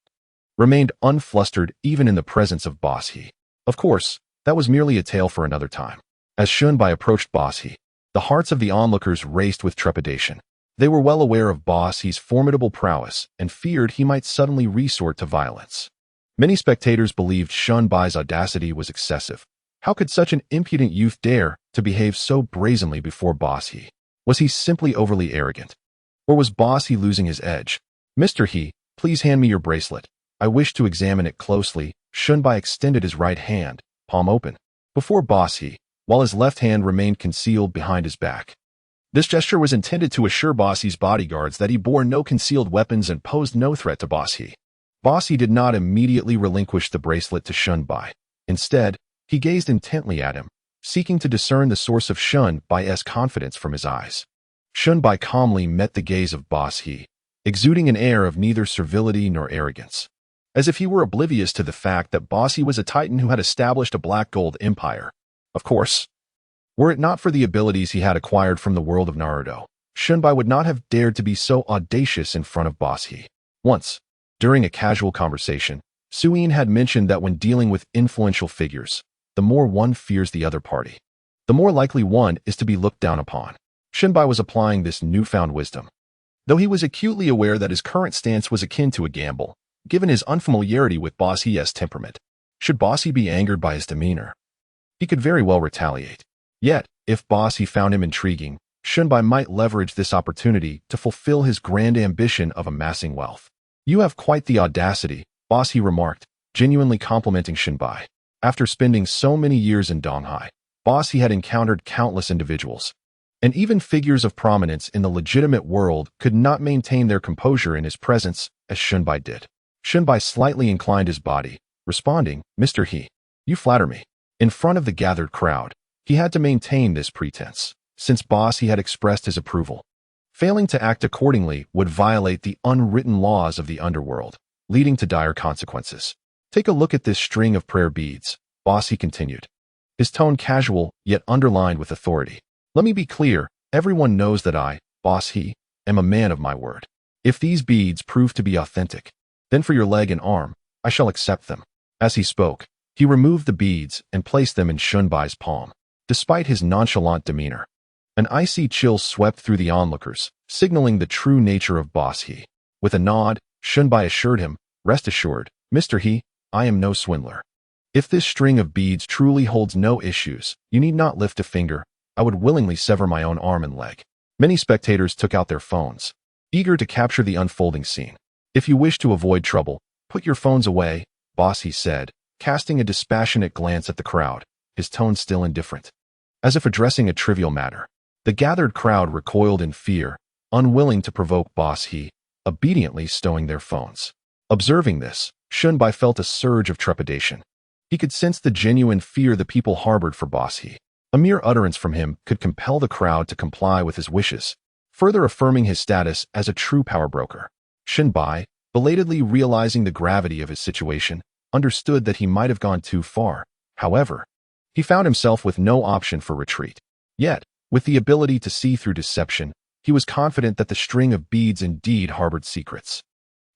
remained unflustered even in the presence of Boss He. Of course, that was merely a tale for another time. As Shunbai approached Boss He, the hearts of the onlookers raced with trepidation. They were well aware of Boss He's formidable prowess and feared he might suddenly resort to violence. Many spectators believed Shunbai's audacity was excessive. How could such an impudent youth dare to behave so brazenly before Boss He? Was he simply overly arrogant? Or was Boss He losing his edge? "Mr. He, please hand me your bracelet. I wish to examine it closely." Shunbai extended his right hand, palm open, before Boss He, while his left hand remained concealed behind his back. This gesture was intended to assure Boss He's bodyguards that he bore no concealed weapons and posed no threat to Boss He. Boss He did not immediately relinquish the bracelet to Shunbai. Instead, he gazed intently at him, seeking to discern the source of Shunbai's confidence from his eyes. Shunbai calmly met the gaze of Boss He, exuding an air of neither servility nor arrogance, as if he were oblivious to the fact that Boss He was a titan who had established a black gold empire. Of course, were it not for the abilities he had acquired from the world of Naruto, Shunbai would not have dared to be so audacious in front of Boss He. Once, during a casual conversation, Suin had mentioned that when dealing with influential figures, the more one fears the other party, the more likely one is to be looked down upon. Shunbai was applying this newfound wisdom, though he was acutely aware that his current stance was akin to a gamble, given his unfamiliarity with Boss He's temperament. Should Boss He be angered by his demeanor, he could very well retaliate. Yet, if Boss He found him intriguing, Shunbai might leverage this opportunity to fulfill his grand ambition of amassing wealth. "You have quite the audacity," Boss He remarked, genuinely complimenting Shunbai. After spending so many years in Donghai, Boss He had encountered countless individuals, and even figures of prominence in the legitimate world could not maintain their composure in his presence as Shunbai did. Shunbai slightly inclined his body, responding, "Mr. He, you flatter me." In front of the gathered crowd, he had to maintain this pretense, since Boss He had expressed his approval. Failing to act accordingly would violate the unwritten laws of the underworld, leading to dire consequences. Take a look at this string of prayer beads, boss, he continued, his tone casual yet underlined with authority. Let me be clear, everyone knows that I, boss, am a man of my word. If these beads prove to be authentic, then for your leg and arm, I shall accept them. As he spoke, he removed the beads and placed them in Shunbai's palm. Despite his nonchalant demeanor, an icy chill swept through the onlookers, signaling the true nature of Boss He. With a nod, Shunbai assured him, rest assured, Mr. He, I am no swindler. If this string of beads truly holds no issues, you need not lift a finger. I would willingly sever my own arm and leg. Many spectators took out their phones, eager to capture the unfolding scene. If you wish to avoid trouble, put your phones away, Boss He said, casting a dispassionate glance at the crowd, his tone still indifferent. As if addressing a trivial matter, the gathered crowd recoiled in fear, unwilling to provoke Boss He, obediently stowing their phones. Observing this, Shunbai felt a surge of trepidation. He could sense the genuine fear the people harbored for Boss He. A mere utterance from him could compel the crowd to comply with his wishes, further affirming his status as a true power broker. Shunbai, belatedly realizing the gravity of his situation, understood that he might have gone too far. However, he found himself with no option for retreat. Yet, with the ability to see through deception, he was confident that the string of beads indeed harbored secrets.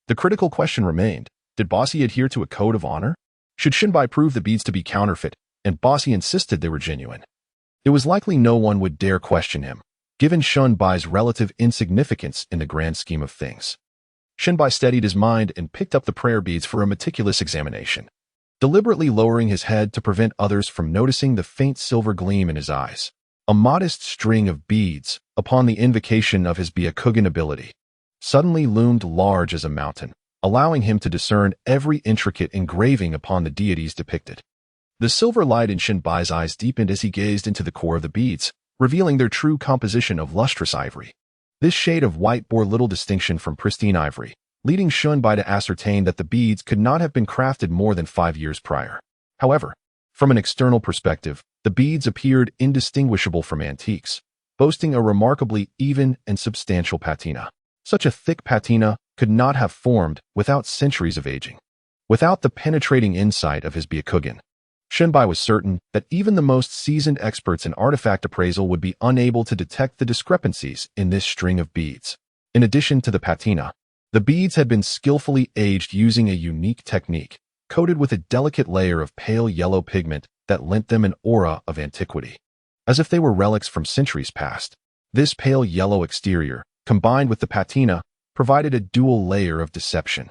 The critical question remained, did Bossy adhere to a code of honor? Should Shunbai prove the beads to be counterfeit, and Bossy insisted they were genuine? It was likely no one would dare question him, given Shunbai's relative insignificance in the grand scheme of things. Shunbai steadied his mind and picked up the prayer beads for a meticulous examination, deliberately lowering his head to prevent others from noticing the faint silver gleam in his eyes. A modest string of beads, upon the invocation of his Byakugan ability, suddenly loomed large as a mountain, allowing him to discern every intricate engraving upon the deities depicted. The silver light in Shunbai's eyes deepened as he gazed into the core of the beads, revealing their true composition of lustrous ivory. This shade of white bore little distinction from pristine ivory, leading Shunbai to ascertain that the beads could not have been crafted more than 5 years prior. However, from an external perspective, the beads appeared indistinguishable from antiques, boasting a remarkably even and substantial patina. Such a thick patina could not have formed without centuries of aging. Without the penetrating insight of his Byakugan, Shunbai was certain that even the most seasoned experts in artifact appraisal would be unable to detect the discrepancies in this string of beads. In addition to the patina, the beads had been skillfully aged using a unique technique, coated with a delicate layer of pale yellow pigment that lent them an aura of antiquity. As if they were relics from centuries past, this pale yellow exterior, combined with the patina, provided a dual layer of deception,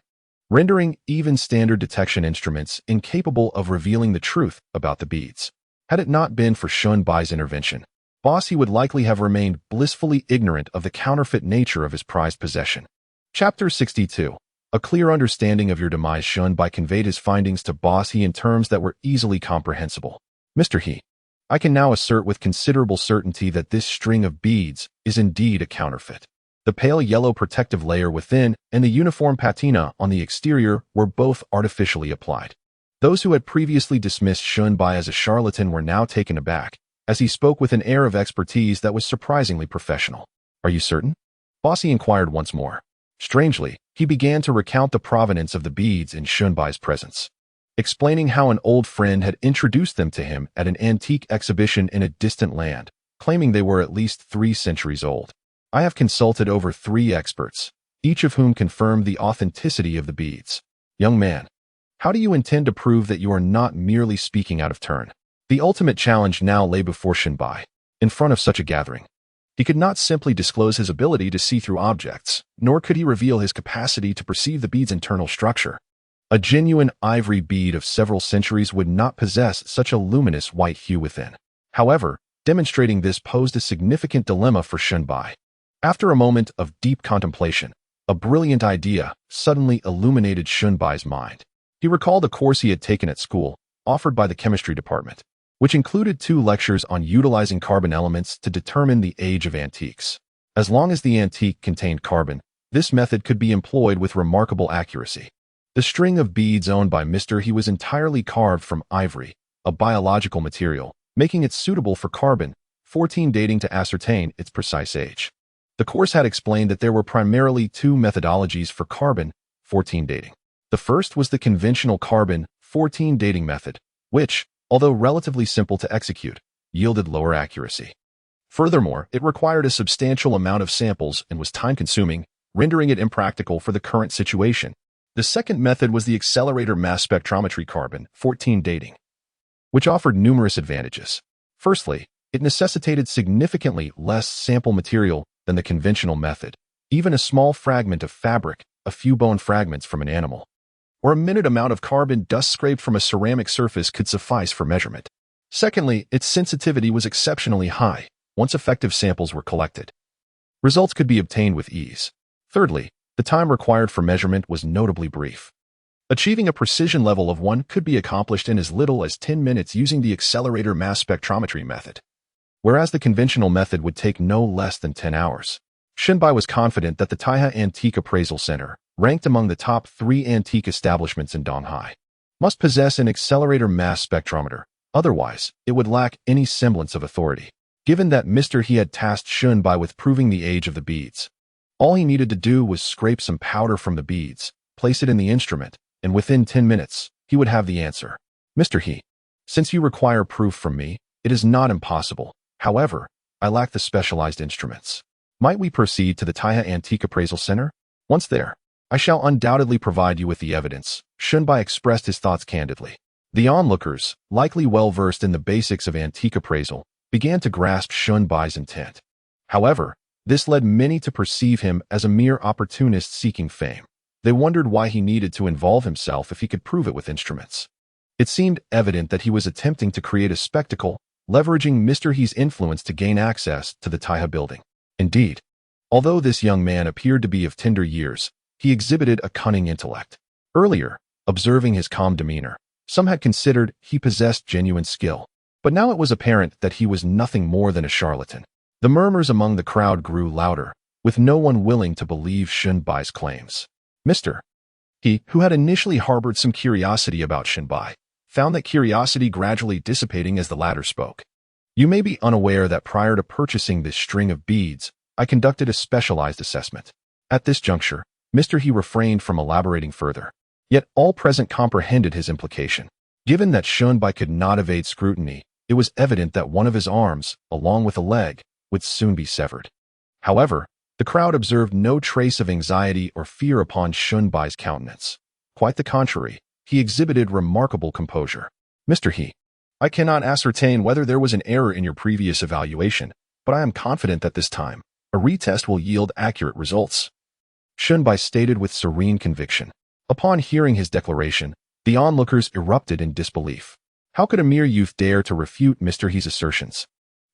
rendering even standard detection instruments incapable of revealing the truth about the beads. Had it not been for Shunbai's intervention, Bossy would likely have remained blissfully ignorant of the counterfeit nature of his prized possession. Chapter 62. A clear understanding of your demise. Shunbai conveyed his findings to Bossy in terms that were easily comprehensible. Mr. He, I can now assert with considerable certainty that this string of beads is indeed a counterfeit. The pale yellow protective layer within and the uniform patina on the exterior were both artificially applied. Those who had previously dismissed Shunbai as a charlatan were now taken aback, as he spoke with an air of expertise that was surprisingly professional. Are you certain? Bossy inquired once more. Strangely, he began to recount the provenance of the beads in Shunbai's presence, explaining how an old friend had introduced them to him at an antique exhibition in a distant land, claiming they were at least 3 centuries old. I have consulted over 3 experts, each of whom confirmed the authenticity of the beads. Young man, how do you intend to prove that you are not merely speaking out of turn? The ultimate challenge now lay before Shunbai. In front of such a gathering, he could not simply disclose his ability to see through objects, nor could he reveal his capacity to perceive the bead's internal structure. A genuine ivory bead of several centuries would not possess such a luminous white hue within. However, demonstrating this posed a significant dilemma for Shunbai. After a moment of deep contemplation, a brilliant idea suddenly illuminated Shunbai's mind. He recalled a course he had taken at school, offered by the chemistry department, which included 2 lectures on utilizing carbon elements to determine the age of antiques. As long as the antique contained carbon, this method could be employed with remarkable accuracy. The string of beads owned by Mr. He was entirely carved from ivory, a biological material, making it suitable for carbon-14 dating to ascertain its precise age. The course had explained that there were primarily two methodologies for carbon-14 dating. The first was the conventional carbon-14 dating method, which, although relatively simple to execute, yielded lower accuracy. Furthermore, it required a substantial amount of samples and was time-consuming, rendering it impractical for the current situation. The second method was the accelerator mass spectrometry carbon-14 dating, which offered numerous advantages. Firstly, it necessitated significantly less sample material than the conventional method. Even a small fragment of fabric, a few bone fragments from an animal, or a minute amount of carbon dust scraped from a ceramic surface could suffice for measurement. Secondly, its sensitivity was exceptionally high. Once effective samples were collected, results could be obtained with ease. Thirdly, the time required for measurement was notably brief. Achieving a precision level of 1 could be accomplished in as little as 10 minutes using the accelerator mass spectrometry method, whereas the conventional method would take no less than 10 hours. Xunbai was confident that the Taihe Antique Appraisal Center, ranked among the top 3 antique establishments in Donghai, must possess an accelerator mass spectrometer. Otherwise, it would lack any semblance of authority. Given that Mr. He had tasked Xunbai with proving the age of the beads, all he needed to do was scrape some powder from the beads, place it in the instrument, and within 10 minutes, he would have the answer. Mr. He, since you require proof from me, it is not impossible. However, I lack the specialized instruments. Might we proceed to the Taihe Antique Appraisal Center? Once there, I shall undoubtedly provide you with the evidence. Xunbai expressed his thoughts candidly. The onlookers, likely well-versed in the basics of antique appraisal, began to grasp Xunbai's intent. However, this led many to perceive him as a mere opportunist seeking fame. They wondered why he needed to involve himself if he could prove it with instruments. It seemed evident that he was attempting to create a spectacle, leveraging Mr. He's influence to gain access to the Taihe building. Indeed, although this young man appeared to be of tender years, he exhibited a cunning intellect. Earlier, observing his calm demeanor, some had considered he possessed genuine skill. But now it was apparent that he was nothing more than a charlatan. The murmurs among the crowd grew louder, with no one willing to believe Xunbai's claims. Mr. He, who had initially harbored some curiosity about Xunbai, found that curiosity gradually dissipating as the latter spoke. You may be unaware that prior to purchasing this string of beads, I conducted a specialized assessment. At this juncture, Mr. He refrained from elaborating further. Yet all present comprehended his implication. Given that Xunbai could not evade scrutiny, it was evident that one of his arms, along with a leg, would soon be severed. However, the crowd observed no trace of anxiety or fear upon Xunbai's countenance. Quite the contrary, he exhibited remarkable composure. Mr. He, I cannot ascertain whether there was an error in your previous evaluation, but I am confident that this time, a retest will yield accurate results. Xunbai stated with serene conviction. Upon hearing his declaration, the onlookers erupted in disbelief. How could a mere youth dare to refute Mr. He's assertions?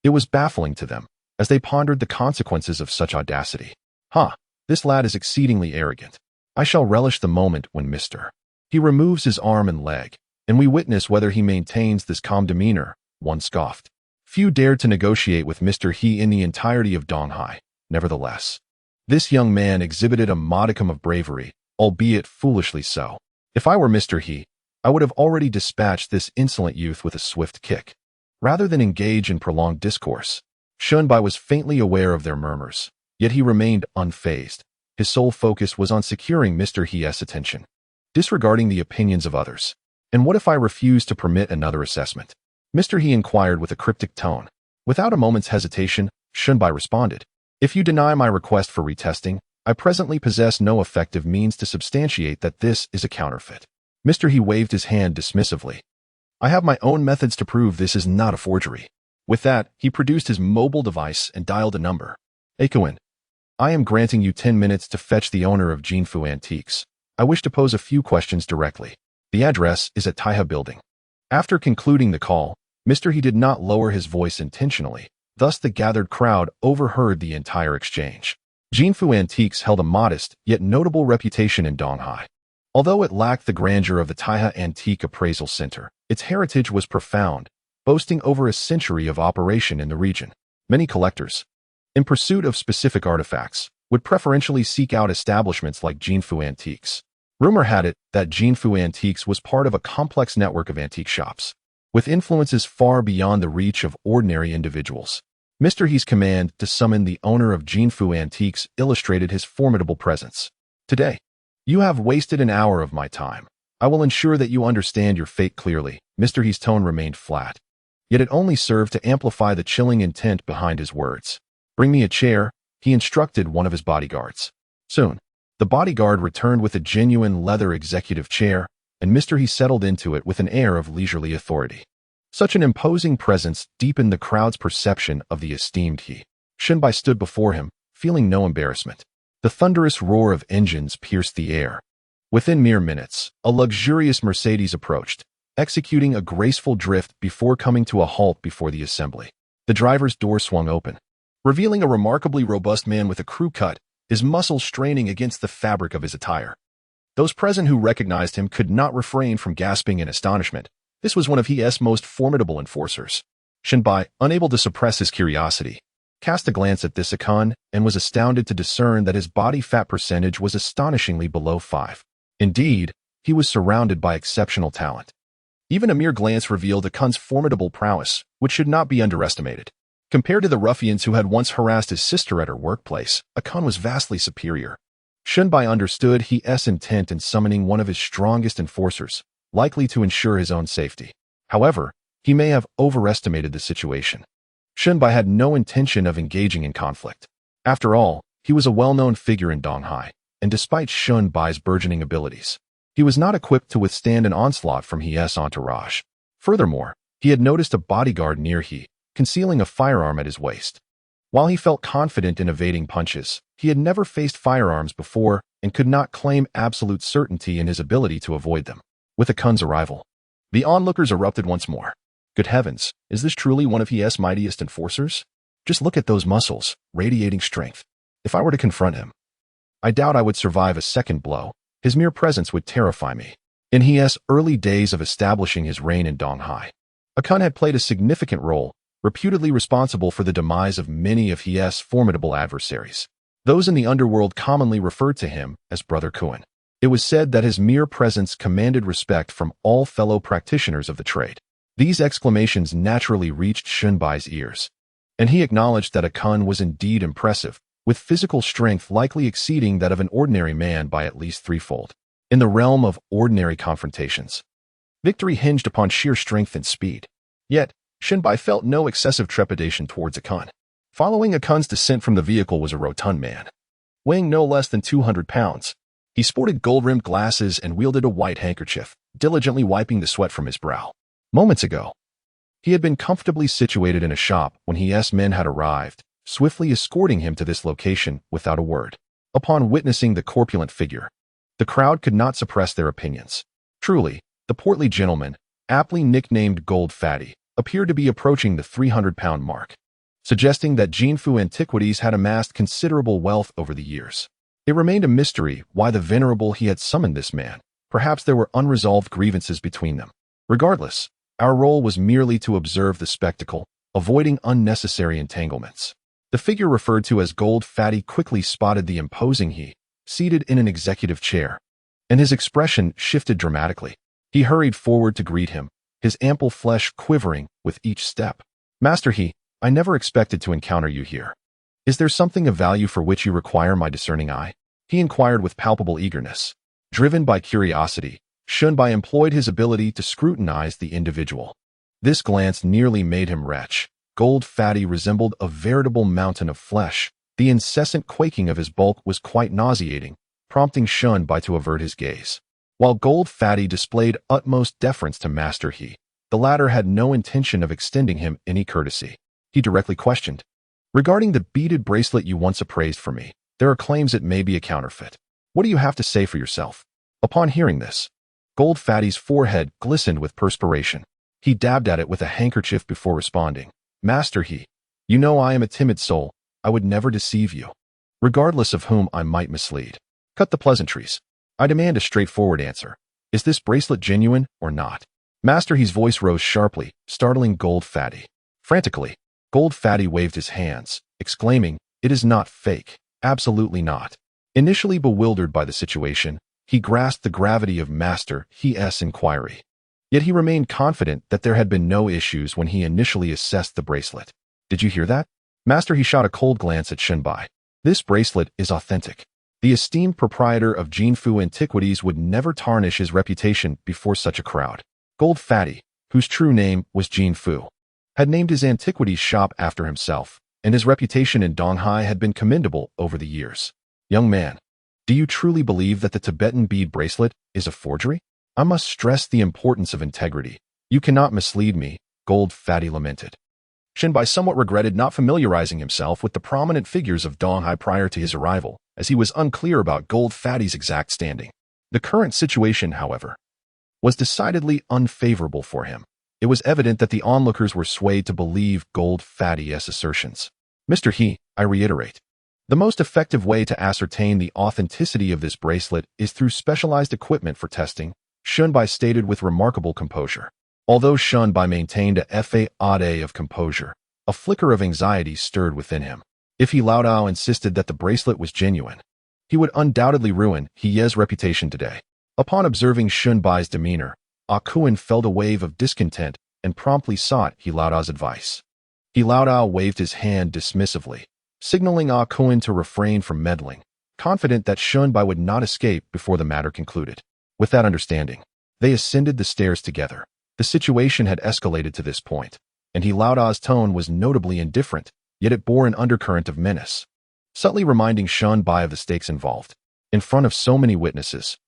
It was baffling to them, as they pondered the consequences of such audacity. This lad is exceedingly arrogant. I shall relish the moment when Mr. He removes his arm and leg, and we witness whether he maintains this calm demeanor, one scoffed. Few dared to negotiate with Mr. He in the entirety of Donghai. Nevertheless, this young man exhibited a modicum of bravery, albeit foolishly so. If I were Mr. He, I would have already dispatched this insolent youth with a swift kick. Rather than engage in prolonged discourse, Xunbai was faintly aware of their murmurs, yet he remained unfazed. His sole focus was on securing Mr. He's attention, disregarding the opinions of others. And what if I refuse to permit another assessment? Mr. He inquired with a cryptic tone. Without a moment's hesitation, Xunbai responded, If you deny my request for retesting, I presently possess no effective means to substantiate that this is a counterfeit. Mr. He waved his hand dismissively. I have my own methods to prove this is not a forgery. With that, he produced his mobile device and dialed a number. Akuin, I am granting you 10 minutes to fetch the owner of Jinfu Antiques. I wish to pose a few questions directly. The address is at Taihe Building. After concluding the call, Mr. He did not lower his voice intentionally. Thus the gathered crowd overheard the entire exchange. Jinfu Antiques held a modest, yet notable reputation in Donghai. Although it lacked the grandeur of the Taihe Antique Appraisal Center, its heritage was profound, boasting over a century of operation in the region. Many collectors, in pursuit of specific artifacts, would preferentially seek out establishments like Jinfu Antiques. Rumor had it that Jinfu Antiques was part of a complex network of antique shops, with influences far beyond the reach of ordinary individuals. Mr. He's command to summon the owner of Jinfu Antiques illustrated his formidable presence. Today, you have wasted an hour of my time. I will ensure that you understand your fate clearly. Mr. He's tone remained flat, yet it only served to amplify the chilling intent behind his words. Bring me a chair, he instructed one of his bodyguards. Soon, the bodyguard returned with a genuine leather executive chair, and Mr. He settled into it with an air of leisurely authority. Such an imposing presence deepened the crowd's perception of the esteemed he. Shunbai stood before him, feeling no embarrassment. The thunderous roar of engines pierced the air. Within mere minutes, a luxurious Mercedes approached, executing a graceful drift before coming to a halt before the assembly. The driver's door swung open, revealing a remarkably robust man with a crew cut, his muscles straining against the fabric of his attire. Those present who recognized him could not refrain from gasping in astonishment. This was one of his most formidable enforcers. Shunbai, unable to suppress his curiosity, cast a glance at this icon and was astounded to discern that his body fat percentage was astonishingly below 5. Indeed, he was surrounded by exceptional talent. Even a mere glance revealed Akun's formidable prowess, which should not be underestimated. Compared to the ruffians who had once harassed his sister at her workplace, Akun was vastly superior. Shunbai understood his intent in summoning one of his strongest enforcers, likely to ensure his own safety. However, he may have overestimated the situation. Shunbai had no intention of engaging in conflict. After all, he was a well-known figure in Donghai, and despite Shunbai's burgeoning abilities, he was not equipped to withstand an onslaught from his entourage. Furthermore, he had noticed a bodyguard near he, concealing a firearm at his waist. While he felt confident in evading punches, he had never faced firearms before and could not claim absolute certainty in his ability to avoid them. With Akun's arrival, the onlookers erupted once more. Good heavens, is this truly one of his mightiest enforcers? Just look at those muscles, radiating strength. If I were to confront him, I doubt I would survive a second blow. His mere presence would terrify me. In his early days of establishing his reign in Donghai, Akun had played a significant role, reputedly responsible for the demise of many of his formidable adversaries. Those in the underworld commonly referred to him as Brother Kuan. It was said that his mere presence commanded respect from all fellow practitioners of the trade. These exclamations naturally reached Shunbai's ears, and he acknowledged that Akun was indeed impressive, with physical strength likely exceeding that of an ordinary man by at least threefold. In the realm of ordinary confrontations, victory hinged upon sheer strength and speed. Yet, Shunbai felt no excessive trepidation towards Akun. Following Akun's descent from the vehicle was a rotund man, weighing no less than 200 pounds. He sported gold-rimmed glasses and wielded a white handkerchief, diligently wiping the sweat from his brow. Moments ago, he had been comfortably situated in a shop when his men had arrived, swiftly escorting him to this location without a word. Upon witnessing the corpulent figure, the crowd could not suppress their opinions. Truly, the portly gentleman, aptly nicknamed Gold Fatty, appeared to be approaching the 300-pound mark, suggesting that Jinfu Antiquities had amassed considerable wealth over the years. It remained a mystery why the venerable he had summoned this man. Perhaps there were unresolved grievances between them. Regardless, our role was merely to observe the spectacle, avoiding unnecessary entanglements. The figure referred to as Gold Fatty quickly spotted the imposing he, seated in an executive chair, and his expression shifted dramatically. He hurried forward to greet him, his ample flesh quivering with each step. Master He, I never expected to encounter you here. Is there something of value for which you require my discerning eye? He inquired with palpable eagerness. Driven by curiosity, Shunbai employed his ability to scrutinize the individual. This glance nearly made him retch. Gold Fatty resembled a veritable mountain of flesh. The incessant quaking of his bulk was quite nauseating, prompting Shunbai to avert his gaze. While Gold Fatty displayed utmost deference to Master He, the latter had no intention of extending him any courtesy. He directly questioned, regarding the beaded bracelet you once appraised for me, there are claims it may be a counterfeit. What do you have to say for yourself? Upon hearing this, Gold Fatty's forehead glistened with perspiration. He dabbed at it with a handkerchief before responding. Master He, you know I am a timid soul. I would never deceive you, regardless of whom I might mislead. Cut the pleasantries. I demand a straightforward answer. Is this bracelet genuine or not? Master He's voice rose sharply, startling Gold Fatty. Frantically, Gold Fatty waved his hands, exclaiming, it is not fake. Absolutely not. Initially bewildered by the situation, he grasped the gravity of Master He's inquiry. Yet he remained confident that there had been no issues when he initially assessed the bracelet. Did you hear that? Master, he shot a cold glance at Shenbai. This bracelet is authentic. The esteemed proprietor of Jinfu Antiquities would never tarnish his reputation before such a crowd. Gold Fatty, whose true name was Jinfu, had named his antiquities shop after himself, and his reputation in Donghai had been commendable over the years. Young man, do you truly believe that the Tibetan bead bracelet is a forgery? I must stress the importance of integrity. You cannot mislead me, Gold Fatty lamented. Shenbai somewhat regretted not familiarizing himself with the prominent figures of Donghai prior to his arrival, as he was unclear about Gold Fatty's exact standing. The current situation, however, was decidedly unfavorable for him. It was evident that the onlookers were swayed to believe Gold Fatty's assertions. Mr. He, I reiterate, the most effective way to ascertain the authenticity of this bracelet is through specialized equipment for testing, Shenbai stated with remarkable composure. Although Shenbai maintained a facade of composure, a flicker of anxiety stirred within him. If He Laodao insisted that the bracelet was genuine, he would undoubtedly ruin He's reputation today. Upon observing Shenbai's demeanor, Akuin felt a wave of discontent and promptly sought He Laodao's advice. He Laodao waved his hand dismissively, signaling Akuin to refrain from meddling, confident that Shenbai would not escape before the matter concluded. With that understanding, they ascended the stairs together. The situation had escalated to this point, and He Laodao's tone was notably indifferent, yet it bore an undercurrent of menace, subtly reminding Shenbai of the stakes involved. In front of so many witnesses,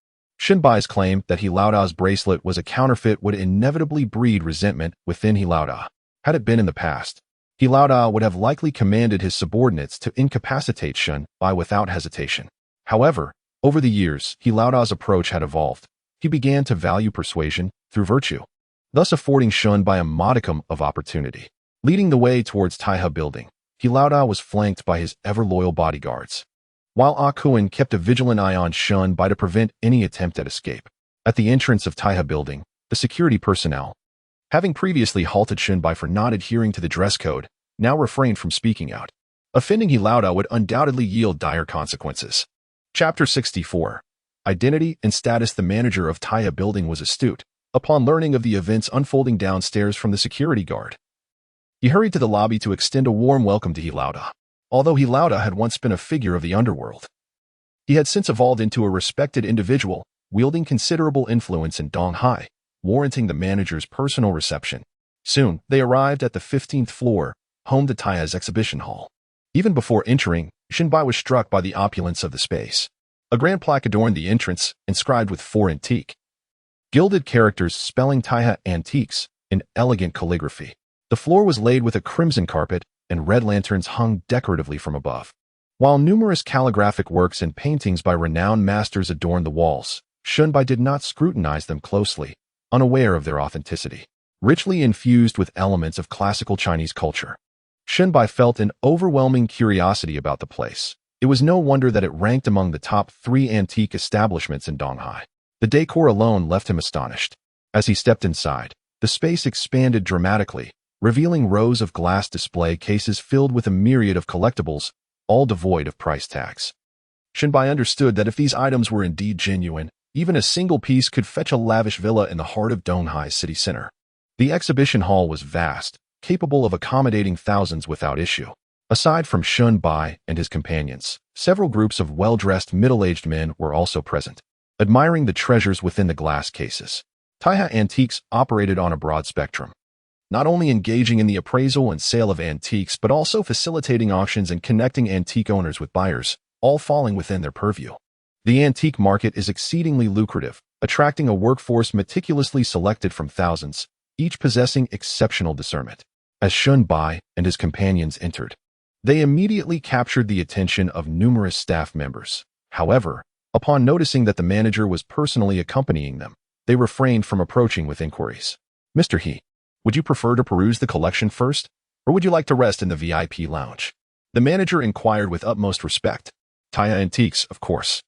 Shenbai's claim that He Laodao's bracelet was a counterfeit would inevitably breed resentment within He Laodao. Had it been in the past, He Laodao would have likely commanded his subordinates to incapacitate Shenbai without hesitation. However, over the years, He Laodao's approach had evolved. He began to value persuasion through virtue, thus affording Shenbai a modicum of opportunity. Leading the way towards Taiha Building, He Laodao was flanked by his ever-loyal bodyguards, while Akuin kept a vigilant eye on Shenbai to prevent any attempt at escape. At the entrance of Taiha Building, the security personnel, having previously halted Shenbai for not adhering to the dress code, now refrained from speaking out. Offending He Laodao would undoubtedly yield dire consequences. Chapter 64. Identity and Status. The manager of Taiha Building was astute. Upon learning of the events unfolding downstairs from the security guard, he hurried to the lobby to extend a warm welcome to He Laodao. Although He Laodao had once been a figure of the underworld, he had since evolved into a respected individual, wielding considerable influence in Donghai, warranting the manager's personal reception. Soon, they arrived at the 15th floor, home to Taiha's exhibition hall. Even before entering, Shenbai was struck by the opulence of the space. A grand plaque adorned the entrance, inscribed with 4 antique, gilded characters spelling Taiha Antiques in elegant calligraphy. The floor was laid with a crimson carpet, and red lanterns hung decoratively from above. While numerous calligraphic works and paintings by renowned masters adorned the walls, Shenbai did not scrutinize them closely, unaware of their authenticity. Richly infused with elements of classical Chinese culture, Shenbai felt an overwhelming curiosity about the place. It was no wonder that it ranked among the top 3 antique establishments in Donghai. The decor alone left him astonished. As he stepped inside, the space expanded dramatically, revealing rows of glass display cases filled with a myriad of collectibles, all devoid of price tags. Shenbai understood that if these items were indeed genuine, even a single piece could fetch a lavish villa in the heart of Donghai's city center. The exhibition hall was vast, capable of accommodating thousands without issue. Aside from Shenbai and his companions, several groups of well-dressed middle-aged men were also present, admiring the treasures within the glass cases. Taiha Antiques operated on a broad spectrum, not only engaging in the appraisal and sale of antiques but also facilitating auctions and connecting antique owners with buyers, all falling within their purview. The antique market is exceedingly lucrative, attracting a workforce meticulously selected from thousands, each possessing exceptional discernment. As Shenbai and his companions entered, they immediately captured the attention of numerous staff members. However, upon noticing that the manager was personally accompanying them, they refrained from approaching with inquiries. Mr. He, would you prefer to peruse the collection first, or would you like to rest in the VIP lounge? The manager inquired with utmost respect. Taiha Antiques, of course,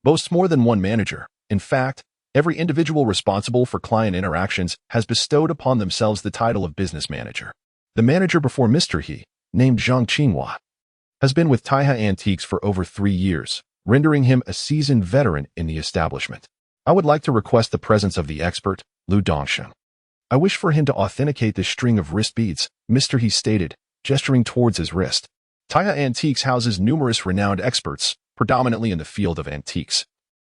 boasts more than one manager. In fact, every individual responsible for client interactions has bestowed upon themselves the title of business manager. The manager before Mr. He, named Zhang Qinghua, has been with Taiha Antiques for over 3 years, rendering him a seasoned veteran in the establishment. I would like to request the presence of the expert, Lu Dongshen. I wish for him to authenticate this string of wrist beads, Mr. He stated, gesturing towards his wrist. Taiha Antiques houses numerous renowned experts, predominantly in the field of antiques,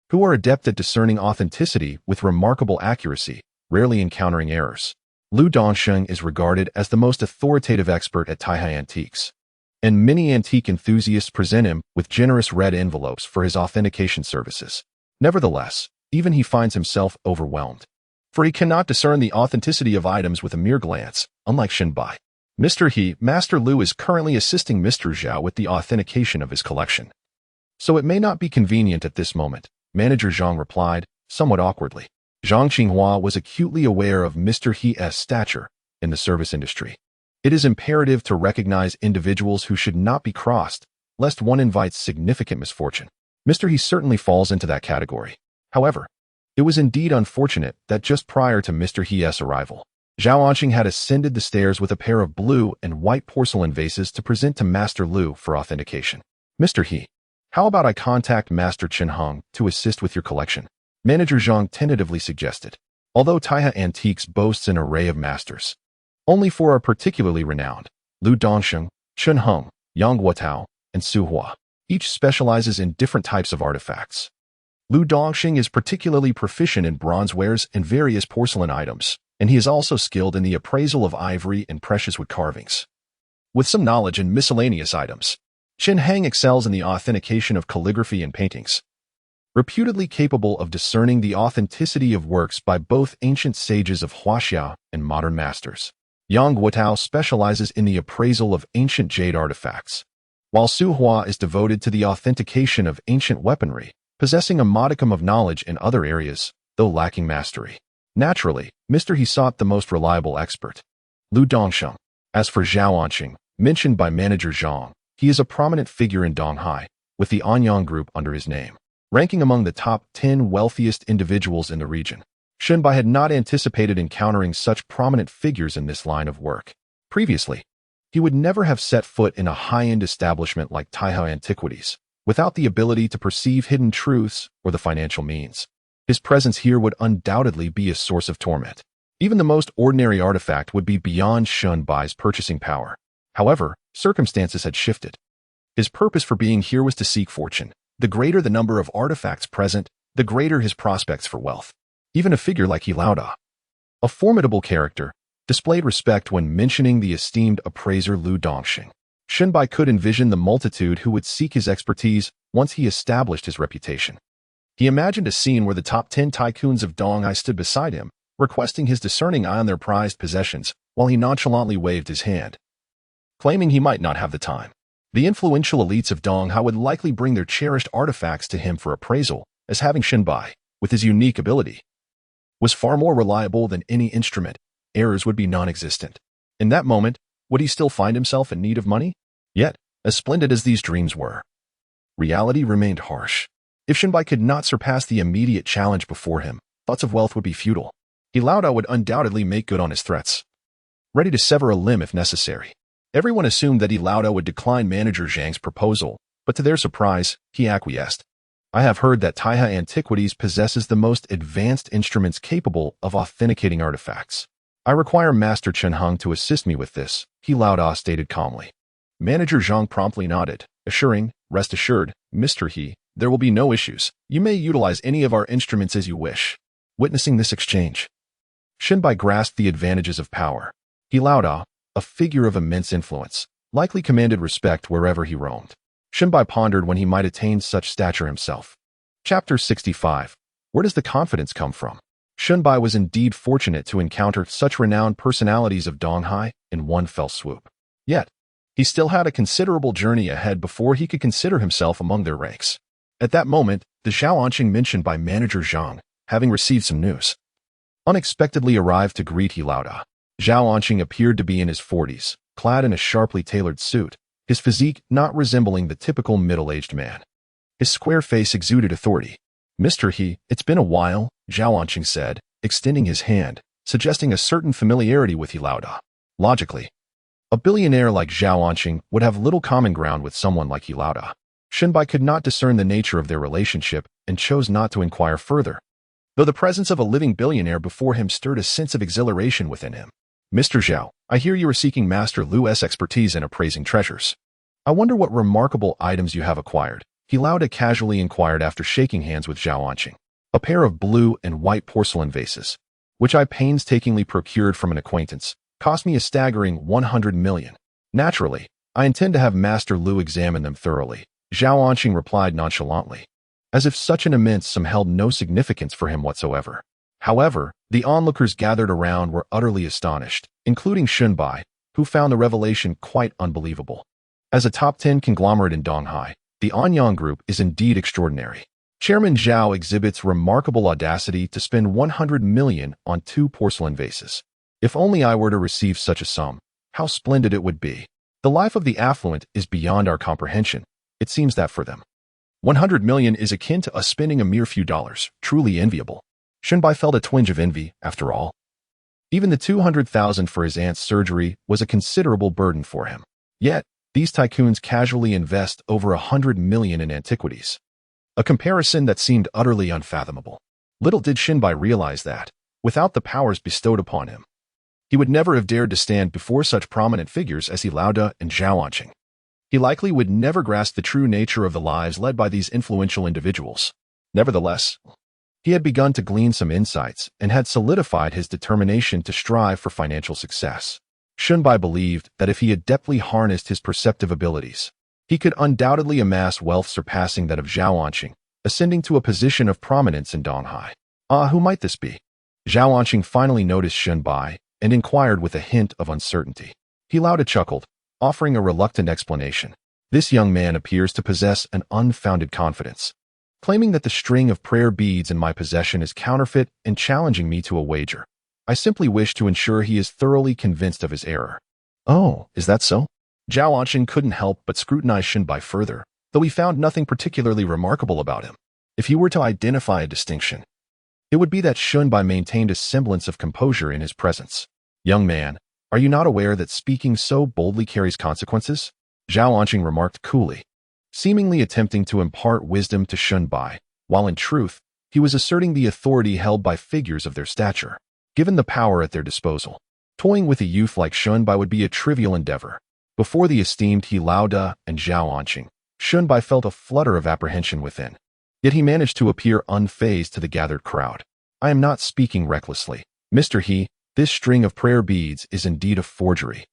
who are adept at discerning authenticity with remarkable accuracy, rarely encountering errors. Lu Dongsheng is regarded as the most authoritative expert at Taiha Antiques, and many antique enthusiasts present him with generous red envelopes for his authentication services. Nevertheless, even he finds himself overwhelmed, for he cannot discern the authenticity of items with a mere glance, unlike Shinbai. Master Lu is currently assisting Mr. Zhao with the authentication of his collection, so it may not be convenient at this moment, Manager Zhang replied, somewhat awkwardly. Zhang Qinghua was acutely aware of Mr. He's stature in the service industry. It is imperative to recognize individuals who should not be crossed, lest one invites significant misfortune. Mr. He certainly falls into that category. However, it was indeed unfortunate that just prior to Mr. He's arrival, Zhao Anqing had ascended the stairs with a pair of blue and white porcelain vases to present to Master Lu for authentication. Mr. He, how about I contact Master Chen Hong to assist with your collection? Manager Zhang tentatively suggested. Although Taiha Antiques boasts an array of masters, only four are particularly renowned: Lu Dongsheng, Chen Hong, Yang Guotao, and Su Hua. Each specializes in different types of artifacts. Lu Dongsheng is particularly proficient in bronze wares and various porcelain items, and he is also skilled in the appraisal of ivory and precious wood carvings, with some knowledge in miscellaneous items. Chen Hang excels in the authentication of calligraphy and paintings, reputedly capable of discerning the authenticity of works by both ancient sages of Huaxia and modern masters. Yang Guotao specializes in the appraisal of ancient jade artifacts, while Su Hua is devoted to the authentication of ancient weaponry, possessing a modicum of knowledge in other areas, though lacking mastery. Naturally, Mr. He sought the most reliable expert, Lu Dongsheng. As for Zhao Anqing, mentioned by Manager Zhang, he is a prominent figure in Donghai, with the Anyang Group under his name, ranking among the top 10 wealthiest individuals in the region. Shenbai had not anticipated encountering such prominent figures in this line of work. Previously, he would never have set foot in a high-end establishment like Taiha Antiquities, without the ability to perceive hidden truths or the financial means. His presence here would undoubtedly be a source of torment. Even the most ordinary artifact would be beyond Shenbai's purchasing power. However, circumstances had shifted. His purpose for being here was to seek fortune. The greater the number of artifacts present, the greater his prospects for wealth. Even a figure like Hilauda, a formidable character, displayed respect when mentioning the esteemed appraiser Lu Dongsheng. Shenbai could envision the multitude who would seek his expertise once he established his reputation. He imagined a scene where the top 10 tycoons of Donghai stood beside him, requesting his discerning eye on their prized possessions, while he nonchalantly waved his hand, claiming he might not have the time. The influential elites of Donghai would likely bring their cherished artifacts to him for appraisal, as having Shenbai, with his unique ability, was far more reliable than any instrument. Errors would be non-existent. In that moment, would he still find himself in need of money? Yet, as splendid as these dreams were, reality remained harsh. If Shenbai could not surpass the immediate challenge before him, thoughts of wealth would be futile. Hilauda would undoubtedly make good on his threats, ready to sever a limb if necessary. Everyone assumed that Hilauda would decline Manager Zhang's proposal, but to their surprise, he acquiesced. I have heard that Taiha Antiquities possesses the most advanced instruments capable of authenticating artifacts. I require Master Chen Hong to assist me with this, Hilauda stated calmly. Manager Zhang promptly nodded, assuring, rest assured, Mr. He, there will be no issues. You may utilize any of our instruments as you wish. Witnessing this exchange, Shenbai grasped the advantages of power. Hilauda, a figure of immense influence, likely commanded respect wherever he roamed. Shenbai pondered when he might attain such stature himself. Chapter 65. Where does the confidence come from? Shenbai was indeed fortunate to encounter such renowned personalities of Donghai in one fell swoop. Yet, he still had a considerable journey ahead before he could consider himself among their ranks. At that moment, the Zhao Anqing mentioned by Manager Zhang, having received some news, unexpectedly arrived to greet Hilauda. Zhao Anqing appeared to be in his 40s, clad in a sharply tailored suit, his physique not resembling the typical middle-aged man. His square face exuded authority. Mr. He, it's been a while, Zhao Anqing said, extending his hand, suggesting a certain familiarity with Hilauda. Logically, a billionaire like Zhao Anqing would have little common ground with someone like Hilauda. Shenbai could not discern the nature of their relationship and chose not to inquire further, though the presence of a living billionaire before him stirred a sense of exhilaration within him. Mr. Zhao, I hear you are seeking Master Lu's expertise in appraising treasures. I wonder what remarkable items you have acquired. He Lauda casually inquired after shaking hands with Zhao Anqing. A pair of blue and white porcelain vases, which I painstakingly procured from an acquaintance, cost me a staggering 100 million. Naturally, I intend to have Master Lu examine them thoroughly, Zhao Anqing replied nonchalantly, as if such an immense sum held no significance for him whatsoever. However, the onlookers gathered around were utterly astonished, including Shunbai, who found the revelation quite unbelievable. As a top 10 conglomerate in Donghai, the Anyang Group is indeed extraordinary. Chairman Zhao exhibits remarkable audacity to spend 100 million on 2 porcelain vases. If only I were to receive such a sum, how splendid it would be. The life of the affluent is beyond our comprehension. It seems that for them, 100 million is akin to us spending a mere few dollars, truly enviable. Shunbai felt a twinge of envy, after all. Even the 200,000 for his aunt's surgery was a considerable burden for him. Yet, these tycoons casually invest over 100 million in antiquities. A comparison that seemed utterly unfathomable. Little did Shinbai realize that, without the powers bestowed upon him, he would never have dared to stand before such prominent figures as He Lauda and Zhao Anqing. He likely would never grasp the true nature of the lives led by these influential individuals. Nevertheless, he had begun to glean some insights and had solidified his determination to strive for financial success. Shunbai believed that if he adeptly harnessed his perceptive abilities, he could undoubtedly amass wealth surpassing that of Zhao Anqing, ascending to a position of prominence in Donghai. Who might this be? Zhao Anqing finally noticed Shunbai and inquired with a hint of uncertainty. He Lauda chuckled, offering a reluctant explanation. This young man appears to possess an unfounded confidence, claiming that the string of prayer beads in my possession is counterfeit and challenging me to a wager. I simply wish to ensure he is thoroughly convinced of his error. Oh, is that so? Zhao Anqing couldn't help but scrutinize Shunbai further, though he found nothing particularly remarkable about him. If he were to identify a distinction, it would be that Shunbai maintained a semblance of composure in his presence. Young man, are you not aware that speaking so boldly carries consequences? Zhao Anqing remarked coolly, seemingly attempting to impart wisdom to Shunbai, while in truth, he was asserting the authority held by figures of their stature. Given the power at their disposal, toying with a youth like Shunbai would be a trivial endeavor. Before the esteemed He Lauda and Zhao Anqing, Shunbai felt a flutter of apprehension within. Yet he managed to appear unfazed to the gathered crowd. I am not speaking recklessly. Mr. He, this string of prayer beads is indeed a forgery,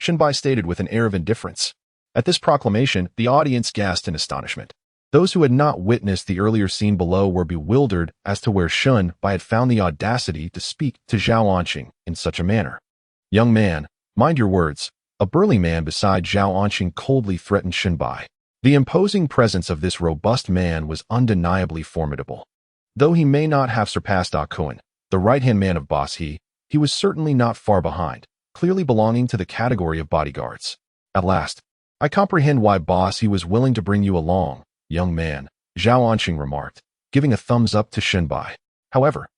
Shunbai stated with an air of indifference. At this proclamation, the audience gasped in astonishment. Those who had not witnessed the earlier scene below were bewildered as to where Shunbai had found the audacity to speak to Zhao Anqing in such a manner. Young man, mind your words. A burly man beside Zhao Anqing coldly threatened Shunbai. The imposing presence of this robust man was undeniably formidable. Though he may not have surpassed Akuan, the right-hand man of Boss He was certainly not far behind, clearly belonging to the category of bodyguards. At last, I comprehend why Boss He was willing to bring you along, young man, Zhao Anqing remarked, giving a thumbs up to Shunbai. However,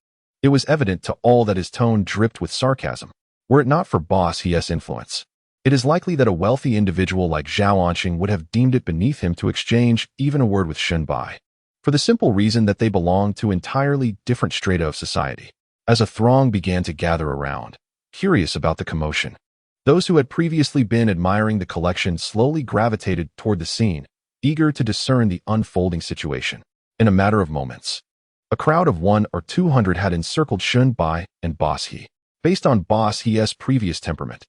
it was evident to all that his tone dripped with sarcasm. Were it not for Boss He's influence, it is likely that a wealthy individual like Zhao Anqing would have deemed it beneath him to exchange even a word with Shunbai, for the simple reason that they belonged to entirely different strata of society. As a throng began to gather around, curious about the commotion, those who had previously been admiring the collection slowly gravitated toward the scene, eager to discern the unfolding situation. In a matter of moments, a crowd of 100 or 200 had encircled Shunbai and Boss He. Based on Boss He's previous temperament,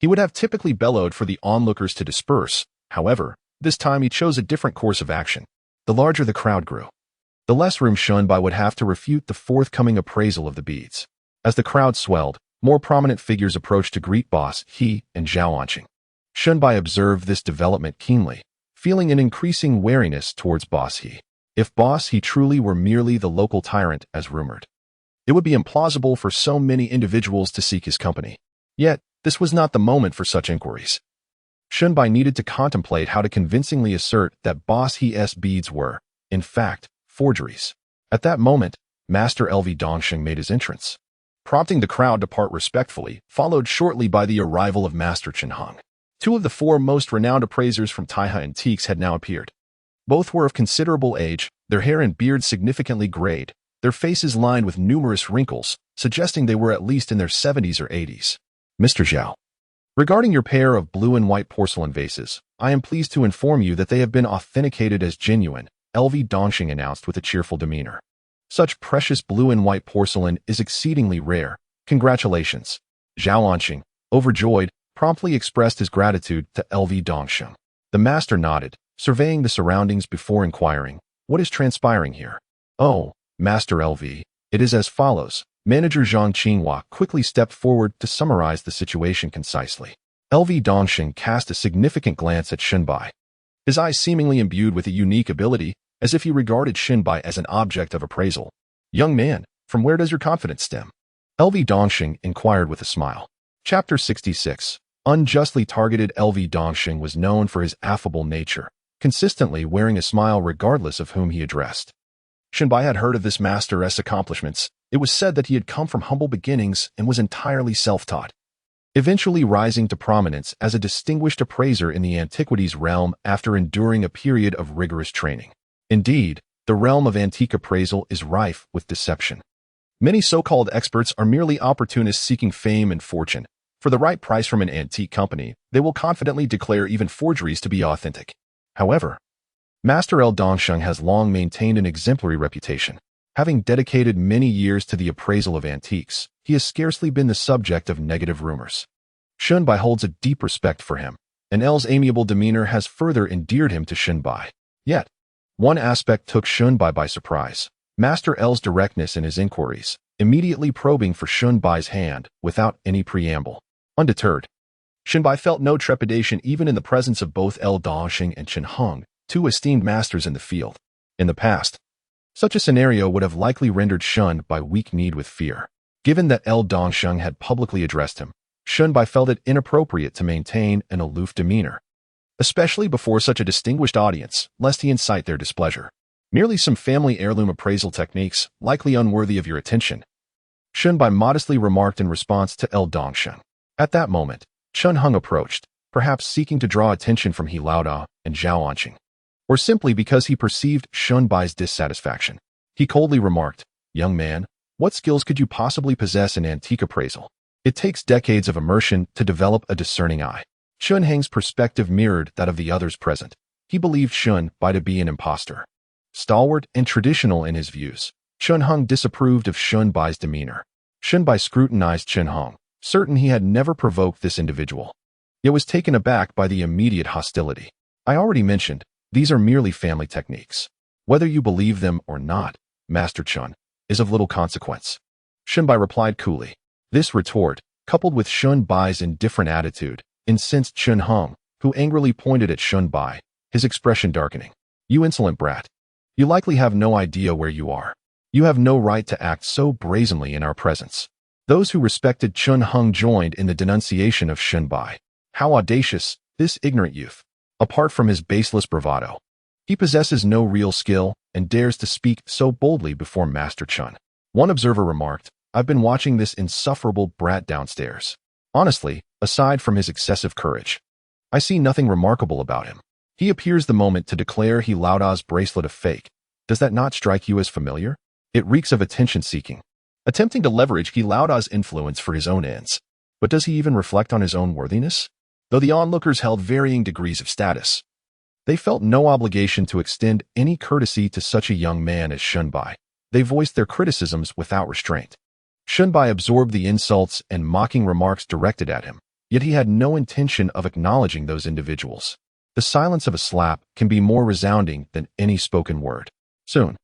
he would have typically bellowed for the onlookers to disperse. However, this time he chose a different course of action. The larger the crowd grew, the less room Shunbai would have to refute the forthcoming appraisal of the beads. As the crowd swelled, more prominent figures approached to greet Boss He and Zhao Anqing. Shunbai observed this development keenly, feeling an increasing wariness towards Boss He. If Boss He truly were merely the local tyrant as rumored, it would be implausible for so many individuals to seek his company. Yet, this was not the moment for such inquiries. Shunbai needed to contemplate how to convincingly assert that Boss He's beads were, in fact, forgeries. At that moment, Master LV Dongsheng made his entrance, prompting the crowd to part respectfully, followed shortly by the arrival of Master Chen Hong. 2 of the 4 most renowned appraisers from Taiha Antiques had now appeared. Both were of considerable age, their hair and beards significantly grayed, their faces lined with numerous wrinkles, suggesting they were at least in their 70s or 80s. Mr. Zhao. Regarding your pair of blue and white porcelain vases, I am pleased to inform you that they have been authenticated as genuine, LV Dongxing announced with a cheerful demeanor. Such precious blue and white porcelain is exceedingly rare. Congratulations. Zhao Anqing, overjoyed, promptly expressed his gratitude to LV Dongxing. The master nodded, surveying the surroundings before inquiring, "What is transpiring here?" "Oh, Master LV, it is as follows." Manager Zhang Qinghua quickly stepped forward to summarize the situation concisely. LV Dongxing cast a significant glance at Xunbai, his eyes seemingly imbued with a unique ability, as if he regarded Xunbai as an object of appraisal. "Young man, from where does your confidence stem?" LV Dongxing inquired with a smile. Chapter 66. Unjustly targeted. LV Dongxing was known for his affable nature, consistently wearing a smile regardless of whom he addressed. Xunbai had heard of this master's accomplishments. It was said that he had come from humble beginnings and was entirely self-taught, eventually rising to prominence as a distinguished appraiser in the antiquities realm after enduring a period of rigorous training. Indeed, the realm of antique appraisal is rife with deception. Many so-called experts are merely opportunists seeking fame and fortune. For the right price from an antique company, they will confidently declare even forgeries to be authentic. However, Master L. Dongxing has long maintained an exemplary reputation. Having dedicated many years to the appraisal of antiques, he has scarcely been the subject of negative rumors. Xunbai holds a deep respect for him, and L's amiable demeanor has further endeared him to Xunbai. Yet, one aspect took Xunbai by surprise. Master L's directness in his inquiries, immediately probing for Xunbai's hand without any preamble. Undeterred, Xunbai felt no trepidation even in the presence of both L. Dongxing and Chen Heng, two esteemed masters in the field. In the past, such a scenario would have likely rendered Xunbai weak-kneed with fear. Given that L. Dongxing had publicly addressed him, Xunbai felt it inappropriate to maintain an aloof demeanor, especially before such a distinguished audience, lest he incite their displeasure. "Merely some family heirloom appraisal techniques, likely unworthy of your attention," Xunbai modestly remarked in response to L. Dongxing. At that moment, Chen Heng approached, perhaps seeking to draw attention from He Laodao and Zhao Anqing, or simply because he perceived Xunbai's dissatisfaction. He coldly remarked, "Young man, what skills could you possibly possess in antique appraisal? It takes decades of immersion to develop a discerning eye." Chen Heng's perspective mirrored that of the others present. He believed Xunbai to be an impostor. Stalwart and traditional in his views, Chen Heng disapproved of Xunbai's demeanor. Xunbai scrutinized Chen Heng, certain he had never provoked this individual, yet was taken aback by the immediate hostility. "I already mentioned, these are merely family techniques. Whether you believe them or not, Master Chen, is of little consequence," Xunbai replied coolly. This retort, coupled with Xunbai's indifferent attitude, incensed Chen Heng, who angrily pointed at Xunbai, his expression darkening. "You insolent brat. You likely have no idea where you are. You have no right to act so brazenly in our presence." Those who respected Chen Heng joined in the denunciation of Xunbai. How audacious, this ignorant youth! Apart from his baseless bravado, he possesses no real skill and dares to speak so boldly before Master Chen. One observer remarked, "I've been watching this insufferable brat downstairs. Honestly, aside from his excessive courage, I see nothing remarkable about him. He appears the moment to declare He Laodao's bracelet a fake. Does that not strike you as familiar? It reeks of attention-seeking, attempting to leverage He Laodao's influence for his own ends. But does he even reflect on his own worthiness?" Though the onlookers held varying degrees of status, they felt no obligation to extend any courtesy to such a young man as Xunbai. They voiced their criticisms without restraint. Xunbai absorbed the insults and mocking remarks directed at him, yet he had no intention of acknowledging those individuals. The silence of a slap can be more resounding than any spoken word. Soon,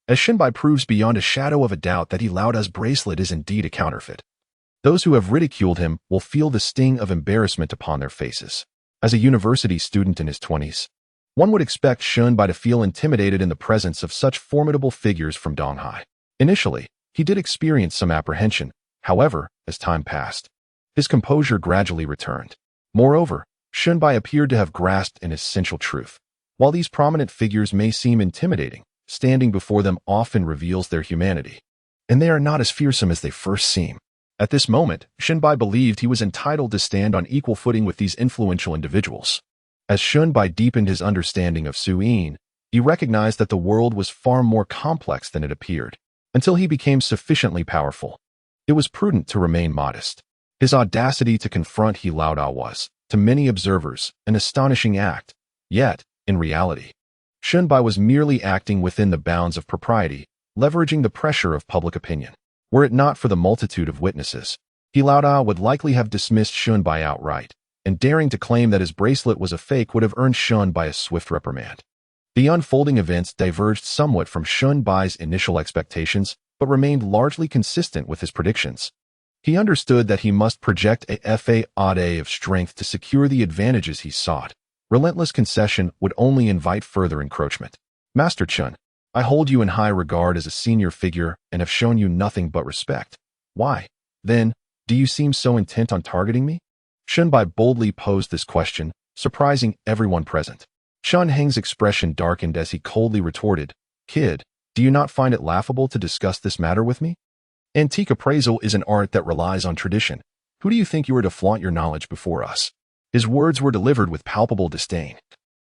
as Xunbai proves beyond a shadow of a doubt that He Laodao's bracelet is indeed a counterfeit, those who have ridiculed him will feel the sting of embarrassment upon their faces. As a university student in his 20s, one would expect Xunbai to feel intimidated in the presence of such formidable figures from Donghai. Initially, he did experience some apprehension. However, as time passed, his composure gradually returned. Moreover, Xunbai appeared to have grasped an essential truth. While these prominent figures may seem intimidating, standing before them often reveals their humanity, and they are not as fearsome as they first seem. At this moment, Xunbai believed he was entitled to stand on equal footing with these influential individuals. As Xunbai deepened his understanding of Suyin, he recognized that the world was far more complex than it appeared. Until he became sufficiently powerful, it was prudent to remain modest. His audacity to confront He Laoda was, to many observers, an astonishing act. Yet, in reality, Shunbai was merely acting within the bounds of propriety, leveraging the pressure of public opinion. Were it not for the multitude of witnesses, He Laoda would likely have dismissed Shunbai outright, and daring to claim that his bracelet was a fake would have earned Shunbai a swift reprimand. The unfolding events diverged somewhat from Shunbai's initial expectations, but remained largely consistent with his predictions. He understood that he must project a fa of strength to secure the advantages he sought. Relentless concession would only invite further encroachment. Master Chun, I hold you in high regard as a senior figure and have shown you nothing but respect. Why, then, do you seem so intent on targeting me? Shunbai boldly posed this question, surprising everyone present. Chun Heng's expression darkened as he coldly retorted, Kid, do you not find it laughable to discuss this matter with me? Antique appraisal is an art that relies on tradition. Who do you think you are to flaunt your knowledge before us? His words were delivered with palpable disdain,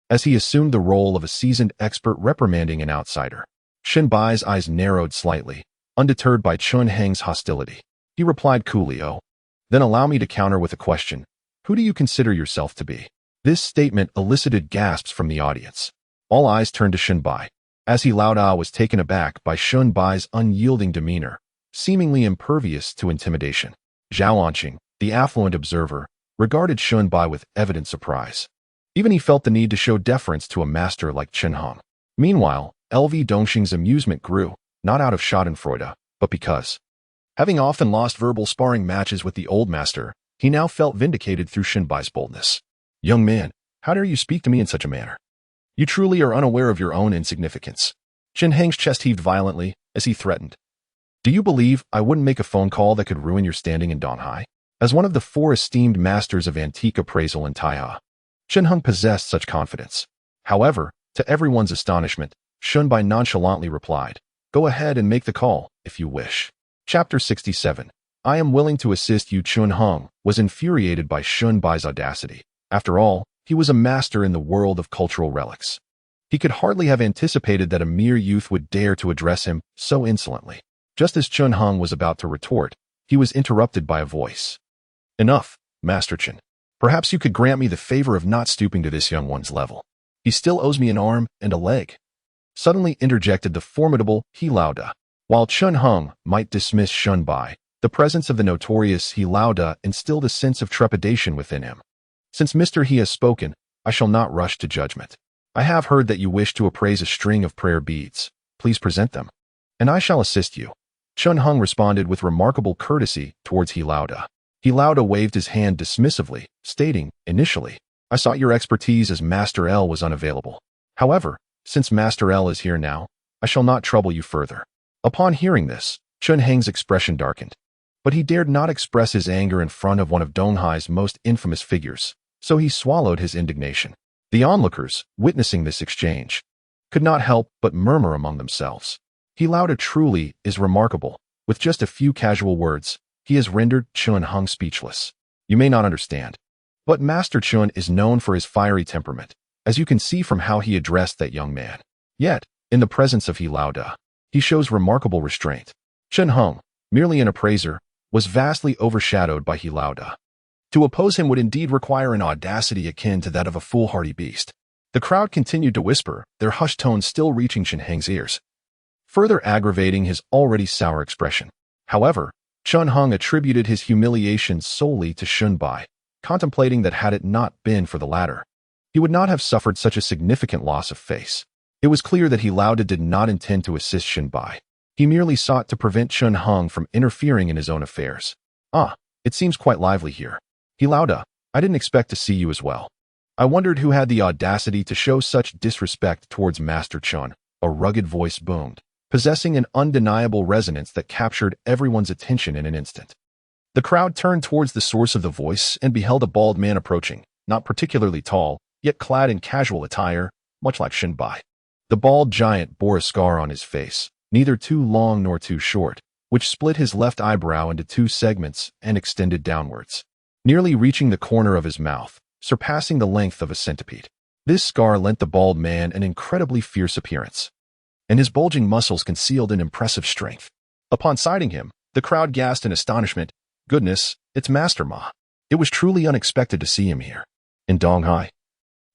as he assumed the role of a seasoned expert reprimanding an outsider. Shunbai's eyes narrowed slightly, undeterred by Chun Heng's hostility. He replied coolly, Oh, then allow me to counter with a question. Who do you consider yourself to be? This statement elicited gasps from the audience. All eyes turned to Shunbai, as He Laoda was taken aback by Shunbai's unyielding demeanor, seemingly impervious to intimidation. Zhao Anqing, the affluent observer, regarded Shunbai with evident surprise. Even he felt the need to show deference to a master like Chen Hong. Meanwhile, LV Dongxing's amusement grew, not out of schadenfreude, but because, having often lost verbal sparring matches with the old master, he now felt vindicated through Shunbai's boldness. Young man, how dare you speak to me in such a manner? You truly are unaware of your own insignificance. Chen Heng's chest heaved violently as he threatened. Do you believe I wouldn't make a phone call that could ruin your standing in Donghai? As one of the 4 esteemed masters of antique appraisal in Taiha, Chen Heng possessed such confidence. However, to everyone's astonishment, Shunbai nonchalantly replied, Go ahead and make the call, if you wish. Chapter 67. I am willing to assist you. Chen Heng was infuriated by Shunbai's audacity. After all, he was a master in the world of cultural relics. He could hardly have anticipated that a mere youth would dare to address him so insolently. Just as Chen Heng was about to retort, he was interrupted by a voice. Enough, Master Chen. Perhaps you could grant me the favor of not stooping to this young one's level. He still owes me an arm and a leg. Suddenly interjected the formidable He Laoda. While Chen Heng might dismiss Shunbai, the presence of the notorious He Laoda instilled a sense of trepidation within him. Since Mr. He has spoken, I shall not rush to judgment. I have heard that you wish to appraise a string of prayer beads. Please present them, and I shall assist you. Chen Heng responded with remarkable courtesy towards He Laoda. He Laoda waved his hand dismissively, stating, Initially, I sought your expertise as Master L was unavailable. However, since Master L is here now, I shall not trouble you further. Upon hearing this, Chen Heng's expression darkened. But he dared not express his anger in front of one of Donghai's most infamous figures, so he swallowed his indignation. The onlookers, witnessing this exchange, could not help but murmur among themselves. He Laoda truly is remarkable. With just a few casual words, he has rendered Chen Heng speechless. You may not understand, but Master Chen is known for his fiery temperament, as you can see from how he addressed that young man. Yet, in the presence of He Laoda, he shows remarkable restraint. Chen Heng, merely an appraiser, was vastly overshadowed by He Laoda. To oppose him would indeed require an audacity akin to that of a foolhardy beast. The crowd continued to whisper, their hushed tones still reaching Chen Heng's ears, further aggravating his already sour expression. However, Chen Heng attributed his humiliation solely to Shunbai, contemplating that had it not been for the latter, he would not have suffered such a significant loss of face. It was clear that He Laoda did not intend to assist Shunbai. He merely sought to prevent Chen Heng from interfering in his own affairs. Ah, it seems quite lively here. He Laoda, I didn't expect to see you as well. I wondered who had the audacity to show such disrespect towards Master Chen. A rugged voice boomed, possessing an undeniable resonance that captured everyone's attention in an instant. The crowd turned towards the source of the voice and beheld a bald man approaching, not particularly tall, yet clad in casual attire, much like Shunbai. The bald giant bore a scar on his face, neither too long nor too short, which split his left eyebrow into 2 segments and extended downwards, nearly reaching the corner of his mouth, surpassing the length of a centipede. This scar lent the bald man an incredibly fierce appearance, and his bulging muscles concealed an impressive strength. Upon sighting him, the crowd gasped in astonishment, Goodness, it's Master Ma. It was truly unexpected to see him here. In Donghai,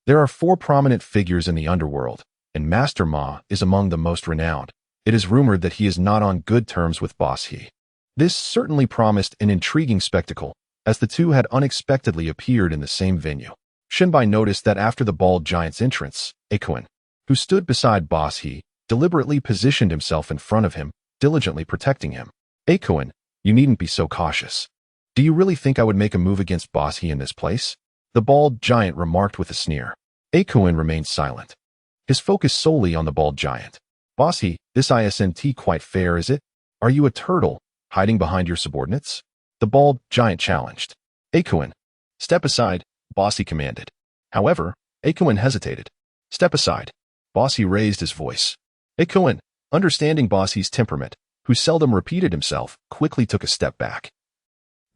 there are 4 prominent figures in the underworld, and Master Ma is among the most renowned. It is rumored that he is not on good terms with Boss He. This certainly promised an intriguing spectacle, as the two had unexpectedly appeared in the same venue. Shinbai noticed that after the bald giant's entrance, Akuin, who stood beside Boss He, deliberately positioned himself in front of him, diligently protecting him. Akuin, you needn't be so cautious. Do you really think I would make a move against Boss He in this place? The bald giant remarked with a sneer. Akuin remained silent, his focus solely on the bald giant. Boss He, this isn't quite fair, is it? Are you a turtle, hiding behind your subordinates? The bald giant challenged. Akuin, step aside, Boss He commanded. However, Akuin hesitated. Step aside. Boss He raised his voice. Akuin, understanding Boss He's temperament, who seldom repeated himself, quickly took a step back,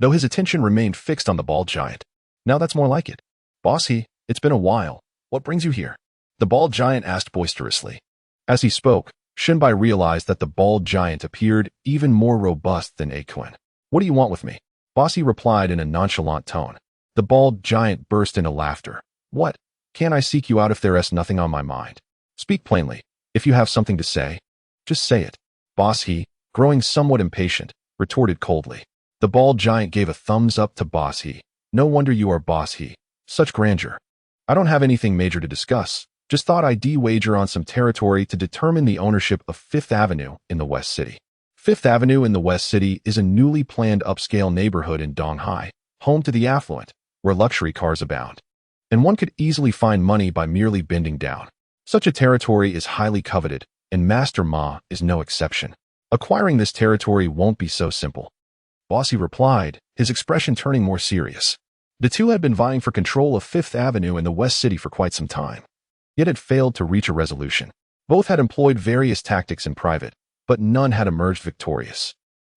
though his attention remained fixed on the bald giant. Now that's more like it. Boss He, it's been a while. What brings you here? The bald giant asked boisterously. As he spoke, Shinbai realized that the bald giant appeared even more robust than Akuin. What do you want with me? Boss He replied in a nonchalant tone. The bald giant burst into laughter. What? Can't I seek you out if there's nothing on my mind? Speak plainly. If you have something to say, just say it. Boss He, growing somewhat impatient, retorted coldly. The bald giant gave a thumbs up to Boss He. No wonder you are Boss He. Such grandeur. I don't have anything major to discuss. Just thought I'd wager on some territory to determine the ownership of Fifth Avenue in the West City. Fifth Avenue in the West City is a newly planned upscale neighborhood in Donghai, home to the affluent, where luxury cars abound. And one could easily find money by merely bending down. Such a territory is highly coveted, and Master Ma is no exception. Acquiring this territory won't be so simple. Boss He replied, his expression turning more serious. The two had been vying for control of Fifth Avenue in the West City for quite some time, yet had failed to reach a resolution. Both had employed various tactics in private, but none had emerged victorious.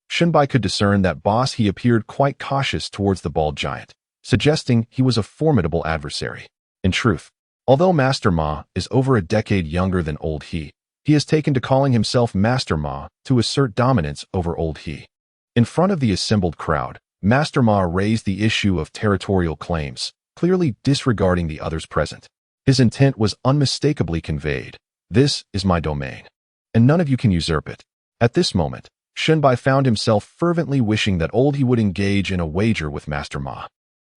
Shinbai could discern that Boss He appeared quite cautious towards the bald giant, suggesting he was a formidable adversary. In truth, although Master Ma is over a decade younger than Old He has taken to calling himself Master Ma to assert dominance over Old He. In front of the assembled crowd, Master Ma raised the issue of territorial claims, clearly disregarding the others present. His intent was unmistakably conveyed. This is my domain, and none of you can usurp it. At this moment, Shinbai found himself fervently wishing that Old He would engage in a wager with Master Ma.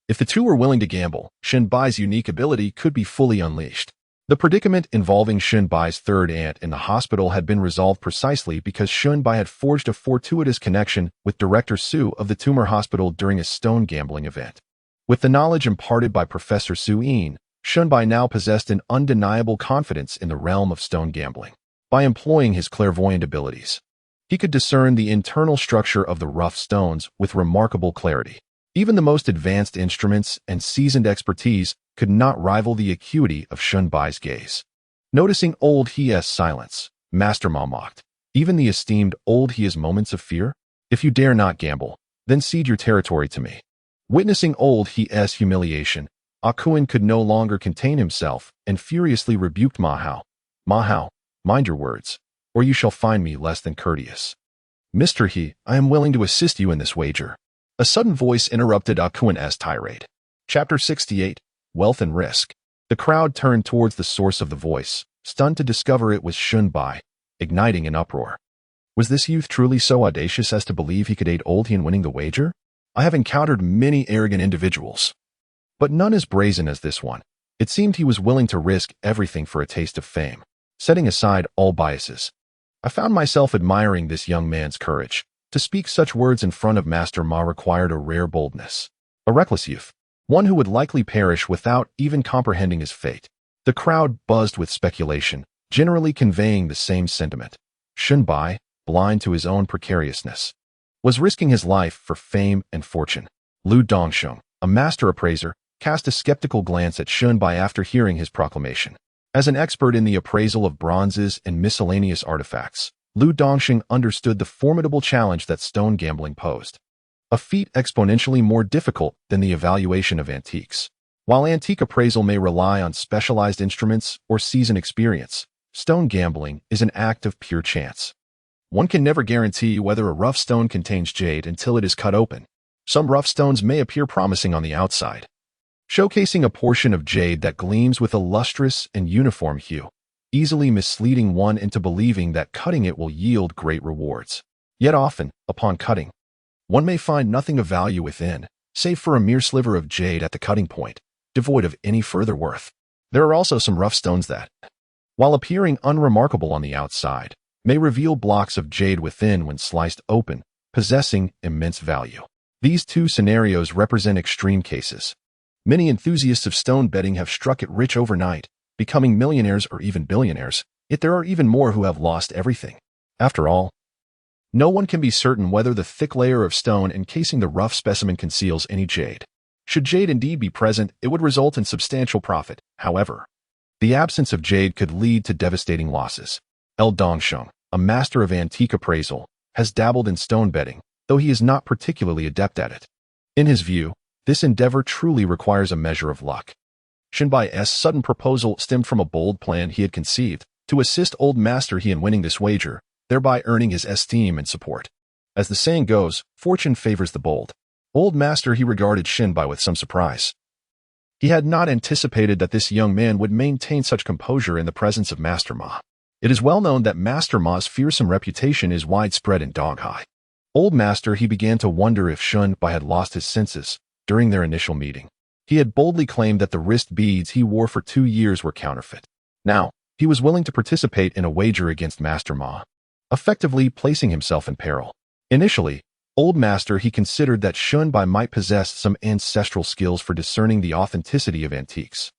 If the two were willing to gamble, Shinbai's unique ability could be fully unleashed. The predicament involving Shinbai's third aunt in the hospital had been resolved precisely because Shinbai had forged a fortuitous connection with Director Su of the tumor hospital during a stone gambling event. With the knowledge imparted by Professor Su-in, Shinbai now possessed an undeniable confidence in the realm of stone gambling. By employing his clairvoyant abilities, he could discern the internal structure of the rough stones with remarkable clarity. Even the most advanced instruments and seasoned expertise could not rival the acuity of Shinbai's gaze. Noticing Old He's silence, Master Ma mocked. Even the esteemed Old He's moments of fear? If you dare not gamble, then cede your territory to me. Witnessing Old He's humiliation, Akuin could no longer contain himself and furiously rebuked Ma Hao. Ma Hao, mind your words, or you shall find me less than courteous. Mr. He, I am willing to assist you in this wager. A sudden voice interrupted Akuin's tirade. Chapter 68, Wealth and Risk. The crowd turned towards the source of the voice, stunned to discover it was Shinbai, igniting an uproar. Was this youth truly so audacious as to believe he could aid Old He in winning the wager? I have encountered many arrogant individuals, but none as brazen as this one. It seemed he was willing to risk everything for a taste of fame. Setting aside all biases, I found myself admiring this young man's courage. To speak such words in front of Master Ma required a rare boldness. A reckless youth, one who would likely perish without even comprehending his fate. The crowd buzzed with speculation, generally conveying the same sentiment. Shinbai, blind to his own precariousness, was risking his life for fame and fortune. Lu Dongsheng, a master appraiser, cast a skeptical glance at Shinbai after hearing his proclamation. As an expert in the appraisal of bronzes and miscellaneous artifacts, Lu Dongsheng understood the formidable challenge that stone gambling posed, a feat exponentially more difficult than the evaluation of antiques. While antique appraisal may rely on specialized instruments or seasoned experience, stone gambling is an act of pure chance. One can never guarantee whether a rough stone contains jade until it is cut open. Some rough stones may appear promising on the outside, showcasing a portion of jade that gleams with a lustrous and uniform hue, easily misleading one into believing that cutting it will yield great rewards. Yet often, upon cutting, one may find nothing of value within, save for a mere sliver of jade at the cutting point, devoid of any further worth. There are also some rough stones that, while appearing unremarkable on the outside, may reveal blocks of jade within when sliced open, possessing immense value. These two scenarios represent extreme cases. Many enthusiasts of stone betting have struck it rich overnight, becoming millionaires or even billionaires, yet there are even more who have lost everything. After all, no one can be certain whether the thick layer of stone encasing the rough specimen conceals any jade. Should jade indeed be present, it would result in substantial profit. However, the absence of jade could lead to devastating losses. El Dongsheng, a master of antique appraisal, has dabbled in stone betting, though he is not particularly adept at it. In his view, this endeavor truly requires a measure of luck. Shenbai's sudden proposal stemmed from a bold plan he had conceived to assist Old Master He in winning this wager, thereby earning his esteem and support. As the saying goes, fortune favors the bold. Old Master He regarded Shenbai with some surprise. He had not anticipated that this young man would maintain such composure in the presence of Master Ma. It is well known that Master Ma's fearsome reputation is widespread in Donghai. Old Master He began to wonder if Shenbai had lost his senses during their initial meeting. He had boldly claimed that the wrist beads he wore for 2 years were counterfeit. Now, he was willing to participate in a wager against Master Ma, effectively placing himself in peril. Initially, Old Master He considered that Shenbai might possess some ancestral skills for discerning the authenticity of antiques.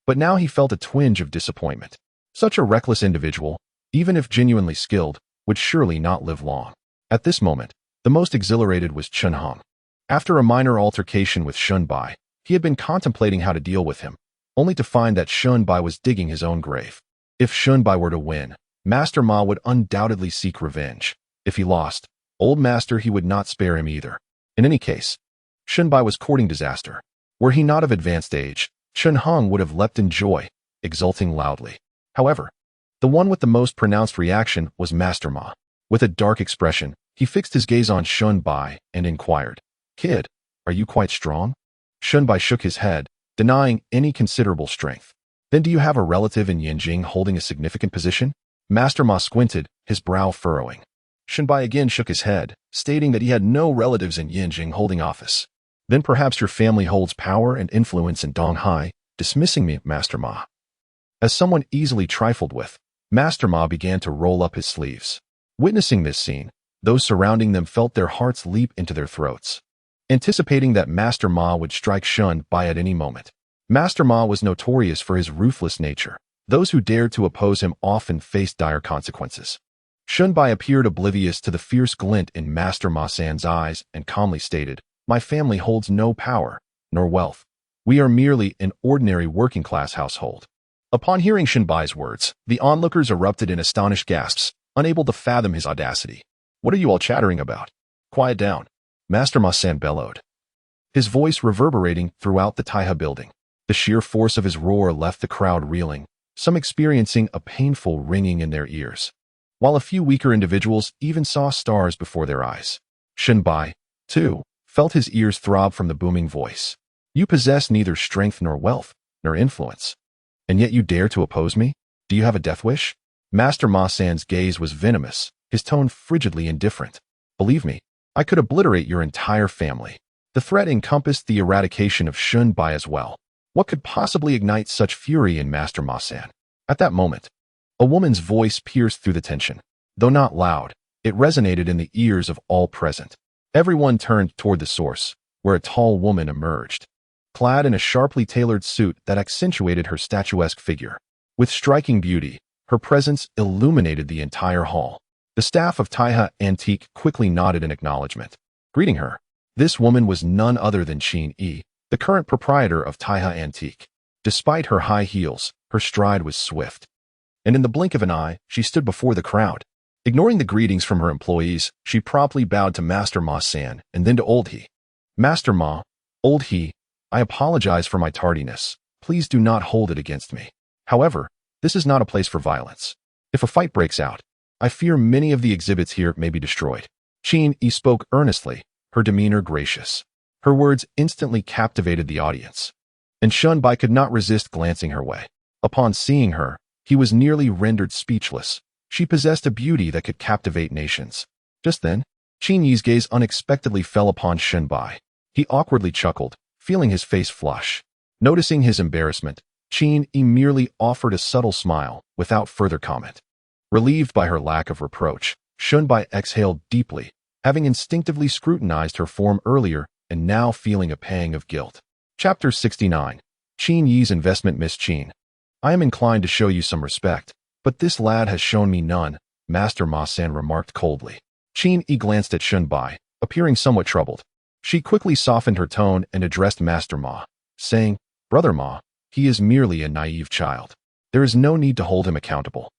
But now he felt a twinge of disappointment. Such a reckless individual, even if genuinely skilled, would surely not live long. At this moment, the most exhilarated was Chen Hong. After a minor altercation with Shenbai, he had been contemplating how to deal with him, only to find that Shenbai was digging his own grave. If Shenbai were to win, Master Ma would undoubtedly seek revenge. If he lost, Old Master He would not spare him either. In any case, Shenbai was courting disaster. Were he not of advanced age, Chen Hong would have leapt in joy, exulting loudly. However, the one with the most pronounced reaction was Master Ma. With a dark expression, he fixed his gaze on Shenbai and inquired, "Kid, are you quite strong?" Shenbai shook his head, denying any considerable strength. "Then do you have a relative in Yinjing holding a significant position?" Master Ma squinted, his brow furrowing. Shenbai again shook his head, stating that he had no relatives in Yinjing holding office. "Then perhaps your family holds power and influence in Donghai, dismissing me, Master Ma." As someone easily trifled with, Master Ma began to roll up his sleeves. Witnessing this scene, those surrounding them felt their hearts leap into their throats, anticipating that Master Ma would strike Shenbai at any moment. Master Ma was notorious for his ruthless nature. Those who dared to oppose him often faced dire consequences. Shenbai appeared oblivious to the fierce glint in Master Ma San's eyes and calmly stated, "My family holds no power, nor wealth. We are merely an ordinary working-class household." Upon hearing Shenbai's words, the onlookers erupted in astonished gasps, unable to fathom his audacity. "What are you all chattering about? Quiet down," Master Ma San bellowed, his voice reverberating throughout the Taiha building. The sheer force of his roar left the crowd reeling, some experiencing a painful ringing in their ears, while a few weaker individuals even saw stars before their eyes. Shenbai, too, felt his ears throb from the booming voice. "You possess neither strength nor wealth, nor influence, and yet you dare to oppose me? Do you have a death wish?" Master Ma San's gaze was venomous, his tone frigidly indifferent. "Believe me, I could obliterate your entire family." The threat encompassed the eradication of Shenbai as well. What could possibly ignite such fury in Master Ma San? At that moment, a woman's voice pierced through the tension. Though not loud, it resonated in the ears of all present. Everyone turned toward the source, where a tall woman emerged, clad in a sharply tailored suit that accentuated her statuesque figure. With striking beauty, her presence illuminated the entire hall. The staff of Taiha Antique quickly nodded in acknowledgement, greeting her. This woman was none other than Qin Yi, the current proprietor of Taiha Antique. Despite her high heels, her stride was swift, and in the blink of an eye, she stood before the crowd. Ignoring the greetings from her employees, she promptly bowed to Master Ma San and then to Old He. "Master Ma, Old He, I apologize for my tardiness. Please do not hold it against me. However, this is not a place for violence. If a fight breaks out, I fear many of the exhibits here may be destroyed." Qin Yi spoke earnestly, her demeanor gracious. Her words instantly captivated the audience, and Shunbai could not resist glancing her way. Upon seeing her, he was nearly rendered speechless. She possessed a beauty that could captivate nations. Just then, Qin Yi's gaze unexpectedly fell upon Shunbai. He awkwardly chuckled, feeling his face flush. Noticing his embarrassment, Qin Yi merely offered a subtle smile, without further comment. Relieved by her lack of reproach, Shunbai exhaled deeply, having instinctively scrutinized her form earlier and now feeling a pang of guilt. Chapter 69. Qin Yi's Investment. Miss Qin, I am inclined to show you some respect, but this lad has shown me none, Master Ma-san remarked coldly. Qin Yi glanced at Shunbai, appearing somewhat troubled. She quickly softened her tone and addressed Master Ma, saying, Brother Ma, he is merely a naive child. There is no need to hold him accountable.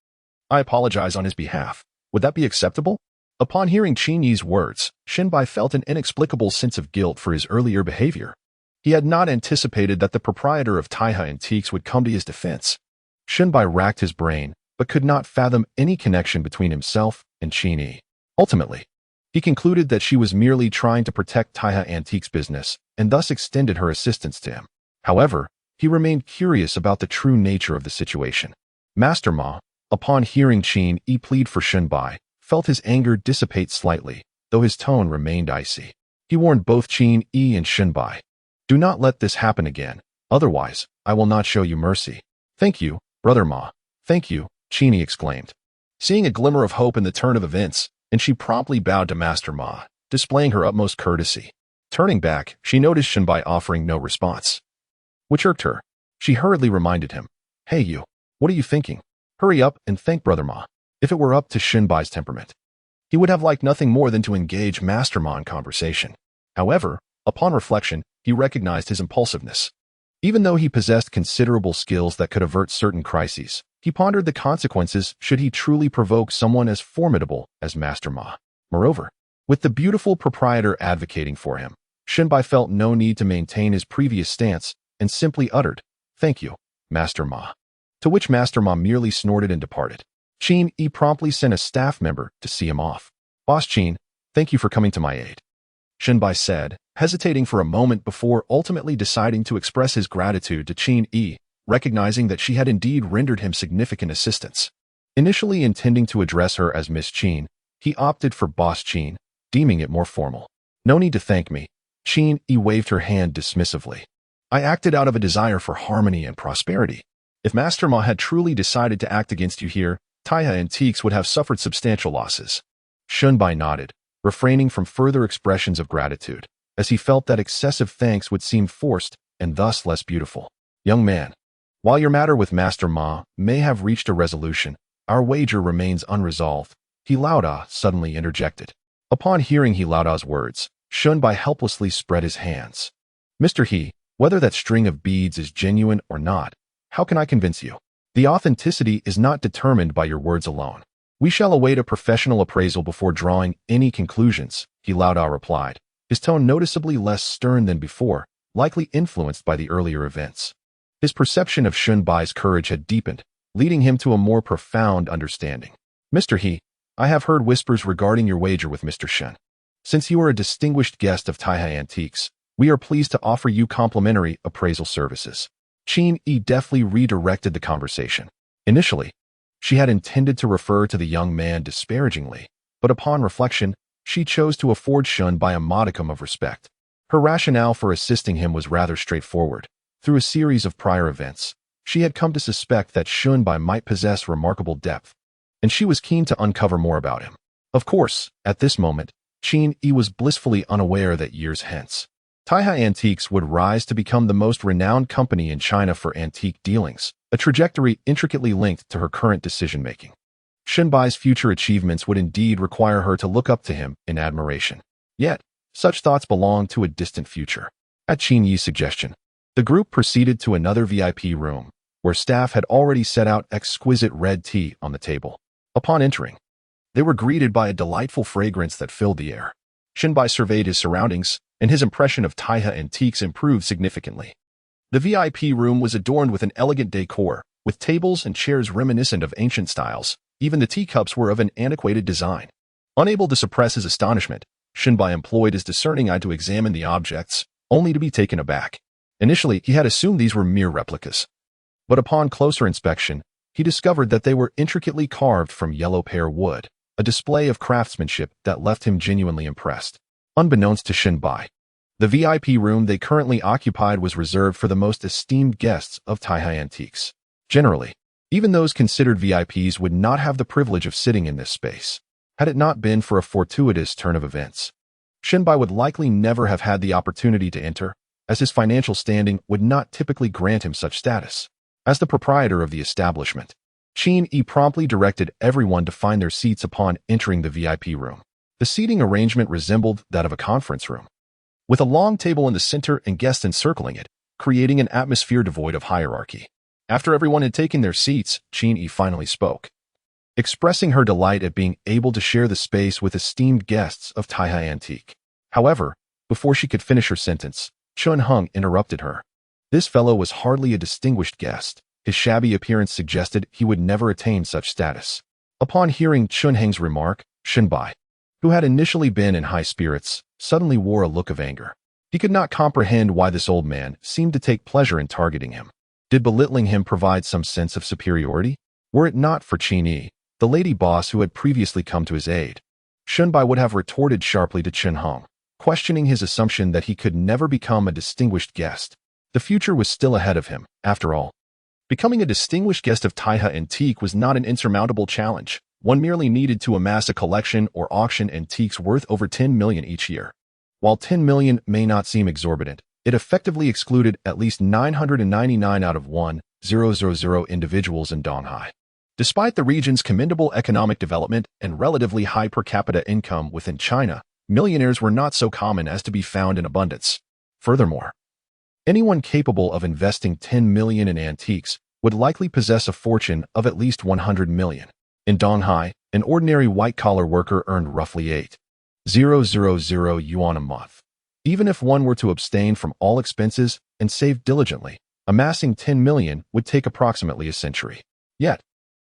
I apologize on his behalf. Would that be acceptable? Upon hearing Qin Yi's words, Shunbai felt an inexplicable sense of guilt for his earlier behavior. He had not anticipated that the proprietor of Taiha Antiques would come to his defense. Shunbai racked his brain, but could not fathom any connection between himself and Qin Yi. Ultimately, he concluded that she was merely trying to protect Taiha Antiques' business and thus extended her assistance to him. However, he remained curious about the true nature of the situation. Master Ma, upon hearing Qin Yi plead for Shunbai, felt his anger dissipate slightly, though his tone remained icy. He warned both Qin Yi and Shunbai, do not let this happen again, otherwise, I will not show you mercy. Thank you, Brother Ma. Thank you, Qin Yi exclaimed. Seeing a glimmer of hope in the turn of events, and she promptly bowed to Master Ma, displaying her utmost courtesy. Turning back, she noticed Shunbai offering no response, which irked her. She hurriedly reminded him, Hey you, what are you thinking? Hurry up and thank Brother Ma. If it were up to Shunbai's temperament, he would have liked nothing more than to engage Master Ma in conversation. However, upon reflection, he recognized his impulsiveness. Even though he possessed considerable skills that could avert certain crises, he pondered the consequences should he truly provoke someone as formidable as Master Ma. Moreover, with the beautiful proprietor advocating for him, Shunbai felt no need to maintain his previous stance and simply uttered, Thank you, Master Ma. To which Master Ma merely snorted and departed. Qin Yi promptly sent a staff member to see him off. Boss Qin, thank you for coming to my aid, Shunbai said, hesitating for a moment before ultimately deciding to express his gratitude to Qin Yi, recognizing that she had indeed rendered him significant assistance. Initially intending to address her as Miss Qin, he opted for Boss Qin, deeming it more formal. No need to thank me. Qin Yi waved her hand dismissively. I acted out of a desire for harmony and prosperity. If Master Ma had truly decided to act against you here, Taiha Antiques would have suffered substantial losses. Shunbai nodded, refraining from further expressions of gratitude, as he felt that excessive thanks would seem forced and thus less beautiful. Young man, while your matter with Master Ma may have reached a resolution, our wager remains unresolved, He Laoda suddenly interjected. Upon hearing He Laoda's words, Shunbai helplessly spread his hands. Mr. He, whether that string of beads is genuine or not, how can I convince you? The authenticity is not determined by your words alone. We shall await a professional appraisal before drawing any conclusions, He Laoda replied, his tone noticeably less stern than before, likely influenced by the earlier events. His perception of Shunbai's courage had deepened, leading him to a more profound understanding. Mr. He, I have heard whispers regarding your wager with Mr. Shen. Since you are a distinguished guest of Taiha Antiques, we are pleased to offer you complimentary appraisal services. Qin Yi deftly redirected the conversation. Initially, she had intended to refer to the young man disparagingly, but upon reflection, she chose to afford Shunbai a modicum of respect. Her rationale for assisting him was rather straightforward. Through a series of prior events, she had come to suspect that Shunbai might possess remarkable depth, and she was keen to uncover more about him. Of course, at this moment, Qin Yi was blissfully unaware that years hence, Taiha Antiques would rise to become the most renowned company in China for antique dealings, a trajectory intricately linked to her current decision-making. Shunbai's future achievements would indeed require her to look up to him in admiration. Yet, such thoughts belonged to a distant future. At Qin Yi's suggestion, the group proceeded to another VIP room, where staff had already set out exquisite red tea on the table. Upon entering, they were greeted by a delightful fragrance that filled the air. Shunbai surveyed his surroundings, and his impression of Taiha Antiques improved significantly. The VIP room was adorned with an elegant decor, with tables and chairs reminiscent of ancient styles. Even the teacups were of an antiquated design. Unable to suppress his astonishment, Shinbai employed his discerning eye to examine the objects, only to be taken aback. Initially, he had assumed these were mere replicas. But upon closer inspection, he discovered that they were intricately carved from yellow pear wood, a display of craftsmanship that left him genuinely impressed. Unbeknownst to Shinbai, the VIP room they currently occupied was reserved for the most esteemed guests of Taihai Antiques. Generally, even those considered VIPs would not have the privilege of sitting in this space, had it not been for a fortuitous turn of events. Shinbai would likely never have had the opportunity to enter, as his financial standing would not typically grant him such status. As the proprietor of the establishment, Qin promptly directed everyone to find their seats upon entering the VIP room. The seating arrangement resembled that of a conference room, with a long table in the center and guests encircling it, creating an atmosphere devoid of hierarchy. After everyone had taken their seats, Qin finally spoke, expressing her delight at being able to share the space with esteemed guests of Taihai Antique. However, before she could finish her sentence, Chun Hung interrupted her. This fellow was hardly a distinguished guest. His shabby appearance suggested he would never attain such status. Upon hearing Chun Heng's remark, Shinbai, who had initially been in high spirits, suddenly wore a look of anger. He could not comprehend why this old man seemed to take pleasure in targeting him. Did belittling him provide some sense of superiority? Were it not for Qin, the lady boss who had previously come to his aid, Shinbai would have retorted sharply to Chun Hung, questioning his assumption that he could never become a distinguished guest. The future was still ahead of him, after all. Becoming a distinguished guest of Taihai Antique was not an insurmountable challenge. One merely needed to amass a collection or auction antiques worth over 10 million each year. While 10 million may not seem exorbitant, it effectively excluded at least 999 out of 1,000 individuals in Donghai. Despite the region's commendable economic development and relatively high per capita income within China, millionaires were not so common as to be found in abundance. Furthermore, anyone capable of investing 10 million in antiques would likely possess a fortune of at least 100 million. In Donghai, an ordinary white-collar worker earned roughly 8,000 yuan a month. Even if one were to abstain from all expenses and save diligently, amassing 10 million would take approximately a century. Yet,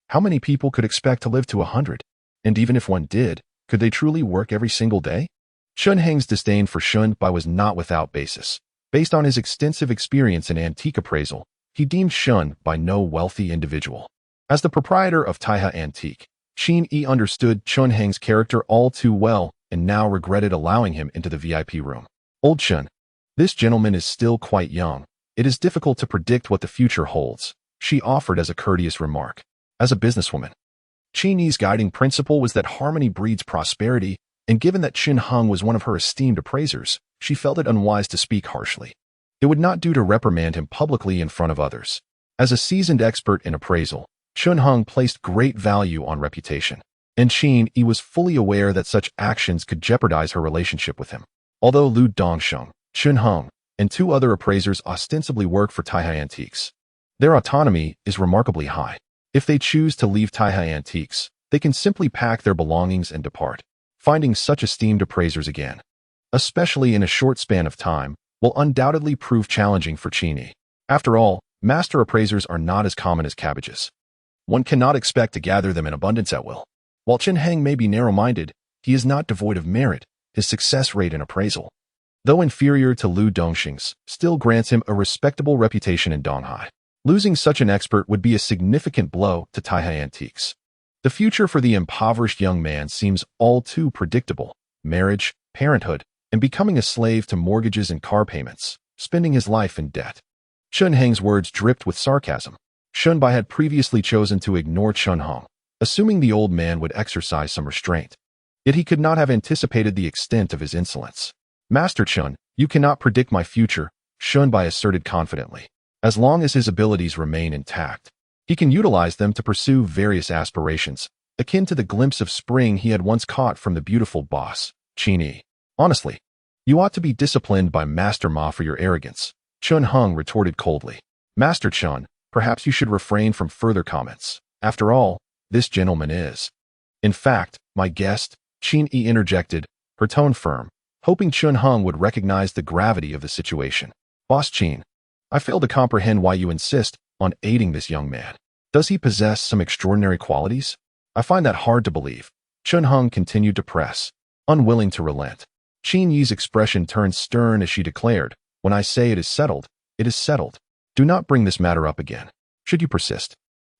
how many people could expect to live to 100? And even if one did, could they truly work every single day? Chun Heng's disdain for Shinbai was not without basis. Based on his extensive experience in antique appraisal, he deemed Shinbai no wealthy individual. As the proprietor of Taihai Antique, Qin understood Chun Heng's character all too well and now regretted allowing him into the VIP room. Old Chun, this gentleman is still quite young. It is difficult to predict what the future holds, she offered as a courteous remark. As a businesswoman, Qin's guiding principle was that harmony breeds prosperity, and given that Chun Hung was one of her esteemed appraisers, she felt it unwise to speak harshly. It would not do to reprimand him publicly in front of others. As a seasoned expert in appraisal, Chun Hung placed great value on reputation, and Qin was fully aware that such actions could jeopardize her relationship with him. Although Lu Dongsheng, Chun Hung, and two other appraisers ostensibly work for Taihai Antiques, their autonomy is remarkably high. If they choose to leave Taihai Antiques, they can simply pack their belongings and depart. Finding such esteemed appraisers again, especially in a short span of time, will undoubtedly prove challenging for Qin. After all, master appraisers are not as common as cabbages. One cannot expect to gather them in abundance at will. While Chun Heng may be narrow-minded, he is not devoid of merit. His success rate in appraisal, though inferior to Lu Dongsheng's, still grants him a respectable reputation in Donghai. Losing such an expert would be a significant blow to Taihai Antiques. The future for the impoverished young man seems all too predictable. Marriage, parenthood, and becoming a slave to mortgages and car payments, spending his life in debt. Chun Heng's words dripped with sarcasm. Shinbai had previously chosen to ignore Chun Hung, assuming the old man would exercise some restraint. Yet he could not have anticipated the extent of his insolence. Master Chun, you cannot predict my future, Shinbai asserted confidently. As long as his abilities remain intact, he can utilize them to pursue various aspirations, akin to the glimpse of spring he had once caught from the beautiful boss, Qin. Honestly, you ought to be disciplined by Master Ma for your arrogance, Chun Hung retorted coldly. Master Chun, perhaps you should refrain from further comments. After all, this gentleman is, in fact, my guest, Qin interjected, her tone firm, hoping Chun Hung would recognize the gravity of the situation. Boss Qin, I fail to comprehend why you insist on aiding this young man. Does he possess some extraordinary qualities? I find that hard to believe. Chun Hung continued to press, unwilling to relent. Qin Yi's expression turned stern as she declared, "When I say it is settled, it is settled. Do not bring this matter up again. Should you persist,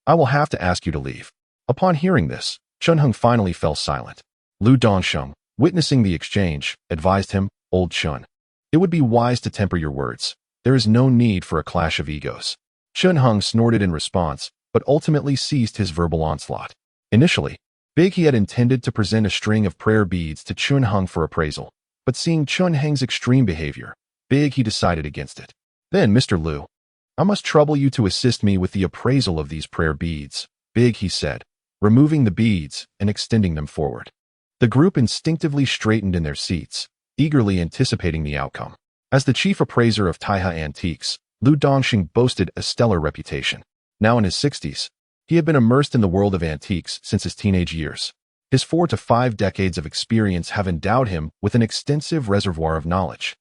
I will have to ask you to leave." Upon hearing this, Chun Hung finally fell silent. Lu Dongsheng, witnessing the exchange, advised him, "Old Chun, it would be wise to temper your words. There is no need for a clash of egos." Chun Hung snorted in response, but ultimately ceased his verbal onslaught. Initially, Big He had intended to present a string of prayer beads to Chun Hung for appraisal, but seeing Chun Heng's extreme behavior, Big He decided against it. "Then, Mr. Lu, I must trouble you to assist me with the appraisal of these prayer beads," Big He said, removing the beads and extending them forward. The group instinctively straightened in their seats, eagerly anticipating the outcome. As the chief appraiser of Taiha Antiques, Lu Dongxing boasted a stellar reputation. Now in his 60s, he had been immersed in the world of antiques since his teenage years. His 4 to 5 decades of experience have endowed him with an extensive reservoir of knowledge,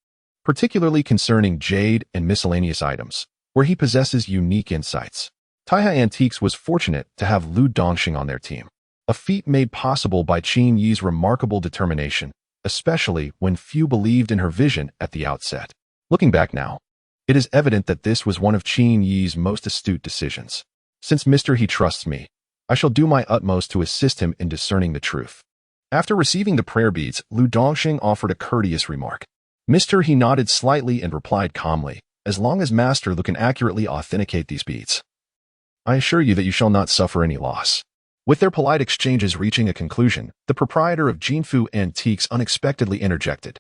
particularly concerning jade and miscellaneous items, where he possesses unique insights. Taiha Antiques was fortunate to have Lu Dongxing on their team, a feat made possible by Qin Yi's remarkable determination, especially when few believed in her vision at the outset. Looking back now, it is evident that this was one of Qin Yi's most astute decisions. "Since Mr. He trusts me, I shall do my utmost to assist him in discerning the truth." After receiving the prayer beads, Lu Dongxing offered a courteous remark. Mr. He nodded slightly and replied calmly, "As long as Master Lu can accurately authenticate these beads, I assure you that you shall not suffer any loss." With their polite exchanges reaching a conclusion, the proprietor of Jinfu Antiques unexpectedly interjected,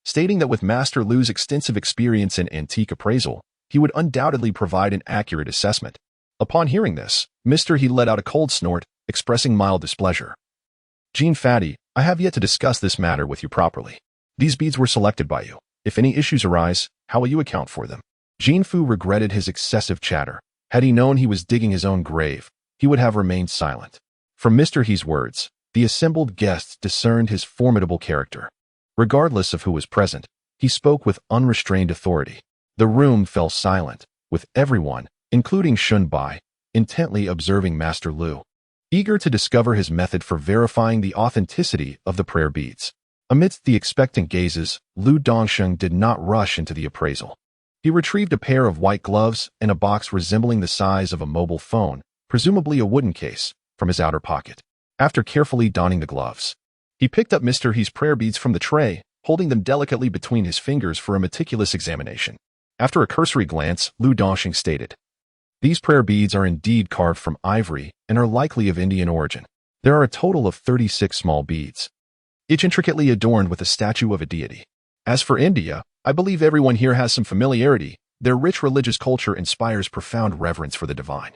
stating that with Master Lu's extensive experience in antique appraisal, he would undoubtedly provide an accurate assessment. Upon hearing this, Mr. He let out a cold snort, expressing mild displeasure. "Jin Fatty, I have yet to discuss this matter with you properly. These beads were selected by you. If any issues arise, how will you account for them?" Jin Fu regretted his excessive chatter. Had he known he was digging his own grave, he would have remained silent. From Mr. He's words, the assembled guests discerned his formidable character. Regardless of who was present, he spoke with unrestrained authority. The room fell silent, with everyone, including Shun Bai, intently observing Master Lu, eager to discover his method for verifying the authenticity of the prayer beads. Amidst the expectant gazes, Lu Dongsheng did not rush into the appraisal. He retrieved a pair of white gloves and a box resembling the size of a mobile phone, presumably a wooden case, from his outer pocket. After carefully donning the gloves, he picked up Mr. He's prayer beads from the tray, holding them delicately between his fingers for a meticulous examination. After a cursory glance, Lu Dongxing stated, "These prayer beads are indeed carved from ivory and are likely of Indian origin. There are a total of 36 small beads, each intricately adorned with a statue of a deity. As for India, I believe everyone here has some familiarity. Their rich religious culture inspires profound reverence for the divine.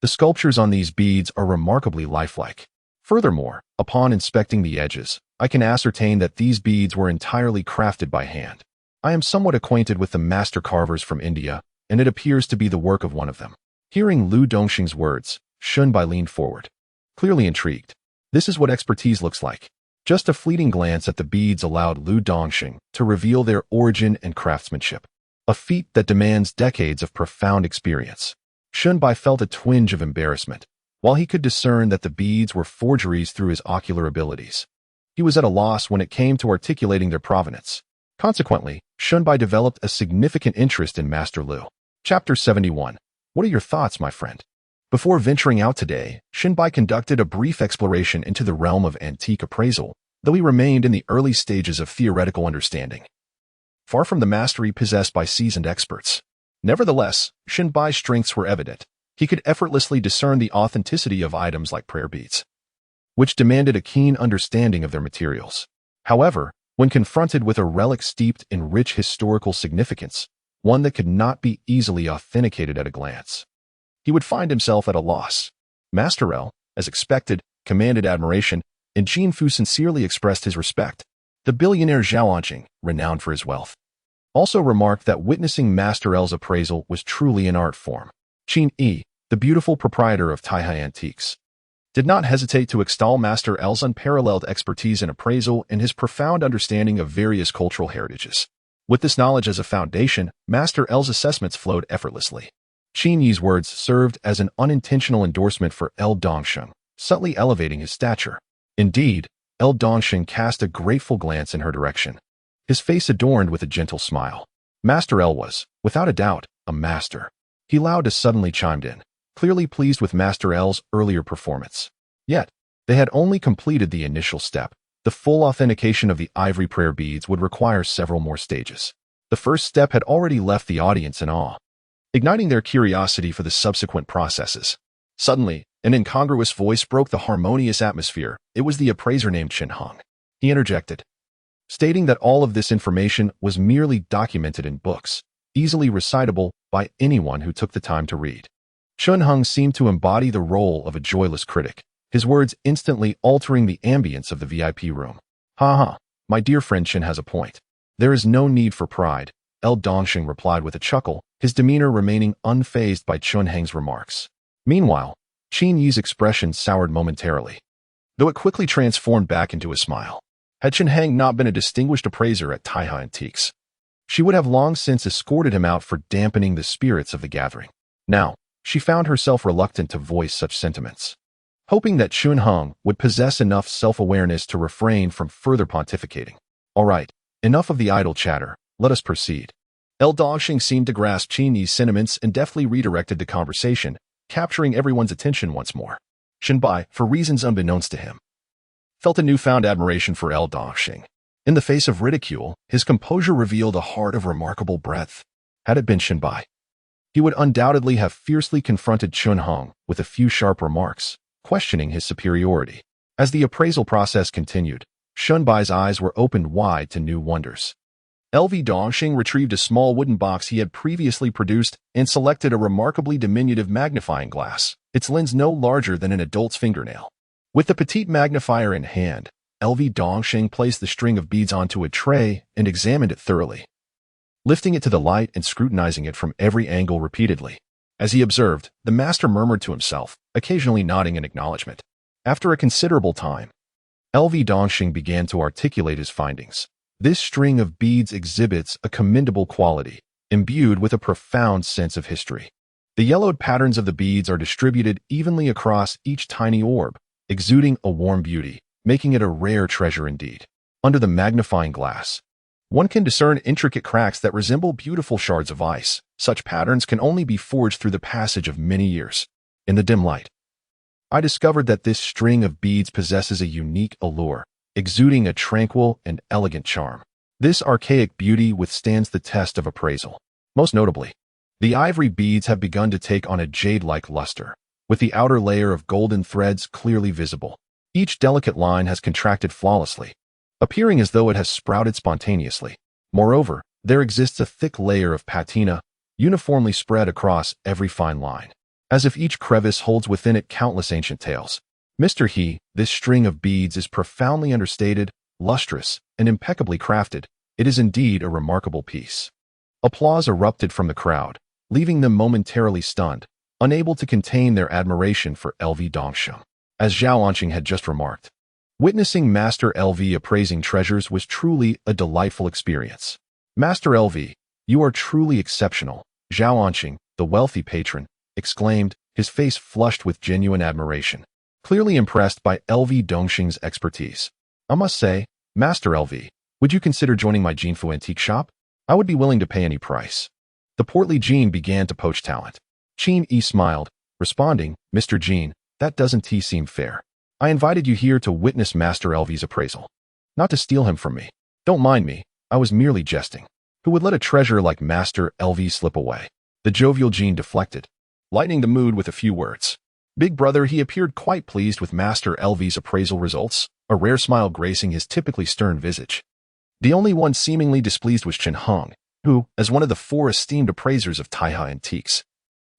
The sculptures on these beads are remarkably lifelike. Furthermore, upon inspecting the edges, I can ascertain that these beads were entirely crafted by hand. I am somewhat acquainted with the master carvers from India, and it appears to be the work of one of them." Hearing Lu Dongxing's words, Shun Bai leaned forward, clearly intrigued. This is what expertise looks like. Just a fleeting glance at the beads allowed Lu Dongxing to reveal their origin and craftsmanship, a feat that demands decades of profound experience. Shun Bai felt a twinge of embarrassment, while he could discern that the beads were forgeries through his ocular abilities. He was at a loss when it came to articulating their provenance. Consequently, Shun Bai developed a significant interest in Master Lu. Chapter 71. What are your thoughts, my friend? Before venturing out today, Shun Bai conducted a brief exploration into the realm of antique appraisal, though he remained in the early stages of theoretical understanding, far from the mastery possessed by seasoned experts. Nevertheless, Shun Bai's strengths were evident. He could effortlessly discern the authenticity of items like prayer beads, which demanded a keen understanding of their materials. However, when confronted with a relic steeped in rich historical significance, one that could not be easily authenticated at a glance, he would find himself at a loss. Master L, as expected, commanded admiration, and Jin Fu sincerely expressed his respect. The billionaire Zhao Anqing, renowned for his wealth, also remarked that witnessing Master L's appraisal was truly an art form. Qin Yi, the beautiful proprietor of Taiha Antiques, did not hesitate to extol Master L's unparalleled expertise in appraisal and his profound understanding of various cultural heritages. With this knowledge as a foundation, Master L's assessments flowed effortlessly. Qin Yi's words served as an unintentional endorsement for L Dongsheng, subtly elevating his stature. Indeed, L Dongsheng cast a grateful glance in her direction, his face adorned with a gentle smile. Master L was, without a doubt, a master. He loud as suddenly chimed in, clearly pleased with Master L's earlier performance. Yet, they had only completed the initial step. The full authentication of the ivory prayer beads would require several more stages. The first step had already left the audience in awe, igniting their curiosity for the subsequent processes. Suddenly, an incongruous voice broke the harmonious atmosphere. It was the appraiser named Chen Hong. He interjected, stating that all of this information was merely documented in books, easily recitable by anyone who took the time to read. Chen Hong seemed to embody the role of a joyless critic, his words instantly altering the ambience of the VIP room. Ha, my dear friend Chen has a point. There is no need for pride, L. Dongxing replied with a chuckle, his demeanor remaining unfazed by Chen Hong's remarks. Meanwhile, Qin Yi's expression soured momentarily, though it quickly transformed back into a smile. Had Chen Hong not been a distinguished appraiser at Taiha Antiques, she would have long since escorted him out for dampening the spirits of the gathering. Now, she found herself reluctant to voice such sentiments, hoping that Chen Hong would possess enough self-awareness to refrain from further pontificating. All right, enough of the idle chatter, let us proceed. L. Dongxing seemed to grasp Qin Yi's sentiments and deftly redirected the conversation, capturing everyone's attention once more. Shenbai, for reasons unbeknownst to him, felt a newfound admiration for L. Dongxing. In the face of ridicule, his composure revealed a heart of remarkable breadth. Had it been Shenbai, he would undoubtedly have fiercely confronted Chen Hong with a few sharp remarks, questioning his superiority. As the appraisal process continued, Shenbai's eyes were opened wide to new wonders. LV Dongxing retrieved a small wooden box he had previously produced and selected a remarkably diminutive magnifying glass, its lens no larger than an adult's fingernail. With the petite magnifier in hand, LV Dongxing placed the string of beads onto a tray and examined it thoroughly, lifting it to the light and scrutinizing it from every angle repeatedly. As he observed, the master murmured to himself, occasionally nodding in acknowledgement. After a considerable time, LV Dongxing began to articulate his findings. This string of beads exhibits a commendable quality, imbued with a profound sense of history. The yellowed patterns of the beads are distributed evenly across each tiny orb, exuding a warm beauty, making it a rare treasure indeed. Under the magnifying glass, one can discern intricate cracks that resemble beautiful shards of ice. Such patterns can only be forged through the passage of many years. In the dim light, I discovered that this string of beads possesses a unique allure, exuding a tranquil and elegant charm. This archaic beauty withstands the test of appraisal. Most notably, the ivory beads have begun to take on a jade-like luster, with the outer layer of golden threads clearly visible. Each delicate line has contracted flawlessly, appearing as though it has sprouted spontaneously. Moreover, there exists a thick layer of patina, uniformly spread across every fine line, as if each crevice holds within it countless ancient tales. Mr. He, this string of beads is profoundly understated, lustrous, and impeccably crafted. It is indeed a remarkable piece. Applause erupted from the crowd, leaving them momentarily stunned, unable to contain their admiration for LV Dongxing. As Zhao Anqing had just remarked, witnessing Master LV appraising treasures was truly a delightful experience. Master LV, you are truly exceptional, Zhao Anqing, the wealthy patron, exclaimed, his face flushed with genuine admiration, clearly impressed by LV Dongxing's expertise. I must say, Master LV, would you consider joining my Jinfu antique shop? I would be willing to pay any price. The portly Jin began to poach talent. Qin Yi smiled, responding, Mr. Jin, that doesn't seem fair. I invited you here to witness Master LV's appraisal, not to steal him from me. Don't mind me, I was merely jesting. Who would let a treasure like Master LV slip away? The jovial Jin deflected, lightening the mood with a few words. Big brother, he appeared quite pleased with Master LV's appraisal results, a rare smile gracing his typically stern visage. The only one seemingly displeased was Chen Hong, who, as one of the 4 esteemed appraisers of Taiha Antiques,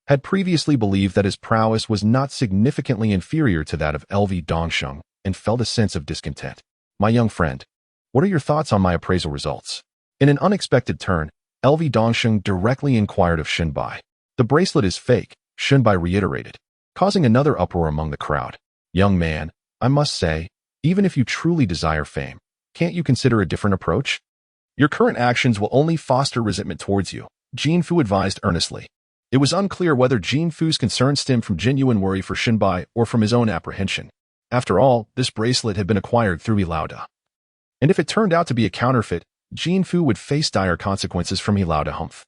had previously believed that his prowess was not significantly inferior to that of LV Dongxing and felt a sense of discontent. My young friend, what are your thoughts on my appraisal results? In an unexpected turn, LV Dongxing directly inquired of Shenbai. The bracelet is fake, Shenbai reiterated, causing another uproar among the crowd. Young man, I must say, even if you truly desire fame, can't you consider a different approach? Your current actions will only foster resentment towards you, Jin Fu advised earnestly. It was unclear whether Jin Fu's concern stemmed from genuine worry for Shenbai or from his own apprehension. After all, this bracelet had been acquired through Ilauda, and if it turned out to be a counterfeit, Jin Fu would face dire consequences from Hilao de Humph.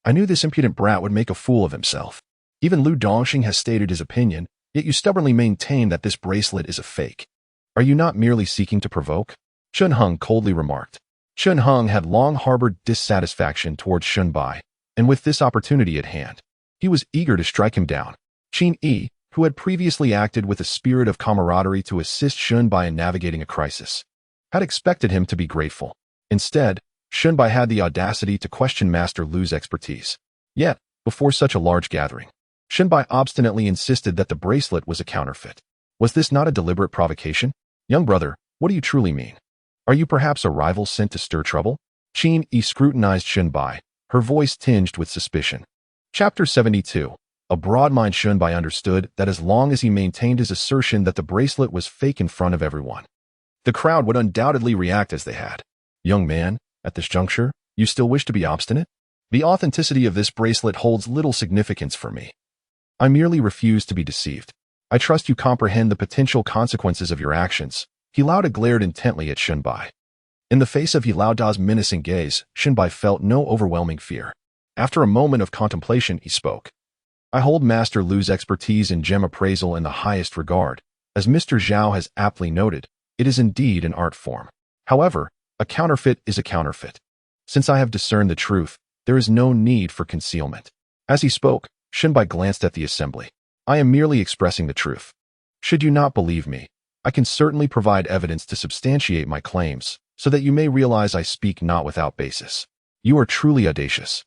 I knew this impudent brat would make a fool of himself. Even Lu Dongxing has stated his opinion, yet you stubbornly maintain that this bracelet is a fake. Are you not merely seeking to provoke? Chun Hung coldly remarked. Chun Hung had long harbored dissatisfaction towards Shun Bai, and with this opportunity at hand, he was eager to strike him down. Qin Yi, who had previously acted with a spirit of camaraderie to assist Shun Bai in navigating a crisis, had expected him to be grateful. Instead, Shun Bai had the audacity to question Master Lu's expertise. Yet, before such a large gathering, Shun Bai obstinately insisted that the bracelet was a counterfeit. Was this not a deliberate provocation? Young brother, what do you truly mean? Are you perhaps a rival sent to stir trouble? Qin Yi scrutinized Shun Bai, her voice tinged with suspicion. Chapter 72. A broad-minded Shun Bai understood that as long as he maintained his assertion that the bracelet was fake in front of everyone, the crowd would undoubtedly react as they had. Young man, at this juncture, you still wish to be obstinate? The authenticity of this bracelet holds little significance for me. I merely refuse to be deceived. I trust you comprehend the potential consequences of your actions. Hilao Da glared intently at Shun Bai. In the face of Hilao Da's menacing gaze, Shun Bai felt no overwhelming fear. After a moment of contemplation, he spoke. I hold Master Lu's expertise in gem appraisal in the highest regard. As Mr. Zhao has aptly noted, it is indeed an art form. However, a counterfeit is a counterfeit. Since I have discerned the truth, there is no need for concealment. As he spoke, Shun Bai glanced at the assembly. I am merely expressing the truth. Should you not believe me, I can certainly provide evidence to substantiate my claims, so that you may realize I speak not without basis. You are truly audacious.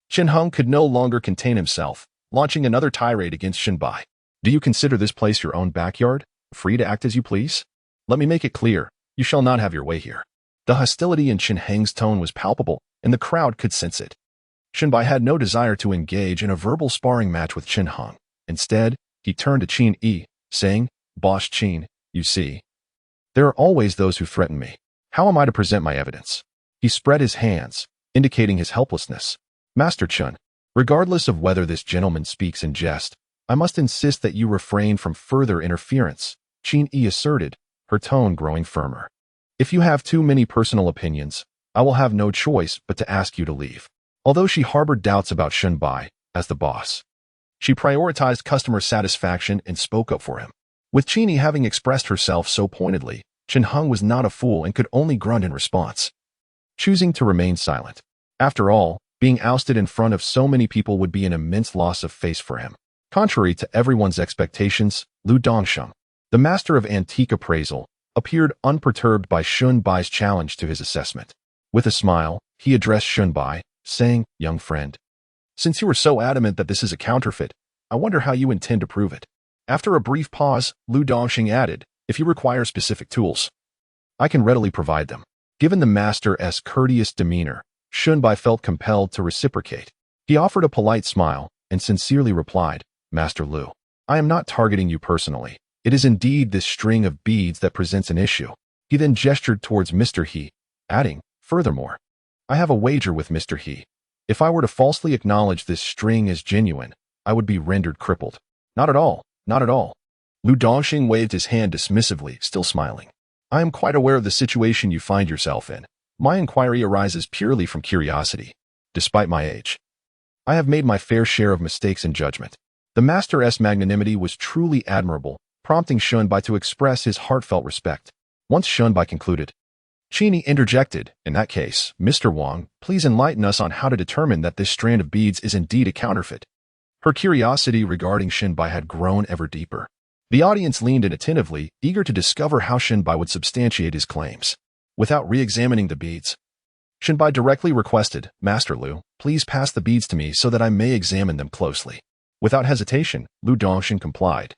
Qin Hung could no longer contain himself, launching another tirade against Shun Bai. Do you consider this place your own backyard, free to act as you please? Let me make it clear, you shall not have your way here. The hostility in Qin Heng's tone was palpable, and the crowd could sense it. Shun Bai had no desire to engage in a verbal sparring match with Qin Heng. Instead, he turned to Qin Yi, saying, Boss Qin, you see, there are always those who threaten me. How am I to present my evidence? He spread his hands, indicating his helplessness. Master Chun, regardless of whether this gentleman speaks in jest, I must insist that you refrain from further interference, Qin Yi asserted, her tone growing firmer. If you have too many personal opinions, I will have no choice but to ask you to leave. Although she harbored doubts about Shun Bai, as the boss, she prioritized customer satisfaction and spoke up for him. With Qin Yi having expressed herself so pointedly, Qin Heng was not a fool and could only grunt in response, choosing to remain silent. After all, being ousted in front of so many people would be an immense loss of face for him. Contrary to everyone's expectations, Lu Dongsheng, the master of antique appraisal, appeared unperturbed by Shun Bai's challenge to his assessment. With a smile, he addressed Shun Bai, saying, Young friend, since you are so adamant that this is a counterfeit, I wonder how you intend to prove it. After a brief pause, Lu Dongxing added, if you require specific tools, I can readily provide them. Given the master's courteous demeanor, Shun Bai felt compelled to reciprocate. He offered a polite smile and sincerely replied, Master Lu, I am not targeting you personally. It is indeed this string of beads that presents an issue. He then gestured towards Mr. He, adding, furthermore, I have a wager with Mr. He. If I were to falsely acknowledge this string as genuine, I would be rendered crippled. Not at all, not at all. Lu Dongxing waved his hand dismissively, still smiling. I am quite aware of the situation you find yourself in. My inquiry arises purely from curiosity. Despite my age, I have made my fair share of mistakes in judgment. The master's magnanimity was truly admirable, prompting Shun Bai to express his heartfelt respect. Once Shun Bai concluded, Qin Yi interjected, in that case, Mr. Wang, please enlighten us on how to determine that this strand of beads is indeed a counterfeit. Her curiosity regarding Shun Bai had grown ever deeper. The audience leaned in attentively, eager to discover how Shun Bai would substantiate his claims. Without re-examining the beads, Shun Bai directly requested, Master Lu, please pass the beads to me so that I may examine them closely. Without hesitation, Lu Dongxing complied,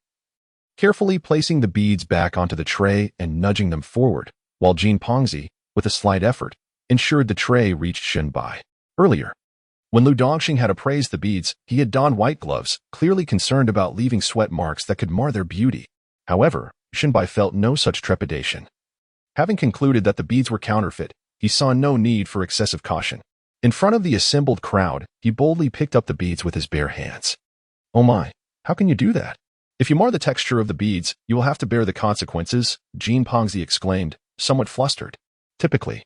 carefully placing the beads back onto the tray and nudging them forward, while Jin Pongzi, with a slight effort, ensured the tray reached Shun Bai. Earlier, when Lu Dongxing had appraised the beads, he had donned white gloves, clearly concerned about leaving sweat marks that could mar their beauty. However, Shun Bai felt no such trepidation. Having concluded that the beads were counterfeit, he saw no need for excessive caution. In front of the assembled crowd, he boldly picked up the beads with his bare hands. Oh my, how can you do that? If you mar the texture of the beads, you will have to bear the consequences, Jin Pongzi exclaimed, somewhat flustered. Typically,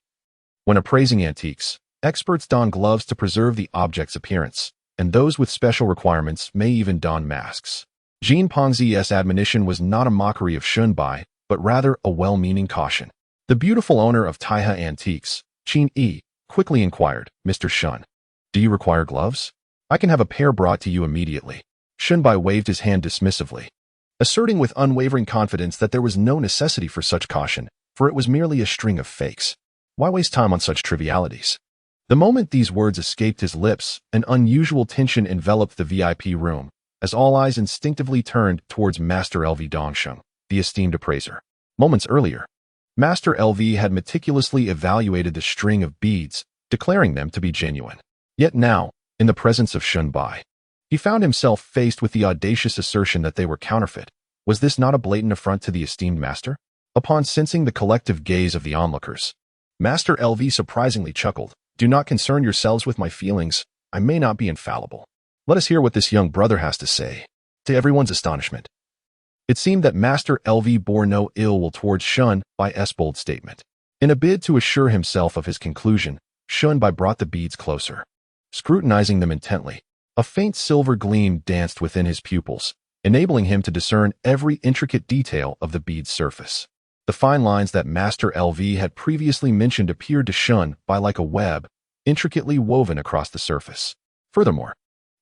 When appraising antiques, experts don gloves to preserve the object's appearance, and those with special requirements may even don masks. Jean Pengzi's admonition was not a mockery of Shunbai, but rather a well-meaning caution. The beautiful owner of Taihe Antiques, Qin Yi, quickly inquired, "Mr. Shun, do you require gloves? I can have a pair brought to you immediately." Shunbai waved his hand dismissively, asserting with unwavering confidence that there was no necessity for such caution, for it was merely a string of fakes. Why waste time on such trivialities? The moment these words escaped his lips, an unusual tension enveloped the VIP room, as all eyes instinctively turned towards Master LV Dongsheng, the esteemed appraiser. Moments earlier, Master LV had meticulously evaluated the string of beads, declaring them to be genuine. Yet now, in the presence of Shunbai, he found himself faced with the audacious assertion that they were counterfeit. Was this not a blatant affront to the esteemed master? Upon sensing the collective gaze of the onlookers, Master LV surprisingly chuckled. "Do not concern yourselves with my feelings. I may not be infallible. Let us hear what this young brother has to say." To everyone's astonishment, it seemed that Master LV bore no ill will towards Shunbai's bold statement. In a bid to assure himself of his conclusion, Shunbai brought the beads closer. Scrutinizing them intently, a faint silver gleam danced within his pupils, enabling him to discern every intricate detail of the bead's surface. The fine lines that Master LV had previously mentioned appeared to Shunbai like a web, intricately woven across the surface. Furthermore,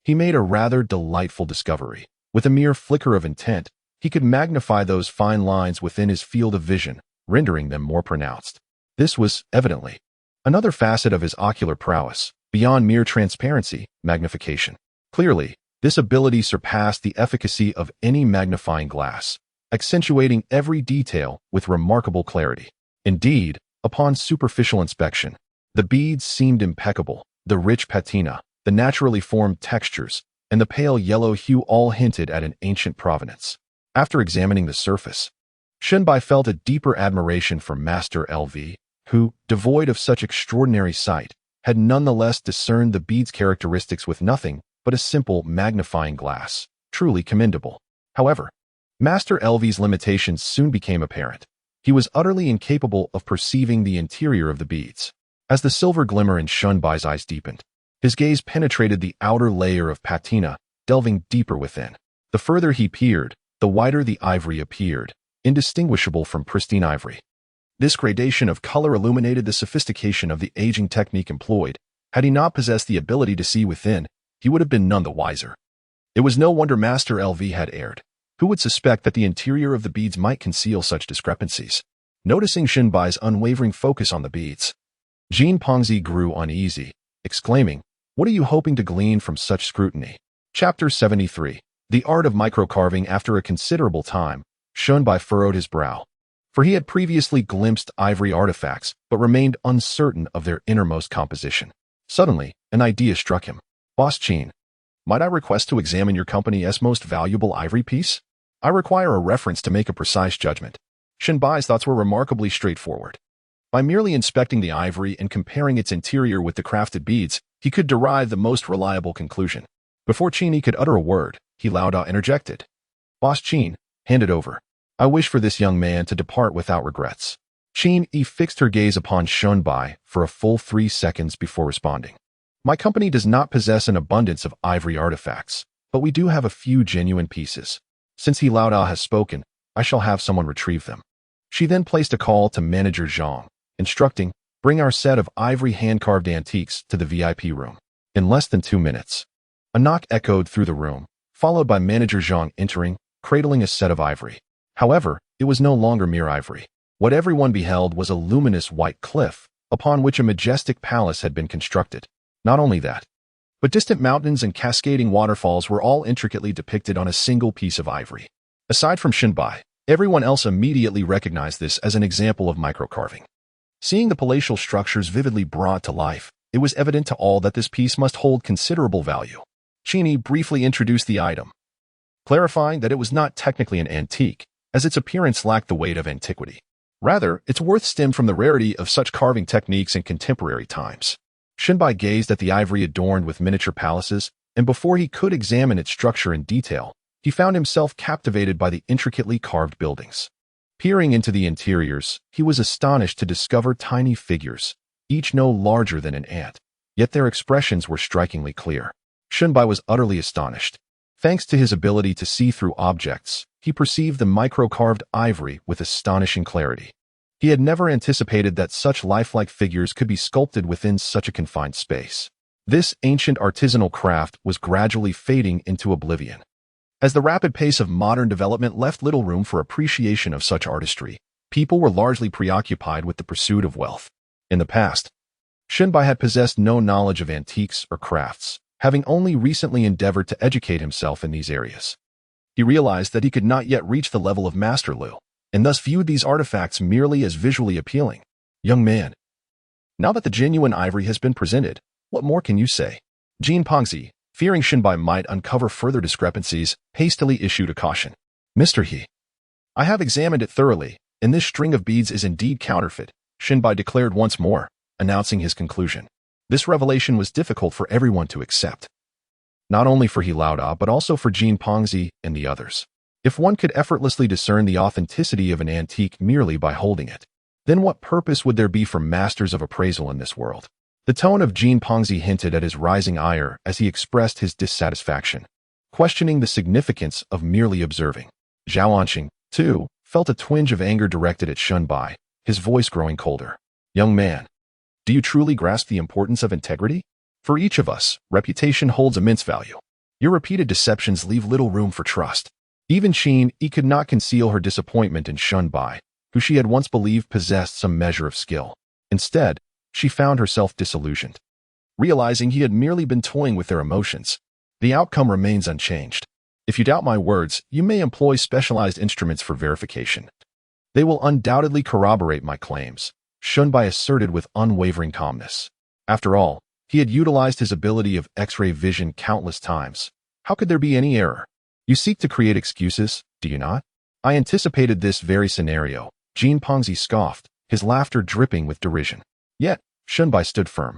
he made a rather delightful discovery. With a mere flicker of intent, he could magnify those fine lines within his field of vision, rendering them more pronounced. This was, evidently, another facet of his ocular prowess, beyond mere transparency, magnification. Clearly, this ability surpassed the efficacy of any magnifying glass, accentuating every detail with remarkable clarity. Indeed, upon superficial inspection, the beads seemed impeccable. The rich patina, the naturally formed textures, and the pale yellow hue all hinted at an ancient provenance. After examining the surface, Shunbai felt a deeper admiration for Master LV, who, devoid of such extraordinary sight, had nonetheless discerned the bead's characteristics with nothing but a simple magnifying glass. Truly commendable. However, Master LV's limitations soon became apparent. He was utterly incapable of perceiving the interior of the beads. As the silver glimmer in Shunbai's eyes deepened, his gaze penetrated the outer layer of patina, delving deeper within. The further he peered, the whiter the ivory appeared, indistinguishable from pristine ivory. This gradation of color illuminated the sophistication of the aging technique employed. Had he not possessed the ability to see within, he would have been none the wiser. It was no wonder Master LV had erred. Who would suspect that the interior of the beads might conceal such discrepancies? Noticing Shunbai's unwavering focus on the beads, Jean Pengzi grew uneasy, exclaiming, "What are you hoping to glean from such scrutiny?" Chapter 73. The Art of Microcarving. After a considerable time, Shunbai furrowed his brow, for he had previously glimpsed ivory artifacts, but remained uncertain of their innermost composition. Suddenly, an idea struck him. "Boss Qin, might I request to examine your company's most valuable ivory piece? I require a reference to make a precise judgment." Shunbai's thoughts were remarkably straightforward. By merely inspecting the ivory and comparing its interior with the crafted beads, he could derive the most reliable conclusion. Before Qin could utter a word, he loud interjected, "Boss Qin, hand it over. I wish for this young man to depart without regrets." Qin fixed her gaze upon Shunbai for a full 3 seconds before responding. "My company does not possess an abundance of ivory artifacts, but we do have a few genuine pieces. Since He Lao Dao has spoken, I shall have someone retrieve them." She then placed a call to Manager Zhang, instructing, "Bring our set of ivory hand-carved antiques to the VIP room." In less than 2 minutes, a knock echoed through the room, followed by Manager Zhang entering, cradling a set of ivory. However, it was no longer mere ivory. What everyone beheld was a luminous white cliff, upon which a majestic palace had been constructed. Not only that, but distant mountains and cascading waterfalls were all intricately depicted on a single piece of ivory. Aside from Shunbai, everyone else immediately recognized this as an example of microcarving. Seeing the palatial structures vividly brought to life, it was evident to all that this piece must hold considerable value. Qin briefly introduced the item, clarifying that it was not technically an antique, as its appearance lacked the weight of antiquity. Rather, its worth stemmed from the rarity of such carving techniques in contemporary times. Shunbai gazed at the ivory adorned with miniature palaces, and before he could examine its structure in detail, he found himself captivated by the intricately carved buildings. Peering into the interiors, he was astonished to discover tiny figures, each no larger than an ant. Yet their expressions were strikingly clear. Shunbai was utterly astonished. Thanks to his ability to see through objects, he perceived the micro-carved ivory with astonishing clarity. He had never anticipated that such lifelike figures could be sculpted within such a confined space. This ancient artisanal craft was gradually fading into oblivion. As the rapid pace of modern development left little room for appreciation of such artistry, people were largely preoccupied with the pursuit of wealth. In the past, Shunbai had possessed no knowledge of antiques or crafts, having only recently endeavored to educate himself in these areas. He realized that he could not yet reach the level of Master Lu, and thus viewed these artifacts merely as visually appealing. Young man, now that the genuine ivory has been presented, what more can you say? Jin Pengzi, fearing Shunbai might uncover further discrepancies, hastily issued a caution. Mr. He, I have examined it thoroughly, and this string of beads is indeed counterfeit, Shunbai declared once more, announcing his conclusion. This revelation was difficult for everyone to accept. Not only for He Laoda, but also for Jin Pengzi and the others. If one could effortlessly discern the authenticity of an antique merely by holding it, then what purpose would there be for masters of appraisal in this world? The tone of Jin Pengzi hinted at his rising ire as he expressed his dissatisfaction, questioning the significance of merely observing. Zhao Anqing, too, felt a twinge of anger directed at Shunbai, his voice growing colder. Young man, do you truly grasp the importance of integrity? For each of us, reputation holds immense value. Your repeated deceptions leave little room for trust. Even Qin Yi could not conceal her disappointment in Shunbai, who she had once believed possessed some measure of skill. Instead, she found herself disillusioned. Realizing he had merely been toying with their emotions, the outcome remains unchanged. If you doubt my words, you may employ specialized instruments for verification. They will undoubtedly corroborate my claims, Shunbai asserted with unwavering calmness. After all, he had utilized his ability of X-ray vision countless times. How could there be any error? You seek to create excuses, do you not? I anticipated this very scenario, Jin Pengzi scoffed, his laughter dripping with derision. Yet, Shunbai stood firm,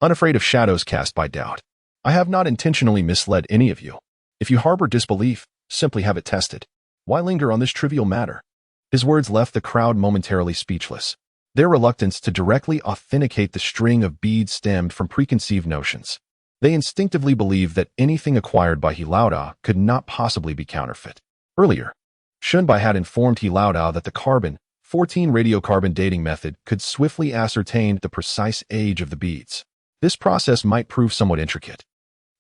unafraid of shadows cast by doubt. I have not intentionally misled any of you. If you harbor disbelief, simply have it tested. Why linger on this trivial matter? His words left the crowd momentarily speechless. Their reluctance to directly authenticate the string of beads stemmed from preconceived notions. They instinctively believed that anything acquired by He Laoda could not possibly be counterfeit. Earlier, Shunbai had informed He Laoda that the carbon-14 radiocarbon dating method could swiftly ascertain the precise age of the beads. This process might prove somewhat intricate,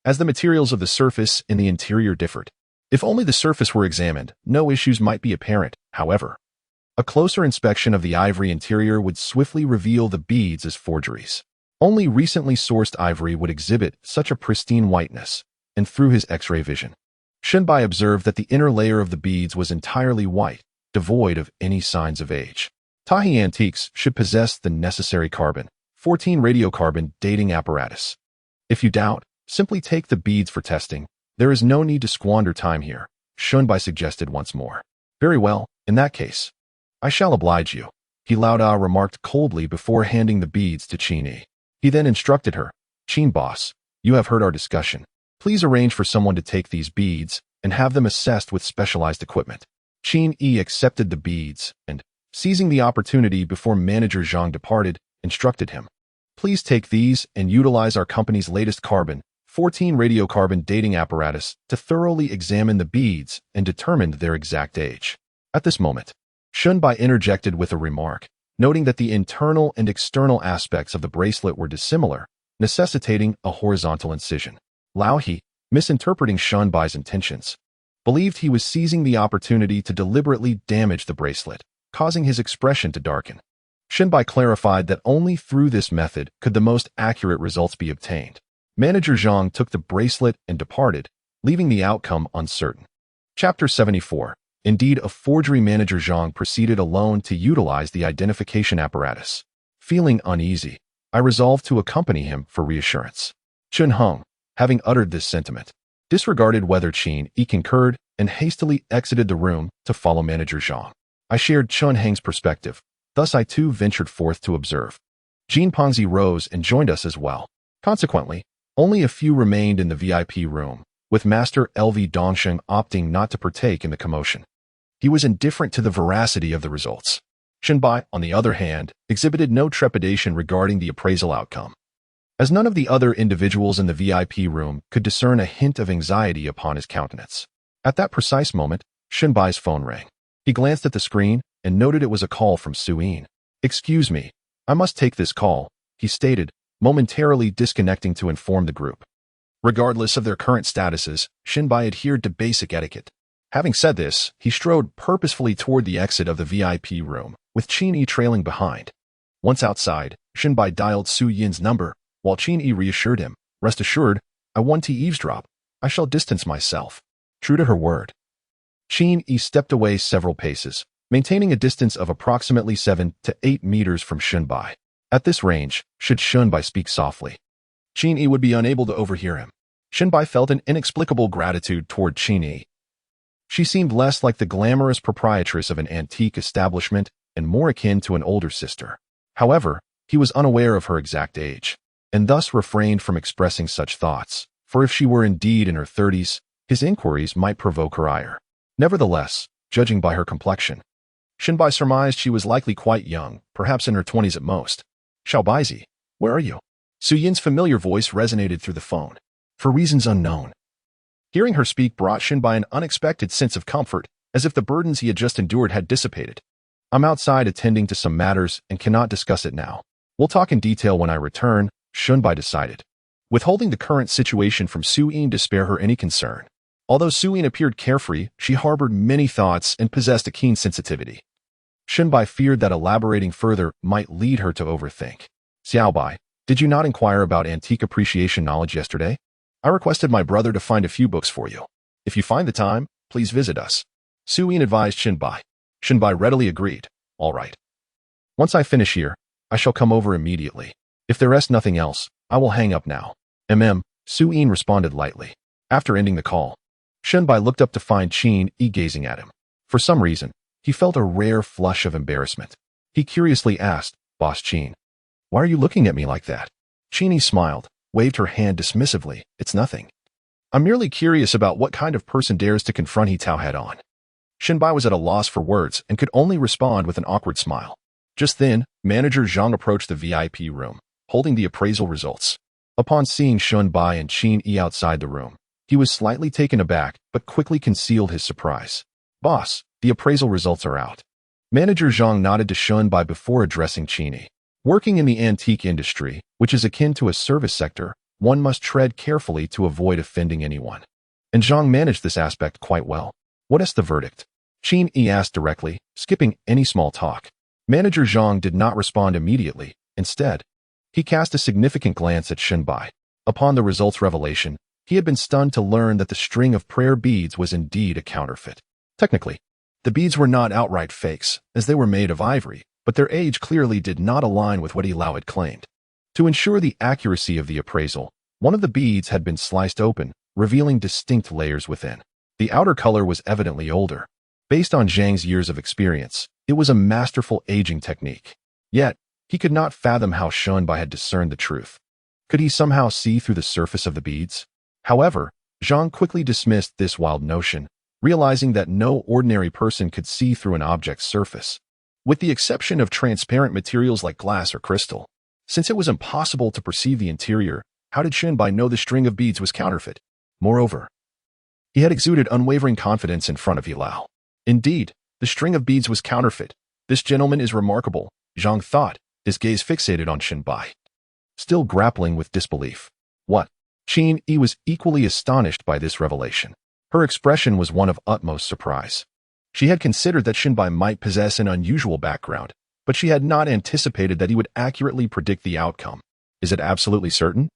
as the materials of the surface and the interior differed. If only the surface were examined, no issues might be apparent, however. A closer inspection of the ivory interior would swiftly reveal the beads as forgeries. Only recently sourced ivory would exhibit such a pristine whiteness, and through his X-ray vision, Shunbai observed that the inner layer of the beads was entirely white, devoid of any signs of age. Tahi Antiques should possess the necessary carbon-14 radiocarbon dating apparatus. If you doubt, simply take the beads for testing. There is no need to squander time here, Shunbai suggested once more. Very well, in that case, I shall oblige you, He Laoda remarked coldly before handing the beads to Qin Yi. He then instructed her, Qin boss, you have heard our discussion. Please arrange for someone to take these beads and have them assessed with specialized equipment. Qin Yi accepted the beads and, seizing the opportunity before Manager Zhang departed, instructed him. Please take these and utilize our company's latest carbon-14 radiocarbon dating apparatus to thoroughly examine the beads and determine their exact age. At this moment, Shunbai interjected with a remark, noting that the internal and external aspects of the bracelet were dissimilar, necessitating a horizontal incision. Lao He, misinterpreting Shunbai's intentions, believed he was seizing the opportunity to deliberately damage the bracelet, causing his expression to darken. Shunbai clarified that only through this method could the most accurate results be obtained. Manager Zhang took the bracelet and departed, leaving the outcome uncertain. Chapter 74. Indeed, a forgery. Manager Zhang proceeded alone to utilize the identification apparatus. Feeling uneasy, I resolved to accompany him for reassurance. Chun Heng, having uttered this sentiment, disregarded whether Qin Yi concurred and hastily exited the room to follow Manager Zhang. I shared Chun Heng's perspective, thus I too ventured forth to observe. Jin Pengzi rose and joined us as well. Consequently, only a few remained in the VIP room, with Master LV Dongsheng opting not to partake in the commotion. He was indifferent to the veracity of the results. Shinbai, on the other hand, exhibited no trepidation regarding the appraisal outcome, as none of the other individuals in the VIP room could discern a hint of anxiety upon his countenance. At that precise moment, Shinbai's phone rang. He glanced at the screen and noted it was a call from Suyin. "Excuse me, I must take this call," he stated, momentarily disconnecting to inform the group. Regardless of their current statuses, Shinbai adhered to basic etiquette. Having said this, he strode purposefully toward the exit of the VIP room, with Qin-Yi trailing behind. Once outside, Shinbai dialed Su Yin's number, while Qin-Yi reassured him, "Rest assured, I want to eavesdrop. I shall distance myself." True to her word, Qin-Yi stepped away several paces, maintaining a distance of approximately 7 to 8 meters from Shinbai. At this range, should Shinbai speak softly, Qin-Yi would be unable to overhear him. Shinbai felt an inexplicable gratitude toward Qin-Yi. She seemed less like the glamorous proprietress of an antique establishment and more akin to an older sister. However, he was unaware of her exact age, and thus refrained from expressing such thoughts, for if she were indeed in her 30s, his inquiries might provoke her ire. Nevertheless, judging by her complexion, Shinbai surmised she was likely quite young, perhaps in her 20s at most. "Xiaobaizi, where are you?" Su Yin's familiar voice resonated through the phone. For reasons unknown, hearing her speak brought Shinbai an unexpected sense of comfort, as if the burdens he had just endured had dissipated. "I'm outside attending to some matters and cannot discuss it now. We'll talk in detail when I return," Shinbai decided, withholding the current situation from Su Yin to spare her any concern. Although Su Yin appeared carefree, she harbored many thoughts and possessed a keen sensitivity. Shinbai feared that elaborating further might lead her to overthink. "Xiaobai, did you not inquire about antique appreciation knowledge yesterday? I requested my brother to find a few books for you. If you find the time, please visit us," Su Yin advised Shinbai. Shinbai readily agreed. "All right. Once I finish here, I shall come over immediately. If there rests nothing else, I will hang up now." Su Yin responded lightly. After ending the call, Shinbai looked up to find Qin-Yi gazing at him. For some reason, he felt a rare flush of embarrassment. He curiously asked, "Boss Qin, why are you looking at me like that?" Qin-Yi smiled, waved her hand dismissively. "It's nothing. I'm merely curious about what kind of person dares to confront He Tao head-on." Shinbai was at a loss for words and could only respond with an awkward smile. Just then, Manager Zhang approached the VIP room, holding the appraisal results. Upon seeing Shinbai and Qin-Yi outside the room, he was slightly taken aback but quickly concealed his surprise. "Boss, the appraisal results are out." Manager Zhang nodded to Shinbai before addressing Qin-Yi. Working in the antique industry, which is akin to a service sector, one must tread carefully to avoid offending anyone. And Zhang managed this aspect quite well. "What is the verdict?" Qin-Yi asked directly, skipping any small talk. Manager Zhang did not respond immediately. Instead, he cast a significant glance at Shinbai. Upon the results revelation, he had been stunned to learn that the string of prayer beads was indeed a counterfeit. Technically, the beads were not outright fakes, as they were made of ivory, but their age clearly did not align with what He Lao had claimed. To ensure the accuracy of the appraisal, one of the beads had been sliced open, revealing distinct layers within. The outer color was evidently older. Based on Zhang's years of experience, it was a masterful aging technique. Yet, he could not fathom how Shinbai had discerned the truth. Could he somehow see through the surface of the beads? However, Zhang quickly dismissed this wild notion, realizing that no ordinary person could see through an object's surface, with the exception of transparent materials like glass or crystal. Since it was impossible to perceive the interior, how did Shinbai know the string of beads was counterfeit? Moreover, he had exuded unwavering confidence in front of He Lao. Indeed, the string of beads was counterfeit. This gentleman is remarkable, Zhang thought, his gaze fixated on Shinbai, still grappling with disbelief. "What?" Qin-Yi was equally astonished by this revelation. Her expression was one of utmost surprise. She had considered that Shinbai might possess an unusual background, but she had not anticipated that he would accurately predict the outcome. "Is it absolutely certain?"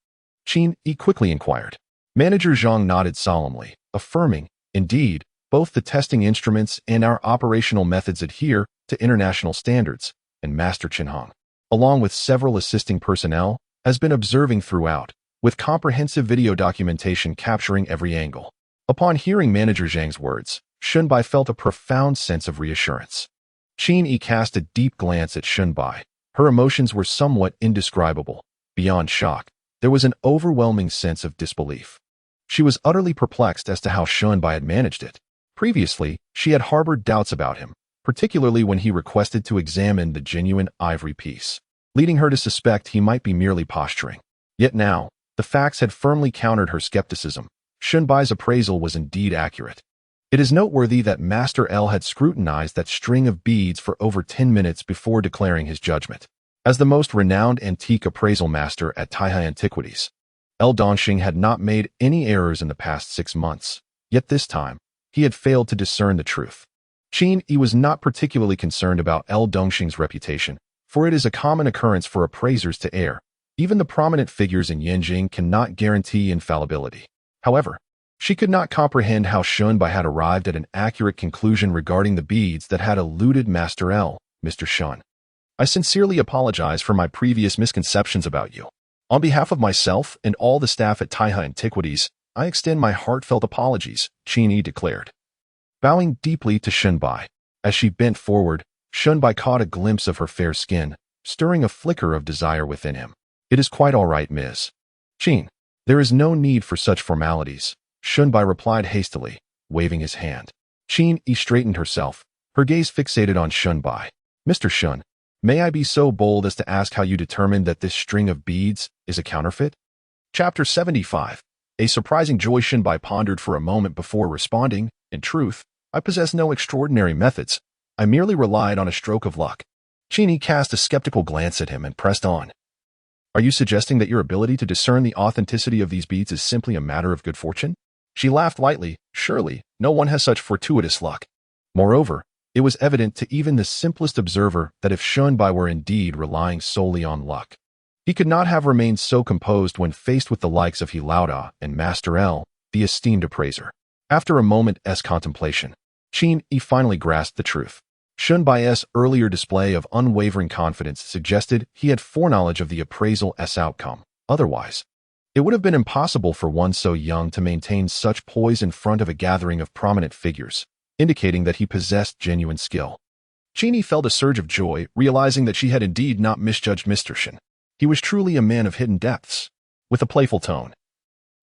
Qin-Yi quickly inquired. Manager Zhang nodded solemnly, affirming, "Indeed, both the testing instruments and our operational methods adhere to international standards, and Master Qinhong, along with several assisting personnel, has been observing throughout, with comprehensive video documentation capturing every angle." Upon hearing Manager Zhang's words, Shinbai felt a profound sense of reassurance. Qin-Yi cast a deep glance at Shinbai. Her emotions were somewhat indescribable. Beyond shock, there was an overwhelming sense of disbelief. She was utterly perplexed as to how Shinbai had managed it. Previously, she had harbored doubts about him, particularly when he requested to examine the genuine ivory piece, leading her to suspect he might be merely posturing. Yet now, the facts had firmly countered her skepticism. Shunbai's appraisal was indeed accurate. It is noteworthy that Master L had scrutinized that string of beads for over 10 minutes before declaring his judgment. As the most renowned antique appraisal master at Taihai Antiquities, L. Dongxing had not made any errors in the past 6 months, yet this time, he had failed to discern the truth. Qin Yi was not particularly concerned about L. Dongxing's reputation, for it is a common occurrence for appraisers to err. Even the prominent figures in Yanjing cannot guarantee infallibility. However, she could not comprehend how Shunbai had arrived at an accurate conclusion regarding the beads that had eluded Master L. Mr. Shun. I sincerely apologize for my previous misconceptions about you. On behalf of myself and all the staff at Taihai Antiquities, I extend my heartfelt apologies, Qin Yi declared. Bowing deeply to Shunbai, as she bent forward, Shunbai caught a glimpse of her fair skin, stirring a flicker of desire within him. It is quite all right, Ms. Qin. There is no need for such formalities, Shunbai replied hastily, waving his hand. Qin Yi straightened herself, her gaze fixated on Shunbai. Mr. Shun, may I be so bold as to ask how you determined that this string of beads is a counterfeit? Chapter 75. A surprising joy. Shunbai pondered for a moment before responding. In truth, I possess no extraordinary methods. I merely relied on a stroke of luck. Qin Yi cast a skeptical glance at him and pressed on. Are you suggesting that your ability to discern the authenticity of these beads is simply a matter of good fortune? She laughed lightly. Surely, no one has such fortuitous luck. Moreover, it was evident to even the simplest observer that if Shunbai were indeed relying solely on luck, he could not have remained so composed when faced with the likes of He Laoda and Master L, the esteemed appraiser. After a moment's contemplation, Qin Yi finally grasped the truth. Shunbai's earlier display of unwavering confidence suggested he had foreknowledge of the appraisal's outcome. Otherwise, it would have been impossible for one so young to maintain such poise in front of a gathering of prominent figures, indicating that he possessed genuine skill. Qin Yi felt a surge of joy, realizing that she had indeed not misjudged Mr. Shen. He was truly a man of hidden depths. With a playful tone,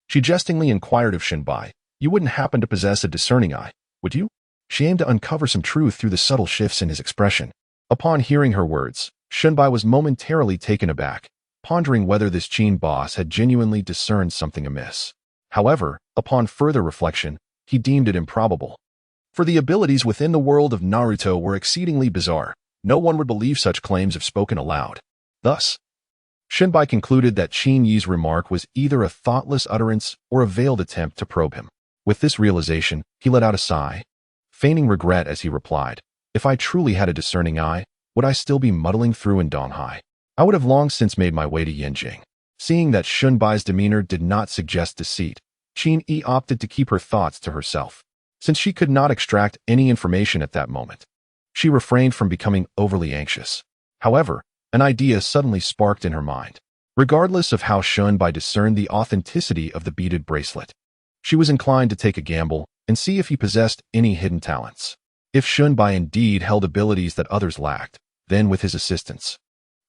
she jestingly inquired of Shunbai, "You wouldn't happen to possess a discerning eye, would you?" She aimed to uncover some truth through the subtle shifts in his expression. Upon hearing her words, Shunbai was momentarily taken aback, pondering whether this Qin boss had genuinely discerned something amiss. However, upon further reflection, he deemed it improbable. For the abilities within the world of Naruto were exceedingly bizarre. No one would believe such claims if spoken aloud. Thus, Shunbai concluded that Qin Yi's remark was either a thoughtless utterance or a veiled attempt to probe him. With this realization, he let out a sigh, feigning regret as he replied, "If I truly had a discerning eye, would I still be muddling through in Donghai? I would have long since made my way to Yanjing." Seeing that Shunbai's demeanor did not suggest deceit, Qin Yi opted to keep her thoughts to herself. Since she could not extract any information at that moment, she refrained from becoming overly anxious. However, an idea suddenly sparked in her mind. Regardless of how Shunbai discerned the authenticity of the beaded bracelet, she was inclined to take a gamble and see if he possessed any hidden talents. If Shunbai indeed held abilities that others lacked, then with his assistance,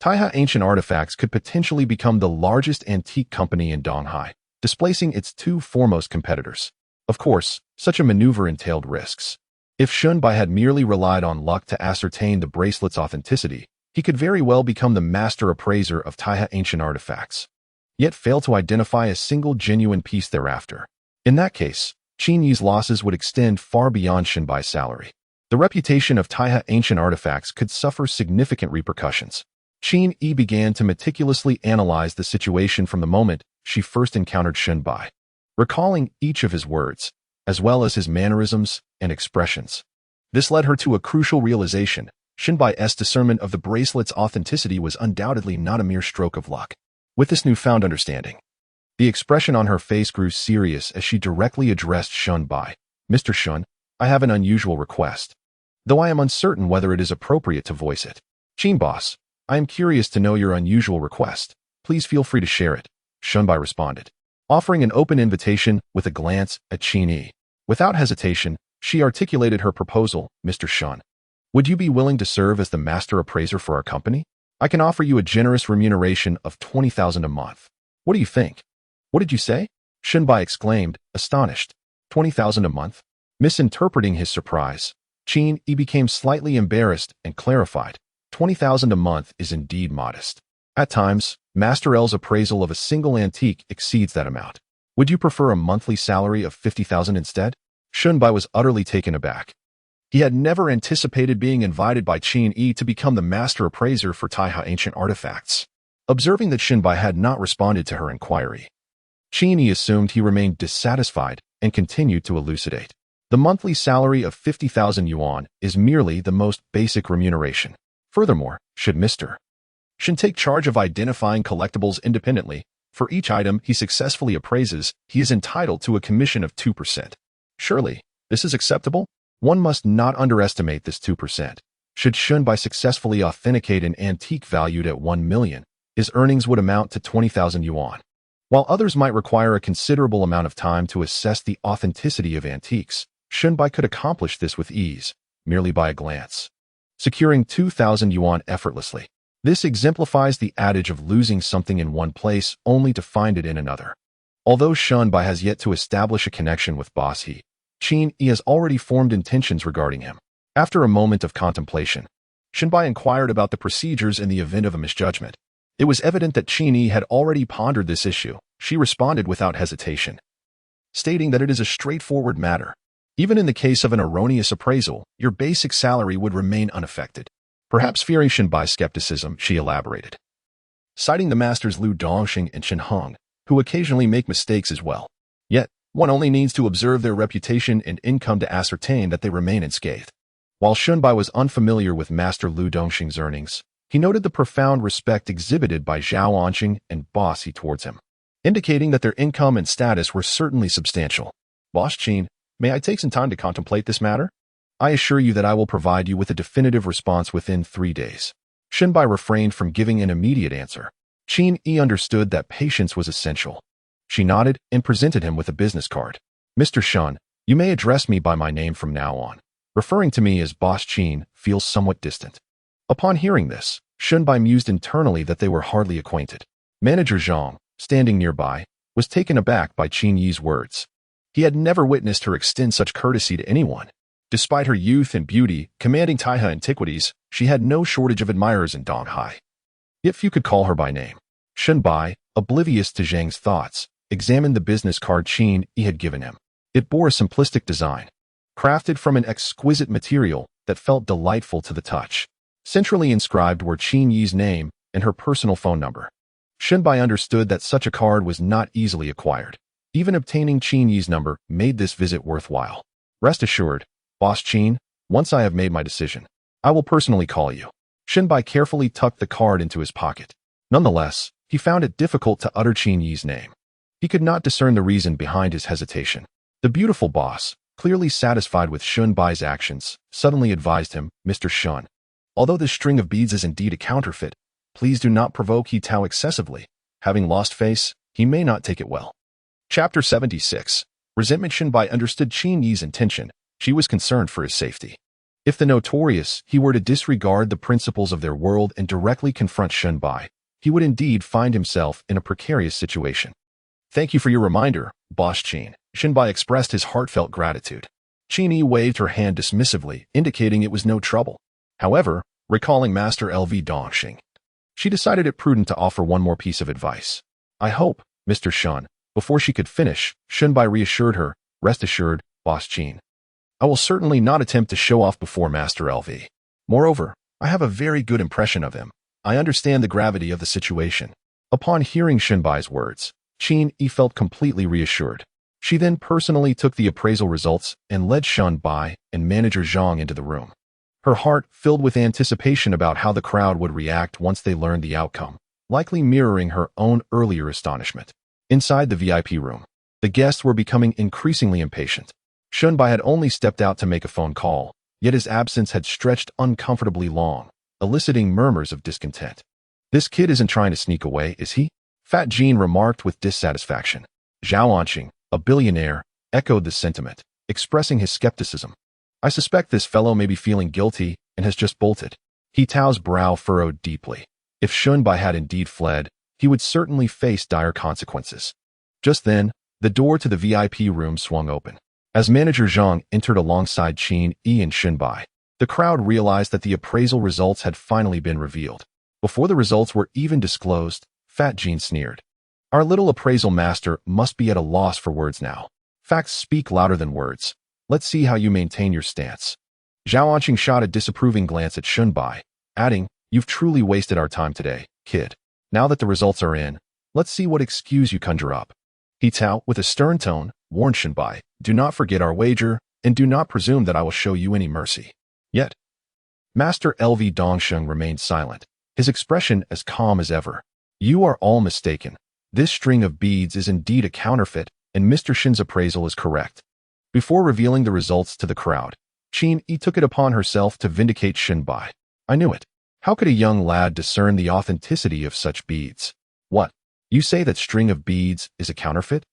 Taihai Ancient Artifacts could potentially become the largest antique company in Donghai, displacing its 2 foremost competitors. Of course, such a maneuver entailed risks. If Shunbai had merely relied on luck to ascertain the bracelet's authenticity, he could very well become the master appraiser of Taihai Ancient Artifacts, yet fail to identify a single genuine piece thereafter. In that case, Qin Yi's losses would extend far beyond Shunbai's salary. The reputation of Taihai Ancient Artifacts could suffer significant repercussions. Qin Yi began to meticulously analyze the situation from the moment she first encountered Shunbai, recalling each of his words, as well as his mannerisms and expressions. This led her to a crucial realization. Shunbai's discernment of the bracelet's authenticity was undoubtedly not a mere stroke of luck. With this newfound understanding, the expression on her face grew serious as she directly addressed Shunbai. "Mr. Shun, I have an unusual request, though I am uncertain whether it is appropriate to voice it. Qin boss, I am curious to know your unusual request. Please feel free to share it," Shunbai responded, offering an open invitation with a glance at Qin Yi. Without hesitation, she articulated her proposal. "Mr. Shun, would you be willing to serve as the master appraiser for our company? I can offer you a generous remuneration of 20,000 a month. What do you think?" "What did you say?" Shunbai exclaimed, astonished. 20,000 a month? Misinterpreting his surprise, Qin Yi became slightly embarrassed and clarified, 20,000 a month is indeed modest. At times, Master L's appraisal of a single antique exceeds that amount. Would you prefer a monthly salary of 50,000 instead? Shunbai was utterly taken aback. He had never anticipated being invited by Qin Yi to become the master appraiser for Taiha ancient artifacts. Observing that Shunbai had not responded to her inquiry, Qin Yi assumed he remained dissatisfied and continued to elucidate. The monthly salary of 50,000 yuan is merely the most basic remuneration. Furthermore, should Mr. Shen take charge of identifying collectibles independently, for each item he successfully appraises, he is entitled to a commission of 2%. Surely, this is acceptable? One must not underestimate this 2%. Should Shunbai successfully authenticate an antique valued at 1 million, his earnings would amount to 20,000 yuan. While others might require a considerable amount of time to assess the authenticity of antiques, Shunbai could accomplish this with ease, merely by a glance, securing 2,000 yuan effortlessly. This exemplifies the adage of losing something in one place only to find it in another. Although Shunbai has yet to establish a connection with Boss He, Qin Yi has already formed intentions regarding him. After a moment of contemplation, Shunbai inquired about the procedures in the event of a misjudgment. It was evident that Qin Yi had already pondered this issue. She responded without hesitation, stating that it is a straightforward matter. Even in the case of an erroneous appraisal, your basic salary would remain unaffected. Perhaps fearing Shunbai's skepticism, she elaborated, citing the masters Lu Dongxing and Chen Hong, who occasionally make mistakes as well. Yet, one only needs to observe their reputation and income to ascertain that they remain unscathed. While Shunbai was unfamiliar with Master Lu Dongxing's earnings, he noted the profound respect exhibited by Zhao Anqing and Boss He towards him, indicating that their income and status were certainly substantial. Boss Qin, may I take some time to contemplate this matter? I assure you that I will provide you with a definitive response within 3 days. Shunbai refrained from giving an immediate answer. Qin Yi understood that patience was essential. She nodded and presented him with a business card. Mr. Shun, you may address me by my name from now on. Referring to me as Boss Qin feels somewhat distant. Upon hearing this, Shunbai mused internally that they were hardly acquainted. Manager Zhang, standing nearby, was taken aback by Qin Yi's words. He had never witnessed her extend such courtesy to anyone. Despite her youth and beauty commanding Taiha antiquities, she had no shortage of admirers in Donghai. If you could call her by name. Shunbai, oblivious to Zhang's thoughts, examined the business card Qin Yi had given him. It bore a simplistic design, crafted from an exquisite material that felt delightful to the touch. Centrally inscribed were Qin Yi's name and her personal phone number. Shunbai understood that such a card was not easily acquired. Even obtaining Qin Yi's number made this visit worthwhile. Rest assured, Boss Qin, once I have made my decision, I will personally call you. Shunbai carefully tucked the card into his pocket. Nonetheless, he found it difficult to utter Qin Yi's name. He could not discern the reason behind his hesitation. The beautiful boss, clearly satisfied with Shunbai's actions, suddenly advised him, Mr. Shun, although this string of beads is indeed a counterfeit, please do not provoke He Tao excessively. Having lost face, he may not take it well. Chapter 76. Resentment. Shunbai understood Qin Yi's intention. She was concerned for his safety. If the notorious He were to disregard the principles of their world and directly confront Shunbai, he would indeed find himself in a precarious situation. Thank you for your reminder, Boss Qin. Shunbai expressed his heartfelt gratitude. Qin Yi waved her hand dismissively, indicating it was no trouble. However, recalling Master Lv Dongxing, she decided it prudent to offer one more piece of advice. I hope, Mr. Shun. Before she could finish, Shunbai reassured her, rest assured, Boss Qin, I will certainly not attempt to show off before Master Lv. Moreover, I have a very good impression of him. I understand the gravity of the situation. Upon hearing Shunbai's words, Qin Yi felt completely reassured. She then personally took the appraisal results and led Shunbai and Manager Zhang into the room. Her heart filled with anticipation about how the crowd would react once they learned the outcome, likely mirroring her own earlier astonishment. Inside the VIP room, the guests were becoming increasingly impatient. Shunbai had only stepped out to make a phone call, yet his absence had stretched uncomfortably long, eliciting murmurs of discontent. This kid isn't trying to sneak away, is he? Fat Jean remarked with dissatisfaction. Zhao Anqing, a billionaire, echoed the sentiment, expressing his skepticism. I suspect this fellow may be feeling guilty and has just bolted. He Tao's brow furrowed deeply. If Shunbai had indeed fled, he would certainly face dire consequences. Just then, the door to the VIP room swung open. As Manager Zhang entered alongside Qin Yi and Shenbai, the crowd realized that the appraisal results had finally been revealed. Before the results were even disclosed, Fat Jean sneered. Our little appraisal master must be at a loss for words now. Facts speak louder than words. Let's see how you maintain your stance. Zhao Anqing shot a disapproving glance at Shenbai, adding, You've truly wasted our time today, kid. Now that the results are in, let's see what excuse you conjure up. He Tao, with a stern tone, warned Shenbai, Do not forget our wager, and do not presume that I will show you any mercy. Yet, Master LV Dongsheng remained silent, his expression as calm as ever. You are all mistaken. This string of beads is indeed a counterfeit, and Mr. Shin's appraisal is correct. Before revealing the results to the crowd, Qin Yi took it upon herself to vindicate Shenbai. I knew it. How could a young lad discern the authenticity of such beads? What? You say that string of beads is a counterfeit?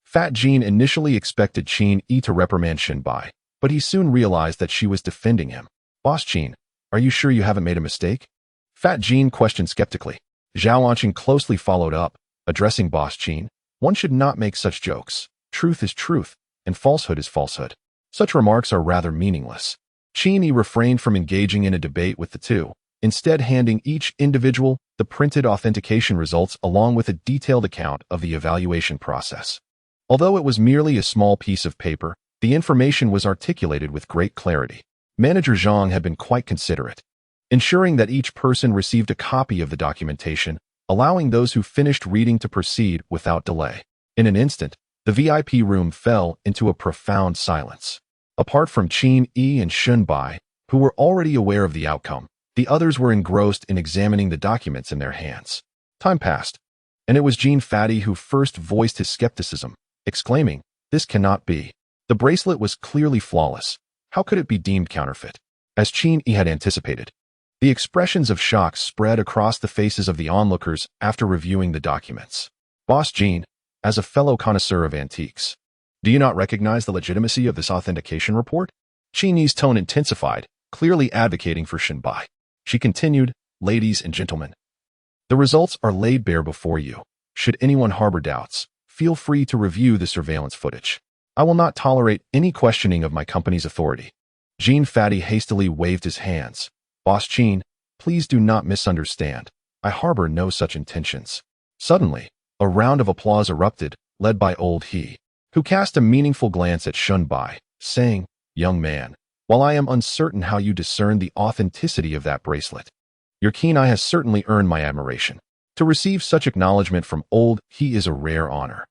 Fat Jean initially expected Qin Yi to reprimand Shenbai, but he soon realized that she was defending him. Boss Qin, are you sure you haven't made a mistake? Fat Jean questioned skeptically. Zhao Anqing closely followed up, addressing Boss Qin. One should not make such jokes. Truth is truth, and falsehood is falsehood. Such remarks are rather meaningless. Qin Yi refrained from engaging in a debate with the two, instead handing each individual the printed authentication results along with a detailed account of the evaluation process. Although it was merely a small piece of paper, the information was articulated with great clarity. Manager Zhang had been quite considerate, ensuring that each person received a copy of the documentation, allowing those who finished reading to proceed without delay. In an instant, the VIP room fell into a profound silence. Apart from Qin Yi and Shenbai, who were already aware of the outcome, the others were engrossed in examining the documents in their hands. Time passed, and it was Jean Fatty who first voiced his skepticism, exclaiming, This cannot be. The bracelet was clearly flawless. How could it be deemed counterfeit? As Qin Yi had anticipated, the expressions of shock spread across the faces of the onlookers after reviewing the documents. Boss Jean, as a fellow connoisseur of antiques, do you not recognize the legitimacy of this authentication report? Qin Yi's tone intensified, clearly advocating for Shenbai. She continued, Ladies and gentlemen, the results are laid bare before you. Should anyone harbor doubts, feel free to review the surveillance footage. I will not tolerate any questioning of my company's authority. Jean Fatty hastily waved his hands. Boss Qin, please do not misunderstand. I harbor no such intentions. Suddenly, a round of applause erupted, led by old He, who cast a meaningful glance at Shenbai, saying, Young man, while I am uncertain how you discern the authenticity of that bracelet, your keen eye has certainly earned my admiration. To receive such acknowledgement from old He is a rare honor,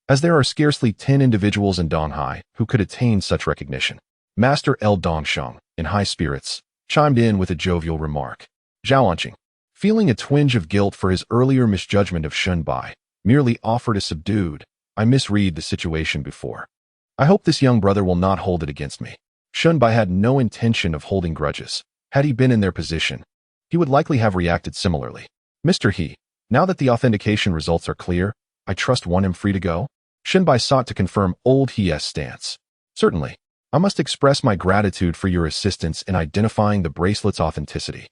as there are scarcely 10 individuals in Donghai who could attain such recognition. Master L. Dongsheng, in high spirits, chimed in with a jovial remark. Zhao Anqing, feeling a twinge of guilt for his earlier misjudgment of Shenbai, merely offered a subdued, I misread the situation before. I hope this young brother will not hold it against me. Shenbai had no intention of holding grudges. Had he been in their position, he would likely have reacted similarly. Mr. He, now that the authentication results are clear, I trust one am free to go? Shenbai sought to confirm old He's stance. Certainly. I must express my gratitude for your assistance in identifying the bracelet's authenticity.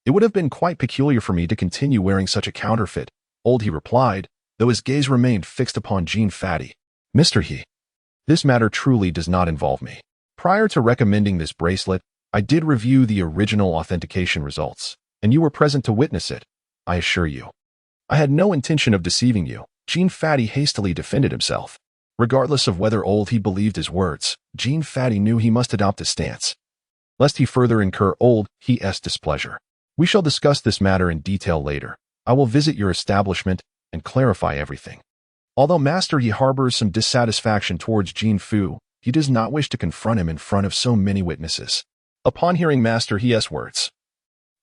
It would have been quite peculiar for me to continue wearing such a counterfeit, old He replied, though his gaze remained fixed upon Jean Fatty. Mr. He, this matter truly does not involve me. Prior to recommending this bracelet, I did review the original authentication results, and you were present to witness it, I assure you. I had no intention of deceiving you. Jean Fatty hastily defended himself. Regardless of whether old He believed his words, Jean Fatty knew he must adopt a stance, lest he further incur old He's displeasure. We shall discuss this matter in detail later. I will visit your establishment and clarify everything. Although Master He harbors some dissatisfaction towards Jean Fu, he does not wish to confront him in front of so many witnesses. Upon hearing Master He's words,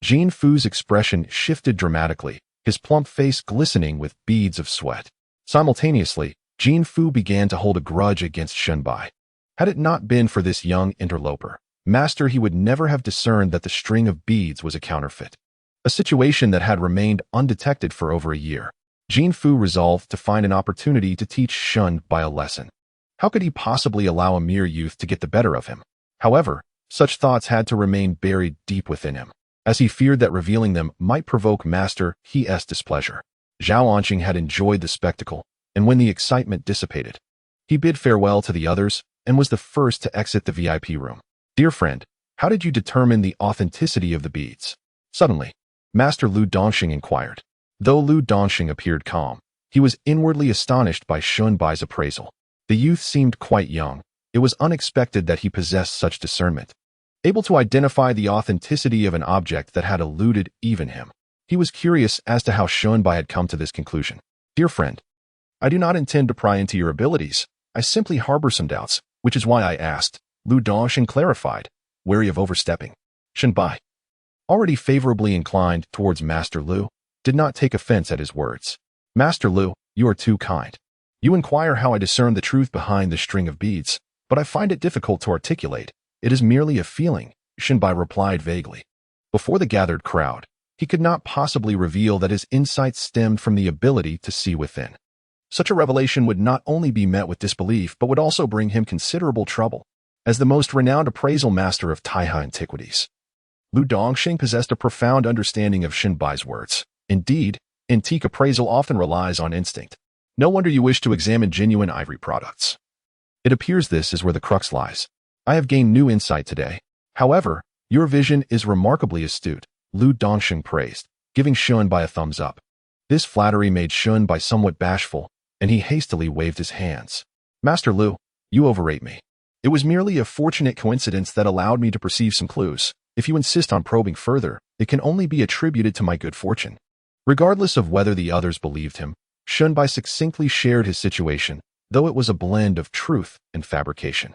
Jean Fu's expression shifted dramatically, his plump face glistening with beads of sweat. Simultaneously, Jean Fu began to hold a grudge against Shenbai. Had it not been for this young interloper, Master He would never have discerned that the string of beads was a counterfeit. A situation that had remained undetected for over a year. Jean Fu resolved to find an opportunity to teach Shenbai a lesson. How could he possibly allow a mere youth to get the better of him? However, such thoughts had to remain buried deep within him, as he feared that revealing them might provoke Master He's displeasure. Zhao Anqing had enjoyed the spectacle, and when the excitement dissipated, he bid farewell to the others, and was the first to exit the VIP room. Dear friend, how did you determine the authenticity of the beads? Suddenly, Master Lu Dongxing inquired. Though Lu Dongxing appeared calm, he was inwardly astonished by Shunbai's appraisal. The youth seemed quite young. It was unexpected that he possessed such discernment. Able to identify the authenticity of an object that had eluded even him. He was curious as to how Shunbai had come to this conclusion. Dear friend, I do not intend to pry into your abilities. I simply harbor some doubts, which is why I asked. Lu Dongxing clarified, wary of overstepping. Shunbai, already favorably inclined towards Master Lu, did not take offense at his words. Master Lu, you are too kind. You inquire how I discern the truth behind the string of beads, but I find it difficult to articulate. It is merely a feeling, Shunbai replied vaguely. Before the gathered crowd, he could not possibly reveal that his insights stemmed from the ability to see within. Such a revelation would not only be met with disbelief, but would also bring him considerable trouble. As the most renowned appraisal master of Taiha antiquities, Lu Dongxing possessed a profound understanding of Shunbai's words. Indeed, antique appraisal often relies on instinct. No wonder you wish to examine genuine ivory products. It appears this is where the crux lies. I have gained new insight today. However, your vision is remarkably astute, Lu Dongxing praised, giving Shunbai a thumbs up. This flattery made Shunbai somewhat bashful, and he hastily waved his hands. Master Lu, you overrate me. It was merely a fortunate coincidence that allowed me to perceive some clues. If you insist on probing further, it can only be attributed to my good fortune. Regardless of whether the others believed him, Shunbai succinctly shared his situation, though it was a blend of truth and fabrication.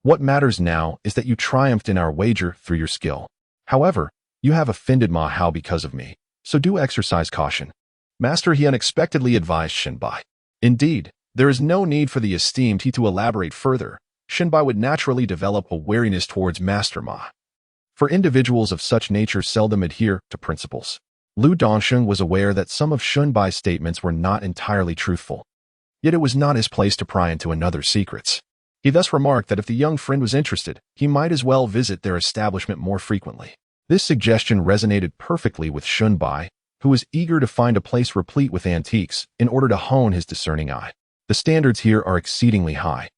What matters now is that you triumphed in our wager through your skill. However, you have offended Ma Hao because of me, so do exercise caution. Master He unexpectedly advised Shunbai. Indeed, there is no need for the esteemed He to elaborate further. Shunbai would naturally develop a wariness towards Master Ma. For individuals of such nature seldom adhere to principles. Lu Dongxing was aware that some of Shunbai's statements were not entirely truthful. Yet it was not his place to pry into another's secrets. He thus remarked that if the young friend was interested, he might as well visit their establishment more frequently. This suggestion resonated perfectly with Shunbai, who was eager to find a place replete with antiques in order to hone his discerning eye. The standards here are exceedingly high.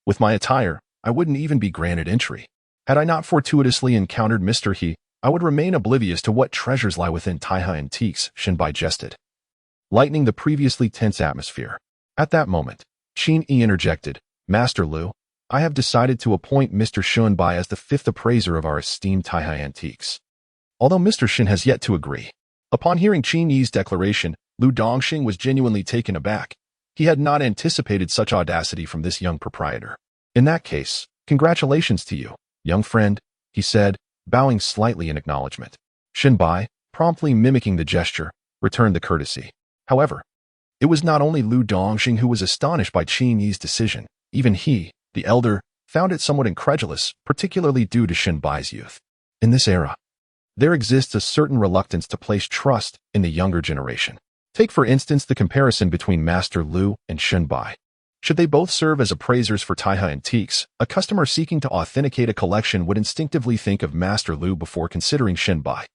With my attire, I wouldn't even be granted entry. Had I not fortuitously encountered Mr. He, I would remain oblivious to what treasures lie within Taiha antiques, Shunbai jested, lightening the previously tense atmosphere. At that moment, Qin Yi interjected, Master Lu, I have decided to appoint Mr. Shunbai as the fifth appraiser of our esteemed Taiha antiques. Although Mr. Shin has yet to agree. Upon hearing Qin Yi's declaration, Lu Dongxing was genuinely taken aback. He had not anticipated such audacity from this young proprietor. In that case, congratulations to you, young friend, he said, bowing slightly in acknowledgement. Shunbai, promptly mimicking the gesture, returned the courtesy. However, it was not only Lu Dongxing who was astonished by Qin Yi's decision. Even he, the elder, found it somewhat incredulous, particularly due to Shunbai's youth. In this era, there exists a certain reluctance to place trust in the younger generation. Take for instance the comparison between Master Lu and Shunbai. Should they both serve as appraisers for Taiha antiques, a customer seeking to authenticate a collection would instinctively think of Master Lu before considering Shunbai.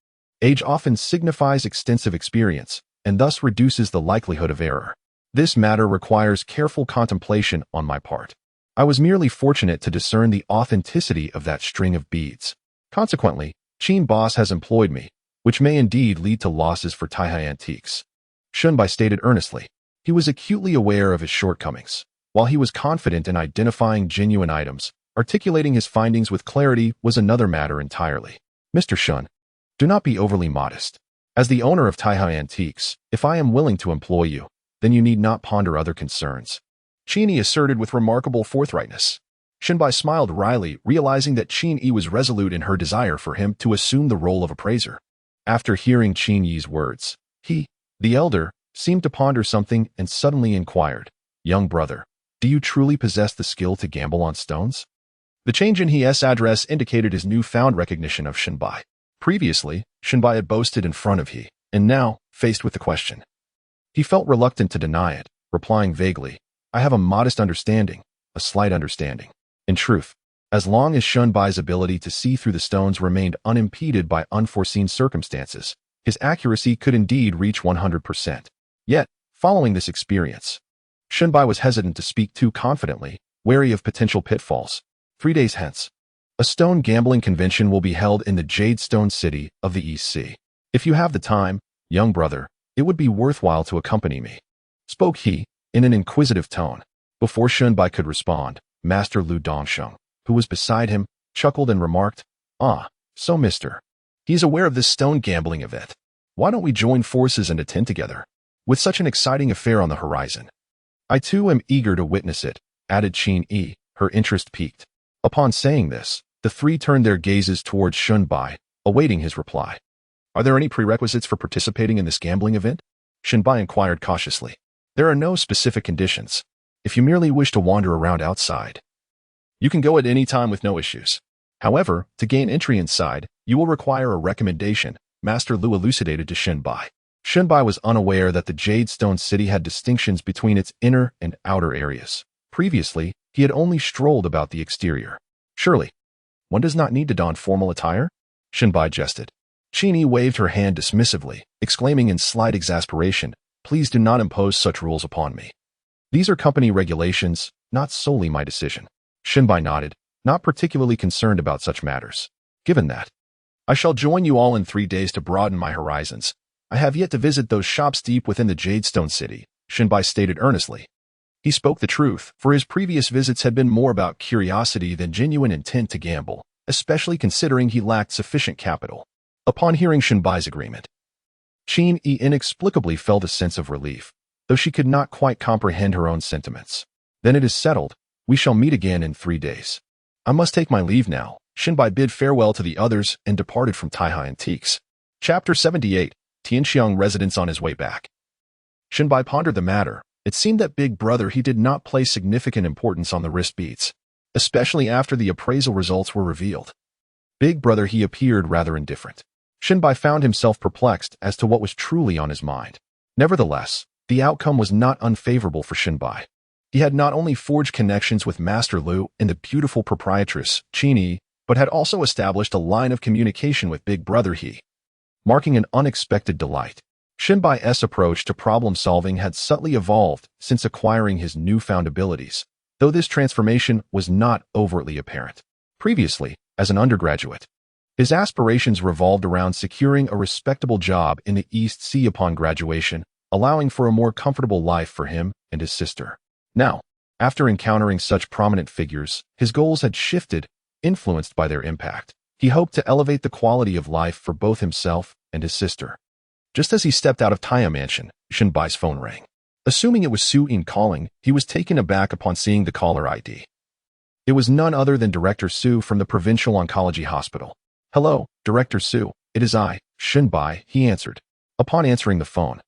Age often signifies extensive experience, and thus reduces the likelihood of error. This matter requires careful contemplation on my part. I was merely fortunate to discern the authenticity of that string of beads. Consequently, Qin Boss has employed me, which may indeed lead to losses for Taiha antiques. Shunbai stated earnestly. He was acutely aware of his shortcomings. While he was confident in identifying genuine items, articulating his findings with clarity was another matter entirely. Mr. Shun, do not be overly modest. As the owner of Taiha Antiques, if I am willing to employ you, then you need not ponder other concerns. Qin Yi asserted with remarkable forthrightness. Shunbai smiled wryly, realizing that Qin Yi was resolute in her desire for him to assume the role of appraiser. After hearing Qin Yi's words, he, the elder, seemed to ponder something and suddenly inquired, Young brother, do you truly possess the skill to gamble on stones? The change in his address indicated his newfound recognition of Shunbai. Previously, Shunbai had boasted in front of he, and now, faced with the question. He felt reluctant to deny it, replying vaguely, I have a modest understanding, a slight understanding. In truth, as long as Shunbai's ability to see through the stones remained unimpeded by unforeseen circumstances, his accuracy could indeed reach 100%. Yet, following this experience, Shunbai was hesitant to speak too confidently, wary of potential pitfalls. 3 days hence, a stone gambling convention will be held in the Jadestone City of the East Sea. If you have the time, young brother, it would be worthwhile to accompany me, spoke he, in an inquisitive tone. Before Shunbai could respond, Master Lu Dongsheng, who was beside him, chuckled and remarked, "Ah, so mister. He's aware of this stone gambling event. Why don't we join forces and attend together? With such an exciting affair on the horizon. I too am eager to witness it," added Qin Yi, her interest piqued. Upon saying this, the three turned their gazes towards Shunbai, awaiting his reply. "Are there any prerequisites for participating in this gambling event?" Shunbai inquired cautiously. "There are no specific conditions. If you merely wish to wander around outside, you can go at any time with no issues. However, to gain entry inside, you will require a recommendation," Master Lu elucidated to Shunbai. Shunbai was unaware that the Jadestone City had distinctions between its inner and outer areas. Previously, he had only strolled about the exterior. "Surely, one does not need to don formal attire?" Shunbai jested. Qin Yi waved her hand dismissively, exclaiming in slight exasperation, "Please do not impose such rules upon me. These are company regulations, not solely my decision." Shunbai nodded, not particularly concerned about such matters. "Given that, I shall join you all in 3 days to broaden my horizons. I have yet to visit those shops deep within the Jadestone City," Shunbai stated earnestly. He spoke the truth, for his previous visits had been more about curiosity than genuine intent to gamble, especially considering he lacked sufficient capital. Upon hearing Shunbai's agreement, Qin Yi inexplicably felt a sense of relief, though she could not quite comprehend her own sentiments. "Then it is settled. We shall meet again in 3 days. I must take my leave now." Shunbai bid farewell to the others and departed from Taihai Antiques. Chapter 78, Tianxiang residence on his way back. Shunbai pondered the matter. It seemed that Big Brother he did not place significant importance on the wrist beads, especially after the appraisal results were revealed. Big Brother he appeared rather indifferent. Shunbai found himself perplexed as to what was truly on his mind. Nevertheless, the outcome was not unfavorable for Shunbai. He had not only forged connections with Master Lu and the beautiful proprietress, Qin Yi, but had also established a line of communication with Big Brother he, marking an unexpected delight. Shunbai's approach to problem-solving had subtly evolved since acquiring his newfound abilities, though this transformation was not overtly apparent. Previously, as an undergraduate, his aspirations revolved around securing a respectable job in the East Sea upon graduation, allowing for a more comfortable life for him and his sister. Now, after encountering such prominent figures, his goals had shifted, influenced by their impact. He hoped to elevate the quality of life for both himself and his sister. Just as he stepped out of Taya Mansion, Shunbai's phone rang. Assuming it was Su Yin calling, he was taken aback upon seeing the caller ID. It was none other than Director Su from the Provincial Oncology Hospital. "Hello, Director Su, it is I, Shunbai," he answered. Upon answering the phone,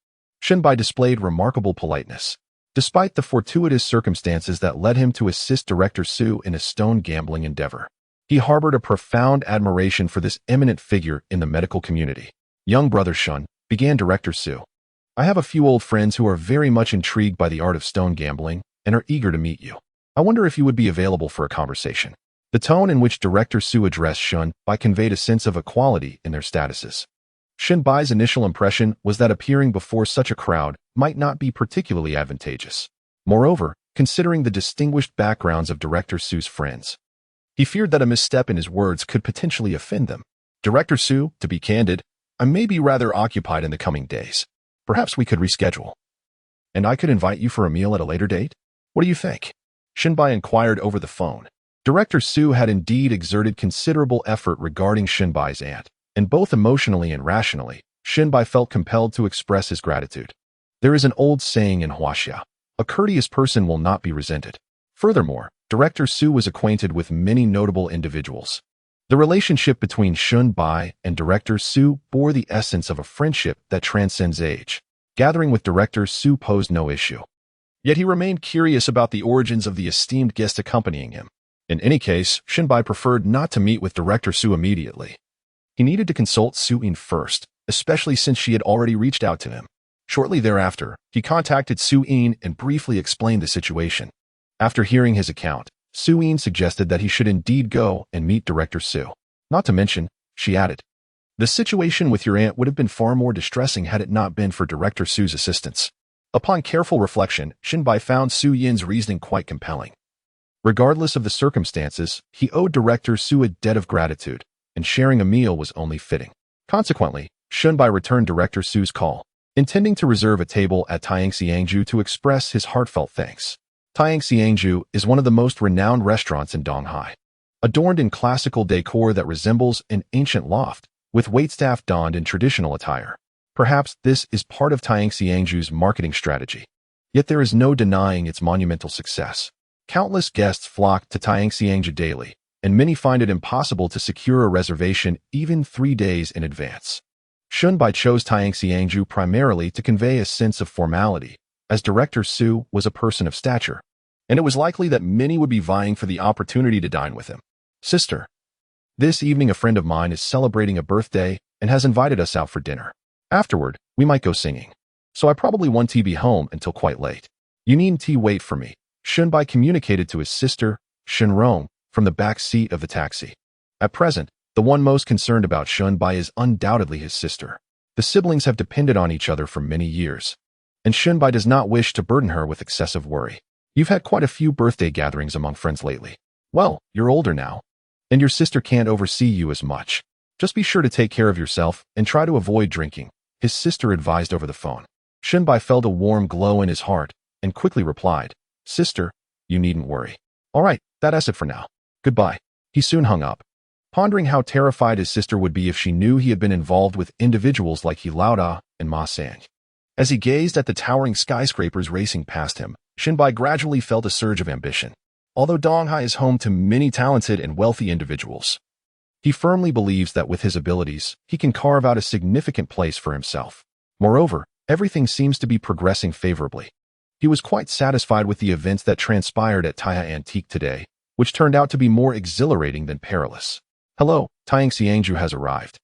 Shunbai displayed remarkable politeness. Despite the fortuitous circumstances that led him to assist Director Su in a stone gambling endeavor, he harbored a profound admiration for this eminent figure in the medical community. "Young brother Shun," began Director Su, "I have a few old friends who are very much intrigued by the art of stone gambling and are eager to meet you. I wonder if you would be available for a conversation." The tone in which Director Su addressed Shunbai conveyed a sense of equality in their statuses. Shunbai's initial impression was that appearing before such a crowd might not be particularly advantageous. Moreover, considering the distinguished backgrounds of Director Su's friends, he feared that a misstep in his words could potentially offend them. "Director Su, to be candid, I may be rather occupied in the coming days. Perhaps we could reschedule. And I could invite you for a meal at a later date? What do you think?" Shunbai inquired over the phone. Director Su had indeed exerted considerable effort regarding Shunbai's aunt, and both emotionally and rationally, Shunbai felt compelled to express his gratitude. There is an old saying in Huaxia, "A courteous person will not be resented." Furthermore, Director Su was acquainted with many notable individuals. The relationship between Shunbai and Director Su bore the essence of a friendship that transcends age. Gathering with Director Su posed no issue. Yet he remained curious about the origins of the esteemed guest accompanying him. In any case, Shunbai preferred not to meet with Director Su immediately. He needed to consult Su Yin first, especially since she had already reached out to him. Shortly thereafter, he contacted Su Yin and briefly explained the situation. After hearing his account, Su Yin suggested that he should indeed go and meet Director Su. Not to mention, she added, "The situation with your aunt would have been far more distressing had it not been for Director Su's assistance." Upon careful reflection, Shunbai found Su Yin's reasoning quite compelling. Regardless of the circumstances, he owed Director Su a debt of gratitude, and sharing a meal was only fitting. Consequently, Shunbai returned Director Su's call, intending to reserve a table at Taiyangxiangju to express his heartfelt thanks. Taiyangxiangju is one of the most renowned restaurants in Donghai. Adorned in classical decor that resembles an ancient loft, with waitstaff donned in traditional attire. Perhaps this is part of Taiyangxiangju's marketing strategy. Yet there is no denying its monumental success. Countless guests flock to Taiyangxiangju daily, and many find it impossible to secure a reservation even 3 days in advance. Shunbai chose Taiyangxiangju primarily to convey a sense of formality, as Director Su was a person of stature, and it was likely that many would be vying for the opportunity to dine with him. Sister, this evening a friend of mine is celebrating a birthday and has invited us out for dinner. Afterward, we might go singing. So I probably won't be home until quite late. You needn't wait for me, Shunbai communicated to his sister, Shinrong, from the back seat of the taxi. At present, the one most concerned about Shunbai is undoubtedly his sister. The siblings have depended on each other for many years, and Shunbai does not wish to burden her with excessive worry. You've had quite a few birthday gatherings among friends lately. Well, you're older now, and your sister can't oversee you as much. Just be sure to take care of yourself and try to avoid drinking, his sister advised over the phone. Shunbai felt a warm glow in his heart and quickly replied, Sister, you needn't worry. All right, that's it for now. Goodbye. He soon hung up, pondering how terrified his sister would be if she knew he had been involved with individuals like He Laoda and Ma Sang. As he gazed at the towering skyscrapers racing past him, Shunbai gradually felt a surge of ambition. Although Donghai is home to many talented and wealthy individuals, he firmly believes that with his abilities, he can carve out a significant place for himself. Moreover, everything seems to be progressing favorably. He was quite satisfied with the events that transpired at Taiya Antique today, which turned out to be more exhilarating than perilous. Hello, Taiyangxiangju has arrived.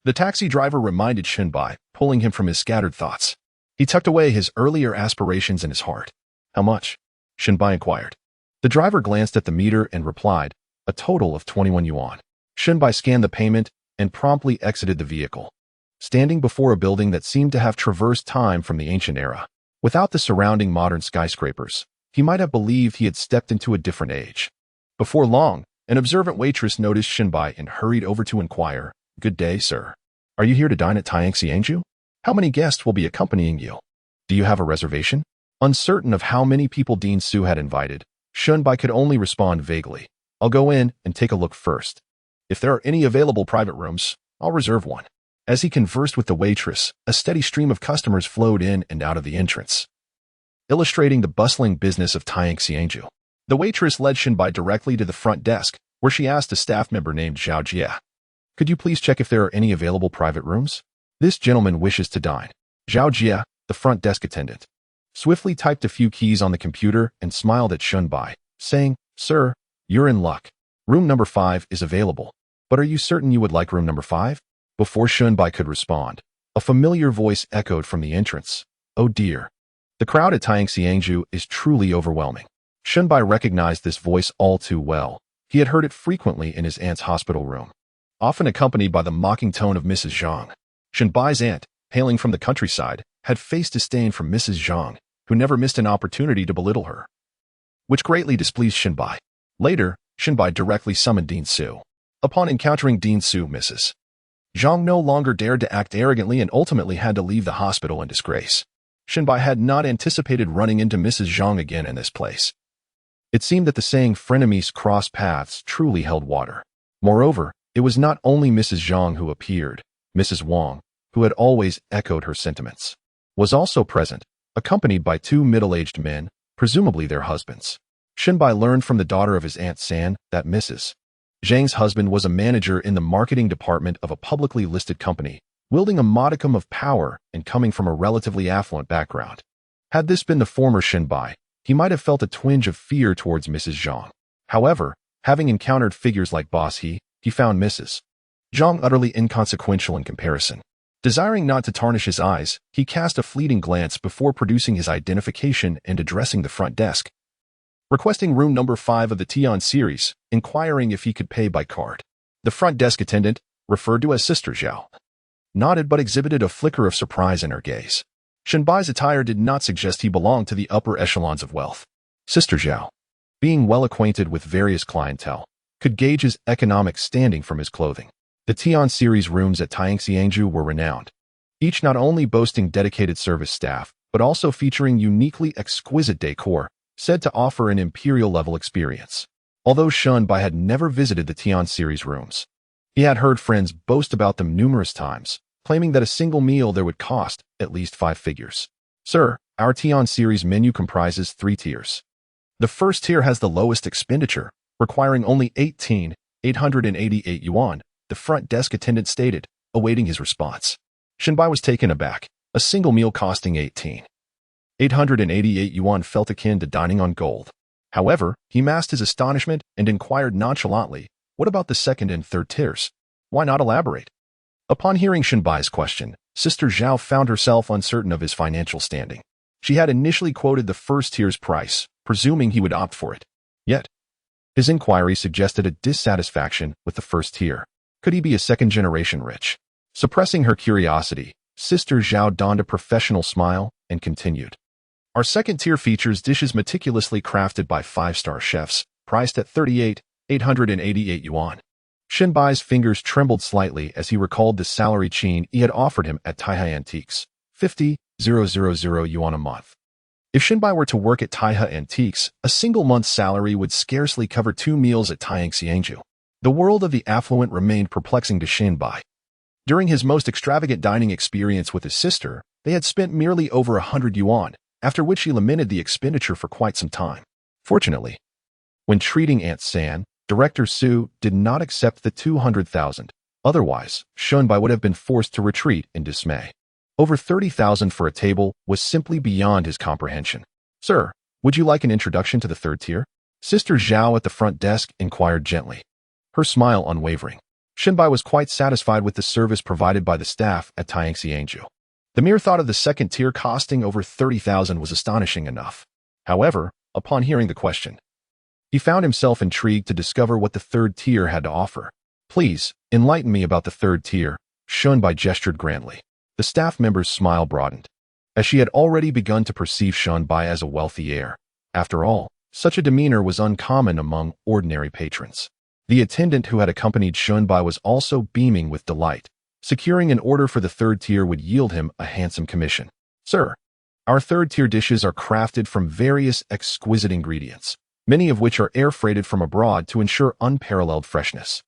The taxi driver reminded Shunbai, pulling him from his scattered thoughts. He tucked away his earlier aspirations in his heart. How much? Shunbai inquired. The driver glanced at the meter and replied, a total of 21 yuan. Shunbai scanned the payment and promptly exited the vehicle, standing before a building that seemed to have traversed time from the ancient era. Without the surrounding modern skyscrapers, he might have believed he had stepped into a different age. Before long, an observant waitress noticed Shunbai and hurried over to inquire, Good day, sir. Are you here to dine at Taiyangxiangju? How many guests will be accompanying you? Do you have a reservation? Uncertain of how many people Dean Su had invited, Shunbai could only respond vaguely. I'll go in and take a look first. If there are any available private rooms, I'll reserve one. As he conversed with the waitress, a steady stream of customers flowed in and out of the entrance, illustrating the bustling business of Taiyangxiangju. The waitress led Shunbai directly to the front desk, where she asked a staff member named Zhao Jia, Could you please check if there are any available private rooms? This gentleman wishes to dine. Zhao Jia, the front desk attendant, swiftly typed a few keys on the computer and smiled at Shunbai, saying, Sir, you're in luck. Room number 5 is available. But are you certain you would like room number 5? Before Shunbai could respond, a familiar voice echoed from the entrance. Oh dear. The crowd at Taiyangxiangju is truly overwhelming. Shunbai recognized this voice all too well. He had heard it frequently in his aunt's hospital room, often accompanied by the mocking tone of Mrs. Zhang. Shunbai's aunt, hailing from the countryside, had faced disdain from Mrs. Zhang, who never missed an opportunity to belittle her, which greatly displeased Shunbai. Later, Shunbai directly summoned Dean Su. Upon encountering Dean Su, Mrs. Zhang no longer dared to act arrogantly and ultimately had to leave the hospital in disgrace. Shunbai had not anticipated running into Mrs. Zhang again in this place. It seemed that the saying frenemies cross paths truly held water. Moreover, it was not only Mrs. Zhang who appeared. Mrs. Wang, who had always echoed her sentiments, was also present, accompanied by 2 middle-aged men, presumably their husbands. Shunbai learned from the daughter of his Aunt San that Mrs. Zhang's husband was a manager in the marketing department of a publicly listed company, wielding a modicum of power and coming from a relatively affluent background. Had this been the former Shunbai, he might have felt a twinge of fear towards Mrs. Zhang. However, having encountered figures like Boss He found Mrs. Zhang utterly inconsequential in comparison. Desiring not to tarnish his eyes, he cast a fleeting glance before producing his identification and addressing the front desk, requesting room number 5 of the Tian series, inquiring if he could pay by card. The front desk attendant, referred to as Sister Zhao, nodded but exhibited a flicker of surprise in her gaze. Shunbai's attire did not suggest he belonged to the upper echelons of wealth. Sister Zhao, being well acquainted with various clientele, could gauge his economic standing from his clothing. The Tian series rooms at Taiyangxiangju were renowned, each not only boasting dedicated service staff, but also featuring uniquely exquisite decor, said to offer an imperial-level experience. Although Shunbai had never visited the Tian series rooms, he had heard friends boast about them numerous times, claiming that a single meal there would cost at least 5 figures. Sir, our Tian series menu comprises 3 tiers. The first tier has the lowest expenditure, requiring only 888 yuan, the front desk attendant stated, awaiting his response. Shunbai was taken aback. A single meal costing 888 yuan felt akin to dining on gold. However, he masked his astonishment and inquired nonchalantly, what about the second and third tiers? Why not elaborate? Upon hearing Shunbai's question, Sister Zhao found herself uncertain of his financial standing. She had initially quoted the first tier's price, presuming he would opt for it. Yet, his inquiry suggested a dissatisfaction with the first tier. Could he be a second-generation rich? Suppressing her curiosity, Sister Zhao donned a professional smile and continued. Our second tier features dishes meticulously crafted by 5-star chefs, priced at 888 yuan. Shunbai's fingers trembled slightly as he recalled the salary chain he had offered him at Taihe Antiques, 50,000 yuan a month. If Shunbai were to work at Taihe Antiques, a single month's salary would scarcely cover 2 meals at Taiyangxiangju. The world of the affluent remained perplexing to Shunbai. During his most extravagant dining experience with his sister, they had spent merely over 100 yuan, after which he lamented the expenditure for quite some time. Fortunately, when treating Aunt San, Director Su did not accept the 200,000. Otherwise, Shunbai would have been forced to retreat in dismay. Over 30,000 for a table was simply beyond his comprehension. Sir, would you like an introduction to the third tier? Sister Zhao at the front desk inquired gently, her smile unwavering. Shunbai was quite satisfied with the service provided by the staff at Taiyangxiangju. The mere thought of the second tier costing over 30,000 was astonishing enough. However, upon hearing the question, he found himself intrigued to discover what the third tier had to offer. Please, enlighten me about the third tier, Shunbai gestured grandly. The staff member's smile broadened, as she had already begun to perceive Shunbai as a wealthy heir. After all, such a demeanor was uncommon among ordinary patrons. The attendant who had accompanied Shunbai was also beaming with delight. Securing an order for the third tier would yield him a handsome commission. Sir, our third tier dishes are crafted from various exquisite ingredients, many of which are air-freighted from abroad to ensure unparalleled freshness.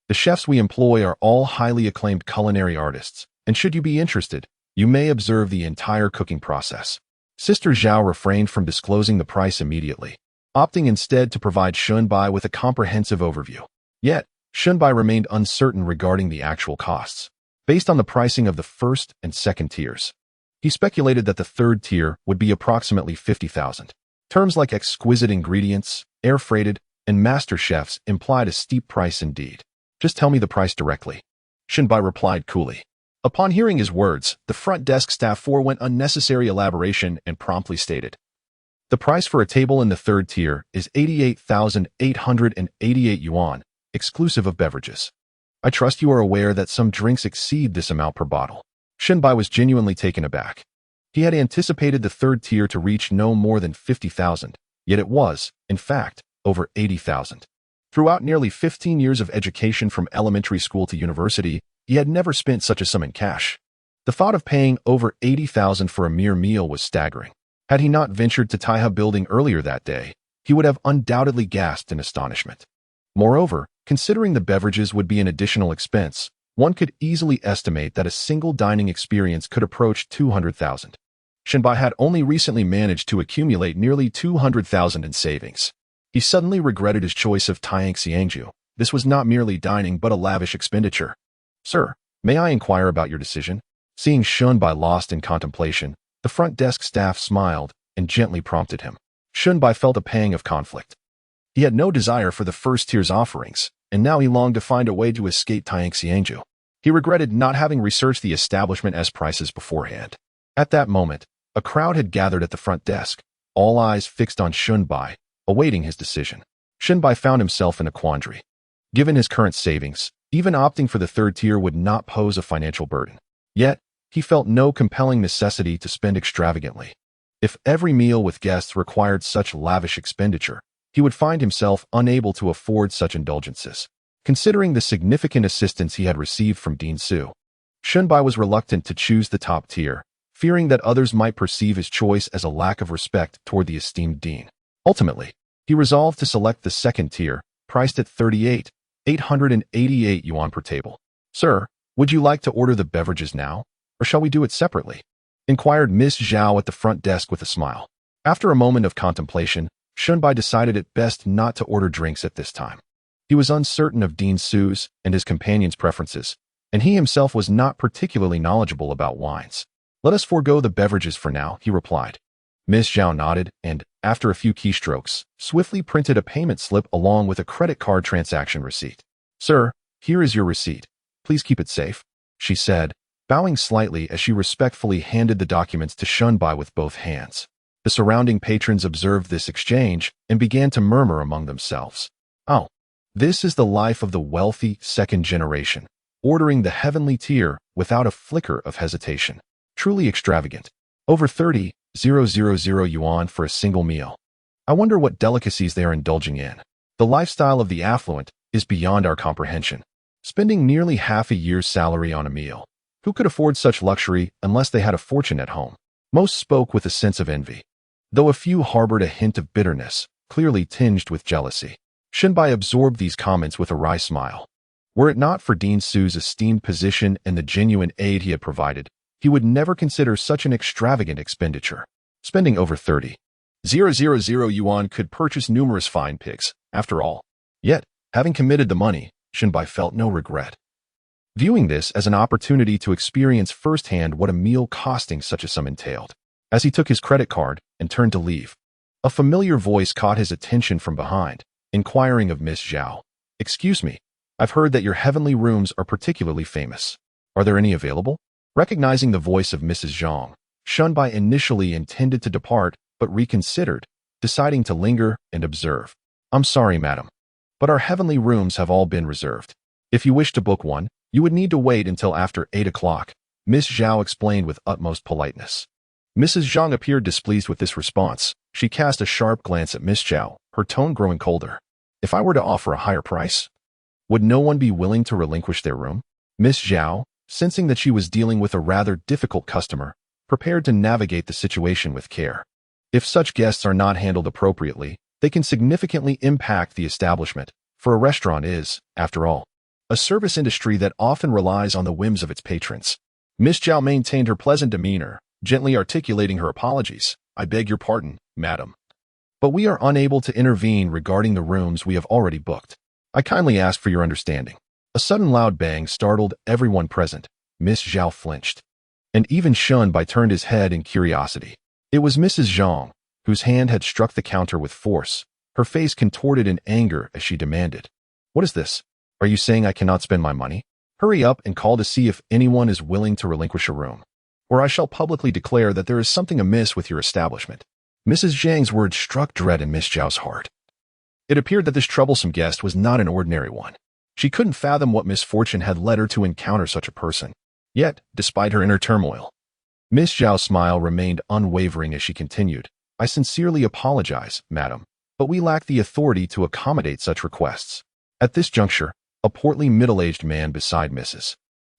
The chefs we employ are all highly acclaimed culinary artists, and should you be interested, you may observe the entire cooking process. Sister Zhao refrained from disclosing the price immediately, opting instead to provide Shunbai with a comprehensive overview. Yet, Shunbai remained uncertain regarding the actual costs. Based on the pricing of the first and second tiers, he speculated that the third tier would be approximately 50,000. Terms like exquisite ingredients, air-freighted, and master chefs implied a steep price indeed. Just tell me the price directly, Shunbai replied coolly. Upon hearing his words, the front desk staff forewent unnecessary elaboration and promptly stated, the price for a table in the third tier is 88,888 yuan, exclusive of beverages. I trust you are aware that some drinks exceed this amount per bottle. Shunbai was genuinely taken aback. He had anticipated the third tier to reach no more than 50,000, yet it was, in fact, over 80,000. Throughout nearly 15 years of education from elementary school to university, he had never spent such a sum in cash. The thought of paying over 80,000 for a mere meal was staggering. Had he not ventured to Taihe building earlier that day, he would have undoubtedly gasped in astonishment. Moreover, considering the beverages would be an additional expense, one could easily estimate that a single dining experience could approach 200,000. Shunbai had only recently managed to accumulate nearly 200,000 in savings. He suddenly regretted his choice of Taiyangxiangju. This was not merely dining but a lavish expenditure. Sir, may I inquire about your decision? Seeing Shunbai lost in contemplation, the front desk staff smiled and gently prompted him. Shunbai felt a pang of conflict. He had no desire for the first tier's offerings, and now he longed to find a way to escape Taiyangxiangju. He regretted not having researched the establishment's prices beforehand. At that moment, a crowd had gathered at the front desk, all eyes fixed on Shunbai, awaiting his decision. Shunbai found himself in a quandary. Given his current savings, even opting for the third tier would not pose a financial burden. Yet, he felt no compelling necessity to spend extravagantly. If every meal with guests required such lavish expenditure, he would find himself unable to afford such indulgences. Considering the significant assistance he had received from Dean Su, Shunbai was reluctant to choose the top tier, fearing that others might perceive his choice as a lack of respect toward the esteemed dean. Ultimately, he resolved to select the second tier, priced at 38,888 yuan per table. "Sir, would you like to order the beverages now, or shall we do it separately?" inquired Miss Zhao at the front desk with a smile. After a moment of contemplation, Shunbai decided it best not to order drinks at this time. He was uncertain of Dean Su's and his companion's preferences, and he himself was not particularly knowledgeable about wines. "Let us forego the beverages for now," he replied. Miss Zhao nodded and, after a few keystrokes, swiftly printed a payment slip along with a credit card transaction receipt. "Sir, here is your receipt. Please keep it safe," she said, bowing slightly as she respectfully handed the documents to Shunbai with both hands. The surrounding patrons observed this exchange and began to murmur among themselves. "Oh, this is the life of the wealthy second generation, ordering the heavenly tier without a flicker of hesitation. Truly extravagant. Over 30,000 yuan for a single meal. I wonder what delicacies they are indulging in. The lifestyle of the affluent is beyond our comprehension. Spending nearly half a year's salary on a meal. Who could afford such luxury unless they had a fortune at home?" Most spoke with a sense of envy, though a few harbored a hint of bitterness, clearly tinged with jealousy. Shunbai absorbed these comments with a wry smile. Were it not for Dean Su's esteemed position and the genuine aid he had provided, he would never consider such an extravagant expenditure. Spending over 30,000 yuan could purchase numerous fine pigs, after all. Yet, having committed the money, Shunbai felt no regret, viewing this as an opportunity to experience firsthand what a meal costing such a sum entailed. As he took his credit card and turned to leave, a familiar voice caught his attention from behind, inquiring of Miss Zhao. "Excuse me, I've heard that your heavenly rooms are particularly famous. Are there any available?" Recognizing the voice of Mrs. Zhang, Shunbai initially intended to depart but reconsidered, deciding to linger and observe. "I'm sorry, madam, but our heavenly rooms have all been reserved. If you wish to book one, you would need to wait until after 8 o'clock, Miss Zhao explained with utmost politeness. Mrs. Zhang appeared displeased with this response. She cast a sharp glance at Miss Zhao, her tone growing colder. "If I were to offer a higher price, would no one be willing to relinquish their room?" Miss Zhao, sensing that she was dealing with a rather difficult customer, prepared to navigate the situation with care. If such guests are not handled appropriately, they can significantly impact the establishment, for a restaurant is, after all, a service industry that often relies on the whims of its patrons. Miss Zhao maintained her pleasant demeanor, gently articulating her apologies. "I beg your pardon, madam, but we are unable to intervene regarding the rooms we have already booked. I kindly ask for your understanding." A sudden loud bang startled everyone present. Miss Zhao flinched, and even Shunbai turned his head in curiosity. It was Mrs. Zhang, whose hand had struck the counter with force, her face contorted in anger as she demanded, "What is this? Are you saying I cannot spend my money? Hurry up and call to see if anyone is willing to relinquish a room, or I shall publicly declare that there is something amiss with your establishment." Mrs. Zhang's words struck dread in Miss Zhao's heart. It appeared that this troublesome guest was not an ordinary one. She couldn't fathom what misfortune had led her to encounter such a person. Yet, despite her inner turmoil, Miss Zhao's smile remained unwavering as she continued, "I sincerely apologize, madam, but we lack the authority to accommodate such requests." At this juncture, a portly middle-aged man beside Mrs.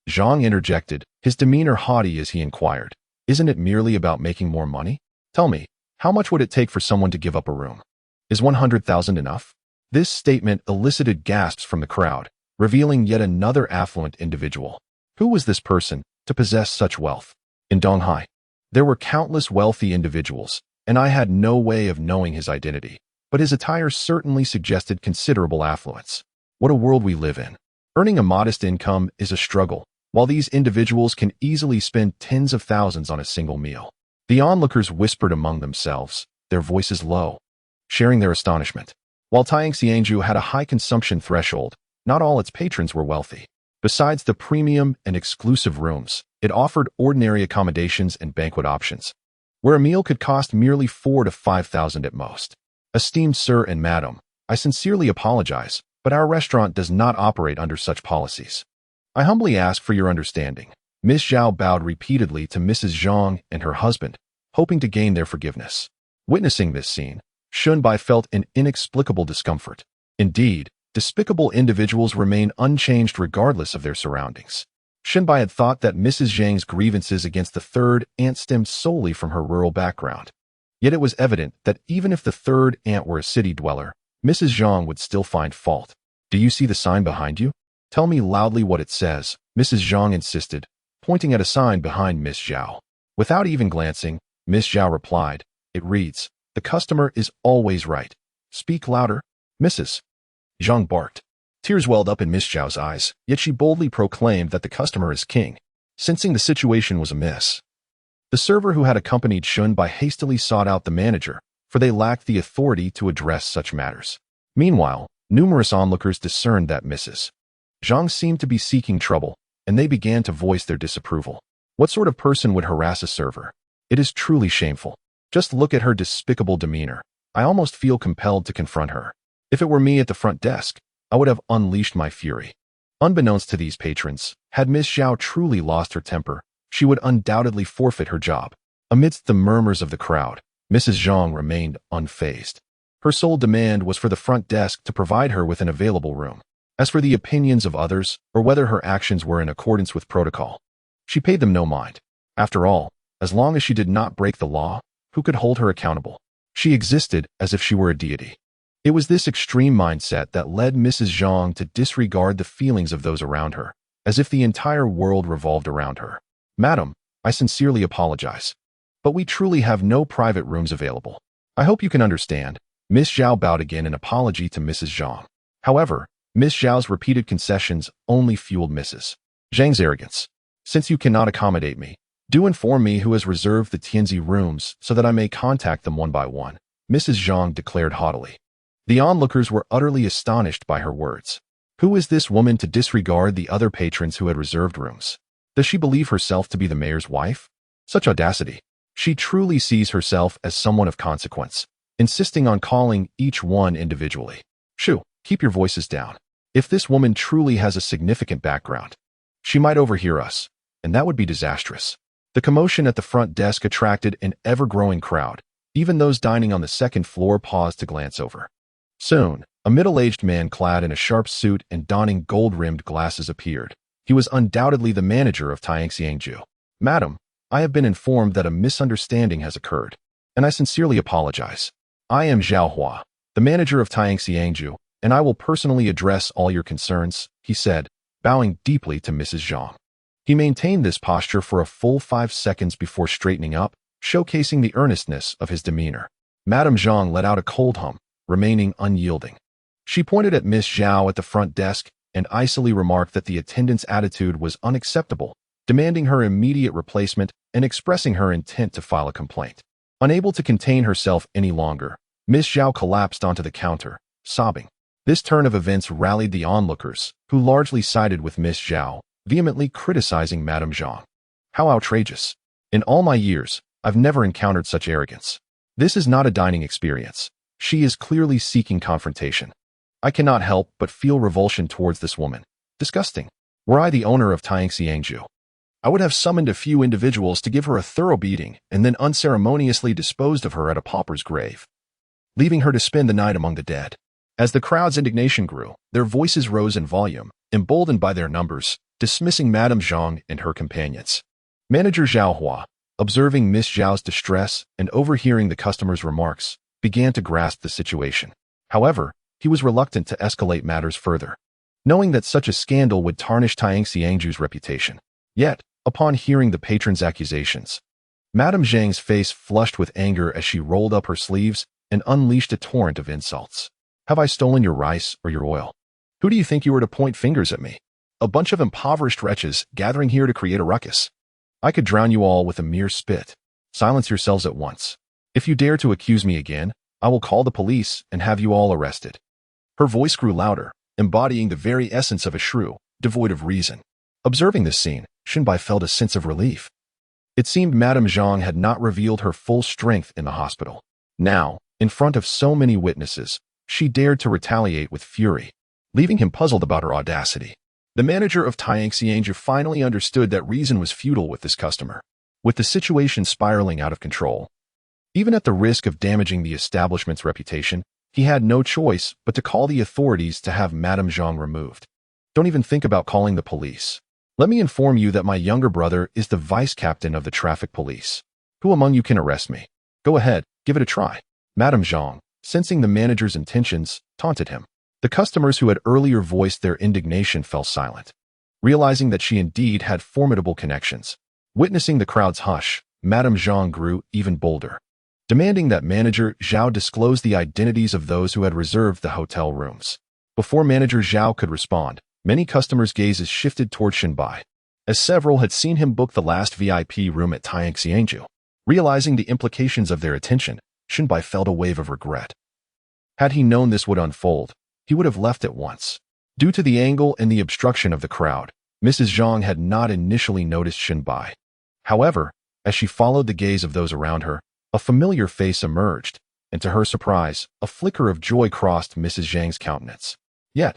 Zhang interjected, his demeanor haughty as he inquired, "Isn't it merely about making more money? Tell me, how much would it take for someone to give up a room? Is 100,000 enough?" This statement elicited gasps from the crowd, revealing yet another affluent individual. Who was this person to possess such wealth? In Donghai, there were countless wealthy individuals, and I had no way of knowing his identity, but his attire certainly suggested considerable affluence. What a world we live in. Earning a modest income is a struggle, while these individuals can easily spend tens of thousands on a single meal. The onlookers whispered among themselves, their voices low, sharing their astonishment. While Tianxianju had a high consumption threshold, not all its patrons were wealthy. Besides the premium and exclusive rooms, it offered ordinary accommodations and banquet options, where a meal could cost merely 4,000 to 5,000 at most. "Esteemed sir and madam, I sincerely apologize, but our restaurant does not operate under such policies. I humbly ask for your understanding." Miss Zhao bowed repeatedly to Mrs. Zhang and her husband, hoping to gain their forgiveness. Witnessing this scene, Shunbai felt an inexplicable discomfort. Indeed, despicable individuals remain unchanged regardless of their surroundings. Shunbai had thought that Mrs. Zhang's grievances against the third aunt stemmed solely from her rural background. Yet it was evident that even if the third aunt were a city dweller, Mrs. Zhang would still find fault. "Do you see the sign behind you? Tell me loudly what it says," Mrs. Zhang insisted, pointing at a sign behind Miss Zhao. Without even glancing, Miss Zhao replied, "It reads, 'The customer is always right.'" "Speak louder, Mrs. Zhang barked. Tears welled up in Miss Zhao's eyes, yet she boldly proclaimed that the customer is king, sensing the situation was amiss. The server who had accompanied Shunbai hastily sought out the manager, for they lacked the authority to address such matters. Meanwhile, numerous onlookers discerned that Mrs. Zhang seemed to be seeking trouble, and they began to voice their disapproval. What sort of person would harass a server? It is truly shameful. Just look at her despicable demeanor. I almost feel compelled to confront her. If it were me at the front desk, I would have unleashed my fury. Unbeknownst to these patrons, had Miss Zhao truly lost her temper, she would undoubtedly forfeit her job. Amidst the murmurs of the crowd, Mrs. Zhang remained unfazed. Her sole demand was for the front desk to provide her with an available room. As for the opinions of others, or whether her actions were in accordance with protocol, she paid them no mind. After all, as long as she did not break the law, who could hold her accountable? She existed as if she were a deity. It was this extreme mindset that led Mrs. Zhang to disregard the feelings of those around her, as if the entire world revolved around her. "Madam, I sincerely apologize, but we truly have no private rooms available. I hope you can understand." Miss Zhao bowed again in apology to Mrs. Zhang. However, Miss Zhao's repeated concessions only fueled Mrs. Zhang's arrogance. "Since you cannot accommodate me, do inform me who has reserved the Tianzi rooms so that I may contact them one by one," Mrs. Zhang declared haughtily. The onlookers were utterly astonished by her words. Who is this woman to disregard the other patrons who had reserved rooms? Does she believe herself to be the mayor's wife? Such audacity. She truly sees herself as someone of consequence, insisting on calling each one individually. "Shoo, keep your voices down. If this woman truly has a significant background, she might overhear us, and that would be disastrous." The commotion at the front desk attracted an ever-growing crowd. Even those dining on the second floor paused to glance over. Soon, a middle-aged man clad in a sharp suit and donning gold-rimmed glasses appeared. He was undoubtedly the manager of Tianxiangju. "Madam, I have been informed that a misunderstanding has occurred, and I sincerely apologize. I am Zhao Hua, the manager of Tianxiangju, and I will personally address all your concerns," he said, bowing deeply to Mrs. Zhang. He maintained this posture for a full 5 seconds before straightening up, showcasing the earnestness of his demeanor. Madame Zhang let out a cold hum, remaining unyielding. She pointed at Miss Zhao at the front desk and icily remarked that the attendant's attitude was unacceptable, demanding her immediate replacement and expressing her intent to file a complaint. Unable to contain herself any longer, Miss Zhao collapsed onto the counter, sobbing. This turn of events rallied the onlookers, who largely sided with Miss Zhao, vehemently criticizing Madame Zhang. "How outrageous. In all my years, I've never encountered such arrogance. This is not a dining experience. She is clearly seeking confrontation. I cannot help but feel revulsion towards this woman. Disgusting. Were I the owner of Tianxiangju, I would have summoned a few individuals to give her a thorough beating and then unceremoniously disposed of her at a pauper's grave, leaving her to spend the night among the dead." As the crowd's indignation grew, their voices rose in volume, emboldened by their numbers, dismissing Madame Zhang and her companions. Manager Zhao Hua, observing Miss Zhao's distress and overhearing the customer's remarks, began to grasp the situation. However, he was reluctant to escalate matters further, knowing that such a scandal would tarnish Tianxiangju's reputation. Yet, upon hearing the patron's accusations, Madame Zhang's face flushed with anger as she rolled up her sleeves and unleashed a torrent of insults. "Have I stolen your rice or your oil? Who do you think you are to point fingers at me? A bunch of impoverished wretches gathering here to create a ruckus. I could drown you all with a mere spit. Silence yourselves at once. If you dare to accuse me again, I will call the police and have you all arrested." Her voice grew louder, embodying the very essence of a shrew, devoid of reason. Observing this scene, Shunbai felt a sense of relief. It seemed Madame Zhang had not revealed her full strength in the hospital. Now, in front of so many witnesses, she dared to retaliate with fury, leaving him puzzled about her audacity. The manager of Tianxiangju finally understood that reason was futile with this customer. With the situation spiraling out of control, Even at the risk of damaging the establishment's reputation, he had no choice but to call the authorities to have Madame Zhang removed. Don't even think about calling the police. Let me inform you that my younger brother is the vice captain of the traffic police. Who among you can arrest me? Go ahead, give it a try. Madame Zhang, sensing the manager's intentions, taunted him. The customers who had earlier voiced their indignation fell silent, realizing that she indeed had formidable connections. Witnessing the crowd's hush, Madame Zhang grew even bolder, demanding that Manager Zhao disclose the identities of those who had reserved the hotel rooms. Before Manager Zhao could respond, many customers' gazes shifted toward Shinbai, as several had seen him book the last VIP room at Tianxiangju. Realizing the implications of their attention, Shinbai felt a wave of regret. Had he known this would unfold, he would have left at once. Due to the angle and the obstruction of the crowd, Mrs. Zhang had not initially noticed Shinbai. However, as she followed the gaze of those around her, a familiar face emerged, and to her surprise, a flicker of joy crossed Mrs. Zhang's countenance. Yet,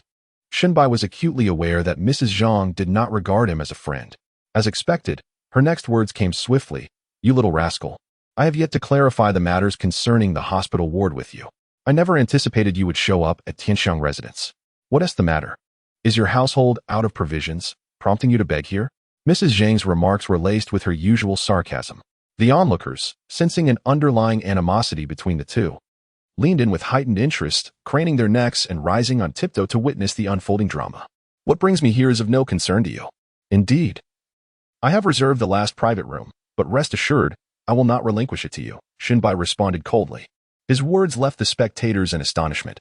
Shinbai was acutely aware that Mrs. Zhang did not regard him as a friend. As expected, her next words came swiftly. You little rascal. I have yet to clarify the matters concerning the hospital ward with you. I never anticipated you would show up at Tianxiang residence. What is the matter? Is your household out of provisions, prompting you to beg here? Mrs. Zhang's remarks were laced with her usual sarcasm. The onlookers, sensing an underlying animosity between the two, leaned in with heightened interest, craning their necks and rising on tiptoe to witness the unfolding drama. What brings me here is of no concern to you. Indeed. I have reserved the last private room, but rest assured, I will not relinquish it to you, Shinbai responded coldly. His words left the spectators in astonishment,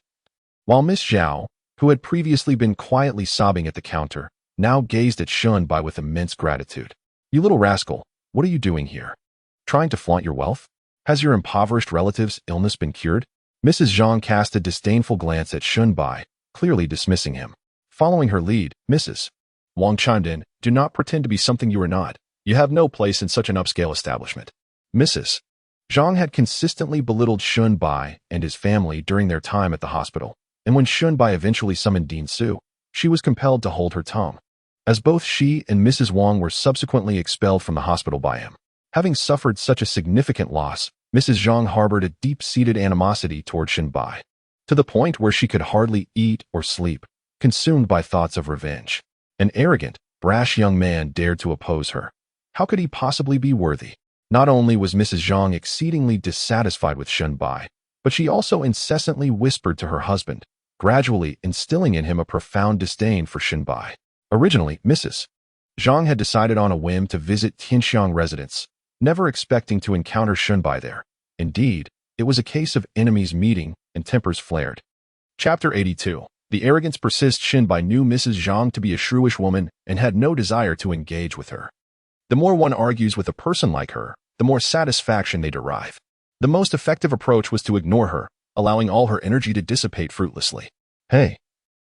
while Miss Zhao, who had previously been quietly sobbing at the counter, now gazed at Shinbai with immense gratitude. You little rascal, what are you doing here? Trying to flaunt your wealth? Has your impoverished relative's illness been cured? Mrs. Zhang cast a disdainful glance at Shinbai, clearly dismissing him. Following her lead, Mrs. Wang chimed in, do not pretend to be something you are not. You have no place in such an upscale establishment. Mrs. Zhang had consistently belittled Shinbai and his family during their time at the hospital, and when Shinbai eventually summoned Dean Su, she was compelled to hold her tongue, as both she and Mrs. Wang were subsequently expelled from the hospital by him. Having suffered such a significant loss, Mrs. Zhang harbored a deep-seated animosity toward Shinbai, to the point where she could hardly eat or sleep, consumed by thoughts of revenge. An arrogant, brash young man dared to oppose her. How could he possibly be worthy? Not only was Mrs. Zhang exceedingly dissatisfied with Shinbai, but she also incessantly whispered to her husband, gradually instilling in him a profound disdain for Shinbai. Originally, Mrs. Zhang had decided on a whim to visit Tianxiang residence, never expecting to encounter Shinbai there. Indeed, it was a case of enemies meeting and tempers flared. Chapter 82. The arrogance persists. Shinbai knew Mrs. Zhang to be a shrewish woman and had no desire to engage with her. The more one argues with a person like her, the more satisfaction they derive. The most effective approach was to ignore her, allowing all her energy to dissipate fruitlessly. Hey,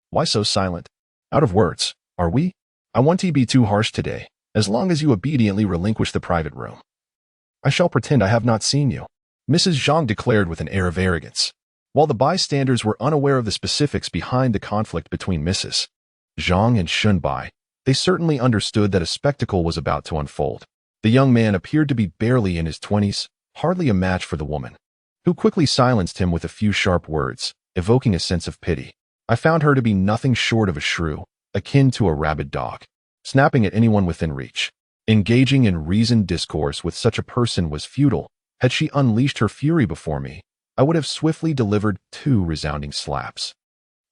why so silent? Out of words, are we? I won't be too harsh today, as long as you obediently relinquish the private room. I shall pretend I have not seen you, Mrs. Zhang declared with an air of arrogance. While the bystanders were unaware of the specifics behind the conflict between Mrs. Zhang and Shinbai, they certainly understood that a spectacle was about to unfold. The young man appeared to be barely in his 20s, hardly a match for the woman, who quickly silenced him with a few sharp words, evoking a sense of pity. I found her to be nothing short of a shrew, akin to a rabid dog, snapping at anyone within reach. Engaging in reasoned discourse with such a person was futile. Had she unleashed her fury before me, I would have swiftly delivered 2 resounding slaps,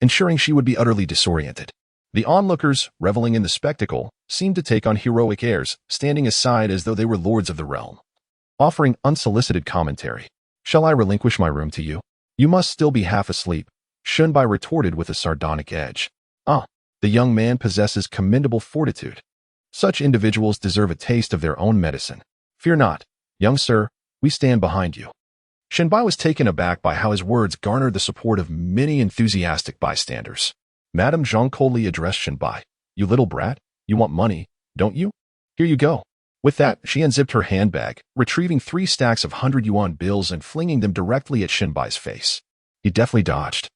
ensuring she would be utterly disoriented. The onlookers, reveling in the spectacle, seemed to take on heroic airs, standing aside as though they were lords of the realm, offering unsolicited commentary. Shall I relinquish my room to you? You must still be half asleep, Shinbai retorted with a sardonic edge. Ah, the young man possesses commendable fortitude. Such individuals deserve a taste of their own medicine. Fear not, young sir, we stand behind you. Shinbai was taken aback by how his words garnered the support of many enthusiastic bystanders. Madame Zhang coldly addressed Shinbai. You little brat, you want money, don't you? Here you go. With that, she unzipped her handbag, retrieving 3 stacks of 100 yuan bills and flinging them directly at Shinbai's face. He deftly dodged,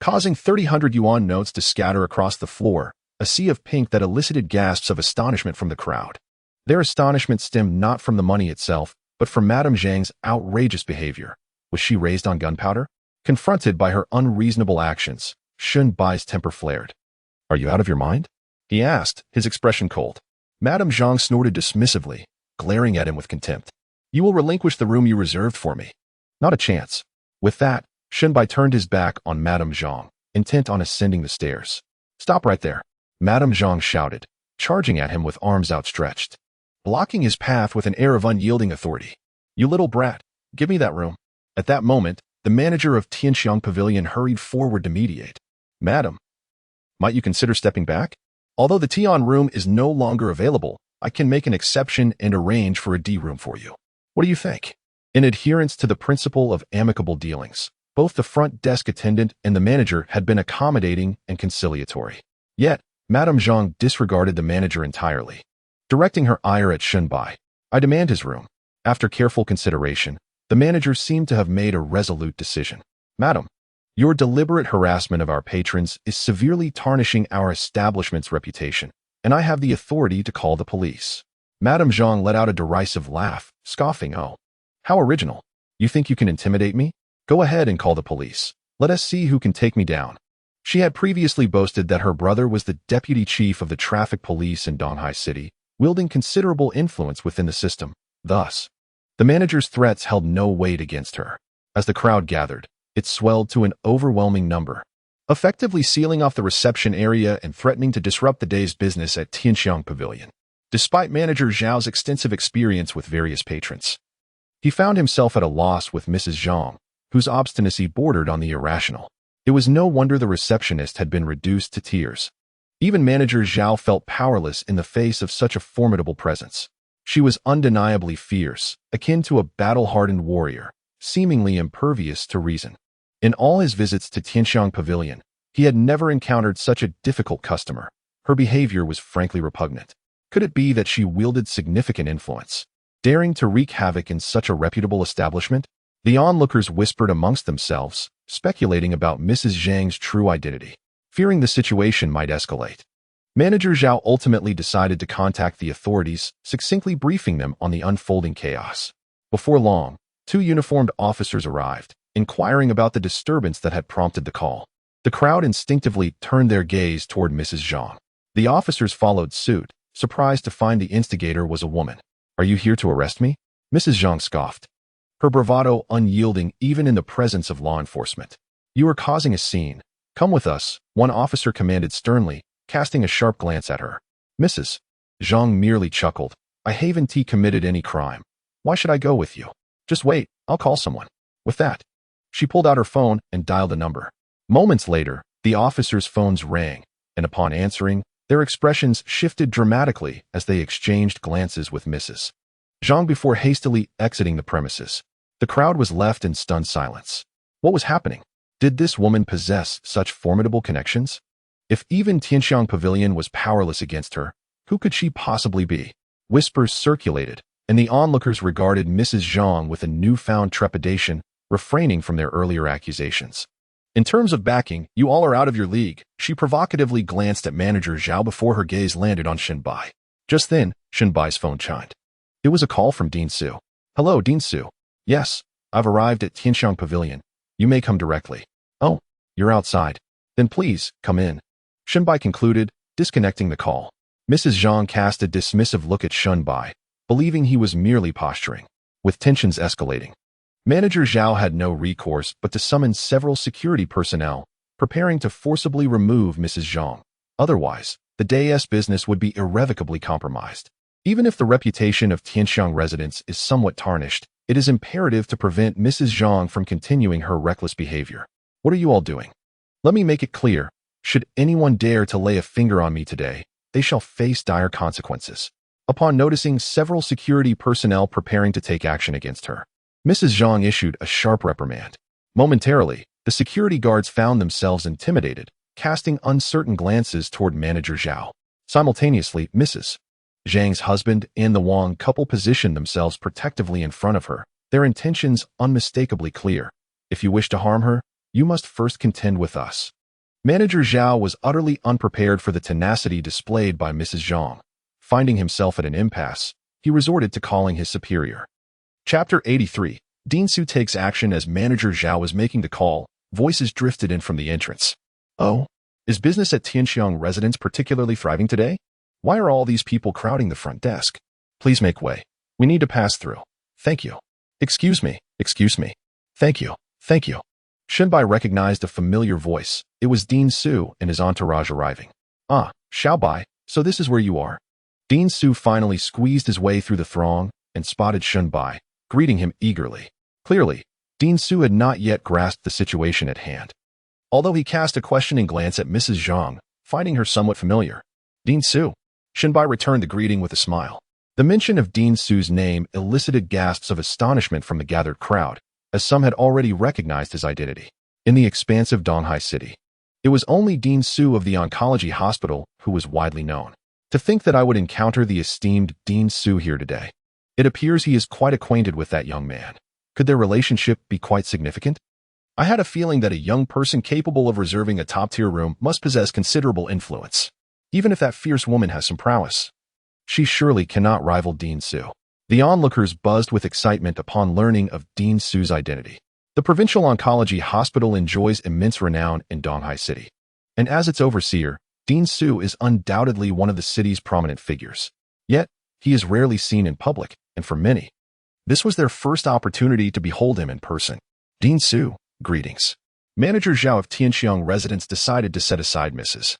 causing 30 yuan notes to scatter across the floor, a sea of pink that elicited gasps of astonishment from the crowd. Their astonishment stemmed not from the money itself, but for Madame Zhang's outrageous behavior. Was she raised on gunpowder? Confronted by her unreasonable actions, Shun Bai's temper flared. "Are you out of your mind?" he asked, his expression cold. Madame Zhang snorted dismissively, glaring at him with contempt. "You will relinquish the room you reserved for me." "Not a chance." With that, Shun Bai turned his back on Madame Zhang, intent on ascending the stairs. "Stop right there," Madame Zhang shouted, charging at him with arms outstretched, blocking his path with an air of unyielding authority. "You little brat, give me that room." At that moment, the manager of Tianxiang Pavilion hurried forward to mediate. "Madam, might you consider stepping back? Although the Tian room is no longer available, I can make an exception and arrange for a D room for you. What do you think?" In adherence to the principle of amicable dealings, both the front desk attendant and the manager had been accommodating and conciliatory. Yet, Madame Zhang disregarded the manager entirely, directing her ire at Shun Bai. "I demand his room." After careful consideration, the manager seemed to have made a resolute decision. "Madam, your deliberate harassment of our patrons is severely tarnishing our establishment's reputation, and I have the authority to call the police." Madame Zhang let out a derisive laugh, scoffing, "Oh, how original. You think you can intimidate me? Go ahead and call the police. Let us see who can take me down." She had previously boasted that her brother was the deputy chief of the traffic police in Donghai City, wielding considerable influence within the system. Thus, the manager's threats held no weight against her. As the crowd gathered, it swelled to an overwhelming number, effectively sealing off the reception area and threatening to disrupt the day's business at Tianxiang Pavilion. Despite Manager Zhao's extensive experience with various patrons, he found himself at a loss with Mrs. Zhang, whose obstinacy bordered on the irrational. It was no wonder the receptionist had been reduced to tears. Even Manager Zhao felt powerless in the face of such a formidable presence. She was undeniably fierce, akin to a battle-hardened warrior, seemingly impervious to reason. In all his visits to Tianxiang Pavilion, he had never encountered such a difficult customer. Her behavior was frankly repugnant. Could it be that she wielded significant influence, daring to wreak havoc in such a reputable establishment? The onlookers whispered amongst themselves, speculating about Mrs. Zhang's true identity, fearing the situation might escalate. Manager Zhao ultimately decided to contact the authorities, succinctly briefing them on the unfolding chaos. Before long, 2 uniformed officers arrived, inquiring about the disturbance that had prompted the call. The crowd instinctively turned their gaze toward Mrs. Zhang. The officers followed suit, surprised to find the instigator was a woman. "Are you here to arrest me?" Mrs. Zhang scoffed, her bravado unyielding even in the presence of law enforcement. "You are causing a scene. Come with us," one officer commanded sternly, casting a sharp glance at her. "Mrs. Zhang merely chuckled. "I haven't committed any crime. Why should I go with you? Just wait, I'll call someone." With that, she pulled out her phone and dialed a number. Moments later, the officers' phones rang, and upon answering, their expressions shifted dramatically as they exchanged glances with Mrs. Zhang before hastily exiting the premises. The crowd was left in stunned silence. What was happening? Did this woman possess such formidable connections? If even Tianxiang Pavilion was powerless against her, who could she possibly be? Whispers circulated, and the onlookers regarded Mrs. Zhang with a newfound trepidation, refraining from their earlier accusations. "In terms of backing, you all are out of your league." She provocatively glanced at Manager Zhao before her gaze landed on Shin Bai. Just then, Shin Bai's phone chimed. It was a call from Dean Su. "Hello, Dean Su. Yes, I've arrived at Tianxiang Pavilion. You may come directly." "Oh, you're outside. Then please, come in," Shin Bai concluded, disconnecting the call. Mrs. Zhang cast a dismissive look at Shin Bai, believing he was merely posturing. With tensions escalating, Manager Zhao had no recourse but to summon several security personnel, preparing to forcibly remove Mrs. Zhang. Otherwise, the day's business would be irrevocably compromised. Even if the reputation of Tianxiang residents is somewhat tarnished, it is imperative to prevent Mrs. Zhang from continuing her reckless behavior. "What are you all doing? Let me make it clear. Should anyone dare to lay a finger on me today, they shall face dire consequences." Upon noticing several security personnel preparing to take action against her, Mrs. Zhang issued a sharp reprimand. Momentarily, the security guards found themselves intimidated, casting uncertain glances toward Manager Zhao. Simultaneously, Mrs. Zhang's husband and the Wang couple positioned themselves protectively in front of her, their intentions unmistakably clear. "If you wish to harm her, you must first contend with us." Manager Zhao was utterly unprepared for the tenacity displayed by Mrs. Zhang. Finding himself at an impasse, he resorted to calling his superior. Chapter 83. Dean Su takes action. As Manager Zhao was making the call, voices drifted in from the entrance. Oh, is business at Tianxiang residence particularly thriving today? Why are all these people crowding the front desk? Please make way. We need to pass through. Thank you. Excuse me. Thank you. Shenbai recognized a familiar voice. It was Dean Su and his entourage arriving. Ah, Xiaobai, so this is where you are. Dean Su finally squeezed his way through the throng and spotted Shenbai, greeting him eagerly. Clearly, Dean Su had not yet grasped the situation at hand. Although he cast a questioning glance at Mrs. Zhang, finding her somewhat familiar. Dean Su. Shenbai returned the greeting with a smile. The mention of Dean Su's name elicited gasps of astonishment from the gathered crowd, as some had already recognized his identity. In the expansive Donghai city, it was only Dean Su of the oncology hospital who was widely known. To think that I would encounter the esteemed Dean Su here today. It appears he is quite acquainted with that young man. Could their relationship be quite significant? I had a feeling that a young person capable of reserving a top-tier room must possess considerable influence. Even if that fierce woman has some prowess, she surely cannot rival Dean Su. The onlookers buzzed with excitement upon learning of Dean Su's identity. The provincial oncology hospital enjoys immense renown in Donghai City. And as its overseer, Dean Su is undoubtedly one of the city's prominent figures. Yet, he is rarely seen in public, and for many, this was their first opportunity to behold him in person. Dean Su, greetings. Manager Zhao of Tianxiang residence decided to set aside Mrs.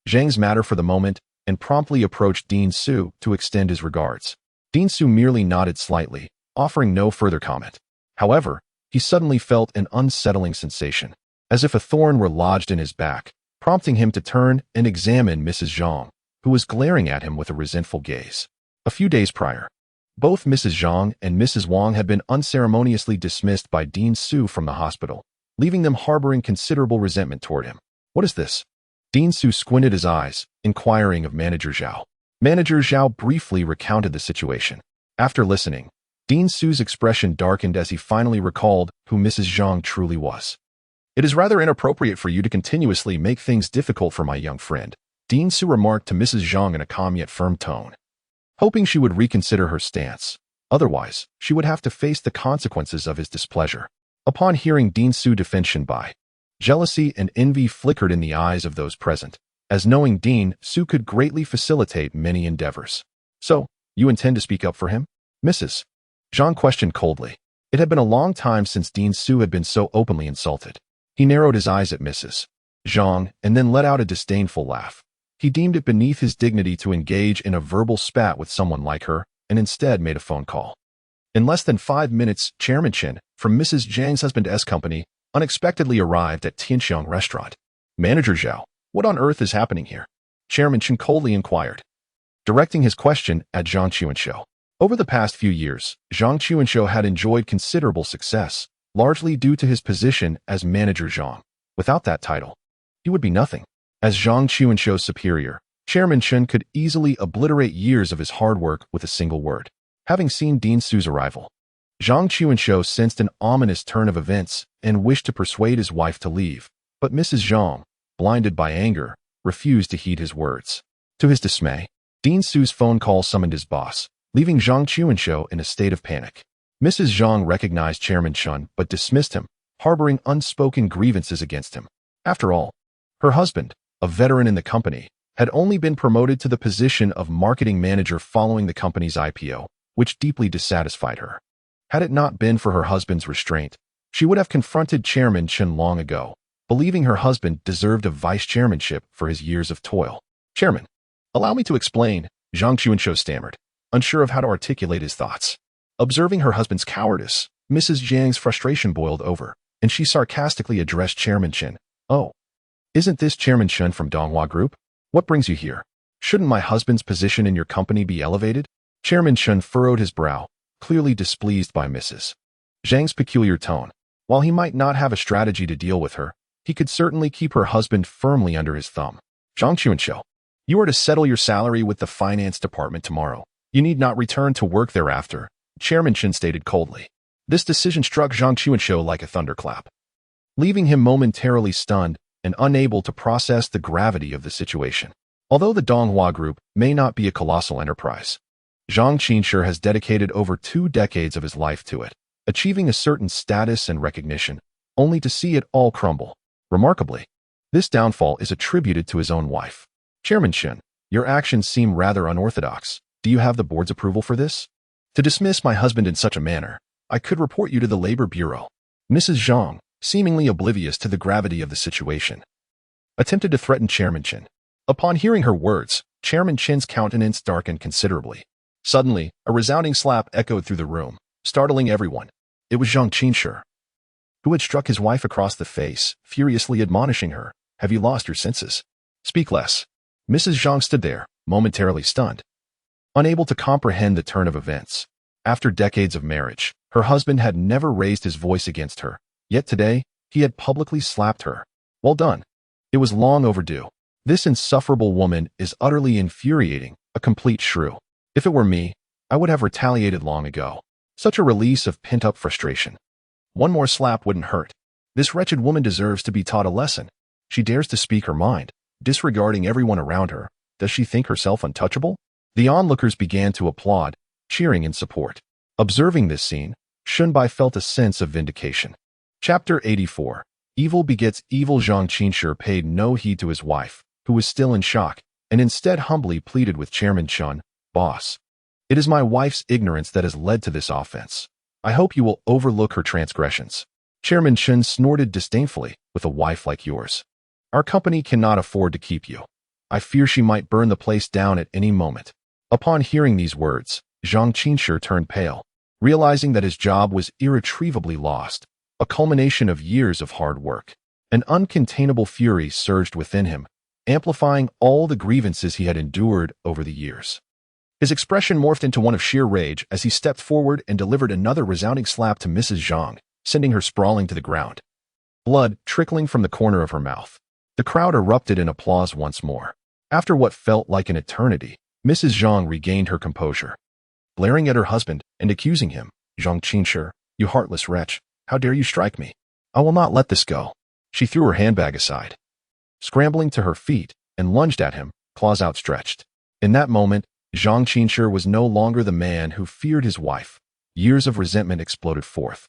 Zhang's matter for the moment and promptly approached Dean Su to extend his regards. Dean Su merely nodded slightly, offering no further comment. However, he suddenly felt an unsettling sensation, as if a thorn were lodged in his back, prompting him to turn and examine Mrs. Zhang, who was glaring at him with a resentful gaze. A few days prior, both Mrs. Zhang and Mrs. Wang had been unceremoniously dismissed by Dean Su from the hospital, leaving them harboring considerable resentment toward him. What is this? Dean Su squinted his eyes, inquiring of Manager Zhao. Manager Zhao briefly recounted the situation. After listening, Dean Su's expression darkened as he finally recalled who Mrs. Zhang truly was. It is rather inappropriate for you to continuously make things difficult for my young friend, Dean Su remarked to Mrs. Zhang in a calm yet firm tone, hoping she would reconsider her stance. Otherwise, she would have to face the consequences of his displeasure. Upon hearing Dean Su defend Shenbai, jealousy and envy flickered in the eyes of those present, as knowing Dean Su could greatly facilitate many endeavors. So, you intend to speak up for him? Mrs. Zhang questioned coldly. It had been a long time since Dean Su had been so openly insulted. He narrowed his eyes at Mrs. Zhang and then let out a disdainful laugh. He deemed it beneath his dignity to engage in a verbal spat with someone like her, and instead made a phone call. In less than 5 minutes, Chairman Chen, from Mrs. Zhang's husband's company, unexpectedly arrived at Tianxiang restaurant. Manager Zhao, what on earth is happening here? Chairman Chen coldly inquired, directing his question at Zhang Qiuanshou. Over the past few years, Zhang Qiuanshou had enjoyed considerable success, largely due to his position as Manager Zhang. Without that title, he would be nothing. As Zhang Qiuanshou's superior, Chairman Chen could easily obliterate years of his hard work with a single word. Having seen Dean Su's arrival, Zhang Qiuanshou sensed an ominous turn of events and wished to persuade his wife to leave, but Mrs. Zhang, blinded by anger, refused to heed his words. To his dismay, Dean Su's phone call summoned his boss, leaving Zhang Qiuanshou in a state of panic. Mrs. Zhang recognized Chairman Chen but dismissed him, harboring unspoken grievances against him. After all, her husband, a veteran in the company, had only been promoted to the position of marketing manager following the company's IPO, which deeply dissatisfied her. Had it not been for her husband's restraint, she would have confronted Chairman Chen long ago, believing her husband deserved a vice chairmanship for his years of toil. Chairman, allow me to explain, Zhang Qiuanshou stammered, unsure of how to articulate his thoughts. Observing her husband's cowardice, Mrs. Zhang's frustration boiled over, and she sarcastically addressed Chairman Chen. Oh, isn't this Chairman Chen from Donghua Group? What brings you here? Shouldn't my husband's position in your company be elevated? Chairman Chen furrowed his brow, clearly displeased by Mrs. Zhang's peculiar tone. While he might not have a strategy to deal with her, he could certainly keep her husband firmly under his thumb. Zhang Qiuanshou, you are to settle your salary with the finance department tomorrow. You need not return to work thereafter, Chairman Chen stated coldly. This decision struck Zhang Qiuanshou like a thunderclap, leaving him momentarily stunned and unable to process the gravity of the situation. Although the Donghua Group may not be a colossal enterprise, Zhang Qinshi has dedicated over 2 decades of his life to it, achieving a certain status and recognition, only to see it all crumble. Remarkably, this downfall is attributed to his own wife. Chairman Shen, your actions seem rather unorthodox. Do you have the board's approval for this? To dismiss my husband in such a manner, I could report you to the Labor Bureau. Mrs. Zhang, seemingly oblivious to the gravity of the situation, attempted to threaten Chairman Chen. Upon hearing her words, Chairman Chen's countenance darkened considerably. Suddenly, a resounding slap echoed through the room, startling everyone. It was Zhang Qinshi, who had struck his wife across the face, furiously admonishing her, "Have you lost your senses? Speak less." Mrs. Zhang stood there, momentarily stunned, unable to comprehend the turn of events. After decades of marriage, her husband had never raised his voice against her, yet today, he had publicly slapped her. Well done. It was long overdue. This insufferable woman is utterly infuriating, a complete shrew. If it were me, I would have retaliated long ago. Such a release of pent-up frustration. One more slap wouldn't hurt. This wretched woman deserves to be taught a lesson. She dares to speak her mind, disregarding everyone around her. Does she think herself untouchable? The onlookers began to applaud, cheering in support. Observing this scene, Shunbai felt a sense of vindication. Chapter 84. Evil begets evil. Zhang Qinshi paid no heed to his wife, who was still in shock, and instead humbly pleaded with Chairman Chen, "Boss, it is my wife's ignorance that has led to this offense. I hope you will overlook her transgressions." Chairman Chen snorted disdainfully, "With a wife like yours, our company cannot afford to keep you. I fear she might burn the place down at any moment." Upon hearing these words, Zhang Qinshi turned pale, realizing that his job was irretrievably lost, a culmination of years of hard work. An uncontainable fury surged within him, amplifying all the grievances he had endured over the years. His expression morphed into one of sheer rage as he stepped forward and delivered another resounding slap to Mrs. Zhang, sending her sprawling to the ground, blood trickling from the corner of her mouth. The crowd erupted in applause once more. After what felt like an eternity, Mrs. Zhang regained her composure. Glaring at her husband and accusing him, "Zhang Qinshi, you heartless wretch, how dare you strike me? I will not let this go." She threw her handbag aside, scrambling to her feet, and lunged at him, claws outstretched. In that moment, Zhang Qinshi was no longer the man who feared his wife. Years of resentment exploded forth,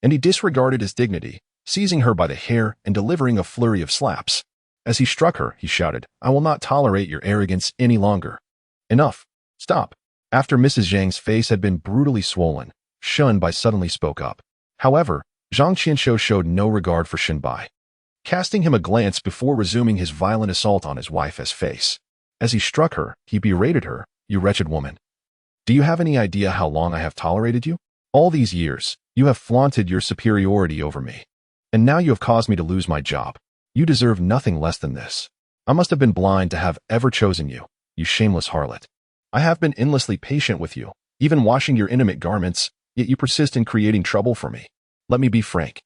and he disregarded his dignity, seizing her by the hair and delivering a flurry of slaps. As he struck her, he shouted, "I will not tolerate your arrogance any longer. Enough. Stop." After Mrs. Zhang's face had been brutally swollen, Shunbai suddenly spoke up. However, Zhang Qinshi showed no regard for Shunbai, casting him a glance before resuming his violent assault on his wife's face. As he struck her, he berated her, "You wretched woman. Do you have any idea how long I have tolerated you? All these years, you have flaunted your superiority over me. And now you have caused me to lose my job. You deserve nothing less than this. I must have been blind to have ever chosen you, you shameless harlot. I have been endlessly patient with you, even washing your intimate garments, yet you persist in creating trouble for me. Let me be frank.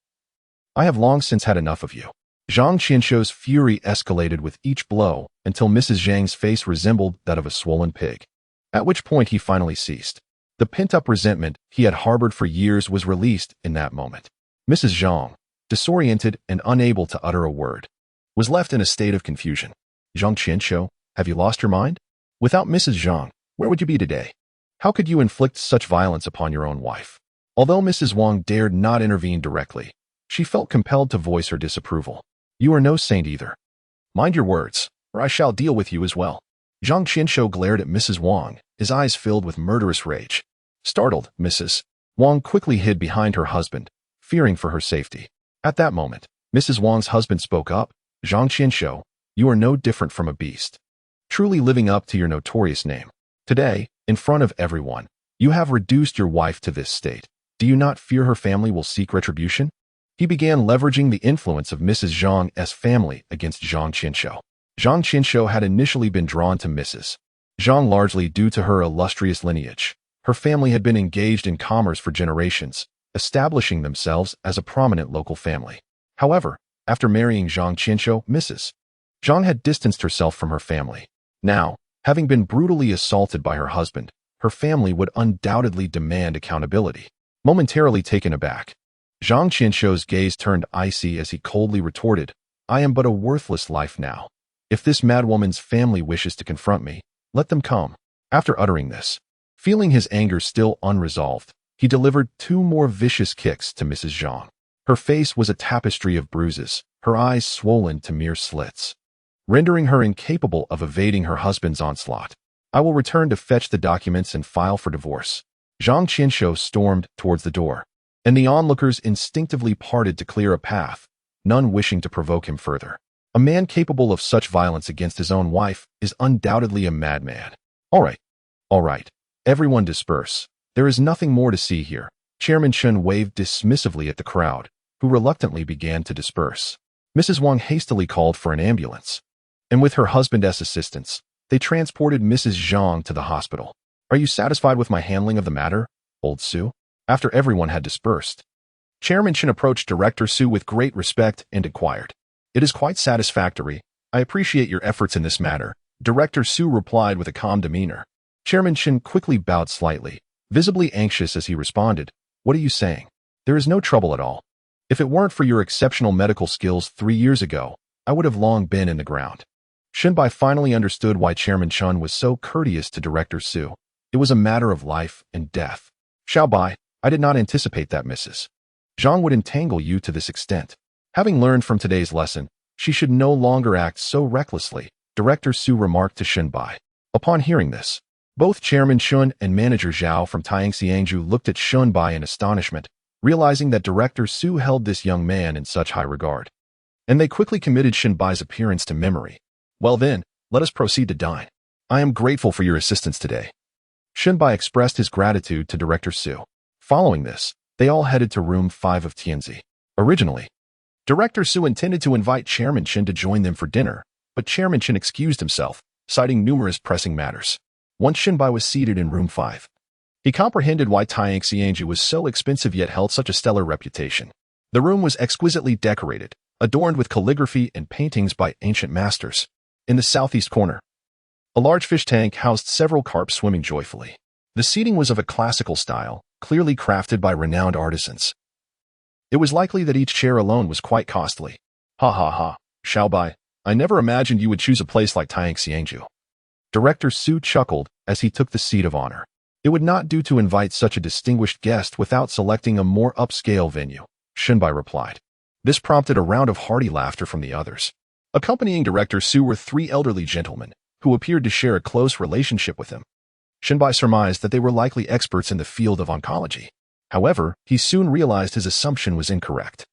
I have long since had enough of you." Zhang Qinshi's fury escalated with each blow until Mrs. Zhang's face resembled that of a swollen pig, at which point he finally ceased. The pent-up resentment he had harbored for years was released in that moment. Mrs. Zhang, disoriented and unable to utter a word, was left in a state of confusion. "Zhang Qinshu, have you lost your mind? Without Mrs. Zhang, where would you be today? How could you inflict such violence upon your own wife?" Although Mrs. Wang dared not intervene directly, she felt compelled to voice her disapproval. "You are no saint either. Mind your words, or I shall deal with you as well." Zhang Qinshu glared at Mrs. Wang, his eyes filled with murderous rage. Startled, Mrs. Wang quickly hid behind her husband, fearing for her safety. At that moment, Mrs. Wang's husband spoke up, "Zhang Qinshu, you are no different from a beast, truly living up to your notorious name. Today, in front of everyone, you have reduced your wife to this state. Do you not fear her family will seek retribution?" He began leveraging the influence of Mrs. Zhang's family against Zhang Qinshu. Zhang Qinshu had initially been drawn to Mrs. Zhang largely due to her illustrious lineage. Her family had been engaged in commerce for generations, establishing themselves as a prominent local family. However, after marrying Zhang Qinshu, Mrs. Zhang had distanced herself from her family. Now, having been brutally assaulted by her husband, her family would undoubtedly demand accountability. Momentarily taken aback, Zhang Qinshu's gaze turned icy as he coldly retorted, "I am but a worthless life now. If this madwoman's family wishes to confront me, let them come." After uttering this, Feeling his anger still unresolved, he delivered 2 more vicious kicks to Mrs. Zhang. Her face was a tapestry of bruises, her eyes swollen to mere slits, rendering her incapable of evading her husband's onslaught. I will return to fetch the documents and file for divorce. Zhang Qianshou stormed towards the door, and the onlookers instinctively parted to clear a path, none wishing to provoke him further. A man capable of such violence against his own wife is undoubtedly a madman. All right. Everyone disperse. There is nothing more to see here. Chairman Chen waved dismissively at the crowd, who reluctantly began to disperse. Mrs. Wang hastily called for an ambulance, and with her husband as assistance, they transported Mrs. Zhang to the hospital. Are you satisfied with my handling of the matter, old Su? After everyone had dispersed, Chairman Chen approached Director Su with great respect and inquired. It is quite satisfactory. I appreciate your efforts in this matter, Director Su replied with a calm demeanor. Chairman Chen quickly bowed slightly, visibly anxious as he responded. What are you saying? There is no trouble at all. If it weren't for your exceptional medical skills 3 years ago, I would have long been in the ground. Shenbai finally understood why Chairman Chen was so courteous to Director Su. It was a matter of life and death. Xiaobai, I did not anticipate that Mrs. Zhang would entangle you to this extent. Having learned from today's lesson, she should no longer act so recklessly, Director Su remarked to Shenbai. Upon hearing this, both Chairman Shun and Manager Zhao from Tianxiangju looked at Shenbai in astonishment, realizing that Director Su held this young man in such high regard. And they quickly committed Shenbai's appearance to memory. Well then, let us proceed to dine. I am grateful for your assistance today. Shenbai expressed his gratitude to Director Su. Following this, they all headed to room 5 of Tianzi. Originally, Director Su intended to invite Chairman Chen to join them for dinner, but Chairman Chen excused himself, citing numerous pressing matters. Once Shenbai was seated in room 5, he comprehended why Tianxiangju was so expensive yet held such a stellar reputation. The room was exquisitely decorated, adorned with calligraphy and paintings by ancient masters. In the southeast corner, a large fish tank housed several carp swimming joyfully. The seating was of a classical style, clearly crafted by renowned artisans. It was likely that each chair alone was quite costly. Ha ha ha, Xiaobai, I never imagined you would choose a place like Tianxiangju. Director Su chuckled as he took the seat of honor. It would not do to invite such a distinguished guest without selecting a more upscale venue, Shenbai replied. This prompted a round of hearty laughter from the others. Accompanying Director Su were 3 elderly gentlemen, who appeared to share a close relationship with him. Shenbai surmised that they were likely experts in the field of oncology. However, he soon realized his assumption was incorrect.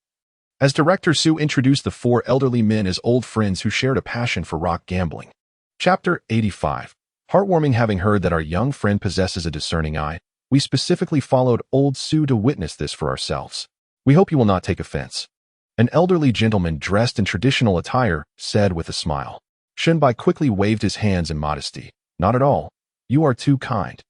As Director Su introduced the 4 elderly men as old friends who shared a passion for rock gambling. Chapter 85. Heartwarming. Having heard that our young friend possesses a discerning eye, we specifically followed old Su to witness this for ourselves. We hope you will not take offense. An elderly gentleman dressed in traditional attire said with a smile. Shenbai quickly waved his hands in modesty. Not at all. You are too kind.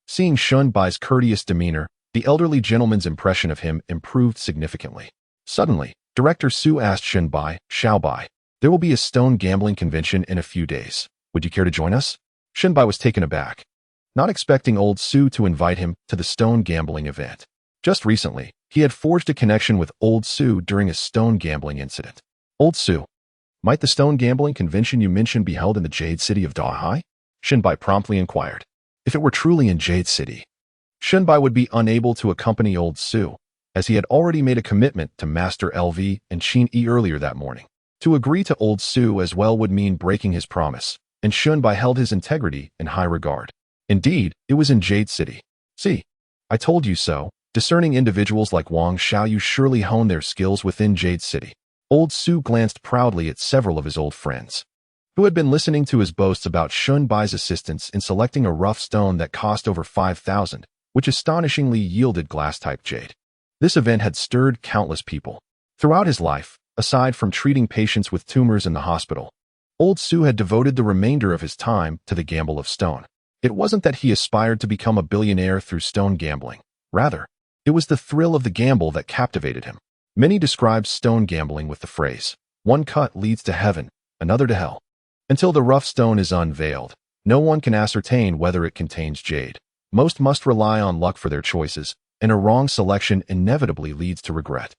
Seeing Shenbai's courteous demeanor, the elderly gentleman's impression of him improved significantly. Suddenly, Director Su asked Shenbai, Xiaobai, there will be a stone gambling convention in a few days. Would you care to join us? Shenbai was taken aback, not expecting old Su to invite him to the stone gambling event. Just recently, he had forged a connection with old Su during a stone gambling incident. Old Su, might the stone gambling convention you mentioned be held in the Jade City of Dahai? Shenbai promptly inquired. If it were truly in Jade City, Shenbai would be unable to accompany old Su, as he had already made a commitment to Master LV and Qin Yi earlier that morning. To agree to old Su as well would mean breaking his promise, and Shenbai held his integrity in high regard. Indeed, it was in Jade City. See, I told you so. Discerning individuals like Wang Xiaoyu surely hone their skills within Jade City. Old Su glanced proudly at several of his old friends, who had been listening to his boasts about Shenbai's assistance in selecting a rough stone that cost over 5,000, which astonishingly yielded glass-type jade. This event had stirred countless people. Throughout his life, aside from treating patients with tumors in the hospital, old Su had devoted the remainder of his time to the gamble of stone. It wasn't that he aspired to become a billionaire through stone gambling. Rather, it was the thrill of the gamble that captivated him. Many describe stone gambling with the phrase, one cut leads to heaven, another to hell. Until the rough stone is unveiled, no one can ascertain whether it contains jade. Most must rely on luck for their choices, and a wrong selection inevitably leads to regret.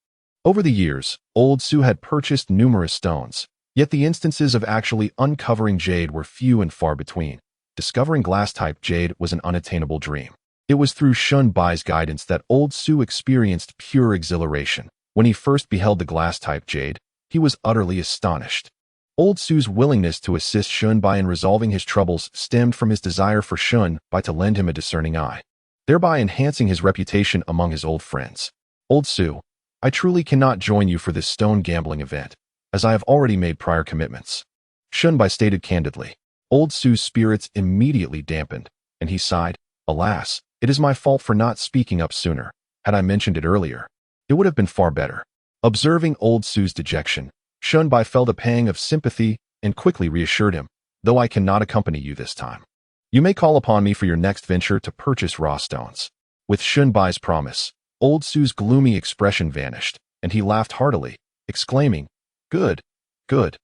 Over the years, old Su had purchased numerous stones, yet the instances of actually uncovering jade were few and far between. discovering glass-type jade was an unattainable dream. It was through Shun Bai's guidance that Old Su experienced pure exhilaration. When he first beheld the glass-type jade, he was utterly astonished. Old Su's willingness to assist Shun Bai in resolving his troubles stemmed from his desire for Shun Bai to lend him a discerning eye, thereby enhancing his reputation among his old friends. Old Su, I truly cannot join you for this stone gambling event, as I have already made prior commitments. Shun Bai stated candidly. Old Su's spirits immediately dampened, and he sighed, Alas, it is my fault for not speaking up sooner. Had I mentioned it earlier, it would have been far better. Observing Old Su's dejection, Shun Bai felt a pang of sympathy and quickly reassured him, though I cannot accompany you this time. You may call upon me for your next venture to purchase raw stones. With Shun Bai's promise, Old Su's gloomy expression vanished, and he laughed heartily, exclaiming, Good, good.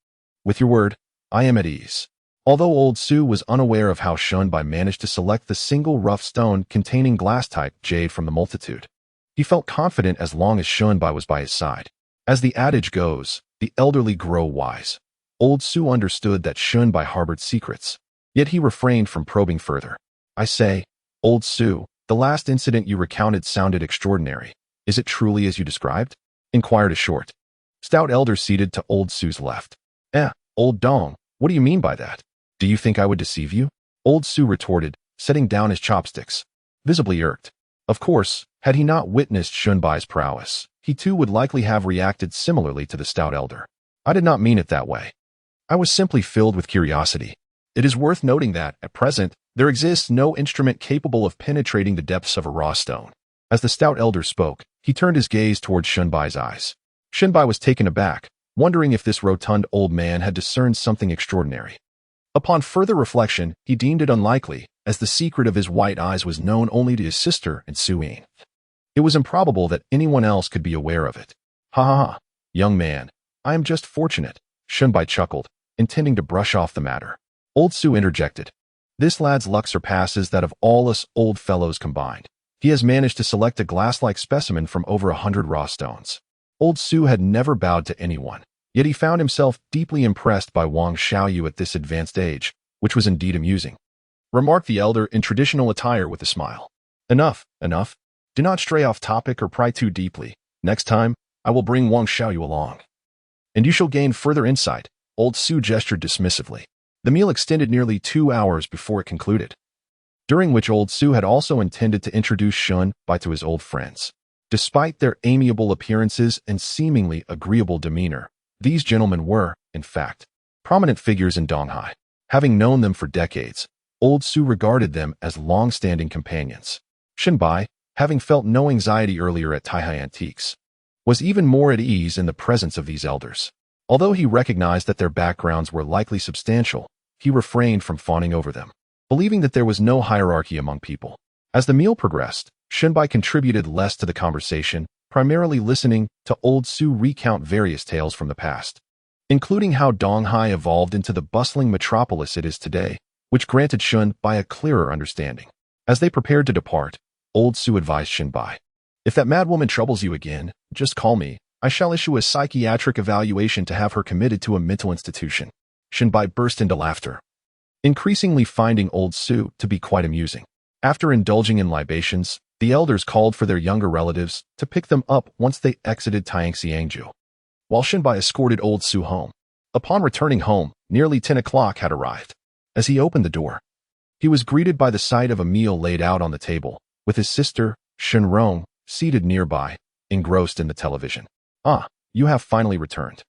With your word, I am at ease. Although Old Su was unaware of how Shun Bai managed to select the single rough stone containing glass-type jade from the multitude, he felt confident as long as Shun Bai was by his side. As the adage goes, the elderly grow wise. Old Su understood that Shun Bai harbored secrets, yet he refrained from probing further. I say, Old Su, the last incident you recounted sounded extraordinary. Is it truly as you described? Inquired a short, stout elder seated to Old Su's left. Old Dong, what do you mean by that? Do you think I would deceive you? Old Su retorted, setting down his chopsticks, visibly irked. Of course, had he not witnessed Shun Bai's prowess, he too would likely have reacted similarly to the stout elder. I did not mean it that way. I was simply filled with curiosity. It is worth noting that, at present, there exists no instrument capable of penetrating the depths of a raw stone. As the stout elder spoke, he turned his gaze towards Shun Bai's eyes. Shun Bai was taken aback, wondering if this rotund old man had discerned something extraordinary. Upon further reflection, he deemed it unlikely, as the secret of his white eyes was known only to his sister and Suyin. It was improbable that anyone else could be aware of it. Ha ha ha, young man, I am just fortunate, Shun Bai chuckled, intending to brush off the matter. Old Su interjected. This lad's luck surpasses that of all us old fellows combined. He has managed to select a glass-like specimen from over 100 raw stones. Old Su had never bowed to anyone, yet he found himself deeply impressed by Wang Xiaoyu at this advanced age, which was indeed amusing. Remarked the elder in traditional attire with a smile. Enough, enough. Do not stray off topic or pry too deeply. Next time, I will bring Wang Xiaoyu along. And you shall gain further insight. Old Su gestured dismissively. The meal extended nearly 2 hours before it concluded, during which Old Su had also intended to introduce Shun Bai to his old friends. Despite their amiable appearances and seemingly agreeable demeanor, these gentlemen were, in fact, prominent figures in Donghai. Having known them for decades, Old Su regarded them as long-standing companions. Shun Bai, having felt no anxiety earlier at Taihai Antiques, was even more at ease in the presence of these elders. Although he recognized that their backgrounds were likely substantial, he refrained from fawning over them, believing that there was no hierarchy among people. As the meal progressed, Shun Bai contributed less to the conversation, primarily listening to Old Su recount various tales from the past, including how Donghai evolved into the bustling metropolis it is today, which granted Shun Bai a clearer understanding. As they prepared to depart, Old Su advised Shun Bai, If that madwoman troubles you again, just call me. I shall issue a psychiatric evaluation to have her committed to a mental institution. Shun Bai burst into laughter, increasingly finding Old Su to be quite amusing. After indulging in libations, the elders called for their younger relatives to pick them up once they exited Tangxiangju, while Shun Bai escorted Old Su home. Upon returning home, nearly 10 o'clock had arrived. As he opened the door, he was greeted by the sight of a meal laid out on the table, with his sister, Shen Rong, seated nearby, engrossed in the television. Ah, you have finally returned.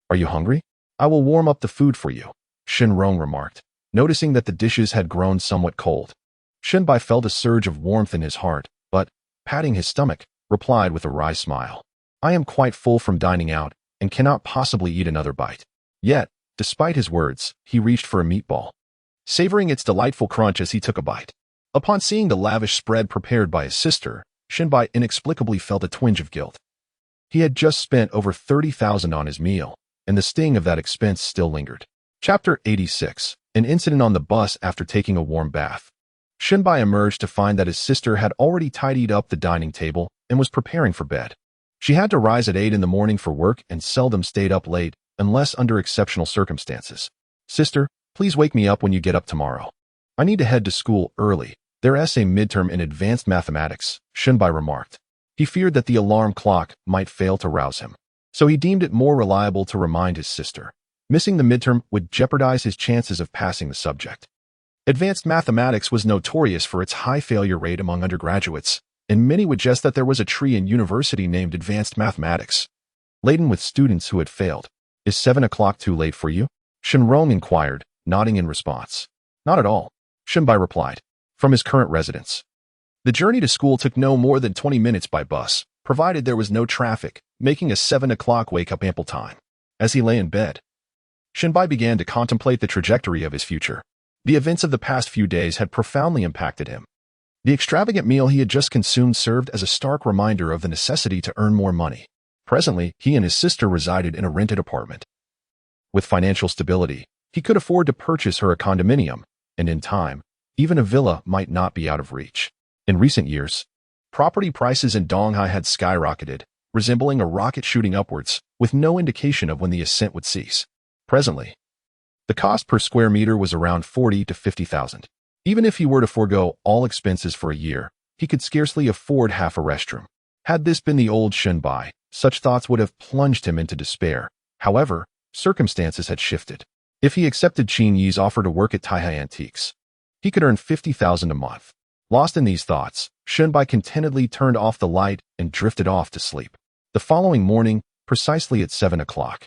Are you hungry? I will warm up the food for you, Shen Rong remarked, noticing that the dishes had grown somewhat cold. Shun Bai felt a surge of warmth in his heart, but, patting his stomach, replied with a wry smile. I am quite full from dining out, and cannot possibly eat another bite. Yet, despite his words, he reached for a meatball, savoring its delightful crunch as he took a bite. Upon seeing the lavish spread prepared by his sister, Shun Bai inexplicably felt a twinge of guilt. He had just spent over 30,000 on his meal, and the sting of that expense still lingered. Chapter 86. An incident on the bus after taking a warm bath. Shun Bai emerged to find that his sister had already tidied up the dining table and was preparing for bed. She had to rise at 8 in the morning for work and seldom stayed up late, unless under exceptional circumstances. Sister, please wake me up when you get up tomorrow. I need to head to school early. Their essay midterm in advanced mathematics, Shunbai remarked. He feared that the alarm clock might fail to rouse him, so he deemed it more reliable to remind his sister. Missing the midterm would jeopardize his chances of passing the subject. Advanced mathematics was notorious for its high failure rate among undergraduates, and many would guess that there was a tree in university named Advanced Mathematics, laden with students who had failed. Is 7 o'clock too late for you? Shenrong inquired, nodding in response. Not at all, Shunbai replied, from his current residence. The journey to school took no more than 20 minutes by bus, provided there was no traffic, making a 7 o'clock wake-up ample time. As he lay in bed, Shunbai began to contemplate the trajectory of his future. The events of the past few days had profoundly impacted him. The extravagant meal he had just consumed served as a stark reminder of the necessity to earn more money. Presently, he and his sister resided in a rented apartment. With financial stability, he could afford to purchase her a condominium, and in time, even a villa might not be out of reach. In recent years, property prices in Donghai had skyrocketed, resembling a rocket shooting upwards, with no indication of when the ascent would cease. Presently, the cost per square meter was around 40 to 50,000. Even if he were to forego all expenses for a year, he could scarcely afford half a restroom. Had this been the old Shunbai, such thoughts would have plunged him into despair. However, circumstances had shifted. If he accepted Qin Yi's offer to work at Taihai Antiques, he could earn 50,000 a month. Lost in these thoughts, Shunbai contentedly turned off the light and drifted off to sleep. The following morning, precisely at 7 o'clock,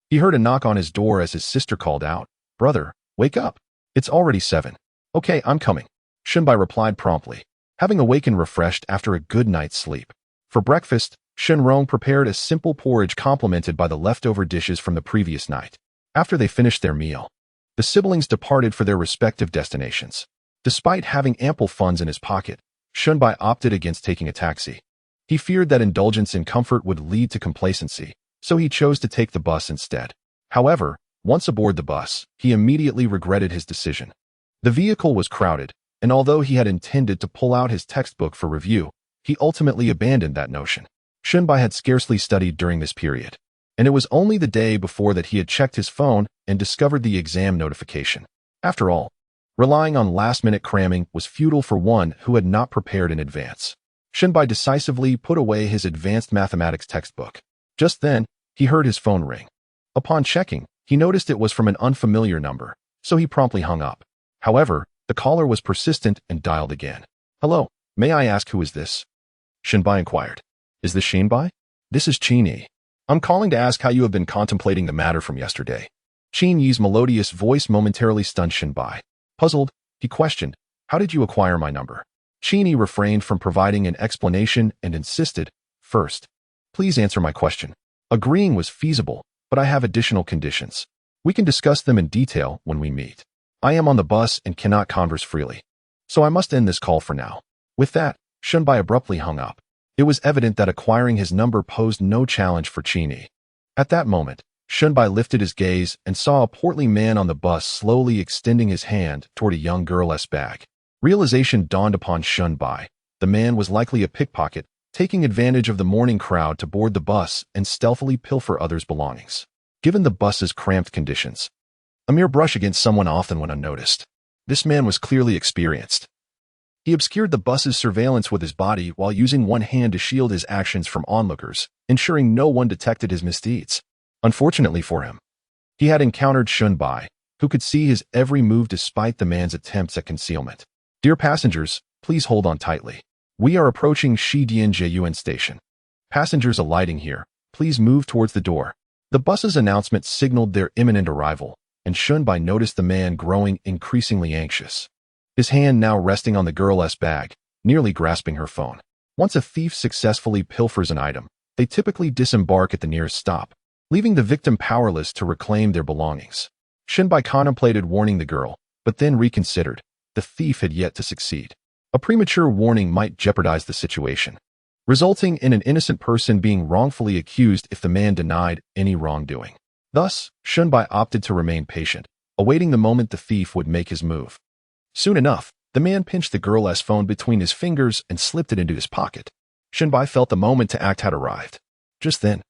he heard a knock on his door as his sister called out, "Brother, wake up. It's already 7. Okay, I'm coming," Shunbai replied promptly, having awakened refreshed after a good night's sleep. For breakfast, Shenrong prepared a simple porridge complemented by the leftover dishes from the previous night. After they finished their meal, the siblings departed for their respective destinations. Despite having ample funds in his pocket, Shunbai opted against taking a taxi. He feared that indulgence in comfort would lead to complacency, so he chose to take the bus instead. However, once aboard the bus, he immediately regretted his decision. The vehicle was crowded, and although he had intended to pull out his textbook for review, he ultimately abandoned that notion. Shunbai had scarcely studied during this period, and it was only the day before that he had checked his phone and discovered the exam notification. After all, relying on last-minute cramming was futile for one who had not prepared in advance. Shunbai decisively put away his advanced mathematics textbook. Just then, he heard his phone ring. Upon checking, he noticed it was from an unfamiliar number, so he promptly hung up. However, the caller was persistent and dialed again. "Hello, may I ask who is this?" Shunbai inquired. "Is this Shinbai? This is Qin Yi. I'm calling to ask how you have been contemplating the matter from yesterday." Qin Yi's melodious voice momentarily stunned Shunbai. Puzzled, he questioned, "How did you acquire my number?" Qin Yi refrained from providing an explanation and insisted, "First, please answer my question." Agreeing was feasible, but I have additional conditions. We can discuss them in detail when we meet. I am on the bus and cannot converse freely, so I must end this call for now. With that, Shunbai abruptly hung up. It was evident that acquiring his number posed no challenge for Qin Yi. At that moment, Shunbai lifted his gaze and saw a portly man on the bus slowly extending his hand toward a young girl's bag. Realization dawned upon Shunbai. The man was likely a pickpocket, taking advantage of the morning crowd to board the bus and stealthily pilfer others' belongings. Given the bus's cramped conditions, a mere brush against someone often went unnoticed. This man was clearly experienced. He obscured the bus's surveillance with his body while using one hand to shield his actions from onlookers, ensuring no one detected his misdeeds. Unfortunately for him, he had encountered Shunbai, who could see his every move despite the man's attempts at concealment. "Dear passengers, please hold on tightly. We are approaching Shidian Jiyuan Station. Passengers alighting here, please move towards the door." The bus's announcement signaled their imminent arrival, and Shunbai noticed the man growing increasingly anxious. His hand now resting on the girl's bag, nearly grasping her phone. Once a thief successfully pilfers an item, they typically disembark at the nearest stop, leaving the victim powerless to reclaim their belongings. Shunbai contemplated warning the girl, but then reconsidered. The thief had yet to succeed. A premature warning might jeopardize the situation, resulting in an innocent person being wrongfully accused if the man denied any wrongdoing. Thus, Shunbai opted to remain patient, awaiting the moment the thief would make his move. Soon enough, the man pinched the girl's phone between his fingers and slipped it into his pocket. Shunbai felt the moment to act had arrived. Just then,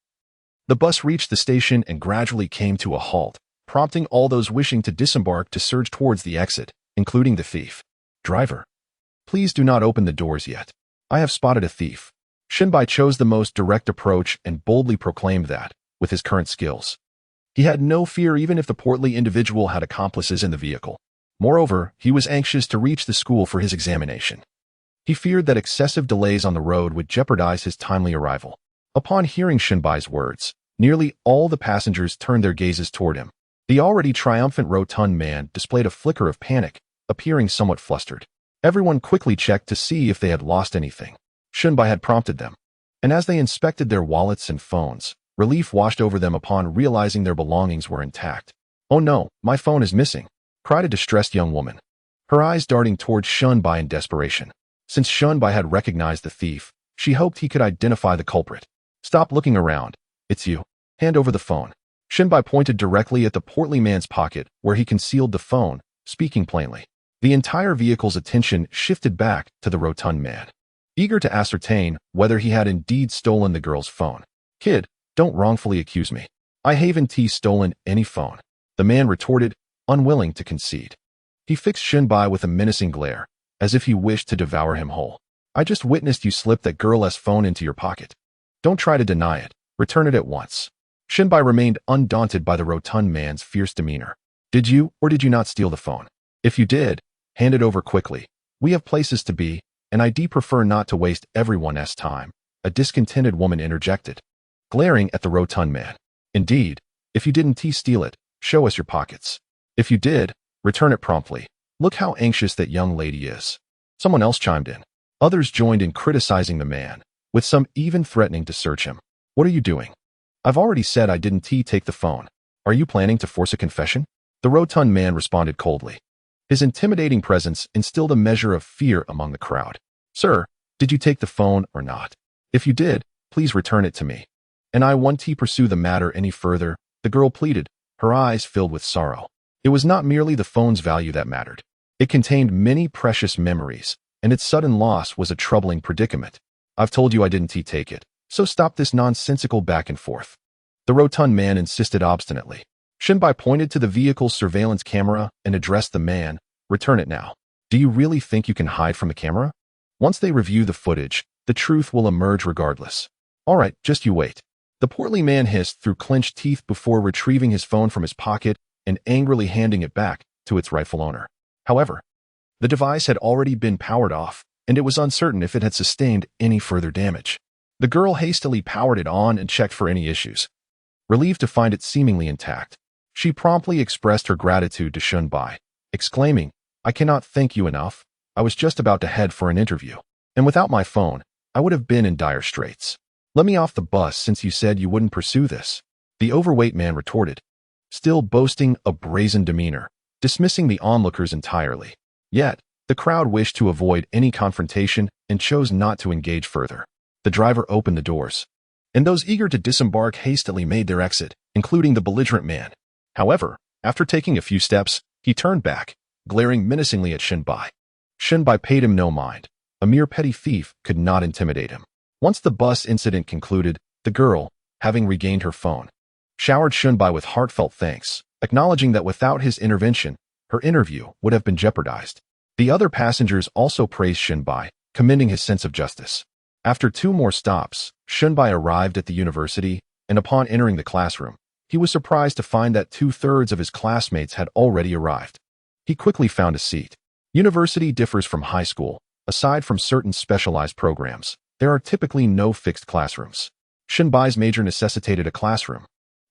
the bus reached the station and gradually came to a halt, prompting all those wishing to disembark to surge towards the exit. including the thief. Driver, please do not open the doors yet. I have spotted a thief. Shinbai chose the most direct approach and boldly proclaimed that, with his current skills, he had no fear even if the portly individual had accomplices in the vehicle. Moreover, he was anxious to reach the school for his examination. He feared that excessive delays on the road would jeopardize his timely arrival. Upon hearing Shinbai's words, nearly all the passengers turned their gazes toward him. The already triumphant rotund man displayed a flicker of panic, appearing somewhat flustered. Everyone quickly checked to see if they had lost anything. Shinbai had prompted them, and as they inspected their wallets and phones, relief washed over them upon realizing their belongings were intact. "Oh no, my phone is missing," cried a distressed young woman, her eyes darting towards Shinbai in desperation. Since Shinbai had recognized the thief, she hoped he could identify the culprit. "Stop looking around. It's you. Hand over the phone." Shinbai pointed directly at the portly man's pocket where he concealed the phone, speaking plainly. The entire vehicle's attention shifted back to the rotund man, eager to ascertain whether he had indeed stolen the girl's phone. "Kid, don't wrongfully accuse me. I haven't stolen any phone," the man retorted, unwilling to concede. He fixed Shinbai with a menacing glare, as if he wished to devour him whole. "I just witnessed you slip that girl's phone into your pocket. Don't try to deny it. Return it at once." Shinbai remained undaunted by the rotund man's fierce demeanor. "Did you or did you not steal the phone? If you did, hand it over quickly. We have places to be, and I'd prefer not to waste everyone's time," a discontented woman interjected, glaring at the rotund man. "Indeed, if you didn't steal it, show us your pockets. If you did, return it promptly. Look how anxious that young lady is." Someone else chimed in. Others joined in criticizing the man, with some even threatening to search him. "What are you doing? I've already said I didn't take the phone. Are you planning to force a confession?" The rotund man responded coldly. His intimidating presence instilled a measure of fear among the crowd. "Sir, did you take the phone or not? If you did, please return it to me. And I won't pursue the matter any further," the girl pleaded, her eyes filled with sorrow. It was not merely the phone's value that mattered. It contained many precious memories, and its sudden loss was a troubling predicament. "I've told you I didn't take it, so stop this nonsensical back and forth," the rotund man insisted obstinately. Shinbai pointed to the vehicle's surveillance camera and addressed the man. "Return it now. Do you really think you can hide from the camera? Once they review the footage, the truth will emerge regardless." "All right, just you wait." The portly man hissed through clenched teeth before retrieving his phone from his pocket and angrily handing it back to its rightful owner. However, the device had already been powered off, and it was uncertain if it had sustained any further damage. The girl hastily powered it on and checked for any issues. Relieved to find it seemingly intact, she promptly expressed her gratitude to Shinbai, exclaiming, "I cannot thank you enough. I was just about to head for an interview, and without my phone, I would have been in dire straits. Let me off the bus since you said you wouldn't pursue this," the overweight man retorted, still boasting a brazen demeanor, dismissing the onlookers entirely. Yet, the crowd wished to avoid any confrontation and chose not to engage further. The driver opened the doors, and those eager to disembark hastily made their exit, including the belligerent man. However, after taking a few steps, he turned back, glaring menacingly at Shinbai. Shinbai paid him no mind. A mere petty thief could not intimidate him. Once the bus incident concluded, the girl, having regained her phone, showered Shinbai with heartfelt thanks, acknowledging that without his intervention, her interview would have been jeopardized. The other passengers also praised Shinbai, commending his sense of justice. After 2 more stops, Shinbai arrived at the university, and upon entering the classroom, he was surprised to find that 2/3 of his classmates had already arrived. He quickly found a seat. University differs from high school. Aside from certain specialized programs, there are typically no fixed classrooms. Shinbai's major necessitated a classroom.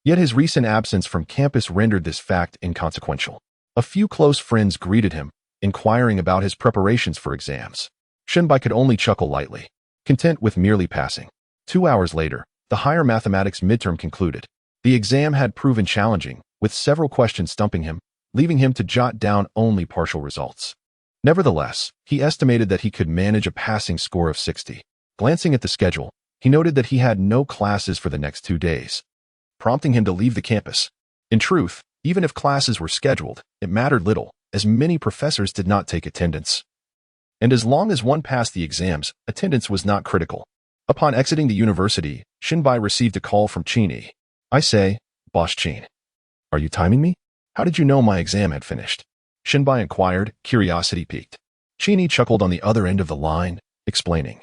Yet his recent absence from campus rendered this fact inconsequential. A few close friends greeted him, inquiring about his preparations for exams. Shinbai could only chuckle lightly, content with merely passing. 2 hours later, the higher mathematics midterm concluded. The exam had proven challenging, with several questions stumping him, leaving him to jot down only partial results. Nevertheless, he estimated that he could manage a passing score of 60. Glancing at the schedule, he noted that he had no classes for the next 2 days, prompting him to leave the campus. In truth, even if classes were scheduled, it mattered little, as many professors did not take attendance. And as long as one passed the exams, attendance was not critical. Upon exiting the university, Shinbai received a call from Chini. "I say, Boss Chin, are you timing me? How did you know my exam had finished?" Shinbai inquired, curiosity piqued. Qin Yi chuckled on the other end of the line, explaining,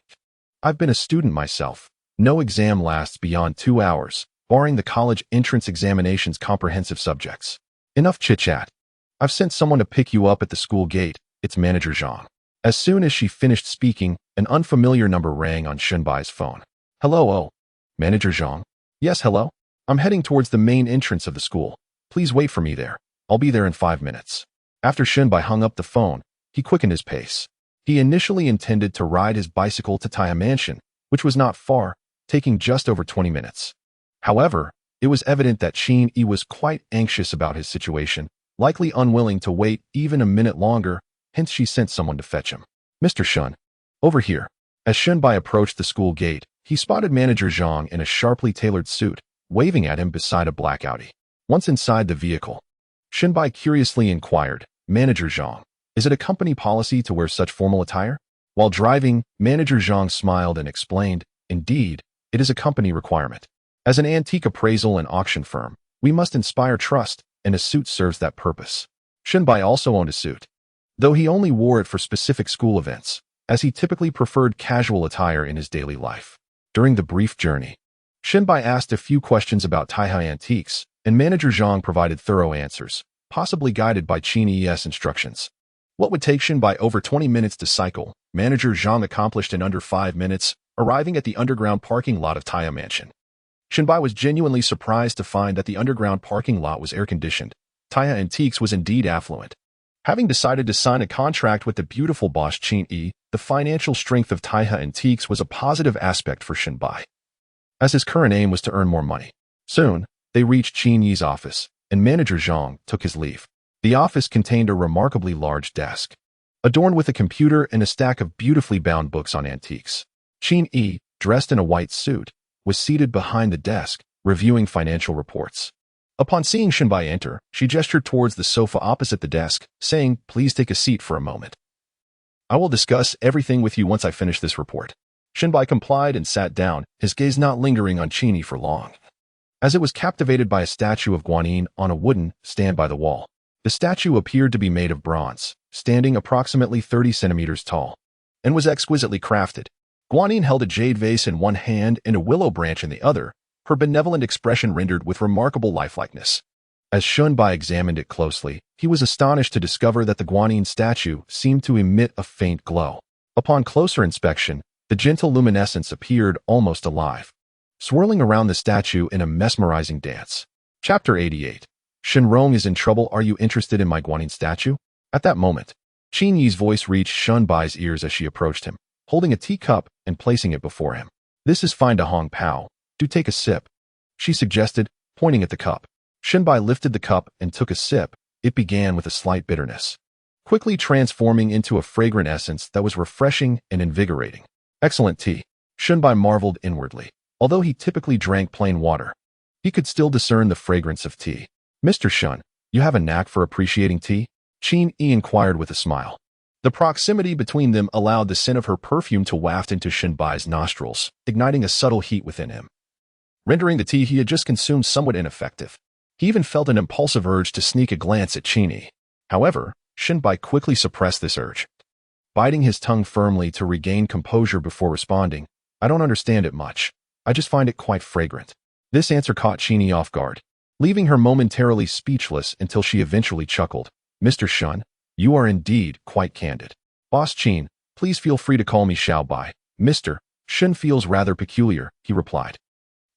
I've been a student myself. No exam lasts beyond 2 hours, barring the college entrance examination's comprehensive subjects. Enough chit-chat. I've sent someone to pick you up at the school gate. It's Manager Zhang. As soon as she finished speaking, an unfamiliar number rang on Shinbai's phone. Hello, oh. Manager Zhang? Yes, hello? I'm heading towards the main entrance of the school. Please wait for me there. I'll be there in 5 minutes. After Shinbai hung up the phone, he quickened his pace. He initially intended to ride his bicycle to Taiha Mansion, which was not far, taking just over 20 minutes. However, it was evident that Qin Yi was quite anxious about his situation, likely unwilling to wait even a minute longer, hence she sent someone to fetch him. Mr. Shun, over here. As Shinbai approached the school gate, he spotted Manager Zhang in a sharply tailored suit, waving at him beside a black Audi. Once inside the vehicle, Shinbai curiously inquired, Manager Zhang, is it a company policy to wear such formal attire? While driving, Manager Zhang smiled and explained, indeed, it is a company requirement. As an antique appraisal and auction firm, we must inspire trust, and a suit serves that purpose. Shinbai also owned a suit, though he only wore it for specific school events, as he typically preferred casual attire in his daily life. During the brief journey, Shinbai asked a few questions about Taiha antiques, and Manager Zhang provided thorough answers, possibly guided by Qin Yi's instructions. What would take Shinbai over 20 minutes to cycle, Manager Zhang accomplished in under 5 minutes, arriving at the underground parking lot of Taiha Mansion. Shinbai was genuinely surprised to find that the underground parking lot was air-conditioned. Taiha Antiques was indeed affluent. Having decided to sign a contract with the beautiful boss Qin Yi, the financial strength of Taiha Antiques was a positive aspect for Shinbai, as his current aim was to earn more money. Soon, they reached Qin Yi's office, and Manager Zhang took his leave. The office contained a remarkably large desk, adorned with a computer and a stack of beautifully bound books on antiques. Qin Yi, dressed in a white suit, was seated behind the desk, reviewing financial reports. Upon seeing Shinbai enter, she gestured towards the sofa opposite the desk, saying, Please take a seat for a moment. I will discuss everything with you once I finish this report. Shinbai complied and sat down, his gaze not lingering on Qin Yi for long, as it was captivated by a statue of Guanyin on a wooden stand by the wall. The statue appeared to be made of bronze, standing approximately 30 centimeters tall, and was exquisitely crafted. Guanyin held a jade vase in one hand and a willow branch in the other, her benevolent expression rendered with remarkable lifelikeness. As Shinbai examined it closely, he was astonished to discover that the Guanyin statue seemed to emit a faint glow. Upon closer inspection, the gentle luminescence appeared almost alive, swirling around the statue in a mesmerizing dance. Chapter 88. Shenrong is in trouble. Are you interested in my Guanyin statue? At that moment, Qin Yi's voice reached Shinbai's ears as she approached him, holding a teacup and placing it before him. This is fine to Hong Pao. Do take a sip, she suggested, pointing at the cup. Shinbai lifted the cup and took a sip. It began with a slight bitterness, quickly transforming into a fragrant essence that was refreshing and invigorating. Excellent tea, Shinbai marveled inwardly. Although he typically drank plain water, he could still discern the fragrance of tea. Mr. Shun, you have a knack for appreciating tea? Qin Yi inquired with a smile. The proximity between them allowed the scent of her perfume to waft into Shinbai's nostrils, igniting a subtle heat within him, rendering the tea he had just consumed somewhat ineffective. He even felt an impulsive urge to sneak a glance at Qin Yi. However, Shinbai quickly suppressed this urge, biting his tongue firmly to regain composure before responding. I don't understand it much. I just find it quite fragrant. This answer caught Qin Yi off guard, leaving her momentarily speechless until she eventually chuckled. Mr. Shun, you are indeed quite candid. Boss Qin, please feel free to call me Xiaobai. Mr. Shun feels rather peculiar, he replied.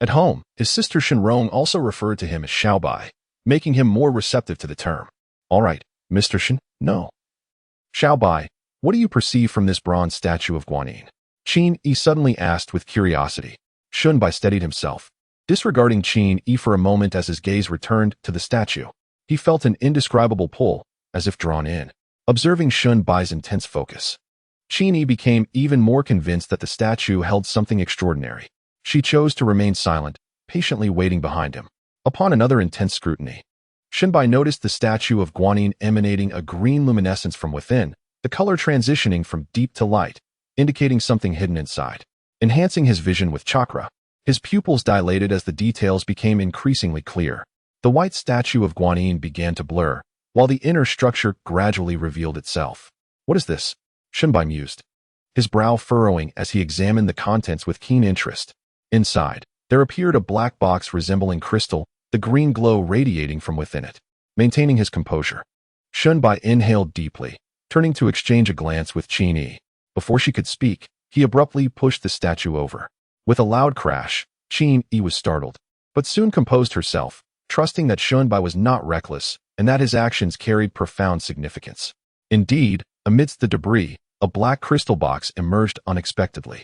At home, his sister Shenrong also referred to him as Xiaobai, making him more receptive to the term. All right, Mr. Shen, no. Xiaobai, what do you perceive from this bronze statue of Guanyin? Qin Yi suddenly asked with curiosity. Shinbai steadied himself, disregarding Qin Yi for a moment as his gaze returned to the statue. He felt an indescribable pull, as if drawn in. Observing Shinbai's intense focus, Qin Yi became even more convinced that the statue held something extraordinary. She chose to remain silent, patiently waiting behind him. Upon another intense scrutiny, Shinbai noticed the statue of Guanyin emanating a green luminescence from within, the color transitioning from deep to light, indicating something hidden inside. Enhancing his vision with chakra, his pupils dilated as the details became increasingly clear. The white statue of Guanyin began to blur, while the inner structure gradually revealed itself. What is this? Shunbai mused, his brow furrowing as he examined the contents with keen interest. Inside, there appeared a black box resembling crystal, the green glow radiating from within it. Maintaining his composure, Shunbai inhaled deeply, turning to exchange a glance with Qin. Before she could speak, he abruptly pushed the statue over. With a loud crash, Qin was startled, but soon composed herself, trusting that Shunbai was not reckless and that his actions carried profound significance. Indeed, amidst the debris, a black crystal box emerged unexpectedly.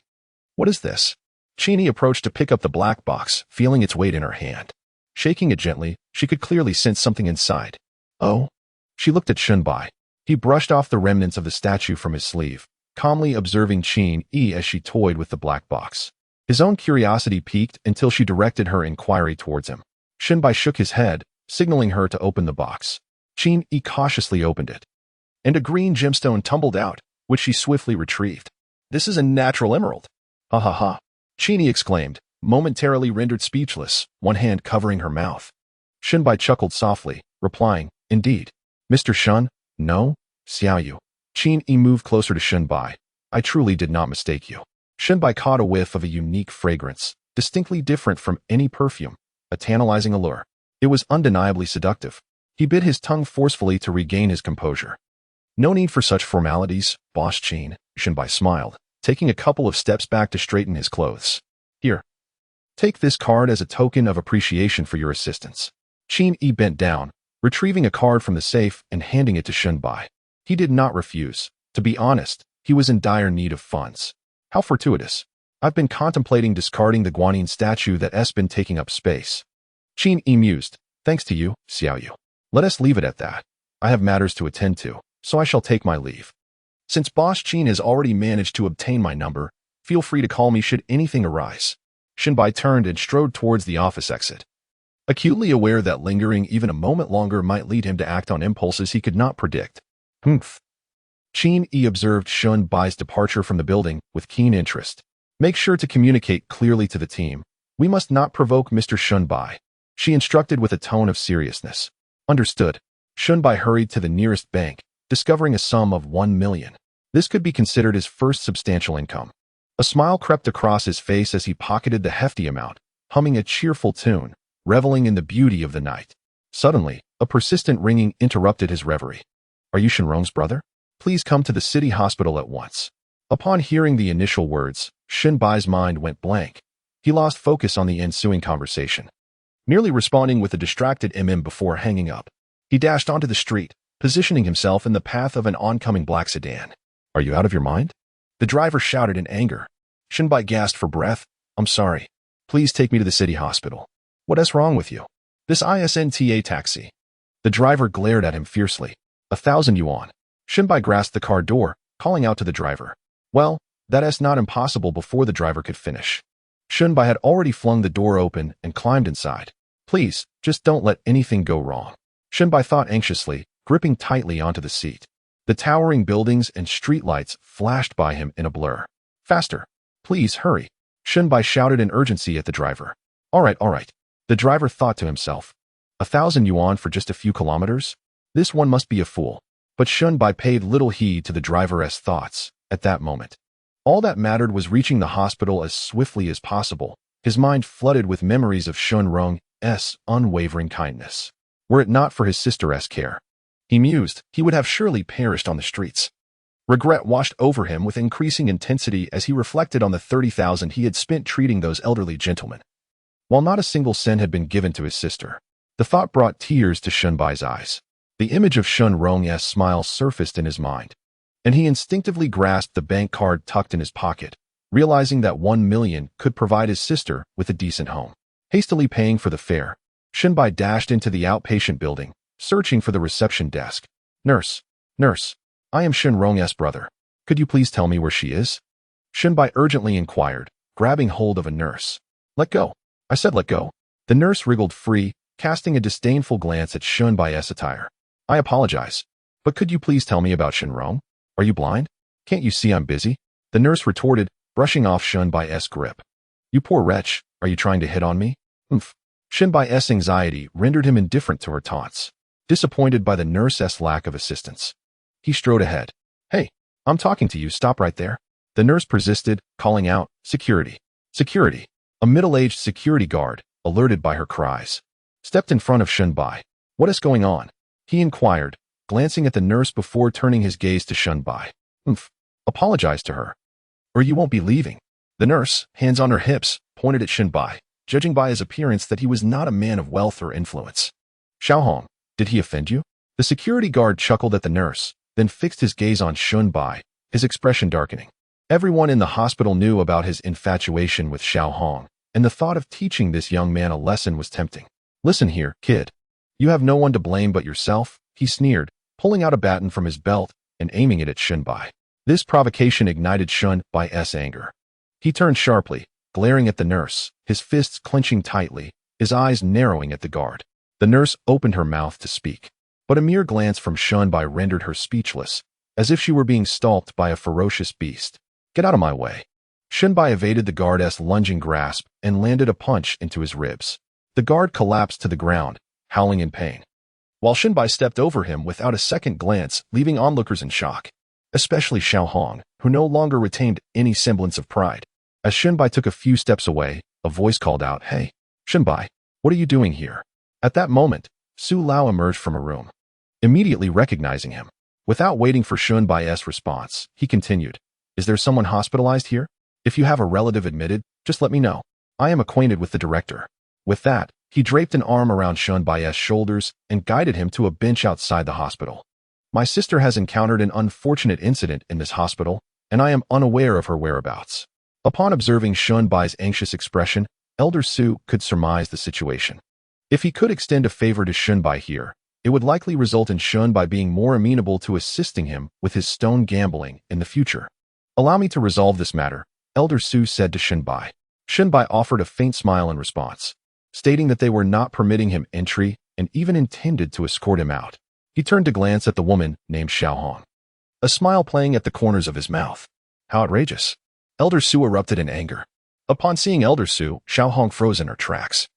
What is this? Qin approached to pick up the black box, feeling its weight in her hand. Shaking it gently, she could clearly sense something inside. Oh? She looked at Shunbai. He brushed off the remnants of the statue from his sleeve, calmly observing Qin as she toyed with the black box. His own curiosity piqued until she directed her inquiry towards him. Shunbai shook his head, signaling her to open the box. Qin cautiously opened it, and a green gemstone tumbled out, which she swiftly retrieved. This is a natural emerald. Ha ha ha. Qin exclaimed, momentarily rendered speechless, one hand covering her mouth. Shunbai chuckled softly, replying, Indeed. Mr. Shun? No? Xiaoyu. Qin moved closer to Shunbai. I truly did not mistake you. Shunbai caught a whiff of a unique fragrance, distinctly different from any perfume, a tantalizing allure. It was undeniably seductive. He bit his tongue forcefully to regain his composure. No need for such formalities, Boss Qin, Shunbai smiled, taking a couple of steps back to straighten his clothes. Here. Take this card as a token of appreciation for your assistance. Qin bent down, retrieving a card from the safe and handing it to Shunbai. He did not refuse. To be honest, he was in dire need of funds. How fortuitous. I've been contemplating discarding the Guanyin statue that's been taking up space. Qin mused. Thanks to you, Xiaoyu. Let us leave it at that. I have matters to attend to, so I shall take my leave. Since Boss Qin has already managed to obtain my number, feel free to call me should anything arise. Shunbai turned and strode towards the office exit, acutely aware that lingering even a moment longer might lead him to act on impulses he could not predict. Humph. Qin observed Shunbai's departure from the building with keen interest. Make sure to communicate clearly to the team. We must not provoke Mr. Shunbai, she instructed with a tone of seriousness. Understood. Shunbai hurried to the nearest bank, discovering a sum of 1 million. This could be considered his first substantial income. A smile crept across his face as he pocketed the hefty amount, humming a cheerful tune, reveling in the beauty of the night. Suddenly, a persistent ringing interrupted his reverie. Are you Shenrong's brother? Please come to the city hospital at once. Upon hearing the initial words, Shunbai's mind went blank. He lost focus on the ensuing conversation, merely responding with a distracted before hanging up. He dashed onto the street, positioning himself in the path of an oncoming black sedan. Are you out of your mind? The driver shouted in anger. Shunbai gasped for breath. I'm sorry. Please take me to the city hospital. What is wrong with you? This ISNTA taxi. The driver glared at him fiercely. 1,000 yuan. Shunbai grasped the car door, calling out to the driver. Well, that's not impossible before the driver could finish. Shunbai had already flung the door open and climbed inside. Please, just don't let anything go wrong. Shunbai thought anxiously, gripping tightly onto the seat. The towering buildings and streetlights flashed by him in a blur. Faster. Please hurry. Shunbai shouted in urgency at the driver. All right. The driver thought to himself. 1,000 yuan for just a few kilometers? This one must be a fool. But Shunbai paid little heed to the driver's thoughts at that moment. All that mattered was reaching the hospital as swiftly as possible, his mind flooded with memories of Shenrong's unwavering kindness. Were it not for his sister's care, he mused, he would have surely perished on the streets. Regret washed over him with increasing intensity as he reflected on the 30,000 he had spent treating those elderly gentlemen. While not a single cent had been given to his sister, the thought brought tears to Shunbai's eyes. The image of Shenrong's smile surfaced in his mind, and he instinctively grasped the bank card tucked in his pocket, realizing that 1 million could provide his sister with a decent home. Hastily paying for the fare, Shunbai dashed into the outpatient building, searching for the reception desk. Nurse, I am Shenrong's brother. Could you please tell me where she is? Shunbai urgently inquired, grabbing hold of a nurse. Let go. I said let go. The nurse wriggled free, casting a disdainful glance at Shunbai's attire. I apologize, but could you please tell me about Shenrong? Are you blind? Can't you see I'm busy? The nurse retorted, brushing off Shunbai's grip. You poor wretch, are you trying to hit on me? Shunbai's anxiety rendered him indifferent to her taunts. disappointed by the nurse's lack of assistance. He strode ahead. "Hey, I'm talking to you, stop right there." The nurse persisted, calling out, "Security! Security!" A middle-aged security guard, alerted by her cries, stepped in front of Shunbai. "What is going on?" he inquired, glancing at the nurse before turning his gaze to Shunbai. Apologize to her, or you won't be leaving." The nurse, hands on her hips, pointed at Shunbai, judging by his appearance that he was not a man of wealth or influence. "Xiaohong, did he offend you?" The security guard chuckled at the nurse, then fixed his gaze on Shunbai, his expression darkening. Everyone in the hospital knew about his infatuation with Xiaohong, and the thought of teaching this young man a lesson was tempting. "Listen here, kid. You have no one to blame but yourself," he sneered, pulling out a baton from his belt and aiming it at Shunbai. This provocation ignited Shunbai's anger. He turned sharply, glaring at the nurse, his fists clenching tightly, his eyes narrowing at the guard. The nurse opened her mouth to speak, but a mere glance from Shunbai rendered her speechless, as if she were being stalked by a ferocious beast. "Get out of my way." Shunbai evaded the guard's lunging grasp and landed a punch into his ribs. The guard collapsed to the ground, howling in pain, while Shunbai stepped over him without a second glance, leaving onlookers in shock, especially Xiaohong, who no longer retained any semblance of pride. As Shunbai took a few steps away, a voice called out, "Hey, Shunbai, what are you doing here?" At that moment, Su Lao emerged from a room, immediately recognizing him. Without waiting for Shunbai's response, he continued, "Is there someone hospitalized here? If you have a relative admitted, just let me know. I am acquainted with the director." With that, he draped an arm around Shunbai's shoulders and guided him to a bench outside the hospital. "My sister has encountered an unfortunate incident in this hospital, and I am unaware of her whereabouts." Upon observing Shunbai's anxious expression, Elder Su could surmise the situation. If he could extend a favor to Shunbai here, it would likely result in Shunbai being more amenable to assisting him with his stone gambling in the future. "Allow me to resolve this matter," Elder Su said to Shunbai. Shunbai offered a faint smile in response, stating that they were not permitting him entry and even intended to escort him out. He turned to glance at the woman named Xiaohong, a smile playing at the corners of his mouth. How outrageous! Elder Su erupted in anger. Upon seeing Elder Su, Xiaohong froze in her tracks.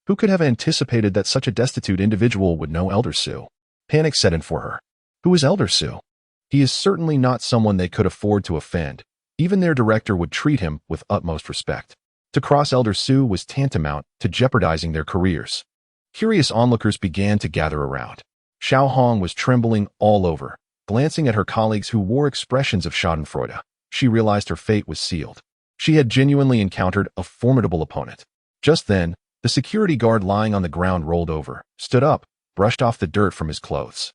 Who could have anticipated that such a destitute individual would know Elder Su? Panic set in for her. Who is Elder Su? He is certainly not someone they could afford to offend. Even their director would treat him with utmost respect. To cross Elder Su was tantamount to jeopardizing their careers. Curious onlookers began to gather around. Xiaohong was trembling all over, glancing at her colleagues who wore expressions of schadenfreude. She realized her fate was sealed. She had genuinely encountered a formidable opponent. Just then, the security guard lying on the ground rolled over, stood up, brushed off the dirt from his clothes,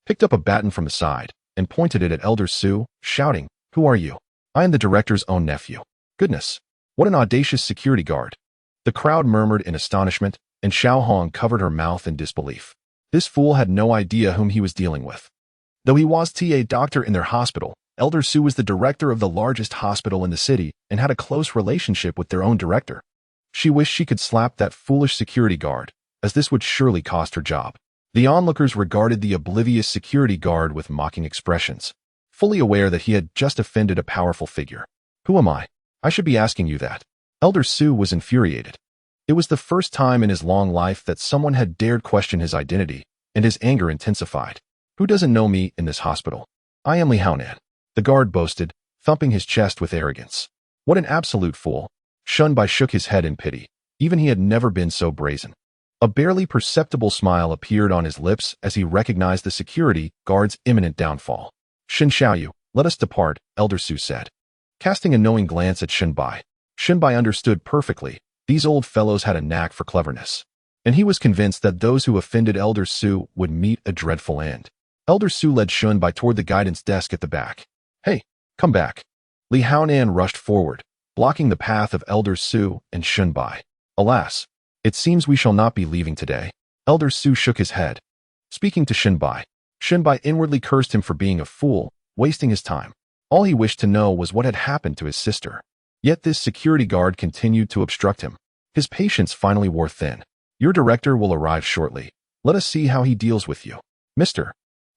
picked up a baton from the side, and pointed it at Elder Su, shouting, "Who are you?" "I am the director's own nephew." "Goodness, what an audacious security guard." The crowd murmured in astonishment, and Xiaohong covered her mouth in disbelief. This fool had no idea whom he was dealing with. Though he was a doctor in their hospital, Elder Su was the director of the largest hospital in the city and had a close relationship with their own director. She wished she could slap that foolish security guard, as this would surely cost her job. The onlookers regarded the oblivious security guard with mocking expressions, fully aware that he had just offended a powerful figure. "Who am I? I should be asking you that." Elder Su was infuriated. It was the first time in his long life that someone had dared question his identity, and his anger intensified. "Who doesn't know me in this hospital? I am Li Haonan," the guard boasted, thumping his chest with arrogance. What an absolute fool! Shunbai shook his head in pity. Even he had never been so brazen. A barely perceptible smile appeared on his lips as he recognized the security guard's imminent downfall. "Shin Xiaoyu, let us depart," Elder Su said, casting a knowing glance at Shunbai. Shunbai understood perfectly. These old fellows had a knack for cleverness, and he was convinced that those who offended Elder Su would meet a dreadful end. Elder Su led Shunbai toward the guidance desk at the back. "Hey, come back." Li Haonan rushed forward, blocking the path of Elder Su and Shunbai. "Alas, it seems we shall not be leaving today." Elder Su shook his head. Speaking to Shunbai, Shunbai inwardly cursed him for being a fool, wasting his time. All he wished to know was what had happened to his sister. Yet this security guard continued to obstruct him. His patience finally wore thin. "Your director will arrive shortly. Let us see how he deals with you." "Mr."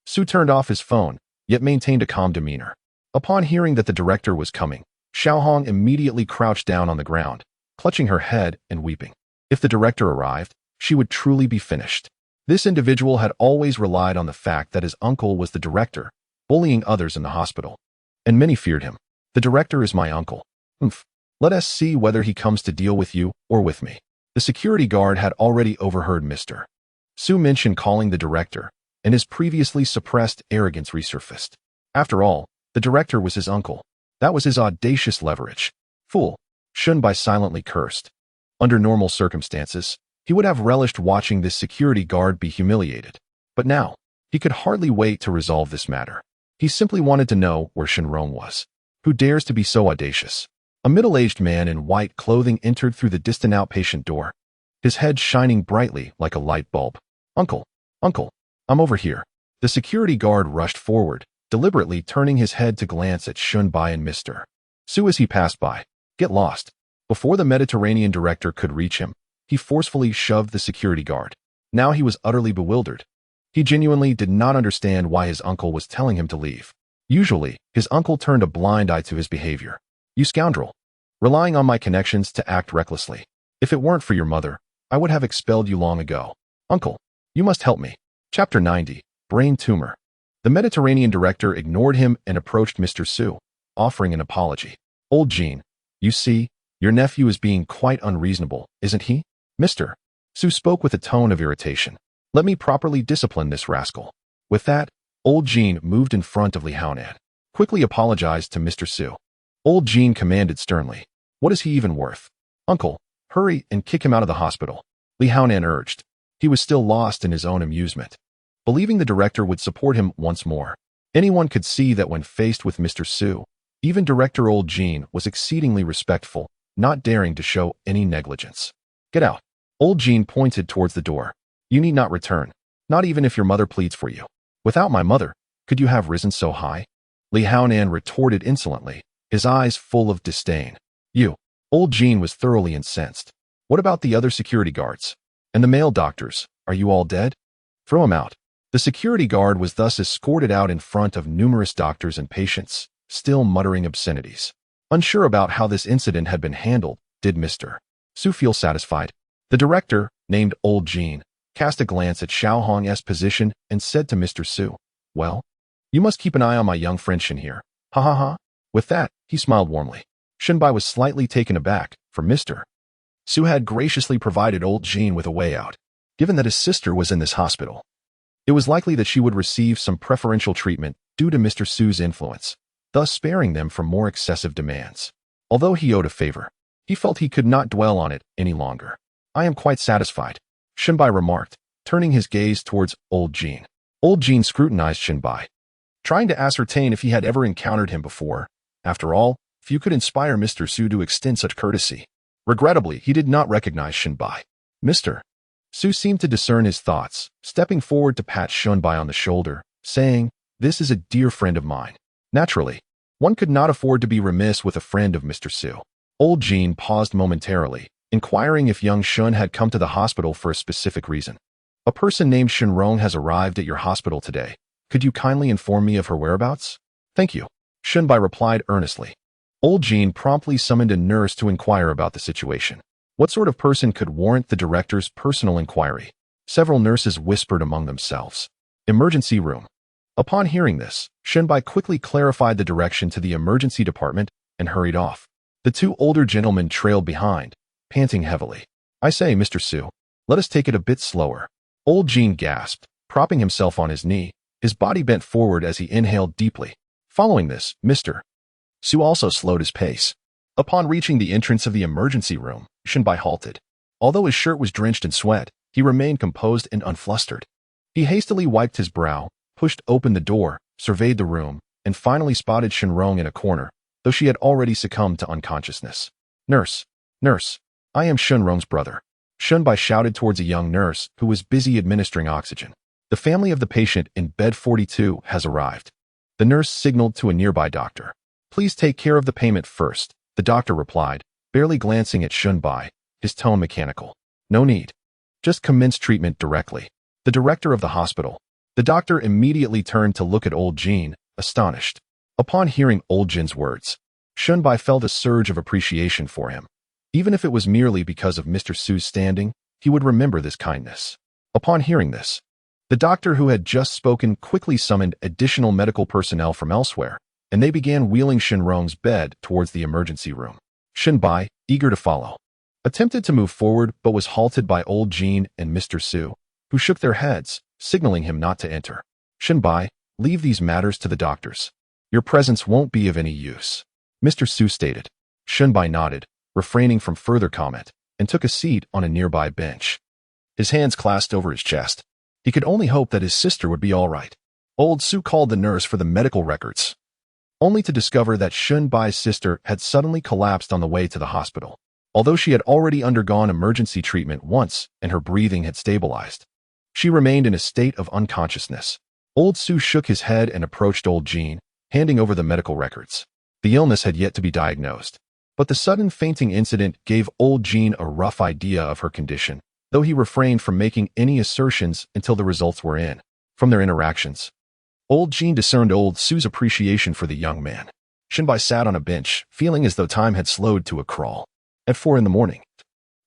Su turned off his phone, yet maintained a calm demeanor. Upon hearing that the director was coming, Xiaohong immediately crouched down on the ground, clutching her head and weeping. If the director arrived, she would truly be finished. This individual had always relied on the fact that his uncle was the director, bullying others in the hospital. And many feared him. The director is my uncle. Humph. Let us see whether he comes to deal with you or with me. The security guard had already overheard Mr. Su mention calling the director, and his previously suppressed arrogance resurfaced. After all, the director was his uncle. That was his audacious leverage. Fool. Shunbai silently cursed. Under normal circumstances, he would have relished watching this security guard be humiliated. But now, he could hardly wait to resolve this matter. He simply wanted to know where Shinrong was. Who dares to be so audacious? A middle-aged man in white clothing entered through the distant outpatient door, his head shining brightly like a light bulb. Uncle, I'm over here. The security guard rushed forward, deliberately turning his head to glance at Shunbai and Mr. Su as he passed by. Get lost. Before the Mediterranean director could reach him, he forcefully shoved the security guard. Now he was utterly bewildered. He genuinely did not understand why his uncle was telling him to leave. Usually, his uncle turned a blind eye to his behavior. You scoundrel. Relying on my connections to act recklessly. If it weren't for your mother, I would have expelled you long ago. Uncle, you must help me. Chapter 90, Brain Tumor. The Mediterranean director ignored him and approached Mr. Su, offering an apology. Old Jean, you see, your nephew is being quite unreasonable, isn't he? Mr. Su spoke with a tone of irritation. Let me properly discipline this rascal. With that, Old Jean moved in front of Li Haonan, quickly apologized to Mr. Su. Old Jean commanded sternly. What is he even worth? Uncle, hurry and kick him out of the hospital. Li Haonan urged. He was still lost in his own amusement, believing the director would support him once more. Anyone could see that when faced with Mr. Su, even Director Old Jean was exceedingly respectful, not daring to show any negligence. Get out. Old Jean pointed towards the door. You need not return, not even if your mother pleads for you. Without my mother, could you have risen so high? Li Haonan retorted insolently, his eyes full of disdain. You. Old Jean was thoroughly incensed. What about the other security guards? And the male doctors, are you all dead? Throw him out. The security guard was thus escorted out in front of numerous doctors and patients, still muttering obscenities. Unsure about how this incident had been handled, did Mr. Su feel satisfied? The director, named Old Jean, cast a glance at Xiao Hong's position and said to Mr. Su, well, you must keep an eye on my young friend Shin here. Ha ha ha. With that, he smiled warmly. Shinbai was slightly taken aback, for Mr. Su had graciously provided Old Jean with a way out. Given that his sister was in this hospital, it was likely that she would receive some preferential treatment due to Mr. Su's influence, thus sparing them from more excessive demands. Although he owed a favor, he felt he could not dwell on it any longer. I am quite satisfied, Shinbai remarked, turning his gaze towards Old Jean. Old Jean scrutinized Shinbai, trying to ascertain if he had ever encountered him before. After all, few could inspire Mr. Su to extend such courtesy. Regrettably, he did not recognize Shinbai. Mr. Su seemed to discern his thoughts, stepping forward to pat Shinbai on the shoulder, saying, this is a dear friend of mine. Naturally, one could not afford to be remiss with a friend of Mr. Su. Old Jean paused momentarily, inquiring if young Shun had come to the hospital for a specific reason. A person named Shinrong has arrived at your hospital today. Could you kindly inform me of her whereabouts? Thank you, Shinbai replied earnestly. Old Jean promptly summoned a nurse to inquire about the situation. What sort of person could warrant the director's personal inquiry? Several nurses whispered among themselves. Emergency room. Upon hearing this, Shinbai quickly clarified the direction to the emergency department and hurried off. The two older gentlemen trailed behind, panting heavily. I say, Mr. Su, let us take it a bit slower. Old Jean gasped, propping himself on his knee, his body bent forward as he inhaled deeply. Following this, Mr. Su also slowed his pace. Upon reaching the entrance of the emergency room, Shinbai halted. Although his shirt was drenched in sweat, he remained composed and unflustered. He hastily wiped his brow, pushed open the door, surveyed the room, and finally spotted Shinrong in a corner, though she had already succumbed to unconsciousness. Nurse, I am Shinrong's brother. Shinbai shouted towards a young nurse who was busy administering oxygen. The family of the patient in bed 42 has arrived. The nurse signaled to a nearby doctor. Please take care of the payment first, the doctor replied, barely glancing at Shinbai, his tone mechanical. No need. Just commence treatment directly. The director of the hospital. The doctor immediately turned to look at Old Jean, astonished. Upon hearing Old Jean's words, Shinbai felt a surge of appreciation for him. Even if it was merely because of Mr. Su's standing, he would remember this kindness. Upon hearing this, the doctor who had just spoken quickly summoned additional medical personnel from elsewhere, and they began wheeling Shenrong's bed towards the emergency room. Shenbai, eager to follow, attempted to move forward but was halted by old Jean and Mr. Su, who shook their heads, signaling him not to enter. Shenbai, leave these matters to the doctors. Your presence won't be of any use, Mr. Su stated. Shenbai nodded, refraining from further comment, and took a seat on a nearby bench. His hands clasped over his chest. He could only hope that his sister would be all right. Old Su called the nurse for the medical records, only to discover that Shenbai's sister had suddenly collapsed on the way to the hospital. Although she had already undergone emergency treatment once and her breathing had stabilized, she remained in a state of unconsciousness. Old Su shook his head and approached old Jean, handing over the medical records. The illness had yet to be diagnosed, but the sudden fainting incident gave old Jean a rough idea of her condition, though he refrained from making any assertions until the results were in. From their interactions, old Jean discerned old Su's appreciation for the young man. Shenbai sat on a bench, feeling as though time had slowed to a crawl. At 4 a.m,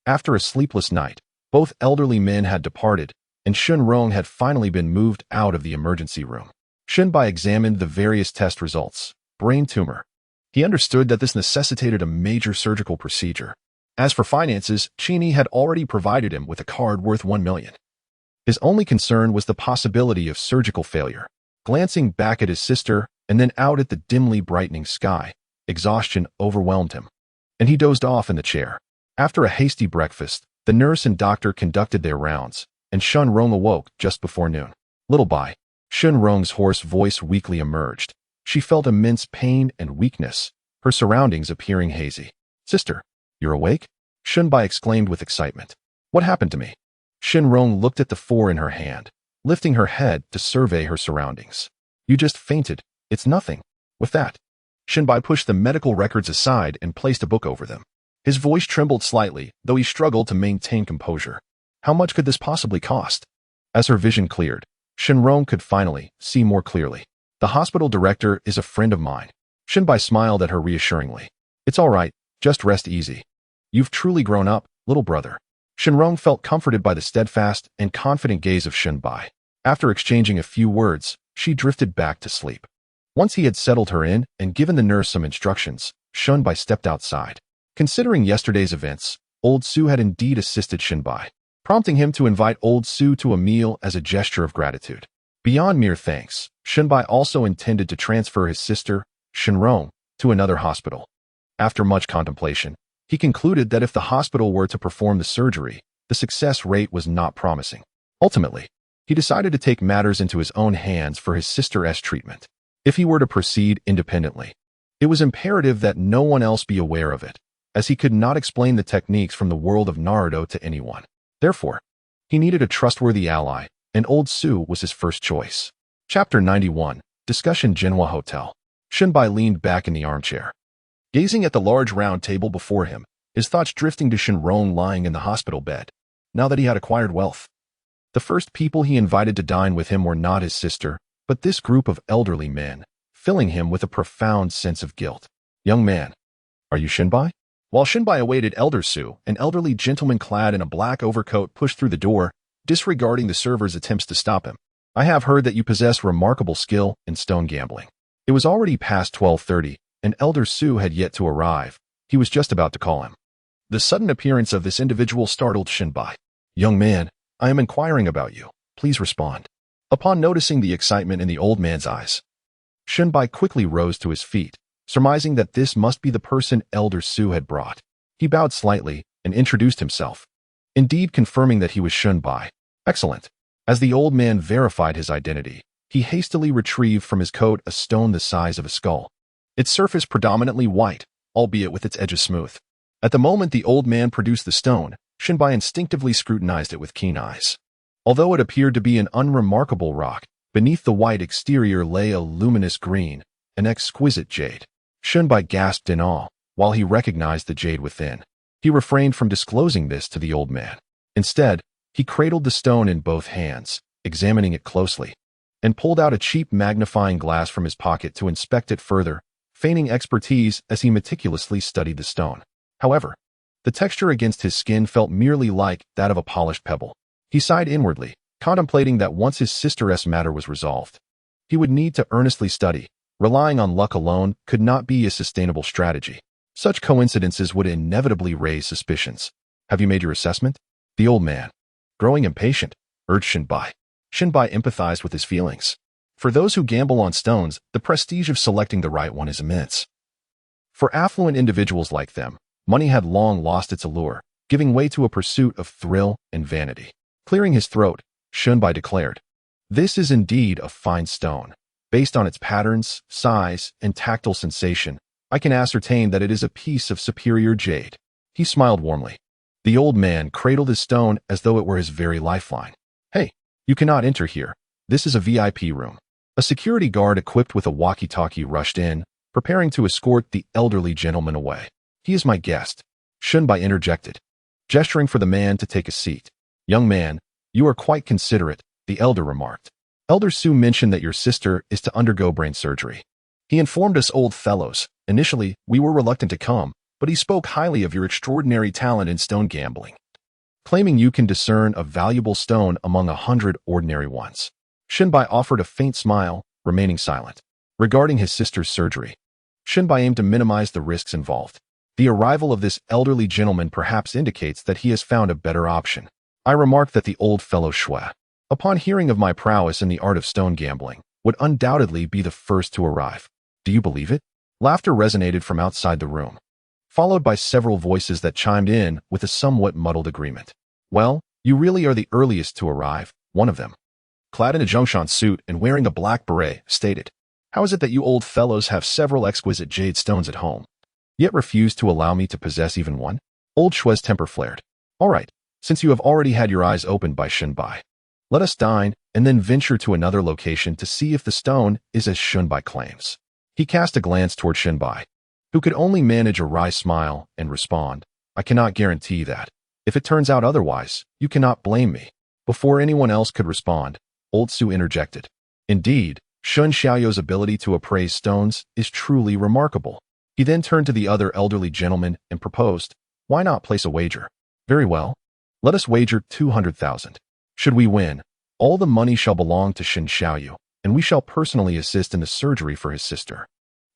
after a sleepless night, both elderly men had departed, and Shenrong had finally been moved out of the emergency room. Shenbai examined the various test results. Brain tumor. He understood that this necessitated a major surgical procedure. As for finances, Chini had already provided him with a card worth 1 million. His only concern was the possibility of surgical failure. Glancing back at his sister and then out at the dimly brightening sky, exhaustion overwhelmed him, and he dozed off in the chair. After a hasty breakfast, the nurse and doctor conducted their rounds, and Shenrong awoke just before noon. Little by, Shenrong's hoarse voice weakly emerged. She felt immense pain and weakness, her surroundings appearing hazy. Sister, you're awake? Shenbai exclaimed with excitement. What happened to me? Shenrong looked at the 4 in her hand, lifting her head to survey her surroundings. You just fainted. It's nothing. With that, Shenbai pushed the medical records aside and placed a book over them. His voice trembled slightly, though he struggled to maintain composure. How much could this possibly cost? As her vision cleared, Shenrong could finally see more clearly. The hospital director is a friend of mine. Shenbai smiled at her reassuringly. It's all right, just rest easy. You've truly grown up, little brother. Shenrong felt comforted by the steadfast and confident gaze of Shenbai. After exchanging a few words, she drifted back to sleep. Once he had settled her in and given the nurse some instructions, Shenbai stepped outside. Considering yesterday's events, old Su had indeed assisted Shenbai, prompting him to invite old Su to a meal as a gesture of gratitude. Beyond mere thanks, Shenbai also intended to transfer his sister, Shenrong, to another hospital. After much contemplation, he concluded that if the hospital were to perform the surgery, the success rate was not promising. Ultimately, he decided to take matters into his own hands for his sister's treatment. If he were to proceed independently, it was imperative that no one else be aware of it, as he could not explain the techniques from the world of Naruto to anyone. Therefore, he needed a trustworthy ally, and old Su was his first choice. Chapter 91, Discussion Jinhua Hotel. Shenbai leaned back in the armchair, gazing at the large round table before him, his thoughts drifting to Shenrong lying in the hospital bed. Now that he had acquired wealth, the first people he invited to dine with him were not his sister, but this group of elderly men, filling him with a profound sense of guilt. Young man, are you Shenbai? While Shenbai awaited Elder Su, an elderly gentleman clad in a black overcoat pushed through the door, disregarding the server's attempts to stop him. I have heard that you possess remarkable skill in stone gambling. It was already past 12:30, and Elder Su had yet to arrive. He was just about to call him. The sudden appearance of this individual startled Shenbai. Young man, I am inquiring about you. Please respond. Upon noticing the excitement in the old man's eyes, Shenbai quickly rose to his feet, surmising that this must be the person Elder Su had brought. He bowed slightly and introduced himself, indeed confirming that he was Shenbai. Excellent. As the old man verified his identity, he hastily retrieved from his coat a stone the size of a skull, its surface predominantly white, albeit with its edges smooth. At the moment the old man produced the stone, Shenbai instinctively scrutinized it with keen eyes. Although it appeared to be an unremarkable rock, beneath the white exterior lay a luminous green, an exquisite jade. Shenbai gasped in awe, while he recognized the jade within. He refrained from disclosing this to the old man. Instead, he cradled the stone in both hands, examining it closely, and pulled out a cheap magnifying glass from his pocket to inspect it further, feigning expertise as he meticulously studied the stone. However, the texture against his skin felt merely like that of a polished pebble. He sighed inwardly, contemplating that once his sister's matter was resolved, he would need to earnestly study. Relying on luck alone could not be a sustainable strategy. Such coincidences would inevitably raise suspicions. Have you made your assessment? The old man, growing impatient, urged Shinbai. Shinbai empathized with his feelings. For those who gamble on stones, the prestige of selecting the right one is immense. For affluent individuals like them, money had long lost its allure, giving way to a pursuit of thrill and vanity. Clearing his throat, Shinbai declared, "This is indeed a fine stone. Based on its patterns, size, and tactile sensation, I can ascertain that it is a piece of superior jade." He smiled warmly. The old man cradled his stone as though it were his very lifeline. "Hey, you cannot enter here. This is a VIP room." A security guard equipped with a walkie-talkie rushed in, preparing to escort the elderly gentleman away. "He is my guest," Shinbai interjected, gesturing for the man to take a seat. "Young man, you are quite considerate," the elder remarked. "Elder Su mentioned that your sister is to undergo brain surgery. He informed us old fellows. Initially, we were reluctant to come, but he spoke highly of your extraordinary talent in stone gambling, claiming you can discern a valuable stone among 100 ordinary ones." Shinbai offered a faint smile, remaining silent. Regarding his sister's surgery, Shinbai aimed to minimize the risks involved. The arrival of this elderly gentleman perhaps indicates that he has found a better option. I remarked that the old fellow Shui, upon hearing of my prowess in the art of stone gambling, would undoubtedly be the first to arrive. Do you believe it? Laughter resonated from outside the room, followed by several voices that chimed in with a somewhat muddled agreement. "Well, you really are the earliest to arrive," one of them, clad in a Zhongshan suit and wearing a black beret, stated. "How is it that you old fellows have several exquisite jade stones at home, yet refuse to allow me to possess even one?" Old Shui's temper flared. "All right, since you have already had your eyes opened by Shinbai, let us dine and then venture to another location to see if the stone is as Shinbai claims." He cast a glance toward Shinbai, who could only manage a wry smile and respond, "I cannot guarantee that. If it turns out otherwise, you cannot blame me." Before anyone else could respond, Old Su interjected. "Indeed, Shun Xiaoyou's ability to appraise stones is truly remarkable." He then turned to the other elderly gentleman and proposed, "Why not place a wager?" "Very well. Let us wager 200,000. Should we win, all the money shall belong to Shin Xiaoyu, and we shall personally assist in the surgery for his sister.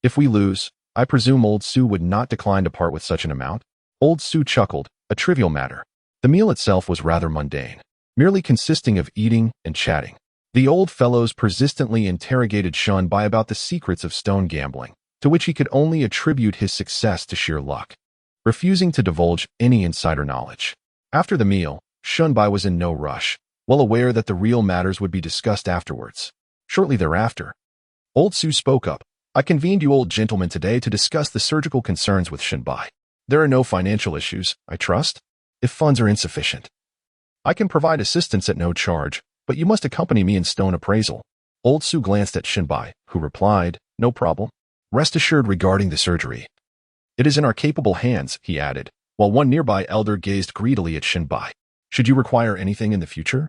If we lose, I presume Old Su would not decline to part with such an amount." Old Su chuckled, a trivial matter. The meal itself was rather mundane, merely consisting of eating and chatting. The old fellows persistently interrogated Shinbai about the secrets of stone gambling, to which he could only attribute his success to sheer luck, refusing to divulge any insider knowledge. After the meal, Shinbai was in no rush, well aware that the real matters would be discussed afterwards. Shortly thereafter, Old Su spoke up. "I convened you old gentlemen today to discuss the surgical concerns with Shinbai. There are no financial issues, I trust? If funds are insufficient, I can provide assistance at no charge, but you must accompany me in stone appraisal." Old Su glanced at Shinbai, who replied, "No problem. Rest assured regarding the surgery. It is in our capable hands," he added, while one nearby elder gazed greedily at Shinbai. "Should you require anything in the future,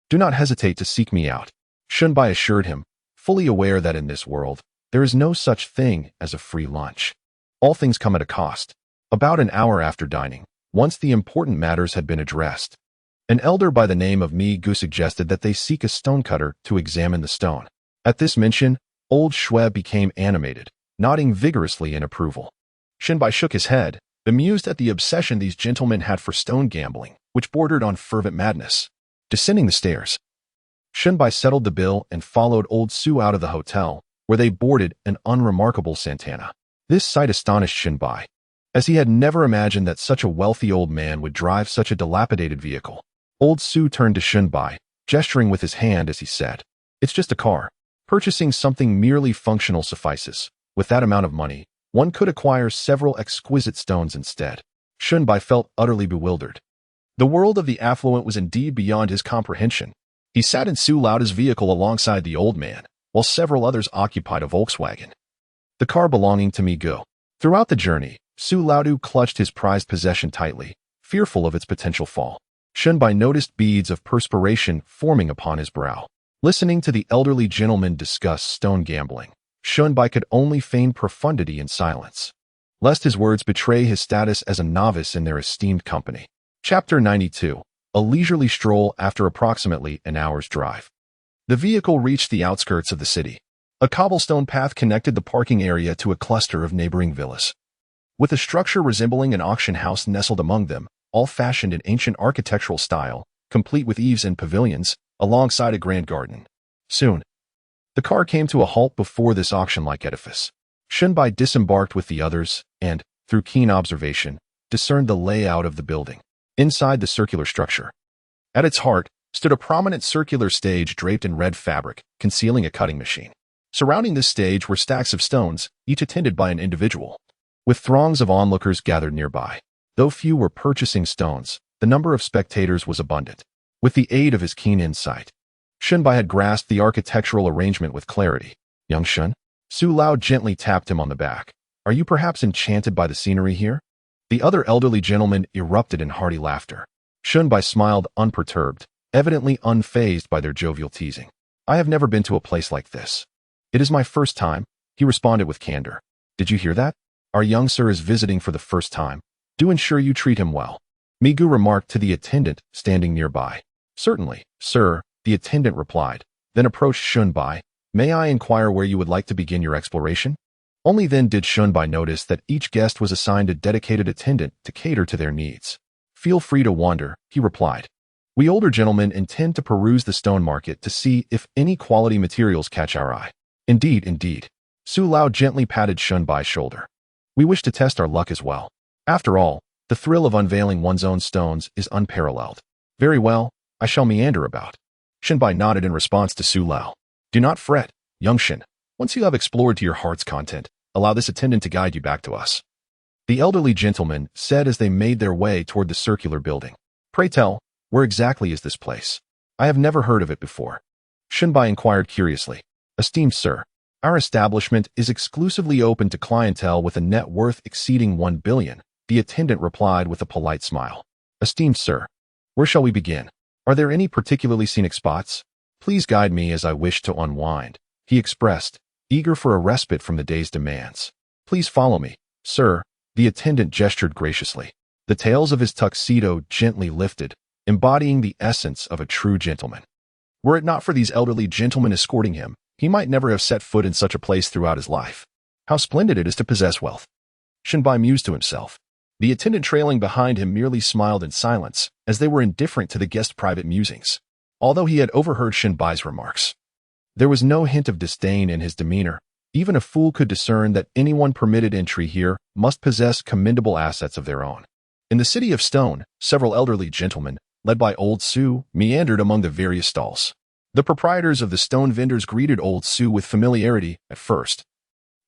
do not hesitate to seek me out," Shinbai assured him, fully aware that in this world, there is no such thing as a free lunch. All things come at a cost. About an hour after dining, once the important matters had been addressed, an elder by the name of Mi Gu suggested that they seek a stonecutter to examine the stone. At this mention, Old Shui became animated, nodding vigorously in approval. Shinbai shook his head, bemused at the obsession these gentlemen had for stone gambling, which bordered on fervent madness. Descending the stairs, Shinbai settled the bill and followed Old Su out of the hotel, where they boarded an unremarkable Santana. This sight astonished Shinbai, as he had never imagined that such a wealthy old man would drive such a dilapidated vehicle. Old Su turned to Shinbai, gesturing with his hand as he said, "It's just a car. Purchasing something merely functional suffices. With that amount of money, one could acquire several exquisite stones instead." Shinbai felt utterly bewildered. The world of the affluent was indeed beyond his comprehension. He sat in Su Laoda's vehicle alongside the old man, while several others occupied a Volkswagen, the car belonging to Mi Gu. Throughout the journey, Su Laodu clutched his prized possession tightly, fearful of its potential fall. Shinbai noticed beads of perspiration forming upon his brow. Listening to the elderly gentleman discuss stone gambling, Shinbai could only feign profundity in silence, lest his words betray his status as a novice in their esteemed company. Chapter 92. a leisurely stroll after approximately an hour's drive. The vehicle reached the outskirts of the city. A cobblestone path connected the parking area to a cluster of neighboring villas. With a structure resembling an auction house nestled among them, all fashioned in ancient architectural style, complete with eaves and pavilions, alongside a grand garden. Soon, the car came to a halt before this auction-like edifice. Shunbai disembarked with the others and, through keen observation, discerned the layout of the building. Inside the circular structure, at its heart, stood a prominent circular stage draped in red fabric, concealing a cutting machine. Surrounding this stage were stacks of stones, each attended by an individual, with throngs of onlookers gathered nearby. Though few were purchasing stones, the number of spectators was abundant. With the aid of his keen insight, Shunbai had grasped the architectural arrangement with clarity. "Young Shun?" Su Lao gently tapped him on the back. "Are you perhaps enchanted by the scenery here?" The other elderly gentleman erupted in hearty laughter. Shunbai smiled unperturbed, evidently unfazed by their jovial teasing. "I have never been to a place like this. It is my first time," he responded with candor. "Did you hear that? Our young sir is visiting for the first time. Do ensure you treat him well," Migu remarked to the attendant standing nearby. "Certainly, sir," the attendant replied, then approached Shunbai. "May I inquire where you would like to begin your exploration?" Only then did Shunbai notice that each guest was assigned a dedicated attendant to cater to their needs. "Feel free to wander," he replied. "We older gentlemen intend to peruse the stone market to see if any quality materials catch our eye." "Indeed, indeed." Su Lao gently patted Shunbai's shoulder. "We wish to test our luck as well. After all, the thrill of unveiling one's own stones is unparalleled." "Very well, I shall meander about." Shunbai nodded in response to Su Lao. "Do not fret, young Shin. Once you have explored to your heart's content, allow this attendant to guide you back to us," the elderly gentleman said as they made their way toward the circular building. "Pray tell, where exactly is this place? I have never heard of it before." Shunbai inquired curiously. "Esteemed sir, our establishment is exclusively open to clientele with a net worth exceeding 1 billion, the attendant replied with a polite smile. "Esteemed sir, where shall we begin? Are there any particularly scenic spots? Please guide me as I wish to unwind," he expressed, eager for a respite from the day's demands. "Please follow me, sir," the attendant gestured graciously. The tails of his tuxedo gently lifted, embodying the essence of a true gentleman. Were it not for these elderly gentlemen escorting him, he might never have set foot in such a place throughout his life. How splendid it is to possess wealth. Shunbai mused to himself. The attendant trailing behind him merely smiled in silence, as they were indifferent to the guest's private musings. Although he had overheard Shunbai's remarks, there was no hint of disdain in his demeanor. Even a fool could discern that anyone permitted entry here must possess commendable assets of their own. In the city of Stone, several elderly gentlemen, led by Old Su, meandered among the various stalls. The proprietors of the stone vendors greeted Old Su with familiarity at first.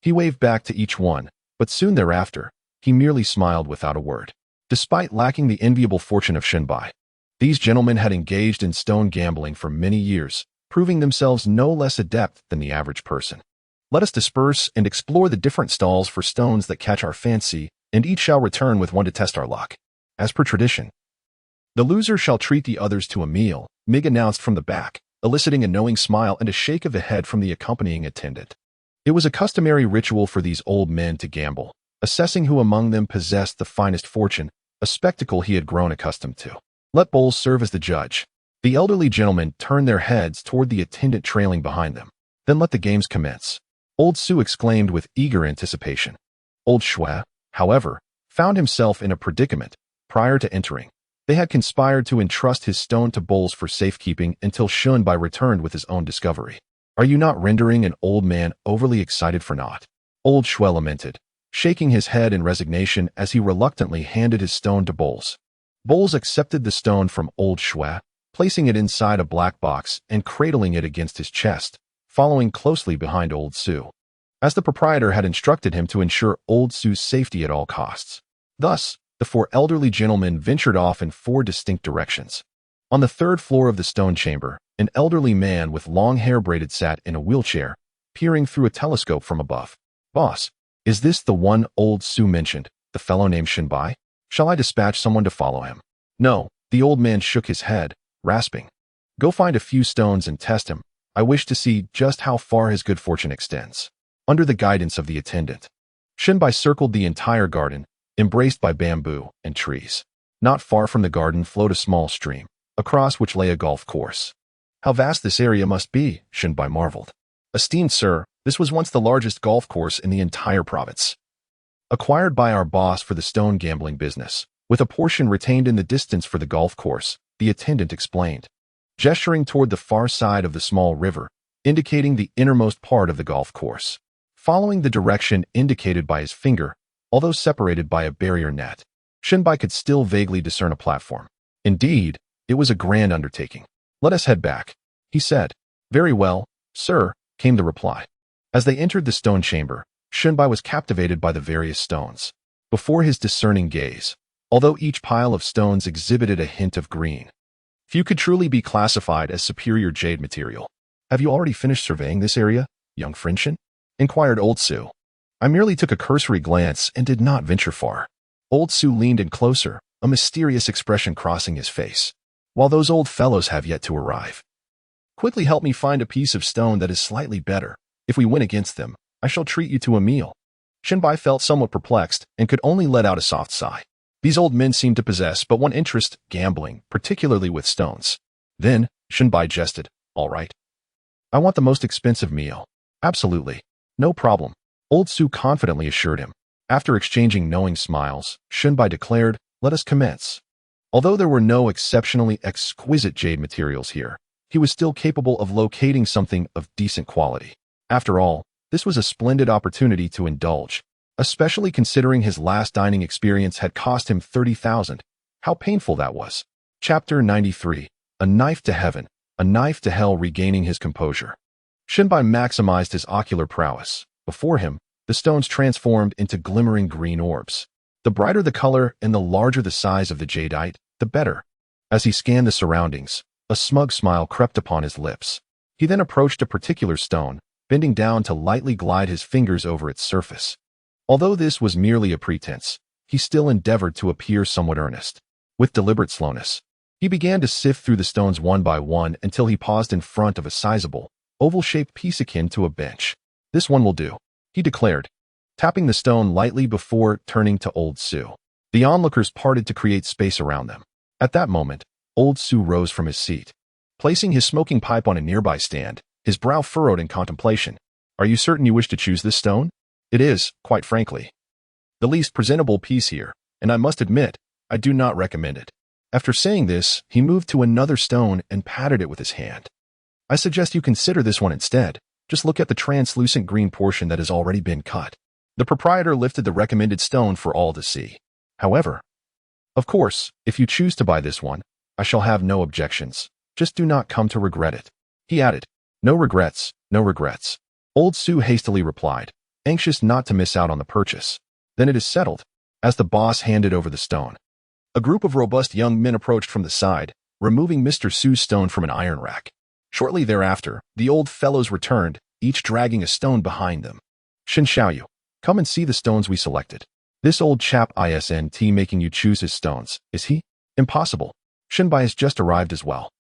He waved back to each one, but soon thereafter, he merely smiled without a word. Despite lacking the enviable fortune of Shunbai, these gentlemen had engaged in stone gambling for many years, proving themselves no less adept than the average person. Let us disperse and explore the different stalls for stones that catch our fancy, and each shall return with one to test our luck. As per tradition, the loser shall treat the others to a meal, Mig announced from the back, eliciting a knowing smile and a shake of the head from the accompanying attendant. It was a customary ritual for these old men to gamble, assessing who among them possessed the finest fortune, a spectacle he had grown accustomed to. Let bowls serve as the judge. The elderly gentlemen turned their heads toward the attendant trailing behind them. Then let the games commence. Old Su exclaimed with eager anticipation. Old Shue, however, found himself in a predicament. Prior to entering, they had conspired to entrust his stone to bowls for safekeeping until Shunbai returned with his own discovery. "Are you not rendering an old man overly excited for naught?" Old Shue lamented, shaking his head in resignation as he reluctantly handed his stone to Bowles. Bowles accepted the stone from Old Shue, placing it inside a black box and cradling it against his chest, following closely behind Old Su, as the proprietor had instructed him to ensure Old Su's safety at all costs. Thus, the four elderly gentlemen ventured off in four distinct directions. On the third floor of the stone chamber, an elderly man with long hair braided sat in a wheelchair, peering through a telescope from above. "Boss, is this the one Old Su mentioned, the fellow named Shunbai? Shall I dispatch someone to follow him?" "No," the old man shook his head, rasping. "Go find a few stones and test him. I wish to see just how far his good fortune extends." Under the guidance of the attendant, Shunbai circled the entire garden, embraced by bamboo and trees. Not far from the garden flowed a small stream, across which lay a golf course. How vast this area must be, Shinbai marveled. Esteemed sir, this was once the largest golf course in the entire province. Acquired by our boss for the stone gambling business, with a portion retained in the distance for the golf course, the attendant explained, gesturing toward the far side of the small river, indicating the innermost part of the golf course. Following the direction indicated by his finger, although separated by a barrier net, Shinbai could still vaguely discern a platform. Indeed, it was a grand undertaking. Let us head back, he said. Very well, sir, came the reply. As they entered the stone chamber, Shinbai was captivated by the various stones. Before his discerning gaze, although each pile of stones exhibited a hint of green, few could truly be classified as superior jade material. Have you already finished surveying this area, young Frinchin? Inquired Old Su. I merely took a cursory glance and did not venture far. Old Su leaned in closer, a mysterious expression crossing his face. While those old fellows have yet to arrive. Quickly help me find a piece of stone that is slightly better. If we win against them, I shall treat you to a meal. Shinbai felt somewhat perplexed and could only let out a soft sigh. These old men seemed to possess but one interest, gambling, particularly with stones. Then, Shinbai jested, all right. I want the most expensive meal. Absolutely. No problem. Old Su confidently assured him. After exchanging knowing smiles, Shinbai declared, let us commence. Although there were no exceptionally exquisite jade materials here, he was still capable of locating something of decent quality. After all, this was a splendid opportunity to indulge, especially considering his last dining experience had cost him 30,000. How painful that was. Chapter 93. A Knife to Heaven, a Knife to Hell. Regaining his composure, Shinbai maximized his ocular prowess. Before him, the stones transformed into glimmering green orbs. The brighter the color and the larger the size of the jadeite, the better. As he scanned the surroundings, a smug smile crept upon his lips. He then approached a particular stone, bending down to lightly glide his fingers over its surface. Although this was merely a pretense, he still endeavored to appear somewhat earnest. With deliberate slowness, he began to sift through the stones one by one until he paused in front of a sizable, oval-shaped piece akin to a bench. This one will do, he declared, tapping the stone lightly before turning to Old Su. The onlookers parted to create space around them. At that moment, Old Su rose from his seat. Placing his smoking pipe on a nearby stand, his brow furrowed in contemplation. Are you certain you wish to choose this stone? It is, quite frankly, the least presentable piece here, and I must admit, I do not recommend it. After saying this, he moved to another stone and patted it with his hand. I suggest you consider this one instead. Just look at the translucent green portion that has already been cut. The proprietor lifted the recommended stone for all to see. However, of course, if you choose to buy this one, I shall have no objections. Just do not come to regret it. He added, no regrets, no regrets. Old Su hastily replied, anxious not to miss out on the purchase. Then it is settled. As the boss handed over the stone, a group of robust young men approached from the side, removing Mr. Su's stone from an iron rack. Shortly thereafter, the old fellows returned, each dragging a stone behind them. Shin Xiaoyu, come and see the stones we selected. This old chap isn't making you choose his stones, is he? Impossible. Shinbai has just arrived as well.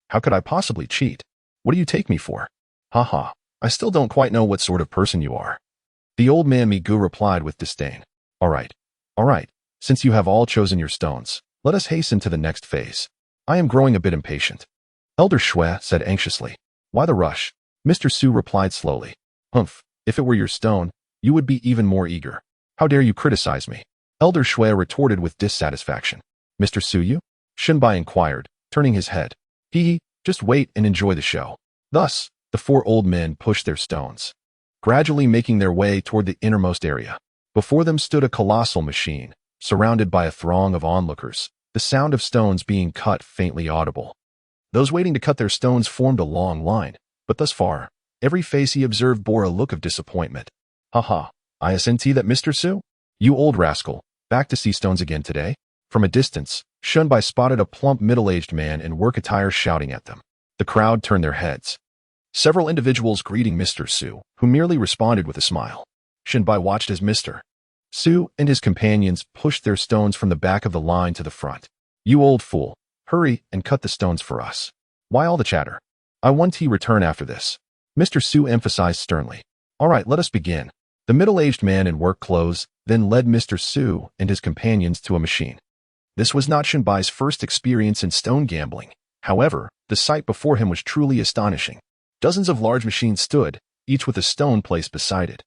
How could I possibly cheat? What do you take me for? Haha, I still don't quite know what sort of person you are. The old man Migu replied with disdain. All right. Since you have all chosen your stones, let us hasten to the next phase. I am growing a bit impatient. Elder Shui said anxiously. Why the rush? Mr. Su replied slowly. Humph, if it were your stone, you would be even more eager. How dare you criticize me? Elder Shui retorted with dissatisfaction. Mr. Suyu? Shinbai inquired, turning his head. Just wait and enjoy the show. Thus, the four old men pushed their stones, gradually making their way toward the innermost area. Before them stood a colossal machine, surrounded by a throng of onlookers, the sound of stones being cut faintly audible. Those waiting to cut their stones formed a long line, but thus far, every face he observed bore a look of disappointment. Haha, isn't that Mr. Su? You old rascal, back to see stones again today? From a distance, Shinbai spotted a plump middle-aged man in work attire shouting at them. The crowd turned their heads. Several individuals greeting Mr. Su, who merely responded with a smile. Shinbai watched as Mr. Su and his companions pushed their stones from the back of the line to the front. You old fool, hurry and cut the stones for us. Why all the chatter? I want to return after this. Mr. Su emphasized sternly. All right, let us begin. The middle-aged man in work clothes then led Mr. Su and his companions to a machine. This was not Shinbai's first experience in stone gambling. However, the sight before him was truly astonishing. Dozens of large machines stood, each with a stone placed beside it.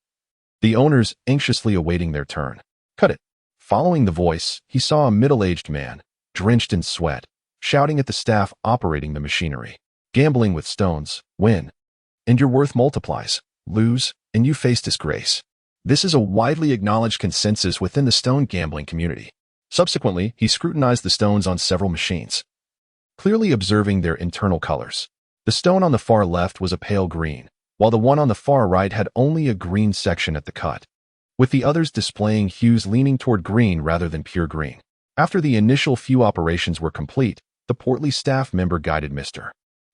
The owners anxiously awaiting their turn. Cut it. Following the voice, he saw a middle-aged man, drenched in sweat, shouting at the staff operating the machinery. Gambling with stones, win. And your worth multiplies. Lose, and you face disgrace. This is a widely acknowledged consensus within the stone gambling community. Subsequently, he scrutinized the stones on several machines, clearly observing their internal colors. The stone on the far left was a pale green, while the one on the far right had only a green section at the cut, with the others displaying hues leaning toward green rather than pure green. After the initial few operations were complete, the portly staff member guided Mr.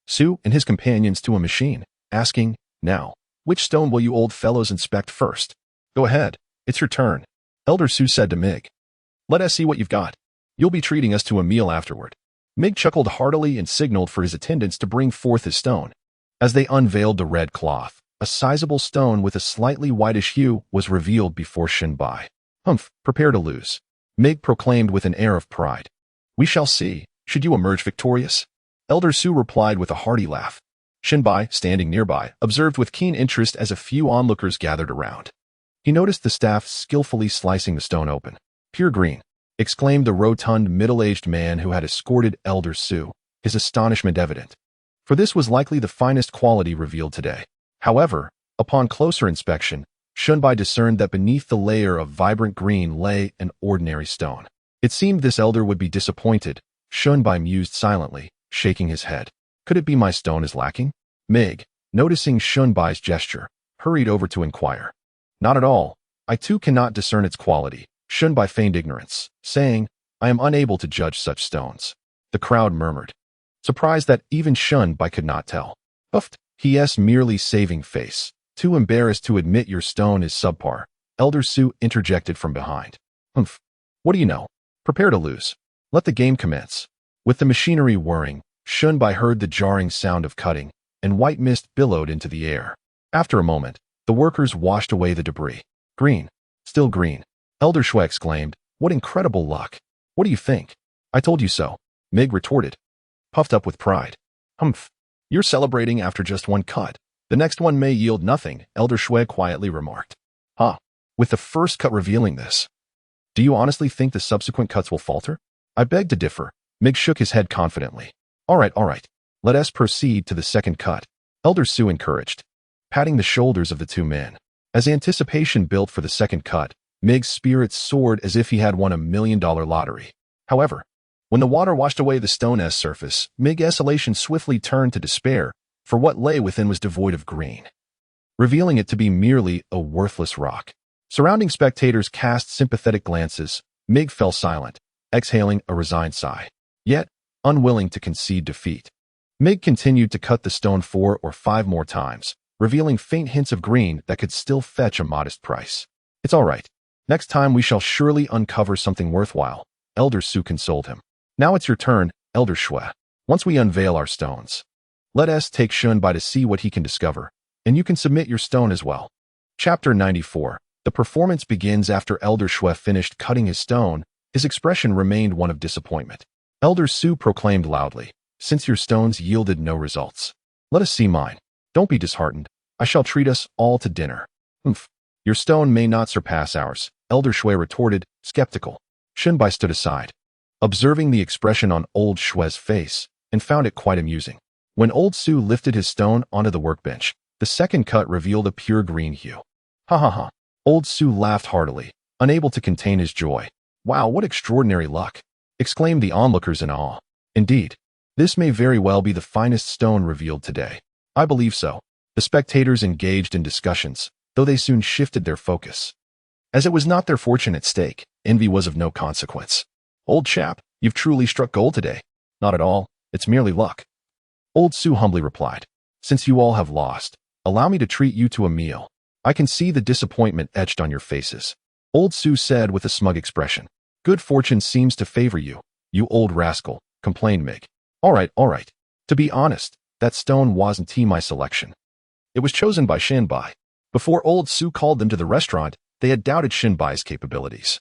Su and his companions to a machine, asking, "Now, which stone will you old fellows inspect first?" "Go ahead, it's your turn," Elder Su said to Mig. "Let us see what you've got. You'll be treating us to a meal afterward." Mig chuckled heartily and signaled for his attendants to bring forth his stone. As they unveiled the red cloth, a sizable stone with a slightly whitish hue was revealed before Shinbai. "Humph, prepare to lose," Mig proclaimed with an air of pride. "We shall see, should you emerge victorious." Elder Su replied with a hearty laugh. Shinbai, standing nearby, observed with keen interest as a few onlookers gathered around. He noticed the staff skillfully slicing the stone open. "Pure green," exclaimed the rotund middle-aged man who had escorted Elder Su, his astonishment evident. For this was likely the finest quality revealed today. However, upon closer inspection, Shunbai discerned that beneath the layer of vibrant green lay an ordinary stone. It seemed this elder would be disappointed. Shunbai mused silently, shaking his head. Could it be my stone is lacking? Mig, noticing Shunbai's gesture, hurried over to inquire. "Not at all. I too cannot discern its quality." Shunbai feigned ignorance, saying, "I am unable to judge such stones." The crowd murmured, surprised that even Shunbai could not tell. "Uffed, he's merely saving face. Too embarrassed to admit your stone is subpar," Elder Su interjected from behind. "Humph. What do you know? Prepare to lose. Let the game commence." With the machinery whirring, Shunbai heard the jarring sound of cutting, and white mist billowed into the air. After a moment, the workers washed away the debris. "Green. Still green," Elder Shui exclaimed. "What incredible luck. What do you think?" "I told you so," Mig retorted, puffed up with pride. "Humph. You're celebrating after just one cut. The next one may yield nothing," Elder Shui quietly remarked. "Huh. With the first cut revealing this. Do you honestly think the subsequent cuts will falter?" "I beg to differ." Mig shook his head confidently. All right. Let us proceed to the second cut," Elder Su encouraged, patting the shoulders of the two men. As anticipation built for the second cut, Mig's spirits soared as if he had won $1 million lottery. However, when the water washed away the stone's surface, Mig's elation swiftly turned to despair, for what lay within was devoid of green, revealing it to be merely a worthless rock. Surrounding spectators cast sympathetic glances. Mig fell silent, exhaling a resigned sigh, yet unwilling to concede defeat. Mig continued to cut the stone 4 or 5 more times, revealing faint hints of green that could still fetch a modest price. "It's all right. Next time we shall surely uncover something worthwhile," Elder Su consoled him. "Now it's your turn, Elder Shui. Once we unveil our stones, let us take Shunbai to see what he can discover, and you can submit your stone as well." Chapter 94. The performance begins after Elder Shui finished cutting his stone. His expression remained one of disappointment. Elder Su proclaimed loudly, "Since your stones yielded no results, let us see mine. Don't be disheartened. I shall treat us all to dinner." "Humph. Your stone may not surpass ours," Elder Shui retorted, skeptical. Shunbai stood aside, observing the expression on old Shui's face, and found it quite amusing. When old Su lifted his stone onto the workbench, the second cut revealed a pure green hue. "Ha ha ha." Old Su laughed heartily, unable to contain his joy. "Wow, what extraordinary luck," exclaimed the onlookers in awe. "Indeed, this may very well be the finest stone revealed today." "I believe so." The spectators engaged in discussions, though they soon shifted their focus. As it was not their fortune at stake, envy was of no consequence. "Old chap, you've truly struck gold today." "Not at all. It's merely luck," Old Su humbly replied. "Since you all have lost, allow me to treat you to a meal. I can see the disappointment etched on your faces," Old Su said with a smug expression. "Good fortune seems to favor you, you old rascal," complained Mig. All right. To be honest, that stone wasn't my selection. It was chosen by Shinbai. Before Old Su called them to the restaurant, they had doubted Shinbai's capabilities.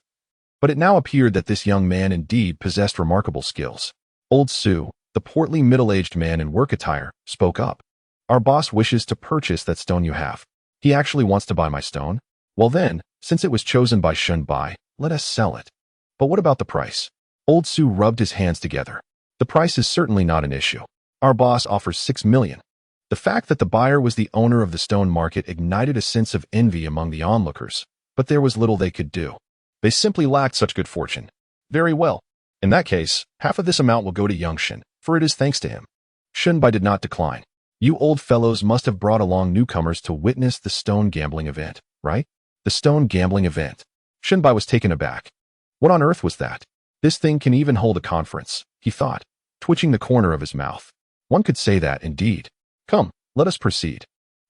But it now appeared that this young man indeed possessed remarkable skills. Old Su, The portly middle-aged man in work attire spoke up. Our boss wishes to purchase that stone you have. He actually wants to buy my stone. Well then, since it was chosen by Shun Bai, let us sell it. But what about the price? Old Su rubbed his hands together. The price is certainly not an issue. Our boss offers 6 million. The fact that the buyer was the owner of the stone market ignited a sense of envy among the onlookers, but there was little they could do. They simply lacked such good fortune. Very well. In that case, half of this amount will go to young Shin, for it is thanks to him. Shun Bai did not decline. You old fellows must have brought along newcomers to witness the stone gambling event, right? The stone gambling event. Shun Bai was taken aback. What on earth was that? This thing can even hold a conference, he thought, twitching the corner of his mouth. One could say that, indeed. Come, let us proceed.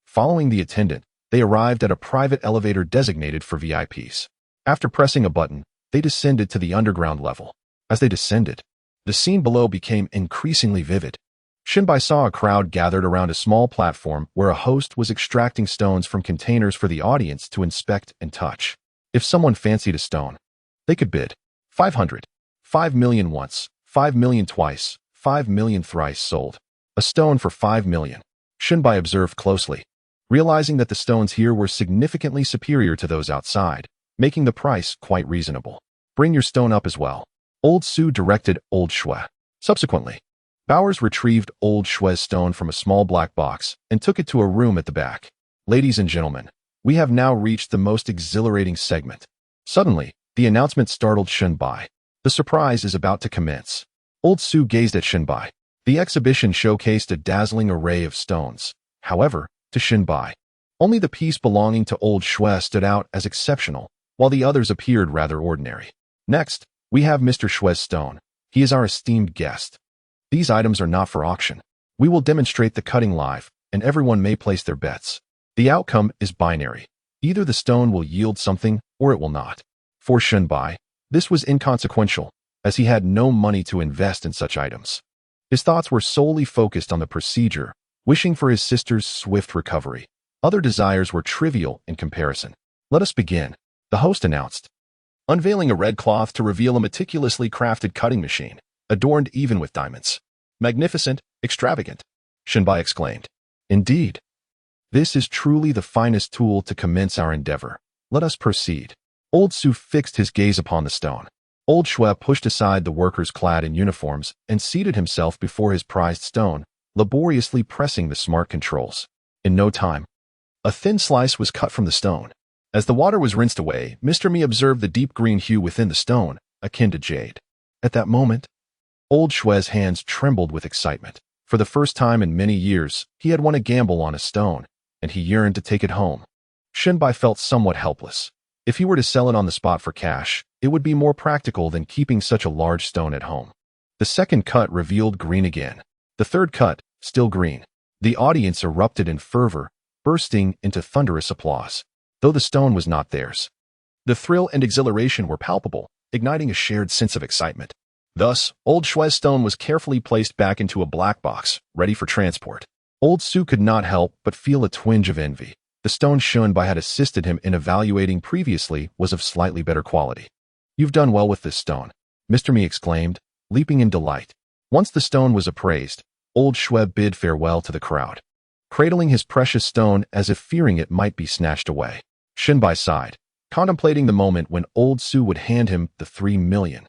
Following the attendant, they arrived at a private elevator designated for VIPs. After pressing a button, they descended to the underground level. As they descended, the scene below became increasingly vivid. Shun Bai saw a crowd gathered around a small platform where a host was extracting stones from containers for the audience to inspect and touch. If someone fancied a stone, they could bid. 500. 5 million once, 5 million twice, 5 million thrice sold. A stone for 5 million. Shun Bai observed closely, realizing that the stones here were significantly superior to those outside, making the price quite reasonable. Bring your stone up as well. Old Su directed Old Shui. Subsequently, Bowers retrieved Old Shui's stone from a small black box and took it to a room at the back. Ladies and gentlemen, we have now reached the most exhilarating segment. Suddenly, the announcement startled Shun Bai. The surprise is about to commence. Old Su gazed at Shun Bai. The exhibition showcased a dazzling array of stones. However, to Shun Bai, only the piece belonging to Old Shui stood out as exceptional, while the others appeared rather ordinary. Next, we have Mr. Shui's stone. He is our esteemed guest. These items are not for auction. We will demonstrate the cutting live, and everyone may place their bets. The outcome is binary. Either the stone will yield something, or it will not. For Shun Bai, this was inconsequential, as he had no money to invest in such items. His thoughts were solely focused on the procedure, wishing for his sister's swift recovery. Other desires were trivial in comparison. Let us begin, the host announced, unveiling a red cloth to reveal a meticulously crafted cutting machine, adorned even with diamonds. Magnificent, extravagant, Shun Bai exclaimed. Indeed. This is truly the finest tool to commence our endeavor. Let us proceed. Old Su fixed his gaze upon the stone. Old Shui pushed aside the workers clad in uniforms and seated himself before his prized stone, laboriously pressing the smart controls. In no time, a thin slice was cut from the stone. As the water was rinsed away, Mr. Mi observed the deep green hue within the stone, akin to jade. At that moment, Old Shui's hands trembled with excitement. For the first time in many years, he had won a gamble on a stone, and he yearned to take it home. Shun Bai felt somewhat helpless. If he were to sell it on the spot for cash, it would be more practical than keeping such a large stone at home. The second cut revealed green again. The third cut, still green. The audience erupted in fervor, bursting into thunderous applause, though the stone was not theirs. The thrill and exhilaration were palpable, igniting a shared sense of excitement. Thus, Old Shui's stone was carefully placed back into a black box, ready for transport. Old Su could not help but feel a twinge of envy. The stone Shun Bai had assisted him in evaluating previously was of slightly better quality. You've done well with this stone, Mr. Mi exclaimed, leaping in delight. Once the stone was appraised, Old Shui bid farewell to the crowd, cradling his precious stone as if fearing it might be snatched away. Shun Bai sighed, contemplating the moment when Old Su would hand him the 3 million,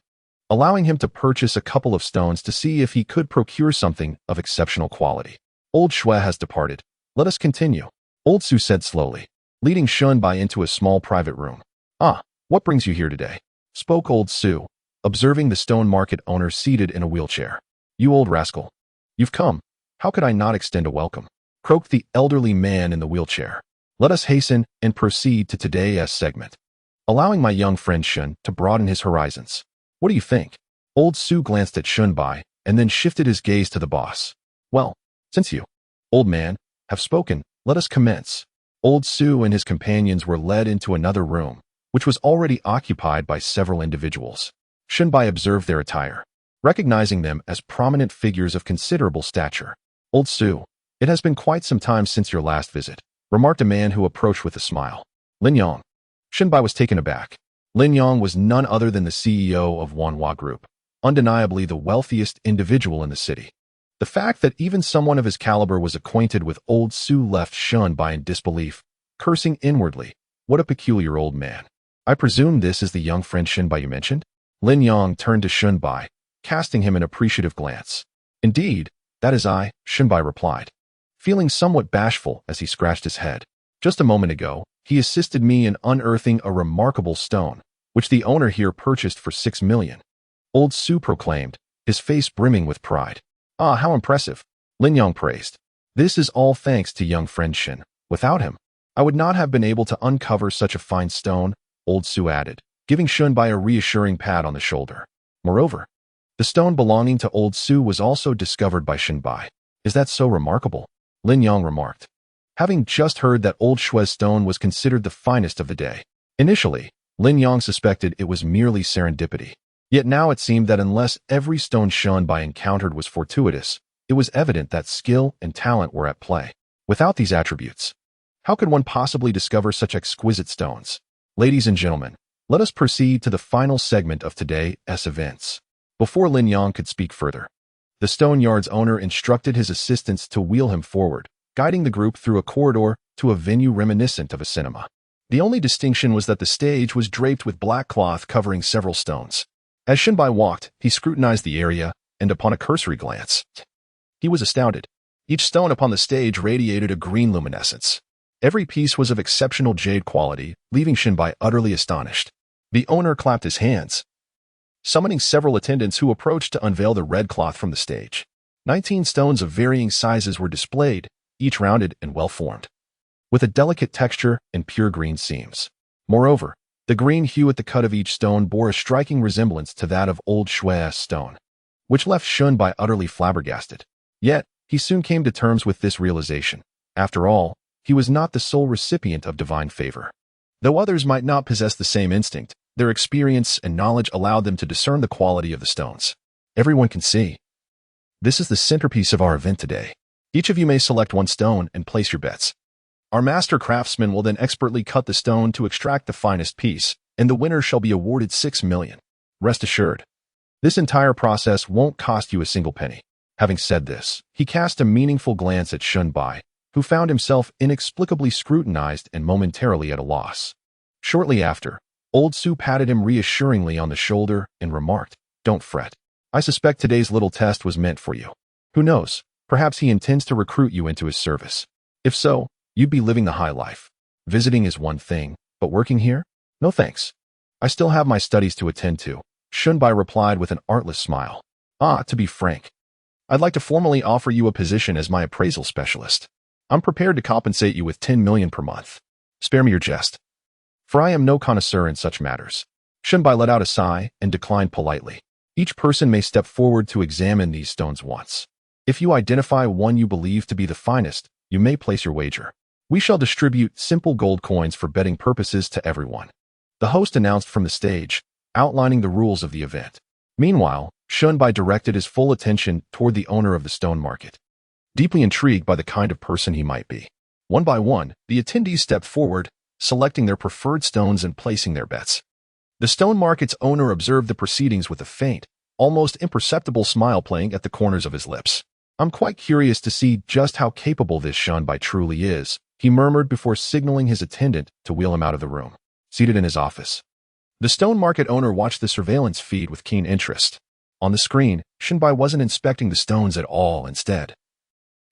allowing him to purchase a couple of stones to see if he could procure something of exceptional quality. Old Shui has departed. Let us continue, Old Su said slowly, leading Shun Bai into a small private room. Ah, what brings you here today? Spoke Old Su, observing the stone market owner seated in a wheelchair. You old rascal. You've come. How could I not extend a welcome? Croaked the elderly man in the wheelchair. Let us hasten and proceed to today's segment, allowing my young friend Shun to broaden his horizons. What do you think? Old Su glanced at Shun Bai and then shifted his gaze to the boss. Well, since you, old man, have spoken, let us commence. Old Su and his companions were led into another room, which was already occupied by several individuals. Shun Bai observed their attire, recognizing them as prominent figures of considerable stature. Old Su, it has been quite some time since your last visit, remarked a man who approached with a smile. Lin Yong. Shun Bai was taken aback. Lin Yong was none other than the CEO of Wanhua Group, undeniably the wealthiest individual in the city. The fact that even someone of his caliber was acquainted with old Su left Shunbai in disbelief, cursing inwardly. What a peculiar old man. I presume this is the young friend Shunbai you mentioned? Lin Yang turned to Shunbai, casting him an appreciative glance. Indeed, that is I, Shunbai replied, feeling somewhat bashful as he scratched his head. Just a moment ago, he assisted me in unearthing a remarkable stone, which the owner here purchased for 6 million. Old Su proclaimed, his face brimming with pride. Ah, how impressive, Lin Yang praised. This is all thanks to young friend Shin. Without him, I would not have been able to uncover such a fine stone, Old Su added, giving Shunbai a reassuring pat on the shoulder. Moreover, the stone belonging to Old Su was also discovered by Shunbai. Is that so remarkable? Lin Yang remarked, having just heard that Old Shui's stone was considered the finest of the day. Initially, Lin Yang suspected it was merely serendipity. Yet now it seemed that unless every stone Shunbai encountered was fortuitous, it was evident that skill and talent were at play. Without these attributes, how could one possibly discover such exquisite stones? Ladies and gentlemen, let us proceed to the final segment of today's events. Before Lin Yang could speak further, the stone yard's owner instructed his assistants to wheel him forward, guiding the group through a corridor to a venue reminiscent of a cinema. The only distinction was that the stage was draped with black cloth covering several stones. As Shunbai walked, he scrutinized the area, and upon a cursory glance, he was astounded. Each stone upon the stage radiated a green luminescence. Every piece was of exceptional jade quality, leaving Shunbai utterly astonished. The owner clapped his hands, summoning several attendants who approached to unveil the red cloth from the stage. 19 stones of varying sizes were displayed, each rounded and well-formed, with a delicate texture and pure green seams. Moreover, the green hue at the cut of each stone bore a striking resemblance to that of Old Shui's stone, which left Shunbai utterly flabbergasted. Yet, he soon came to terms with this realization. After all, he was not the sole recipient of divine favor. Though others might not possess the same instinct, their experience and knowledge allowed them to discern the quality of the stones. Everyone can see. This is the centerpiece of our event today. Each of you may select one stone and place your bets. Our master craftsman will then expertly cut the stone to extract the finest piece, and the winner shall be awarded 6 million. Rest assured, this entire process won't cost you a single penny. Having said this, he cast a meaningful glance at Shunbai, who found himself inexplicably scrutinized and momentarily at a loss. Shortly after, Old Su patted him reassuringly on the shoulder and remarked, "Don't fret. I suspect today's little test was meant for you. Who knows, perhaps he intends to recruit you into his service. If so, you'd be living the high life. Visiting is one thing, but working here? No thanks. I still have my studies to attend to," Shunbai replied with an artless smile. To be frank, I'd like to formally offer you a position as my appraisal specialist. I'm prepared to compensate you with 10 million per month. Spare me your jest, for I am no connoisseur in such matters. Shunbai let out a sigh and declined politely. Each person may step forward to examine these stones once. If you identify one you believe to be the finest, you may place your wager. We shall distribute simple gold coins for betting purposes to everyone. The host announced from the stage, outlining the rules of the event. Meanwhile, Shunbai directed his full attention toward the owner of the stone market, deeply intrigued by the kind of person he might be. One by one, the attendees stepped forward, selecting their preferred stones and placing their bets. The stone market's owner observed the proceedings with a faint, almost imperceptible smile playing at the corners of his lips. "I'm quite curious to see just how capable this Shunbai truly is," he murmured before signaling his attendant to wheel him out of the room. Seated in his office, the stone market owner watched the surveillance feed with keen interest. On the screen, Shunbai wasn't inspecting the stones at all. Instead,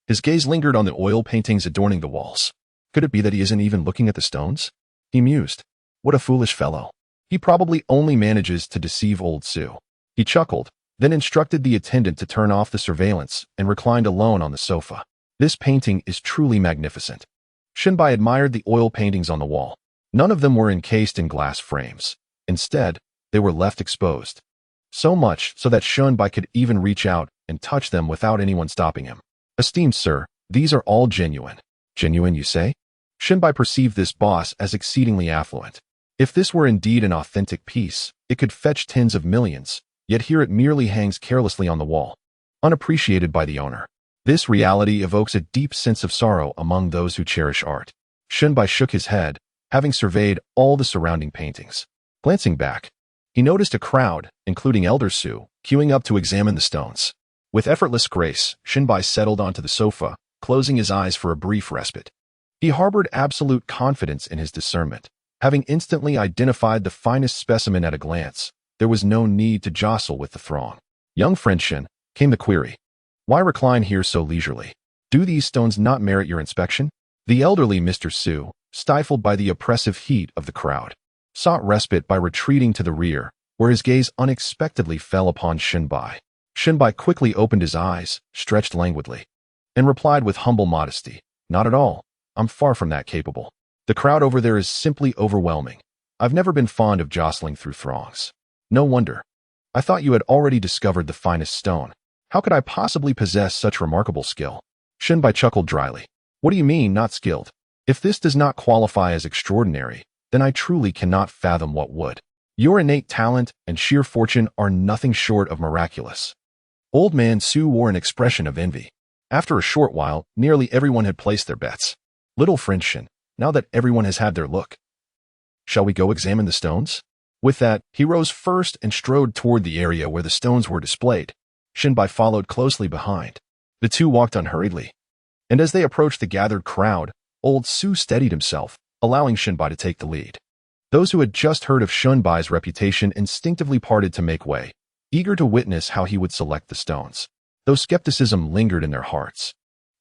his gaze lingered on the oil paintings adorning the walls. Could it be that he isn't even looking at the stones? He mused. What a foolish fellow. He probably only manages to deceive Old Su. He chuckled, then instructed the attendant to turn off the surveillance and reclined alone on the sofa. This painting is truly magnificent. Shunbai admired the oil paintings on the wall. None of them were encased in glass frames. Instead, they were left exposed. So much so that Shunbai could even reach out and touch them without anyone stopping him. "Esteemed sir, these are all genuine." "Genuine, you say?" Shunbai perceived this boss as exceedingly affluent. If this were indeed an authentic piece, it could fetch tens of millions, yet here it merely hangs carelessly on the wall, unappreciated by the owner. This reality evokes a deep sense of sorrow among those who cherish art. Shunbai shook his head, having surveyed all the surrounding paintings. Glancing back, he noticed a crowd, including Elder Su, queuing up to examine the stones. With effortless grace, Shinbai settled onto the sofa, closing his eyes for a brief respite. He harbored absolute confidence in his discernment. Having instantly identified the finest specimen at a glance, there was no need to jostle with the throng. Young friend Shin, came the query. Why recline here so leisurely? Do these stones not merit your inspection? The elderly Mr. Su, stifled by the oppressive heat of the crowd, sought respite by retreating to the rear, where his gaze unexpectedly fell upon Shinbai. Shinbai quickly opened his eyes, stretched languidly, and replied with humble modesty, "Not at all. I'm far from that capable. The crowd over there is simply overwhelming. I've never been fond of jostling through throngs." "No wonder. I thought you had already discovered the finest stone. How could I possibly possess such remarkable skill?" Shinbai chuckled dryly. "What do you mean, not skilled? If this does not qualify as extraordinary, then I truly cannot fathom what would. Your innate talent and sheer fortune are nothing short of miraculous." Old man Su wore an expression of envy. After a short while, nearly everyone had placed their bets. "Little friend Shin, now that everyone has had their look, shall we go examine the stones?" With that, he rose first and strode toward the area where the stones were displayed. Shinbai followed closely behind. The two walked unhurriedly, and as they approached the gathered crowd, old Su steadied himself, allowing Shinbai to take the lead. Those who had just heard of Shinbai's reputation instinctively parted to make way, eager to witness how he would select the stones. Though skepticism lingered in their hearts,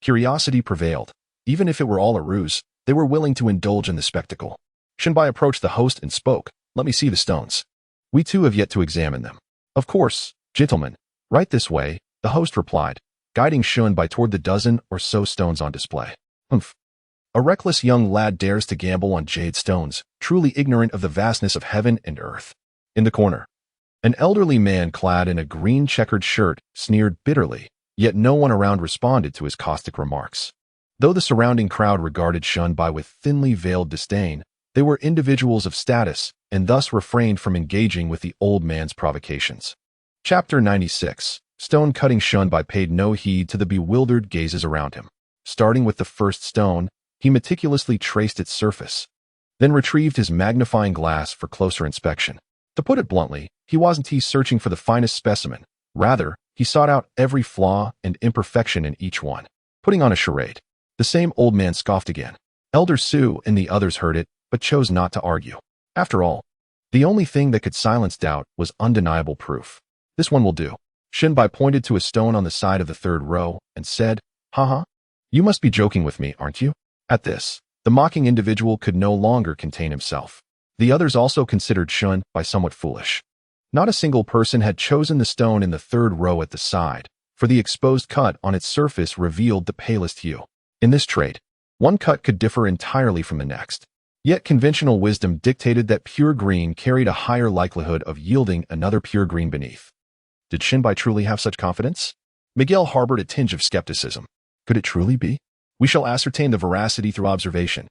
curiosity prevailed. Even if it were all a ruse, they were willing to indulge in the spectacle. Shinbai approached the host and spoke, "Let me see the stones. We too have yet to examine them." "Of course, gentlemen. Right this way," the host replied, guiding Shinbai toward the dozen or so stones on display. "Humph. A reckless young lad dares to gamble on jade stones, truly ignorant of the vastness of heaven and earth." In the corner, an elderly man clad in a green checkered shirt sneered bitterly, yet no one around responded to his caustic remarks. Though the surrounding crowd regarded Shinbai with thinly veiled disdain, they were individuals of status and thus refrained from engaging with the old man's provocations. Chapter 96. Stone-cutting Shinbai paid no heed to the bewildered gazes around him. Starting with the first stone, he meticulously traced its surface, then retrieved his magnifying glass for closer inspection. To put it bluntly, he wasn't searching for the finest specimen. Rather, he sought out every flaw and imperfection in each one. Putting on a charade. The same old man scoffed again. Elder Su and the others heard it, but chose not to argue. After all, the only thing that could silence doubt was undeniable proof. "This one will do." Shinbai pointed to a stone on the side of the third row and said, "Haha, you must be joking with me, aren't you?" At this, the mocking individual could no longer contain himself. The others also considered Shinbai somewhat foolish. Not a single person had chosen the stone in the third row at the side, for the exposed cut on its surface revealed the palest hue. In this trade, one cut could differ entirely from the next. Yet conventional wisdom dictated that pure green carried a higher likelihood of yielding another pure green beneath. Did Shinbai truly have such confidence? Miguel harbored a tinge of skepticism. Could it truly be? We shall ascertain the veracity through observation.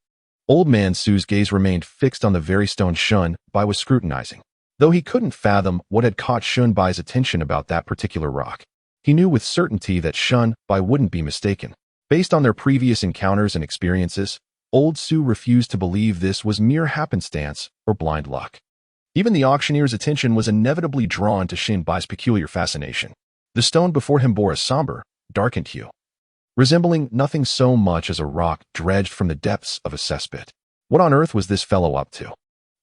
Old man Su's gaze remained fixed on the very stone Shinbai was scrutinizing. Though he couldn't fathom what had caught Shinbai's attention about that particular rock, he knew with certainty that Shinbai wouldn't be mistaken. Based on their previous encounters and experiences, old Su refused to believe this was mere happenstance or blind luck. Even the auctioneer's attention was inevitably drawn to Shinbai's peculiar fascination. The stone before him bore a somber, darkened hue, resembling nothing so much as a rock dredged from the depths of a cesspit. What on earth was this fellow up to?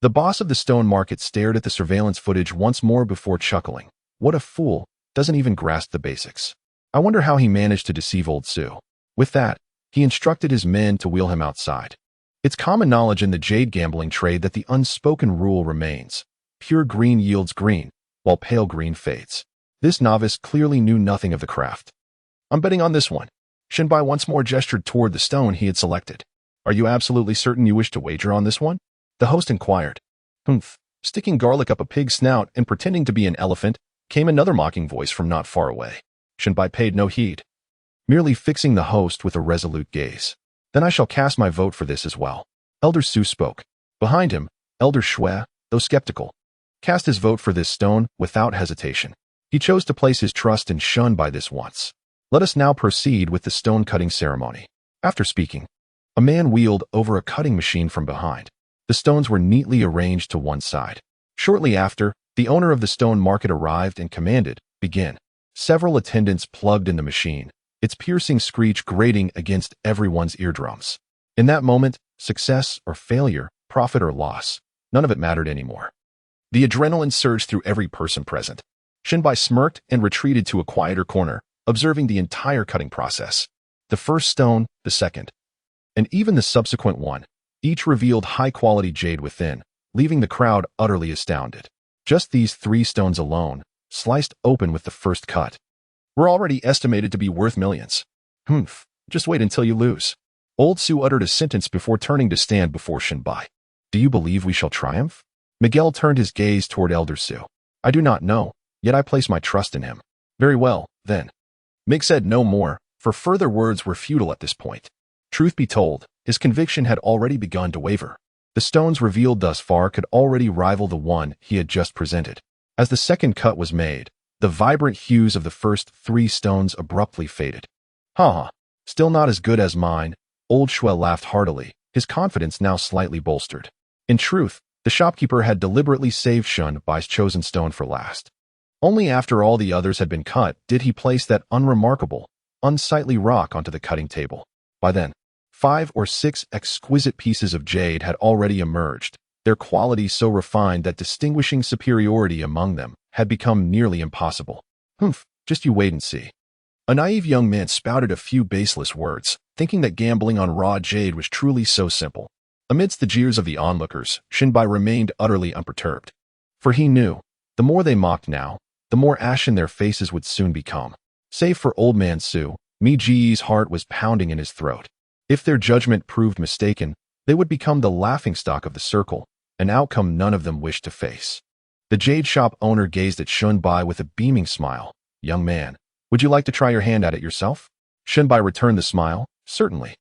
The boss of the stone market stared at the surveillance footage once more before chuckling. What a fool, doesn't even grasp the basics. I wonder how he managed to deceive old Su. With that, he instructed his men to wheel him outside. It's common knowledge in the jade gambling trade that the unspoken rule remains. Pure green yields green, while pale green fades. This novice clearly knew nothing of the craft. "I'm betting on this one." Shinbai once more gestured toward the stone he had selected. "Are you absolutely certain you wish to wager on this one?" The host inquired. "Humph." Sticking garlic up a pig's snout and pretending to be an elephant, came another mocking voice from not far away. Shinbai paid no heed, merely fixing the host with a resolute gaze. "Then I shall cast my vote for this as well." Elder Su spoke. Behind him, Elder Shui, though skeptical, cast his vote for this stone without hesitation. He chose to place his trust in Shinbai this once. Let us now proceed with the stone-cutting ceremony. After speaking, a man wheeled over a cutting machine from behind. The stones were neatly arranged to one side. Shortly after, the owner of the stone market arrived and commanded, "Begin." Several attendants plugged in the machine, its piercing screech grating against everyone's eardrums. In that moment, success or failure, profit or loss, none of it mattered anymore. The adrenaline surged through every person present. Shinbai smirked and retreated to a quieter corner, observing the entire cutting process. The first stone, the second, and even the subsequent one, each revealed high-quality jade within, leaving the crowd utterly astounded. Just these 3 stones alone, sliced open with the first cut, were already estimated to be worth millions. Humph, just wait until you lose. Old Su uttered a sentence before turning to stand before Shinbai. Do you believe we shall triumph? Miguel turned his gaze toward Elder Su. I do not know, yet I place my trust in him. Very well, then. Mig said no more, for further words were futile at this point. Truth be told, his conviction had already begun to waver. The stones revealed thus far could already rival the one he had just presented. As the second cut was made, the vibrant hues of the first 3 stones abruptly faded. Ha! Still not as good as mine, Old Shuel laughed heartily, his confidence now slightly bolstered. In truth, the shopkeeper had deliberately saved Shunbai's chosen stone for last. Only after all the others had been cut did he place that unremarkable, unsightly rock onto the cutting table. By then, 5 or 6 exquisite pieces of jade had already emerged, their quality so refined that distinguishing superiority among them had become nearly impossible. Humph, just you wait and see. A naive young man spouted a few baseless words, thinking that gambling on raw jade was truly so simple. Amidst the jeers of the onlookers, Shinbai remained utterly unperturbed. For he knew, the more they mocked now, the more ashen their faces would soon become. Save for Old Man Su, Mi Ji's heart was pounding in his throat. If their judgment proved mistaken, they would become the laughingstock of the circle, an outcome none of them wished to face. The jade shop owner gazed at Shunbai with a beaming smile. Young man, would you like to try your hand at it yourself? Shunbai returned the smile. Certainly.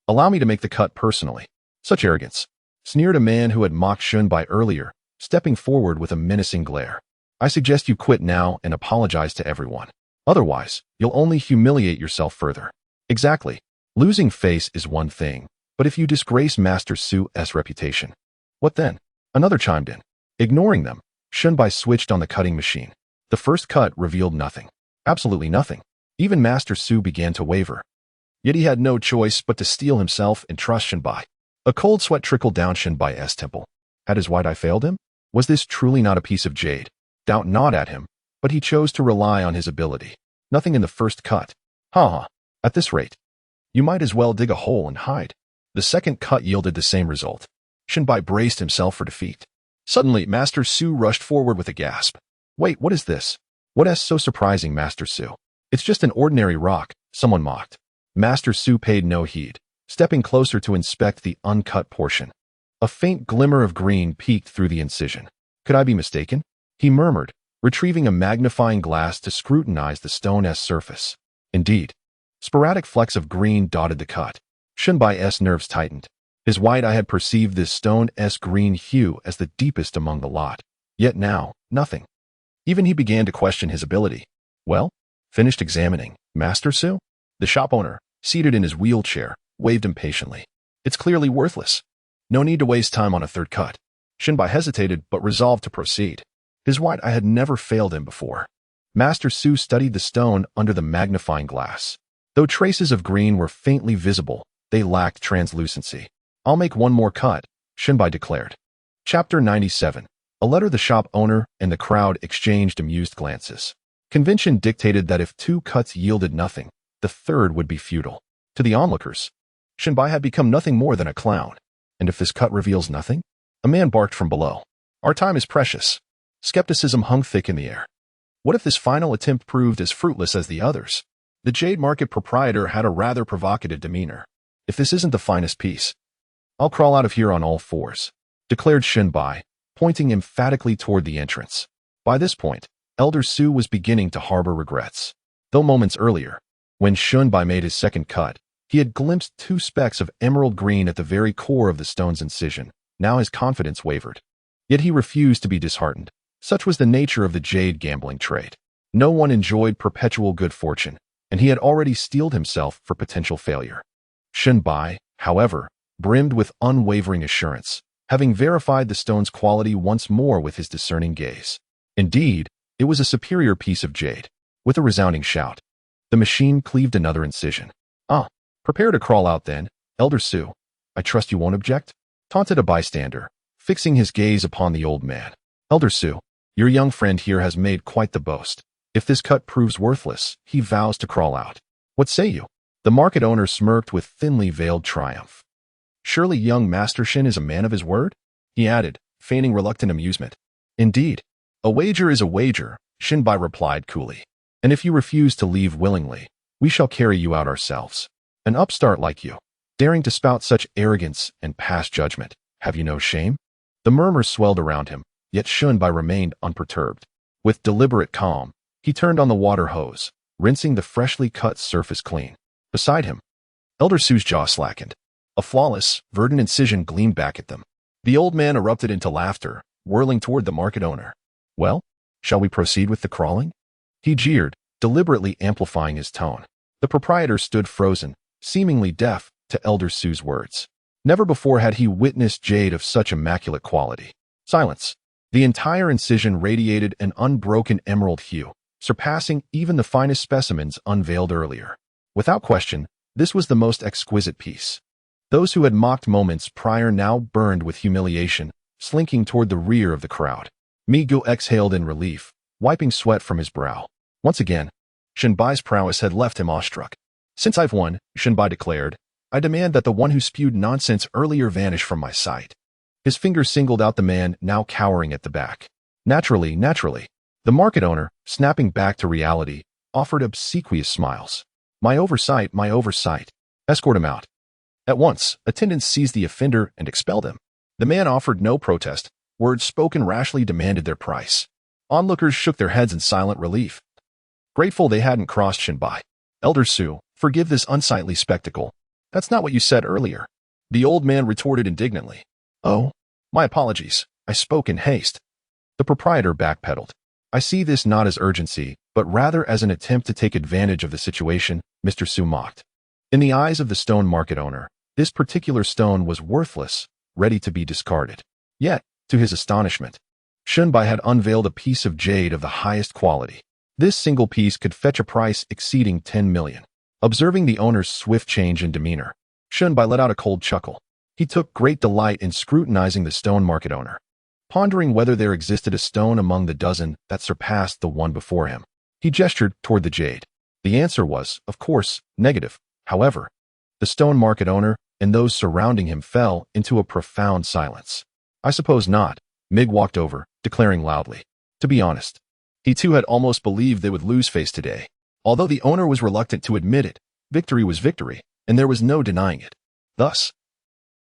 Allow me to make the cut personally. Such arrogance, sneered a man who had mocked Shunbai earlier, stepping forward with a menacing glare. I suggest you quit now and apologize to everyone. Otherwise, you'll only humiliate yourself further. Exactly. Losing face is one thing, but if you disgrace Master Su's reputation, what then? Another chimed in. Ignoring them, Shunbai switched on the cutting machine. The first cut revealed nothing. Absolutely nothing. Even Master Su began to waver. Yet he had no choice but to steel himself and trust Shinbai. A cold sweat trickled down Shinbai's temple. Had his white eye failed him? Was this truly not a piece of jade? Doubt gnawed at him, but he chose to rely on his ability. Nothing in the first cut. Ha! At this rate, you might as well dig a hole and hide. The second cut yielded the same result. Shinbai braced himself for defeat. Suddenly, Master Su rushed forward with a gasp. Wait, what is this? What is so surprising, Master Su? It's just an ordinary rock, someone mocked. Master Su paid no heed, stepping closer to inspect the uncut portion. A faint glimmer of green peeked through the incision. Could I be mistaken? He murmured, retrieving a magnifying glass to scrutinize the stone's surface. Indeed, sporadic flecks of green dotted the cut. Shunbai's nerves tightened. His white eye had perceived this stone's green hue as the deepest among the lot. Yet now, nothing. Even he began to question his ability. Well, finished examining, Master Su? The shop owner, seated in his wheelchair, waved impatiently. It's clearly worthless. No need to waste time on a third cut. Shinbai hesitated but resolved to proceed. His white eye had never failed him before. Master Su studied the stone under the magnifying glass. Though traces of green were faintly visible, they lacked translucency. I'll make one more cut, Shinbai declared. Chapter 97. A letter. The shop owner and the crowd exchanged amused glances. Convention dictated that if 2 cuts yielded nothing, the third would be futile. To the onlookers, Shinbai had become nothing more than a clown. And if this cut reveals nothing? A man barked from below. Our time is precious. Skepticism hung thick in the air. What if this final attempt proved as fruitless as the others? The jade market proprietor had a rather provocative demeanor. If this isn't the finest piece, I'll crawl out of here on all fours, declared Shinbai, pointing emphatically toward the entrance. By this point, Elder Su was beginning to harbor regrets. Though moments earlier, when Shinbai made his second cut, he had glimpsed 2 specks of emerald green at the very core of the stone's incision. Now his confidence wavered. Yet he refused to be disheartened. Such was the nature of the jade gambling trade. No one enjoyed perpetual good fortune, and he had already steeled himself for potential failure. Shinbai, however, brimmed with unwavering assurance, having verified the stone's quality once more with his discerning gaze. Indeed, it was a superior piece of jade, With a resounding shout, the machine cleaved another incision. "Ah, prepare to crawl out then, Elder Sue. I trust you won't object?" taunted a bystander, fixing his gaze upon the old man. "Elder Sue, your young friend here has made quite the boast. If this cut proves worthless, he vows to crawl out. What say you?" The market owner smirked with thinly veiled triumph. "Surely young Master Shin is a man of his word?" he added, feigning reluctant amusement. "Indeed. A wager is a wager," Shinbai replied coolly. "And if you refuse to leave willingly, we shall carry you out ourselves. An upstart like you, daring to spout such arrogance and pass judgment, have you no shame?" The murmurs swelled around him, yet Shunbai remained unperturbed. With deliberate calm, he turned on the water hose, rinsing the freshly cut surface clean. Beside him, Elder Sue's jaw slackened. A flawless, verdant incision gleamed back at them. The old man erupted into laughter, whirling toward the market owner. "Well, shall we proceed with the crawling?" he jeered, deliberately amplifying his tone. The proprietor stood frozen, seemingly deaf to Elder Sue's words. Never before had he witnessed jade of such immaculate quality. Silence. The entire incision radiated an unbroken emerald hue, surpassing even the finest specimens unveiled earlier. Without question, this was the most exquisite piece. Those who had mocked moments prior now burned with humiliation, slinking toward the rear of the crowd. Migu exhaled in relief, wiping sweat from his brow. Once again, Shinbai's prowess had left him awestruck. "Since I've won," Shinbai declared, "I demand that the one who spewed nonsense earlier vanish from my sight." His finger singled out the man now cowering at the back. Naturally. The market owner, snapping back to reality, offered obsequious smiles. My oversight. Escort him out." At once, attendants seized the offender and expelled him. The man offered no protest. Words spoken rashly demanded their price. Onlookers shook their heads in silent relief, grateful they hadn't crossed Shinbai. "Elder Sue, forgive this unsightly spectacle. That's not what you said earlier," the old man retorted indignantly. "Oh, my apologies. I spoke in haste." The proprietor backpedaled. "I see this not as urgency, but rather as an attempt to take advantage of the situation," Mr. Sue mocked. In the eyes of the stone market owner, this particular stone was worthless, ready to be discarded. Yet, to his astonishment, Shunbai had unveiled a piece of jade of the highest quality. This single piece could fetch a price exceeding 10 million. Observing the owner's swift change in demeanor, Shunbai let out a cold chuckle. He took great delight in scrutinizing the stone market owner, pondering whether there existed a stone among the dozen that surpassed the one before him. He gestured toward the jade. The answer was, of course, negative. However, the stone market owner and those surrounding him fell into a profound silence. "I suppose not," Mig walked over, declaring loudly. To be honest, he too had almost believed they would lose face today. Although the owner was reluctant to admit it, victory was victory, and there was no denying it. Thus,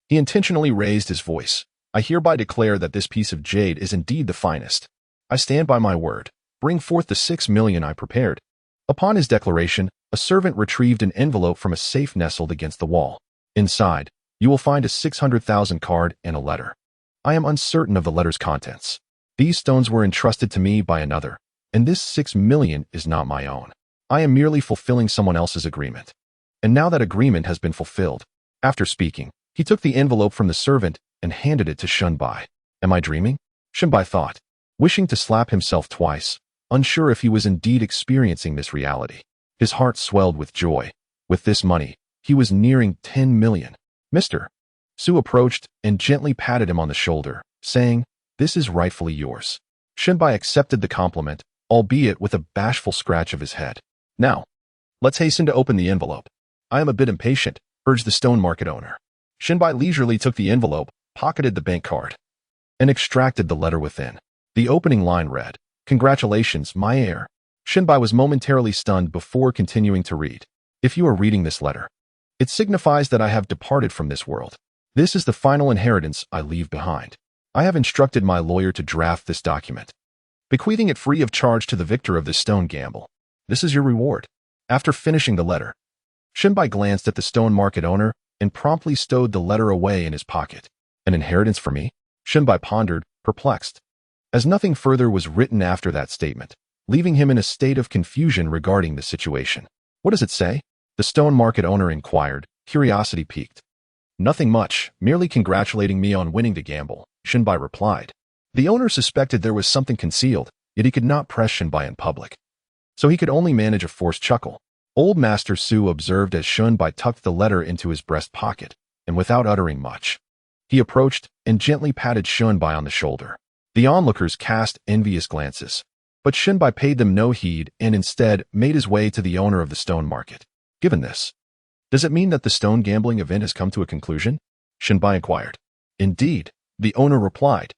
he intentionally raised his voice. "I hereby declare that this piece of jade is indeed the finest. I stand by my word. Bring forth the 6 million I prepared." Upon his declaration, a servant retrieved an envelope from a safe nestled against the wall. Inside, you will find a 600,000 card and a letter. I am uncertain of the letter's contents. These stones were entrusted to me by another, and this 6 million is not my own. I am merely fulfilling someone else's agreement. And now that agreement has been fulfilled. After speaking, he took the envelope from the servant and handed it to Shunbai. Am I dreaming? Shunbai thought, wishing to slap himself twice, unsure if he was indeed experiencing this reality. His heart swelled with joy. With this money, he was nearing 10 million. Mr. Sue approached and gently patted him on the shoulder, saying, "This is rightfully yours." Shunbai accepted the compliment, albeit with a bashful scratch of his head. "Now, let's hasten to open the envelope." "I am a bit impatient," urged the stone market owner. Shunbai leisurely took the envelope, pocketed the bank card, and extracted the letter within. The opening line read, "Congratulations, my heir." Shunbai was momentarily stunned before continuing to read. "If you are reading this letter, it signifies that I have departed from this world. This is the final inheritance I leave behind. I have instructed my lawyer to draft this document, bequeathing it free of charge to the victor of this stone gamble. This is your reward." After finishing the letter, Shunbai glanced at the stone market owner and promptly stowed the letter away in his pocket. An inheritance for me? Shunbai pondered, perplexed, as nothing further was written after that statement, leaving him in a state of confusion regarding the situation. "What does it say?" the stone market owner inquired, curiosity piqued. "Nothing much, merely congratulating me on winning the gamble," Shunbai replied. The owner suspected there was something concealed, yet he could not press Shunbai in public. so he could only manage a forced chuckle. Old Master Su observed as Shunbai tucked the letter into his breast pocket, and without uttering much, he approached and gently patted Shunbai on the shoulder. The onlookers cast envious glances, but Shunbai paid them no heed and instead made his way to the owner of the stone market. Given this, does it mean that the stone gambling event has come to a conclusion? Shunbai inquired. Indeed, the owner replied,